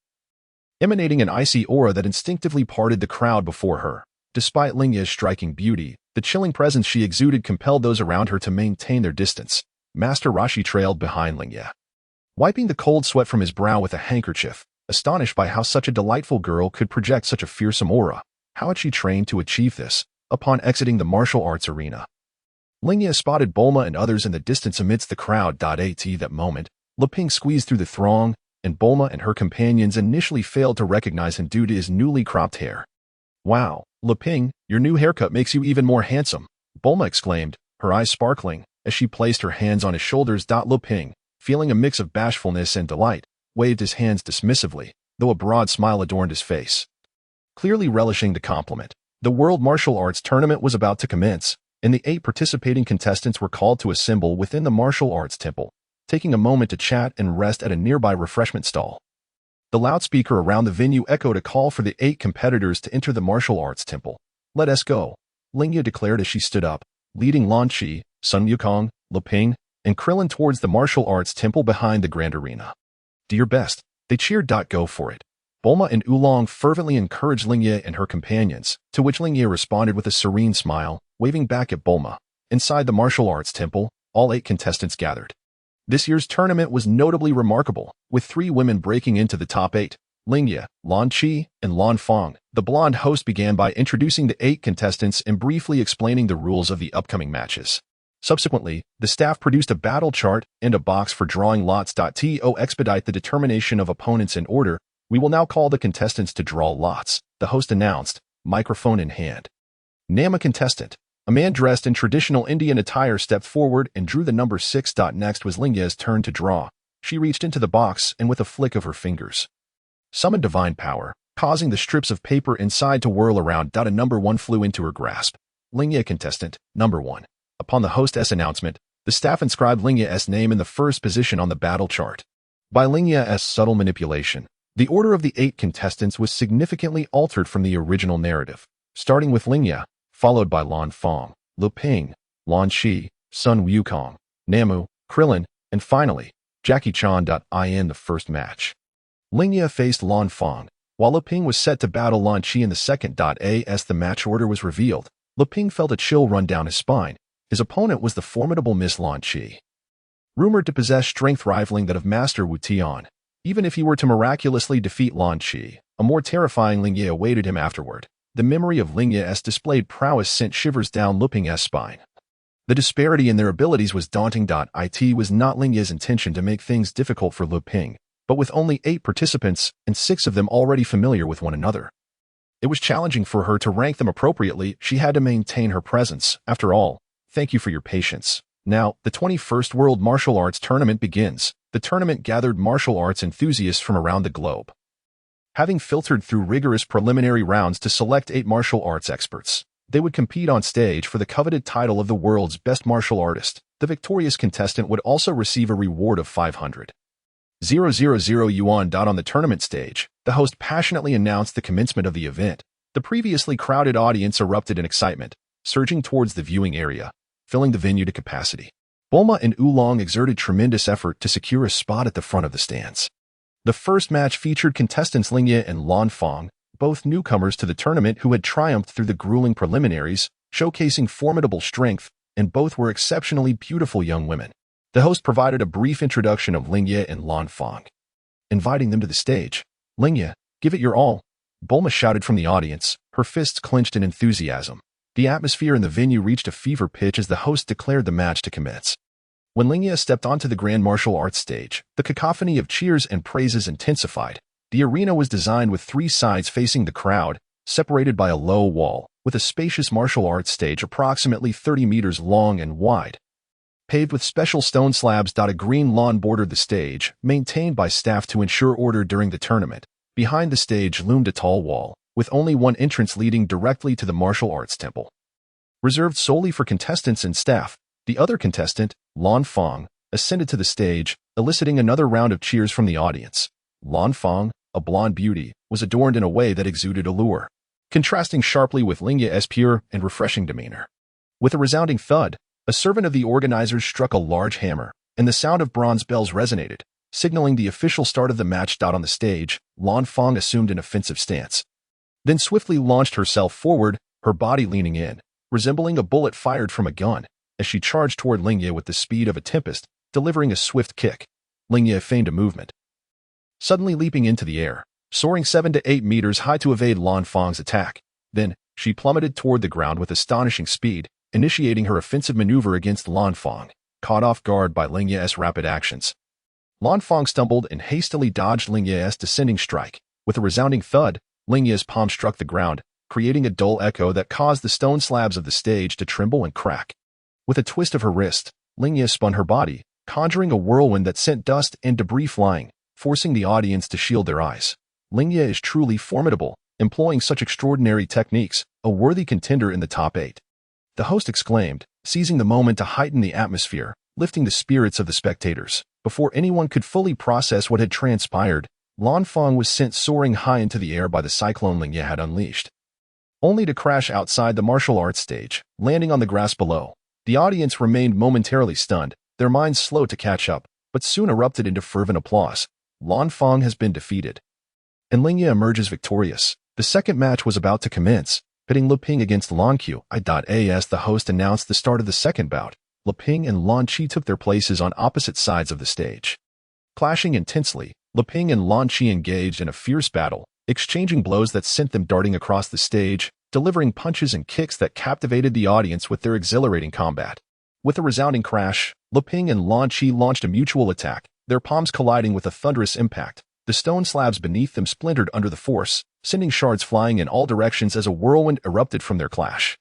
emanating an icy aura that instinctively parted the crowd before her. Despite Lingye's striking beauty, the chilling presence she exuded compelled those around her to maintain their distance. Master Roshi trailed behind Lingye, wiping the cold sweat from his brow with a handkerchief, astonished by how such a delightful girl could project such a fearsome aura. How had she trained to achieve this? Upon exiting the martial arts arena, Lingye spotted Bulma and others in the distance amidst the crowd. At that moment, Leping squeezed through the throng, and Bulma and her companions initially failed to recognize him due to his newly cropped hair. Wow, Leping, your new haircut makes you even more handsome, Bulma exclaimed, her eyes sparkling, as she placed her hands on his shoulders. Leping, feeling a mix of bashfulness and delight, waved his hands dismissively, though a broad smile adorned his face. Clearly relishing the compliment, the World Martial Arts Tournament was about to commence, and the 8 participating contestants were called to assemble within the martial arts temple, taking a moment to chat and rest at a nearby refreshment stall. The loudspeaker around the venue echoed a call for the 8 competitors to enter the martial arts temple. Let us go, Lingye declared as she stood up, leading Lingye, Sun Wukong, Leping, and Krillin towards the martial arts temple behind the grand arena. Do your best, they cheered. Go for it. Bulma and Oolong fervently encouraged Lingye and her companions, to which Lingye responded with a serene smile, waving back at Bulma. Inside the martial arts temple, all 8 contestants gathered. This year's tournament was notably remarkable, with 3 women breaking into the top 8, Lingye, Lingye, and Lanfang. The blonde host began by introducing the 8 contestants and briefly explaining the rules of the upcoming matches. Subsequently, the staff produced a battle chart and a box for drawing lots. To expedite the determination of opponents in order, we will now call the contestants to draw lots, the host announced, microphone in hand. Name a contestant. A man dressed in traditional Indian attire stepped forward and drew the number 6. Next was Lingye's turn to draw. She reached into the box and with a flick of her fingers, summoned divine power, causing the strips of paper inside to whirl around. A number 1 flew into her grasp. Lingye contestant, number 1. Upon the hostess announcement, the staff inscribed Lingye's name in the first position on the battle chart. By Lingye's subtle manipulation, the order of the 8 contestants was significantly altered from the original narrative, starting with Lingye, followed by Lan Fang, Lu Ping, Lan Shi, Sun Wukong, Namu, Krillin, and finally, Jackie Chan. In the first match, Lingye faced Lan Fang, while Lu Ping was set to battle Lan Shi in the second. As the match order was revealed, Lu Ping felt a chill run down his spine. His opponent was the formidable Miss Lan Shi, rumored to possess strength rivaling that of Master Wu Tian. Even if he were to miraculously defeat Lan Shi, a more terrifying Lingye awaited him afterward. The memory of Lingye's displayed prowess sent shivers down Lu Ping's spine. The disparity in their abilities was daunting. It was not Lingye's intention to make things difficult for Lu Ping, but with only 8 participants and 6 of them already familiar with one another, it was challenging for her to rank them appropriately. She had to maintain her presence. After all, thank you for your patience. Now, the 21st World Martial Arts Tournament begins. The tournament gathered martial arts enthusiasts from around the globe, having filtered through rigorous preliminary rounds to select 8 martial arts experts. They would compete on stage for the coveted title of the world's best martial artist. The victorious contestant would also receive a reward of 500,000 yuan. On the tournament stage, the host passionately announced the commencement of the event. The previously crowded audience erupted in excitement, surging towards the viewing area, filling the venue to capacity. Bulma and Oolong exerted tremendous effort to secure a spot at the front of the stands. The first match featured contestants Lingye and Lan Fang, both newcomers to the tournament who had triumphed through the grueling preliminaries, showcasing formidable strength, and both were exceptionally beautiful young women. The host provided a brief introduction of Lingye and Lan Fang, inviting them to the stage. "Lingye, give it your all," Bulma shouted from the audience, her fists clenched in enthusiasm. The atmosphere in the venue reached a fever pitch as the host declared the match to commence. When Lingye stepped onto the grand martial arts stage, the cacophony of cheers and praises intensified. The arena was designed with 3 sides facing the crowd, separated by a low wall, with a spacious martial arts stage approximately 30 meters long and wide, paved with special stone slabs. A green lawn bordered the stage, maintained by staff to ensure order during the tournament. Behind the stage loomed a tall wall, with only one entrance leading directly to the martial arts temple, reserved solely for contestants and staff. The other contestant, Lan Fang, ascended to the stage, eliciting another round of cheers from the audience. Lan Fang, a blonde beauty, was adorned in a way that exuded allure, contrasting sharply with Lingye's pure and refreshing demeanor. With a resounding thud, a servant of the organizers struck a large hammer, and the sound of bronze bells resonated, signaling the official start of the match. On the stage, Lan Fang assumed an offensive stance, then swiftly launched herself forward, her body leaning in, resembling a bullet fired from a gun, as she charged toward Lingye with the speed of a tempest, delivering a swift kick. Lingye feigned a movement, suddenly leaping into the air, soaring 7 to 8 meters high to evade Lan Fang's attack. Then, she plummeted toward the ground with astonishing speed, initiating her offensive maneuver against Lan Fang, caught off guard by Lingye's rapid actions. Lan Fang stumbled and hastily dodged Lingye's descending strike. With a resounding thud, Lingye's palm struck the ground, creating a dull echo that caused the stone slabs of the stage to tremble and crack. With a twist of her wrist, Lingye spun her body, conjuring a whirlwind that sent dust and debris flying, forcing the audience to shield their eyes. Lingye is truly formidable, employing such extraordinary techniques, a worthy contender in the top 8. The host exclaimed, seizing the moment to heighten the atmosphere, lifting the spirits of the spectators. Before anyone could fully process what had transpired, Lan Fang was sent soaring high into the air by the cyclone Lingye had unleashed, only to crash outside the martial arts stage, landing on the grass below. The audience remained momentarily stunned, their minds slow to catch up, but soon erupted into fervent applause. Lan Fang has been defeated, and Lingye emerges victorious. The second match was about to commence, pitting Lu Ping against Lan Qiu. As the host announced the start of the second bout, Lu Ping and Lan Qi took their places on opposite sides of the stage. Clashing intensely, Lu Ping and Lan Qi engaged in a fierce battle, exchanging blows that sent them darting across the stage, delivering punches and kicks that captivated the audience with their exhilarating combat. With a resounding crash, Lu Ping and Lan Qi launched a mutual attack, their palms colliding with a thunderous impact. The stone slabs beneath them splintered under the force, sending shards flying in all directions as a whirlwind erupted from their clash.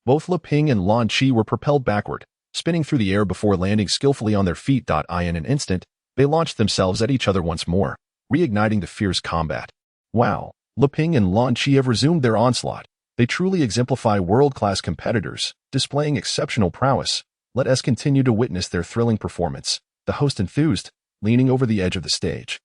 Both Le Ping and Lan Qi were propelled backward, spinning through the air before landing skillfully on their feet. In an instant, they launched themselves at each other once more, reigniting the fierce combat. Wow, Le Ping and Lan Qi have resumed their onslaught. They truly exemplify world-class competitors, displaying exceptional prowess. Let us continue to witness their thrilling performance, the host enthused, leaning over the edge of the stage.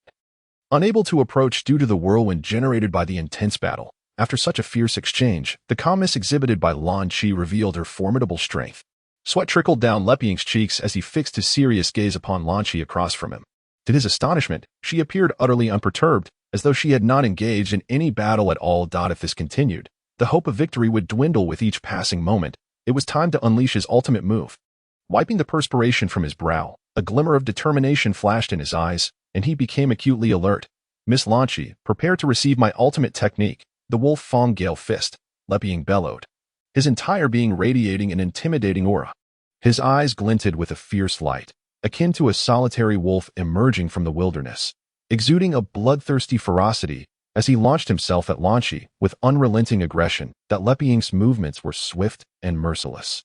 Unable to approach due to the whirlwind generated by the intense battle, after such a fierce exchange, the calmness exhibited by Lan Qi revealed her formidable strength. Sweat trickled down Le Ping's cheeks as he fixed his serious gaze upon Lan Qi across from him. To his astonishment, she appeared utterly unperturbed, as though she had not engaged in any battle at all. If this continued, the hope of victory would dwindle with each passing moment. It was time to unleash his ultimate move. Wiping the perspiration from his brow, a glimmer of determination flashed in his eyes, and he became acutely alert. Miss Lan Qi, prepare to receive my ultimate technique, the Wolf Fang Gale Fist, Le Ping bellowed, his entire being radiating an intimidating aura. His eyes glinted with a fierce light, akin to a solitary wolf emerging from the wilderness, exuding a bloodthirsty ferocity as he launched himself at Lan Qi with unrelenting aggression. Le Ping's movements were swift and merciless.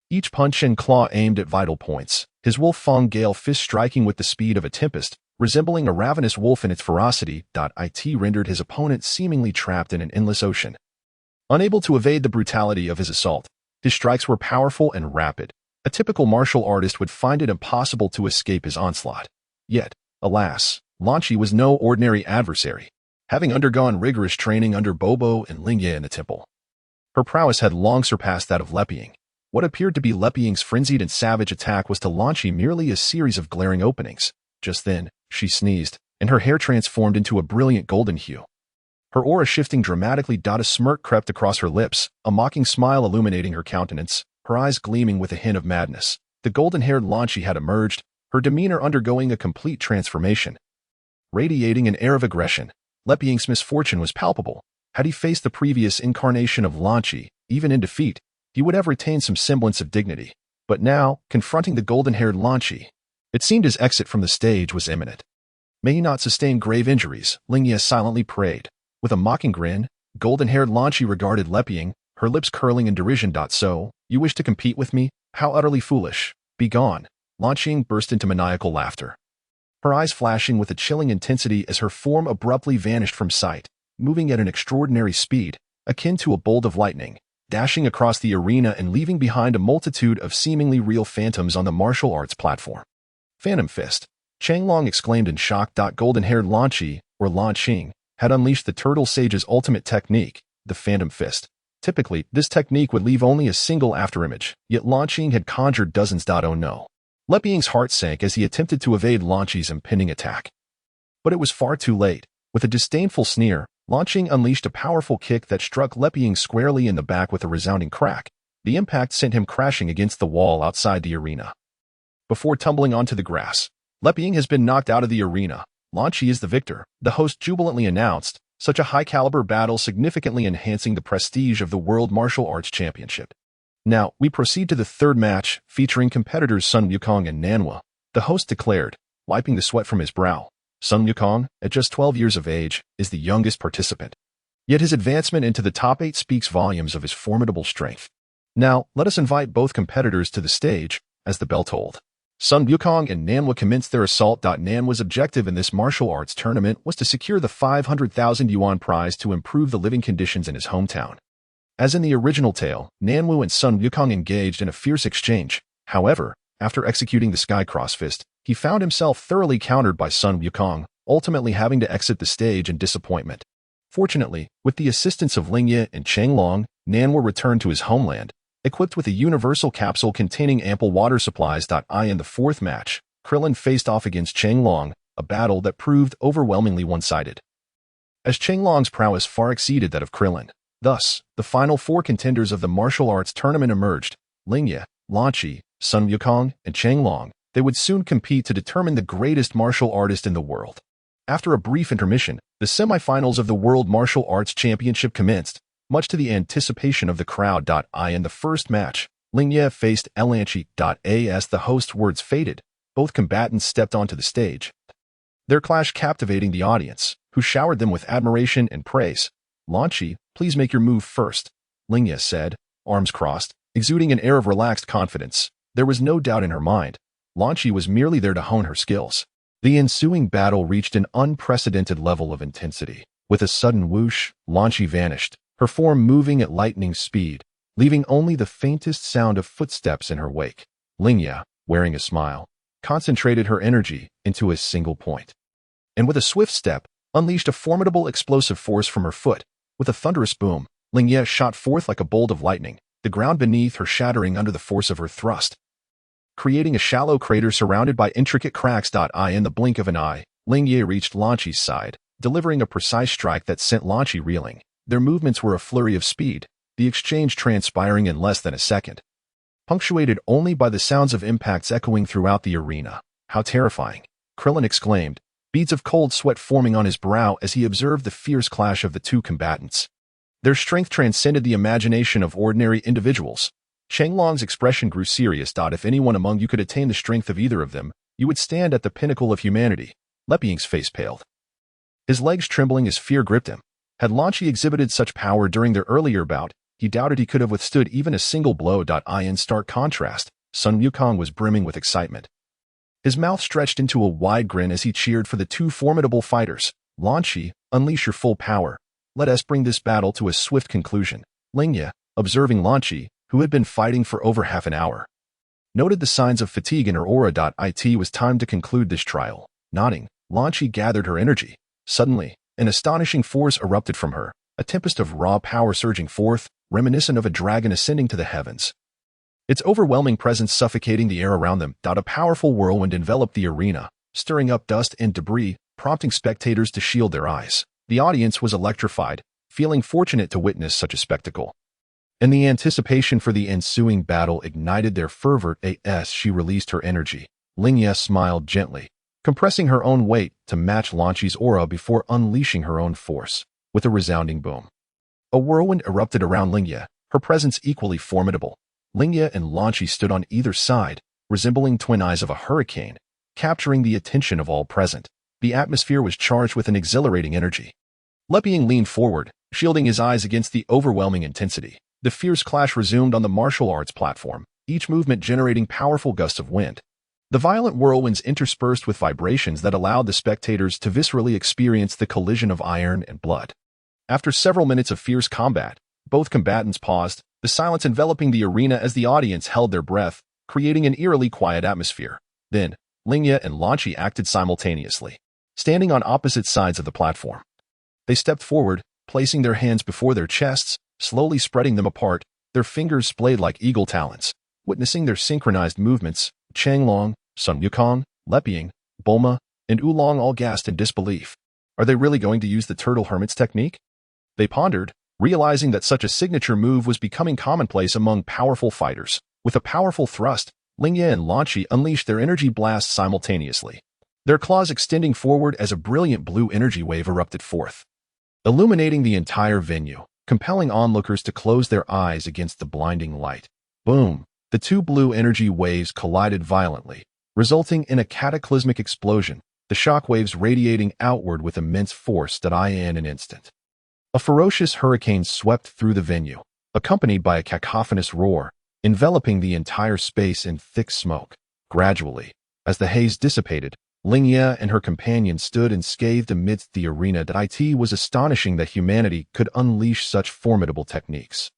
Each punch and claw aimed at vital points, his Wolf Fang Gale Fist striking with the speed of a tempest, resembling a ravenous wolf in its ferocity. It rendered his opponent seemingly trapped in an endless ocean. Unable to evade the brutality of his assault, his strikes were powerful and rapid. A typical martial artist would find it impossible to escape his onslaught. Yet, alas, Lan Qi was no ordinary adversary, having undergone rigorous training under Bobo and Lingye in the temple. Her prowess had long surpassed that of Le Ping. What appeared to be Le Ping's frenzied and savage attack was to Lan Qi merely a series of glaring openings. Just then, she sneezed, and her hair transformed into a brilliant golden hue. Her aura shifting dramatically. A smirk crept across her lips, a mocking smile illuminating her countenance, her eyes gleaming with a hint of madness. The golden-haired Lan Qi had emerged, her demeanor undergoing a complete transformation. Radiating an air of aggression, Le Ping's misfortune was palpable. Had he faced the previous incarnation of Lan Qi, even in defeat, he would have retained some semblance of dignity. But now, confronting the golden-haired Lan Qi, it seemed his exit from the stage was imminent. May he not sustain grave injuries, Lingye silently prayed. With a mocking grin, golden-haired Lan Qi regarded Le Ping, her lips curling in derision. So, you wish to compete with me? How utterly foolish. Be gone. Lan Qi burst into maniacal laughter, her eyes flashing with a chilling intensity as her form abruptly vanished from sight, moving at an extraordinary speed, akin to a bolt of lightning, dashing across the arena and leaving behind a multitude of seemingly real phantoms on the martial arts platform. Phantom Fist, Changlong exclaimed in shock. Golden-haired Lan Qi, or Lan Qing, had unleashed the Turtle Sage's ultimate technique, the Phantom Fist. Typically, this technique would leave only a single afterimage, yet Lan Qing had conjured dozens. Oh no. Le Ping's heart sank as he attempted to evade Lan Qi's impending attack. But it was far too late. With a disdainful sneer, Lan Qing unleashed a powerful kick that struck Le Ping squarely in the back with a resounding crack. The impact sent him crashing against the wall outside the arena. Before tumbling onto the grass, Le Ping has been knocked out of the arena. Lan Qi is the victor, the host jubilantly announced, such a high-caliber battle significantly enhancing the prestige of the World Martial Arts Championship. Now, we proceed to the third match, featuring competitors Sun Wukong and Nanhua, the host declared, wiping the sweat from his brow. Sun Wukong, at just 12 years of age, is the youngest participant. Yet his advancement into the top 8 speaks volumes of his formidable strength. Now, let us invite both competitors to the stage, as the bell tolled. Sun Wukong and Nanhua commenced their assault. Nanhua's objective in this martial arts tournament was to secure the 500,000 yuan prize to improve the living conditions in his hometown. As in the original tale, Nanhua and Sun Wukong engaged in a fierce exchange. However, after executing the Sky Cross Fist, he found himself thoroughly countered by Sun Wukong, ultimately having to exit the stage in disappointment. Fortunately, with the assistance of Lingye and Changlong, Nanhua returned to his homeland, equipped with a universal capsule containing ample water supplies. In the fourth match, Krillin faced off against Changlong, a battle that proved overwhelmingly one-sided. As Changlong's prowess far exceeded that of Krillin, thus, the final 4 contenders of the martial arts tournament emerged: Lingye, Lan Qi, Sun Wukong, and Changlong. They would soon compete to determine the greatest martial artist in the world. After a brief intermission, the semifinals of the World Martial Arts Championship commenced, much to the anticipation of the crowd. In the first match, Lingye faced Lan Qi. As the host's words faded, both combatants stepped onto the stage, their clash captivating the audience, who showered them with admiration and praise. Lan Qi, please make your move first, Lingye said, arms crossed, Exuding an air of relaxed confidence, there was no doubt in her mind. Lingye was merely there to hone her skills. The ensuing battle reached an unprecedented level of intensity. With a sudden whoosh, Lingye vanished, her form moving at lightning speed, leaving only the faintest sound of footsteps in her wake. Lingye, wearing a smile, concentrated her energy into a single point. And with a swift step, unleashed a formidable explosive force from her foot. With a thunderous boom, Lingye shot forth like a bolt of lightning, the ground beneath her shattering under the force of her thrust. Creating a shallow crater surrounded by intricate cracks. In the blink of an eye, Lingye reached Lingye's side, delivering a precise strike that sent Lingye reeling. Their movements were a flurry of speed, the exchange transpiring in less than a second, punctuated only by the sounds of impacts echoing throughout the arena. How terrifying! Krillin exclaimed, beads of cold sweat forming on his brow as he observed the fierce clash of the two combatants. Their strength transcended the imagination of ordinary individuals. Changlong's expression grew serious. If anyone among you could attain the strength of either of them, you would stand at the pinnacle of humanity. Leping's face paled, his legs trembling as fear gripped him. Had Lingye exhibited such power during their earlier bout, he doubted he could have withstood even a single blow. In stark contrast, Sun Wukong was brimming with excitement. His mouth stretched into a wide grin as he cheered for the two formidable fighters. Lingye, unleash your full power. Let us bring this battle to a swift conclusion. Lingye, observing Lingye, who had been fighting for over half an hour, noted the signs of fatigue in her aura. It was time to conclude this trial. Nodding, Lingye gathered her energy. Suddenly, an astonishing force erupted from her, a tempest of raw power surging forth, reminiscent of a dragon ascending to the heavens. Its overwhelming presence suffocating the air around them. A powerful whirlwind enveloped the arena, stirring up dust and debris, prompting spectators to shield their eyes. The audience was electrified, feeling fortunate to witness such a spectacle. And the anticipation for the ensuing battle ignited their fervor. As she released her energy, Lingye smiled gently, compressing her own weight to match Lingye's aura before unleashing her own force. With a resounding boom, a whirlwind erupted around Lingye, her presence equally formidable. Lingye and Lingye stood on either side, resembling twin eyes of a hurricane, capturing the attention of all present. The atmosphere was charged with an exhilarating energy. Leping leaned forward, shielding his eyes against the overwhelming intensity. The fierce clash resumed on the martial arts platform, each movement generating powerful gusts of wind. The violent whirlwinds interspersed with vibrations that allowed the spectators to viscerally experience the collision of iron and blood. After several minutes of fierce combat, both combatants paused, the silence enveloping the arena as the audience held their breath, creating an eerily quiet atmosphere. Then, Lingye and Lingye acted simultaneously, standing on opposite sides of the platform. They stepped forward, placing their hands before their chests, slowly spreading them apart, their fingers splayed like eagle talons. Witnessing their synchronized movements, Changlong, Sun Wukong, Leping, Bulma, and Oolong all gasped in disbelief. Are they really going to use the turtle hermit's technique? They pondered, realizing that such a signature move was becoming commonplace among powerful fighters. With a powerful thrust, Lingye and Lingye unleashed their energy blasts simultaneously, their claws extending forward as a brilliant blue energy wave erupted forth, illuminating the entire venue, compelling onlookers to close their eyes against the blinding light. Boom! The two blue energy waves collided violently, resulting in a cataclysmic explosion, the shock waves radiating outward with immense force. In an instant, a ferocious hurricane swept through the venue, accompanied by a cacophonous roar, enveloping the entire space in thick smoke. Gradually, as the haze dissipated, Lingye and her companion stood unscathed amidst the arena. It was astonishing that humanity could unleash such formidable techniques.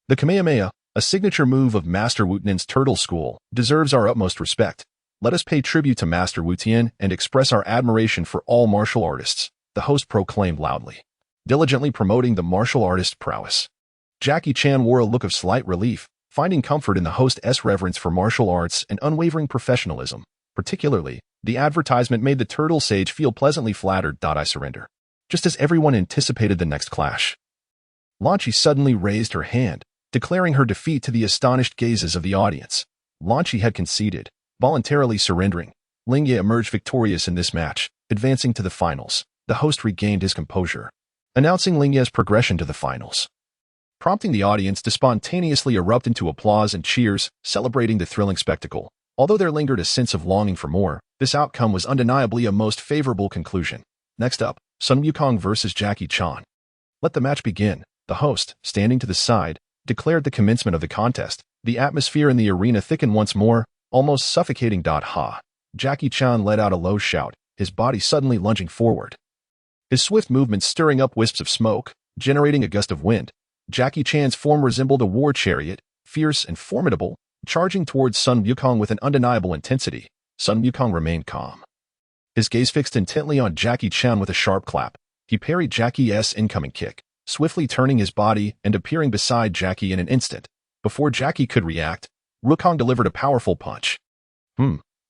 The Kamehameha, a signature move of Master Wu Tian's Turtle School, deserves our utmost respect. Let us pay tribute to Master Wu Tian and express our admiration for all martial artists, the host proclaimed loudly, diligently promoting the martial artist's prowess. Jackie Chan wore a look of slight relief, finding comfort in the host's reverence for martial arts and unwavering professionalism. Particularly, the advertisement made the turtle sage feel pleasantly flattered. I surrender. Just as everyone anticipated the next clash, Lingye suddenly raised her hand, declaring her defeat to the astonished gazes of the audience. Lingye had conceded, voluntarily surrendering. Lingye emerged victorious in this match, advancing to the finals. The host regained his composure, announcing Lingye's progression to the finals, prompting the audience to spontaneously erupt into applause and cheers, celebrating the thrilling spectacle. Although there lingered a sense of longing for more, this outcome was undeniably a most favorable conclusion. Next up, Sun Wukong versus Jackie Chan. Let the match begin. The host, standing to the side, declared the commencement of the contest. The atmosphere in the arena thickened once more, almost suffocating. Ha! Jackie Chan let out a low shout, his body suddenly lunging forward. His swift movements stirring up wisps of smoke, generating a gust of wind. Jackie Chan's form resembled a war chariot, fierce and formidable, charging towards Sun Wukong with an undeniable intensity. Sun Wukong remained calm. His gaze fixed intently on Jackie Chan with a sharp clap. He parried Jackie's incoming kick, swiftly turning his body and appearing beside Jackie in an instant. Before Jackie could react, Wukong delivered a powerful punch.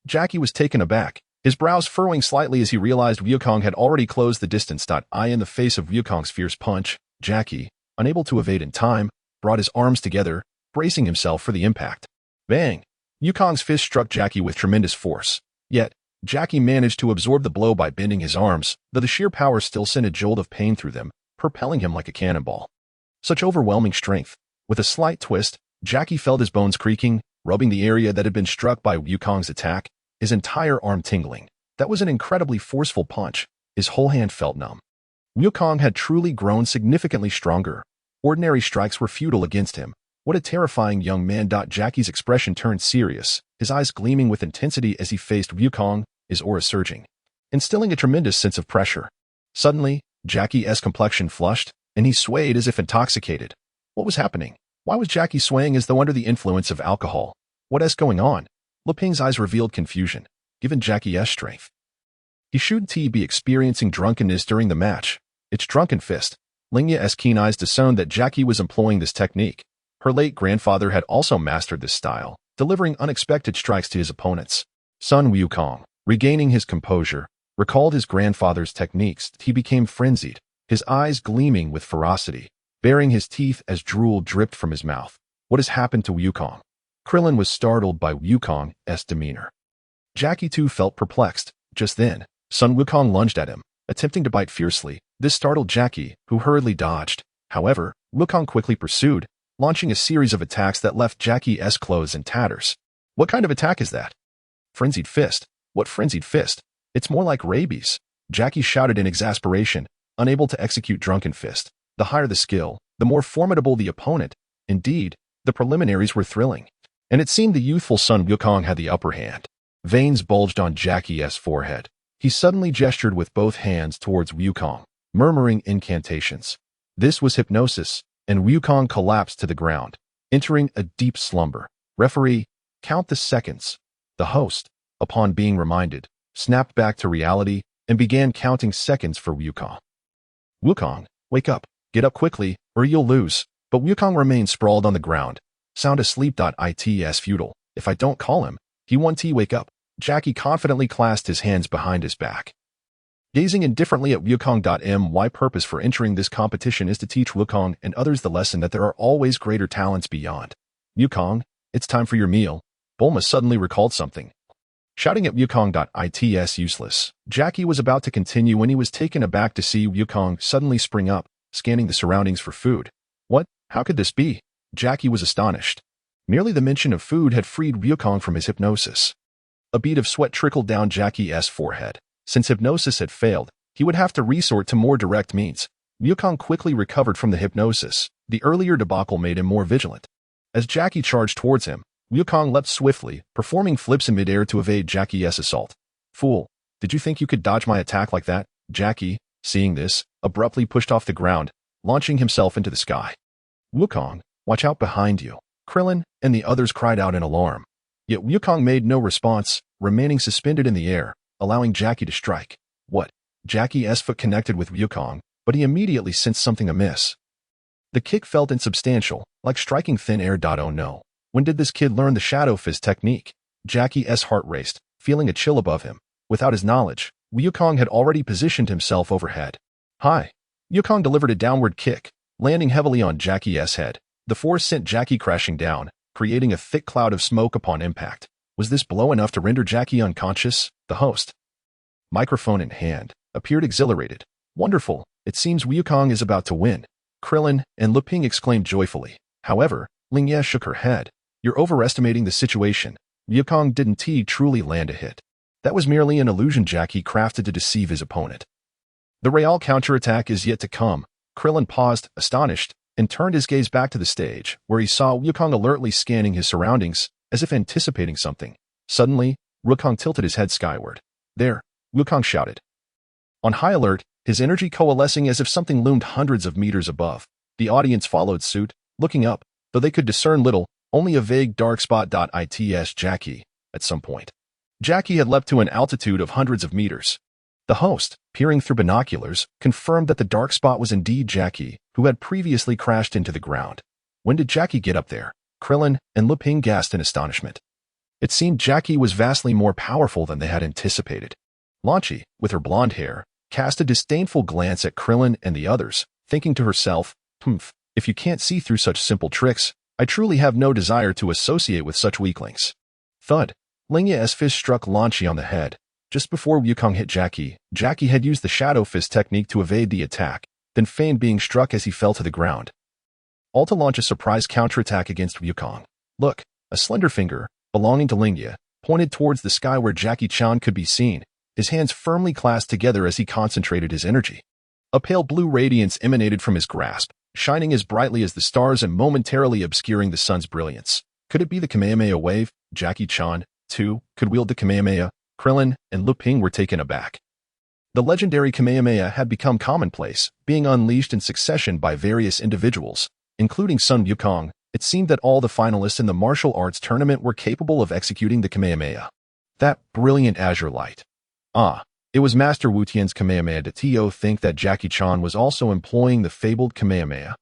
Jackie was taken aback, his brows furrowing slightly as he realized Wukong had already closed the distance. In the face of Wukong's fierce punch, Jackie, unable to evade in time, brought his arms together, bracing himself for the impact. Bang! Wukong's fist struck Jackie with tremendous force. Yet, Jackie managed to absorb the blow by bending his arms, though the sheer power still sent a jolt of pain through them, propelling him like a cannonball. Such overwhelming strength. With a slight twist, Jackie felt his bones creaking, rubbing the area that had been struck by Wukong's attack, his entire arm tingling. That was an incredibly forceful punch. His whole hand felt numb. Wukong had truly grown significantly stronger. Ordinary strikes were futile against him. What a terrifying young man. Jackie's expression turned serious, his eyes gleaming with intensity as he faced Wukong, his aura surging, instilling a tremendous sense of pressure. Suddenly, Jackie's complexion flushed, and he swayed as if intoxicated. What was happening? Why was Jackie swaying as though under the influence of alcohol? What's going on? Luping's eyes revealed confusion, given Jackie's strength. He should be experiencing drunkenness during the match. Its drunken fist. Lingye's keen eyes discerned that Jackie was employing this technique. Her late grandfather had also mastered this style, delivering unexpected strikes to his opponents. Sun Wukong, regaining his composure, recalled his grandfather's techniques. He became frenzied, his eyes gleaming with ferocity, baring his teeth as drool dripped from his mouth. What has happened to Wukong? Krillin was startled by Wukong's demeanor. Jackie too felt perplexed. Just then, Sun Wukong lunged at him, attempting to bite fiercely. This startled Jackie, who hurriedly dodged. However, Wukong quickly pursued, launching a series of attacks that left Jackie's clothes in tatters. What kind of attack is that? Frenzied fist. What frenzied fist? It's more like rabies. Jackie shouted in exasperation, unable to execute drunken fist. The higher the skill, the more formidable the opponent. Indeed, the preliminaries were thrilling. And it seemed the youthful Sun Wukong had the upper hand. Veins bulged on Jackie's forehead. He suddenly gestured with both hands towards Wukong, murmuring incantations. This was hypnosis, and Wukong collapsed to the ground, entering a deep slumber. Referee, count the seconds. The host, upon being reminded, snapped back to reality and began counting seconds for Wukong. Wukong, wake up, get up quickly, or you'll lose. But Wukong remained sprawled on the ground. Sound asleep. It's futile. If I don't call him, he won't wake up. Jackie confidently clasped his hands behind his back. Gazing indifferently at Wukong. My purpose for entering this competition is to teach Wukong and others the lesson that there are always greater talents beyond. Wukong, it's time for your meal. Bulma suddenly recalled something. Shouting at Wukong. It's useless. Jackie was about to continue when he was taken aback to see Wukong suddenly spring up, scanning the surroundings for food. What? How could this be? Jackie was astonished. Merely the mention of food had freed Wukong from his hypnosis. A bead of sweat trickled down Jackie's forehead. Since hypnosis had failed, he would have to resort to more direct means. Wukong quickly recovered from the hypnosis. The earlier debacle made him more vigilant. As Jackie charged towards him, Wukong leapt swiftly, performing flips in midair to evade Jackie's assault. Fool, did you think you could dodge my attack like that? Jackie, seeing this, abruptly pushed off the ground, launching himself into the sky. Wukong, watch out behind you. Krillin and the others cried out in alarm. Yet Wukong made no response, remaining suspended in the air, allowing Jackie to strike. What? Jackie's foot connected with Wukong, but he immediately sensed something amiss. The kick felt insubstantial, like striking thin air. Oh no. When did this kid learn the Shadow Fist technique? Jackie's heart raced, feeling a chill above him. Without his knowledge, Wukong had already positioned himself overhead. Hi. Wukong delivered a downward kick, landing heavily on Jackie's head. The force sent Jackie crashing down, creating a thick cloud of smoke upon impact. Was this blow enough to render Jackie unconscious? The host, microphone in hand, appeared exhilarated. Wonderful, it seems Wukong is about to win. Krillin and Luping exclaimed joyfully. However, Lingye shook her head. You're overestimating the situation. Wukong didn't truly land a hit. That was merely an illusion Jackie crafted to deceive his opponent. The real counterattack is yet to come. Krillin paused, astonished, and turned his gaze back to the stage, where he saw Wukong alertly scanning his surroundings, as if anticipating something. Suddenly, Wukong tilted his head skyward. "There!" Wukong shouted. On high alert, his energy coalescing as if something loomed hundreds of meters above. The audience followed suit, looking up, though they could discern little, only a vague dark spot. Its Jackie, at some point. Jackie had leapt to an altitude of hundreds of meters. The host, peering through binoculars, confirmed that the dark spot was indeed Jackie, who had previously crashed into the ground. When did Jackie get up there? Krillin and Lu Ping gasped in astonishment. It seemed Jackie was vastly more powerful than they had anticipated. Lingye, with her blonde hair, cast a disdainful glance at Krillin and the others, thinking to herself, if you can't see through such simple tricks, I truly have no desire to associate with such weaklings. Thud. Lingye's fist struck Lingye on the head. Just before Wukong hit Jackie, Jackie had used the Shadow Fist technique to evade the attack, then feigned being struck as he fell to the ground. All to launch a surprise counterattack against Wukong. Look, a slender finger, belonging to Lingye, pointed towards the sky where Jackie Chan could be seen, his hands firmly clasped together as he concentrated his energy. A pale blue radiance emanated from his grasp, shining as brightly as the stars and momentarily obscuring the sun's brilliance. Could it be the Kamehameha wave? Jackie Chan, too, could wield the Kamehameha. Krillin and Lu Ping were taken aback. The legendary Kamehameha had become commonplace, being unleashed in succession by various individuals, including Sun Wukong. It seemed that all the finalists in the martial arts tournament were capable of executing the Kamehameha. That brilliant azure light. It was Master Wu Tian's Kamehameha. Did Tio think that Jackie Chan was also employing the fabled Kamehameha?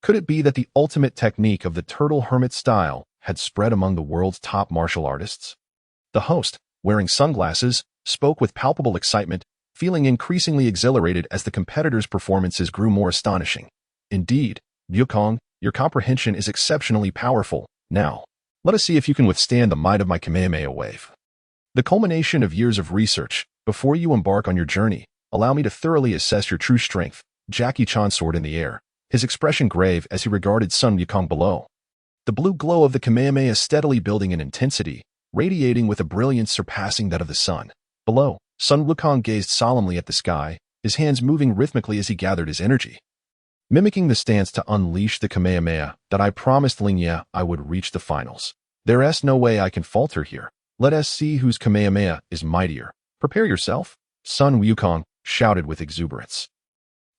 Could it be that the ultimate technique of the turtle hermit style had spread among the world's top martial artists? The host, wearing sunglasses, spoke with palpable excitement, feeling increasingly exhilarated as the competitors' performances grew more astonishing. Indeed, Wukong, your comprehension is exceptionally powerful. Now, let us see if you can withstand the might of my Kamehameha wave. The culmination of years of research. Before you embark on your journey, allow me to thoroughly assess your true strength. Jackie Chan soared in the air, his expression grave as he regarded Sun Wukong below. The blue glow of the Kamehameha steadily building in intensity, radiating with a brilliance surpassing that of the sun. Below, Sun Wukong gazed solemnly at the sky, his hands moving rhythmically as he gathered his energy. Mimicking the stance to unleash the Kamehameha that I promised Lingye I would reach the finals. There's no way I can falter here. Let us see whose Kamehameha is mightier. Prepare yourself, Sun Wukong shouted with exuberance.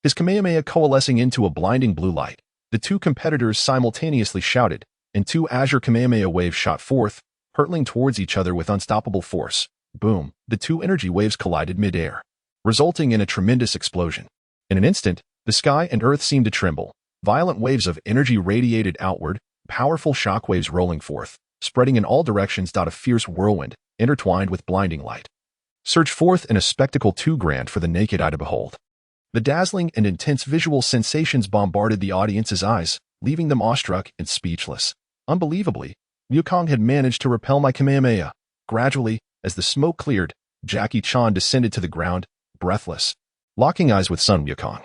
His Kamehameha coalescing into a blinding blue light, the two competitors simultaneously shouted, and two azure Kamehameha waves shot forth, hurtling towards each other with unstoppable force. Boom, the two energy waves collided mid-air, resulting in a tremendous explosion. In an instant, the sky and earth seemed to tremble. Violent waves of energy radiated outward, powerful shockwaves rolling forth, spreading in all directions. A fierce whirlwind, intertwined with blinding light, surged forth in a spectacle too grand for the naked eye to behold. The dazzling and intense visual sensations bombarded the audience's eyes, leaving them awestruck and speechless. Unbelievably, Wukong had managed to repel my Kamehameha. Gradually, as the smoke cleared, Jackie Chan descended to the ground, breathless, locking eyes with Sun Wukong.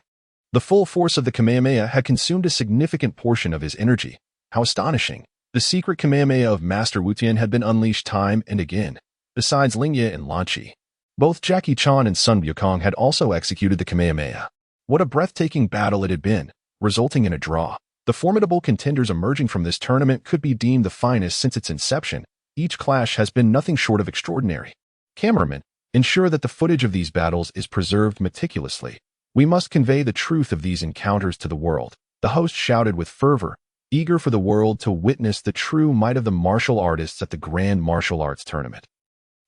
The full force of the Kamehameha had consumed a significant portion of his energy. How astonishing! The secret Kamehameha of Master Wu Tian had been unleashed time and again. Besides Lingye and Lingye, both Jackie Chan and Sun Wukong had also executed the Kamehameha. What a breathtaking battle it had been, resulting in a draw. The formidable contenders emerging from this tournament could be deemed the finest since its inception. Each clash has been nothing short of extraordinary. Cameraman, ensure that the footage of these battles is preserved meticulously. We must convey the truth of these encounters to the world. The host shouted with fervor, eager for the world to witness the true might of the martial artists at the Grand Martial Arts Tournament.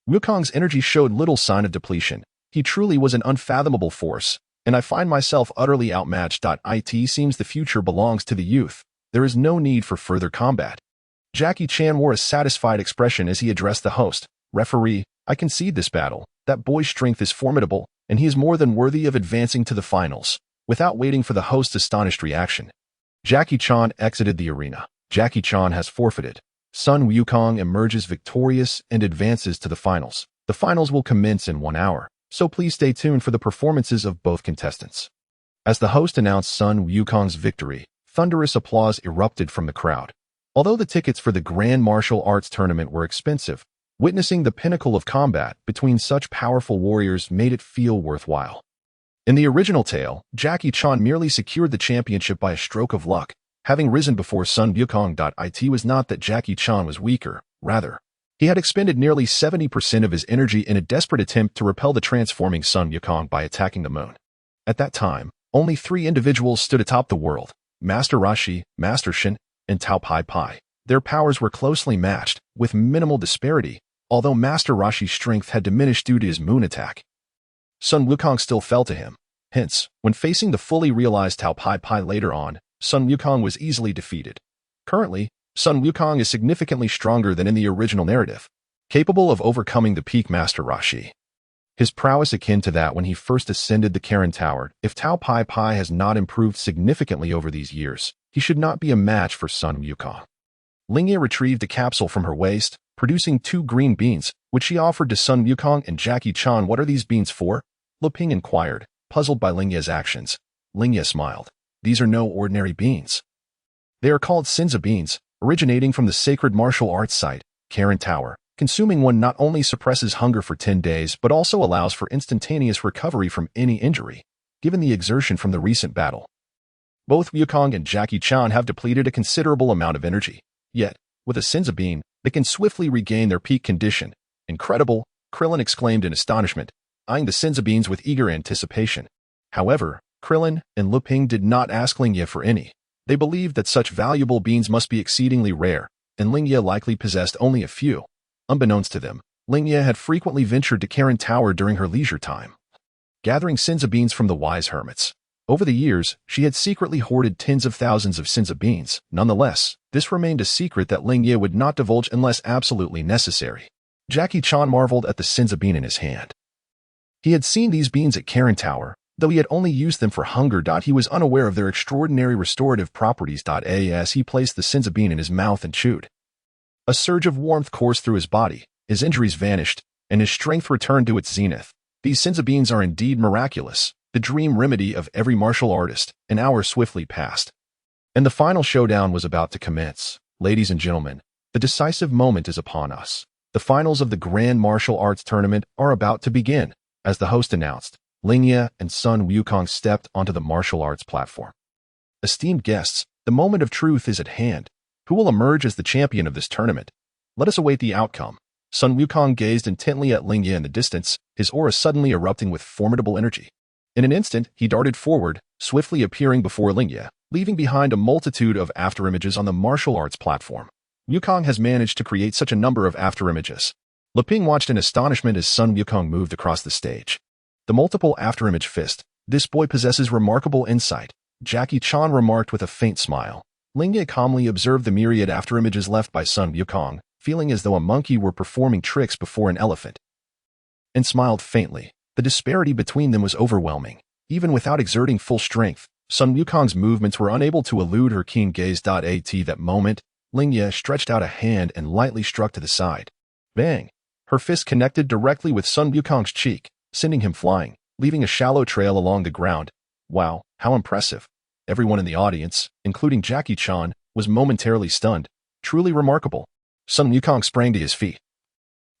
Wukong's energy showed little sign of depletion. He truly was an unfathomable force, and I find myself utterly outmatched. It seems the future belongs to the youth. There is no need for further combat. Jackie Chan wore a satisfied expression as he addressed the host. Referee, I concede this battle. That boy's strength is formidable, and he is more than worthy of advancing to the finals. Without waiting for the host's astonished reaction, Jackie Chan exited the arena. Jackie Chan has forfeited. Sun Wukong emerges victorious and advances to the finals. The finals will commence in 1 hour, so please stay tuned for the performances of both contestants. As the host announced Sun Wukong's victory, thunderous applause erupted from the crowd. Although the tickets for the Grand Martial Arts Tournament were expensive, witnessing the pinnacle of combat between such powerful warriors made it feel worthwhile. In the original tale, Jackie Chan merely secured the championship by a stroke of luck, Having risen before Sun Wukong. It was not that Jackie Chan was weaker, rather, he had expended nearly 70% of his energy in a desperate attempt to repel the transforming Sun Wukong by attacking the moon. At that time, only 3 individuals stood atop the world: Master Rashi, Master Shin, and Tao Pai Pai. Their powers were closely matched, with minimal disparity, although Master Rashi's strength had diminished due to his moon attack. Sun Wukong still fell to him. Hence, when facing the fully realized Tao Pai Pai later on, Sun Wukong was easily defeated. Currently, Sun Wukong is significantly stronger than in the original narrative, capable of overcoming the peak Master Rashi. His prowess akin to that when he first ascended the Karen Tower. If Tao Pai Pai has not improved significantly over these years, he should not be a match for Sun Wukong. Lingye retrieved a capsule from her waist, producing 2 green beans, which she offered to Sun Wukong and Jackie Chan. "What are these beans for?" Luping inquired, puzzled by Lingye's actions. Lingye smiled. "These are no ordinary beans. They are called Sinza beans, originating from the sacred martial arts site, Karen Tower. Consuming one not only suppresses hunger for 10 days but also allows for instantaneous recovery from any injury, given the exertion from the recent battle." Both Wukong and Jackie Chan have depleted a considerable amount of energy. Yet, with a Sinza bean, they can swiftly regain their peak condition. "Incredible," Krillin exclaimed in astonishment, eyeing the Sinza beans with eager anticipation. However, Krillin and Luping did not ask Lingye for any. They believed that such valuable beans must be exceedingly rare, and Lingye likely possessed only a few. Unbeknownst to them, Lingye had frequently ventured to Karen Tower during her leisure time, gathering Sinza beans from the wise hermits. Over the years, she had secretly hoarded tens of thousands of Sinza beans. Nonetheless, this remained a secret that Lingye would not divulge unless absolutely necessary. Jackie Chan marveled at the Sinza bean in his hand. He had seen these beans at Karen Tower, though he had only used them for hunger. He was unaware of their extraordinary restorative properties. As he placed the Sinza bean in his mouth and chewed, a surge of warmth coursed through his body, his injuries vanished, and his strength returned to its zenith. These Sinza beans are indeed miraculous, the dream remedy of every martial artist. An hour swiftly passed, and the final showdown was about to commence. Ladies and gentlemen, the decisive moment is upon us. The finals of the Grand Martial Arts Tournament are about to begin. As the host announced, Lingye and Sun Wukong stepped onto the martial arts platform. Esteemed guests, the moment of truth is at hand. Who will emerge as the champion of this tournament? Let us await the outcome. Sun Wukong gazed intently at Lingye in the distance, his aura suddenly erupting with formidable energy. In an instant, he darted forward, swiftly appearing before Lingye, leaving behind a multitude of afterimages on the martial arts platform. Wukong has managed to create such a number of afterimages. Luping watched in astonishment as Sun Wukong moved across the stage. The multiple afterimage fist. "This boy possesses remarkable insight," Jackie Chan remarked with a faint smile. Lingye calmly observed the myriad afterimages left by Sun Wukong, feeling as though a monkey were performing tricks before an elephant, and smiled faintly. The disparity between them was overwhelming. Even without exerting full strength, Sun Wukong's movements were unable to elude her keen gaze. At that moment, Lingye stretched out a hand and lightly struck to the side. Bang! Her fist connected directly with Sun Wukong's cheek, sending him flying, leaving a shallow trail along the ground. Wow, how impressive. Everyone in the audience, including Jackie Chan, was momentarily stunned. Truly remarkable. Sun Wukong sprang to his feet,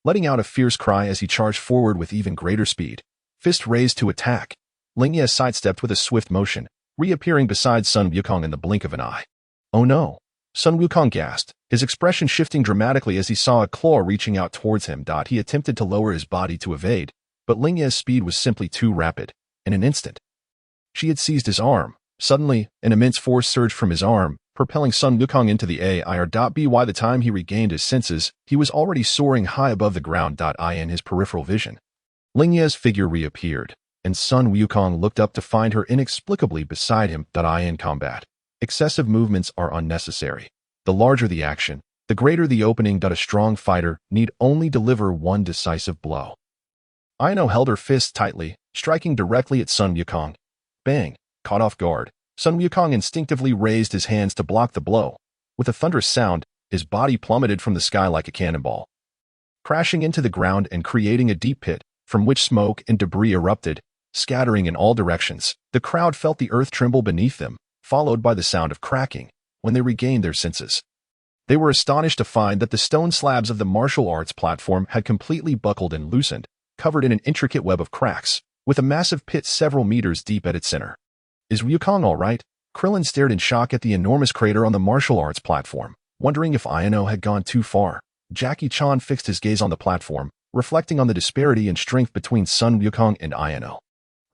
letting out a fierce cry as he charged forward with even greater speed. Fist raised to attack. Lingye sidestepped with a swift motion, reappearing beside Sun Wukong in the blink of an eye. "Oh no!" Sun Wukong gasped, his expression shifting dramatically as he saw a claw reaching out towards him. He attempted to lower his body to evade, but Lingye's speed was simply too rapid. In an instant, she had seized his arm. Suddenly, an immense force surged from his arm, propelling Sun Wukong into the air. By the time he regained his senses, he was already soaring high above the ground. In his peripheral vision, Lingye's figure reappeared, and Sun Wukong looked up to find her inexplicably beside him. In combat, excessive movements are unnecessary. The larger the action, the greater the opening. A strong fighter need only deliver one decisive blow. Ayaha held her fist tightly, striking directly at Sun Wukong. Bang! Caught off guard, Sun Wukong instinctively raised his hands to block the blow. With a thunderous sound, his body plummeted from the sky like a cannonball, crashing into the ground and creating a deep pit, from which smoke and debris erupted, scattering in all directions. The crowd felt the earth tremble beneath them, followed by the sound of cracking. When they regained their senses, they were astonished to find that the stone slabs of the martial arts platform had completely buckled and loosened, covered in an intricate web of cracks, with a massive pit several meters deep at its center. "Is Wukong all right?" Krillin stared in shock at the enormous crater on the martial arts platform, wondering if Ayano had gone too far. Jackie Chan fixed his gaze on the platform, reflecting on the disparity in strength between Sun Wukong and Ayano.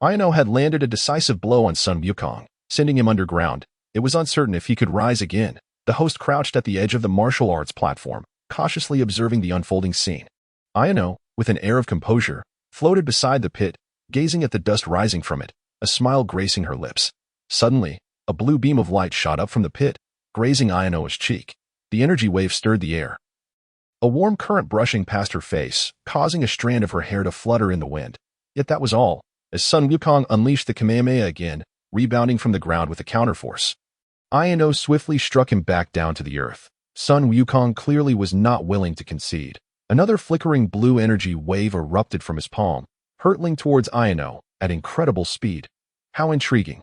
Ayano had landed a decisive blow on Sun Wukong, sending him underground. It was uncertain if he could rise again. The host crouched at the edge of the martial arts platform, cautiously observing the unfolding scene. Ayano, with an air of composure, floated beside the pit, gazing at the dust rising from it, a smile gracing her lips. Suddenly, a blue beam of light shot up from the pit, grazing Ayano's cheek. The energy wave stirred the air, a warm current brushing past her face, causing a strand of her hair to flutter in the wind. Yet that was all, as Sun Wukong unleashed the Kamehameha again, rebounding from the ground with a counterforce. Ayano swiftly struck him back down to the earth. Sun Wukong clearly was not willing to concede. Another flickering blue energy wave erupted from his palm, hurtling towards Ayano at incredible speed. How intriguing.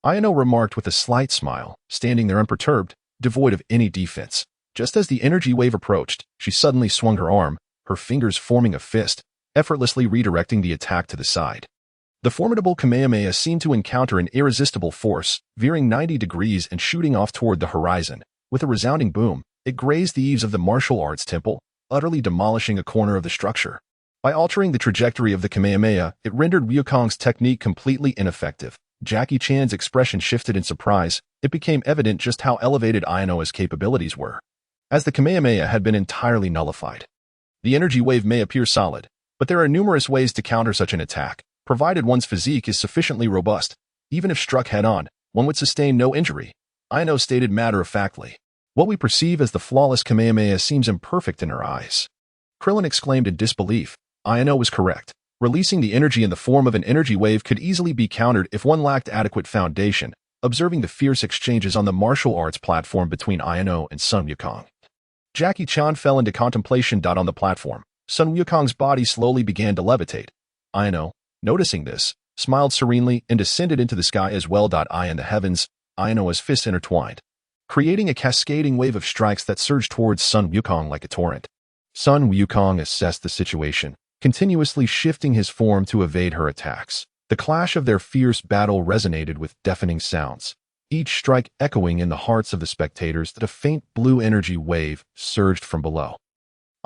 Ayano remarked with a slight smile, standing there unperturbed, devoid of any defense. Just as the energy wave approached, she suddenly swung her arm, her fingers forming a fist, effortlessly redirecting the attack to the side. The formidable Kamehameha seemed to encounter an irresistible force, veering 90 degrees and shooting off toward the horizon. With a resounding boom, it grazed the eaves of the martial arts temple, utterly demolishing a corner of the structure. By altering the trajectory of the Kamehameha, it rendered Wukong's technique completely ineffective. Jackie Chan's expression shifted in surprise. It became evident just how elevated Ayano's capabilities were, as the Kamehameha had been entirely nullified. The energy wave may appear solid, but there are numerous ways to counter such an attack, provided one's physique is sufficiently robust. Even if struck head-on, one would sustain no injury. Ayano stated matter-of-factly. What we perceive as the flawless Kamehameha seems imperfect in her eyes. Krillin exclaimed in disbelief. Ayano was correct. Releasing the energy in the form of an energy wave could easily be countered if one lacked adequate foundation. Observing the fierce exchanges on the martial arts platform between Ayano and Sun Wukong, Jackie Chan fell into contemplation. On the platform, Sun Wukong's body slowly began to levitate. Ayano, noticing this, smiled serenely and descended into the sky as well. Eye in the heavens, Ayano's fists intertwined, creating a cascading wave of strikes that surged towards Sun Wukong like a torrent. Sun Wukong assessed the situation, continuously shifting his form to evade her attacks. The clash of their fierce battle resonated with deafening sounds, each strike echoing in the hearts of the spectators. That a faint blue energy wave surged from below.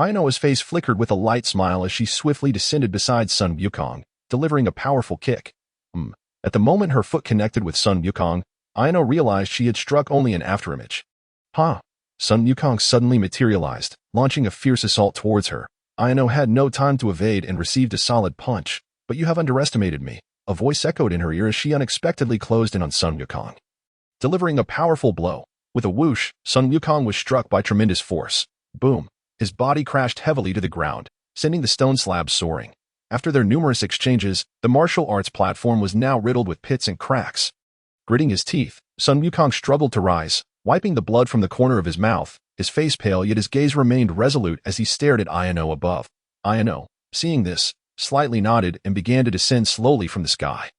Ayano's face flickered with a light smile as she swiftly descended beside Sun Wukong, delivering a powerful kick. At the moment her foot connected with Sun Wukong, Ayano realized she had struck only an afterimage. Sun Wukong suddenly materialized, launching a fierce assault towards her. Ayano had no time to evade and received a solid punch. But you have underestimated me. A voice echoed in her ear as she unexpectedly closed in on Sun Wukong, delivering a powerful blow. With a whoosh, Sun Wukong was struck by tremendous force. Boom! His body crashed heavily to the ground, sending the stone slabs soaring. After their numerous exchanges, the martial arts platform was now riddled with pits and cracks. Gritting his teeth, Sun Wukong struggled to rise, wiping the blood from the corner of his mouth, his face pale yet his gaze remained resolute as he stared at Ayano above. Ayano, seeing this, slightly nodded and began to descend slowly from the sky.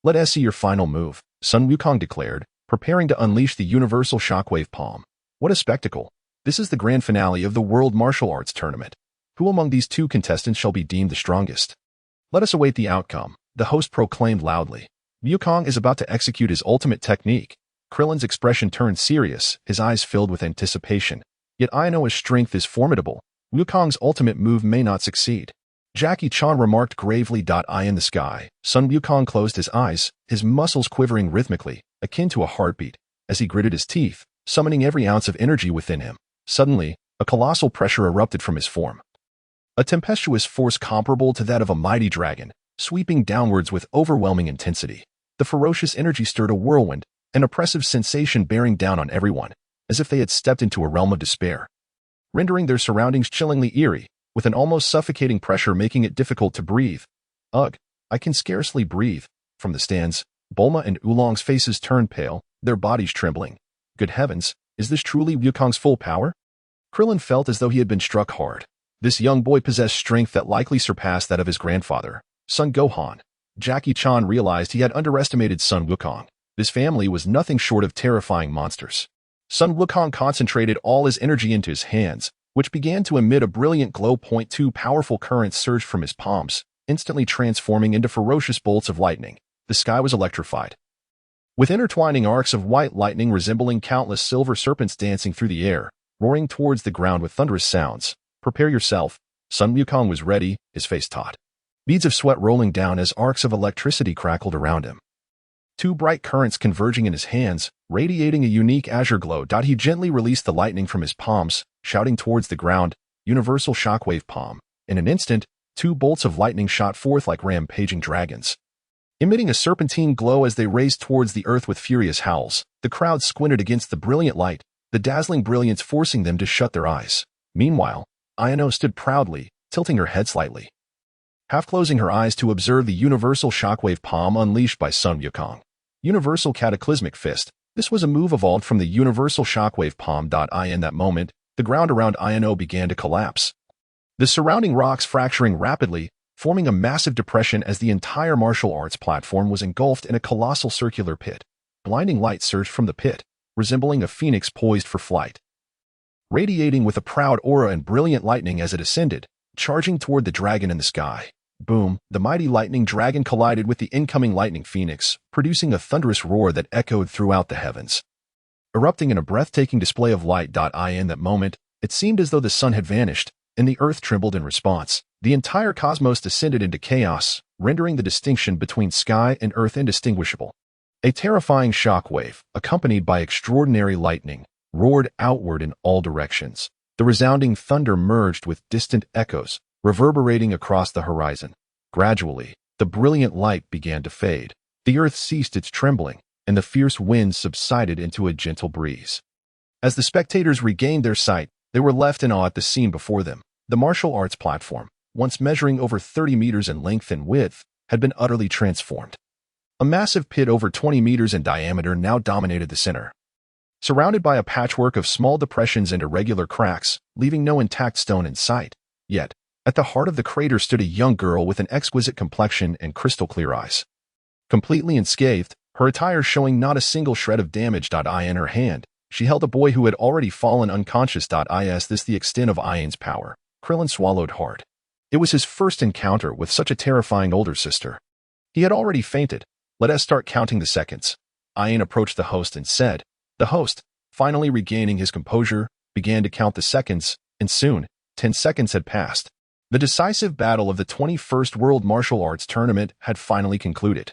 Let us see your final move, Sun Wukong declared, preparing to unleash the universal shockwave palm. What a spectacle! This is the grand finale of the World Martial Arts Tournament. Who among these two contestants shall be deemed the strongest? Let us await the outcome, the host proclaimed loudly. Wukong is about to execute his ultimate technique. Krillin's expression turned serious, his eyes filled with anticipation. Yet Ayano's strength is formidable. Wukong's ultimate move may not succeed. Jackie Chan remarked gravely. Eye in the sky, Sun Wukong closed his eyes, his muscles quivering rhythmically, akin to a heartbeat, as he gritted his teeth, summoning every ounce of energy within him. Suddenly, a colossal pressure erupted from his form. A tempestuous force comparable to that of a mighty dragon, sweeping downwards with overwhelming intensity. The ferocious energy stirred a whirlwind, an oppressive sensation bearing down on everyone, as if they had stepped into a realm of despair, rendering their surroundings chillingly eerie, with an almost suffocating pressure making it difficult to breathe. Ugh, I can scarcely breathe. From the stands, Bulma and Oolong's faces turned pale, their bodies trembling. Good heavens, is this truly Wukong's full power? Krillin felt as though he had been struck hard. This young boy possessed strength that likely surpassed that of his grandfather, Son Gohan. Jackie Chan realized he had underestimated Sun Wukong. This family was nothing short of terrifying monsters. Sun Wukong concentrated all his energy into his hands, which began to emit a brilliant glow. Two powerful currents surged from his palms, instantly transforming into ferocious bolts of lightning. The sky was electrified. with intertwining arcs of white lightning resembling countless silver serpents dancing through the air, roaring towards the ground with thunderous sounds. Prepare yourself. Sun Wukong was ready, his face taut. Beads of sweat rolling down as arcs of electricity crackled around him. Two bright currents converging in his hands, radiating a unique azure glow. He gently released the lightning from his palms, shouting towards the ground, "Universal Shockwave Palm." In an instant, two bolts of lightning shot forth like rampaging dragons. Emitting a serpentine glow as they raced towards the earth with furious howls, the crowd squinted against the brilliant light, the dazzling brilliance forcing them to shut their eyes. Meanwhile, Ayaha stood proudly, tilting her head slightly, half closing her eyes to observe the universal shockwave palm unleashed by Sun Wukong. Universal Cataclysmic Fist. This was a move evolved from the universal shockwave palm. In that moment, the ground around Ayaha began to collapse, the surrounding rocks fracturing rapidly, forming a massive depression as the entire martial arts platform was engulfed in a colossal circular pit. Blinding light surged from the pit, resembling a phoenix poised for flight, radiating with a proud aura and brilliant lightning as it ascended, charging toward the dragon in the sky. Boom! The mighty lightning dragon collided with the incoming lightning phoenix, producing a thunderous roar that echoed throughout the heavens. Erupting in a breathtaking display of light. In that moment, it seemed as though the sun had vanished, and the earth trembled in response. The entire cosmos descended into chaos, rendering the distinction between sky and earth indistinguishable. A terrifying shockwave, accompanied by extraordinary lightning, roared outward in all directions. The resounding thunder merged with distant echoes, reverberating across the horizon. Gradually, the brilliant light began to fade. The earth ceased its trembling, and the fierce winds subsided into a gentle breeze. As the spectators regained their sight, they were left in awe at the scene before them. The martial arts platform, once measuring over 30 meters in length and width, had been utterly transformed. A massive pit over 20 meters in diameter now dominated the center, surrounded by a patchwork of small depressions and irregular cracks, leaving no intact stone in sight. Yet, at the heart of the crater stood a young girl with an exquisite complexion and crystal-clear eyes. Completely unscathed, her attire showing not a single shred of damage. In her hand, she held a boy who had already fallen unconscious. Is this the extent of Ayaha's power? Krillin swallowed hard. It was his first encounter with such a terrifying older sister. He had already fainted. Let us start counting the seconds. Ayaha approached the host and said. The host, finally regaining his composure, began to count the seconds, and soon, 10 seconds had passed. The decisive battle of the 21st World Martial Arts Tournament had finally concluded,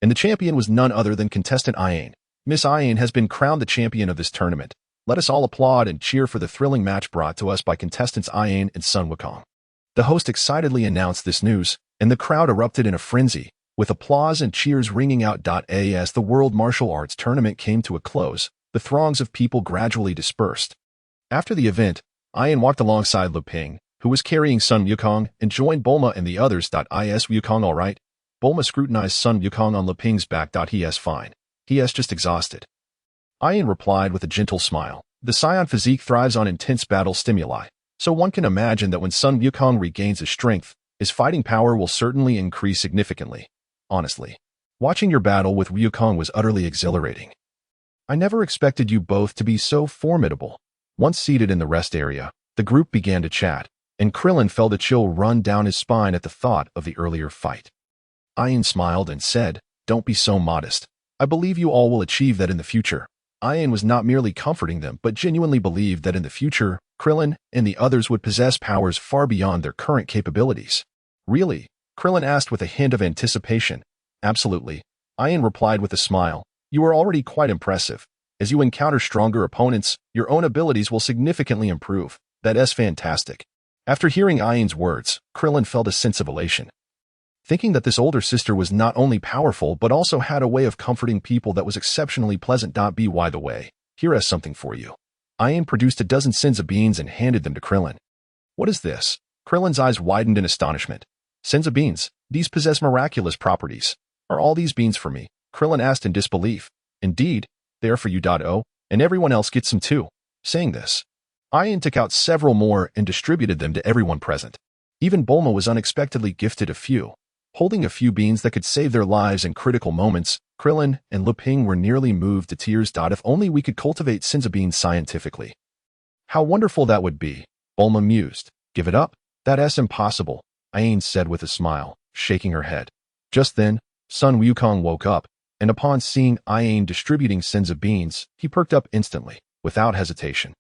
and the champion was none other than contestant Ayaha. Miss Ayaha has been crowned the champion of this tournament. Let us all applaud and cheer for the thrilling match brought to us by contestants Ayaha and Sun Wukong. The host excitedly announced this news, and the crowd erupted in a frenzy, with applause and cheers ringing out. As the World Martial Arts Tournament came to a close, the throngs of people gradually dispersed. After the event, Ayaha walked alongside Lu Ping, who was carrying Sun Wukong, and joined Bulma and the others. Is Wukong all right? Bulma scrutinized Sun Wukong on Lu Ping's back. He is fine. He is just exhausted. Ayaha replied with a gentle smile. The Saiyan physique thrives on intense battle stimuli, so one can imagine that when Sun Wukong regains his strength, his fighting power will certainly increase significantly. Honestly, watching your battle with Wukong was utterly exhilarating. I never expected you both to be so formidable. Once seated in the rest area, the group began to chat, and Krillin felt a chill run down his spine at the thought of the earlier fight. Ayaha smiled and said, "Don't be so modest. I believe you all will achieve that in the future." Ayaha was not merely comforting them, but genuinely believed that in the future, Krillin and the others would possess powers far beyond their current capabilities. Really? Krillin asked with a hint of anticipation. Absolutely. Ayaha replied with a smile. You are already quite impressive. As you encounter stronger opponents, your own abilities will significantly improve. That is fantastic. After hearing Ayaha's words, Krillin felt a sense of elation, thinking that this older sister was not only powerful but also had a way of comforting people that was exceptionally pleasant. By the way, here is something for you. Ayaha produced a dozen sins of beans and handed them to Krillin. What is this? Krillin's eyes widened in astonishment. Senza beans, these possess miraculous properties. Are all these beans for me? Krillin asked in disbelief. Indeed, they are for you. And everyone else gets some too. Saying this, Ayaha took out several more and distributed them to everyone present. Even Bulma was unexpectedly gifted a few. Holding a few beans that could save their lives in critical moments, Krillin and Lu Ping were nearly moved to tears. If only we could cultivate Senza beans scientifically. How wonderful that would be, Bulma mused. Give it up? That is impossible, Ayaha said with a smile, shaking her head. Just then, Sun Wukong woke up, and upon seeing Ayaha distributing sins of beans, he perked up instantly, without hesitation.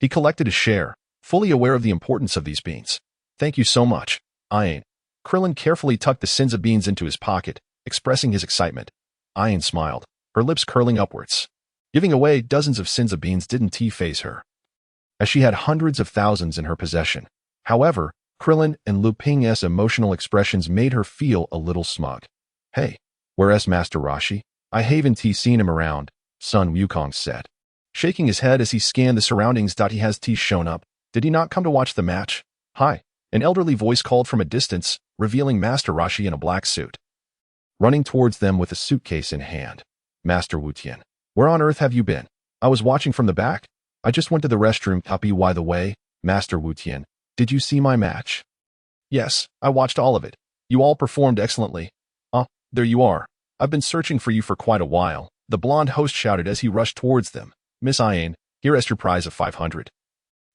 He collected a share, fully aware of the importance of these beans. Thank you so much, Ayaha. Krillin carefully tucked the sins of beans into his pocket, expressing his excitement. Ayaha smiled, her lips curling upwards. Giving away dozens of sins of beans didn't faze her, as she had hundreds of thousands in her possession. However, Krillin and Lu Ping's emotional expressions made her feel a little smug. Hey, where's Master Roshi? I haven't seen him around, Sun Wukong said, shaking his head as he scanned the surroundings. He has shown up. Did he not come to watch the match? Hi, an elderly voice called from a distance, revealing Master Roshi in a black suit, running towards them with a suitcase in hand. Master Wu Tian, where on earth have you been? I was watching from the back. I just went to the restroom. By the way, Master Wu Tian, did you see my match? Yes, I watched all of it. You all performed excellently. There you are. I've been searching for you for quite a while, the blonde host shouted as he rushed towards them. Miss Ayaha, here is your prize of 500.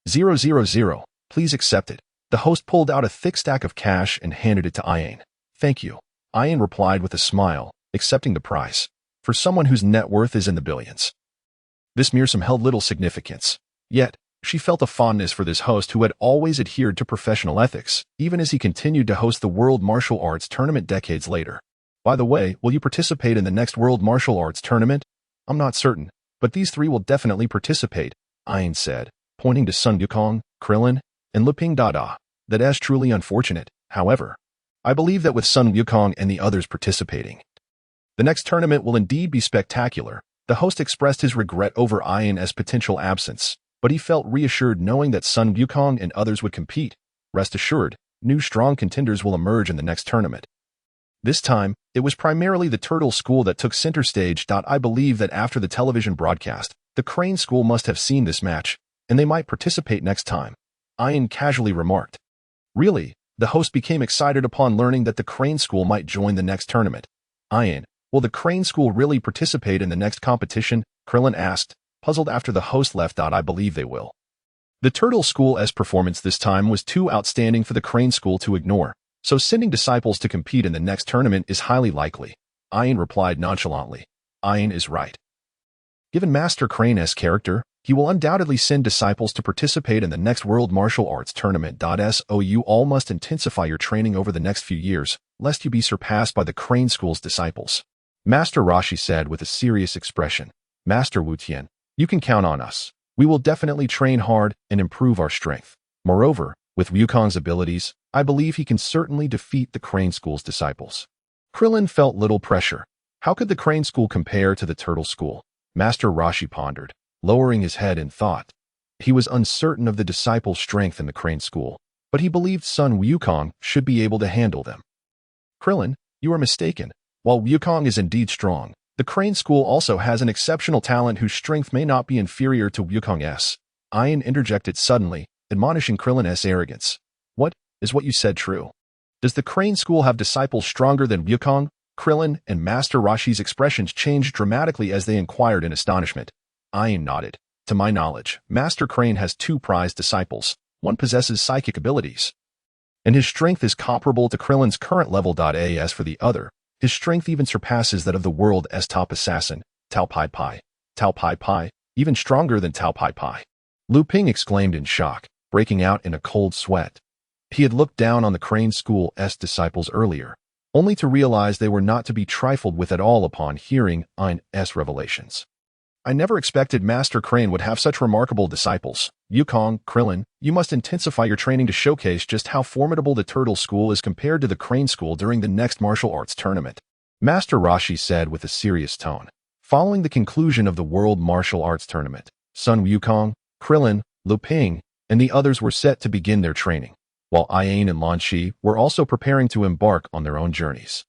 000, please accept it. The host pulled out a thick stack of cash and handed it to Ayaha. Thank you. Ayaha replied with a smile, accepting the prize. For someone whose net worth is in the billions, this mere sum held little significance. Yet, she felt a fondness for this host who had always adhered to professional ethics, even as he continued to host the World Martial Arts Tournament decades later. By the way, will you participate in the next World Martial Arts Tournament? I'm not certain, but these three will definitely participate, Ayaha said, pointing to Sun Wukong, Krillin, and Lu Ping. That is truly unfortunate, however. I believe that with Sun Wukong and the others participating, the next tournament will indeed be spectacular. The host expressed his regret over Ayaha's potential absence, but he felt reassured knowing that Sun Wukong and others would compete. Rest assured, new strong contenders will emerge in the next tournament. This time, it was primarily the Turtle School that took center stage. I believe that after the television broadcast, the Crane School must have seen this match, and they might participate next time, Ayaha casually remarked. Really, the host became excited upon learning that the Crane School might join the next tournament. Ayaha, will the Crane School really participate in the next competition? Krillin asked, puzzled after the host left. I believe they will. The Turtle School's performance this time was too outstanding for the Crane School to ignore, so sending disciples to compete in the next tournament is highly likely, Ayaha replied nonchalantly. Ayaha is right. Given Master Crane's character, he will undoubtedly send disciples to participate in the next World Martial Arts Tournament. So you all must intensify your training over the next few years, lest you be surpassed by the Crane School's disciples, Master Roshi said with a serious expression. Master Wu Tian, you can count on us. We will definitely train hard and improve our strength. Moreover, with Wukong's abilities, I believe he can certainly defeat the Crane School's disciples. Krillin felt little pressure. How could the Crane School compare to the Turtle School? Master Roshi pondered, lowering his head in thought. He was uncertain of the disciples' strength in the Crane School, but he believed Sun Wukong should be able to handle them. Krillin, you are mistaken. While Wukong is indeed strong, the Crane School also has an exceptional talent whose strength may not be inferior to Wukong's. Ayaha interjected suddenly, admonishing Krillin's arrogance. What, is what you said true? Does the Crane School have disciples stronger than Wukong? Krillin and Master Roshi's expressions changed dramatically as they inquired in astonishment. Ayaha nodded. To my knowledge, Master Crane has 2 prized disciples. One possesses psychic abilities, and his strength is comparable to Krillin's current level. As for the other, his strength even surpasses that of the world's top assassin, Tao Pai Pai. Tao Pai Pai, even stronger than Tao Pai Pai. Lu Ping exclaimed in shock, breaking out in a cold sweat. He had looked down on the Crane School's disciples earlier, only to realize they were not to be trifled with at all upon hearing Ayaha's revelations. I never expected Master Crane would have such remarkable disciples. Wukong, Krillin, you must intensify your training to showcase just how formidable the Turtle School is compared to the Crane School during the next martial arts tournament, Master Roshi said with a serious tone. Following the conclusion of the World Martial Arts Tournament, Sun Wukong, Krillin, Lu Ping, and the others were set to begin their training, while Ayaha and Lan Shi were also preparing to embark on their own journeys.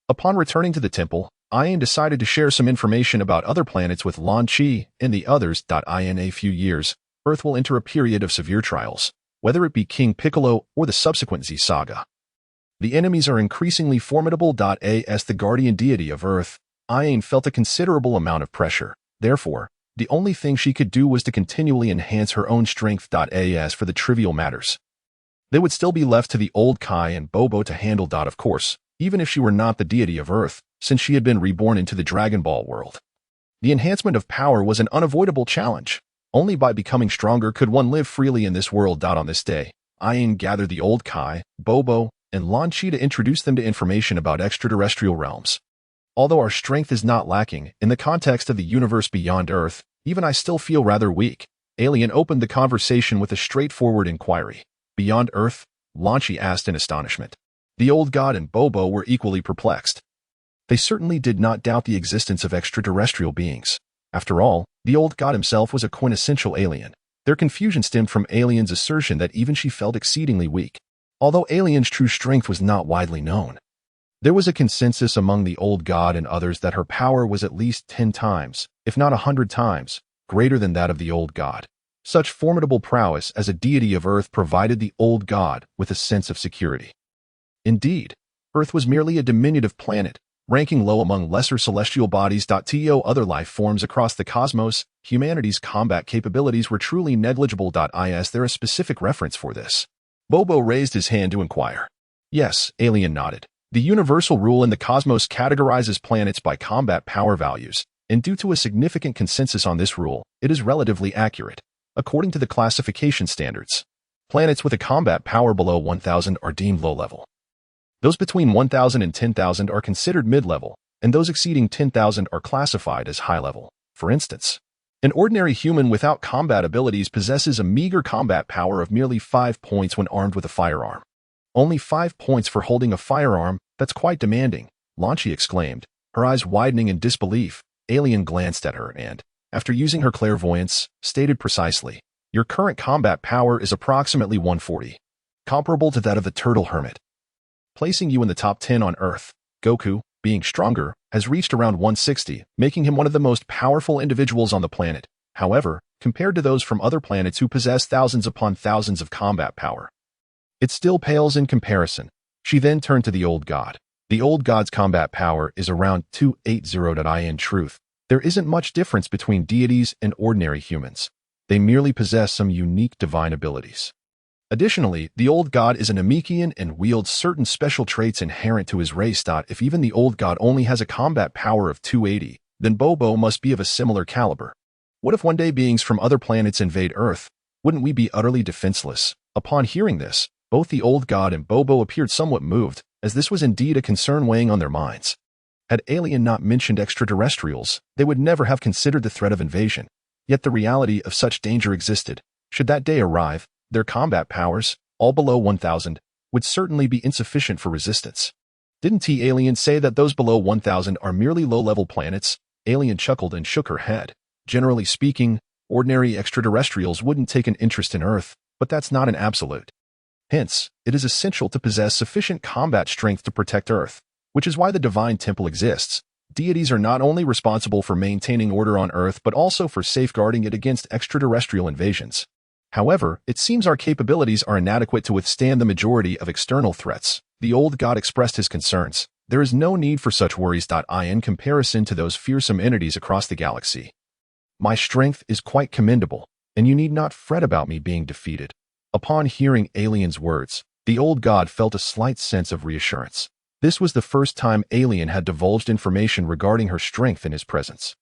Upon returning to the temple, Ayaha decided to share some information about other planets with Lan Shi and the others. In a few years, Earth will enter a period of severe trials, whether it be King Piccolo or the subsequent Z Saga. The enemies are increasingly formidable. As the guardian deity of Earth, Ayaha felt a considerable amount of pressure. Therefore, the only thing she could do was to continually enhance her own strength. As for the trivial matters, they would still be left to the old Kai and Bobo to handle. Of course, even if she were not the deity of Earth, since she had been reborn into the Dragon Ball world. The enhancement of power was an unavoidable challenge. Only by becoming stronger could one live freely in this world. On this day, Ayaha gathered the old Kai, Bobo, and Lingye to introduce them to information about extraterrestrial realms. Although our strength is not lacking, in the context of the universe beyond Earth, even I still feel rather weak. Alien opened the conversation with a straightforward inquiry. Beyond Earth? Lingye asked in astonishment. The old god and Bobo were equally perplexed. They certainly did not doubt the existence of extraterrestrial beings. After all, the old god himself was a quintessential alien. Their confusion stemmed from Alien's assertion that even she felt exceedingly weak, although Alien's true strength was not widely known. There was a consensus among the old god and others that her power was at least 10 times, if not 100 times, greater than that of the old god. Such formidable prowess as a deity of Earth provided the old god with a sense of security. Indeed, Earth was merely a diminutive planet, ranking low among lesser celestial bodies. To other life forms across the cosmos, humanity's combat capabilities were truly negligible. Is there a specific reference for this? Bobo raised his hand to inquire. Yes, Alien nodded. The universal rule in the cosmos categorizes planets by combat power values, and due to a significant consensus on this rule, it is relatively accurate. According to the classification standards, planets with a combat power below 1,000 are deemed low-level. Those between 1,000 and 10,000 are considered mid-level, and those exceeding 10,000 are classified as high-level. For instance, an ordinary human without combat abilities possesses a meager combat power of merely 5 points when armed with a firearm. Only 5 points for holding a firearm? That's quite demanding, Lingye exclaimed, her eyes widening in disbelief. Alien glanced at her and, after using her clairvoyance, stated precisely, your current combat power is approximately 140, comparable to that of the turtle hermit. Placing you in the top 10 on Earth, Goku, being stronger, has reached around 160, making him one of the most powerful individuals on the planet. However, compared to those from other planets who possess thousands upon thousands of combat power, it still pales in comparison. She then turned to the old god. The old god's combat power is around 280. In truth, there isn't much difference between deities and ordinary humans. They merely possess some unique divine abilities. Additionally, the old god is an Namekian and wields certain special traits inherent to his race. If even the old god only has a combat power of 280, then Bobo must be of a similar caliber. What if one day beings from other planets invade Earth? Wouldn't we be utterly defenseless? Upon hearing this, both the old god and Bobo appeared somewhat moved, as this was indeed a concern weighing on their minds. Had Alien not mentioned extraterrestrials, they would never have considered the threat of invasion. Yet the reality of such danger existed. Should that day arrive, their combat powers, all below 1,000, would certainly be insufficient for resistance. Didn't Alien say that those below 1,000 are merely low-level planets? Alien chuckled and shook her head. Generally speaking, ordinary extraterrestrials wouldn't take an interest in Earth, but that's not an absolute. Hence, it is essential to possess sufficient combat strength to protect Earth, which is why the Divine Temple exists. Deities are not only responsible for maintaining order on Earth but also for safeguarding it against extraterrestrial invasions. However, it seems our capabilities are inadequate to withstand the majority of external threats. The old god expressed his concerns. There is no need for such worries. In comparison to those fearsome entities across the galaxy, my strength is quite commendable, and you need not fret about me being defeated. Upon hearing Alien's words, the old god felt a slight sense of reassurance. This was the first time Alien had divulged information regarding her strength in his presence,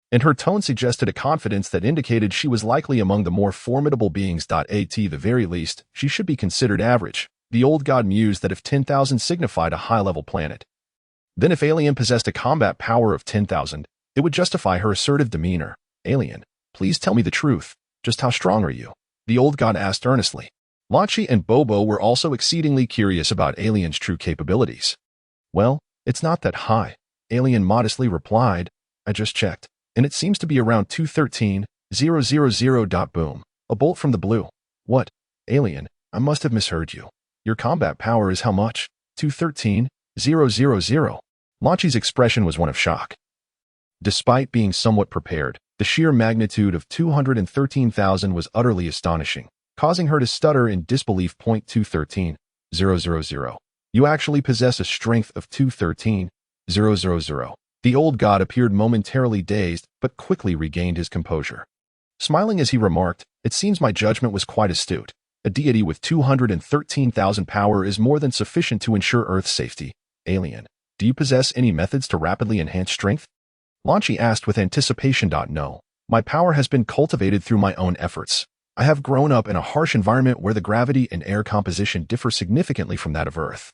and her tone suggested a confidence that indicated she was likely among the more formidable beings. At the very least, she should be considered average. The old god mused that if 10,000 signified a high-level planet, then if Alien possessed a combat power of 10,000, it would justify her assertive demeanor. Alien, please tell me the truth. Just how strong are you? The old god asked earnestly. Lingye and Bobo were also exceedingly curious about Alien's true capabilities. Well, it's not that high, Alien modestly replied. I just checked, and it seems to be around 213,000. Boom. A bolt from the blue. What? Alien, I must have misheard you. Your combat power is how much? 213,000. Lingye's expression was one of shock. Despite being somewhat prepared, the sheer magnitude of 213,000 was utterly astonishing, causing her to stutter in disbelief. 213,000. You actually possess a strength of 213,000. The old god appeared momentarily dazed, but quickly regained his composure. Smiling as he remarked, it seems my judgment was quite astute. A deity with 213,000 power is more than sufficient to ensure Earth's safety. Alien, do you possess any methods to rapidly enhance strength? Lingye asked with anticipation. No. My power has been cultivated through my own efforts. I have grown up in a harsh environment where the gravity and air composition differ significantly from that of Earth,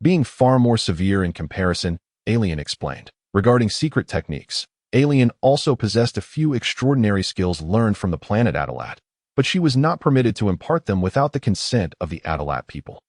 being far more severe in comparison, Alien explained. Regarding secret techniques, Alien also possessed a few extraordinary skills learned from the planet Adalat, but she was not permitted to impart them without the consent of the Adalat people.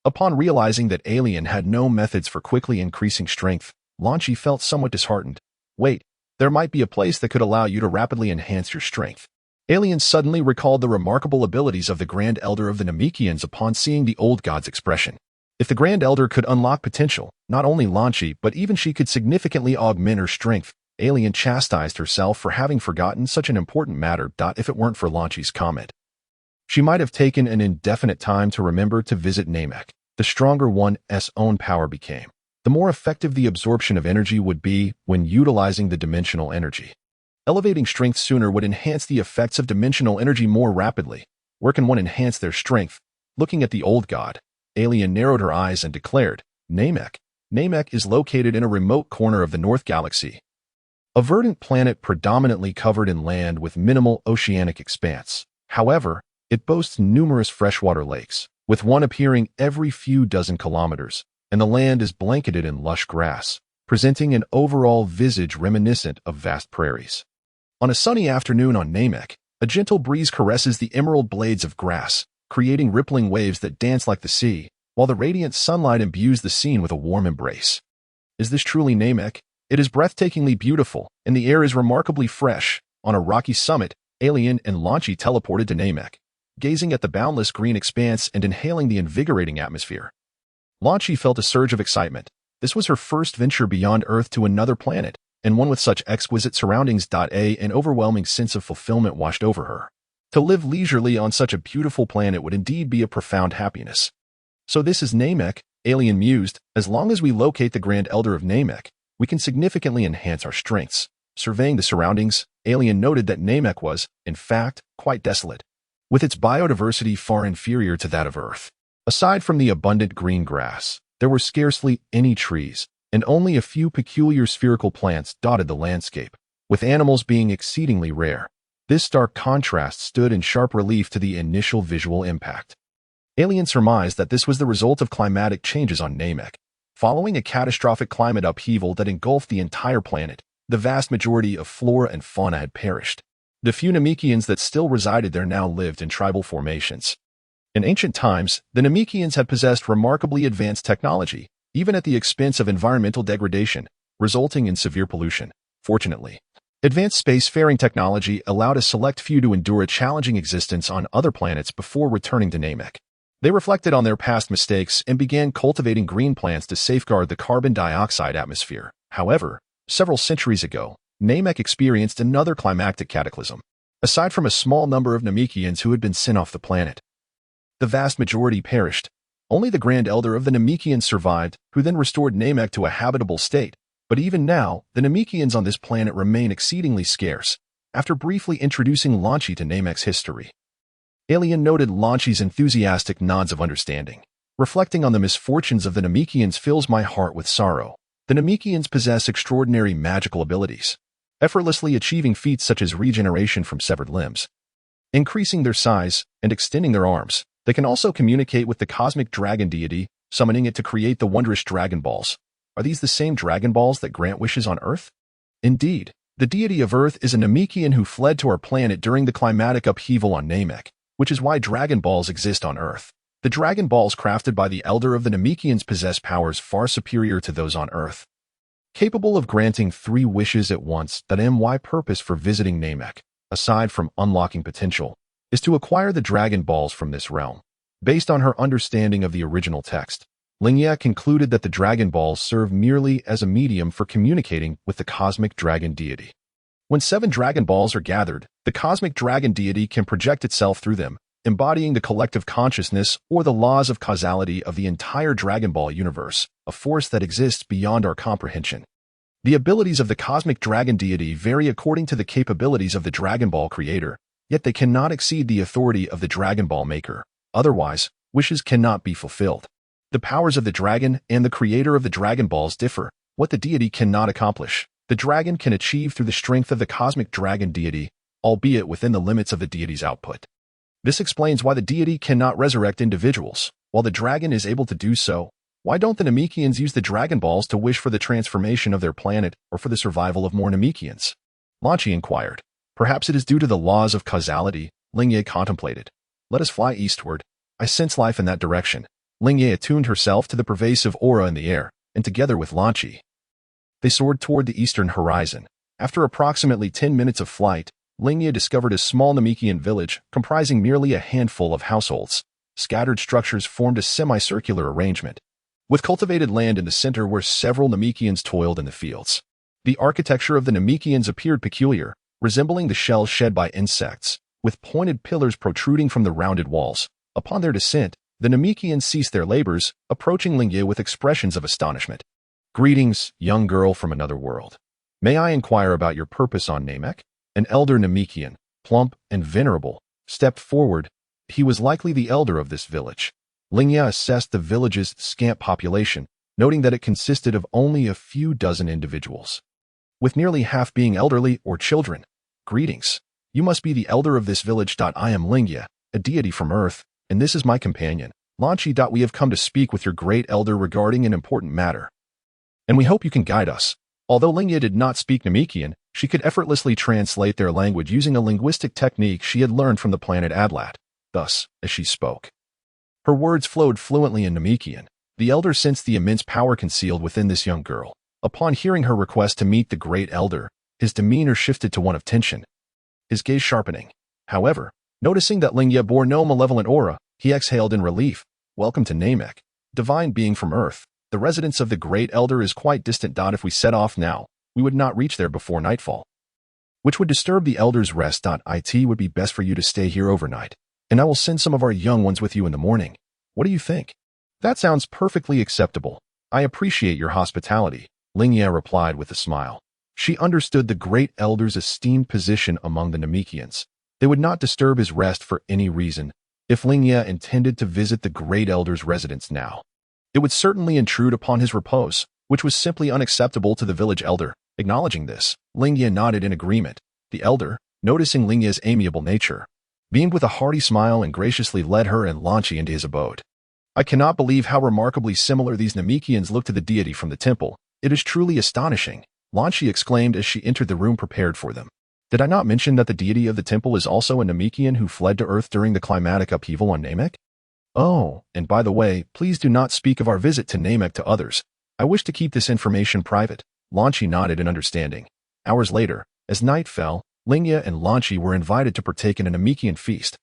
Upon realizing that Alien had no methods for quickly increasing strength, Lingye felt somewhat disheartened. Wait, there might be a place that could allow you to rapidly enhance your strength. Alien suddenly recalled the remarkable abilities of the Grand Elder of the Namekians upon seeing the old god's expression. If the Grand Elder could unlock potential, not only Lingye but even she could significantly augment her strength. Alien chastised herself for having forgotten such an important matter. If it weren't for Lingye's comment, she might have taken an indefinite time to remember to visit Namek. The stronger one's own power became, the more effective the absorption of energy would be when utilizing the dimensional energy. Elevating strength sooner would enhance the effects of dimensional energy more rapidly. Where can one enhance their strength? Looking at the old god, Alien narrowed her eyes and declared, Namek. Namek is located in a remote corner of the North Galaxy, a verdant planet predominantly covered in land with minimal oceanic expanse. However, it boasts numerous freshwater lakes, with one appearing every few dozen kilometers, and the land is blanketed in lush grass, presenting an overall visage reminiscent of vast prairies. On a sunny afternoon on Namek, a gentle breeze caresses the emerald blades of grass, creating rippling waves that dance like the sea, while the radiant sunlight imbues the scene with a warm embrace. Is this truly Namek? It is breathtakingly beautiful, and the air is remarkably fresh. On a rocky summit, Alien and Lingye teleported to Namek, gazing at the boundless green expanse and inhaling the invigorating atmosphere. Lingye felt a surge of excitement. This was her first venture beyond Earth to another planet, and one with such exquisite surroundings. An overwhelming sense of fulfillment washed over her. To live leisurely on such a beautiful planet would indeed be a profound happiness. So this is Namek, Alien mused. As long as we locate the Grand Elder of Namek, we can significantly enhance our strengths. Surveying the surroundings, Alien noted that Namek was, in fact, quite desolate, with its biodiversity far inferior to that of Earth. Aside from the abundant green grass, there were scarcely any trees, and only a few peculiar spherical plants dotted the landscape, with animals being exceedingly rare. This stark contrast stood in sharp relief to the initial visual impact. Alien surmised that this was the result of climatic changes on Namek. Following a catastrophic climate upheaval that engulfed the entire planet, the vast majority of flora and fauna had perished. The few Namekians that still resided there now lived in tribal formations. In ancient times, the Namekians had possessed remarkably advanced technology, even at the expense of environmental degradation, resulting in severe pollution. Fortunately, advanced spacefaring technology allowed a select few to endure a challenging existence on other planets before returning to Namek. They reflected on their past mistakes and began cultivating green plants to safeguard the carbon dioxide atmosphere. However, several centuries ago, Namek experienced another climactic cataclysm. Aside from a small number of Namekians who had been sent off the planet, the vast majority perished. Only the Grand Elder of the Namekians survived, who then restored Namek to a habitable state. But even now, the Namekians on this planet remain exceedingly scarce. After briefly introducing Lingye to Namek's history, Alien noted Lingye's enthusiastic nods of understanding. Reflecting on the misfortunes of the Namekians fills my heart with sorrow. The Namekians possess extraordinary magical abilities, effortlessly achieving feats such as regeneration from severed limbs, increasing their size, and extending their arms. They can also communicate with the cosmic dragon deity, summoning it to create the wondrous Dragon Balls. Are these the same Dragon Balls that grant wishes on Earth? Indeed, the deity of Earth is a Namekian who fled to our planet during the climatic upheaval on Namek, which is why Dragon Balls exist on Earth. The Dragon Balls crafted by the Elder of the Namekians possess powers far superior to those on Earth, capable of granting 3 wishes at once. My purpose for visiting Namek, aside from unlocking potential, is to acquire the Dragon Balls from this realm. Based on her understanding of the original text, Lingye concluded that the Dragon Balls serve merely as a medium for communicating with the cosmic dragon deity. When 7 Dragon Balls are gathered, the cosmic dragon deity can project itself through them, embodying the collective consciousness or the laws of causality of the entire Dragon Ball universe, a force that exists beyond our comprehension. The abilities of the cosmic dragon deity vary according to the capabilities of the Dragon Ball creator, yet they cannot exceed the authority of the Dragon Ball maker. Otherwise, wishes cannot be fulfilled. The powers of the dragon and the creator of the Dragon Balls differ. What the deity cannot accomplish, the dragon can achieve through the strength of the cosmic dragon deity, albeit within the limits of the deity's output. This explains why the deity cannot resurrect individuals, while the dragon is able to do so. Why don't the Namekians use the Dragon Balls to wish for the transformation of their planet or for the survival of more Namekians? Lingye inquired. Perhaps it is due to the laws of causality, Lingye contemplated. Let us fly eastward. I sense life in that direction. Lingye attuned herself to the pervasive aura in the air, and together with Lingye, they soared toward the eastern horizon. After approximately 10 minutes of flight, Lingye discovered a small Namekian village comprising merely a handful of households. Scattered structures formed a semicircular arrangement, with cultivated land in the center where several Namekians toiled in the fields. The architecture of the Namekians appeared peculiar, resembling the shells shed by insects, with pointed pillars protruding from the rounded walls. Upon their descent, the Namekians ceased their labors, approaching Lingye with expressions of astonishment. Greetings, young girl from another world. May I inquire about your purpose on Namek? An elder Namekian, plump and venerable, stepped forward. He was likely the elder of this village. Lingye assessed the village's scant population, noting that it consisted of only a few dozen individuals, with nearly half being elderly or children. Greetings. You must be the elder of this village. I am Lingye, a deity from Earth, and this is my companion, Lingye. We have come to speak with your great elder regarding an important matter, and we hope you can guide us. Although Lingye did not speak Namekian, she could effortlessly translate their language using a linguistic technique she had learned from the planet Ablat. Thus, as she spoke, her words flowed fluently in Namekian. The elder sensed the immense power concealed within this young girl. Upon hearing her request to meet the great elder, his demeanor shifted to one of tension, his gaze sharpening. However, noticing that Lingye bore no malevolent aura, he exhaled in relief. Welcome to Namek, divine being from Earth. The residence of the great elder is quite distant. If we set off now, we would not reach there before nightfall, which would disturb the elder's rest. It would be best for you to stay here overnight, and I will send some of our young ones with you in the morning. What do you think? That sounds perfectly acceptable. I appreciate your hospitality, Lingye replied with a smile. She understood the great elder's esteemed position among the Namekians. They would not disturb his rest for any reason. If Lingye intended to visit the great elder's residence now, it would certainly intrude upon his repose, which was simply unacceptable to the village elder. Acknowledging this, Lingye nodded in agreement. The elder, noticing Lingye's amiable nature, beamed with a hearty smile and graciously led her and Lingye into his abode. I cannot believe how remarkably similar these Namekians look to the deity from the temple. It is truly astonishing, Lingye exclaimed as she entered the room prepared for them. Did I not mention that the deity of the temple is also a Namekian who fled to Earth during the climatic upheaval on Namek? Oh, and by the way, please do not speak of our visit to Namek to others. I wish to keep this information private. Lingye nodded in understanding. Hours later, as night fell, Lingye and Lingye were invited to partake in a Namekian feast,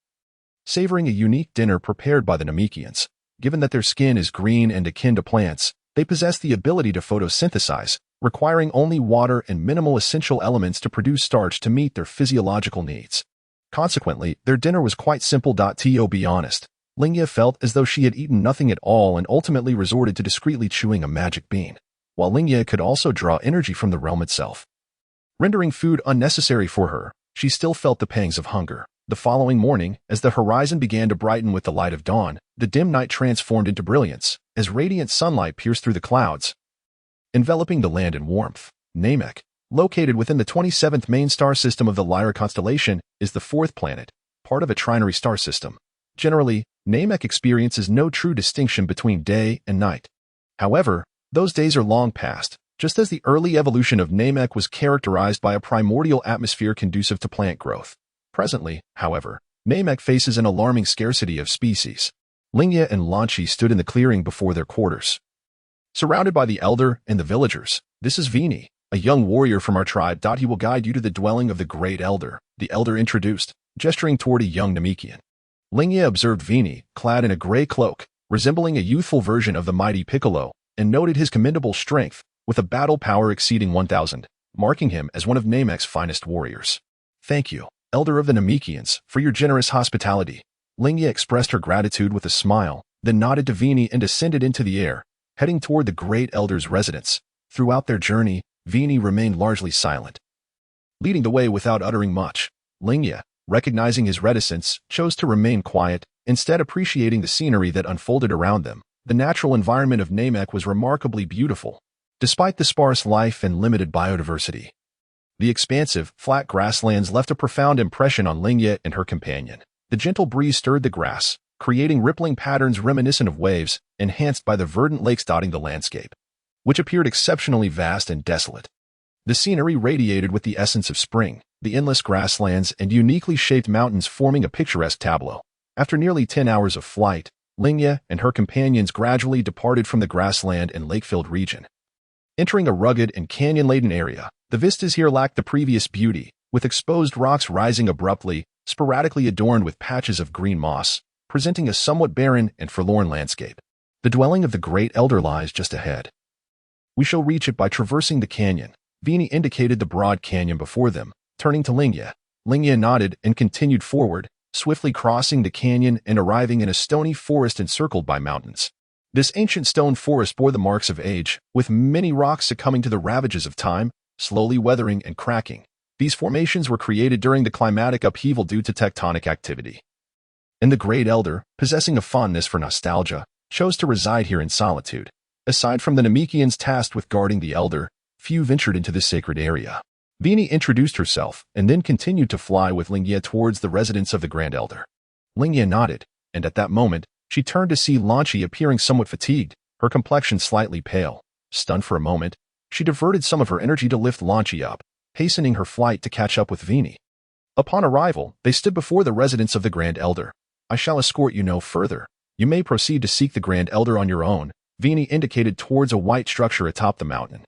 savoring a unique dinner prepared by the Namekians. Given that their skin is green and akin to plants, they possess the ability to photosynthesize, requiring only water and minimal essential elements to produce starch to meet their physiological needs. Consequently, their dinner was quite simple. To be honest, Lingye felt as though she had eaten nothing at all and ultimately resorted to discreetly chewing a magic bean, while Lingye could also draw energy from the realm itself, rendering food unnecessary for her. She still felt the pangs of hunger. The following morning, as the horizon began to brighten with the light of dawn, the dim night transformed into brilliance, as radiant sunlight pierced through the clouds, enveloping the land in warmth. Namek, located within the 27th main star system of the Lyra constellation, is the fourth planet, part of a trinary star system. Generally, Namek experiences no true distinction between day and night. However, those days are long past. Just as the early evolution of Namek was characterized by a primordial atmosphere conducive to plant growth. Presently, however, Namek faces an alarming scarcity of species. Lingye and Lingye stood in the clearing before their quarters, surrounded by the elder and the villagers. This is Vini, a young warrior from our tribe. He will guide you to the dwelling of the great elder, the elder introduced, gesturing toward a young Namekian. Lingye observed Vini, clad in a gray cloak, resembling a youthful version of the mighty Piccolo, and noted his commendable strength, with a battle power exceeding 1,000, marking him as one of Namek's finest warriors. Thank you, elder of the Namekians, for your generous hospitality. Lingye expressed her gratitude with a smile, then nodded to Vini and ascended into the air, heading toward the great elder's residence. Throughout their journey, Vini remained largely silent, leading the way without uttering much. Lingye, recognizing his reticence, chose to remain quiet, instead appreciating the scenery that unfolded around them. The natural environment of Namek was remarkably beautiful, despite the sparse life and limited biodiversity. The expansive, flat grasslands left a profound impression on Lingye and her companion. The gentle breeze stirred the grass, creating rippling patterns reminiscent of waves, enhanced by the verdant lakes dotting the landscape, which appeared exceptionally vast and desolate. The scenery radiated with the essence of spring, the endless grasslands and uniquely shaped mountains forming a picturesque tableau. After nearly 10 hours of flight, Lingye and her companions gradually departed from the grassland and lake-filled region. Entering a rugged and canyon-laden area, the vistas here lacked the previous beauty, with exposed rocks rising abruptly, sporadically adorned with patches of green moss, presenting a somewhat barren and forlorn landscape. The dwelling of the Great Elder lies just ahead. We shall reach it by traversing the canyon. Vini indicated the broad canyon before them, turning to Lingye. Lingye nodded and continued forward, swiftly crossing the canyon and arriving in a stony forest encircled by mountains. This ancient stone forest bore the marks of age, with many rocks succumbing to the ravages of time, slowly weathering and cracking. These formations were created during the climatic upheaval due to tectonic activity. And the Great Elder, possessing a fondness for nostalgia, chose to reside here in solitude. Aside from the Namekians tasked with guarding the Elder, few ventured into this sacred area. Vini introduced herself and then continued to fly with Lingye towards the residence of the Grand Elder. Lingye nodded, and at that moment, she turned to see Lingye appearing somewhat fatigued, her complexion slightly pale. Stunned for a moment, she diverted some of her energy to lift Lingye up, hastening her flight to catch up with Vini. Upon arrival, they stood before the residence of the Grand Elder. I shall escort you no further. You may proceed to seek the Grand Elder on your own, Vini indicated towards a white structure atop the mountain.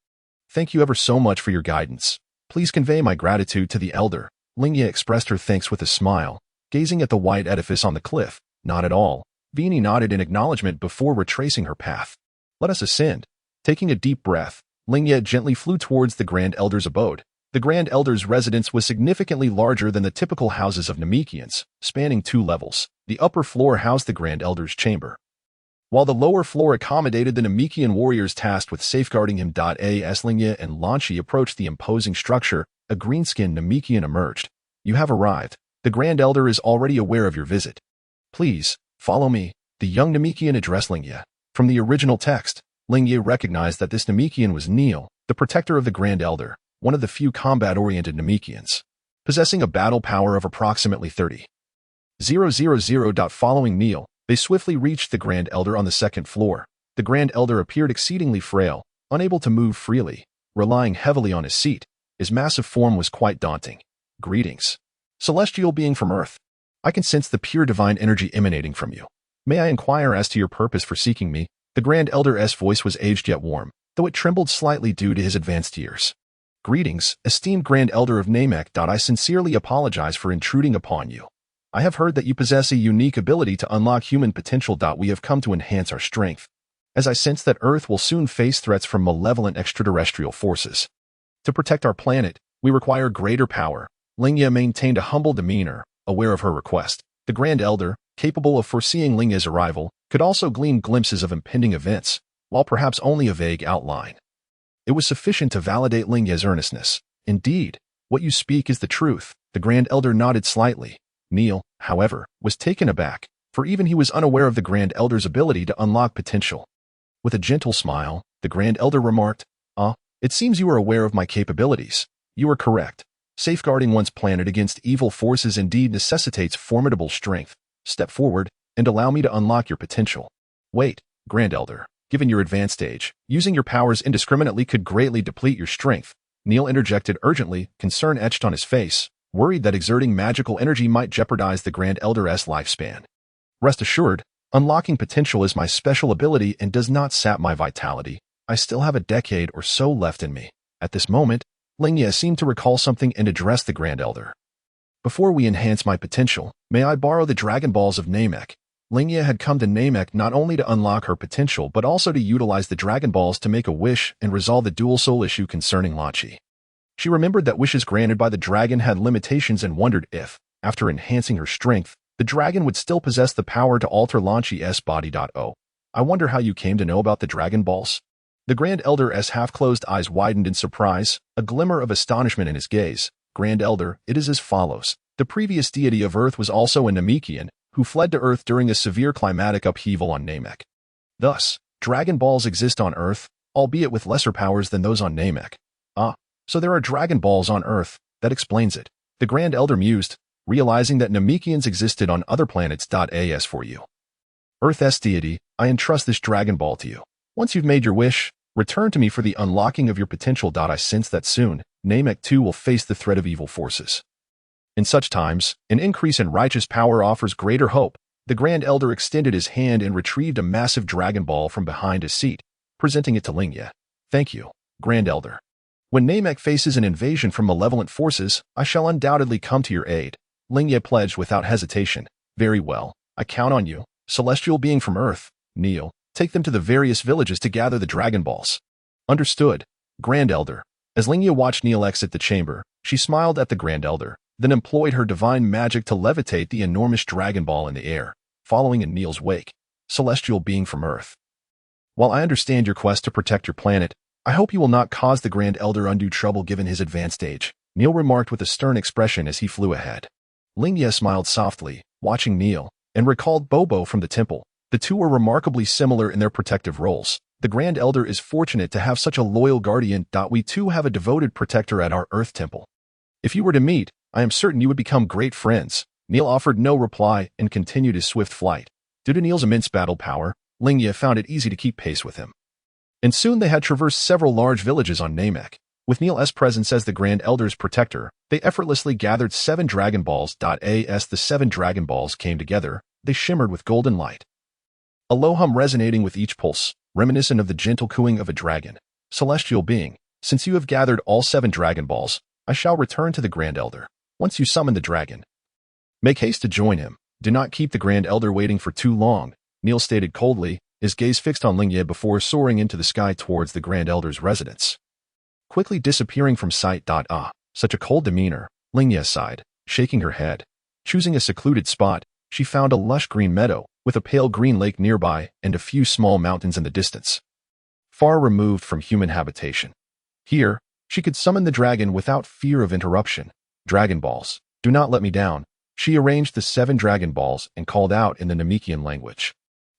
Thank you ever so much for your guidance. Please convey my gratitude to the Elder. Lingye expressed her thanks with a smile, gazing at the white edifice on the cliff. Not at all. Vini nodded in acknowledgement before retracing her path. Let us ascend. Taking a deep breath, Lingye gently flew towards the Grand Elder's abode. The Grand Elder's residence was significantly larger than the typical houses of Namekians, spanning 2 levels. The upper floor housed the Grand Elder's chamber, while the lower floor accommodated the Namekian warriors tasked with safeguarding him. As Lingye and Lingye approached the imposing structure, a green-skinned Namekian emerged. You have arrived. The Grand Elder is already aware of your visit. Please, follow me. The young Namekian addressed Lingye. From the original text, Lingye recognized that this Namekian was Neil, the protector of the Grand Elder, one of the few combat-oriented Namekians, possessing a battle power of approximately 30,000. Following Neil, they swiftly reached the Grand Elder on the 2nd floor. The Grand Elder appeared exceedingly frail, unable to move freely, relying heavily on his seat. His massive form was quite daunting. Greetings. Celestial being from Earth. I can sense the pure divine energy emanating from you. May I inquire as to your purpose for seeking me? The Grand Elder's voice was aged yet warm, though it trembled slightly due to his advanced years. Greetings, esteemed Grand Elder of Namek. I sincerely apologize for intruding upon you. I have heard that you possess a unique ability to unlock human potential. We have come to enhance our strength, as I sense that Earth will soon face threats from malevolent extraterrestrial forces. To protect our planet, we require greater power. Lingye maintained a humble demeanor, aware of her request. The Grand Elder, capable of foreseeing Lingye's arrival, could also glean glimpses of impending events, while perhaps only a vague outline. It was sufficient to validate Lingye's earnestness. Indeed, what you speak is the truth. The Grand Elder nodded slightly. Neil, however, was taken aback, for even he was unaware of the Grand Elder's ability to unlock potential. With a gentle smile, the Grand Elder remarked, it seems you are aware of my capabilities. You are correct. Safeguarding one's planet against evil forces indeed necessitates formidable strength. Step forward, and allow me to unlock your potential. Wait, Grand Elder. Given your advanced age, using your powers indiscriminately could greatly deplete your strength. Neil interjected urgently, concern etched on his face, worried that exerting magical energy might jeopardize the Grand Elder's lifespan. Rest assured, unlocking potential is my special ability and does not sap my vitality. I still have a decade or so left in me. At this moment, Lingye seemed to recall something and addressed the Grand Elder. Before we enhance my potential, may I borrow the Dragon Balls of Namek? Lingye had come to Namek not only to unlock her potential but also to utilize the Dragon Balls to make a wish and resolve the dual soul issue concerning Lingye. She remembered that wishes granted by the dragon had limitations and wondered if, after enhancing her strength, the dragon would still possess the power to alter Lingye's body. I wonder how you came to know about the Dragon Balls? The Grand Elder's half-closed eyes widened in surprise, a glimmer of astonishment in his gaze. Grand Elder, it is as follows. The previous deity of Earth was also a Namekian, who fled to Earth during a severe climatic upheaval on Namek. Thus, Dragon Balls exist on Earth, albeit with lesser powers than those on Namek. Ah, so there are Dragon Balls on Earth, that explains it. The Grand Elder mused, realizing that Namekians existed on other planets. As for you, Earth's deity, I entrust this Dragon Ball to you. Once you've made your wish, return to me for the unlocking of your potential. I sense that soon, Namek too will face the threat of evil forces. In such times, an increase in righteous power offers greater hope. The Grand Elder extended his hand and retrieved a massive Dragon Ball from behind his seat, presenting it to Lingye. Thank you, Grand Elder. When Namek faces an invasion from malevolent forces, I shall undoubtedly come to your aid. Lingye pledged without hesitation. Very well, I count on you, celestial being from Earth. Kneel, take them to the various villages to gather the Dragon Balls. Understood, Grand Elder. As Lingye watched Neil exit the chamber, she smiled at the Grand Elder, then employed her divine magic to levitate the enormous Dragon Ball in the air, following in Neil's wake. Celestial being from Earth. While I understand your quest to protect your planet, I hope you will not cause the Grand Elder undue trouble given his advanced age, Neil remarked with a stern expression as he flew ahead. Lingye smiled softly, watching Neil, and recalled Bobo from the temple. The two were remarkably similar in their protective roles. The Grand Elder is fortunate to have such a loyal guardian. We too have a devoted protector at our Earth temple. If you were to meet, I am certain you would become great friends. Neil offered no reply and continued his swift flight. Due to Neil's immense battle power, Lingye found it easy to keep pace with him. And soon they had traversed several large villages on Namek. With Neil's presence as the Grand Elder's protector, they effortlessly gathered 7 Dragon Balls. As the 7 Dragon Balls came together, they shimmered with golden light. A low hum resonating with each pulse, reminiscent of the gentle cooing of a dragon. Celestial being, since you have gathered all 7 Dragon Balls, I shall return to the Grand Elder. Once you summon the dragon, make haste to join him. Do not keep the Grand Elder waiting for too long, Neil stated coldly, his gaze fixed on Lingye before soaring into the sky towards the Grand Elder's residence. Quickly disappearing from sight. Such a cold demeanor, Lingye sighed, shaking her head. Choosing a secluded spot, she found a lush green meadow, with a pale green lake nearby and a few small mountains in the distance, far removed from human habitation. Here, she could summon the dragon without fear of interruption. Dragon Balls, do not let me down. She arranged the 7 Dragon Balls and called out in the Namekian language.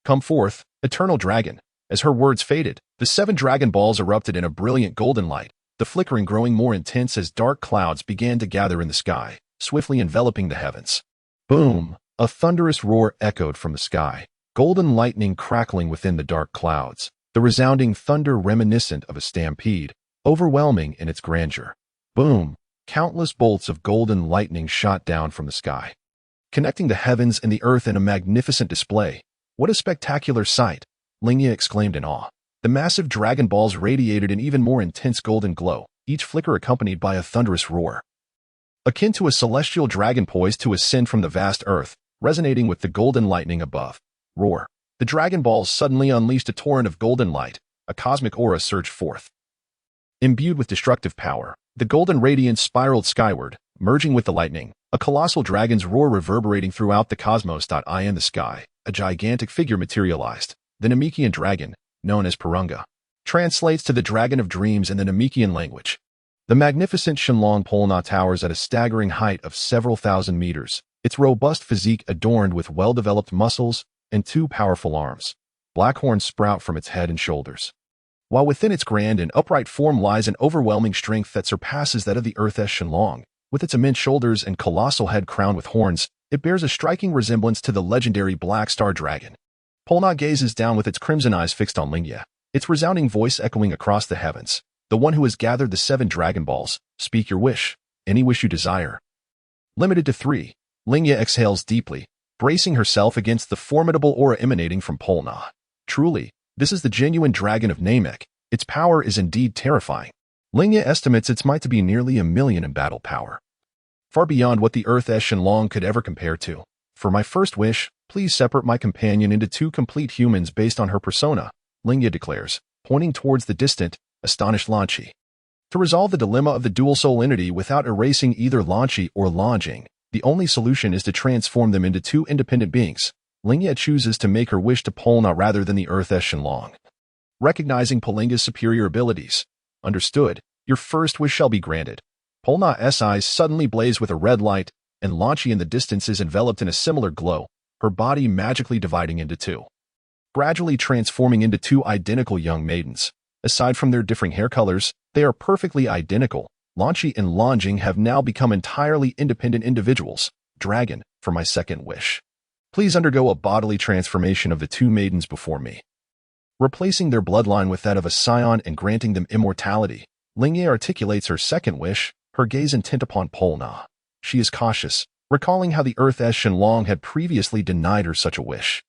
Come forth, eternal dragon. As her words faded, the 7 Dragon Balls erupted in a brilliant golden light, the flickering growing more intense as dark clouds began to gather in the sky, swiftly enveloping the heavens. Boom! A thunderous roar echoed from the sky, golden lightning crackling within the dark clouds, the resounding thunder reminiscent of a stampede, overwhelming in its grandeur. Boom! Countless bolts of golden lightning shot down from the sky, connecting the heavens and the earth in a magnificent display. What a spectacular sight! Lingye exclaimed in awe. The massive Dragon Balls radiated an even more intense golden glow, each flicker accompanied by a thunderous roar, akin to a celestial dragon poised to ascend from the vast earth, resonating with the golden lightning above. Roar! The Dragon Balls suddenly unleashed a torrent of golden light. A cosmic aura surged forth. Imbued with destructive power, the golden radiance spiraled skyward, merging with the lightning, a colossal dragon's roar reverberating throughout the cosmos. In the sky, a gigantic figure materialized. The Namekian dragon, known as Purunga, translates to the Dragon of Dreams in the Namekian language. The magnificent Shenlong Polna towers at a staggering height of several thousand meters, its robust physique adorned with well-developed muscles and 2 powerful arms. Black horns sprout from its head and shoulders, while within its grand and upright form lies an overwhelming strength that surpasses that of the Earth's Shenlong. With its immense shoulders and colossal head crowned with horns, it bears a striking resemblance to the legendary Black Star Dragon. Polna gazes down with its crimson eyes fixed on Lingye, its resounding voice echoing across the heavens. The one who has gathered the 7 Dragon Balls, speak your wish, any wish you desire. Limited to 3. Lingye exhales deeply, bracing herself against the formidable aura emanating from Polna. Truly, this is the genuine dragon of Namek. Its power is indeed terrifying. Lingye estimates its might to be nearly 1,000,000 in battle power, far beyond what the Earth's Shenlong could ever compare to. For my first wish, please separate my companion into 2 complete humans based on her persona, Lingye declares, pointing towards the distant, astonished Lanchi. To resolve the dilemma of the dual soul entity without erasing either Lanchi or Lanjing, the only solution is to transform them into 2 independent beings. Lingye chooses to make her wish to Polna rather than the Earth's Shenlong, recognizing Polna's superior abilities. Understood, your first wish shall be granted. Polna's eyes suddenly blaze with a red light, and Lanchi in the distance is enveloped in a similar glow, her body magically dividing into 2. gradually transforming into two identical young maidens. Aside from their differing hair colors, they are perfectly identical. Lingye and Longing have now become entirely independent individuals. Dragon, for my second wish, please undergo a bodily transformation of the two maidens before me. Replacing their bloodline with that of a Saiyan and granting them immortality, Lingye articulates her second wish, her gaze intent upon Polna. She is cautious, recalling how the Earth-S Shenlong had previously denied her such a wish.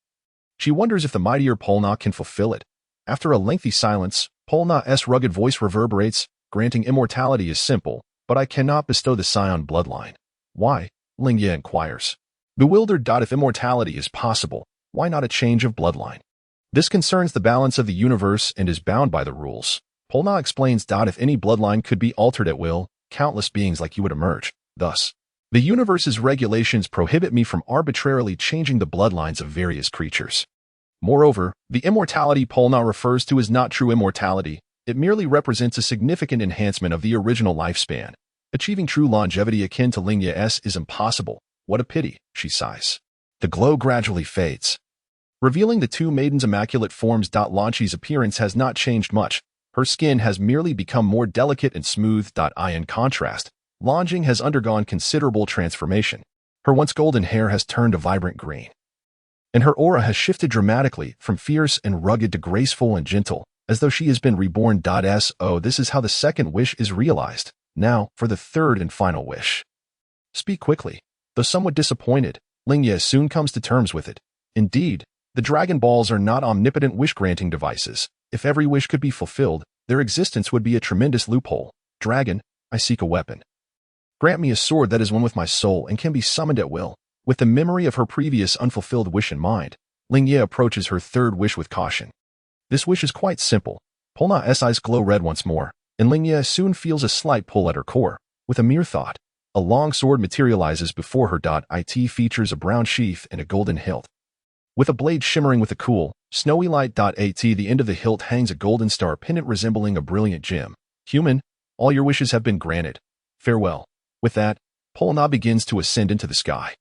She wonders if the mightier Polna can fulfill it. After a lengthy silence, Polna's rugged voice reverberates, granting immortality is simple, but I cannot bestow the Saiyan bloodline. Why? Lingye inquires. Bewildered. If immortality is possible, why not a change of bloodline? This concerns the balance of the universe and is bound by the rules. Polna explains. If any bloodline could be altered at will, countless beings like you would emerge. Thus, the universe's regulations prohibit me from arbitrarily changing the bloodlines of various creatures. Moreover, the immortality Polna refers to is not true immortality. It merely represents a significant enhancement of the original lifespan. Achieving true longevity akin to Lingye's is impossible. What a pity, she sighs. The glow gradually fades, revealing the two maidens' immaculate forms. Lingye's appearance has not changed much. Her skin has merely become more delicate and smooth. In contrast, Longing has undergone considerable transformation. Her once golden hair has turned a vibrant green, and her aura has shifted dramatically from fierce and rugged to graceful and gentle, as though she has been reborn. This is how the second wish is realized. Now, for the third and final wish. Speak quickly. Though somewhat disappointed, Lingye soon comes to terms with it. Indeed, the Dragon Balls are not omnipotent wish-granting devices. If every wish could be fulfilled, their existence would be a tremendous loophole. Dragon, I seek a weapon. Grant me a sword that is one with my soul and can be summoned at will. With the memory of her previous unfulfilled wish in mind, Lingye approaches her third wish with caution. This wish is quite simple. Polna's eyes glow red once more, and Lingye soon feels a slight pull at her core. With a mere thought, a long sword materializes before her. It features a brown sheath and a golden hilt, with a blade shimmering with a cool, snowy light. At the end of the hilt hangs a golden star pendant resembling a brilliant gem. Human, all your wishes have been granted. Farewell. With that, Polna begins to ascend into the sky.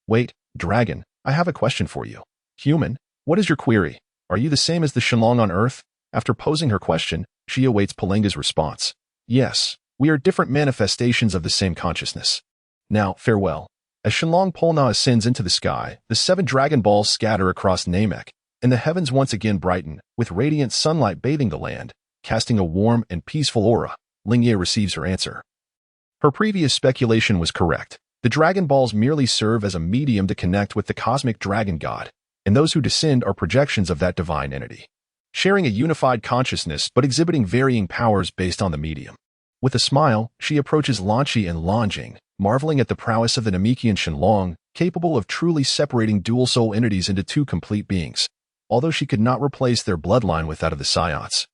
Wait, Dragon, I have a question for you. Human, what is your query? Are you the same as the Shenlong on Earth? After posing her question, she awaits Palenga's response. Yes, we are different manifestations of the same consciousness. Now, farewell. As Shenlong Polna ascends into the sky, the 7 Dragon Balls scatter across Namek, and the heavens once again brighten, with radiant sunlight bathing the land, casting a warm and peaceful aura. Lingye receives her answer. Her previous speculation was correct. The Dragon Balls merely serve as a medium to connect with the cosmic dragon god, and those who descend are projections of that divine entity, sharing a unified consciousness but exhibiting varying powers based on the medium. With a smile, she approaches Lingye and Longing, marveling at the prowess of the Namekian Shenlong, capable of truly separating dual-soul entities into two complete beings, although she could not replace their bloodline with that of the Saiyans,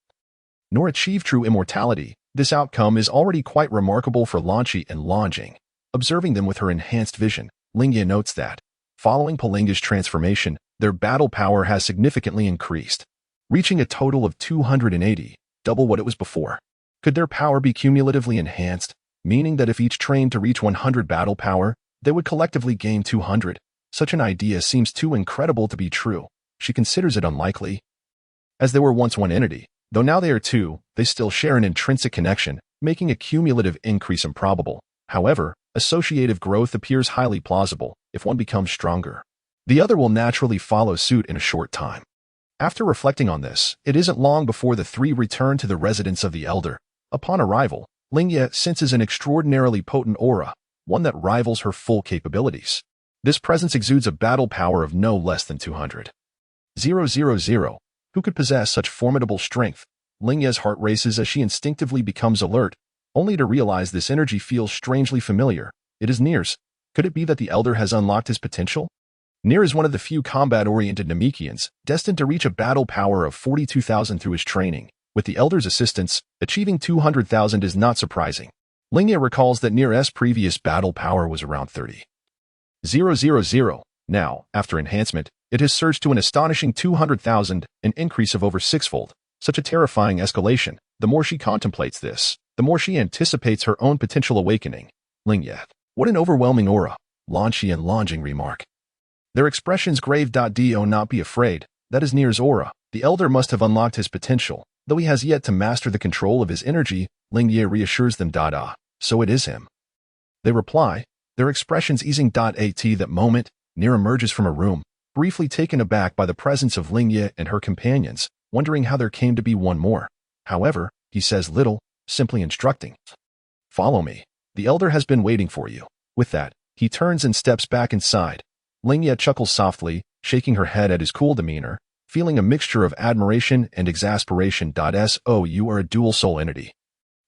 nor achieve true immortality. This outcome is already quite remarkable for Lingye and Longing. Observing them with her enhanced vision, Lingye notes that, following Palenga's transformation, their battle power has significantly increased, reaching a total of 280, double what it was before. Could their power be cumulatively enhanced, meaning that if each trained to reach 100 battle power, they would collectively gain 200? Such an idea seems too incredible to be true. She considers it unlikely. As they were once one entity, though now they are two, they still share an intrinsic connection, making a cumulative increase improbable. However, associative growth appears highly plausible. If one becomes stronger, the other will naturally follow suit in a short time. After reflecting on this, it isn't long before the three return to the residence of the elder. Upon arrival, Lingye senses an extraordinarily potent aura, one that rivals her full capabilities. This presence exudes a battle power of no less than 200. 000. Who could possess such formidable strength? Lingye's heart races as she instinctively becomes alert, only to realize this energy feels strangely familiar. It is Nir's. Could it be that the elder has unlocked his potential? Nir is one of the few combat-oriented Namekians, destined to reach a battle power of 42,000 through his training. With the elder's assistance, achieving 200,000 is not surprising. Lingye recalls that Nir's previous battle power was around 30. 000. Now, after enhancement, it has surged to an astonishing 200,000, an increase of over sixfold. Such a terrifying escalation. The more she contemplates this, the more she anticipates her own potential awakening. Lingye. What an overwhelming aura. Lingye and Longing remark. Their expressions grave. Do not be afraid. That is Nir's aura. The elder must have unlocked his potential, though he has yet to master the control of his energy. Lingye reassures them. So it is him. They reply, their expressions easing. At that moment, Nir emerges from a room, briefly taken aback by the presence of Lingye and her companions, wondering how there came to be one more. However, he says little, simply instructing, "Follow me. The elder has been waiting for you." With that, he turns and steps back inside. Lingye chuckles softly, shaking her head at his cool demeanor, feeling a mixture of admiration and exasperation. So you are a dual-soul entity.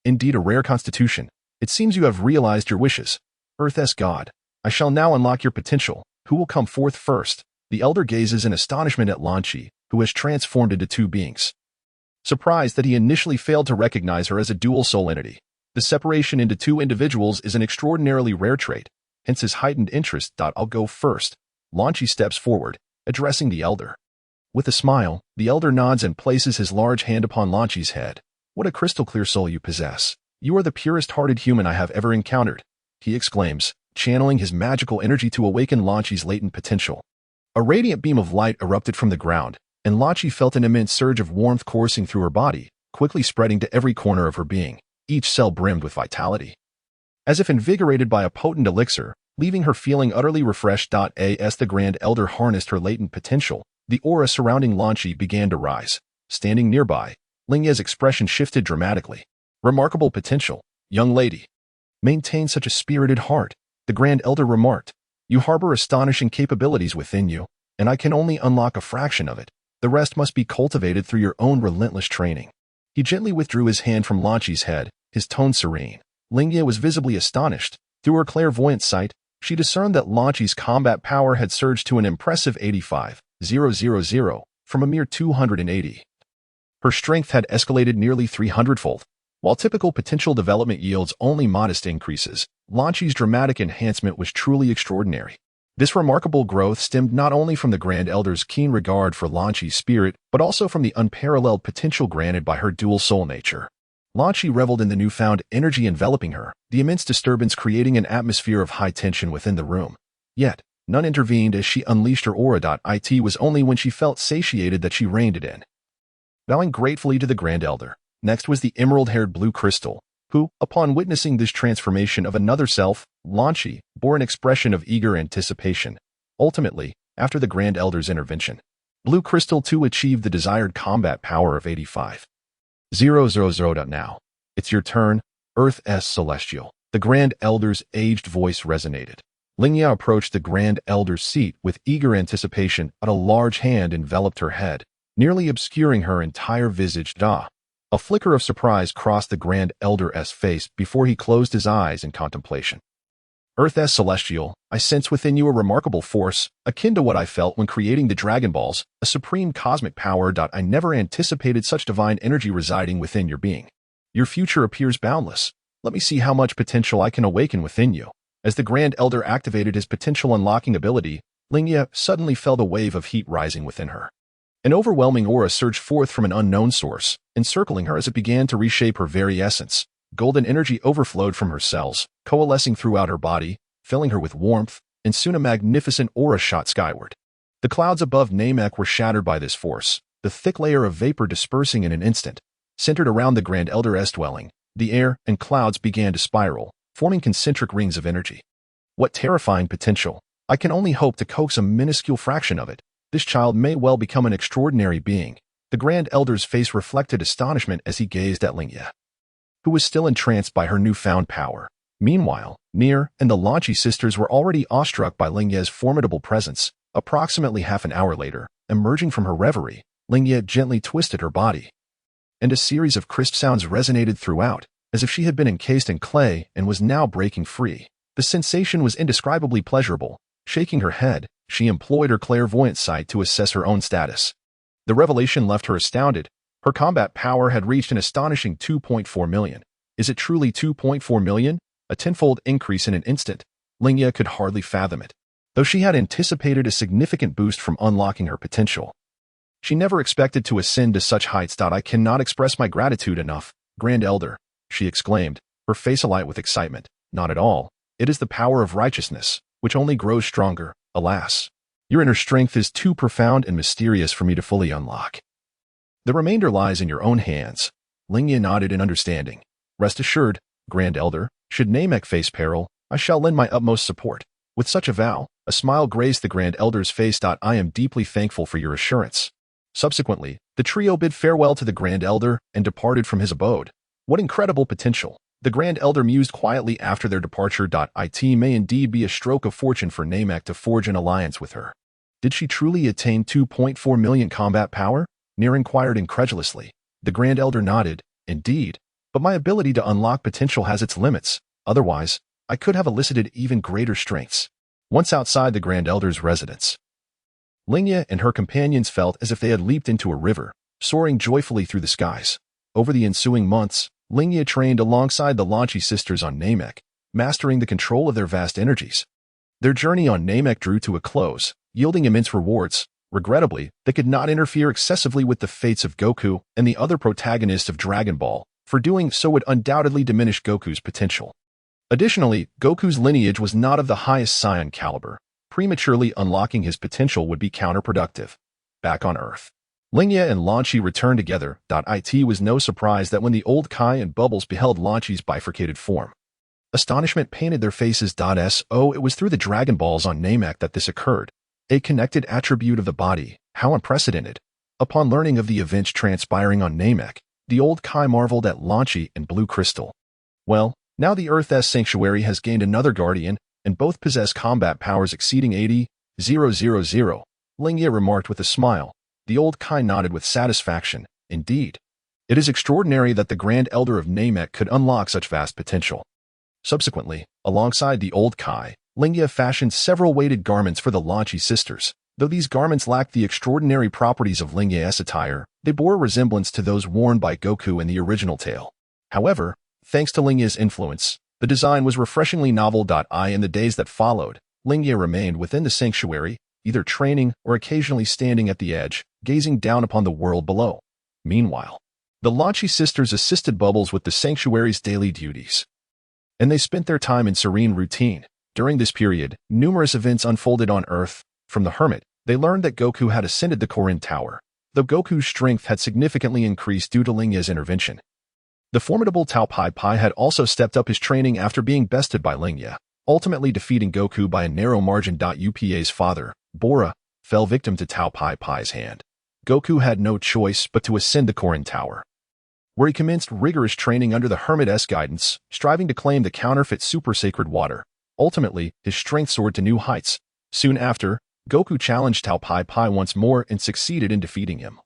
Indeed a rare constitution. It seems you have realized your wishes. Earth's God, I shall now unlock your potential. Who will come forth first? The elder gazes in astonishment at Lingye, who has transformed into two beings. Surprised that he initially failed to recognize her as a dual-soul entity. The separation into two individuals is an extraordinarily rare trait, hence his heightened interest. I'll go first. Lingye steps forward, addressing the elder. With a smile, the elder nods and places his large hand upon Lingye's head. What a crystal-clear soul you possess. You are the purest-hearted human I have ever encountered, he exclaims, channeling his magical energy to awaken Lingye's latent potential. A radiant beam of light erupted from the ground, and Lingye felt an immense surge of warmth coursing through her body, quickly spreading to every corner of her being, each cell brimmed with vitality. As if invigorated by a potent elixir, leaving her feeling utterly refreshed. As the Grand Elder harnessed her latent potential, the aura surrounding Lingye began to rise. Standing nearby, Lingye's expression shifted dramatically. Remarkable potential, young lady. Maintain such a spirited heart, the Grand Elder remarked. You harbor astonishing capabilities within you, and I can only unlock a fraction of it. The rest must be cultivated through your own relentless training. He gently withdrew his hand from Lingye's head, his tone serene. Lingye was visibly astonished. Through her clairvoyant sight, she discerned that Lingye's combat power had surged to an impressive 85,000 from a mere 280. Her strength had escalated nearly 300-fold. While typical potential development yields only modest increases, Lingye's dramatic enhancement was truly extraordinary. This remarkable growth stemmed not only from the Grand Elder's keen regard for Lingye's spirit, but also from the unparalleled potential granted by her dual-soul nature. Lingye reveled in the newfound energy enveloping her, the immense disturbance creating an atmosphere of high tension within the room. Yet, none intervened as she unleashed her aura. It was only when she felt satiated that she reined it in. Bowing gratefully to the Grand Elder, next was the emerald-haired blue crystal, who, upon witnessing this transformation of another self, Lingye, bore an expression of eager anticipation. Ultimately, after the Grand Elder's intervention, Blue Crystal too achieved the desired combat power of 85,000. Now, it's your turn, Earth's Celestial. The Grand Elder's aged voice resonated. Lingye approached the Grand Elder's seat with eager anticipation, but a large hand enveloped her head, nearly obscuring her entire visage. A flicker of surprise crossed the Grand Elder's face before he closed his eyes in contemplation. Earth's Celestial, I sense within you a remarkable force, akin to what I felt when creating the Dragon Balls, a supreme cosmic power. I never anticipated such divine energy residing within your being. Your future appears boundless. Let me see how much potential I can awaken within you. As the Grand Elder activated his potential unlocking ability, Lingye suddenly felt a wave of heat rising within her. An overwhelming aura surged forth from an unknown source, encircling her as it began to reshape her very essence. Golden energy overflowed from her cells, coalescing throughout her body, filling her with warmth, and soon a magnificent aura shot skyward. The clouds above Namek were shattered by this force, the thick layer of vapor dispersing in an instant. Centered around the Grand Elder's dwelling, the air and clouds began to spiral, forming concentric rings of energy. What terrifying potential! I can only hope to coax a minuscule fraction of it. This child may well become an extraordinary being. The Grand Elder's face reflected astonishment as he gazed at Lingye, who was still entranced by her newfound power. Meanwhile, Nir and the Lingye sisters were already awestruck by Lingye's formidable presence. Approximately half an hour later, emerging from her reverie, Lingye gently twisted her body, and a series of crisp sounds resonated throughout, as if she had been encased in clay and was now breaking free. The sensation was indescribably pleasurable. Shaking her head, she employed her clairvoyant sight to assess her own status. The revelation left her astounded. Her combat power had reached an astonishing 2.4 million. Is it truly 2.4 million? A tenfold increase in an instant. Lingye could hardly fathom it, though she had anticipated a significant boost from unlocking her potential. She never expected to ascend to such heights. I cannot express my gratitude enough, Grand Elder, she exclaimed, her face alight with excitement. Not at all. It is the power of righteousness, which only grows stronger, alas. Your inner strength is too profound and mysterious for me to fully unlock. The remainder lies in your own hands. Lingye nodded in understanding. Rest assured, Grand Elder, should Namek face peril, I shall lend my utmost support. With such a vow, a smile graced the Grand Elder's face. I am deeply thankful for your assurance. Subsequently, the trio bid farewell to the Grand Elder and departed from his abode. What incredible potential! The Grand Elder mused quietly after their departure. It may indeed be a stroke of fortune for Namek to forge an alliance with her. Did she truly attain 2.4 million combat power? Nier inquired incredulously. The Grand Elder nodded. Indeed, but my ability to unlock potential has its limits. Otherwise, I could have elicited even greater strengths. Once outside the Grand Elder's residence, Lingye and her companions felt as if they had leaped into a river, soaring joyfully through the skies. Over the ensuing months, Lingye trained alongside the Lingye sisters on Namek, mastering the control of their vast energies. Their journey on Namek drew to a close, yielding immense rewards. Regrettably, they could not interfere excessively with the fates of Goku and the other protagonists of Dragon Ball, for doing so would undoubtedly diminish Goku's potential. Additionally, Goku's lineage was not of the highest Saiyan caliber. Prematurely unlocking his potential would be counterproductive. Back on Earth, Lingye and Lingye returned together. It was no surprise that when the old Kai and Bubbles beheld Lingye's bifurcated form, astonishment painted their faces. It was through the Dragon Balls on Namek that this occurred. A connected attribute of the body, how unprecedented. Upon learning of the events transpiring on Namek, the old Kai marveled at Lingye and Blue Crystal. Well, now the Earth's sanctuary has gained another guardian, and both possess combat powers exceeding 80,000. Lingye remarked with a smile. The old Kai nodded with satisfaction. Indeed, it is extraordinary that the Grand Elder of Namek could unlock such vast potential. Subsequently, alongside the old Kai, Lingye fashioned several weighted garments for the Lingye sisters. Though these garments lacked the extraordinary properties of Lingye's attire, they bore a resemblance to those worn by Goku in the original tale. However, thanks to Lingye's influence, the design was refreshingly novel. In the days that followed, Lingye remained within the sanctuary, either training or occasionally standing at the edge, gazing down upon the world below. Meanwhile, the Lingye sisters assisted Bubbles with the sanctuary's daily duties, and they spent their time in serene routine. During this period, numerous events unfolded on Earth. From the Hermit, they learned that Goku had ascended the Korin Tower, though Goku's strength had significantly increased due to Lingye's intervention. The formidable Tao Pai Pai had also stepped up his training after being bested by Lingye, ultimately defeating Goku by a narrow margin. Upa's father, Bora, fell victim to Tao Pai Pai's hand. Goku had no choice but to ascend the Korin Tower, where he commenced rigorous training under the Hermit's guidance, striving to claim the counterfeit super sacred water. Ultimately, his strength soared to new heights. Soon after, Goku challenged Tao Pai Pai once more and succeeded in defeating him,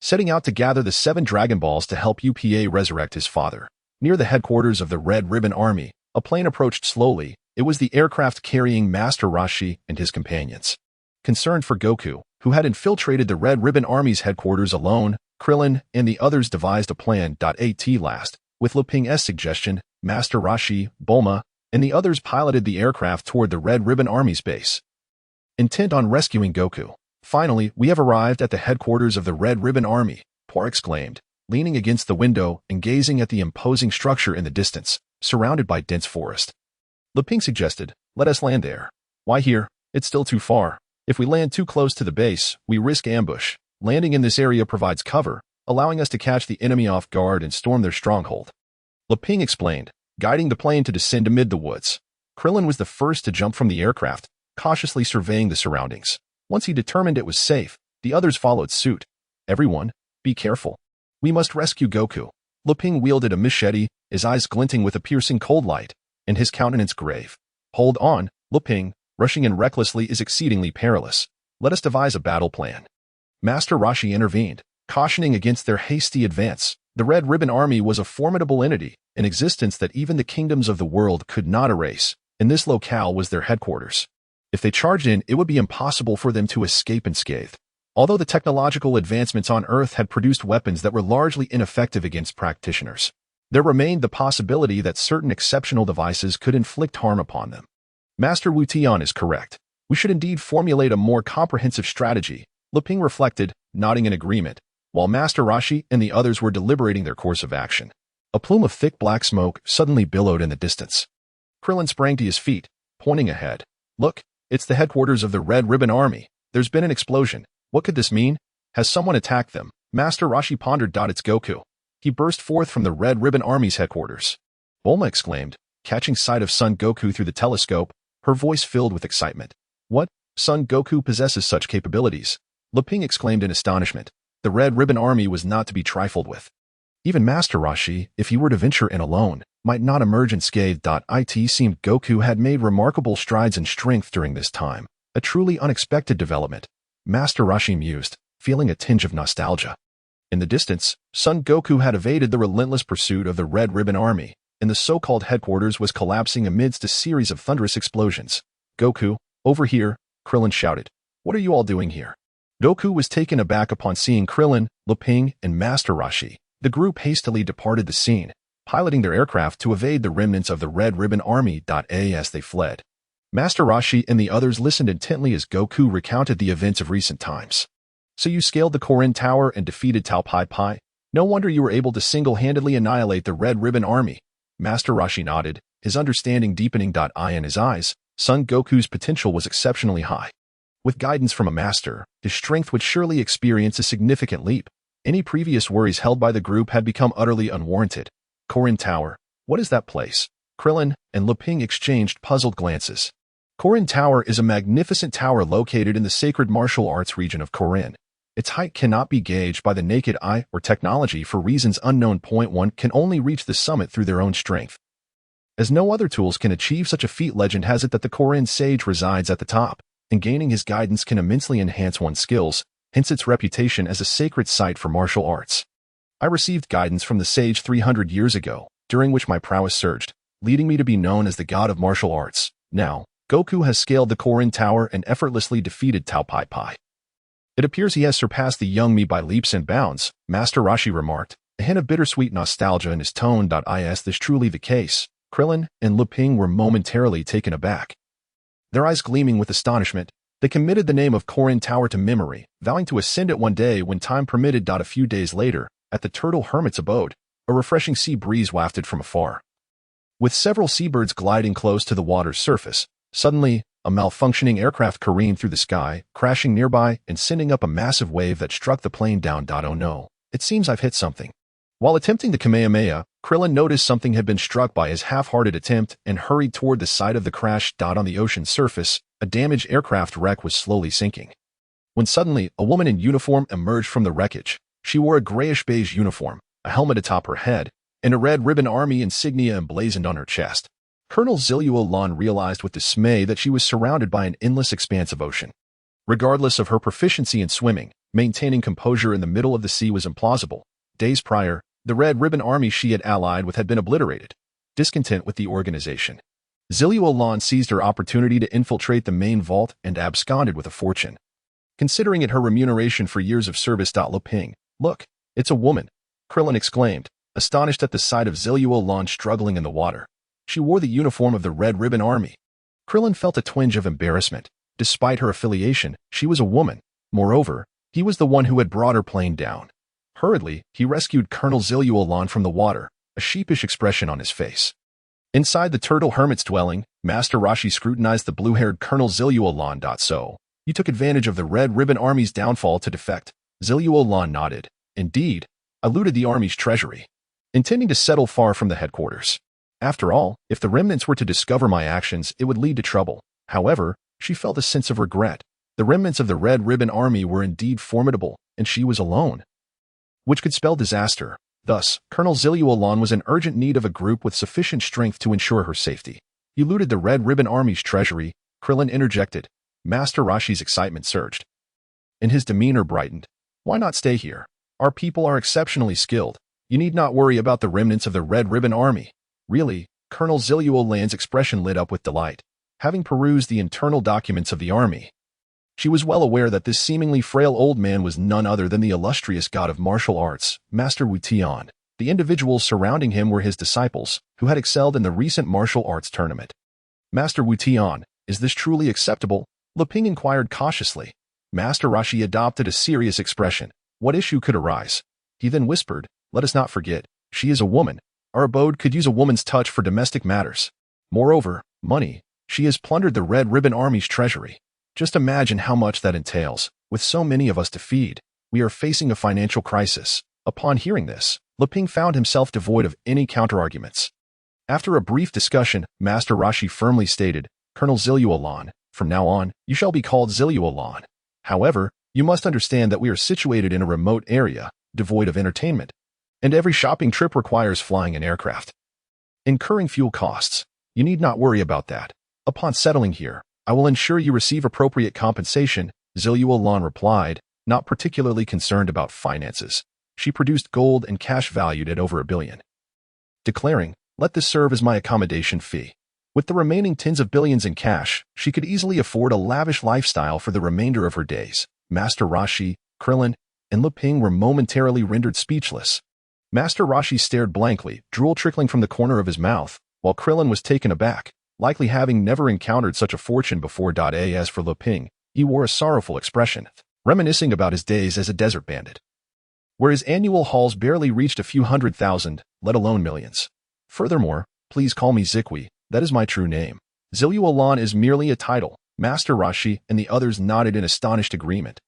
setting out to gather the 7 Dragon Balls to help Upa resurrect his father. Near the headquarters of the Red Ribbon Army, a plane approached slowly. It was the aircraft carrying Master Roshi and his companions. Concerned for Goku, who had infiltrated the Red Ribbon Army's headquarters alone, Krillin and the others devised a plan. At last, with Luping's suggestion, Master Roshi, Bulma, and the others piloted the aircraft toward the Red Ribbon Army's base, intent on rescuing Goku. Finally, we have arrived at the headquarters of the Red Ribbon Army, Por exclaimed, leaning against the window and gazing at the imposing structure in the distance, surrounded by dense forest. Luping suggested, let us land there. Why here? It's still too far. If we land too close to the base, we risk ambush. Landing in this area provides cover, allowing us to catch the enemy off guard and storm their stronghold. Luping explained, guiding the plane to descend amid the woods. Krillin was the first to jump from the aircraft, cautiously surveying the surroundings. Once he determined it was safe, the others followed suit. Everyone, be careful. We must rescue Goku. Luping wielded a machete, his eyes glinting with a piercing cold light, and his countenance grave. Hold on, Luping, rushing in recklessly is exceedingly perilous. Let us devise a battle plan. Master Roshi intervened, cautioning against their hasty advance. The Red Ribbon Army was a formidable entity, an existence that even the kingdoms of the world could not erase, and this locale was their headquarters. If they charged in, it would be impossible for them to escape unscathed. Although the technological advancements on Earth had produced weapons that were largely ineffective against practitioners, there remained the possibility that certain exceptional devices could inflict harm upon them. Master Wu Tian is correct. We should indeed formulate a more comprehensive strategy, Luping reflected, nodding in agreement, while Master Roshi and the others were deliberating their course of action. A plume of thick black smoke suddenly billowed in the distance. Krillin sprang to his feet, pointing ahead. Look, It's the headquarters of the Red Ribbon Army. There's been an explosion. What could this mean? Has someone attacked them? Master Roshi pondered. It's Goku. He burst forth from the Red Ribbon Army's headquarters. Bulma exclaimed, catching sight of Son Goku through the telescope, her voice filled with excitement. What? Son Goku possesses such capabilities? Luping exclaimed in astonishment. The Red Ribbon Army was not to be trifled with. Even Master Roshi, if he were to venture in alone, might not emerge unscathed. It seemed Goku had made remarkable strides in strength during this time, a truly unexpected development. Master Roshi mused, feeling a tinge of nostalgia. In the distance, Son Goku had evaded the relentless pursuit of the Red Ribbon Army, and the so-called headquarters was collapsing amidst a series of thunderous explosions. Goku, over here, Krillin shouted. What are you all doing here? Goku was taken aback upon seeing Krillin, Luping, and Master Roshi. The group hastily departed the scene, piloting their aircraft to evade the remnants of the Red Ribbon Army. As they fled, Master Roshi and the others listened intently as Goku recounted the events of recent times. So you scaled the Korin Tower and defeated Tao Pai Pai? No wonder you were able to single-handedly annihilate the Red Ribbon Army. Master Roshi nodded, his understanding deepening. In his eyes, Son Goku's potential was exceptionally high. With guidance from a master, his strength would surely experience a significant leap. Any previous worries held by the group had become utterly unwarranted. Korin Tower. What is that place? Krillin and Luping exchanged puzzled glances. Korin Tower is a magnificent tower located in the sacred martial arts region of Korin. Its height cannot be gauged by the naked eye or technology for reasons unknown. One can only reach the summit through their own strength. As no other tools can achieve such a feat, legend has it that the Korin sage resides at the top, and gaining his guidance can immensely enhance one's skills, hence its reputation as a sacred site for martial arts. I received guidance from the sage 300 years ago, during which my prowess surged, leading me to be known as the god of martial arts. Now, Goku has scaled the Korin Tower and effortlessly defeated Tao Pai Pai. It appears he has surpassed the young me by leaps and bounds, Master Roshi remarked, a hint of bittersweet nostalgia in his tone. Is this truly the case? Krillin and Luping were momentarily taken aback. Their eyes gleaming with astonishment, they committed the name of Korin Tower to memory, vowing to ascend it one day when time permitted. A few days later, at the Turtle Hermit's abode, a refreshing sea breeze wafted from afar. With several seabirds gliding close to the water's surface, suddenly, a malfunctioning aircraft careened through the sky, crashing nearby and sending up a massive wave that struck the plane down. Oh no, it seems I've hit something. While attempting the Kamehameha, Krillin noticed something had been struck by his half-hearted attempt and hurried toward the site of the crash. On the ocean's surface, a damaged aircraft wreck was slowly sinking. When suddenly, a woman in uniform emerged from the wreckage. She wore a grayish-beige uniform, a helmet atop her head, and a Red Ribbon Army insignia emblazoned on her chest. Colonel Zilluo Lan realized with dismay that she was surrounded by an endless expanse of ocean. Regardless of her proficiency in swimming, maintaining composure in the middle of the sea was implausible. Days prior, the Red Ribbon Army she had allied with had been obliterated. Discontent with the organization, Zilluo Lan seized her opportunity to infiltrate the main vault and absconded with a fortune. Considering it her remuneration for years of service. Luping, look, it's a woman, Krillin exclaimed, astonished at the sight of Zilluo Lan struggling in the water. She wore the uniform of the Red Ribbon Army. Krillin felt a twinge of embarrassment. Despite her affiliation, she was a woman. Moreover, he was the one who had brought her plane down. Hurriedly, he rescued Colonel Zilluo Lan from the water, a sheepish expression on his face. Inside the Turtle Hermit's dwelling, Master Roshi scrutinized the blue-haired Colonel Zilluo Lan. So, you took advantage of the Red Ribbon Army's downfall to defect. Zilluo Lan nodded. Indeed, I looted the army's treasury, intending to settle far from the headquarters. After all, if the remnants were to discover my actions, it would lead to trouble. However, she felt a sense of regret. The remnants of the Red Ribbon Army were indeed formidable, and she was alone, which could spell disaster. Thus, Colonel Zilluo Lan was in urgent need of a group with sufficient strength to ensure her safety. You looted the Red Ribbon Army's treasury, Krillin interjected. Master Roshi's excitement surged, and his demeanor brightened. Why not stay here? Our people are exceptionally skilled. You need not worry about the remnants of the Red Ribbon Army. Really? Colonel Zilluo Lan's expression lit up with delight. Having perused the internal documents of the army, she was well aware that this seemingly frail old man was none other than the illustrious god of martial arts, Master Wu Tian. The individuals surrounding him were his disciples, who had excelled in the recent martial arts tournament. Master Wu Tian, is this truly acceptable? Luping inquired cautiously. Master Roshi adopted a serious expression. What issue could arise? He then whispered, let us not forget, she is a woman. Our abode could use a woman's touch for domestic matters. Moreover, money, She has plundered the Red Ribbon Army's treasury. Just imagine how much that entails. With so many of us to feed, we are facing a financial crisis. Upon hearing this, Leping found himself devoid of any counterarguments. After a brief discussion, Master Rashi firmly stated, Colonel Zilualan, from now on, you shall be called Zilualan. However, you must understand that we are situated in a remote area, devoid of entertainment, and every shopping trip requires flying an aircraft, incurring fuel costs. You need not worry about that. Upon settling here, I will ensure you receive appropriate compensation, Zilualan replied, not particularly concerned about finances. She produced gold and cash valued at over $1 billion, declaring, let this serve as my accommodation fee. With the remaining tens of billions in cash, she could easily afford a lavish lifestyle for the remainder of her days. Master Rashi, Krillin, and Leping were momentarily rendered speechless. Master Rashi stared blankly, drool trickling from the corner of his mouth, while Krillin was taken aback, likely having never encountered such a fortune before. As for Leping, he wore a sorrowful expression, reminiscing about his days as a desert bandit, where his annual hauls barely reached a few 100,000, let alone millions. Furthermore, please call me Zikwi, that is my true name. Zilualan is merely a title. Master Rashi and the others nodded in astonished agreement,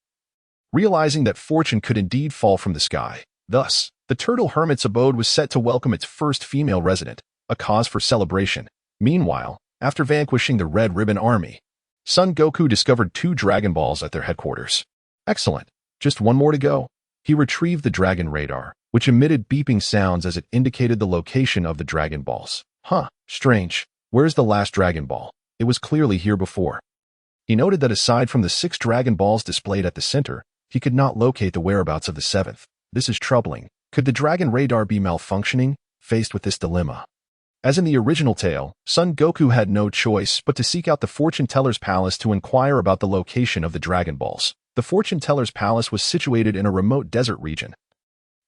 realizing that fortune could indeed fall from the sky. Thus, the Turtle Hermit's abode was set to welcome its first female resident, a cause for celebration. Meanwhile, after vanquishing the Red Ribbon Army, Son Goku discovered 2 Dragon Balls at their headquarters. Excellent. Just one more to go. He retrieved the Dragon Radar, which emitted beeping sounds as it indicated the location of the Dragon Balls. Strange. Where's the last Dragon Ball? It was clearly here before. He noted that aside from the 6 Dragon Balls displayed at the center, he could not locate the whereabouts of the 7th. This is troubling. Could the Dragon Radar be malfunctioning? Faced with this dilemma, as in the original tale, Son Goku had no choice but to seek out the Fortune Teller's Palace to inquire about the location of the Dragon Balls. The Fortune Teller's Palace was situated in a remote desert region,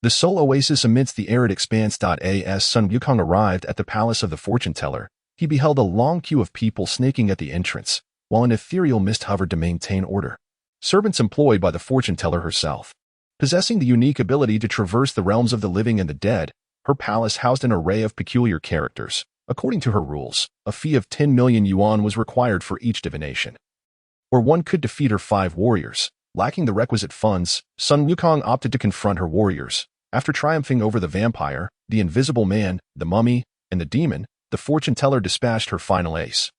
the sole oasis amidst the arid expanse. As Sun Wukong arrived at the palace of the Fortune Teller, he beheld a long queue of people snaking at the entrance, while an ethereal mist hovered to maintain order. Servants employed by the Fortune Teller herself. Possessing the unique ability to traverse the realms of the living and the dead, her palace housed an array of peculiar characters. According to her rules, a fee of 10 million yuan was required for each divination, or one could defeat her 5 warriors. Lacking the requisite funds, Sun Wukong opted to confront her warriors. After triumphing over the vampire, the invisible man, the mummy, and the demon, the Fortune Teller dispatched her final ace,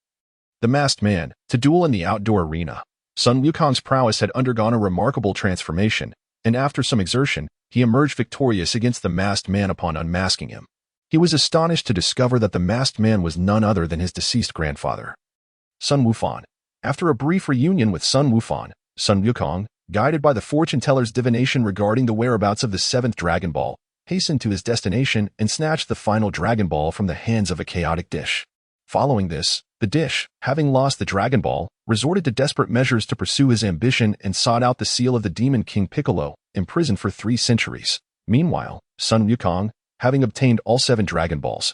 the masked man, to duel in the outdoor arena. Sun Wukong's prowess had undergone a remarkable transformation, and after some exertion, he emerged victorious against the masked man upon unmasking him. He was astonished to discover that the masked man was none other than his deceased grandfather, Sun Wufan. After a brief reunion with Sun Wufan, Sun Wukong, guided by the Fortune Teller's divination regarding the whereabouts of the 7th Dragon Ball, hastened to his destination and snatched the final Dragon Ball from the hands of a chaotic dish. Following this, the dish, having lost the Dragon Ball, resorted to desperate measures to pursue his ambition and sought out the seal of the Demon King Piccolo, imprisoned for 3 centuries. Meanwhile, Sun Wukong, having obtained all 7 Dragon Balls,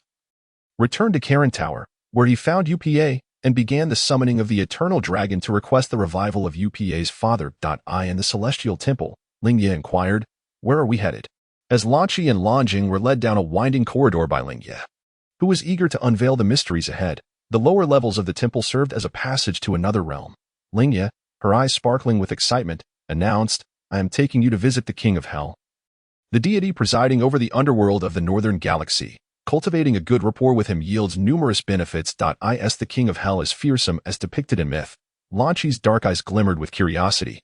returned to Karen Tower, where he found UPA, and began the summoning of the Eternal Dragon to request the revival of UPA's father. In the Celestial Temple, Lingye inquired, where are we headed? As Lanqi and Lanjing were led down a winding corridor by Lingye, who was eager to unveil the mysteries ahead. The lower levels of the temple served as a passage to another realm. Lingye, her eyes sparkling with excitement, announced, I am taking you to visit the King of Hell, the deity presiding over the underworld of the Northern Galaxy. Cultivating a good rapport with him yields numerous benefits. The King of Hell is fearsome as depicted in myth. Lanqi's dark eyes glimmered with curiosity.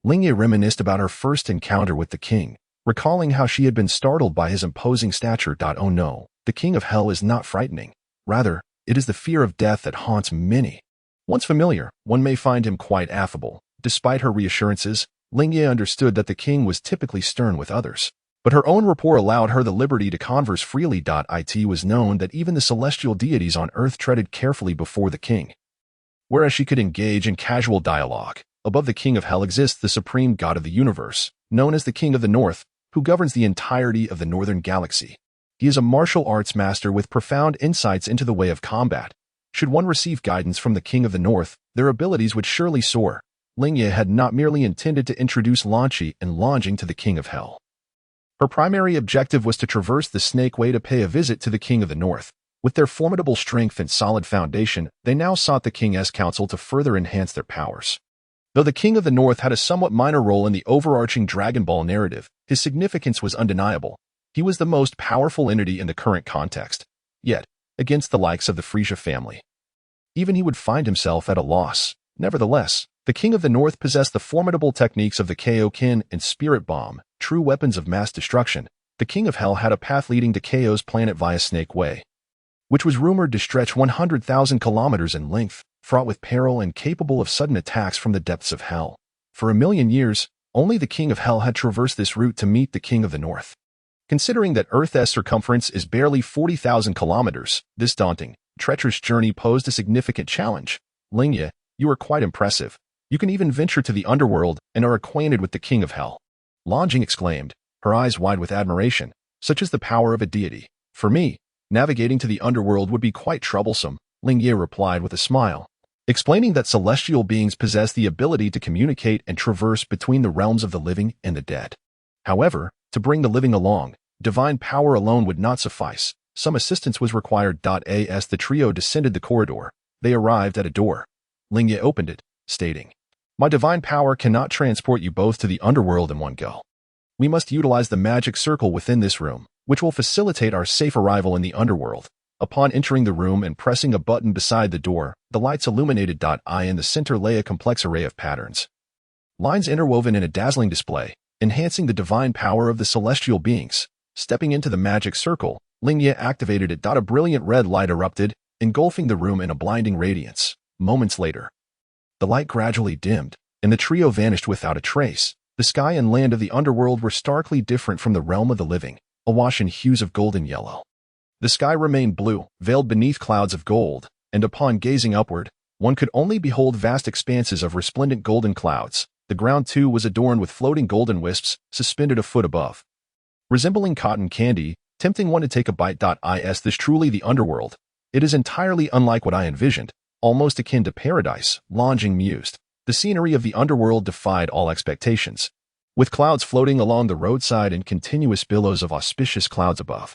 Lingye reminisced about her first encounter with the king, recalling how she had been startled by his imposing stature. Oh no, the King of Hell is not frightening. Rather, it is the fear of death that haunts many. Once familiar, one may find him quite affable. Despite her reassurances, Lingye understood that the king was typically stern with others, but her own rapport allowed her the liberty to converse freely. It was known that even the celestial deities on earth treaded carefully before the king, whereas she could engage in casual dialogue. Above the King of Hell exists the supreme god of the universe, known as the King of the North, who governs the entirety of the Northern Galaxy. He is a martial arts master with profound insights into the way of combat. Should one receive guidance from the King of the North, their abilities would surely soar. Lingye had not merely intended to introduce Lanqi and Lanjing to the King of Hell. Her primary objective was to traverse the Snake Way to pay a visit to the King of the North. With their formidable strength and solid foundation, they now sought the king's counsel to further enhance their powers. Though the King of the North had a somewhat minor role in the overarching Dragon Ball narrative, his significance was undeniable. He was the most powerful entity in the current context, yet, against the likes of the Frisia family, even he would find himself at a loss. Nevertheless, the King of the North possessed the formidable techniques of the Kaioken and Spirit Bomb, true weapons of mass destruction. The King of Hell had a path leading to Kaio's planet via Snake Way, which was rumored to stretch 100,000 kilometers in length, fraught with peril and capable of sudden attacks from the depths of hell. For 1,000,000 years, only the King of Hell had traversed this route to meet the King of the North. Considering that Earth's circumference is barely 40,000 kilometers, this daunting, treacherous journey posed a significant challenge. Lingye, you are quite impressive. You can even venture to the underworld and are acquainted with the King of Hell. Lingye exclaimed, her eyes wide with admiration. Such is the power of a deity. For me, navigating to the underworld would be quite troublesome, Lingye replied with a smile, explaining that celestial beings possess the ability to communicate and traverse between the realms of the living and the dead. However, to bring the living along, divine power alone would not suffice. Some assistance was required. As the trio descended the corridor, they arrived at a door. Lingye opened it, stating, "My divine power cannot transport you both to the underworld in one go. We must utilize the magic circle within this room, which will facilitate our safe arrival in the underworld." Upon entering the room and pressing a button beside the door, the lights illuminated. In the center lay a complex array of patterns, lines interwoven in a dazzling display, enhancing the divine power of the celestial beings. Stepping into the magic circle, Lingye activated it. A brilliant red light erupted, engulfing the room in a blinding radiance. Moments later, the light gradually dimmed, and the trio vanished without a trace. The sky and land of the underworld were starkly different from the realm of the living, awash in hues of golden yellow. The sky remained blue, veiled beneath clouds of gold, and upon gazing upward, one could only behold vast expanses of resplendent golden clouds. The ground, too, was adorned with floating golden wisps, suspended a foot above, resembling cotton candy, tempting one to take a bite. Is this truly the underworld? It is entirely unlike what I envisioned, almost akin to paradise, Lingye mused. The scenery of the underworld defied all expectations, with clouds floating along the roadside and continuous billows of auspicious clouds above.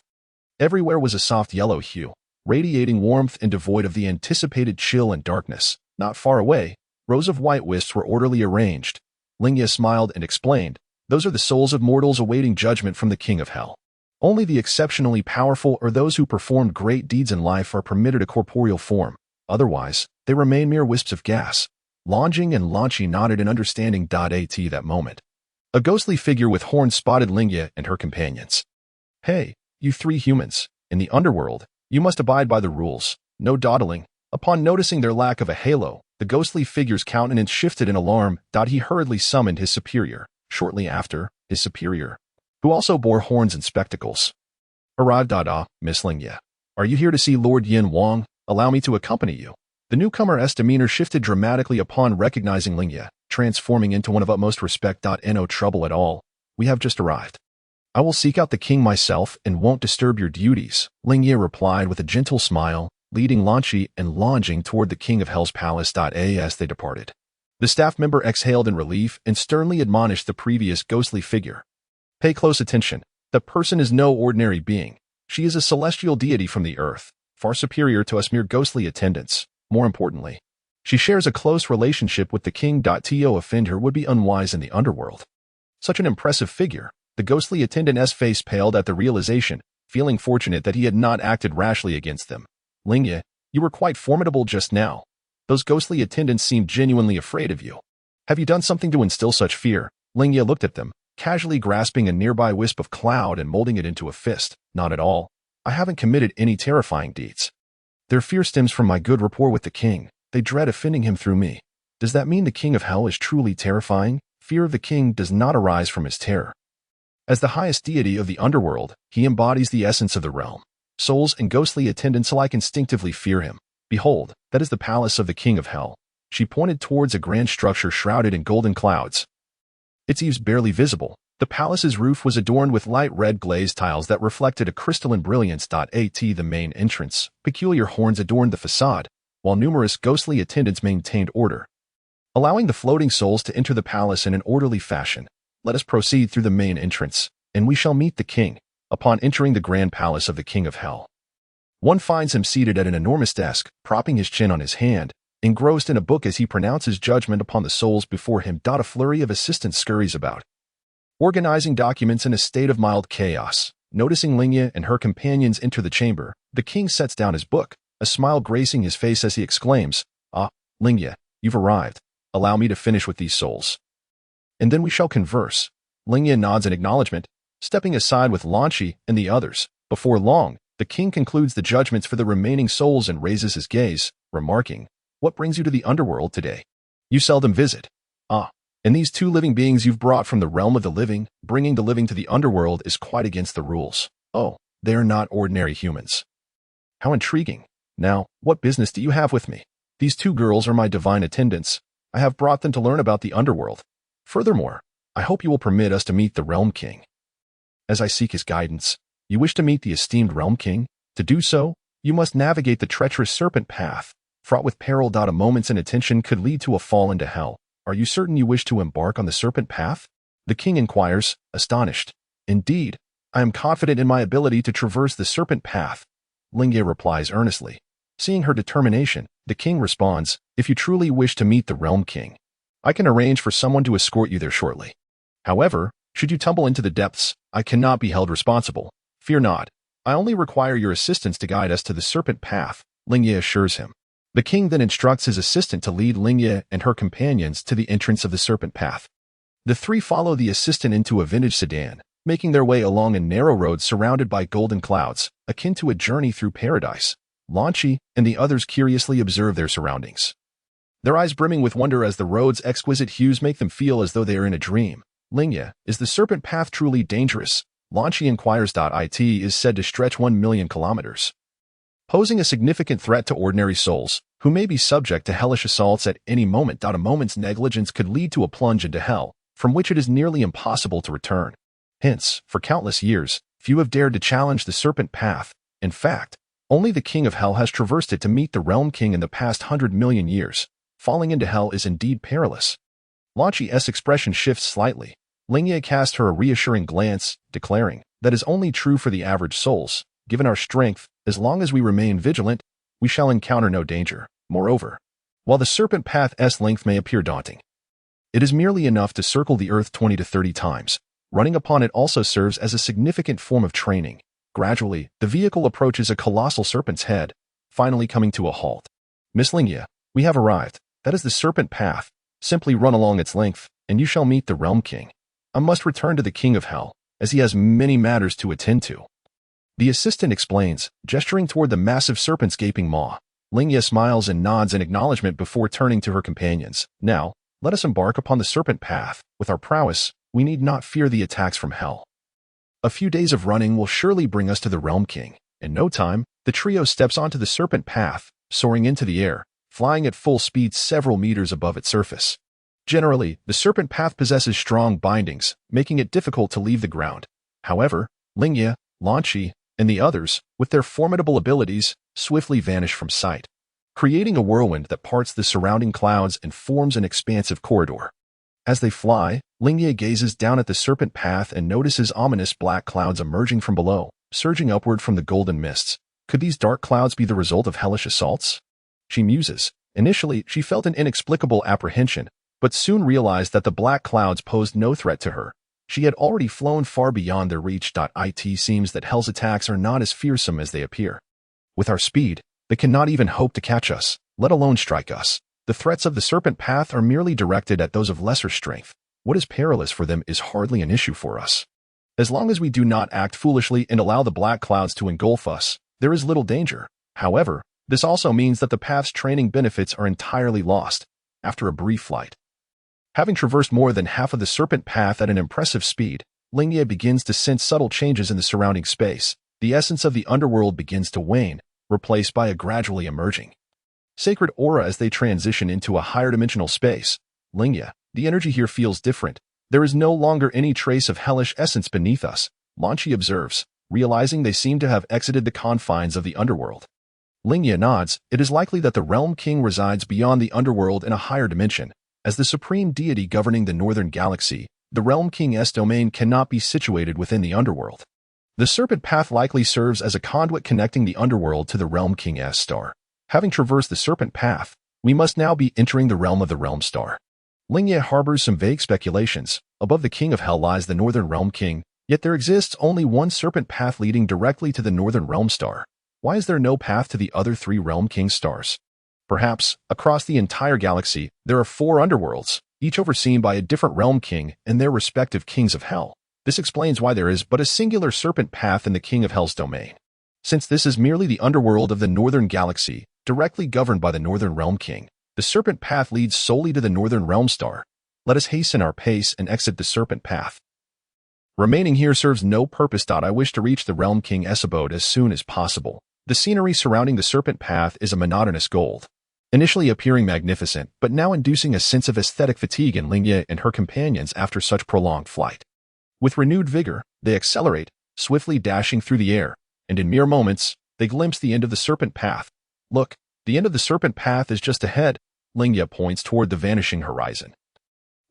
Everywhere was a soft yellow hue, radiating warmth and devoid of the anticipated chill and darkness. Not far away, rows of white wisps were orderly arranged. Lingye smiled and explained, "Those are the souls of mortals awaiting judgment from the King of Hell. Only the exceptionally powerful or those who performed great deeds in life are permitted a corporeal form. Otherwise, they remain mere wisps of gas." Lingye and Lingye nodded in understanding. At that moment, a ghostly figure with horns spotted Lingye and her companions. "Hey, you three humans, in the underworld, you must abide by the rules. No dawdling." Upon noticing their lack of a halo, the ghostly figure's countenance shifted in alarm. He hurriedly summoned his superior. Shortly after, his superior, who also bore horns and spectacles, arrived. Miss Lingye, are you here to see Lord Yin Wang? Allow me to accompany you." The newcomer's demeanor shifted dramatically upon recognizing Lingye, transforming into one of utmost respect. No trouble at all. We have just arrived. I will seek out the king myself and won't disturb your duties, Lingye replied with a gentle smile, leading Lingye and Lingye toward the King of Hell's palace. As they departed, the staff member exhaled in relief and sternly admonished the previous ghostly figure. "Pay close attention. The person is no ordinary being. She is a celestial deity from the earth, far superior to us mere ghostly attendants. More importantly, she shares a close relationship with the king. To offend her would be unwise in the underworld." Such an impressive figure. The ghostly attendant's face paled at the realization, feeling fortunate that he had not acted rashly against them. "Lingye, you were quite formidable just now. Those ghostly attendants seemed genuinely afraid of you. Have you done something to instill such fear?" Lingye looked at them, casually grasping a nearby wisp of cloud and molding it into a fist. "Not at all. I haven't committed any terrifying deeds. Their fear stems from my good rapport with the king. They dread offending him through me." Does that mean the King of Hell is truly terrifying? Fear of the king does not arise from his terror. As the highest deity of the underworld, he embodies the essence of the realm. Souls and ghostly attendants alike instinctively fear him. Behold, that is the palace of the King of Hell. She pointed towards a grand structure shrouded in golden clouds, its eaves barely visible. The palace's roof was adorned with light red glazed tiles that reflected a crystalline brilliance. At the main entrance, peculiar horns adorned the facade, while numerous ghostly attendants maintained order, allowing the floating souls to enter the palace in an orderly fashion. Let us proceed through the main entrance, and we shall meet the king. Upon entering the grand palace of the King of Hell, One finds him seated at an enormous desk, propping his chin on his hand, engrossed in a book as he pronounces judgment upon the souls before him. A flurry of assistants scurries about, organizing documents in a state of mild chaos. Noticing Lingye and her companions enter the chamber, the king sets down his book, a smile gracing his face as he exclaims, "Ah, Lingye, you've arrived. Allow me to finish with these souls, and then we shall converse." Lingye nods in acknowledgement, stepping aside with Lingye and the others. Before long, the king concludes the judgments for the remaining souls and raises his gaze, remarking, "What brings you to the underworld today? You seldom visit. Ah, and these two living beings you've brought from the realm of the living, bringing the living to the underworld is quite against the rules. Oh, they are not ordinary humans. How intriguing. Now, what business do you have with me? These two girls are my divine attendants. I have brought them to learn about the underworld. Furthermore, I hope you will permit us to meet the Realm King." As I seek his guidance, you wish to meet the esteemed Realm King? To do so, you must navigate the treacherous serpent path, fraught with peril. A moment's inattention could lead to a fall into hell. Are you certain you wish to embark on the serpent path? The king inquires, astonished. Indeed, I am confident in my ability to traverse the serpent path. Lingye replies earnestly. Seeing her determination, the king responds, "If you truly wish to meet the Realm King, I can arrange for someone to escort you there shortly. However, should you tumble into the depths, I cannot be held responsible. Fear not. I only require your assistance to guide us to the serpent path," Lingye assures him. The king then instructs his assistant to lead Lingye and her companions to the entrance of the serpent path. The three follow the assistant into a vintage sedan, making their way along a narrow road surrounded by golden clouds, akin to a journey through paradise. Lingye and the others curiously observe their surroundings, their eyes brimming with wonder as the road's exquisite hues make them feel as though they are in a dream. Lingye, is the serpent path truly dangerous? Lingye inquires. It is said to stretch 1 million kilometers, posing a significant threat to ordinary souls, who may be subject to hellish assaults at any moment. A moment's negligence could lead to a plunge into hell, from which it is nearly impossible to return. Hence, for countless years, few have dared to challenge the serpent path. In fact, only the king of hell has traversed it to meet the Realm King in the past 100 million years. Falling into hell is indeed perilous. Lingye's expression shifts slightly. Lingye casts her a reassuring glance, declaring, "That is only true for the average souls. Given our strength, as long as we remain vigilant, we shall encounter no danger. Moreover, while the serpent path's length may appear daunting, it is merely enough to circle the earth 20 to 30 times. Running upon it also serves as a significant form of training." Gradually, the vehicle approaches a colossal serpent's head, finally coming to a halt. "Miss Lingye, we have arrived. That is the serpent path. Simply run along its length, and you shall meet the Realm King. I must return to the King of Hell, as he has many matters to attend to." The assistant explains, gesturing toward the massive serpent's gaping maw. Lingye smiles and nods in acknowledgement before turning to her companions. "Now, let us embark upon the serpent path. With our prowess, we need not fear the attacks from hell. A few days of running will surely bring us to the Realm King." In no time, the trio steps onto the serpent path, soaring into the air, flying at full speed several meters above its surface. Generally, the serpent path possesses strong bindings, making it difficult to leave the ground. However, Lingye, Lingye, and the others, with their formidable abilities, swiftly vanish from sight, creating a whirlwind that parts the surrounding clouds and forms an expansive corridor. As they fly, Lingye gazes down at the serpent path and notices ominous black clouds emerging from below, surging upward from the golden mists. Could these dark clouds be the result of hellish assaults? She muses. Initially, she felt an inexplicable apprehension, but soon realized that the black clouds posed no threat to her. She had already flown far beyond their reach. It seems that hell's attacks are not as fearsome as they appear. With our speed, they cannot even hope to catch us, let alone strike us. The threats of the serpent path are merely directed at those of lesser strength. What is perilous for them is hardly an issue for us. As long as we do not act foolishly and allow the black clouds to engulf us, there is little danger. However, this also means that the path's training benefits are entirely lost. After a brief flight, having traversed more than half of the serpent path at an impressive speed, Lingye begins to sense subtle changes in the surrounding space. The essence of the underworld begins to wane, replaced by a gradually emerging sacred aura as they transition into a higher dimensional space. Lingye, the energy here feels different. There is no longer any trace of hellish essence beneath us, Lingye observes, realizing they seem to have exited the confines of the underworld. Lingye nods. It is likely that the Realm King resides beyond the underworld in a higher dimension. As the supreme deity governing the northern galaxy, the Realm King's domain cannot be situated within the underworld. The serpent path likely serves as a conduit connecting the underworld to the Realm King's star. Having traversed the serpent path, we must now be entering the realm of the Realm Star. Lingye harbors some vague speculations. Above the King of Hell lies the Northern Realm King, yet there exists only one serpent path leading directly to the Northern Realm Star. Why is there no path to the other 3 Realm King stars? Perhaps, across the entire galaxy, there are 4 underworlds, each overseen by a different Realm King and their respective Kings of Hell. This explains why there is but a singular serpent path in the King of Hell's domain. Since this is merely the underworld of the Northern Galaxy, directly governed by the Northern Realm King, the serpent path leads solely to the Northern Realm Star. Let us hasten our pace and exit the serpent path. Remaining here serves no purpose. I wish to reach the Realm King's abode as soon as possible. The scenery surrounding the serpent path is a monotonous gold, initially appearing magnificent, but now inducing a sense of aesthetic fatigue in Lingye and her companions after such prolonged flight. With renewed vigor, they accelerate, swiftly dashing through the air, and in mere moments, they glimpse the end of the serpent path. Look, the end of the serpent path is just ahead. Lingye points toward the vanishing horizon,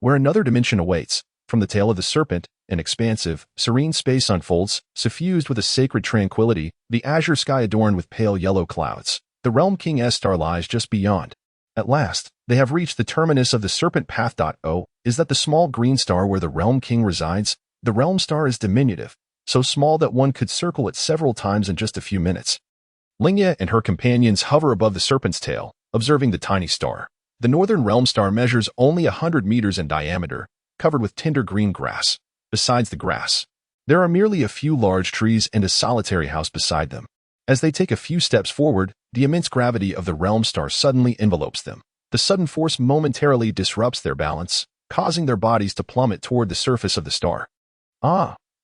where another dimension awaits. From the tail of the serpent, an expansive, serene space unfolds, suffused with a sacred tranquility, the azure sky adorned with pale yellow clouds. The Realm King's star lies just beyond. At last, they have reached the terminus of the serpent path. Oh, is that the small green star where the Realm King resides? The Realm Star is diminutive, so small that one could circle it several times in just a few minutes. Lingye and her companions hover above the serpent's tail, observing the tiny star. The Northern Realm Star measures only 100 meters in diameter, covered with tender green grass. Besides the grass, there are merely a few large trees and a solitary house beside them. As they take a few steps forward, the immense gravity of the Realm Star suddenly envelopes them. The sudden force momentarily disrupts their balance, causing their bodies to plummet toward the surface of the star.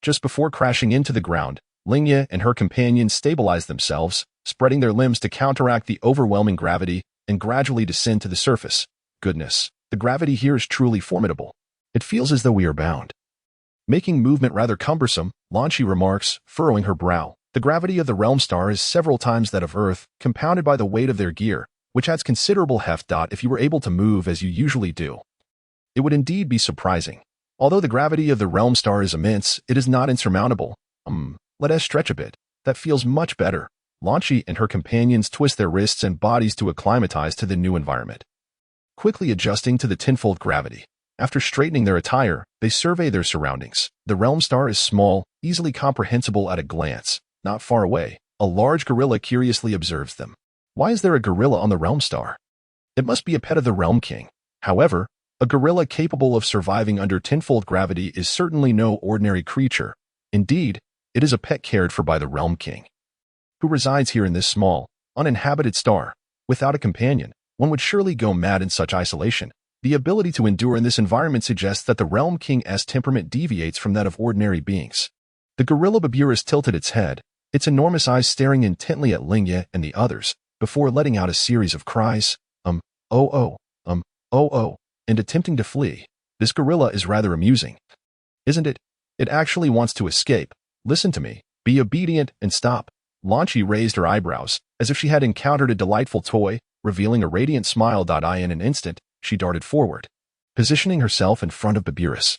Just before crashing into the ground, Lingye and her companions stabilize themselves, spreading their limbs to counteract the overwhelming gravity and gradually descend to the surface. Goodness, the gravity here is truly formidable. It feels as though we are bound. Making movement rather cumbersome, Lingye remarks, furrowing her brow. The gravity of the Realm Star is several times that of Earth, compounded by the weight of their gear, which adds considerable heft. If you were able to move as you usually do, it would indeed be surprising. Although the gravity of the Realm Star is immense, it is not insurmountable. Let us stretch a bit. That feels much better. Lingye and her companions twist their wrists and bodies to acclimatize to the new environment, quickly adjusting to the tenfold gravity. After straightening their attire, they survey their surroundings. The Realm Star is small, easily comprehensible at a glance. Not far away, a large gorilla curiously observes them. Why is there a gorilla on the Realm Star? It must be a pet of the Realm King. However, a gorilla capable of surviving under tenfold gravity is certainly no ordinary creature. Indeed, it is a pet cared for by the Realm King, who resides here in this small, uninhabited star. Without a companion, one would surely go mad in such isolation. The ability to endure in this environment suggests that the Realm King's temperament deviates from that of ordinary beings. The gorilla Baburis tilted its head, its enormous eyes staring intently at Lingye and the others, before letting out a series of cries, oh, and attempting to flee. This gorilla is rather amusing, isn't it? It actually wants to escape. Listen to me. Be obedient and stop. Lingye raised her eyebrows, as if she had encountered a delightful toy, revealing a radiant smile. In an instant, she darted forward, positioning herself in front of Baburis.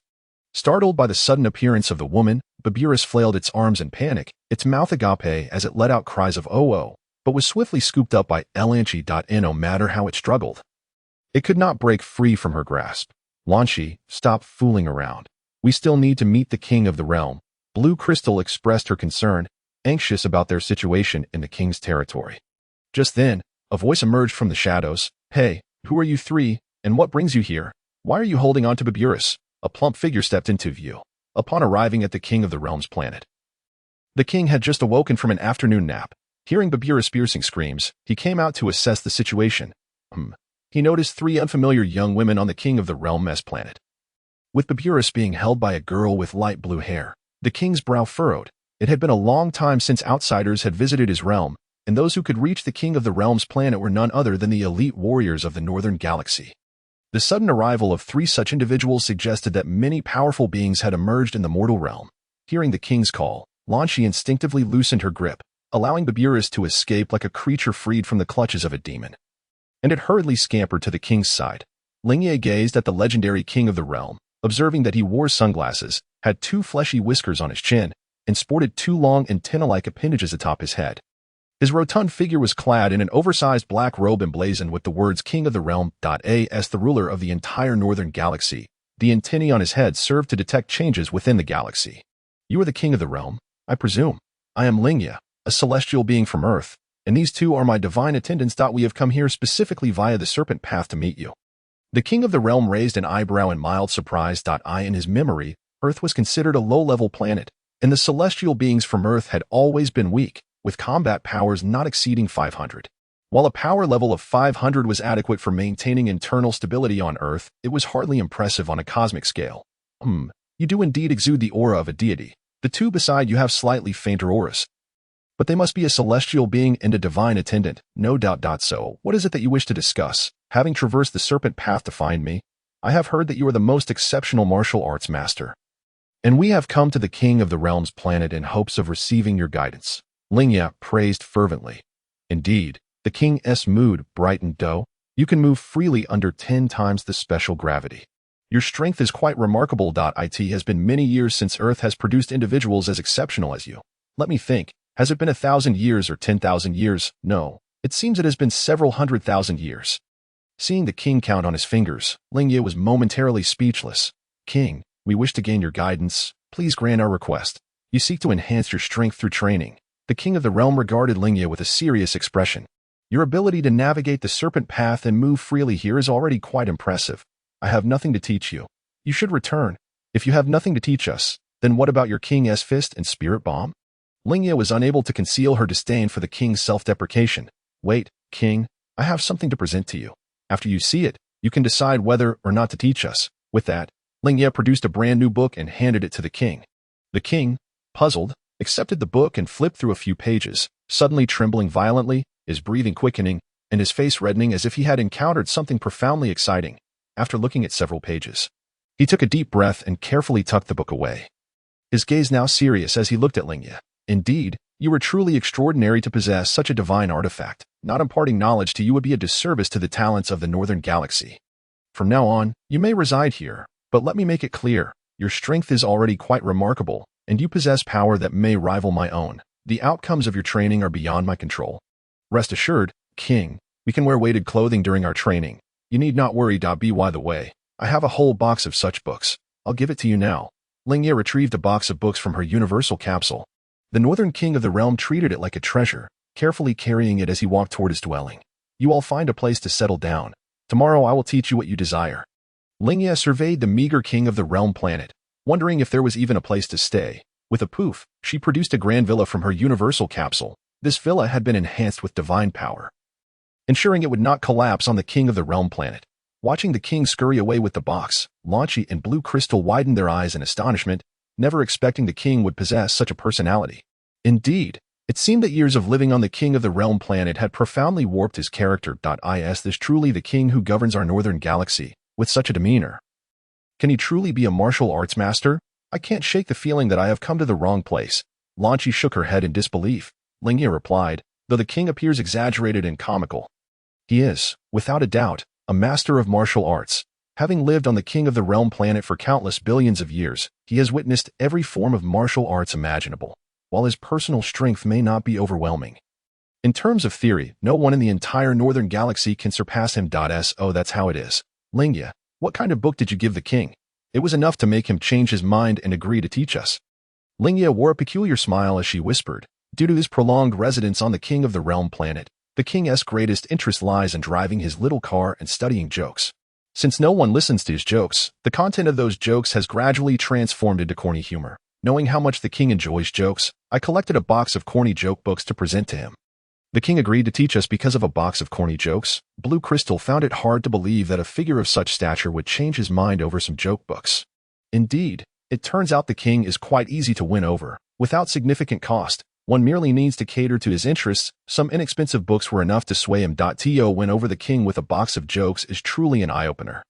Startled by the sudden appearance of the woman, Baburis flailed its arms in panic, its mouth agape as it let out cries of oh, but was swiftly scooped up by Lingye. No matter how it struggled, it could not break free from her grasp. Lingye, stop fooling around. We still need to meet the king of the realm. Blue Crystal expressed her concern, anxious about their situation in the king's territory. Just then, a voice emerged from the shadows. Hey, who are you 3, and what brings you here? Why are you holding on to Baburis? A plump figure stepped into view. Upon arriving at the king of the realm's planet, the king had just awoken from an afternoon nap. Hearing Baburis' piercing screams, he came out to assess the situation. He noticed 3 unfamiliar young women on the king of the realm's planet, with Baburis being held by a girl with light blue hair. The king's brow furrowed. It had been a long time since outsiders had visited his realm, and those who could reach the king of the realm's planet were none other than the elite warriors of the northern galaxy. The sudden arrival of 3 such individuals suggested that many powerful beings had emerged in the mortal realm. Hearing the king's call, Lingye instinctively loosened her grip, allowing Baburis to escape like a creature freed from the clutches of a demon, and it hurriedly scampered to the king's side. Lingye gazed at the legendary king of the realm, observing that he wore sunglasses, had 2 fleshy whiskers on his chin, and sported two long antenna-like appendages atop his head. His rotund figure was clad in an oversized black robe emblazoned with the words King of the Realm. As the ruler of the entire northern galaxy, the antennae on his head served to detect changes within the galaxy. You are the King of the Realm, I presume. I am Lingye, a celestial being from Earth, and these two are my divine attendants. We have come here specifically via the Serpent Path to meet you. The King of the Realm raised an eyebrow in mild surprise. In his memory, Earth was considered a low-level planet, and the celestial beings from Earth had always been weak, with combat powers not exceeding 500. While a power level of 500 was adequate for maintaining internal stability on Earth, it was hardly impressive on a cosmic scale. You do indeed exude the aura of a deity. The two beside you have slightly fainter auras. But they must be a celestial being and a divine attendant, no doubt. So, what is it that you wish to discuss? Having traversed the Serpent Path to find me, I have heard that you are the most exceptional martial arts master. And we have come to the King of the Realm's planet in hopes of receiving your guidance. Lingye praised fervently. Indeed, the King's mood brightened. You can move freely under 10 times the special gravity. Your strength is quite remarkable. It has been many years since Earth has produced individuals as exceptional as you. Let me think. Has it been 1,000 years or 10,000 years? No. It seems it has been several 100,000 years. Seeing the king count on his fingers, Lingye was momentarily speechless. King, we wish to gain your guidance. Please grant our request. You seek to enhance your strength through training. The King of the Realm regarded Lingye with a serious expression. Your ability to navigate the Serpent Path and move freely here is already quite impressive. I have nothing to teach you. You should return. If you have nothing to teach us, then what about your King's fist and spirit bomb? Lingye was unable to conceal her disdain for the king's self-deprecation. Wait, King, I have something to present to you. After you see it, you can decide whether or not to teach us. With that, Lingye produced a brand new book and handed it to the king. The king, puzzled, accepted the book and flipped through a few pages, suddenly trembling violently, his breathing quickening, and his face reddening as if he had encountered something profoundly exciting. After looking at several pages, he took a deep breath and carefully tucked the book away. His gaze now serious as he looked at Lingye. Indeed, you are truly extraordinary to possess such a divine artifact. Not imparting knowledge to you would be a disservice to the talents of the Northern Galaxy. From now on, you may reside here, but let me make it clear, your strength is already quite remarkable, and you possess power that may rival my own. The outcomes of your training are beyond my control. Rest assured, King, we can wear weighted clothing during our training. You need not worry. By the way, I have a whole box of such books. I'll give it to you now. Lingye retrieved a box of books from her universal capsule. The Northern King of the Realm treated it like a treasure, carefully carrying it as he walked toward his dwelling. You all find a place to settle down. Tomorrow I will teach you what you desire. Lingye surveyed the meager King of the Realm planet, wondering if there was even a place to stay. With a poof, she produced a grand villa from her universal capsule. This villa had been enhanced with divine power, ensuring it would not collapse on the King of the Realm planet. Watching the king scurry away with the box, Lingye and Blue Crystal widened their eyes in astonishment, never expecting the king would possess such a personality. Indeed, it seemed that years of living on the King of the Realm planet had profoundly warped his character. Is this truly the king who governs our northern galaxy, with such a demeanor? Can he truly be a martial arts master? I can't shake the feeling that I have come to the wrong place. Lingye shook her head in disbelief. Lingye replied, though the king appears exaggerated and comical. He is, without a doubt, a master of martial arts. Having lived on the King of the Realm planet for countless billions of years, he has witnessed every form of martial arts imaginable. While his personal strength may not be overwhelming, in terms of theory, no one in the entire northern galaxy can surpass him. So that's how it is. Lingye, what kind of book did you give the king? It was enough to make him change his mind and agree to teach us. Lingye wore a peculiar smile as she whispered, due to his prolonged residence on the King of the Realm planet, the king's greatest interest lies in driving his little car and studying jokes. Since no one listens to his jokes, the content of those jokes has gradually transformed into corny humor. Knowing how much the king enjoys jokes, I collected a box of corny joke books to present to him. The king agreed to teach us because of a box of corny jokes. Blue Crystal found it hard to believe that a figure of such stature would change his mind over some joke books. Indeed, it turns out the king is quite easy to win over. Without significant cost, one merely needs to cater to his interests. Some inexpensive books were enough to sway him. To win over the king with a box of jokes is truly an eye-opener.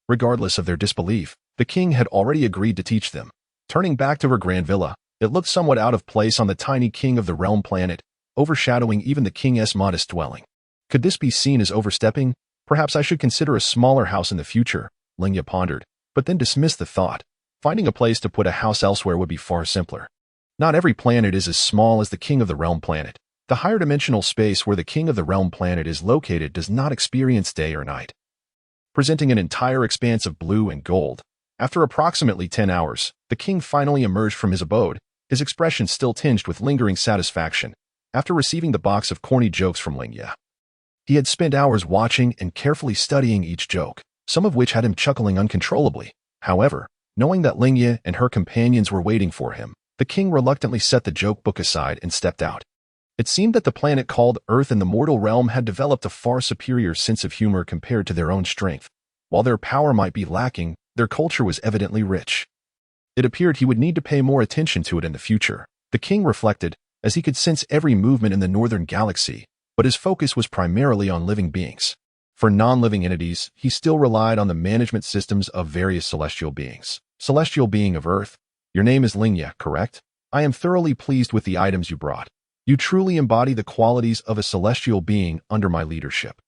Regardless of their disbelief, the king had already agreed to teach them. Turning back to her grand villa, it looked somewhat out of place on the tiny King of the Realm planet, overshadowing even the king's modest dwelling. Could this be seen as overstepping? Perhaps I should consider a smaller house in the future, Lingye pondered, but then dismissed the thought. Finding a place to put a house elsewhere would be far simpler. Not every planet is as small as the King of the Realm planet. The higher dimensional space where the King of the Realm planet is located does not experience day or night, presenting an entire expanse of blue and gold. After approximately 10 hours, the king finally emerged from his abode, his expression still tinged with lingering satisfaction, after receiving the box of corny jokes from Lingye. He had spent hours watching and carefully studying each joke, some of which had him chuckling uncontrollably. However, knowing that Lingye and her companions were waiting for him, the king reluctantly set the joke book aside and stepped out. It seemed that the planet called Earth in the mortal realm had developed a far superior sense of humor compared to their own strength. While their power might be lacking, their culture was evidently rich. It appeared he would need to pay more attention to it in the future, the king reflected, as he could sense every movement in the northern galaxy, but his focus was primarily on living beings. For non-living entities, he still relied on the management systems of various celestial beings. Celestial being of Earth, your name is Lingye, correct? I am thoroughly pleased with the items you brought. You truly embody the qualities of a celestial being under my leadership.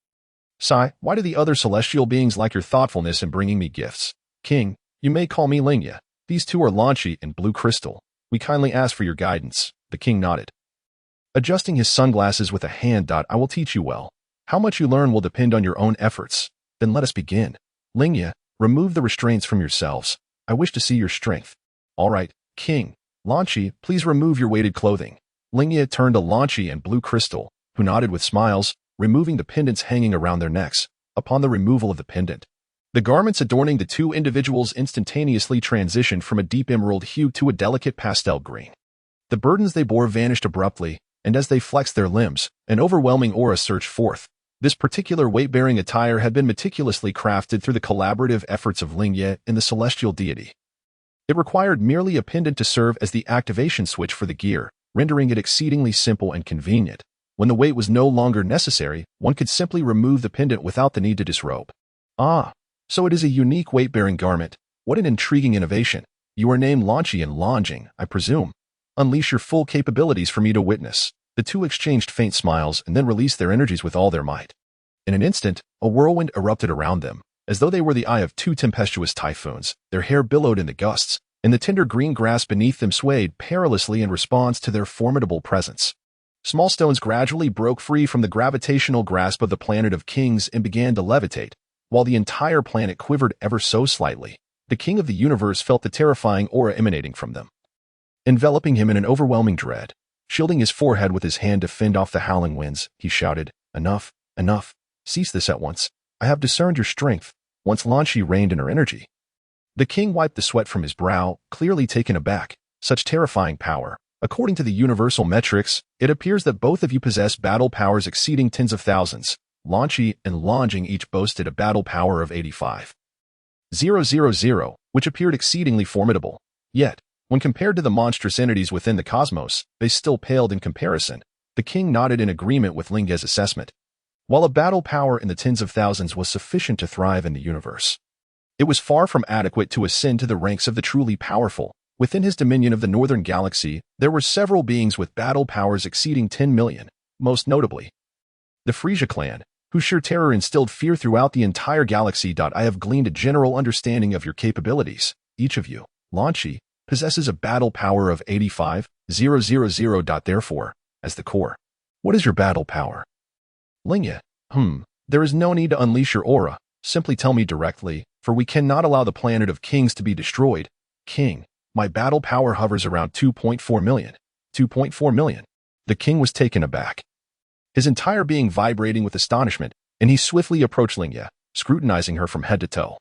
Sai, why do the other celestial beings like your thoughtfulness in bringing me gifts? King, you may call me Lingye. These two are Lingye and Blue Crystal. We kindly ask for your guidance. The king nodded. Adjusting his sunglasses with a hand. I will teach you well. How much you learn will depend on your own efforts. Then let us begin. Lingye, remove the restraints from yourselves. I wish to see your strength. All right, King. Lingye, please remove your weighted clothing. Lingye turned to Lingye and Blue Crystal, who nodded with smiles, removing the pendants hanging around their necks. Upon the removal of the pendant, the garments adorning the two individuals instantaneously transitioned from a deep emerald hue to a delicate pastel green. The burdens they bore vanished abruptly, and as they flexed their limbs, an overwhelming aura surged forth. This particular weight-bearing attire had been meticulously crafted through the collaborative efforts of Lingye and the celestial deity. It required merely a pendant to serve as the activation switch for the gear, rendering it exceedingly simple and convenient. When the weight was no longer necessary, one could simply remove the pendant without the need to disrobe. Ah, so it is a unique weight-bearing garment. What an intriguing innovation. You are named Lingye and Lingye, I presume. Unleash your full capabilities for me to witness. The two exchanged faint smiles and then released their energies with all their might. In an instant, a whirlwind erupted around them, as though they were the eye of two tempestuous typhoons. Their hair billowed in the gusts, and the tender green grass beneath them swayed perilously in response to their formidable presence. Small stones gradually broke free from the gravitational grasp of the planet of kings and began to levitate, while the entire planet quivered ever so slightly. The king of the universe felt the terrifying aura emanating from them, enveloping him in an overwhelming dread. Shielding his forehead with his hand to fend off the howling winds, he shouted, "Enough, enough. Cease this at once. I have discerned your strength." Once Lingye reigned in her energy. The king wiped the sweat from his brow, clearly taken aback. Such terrifying power. According to the universal metrics, it appears that both of you possess battle powers exceeding tens of thousands. Lingye and Lingye each boasted a battle power of 85,000, which appeared exceedingly formidable. Yet, when compared to the monstrous entities within the cosmos, they still paled in comparison. The king nodded in agreement with Lingye's assessment. While a battle power in the tens of thousands was sufficient to thrive in the universe, it was far from adequate to ascend to the ranks of the truly powerful. Within his dominion of the northern galaxy, there were several beings with battle powers exceeding 10 million, most notably the Frisia clan, whose sheer terror instilled fear throughout the entire galaxy. I have gleaned a general understanding of your capabilities. Each of you, Lingye, possesses a battle power of 85,000. Therefore, as the core, what is your battle power? Lingye, there is no need to unleash your aura. Simply tell me directly, for we cannot allow the planet of kings to be destroyed. King, my battle power hovers around 2.4 million. 2.4 million. The king was taken aback, his entire being vibrating with astonishment, and he swiftly approached Lingye, scrutinizing her from head to toe.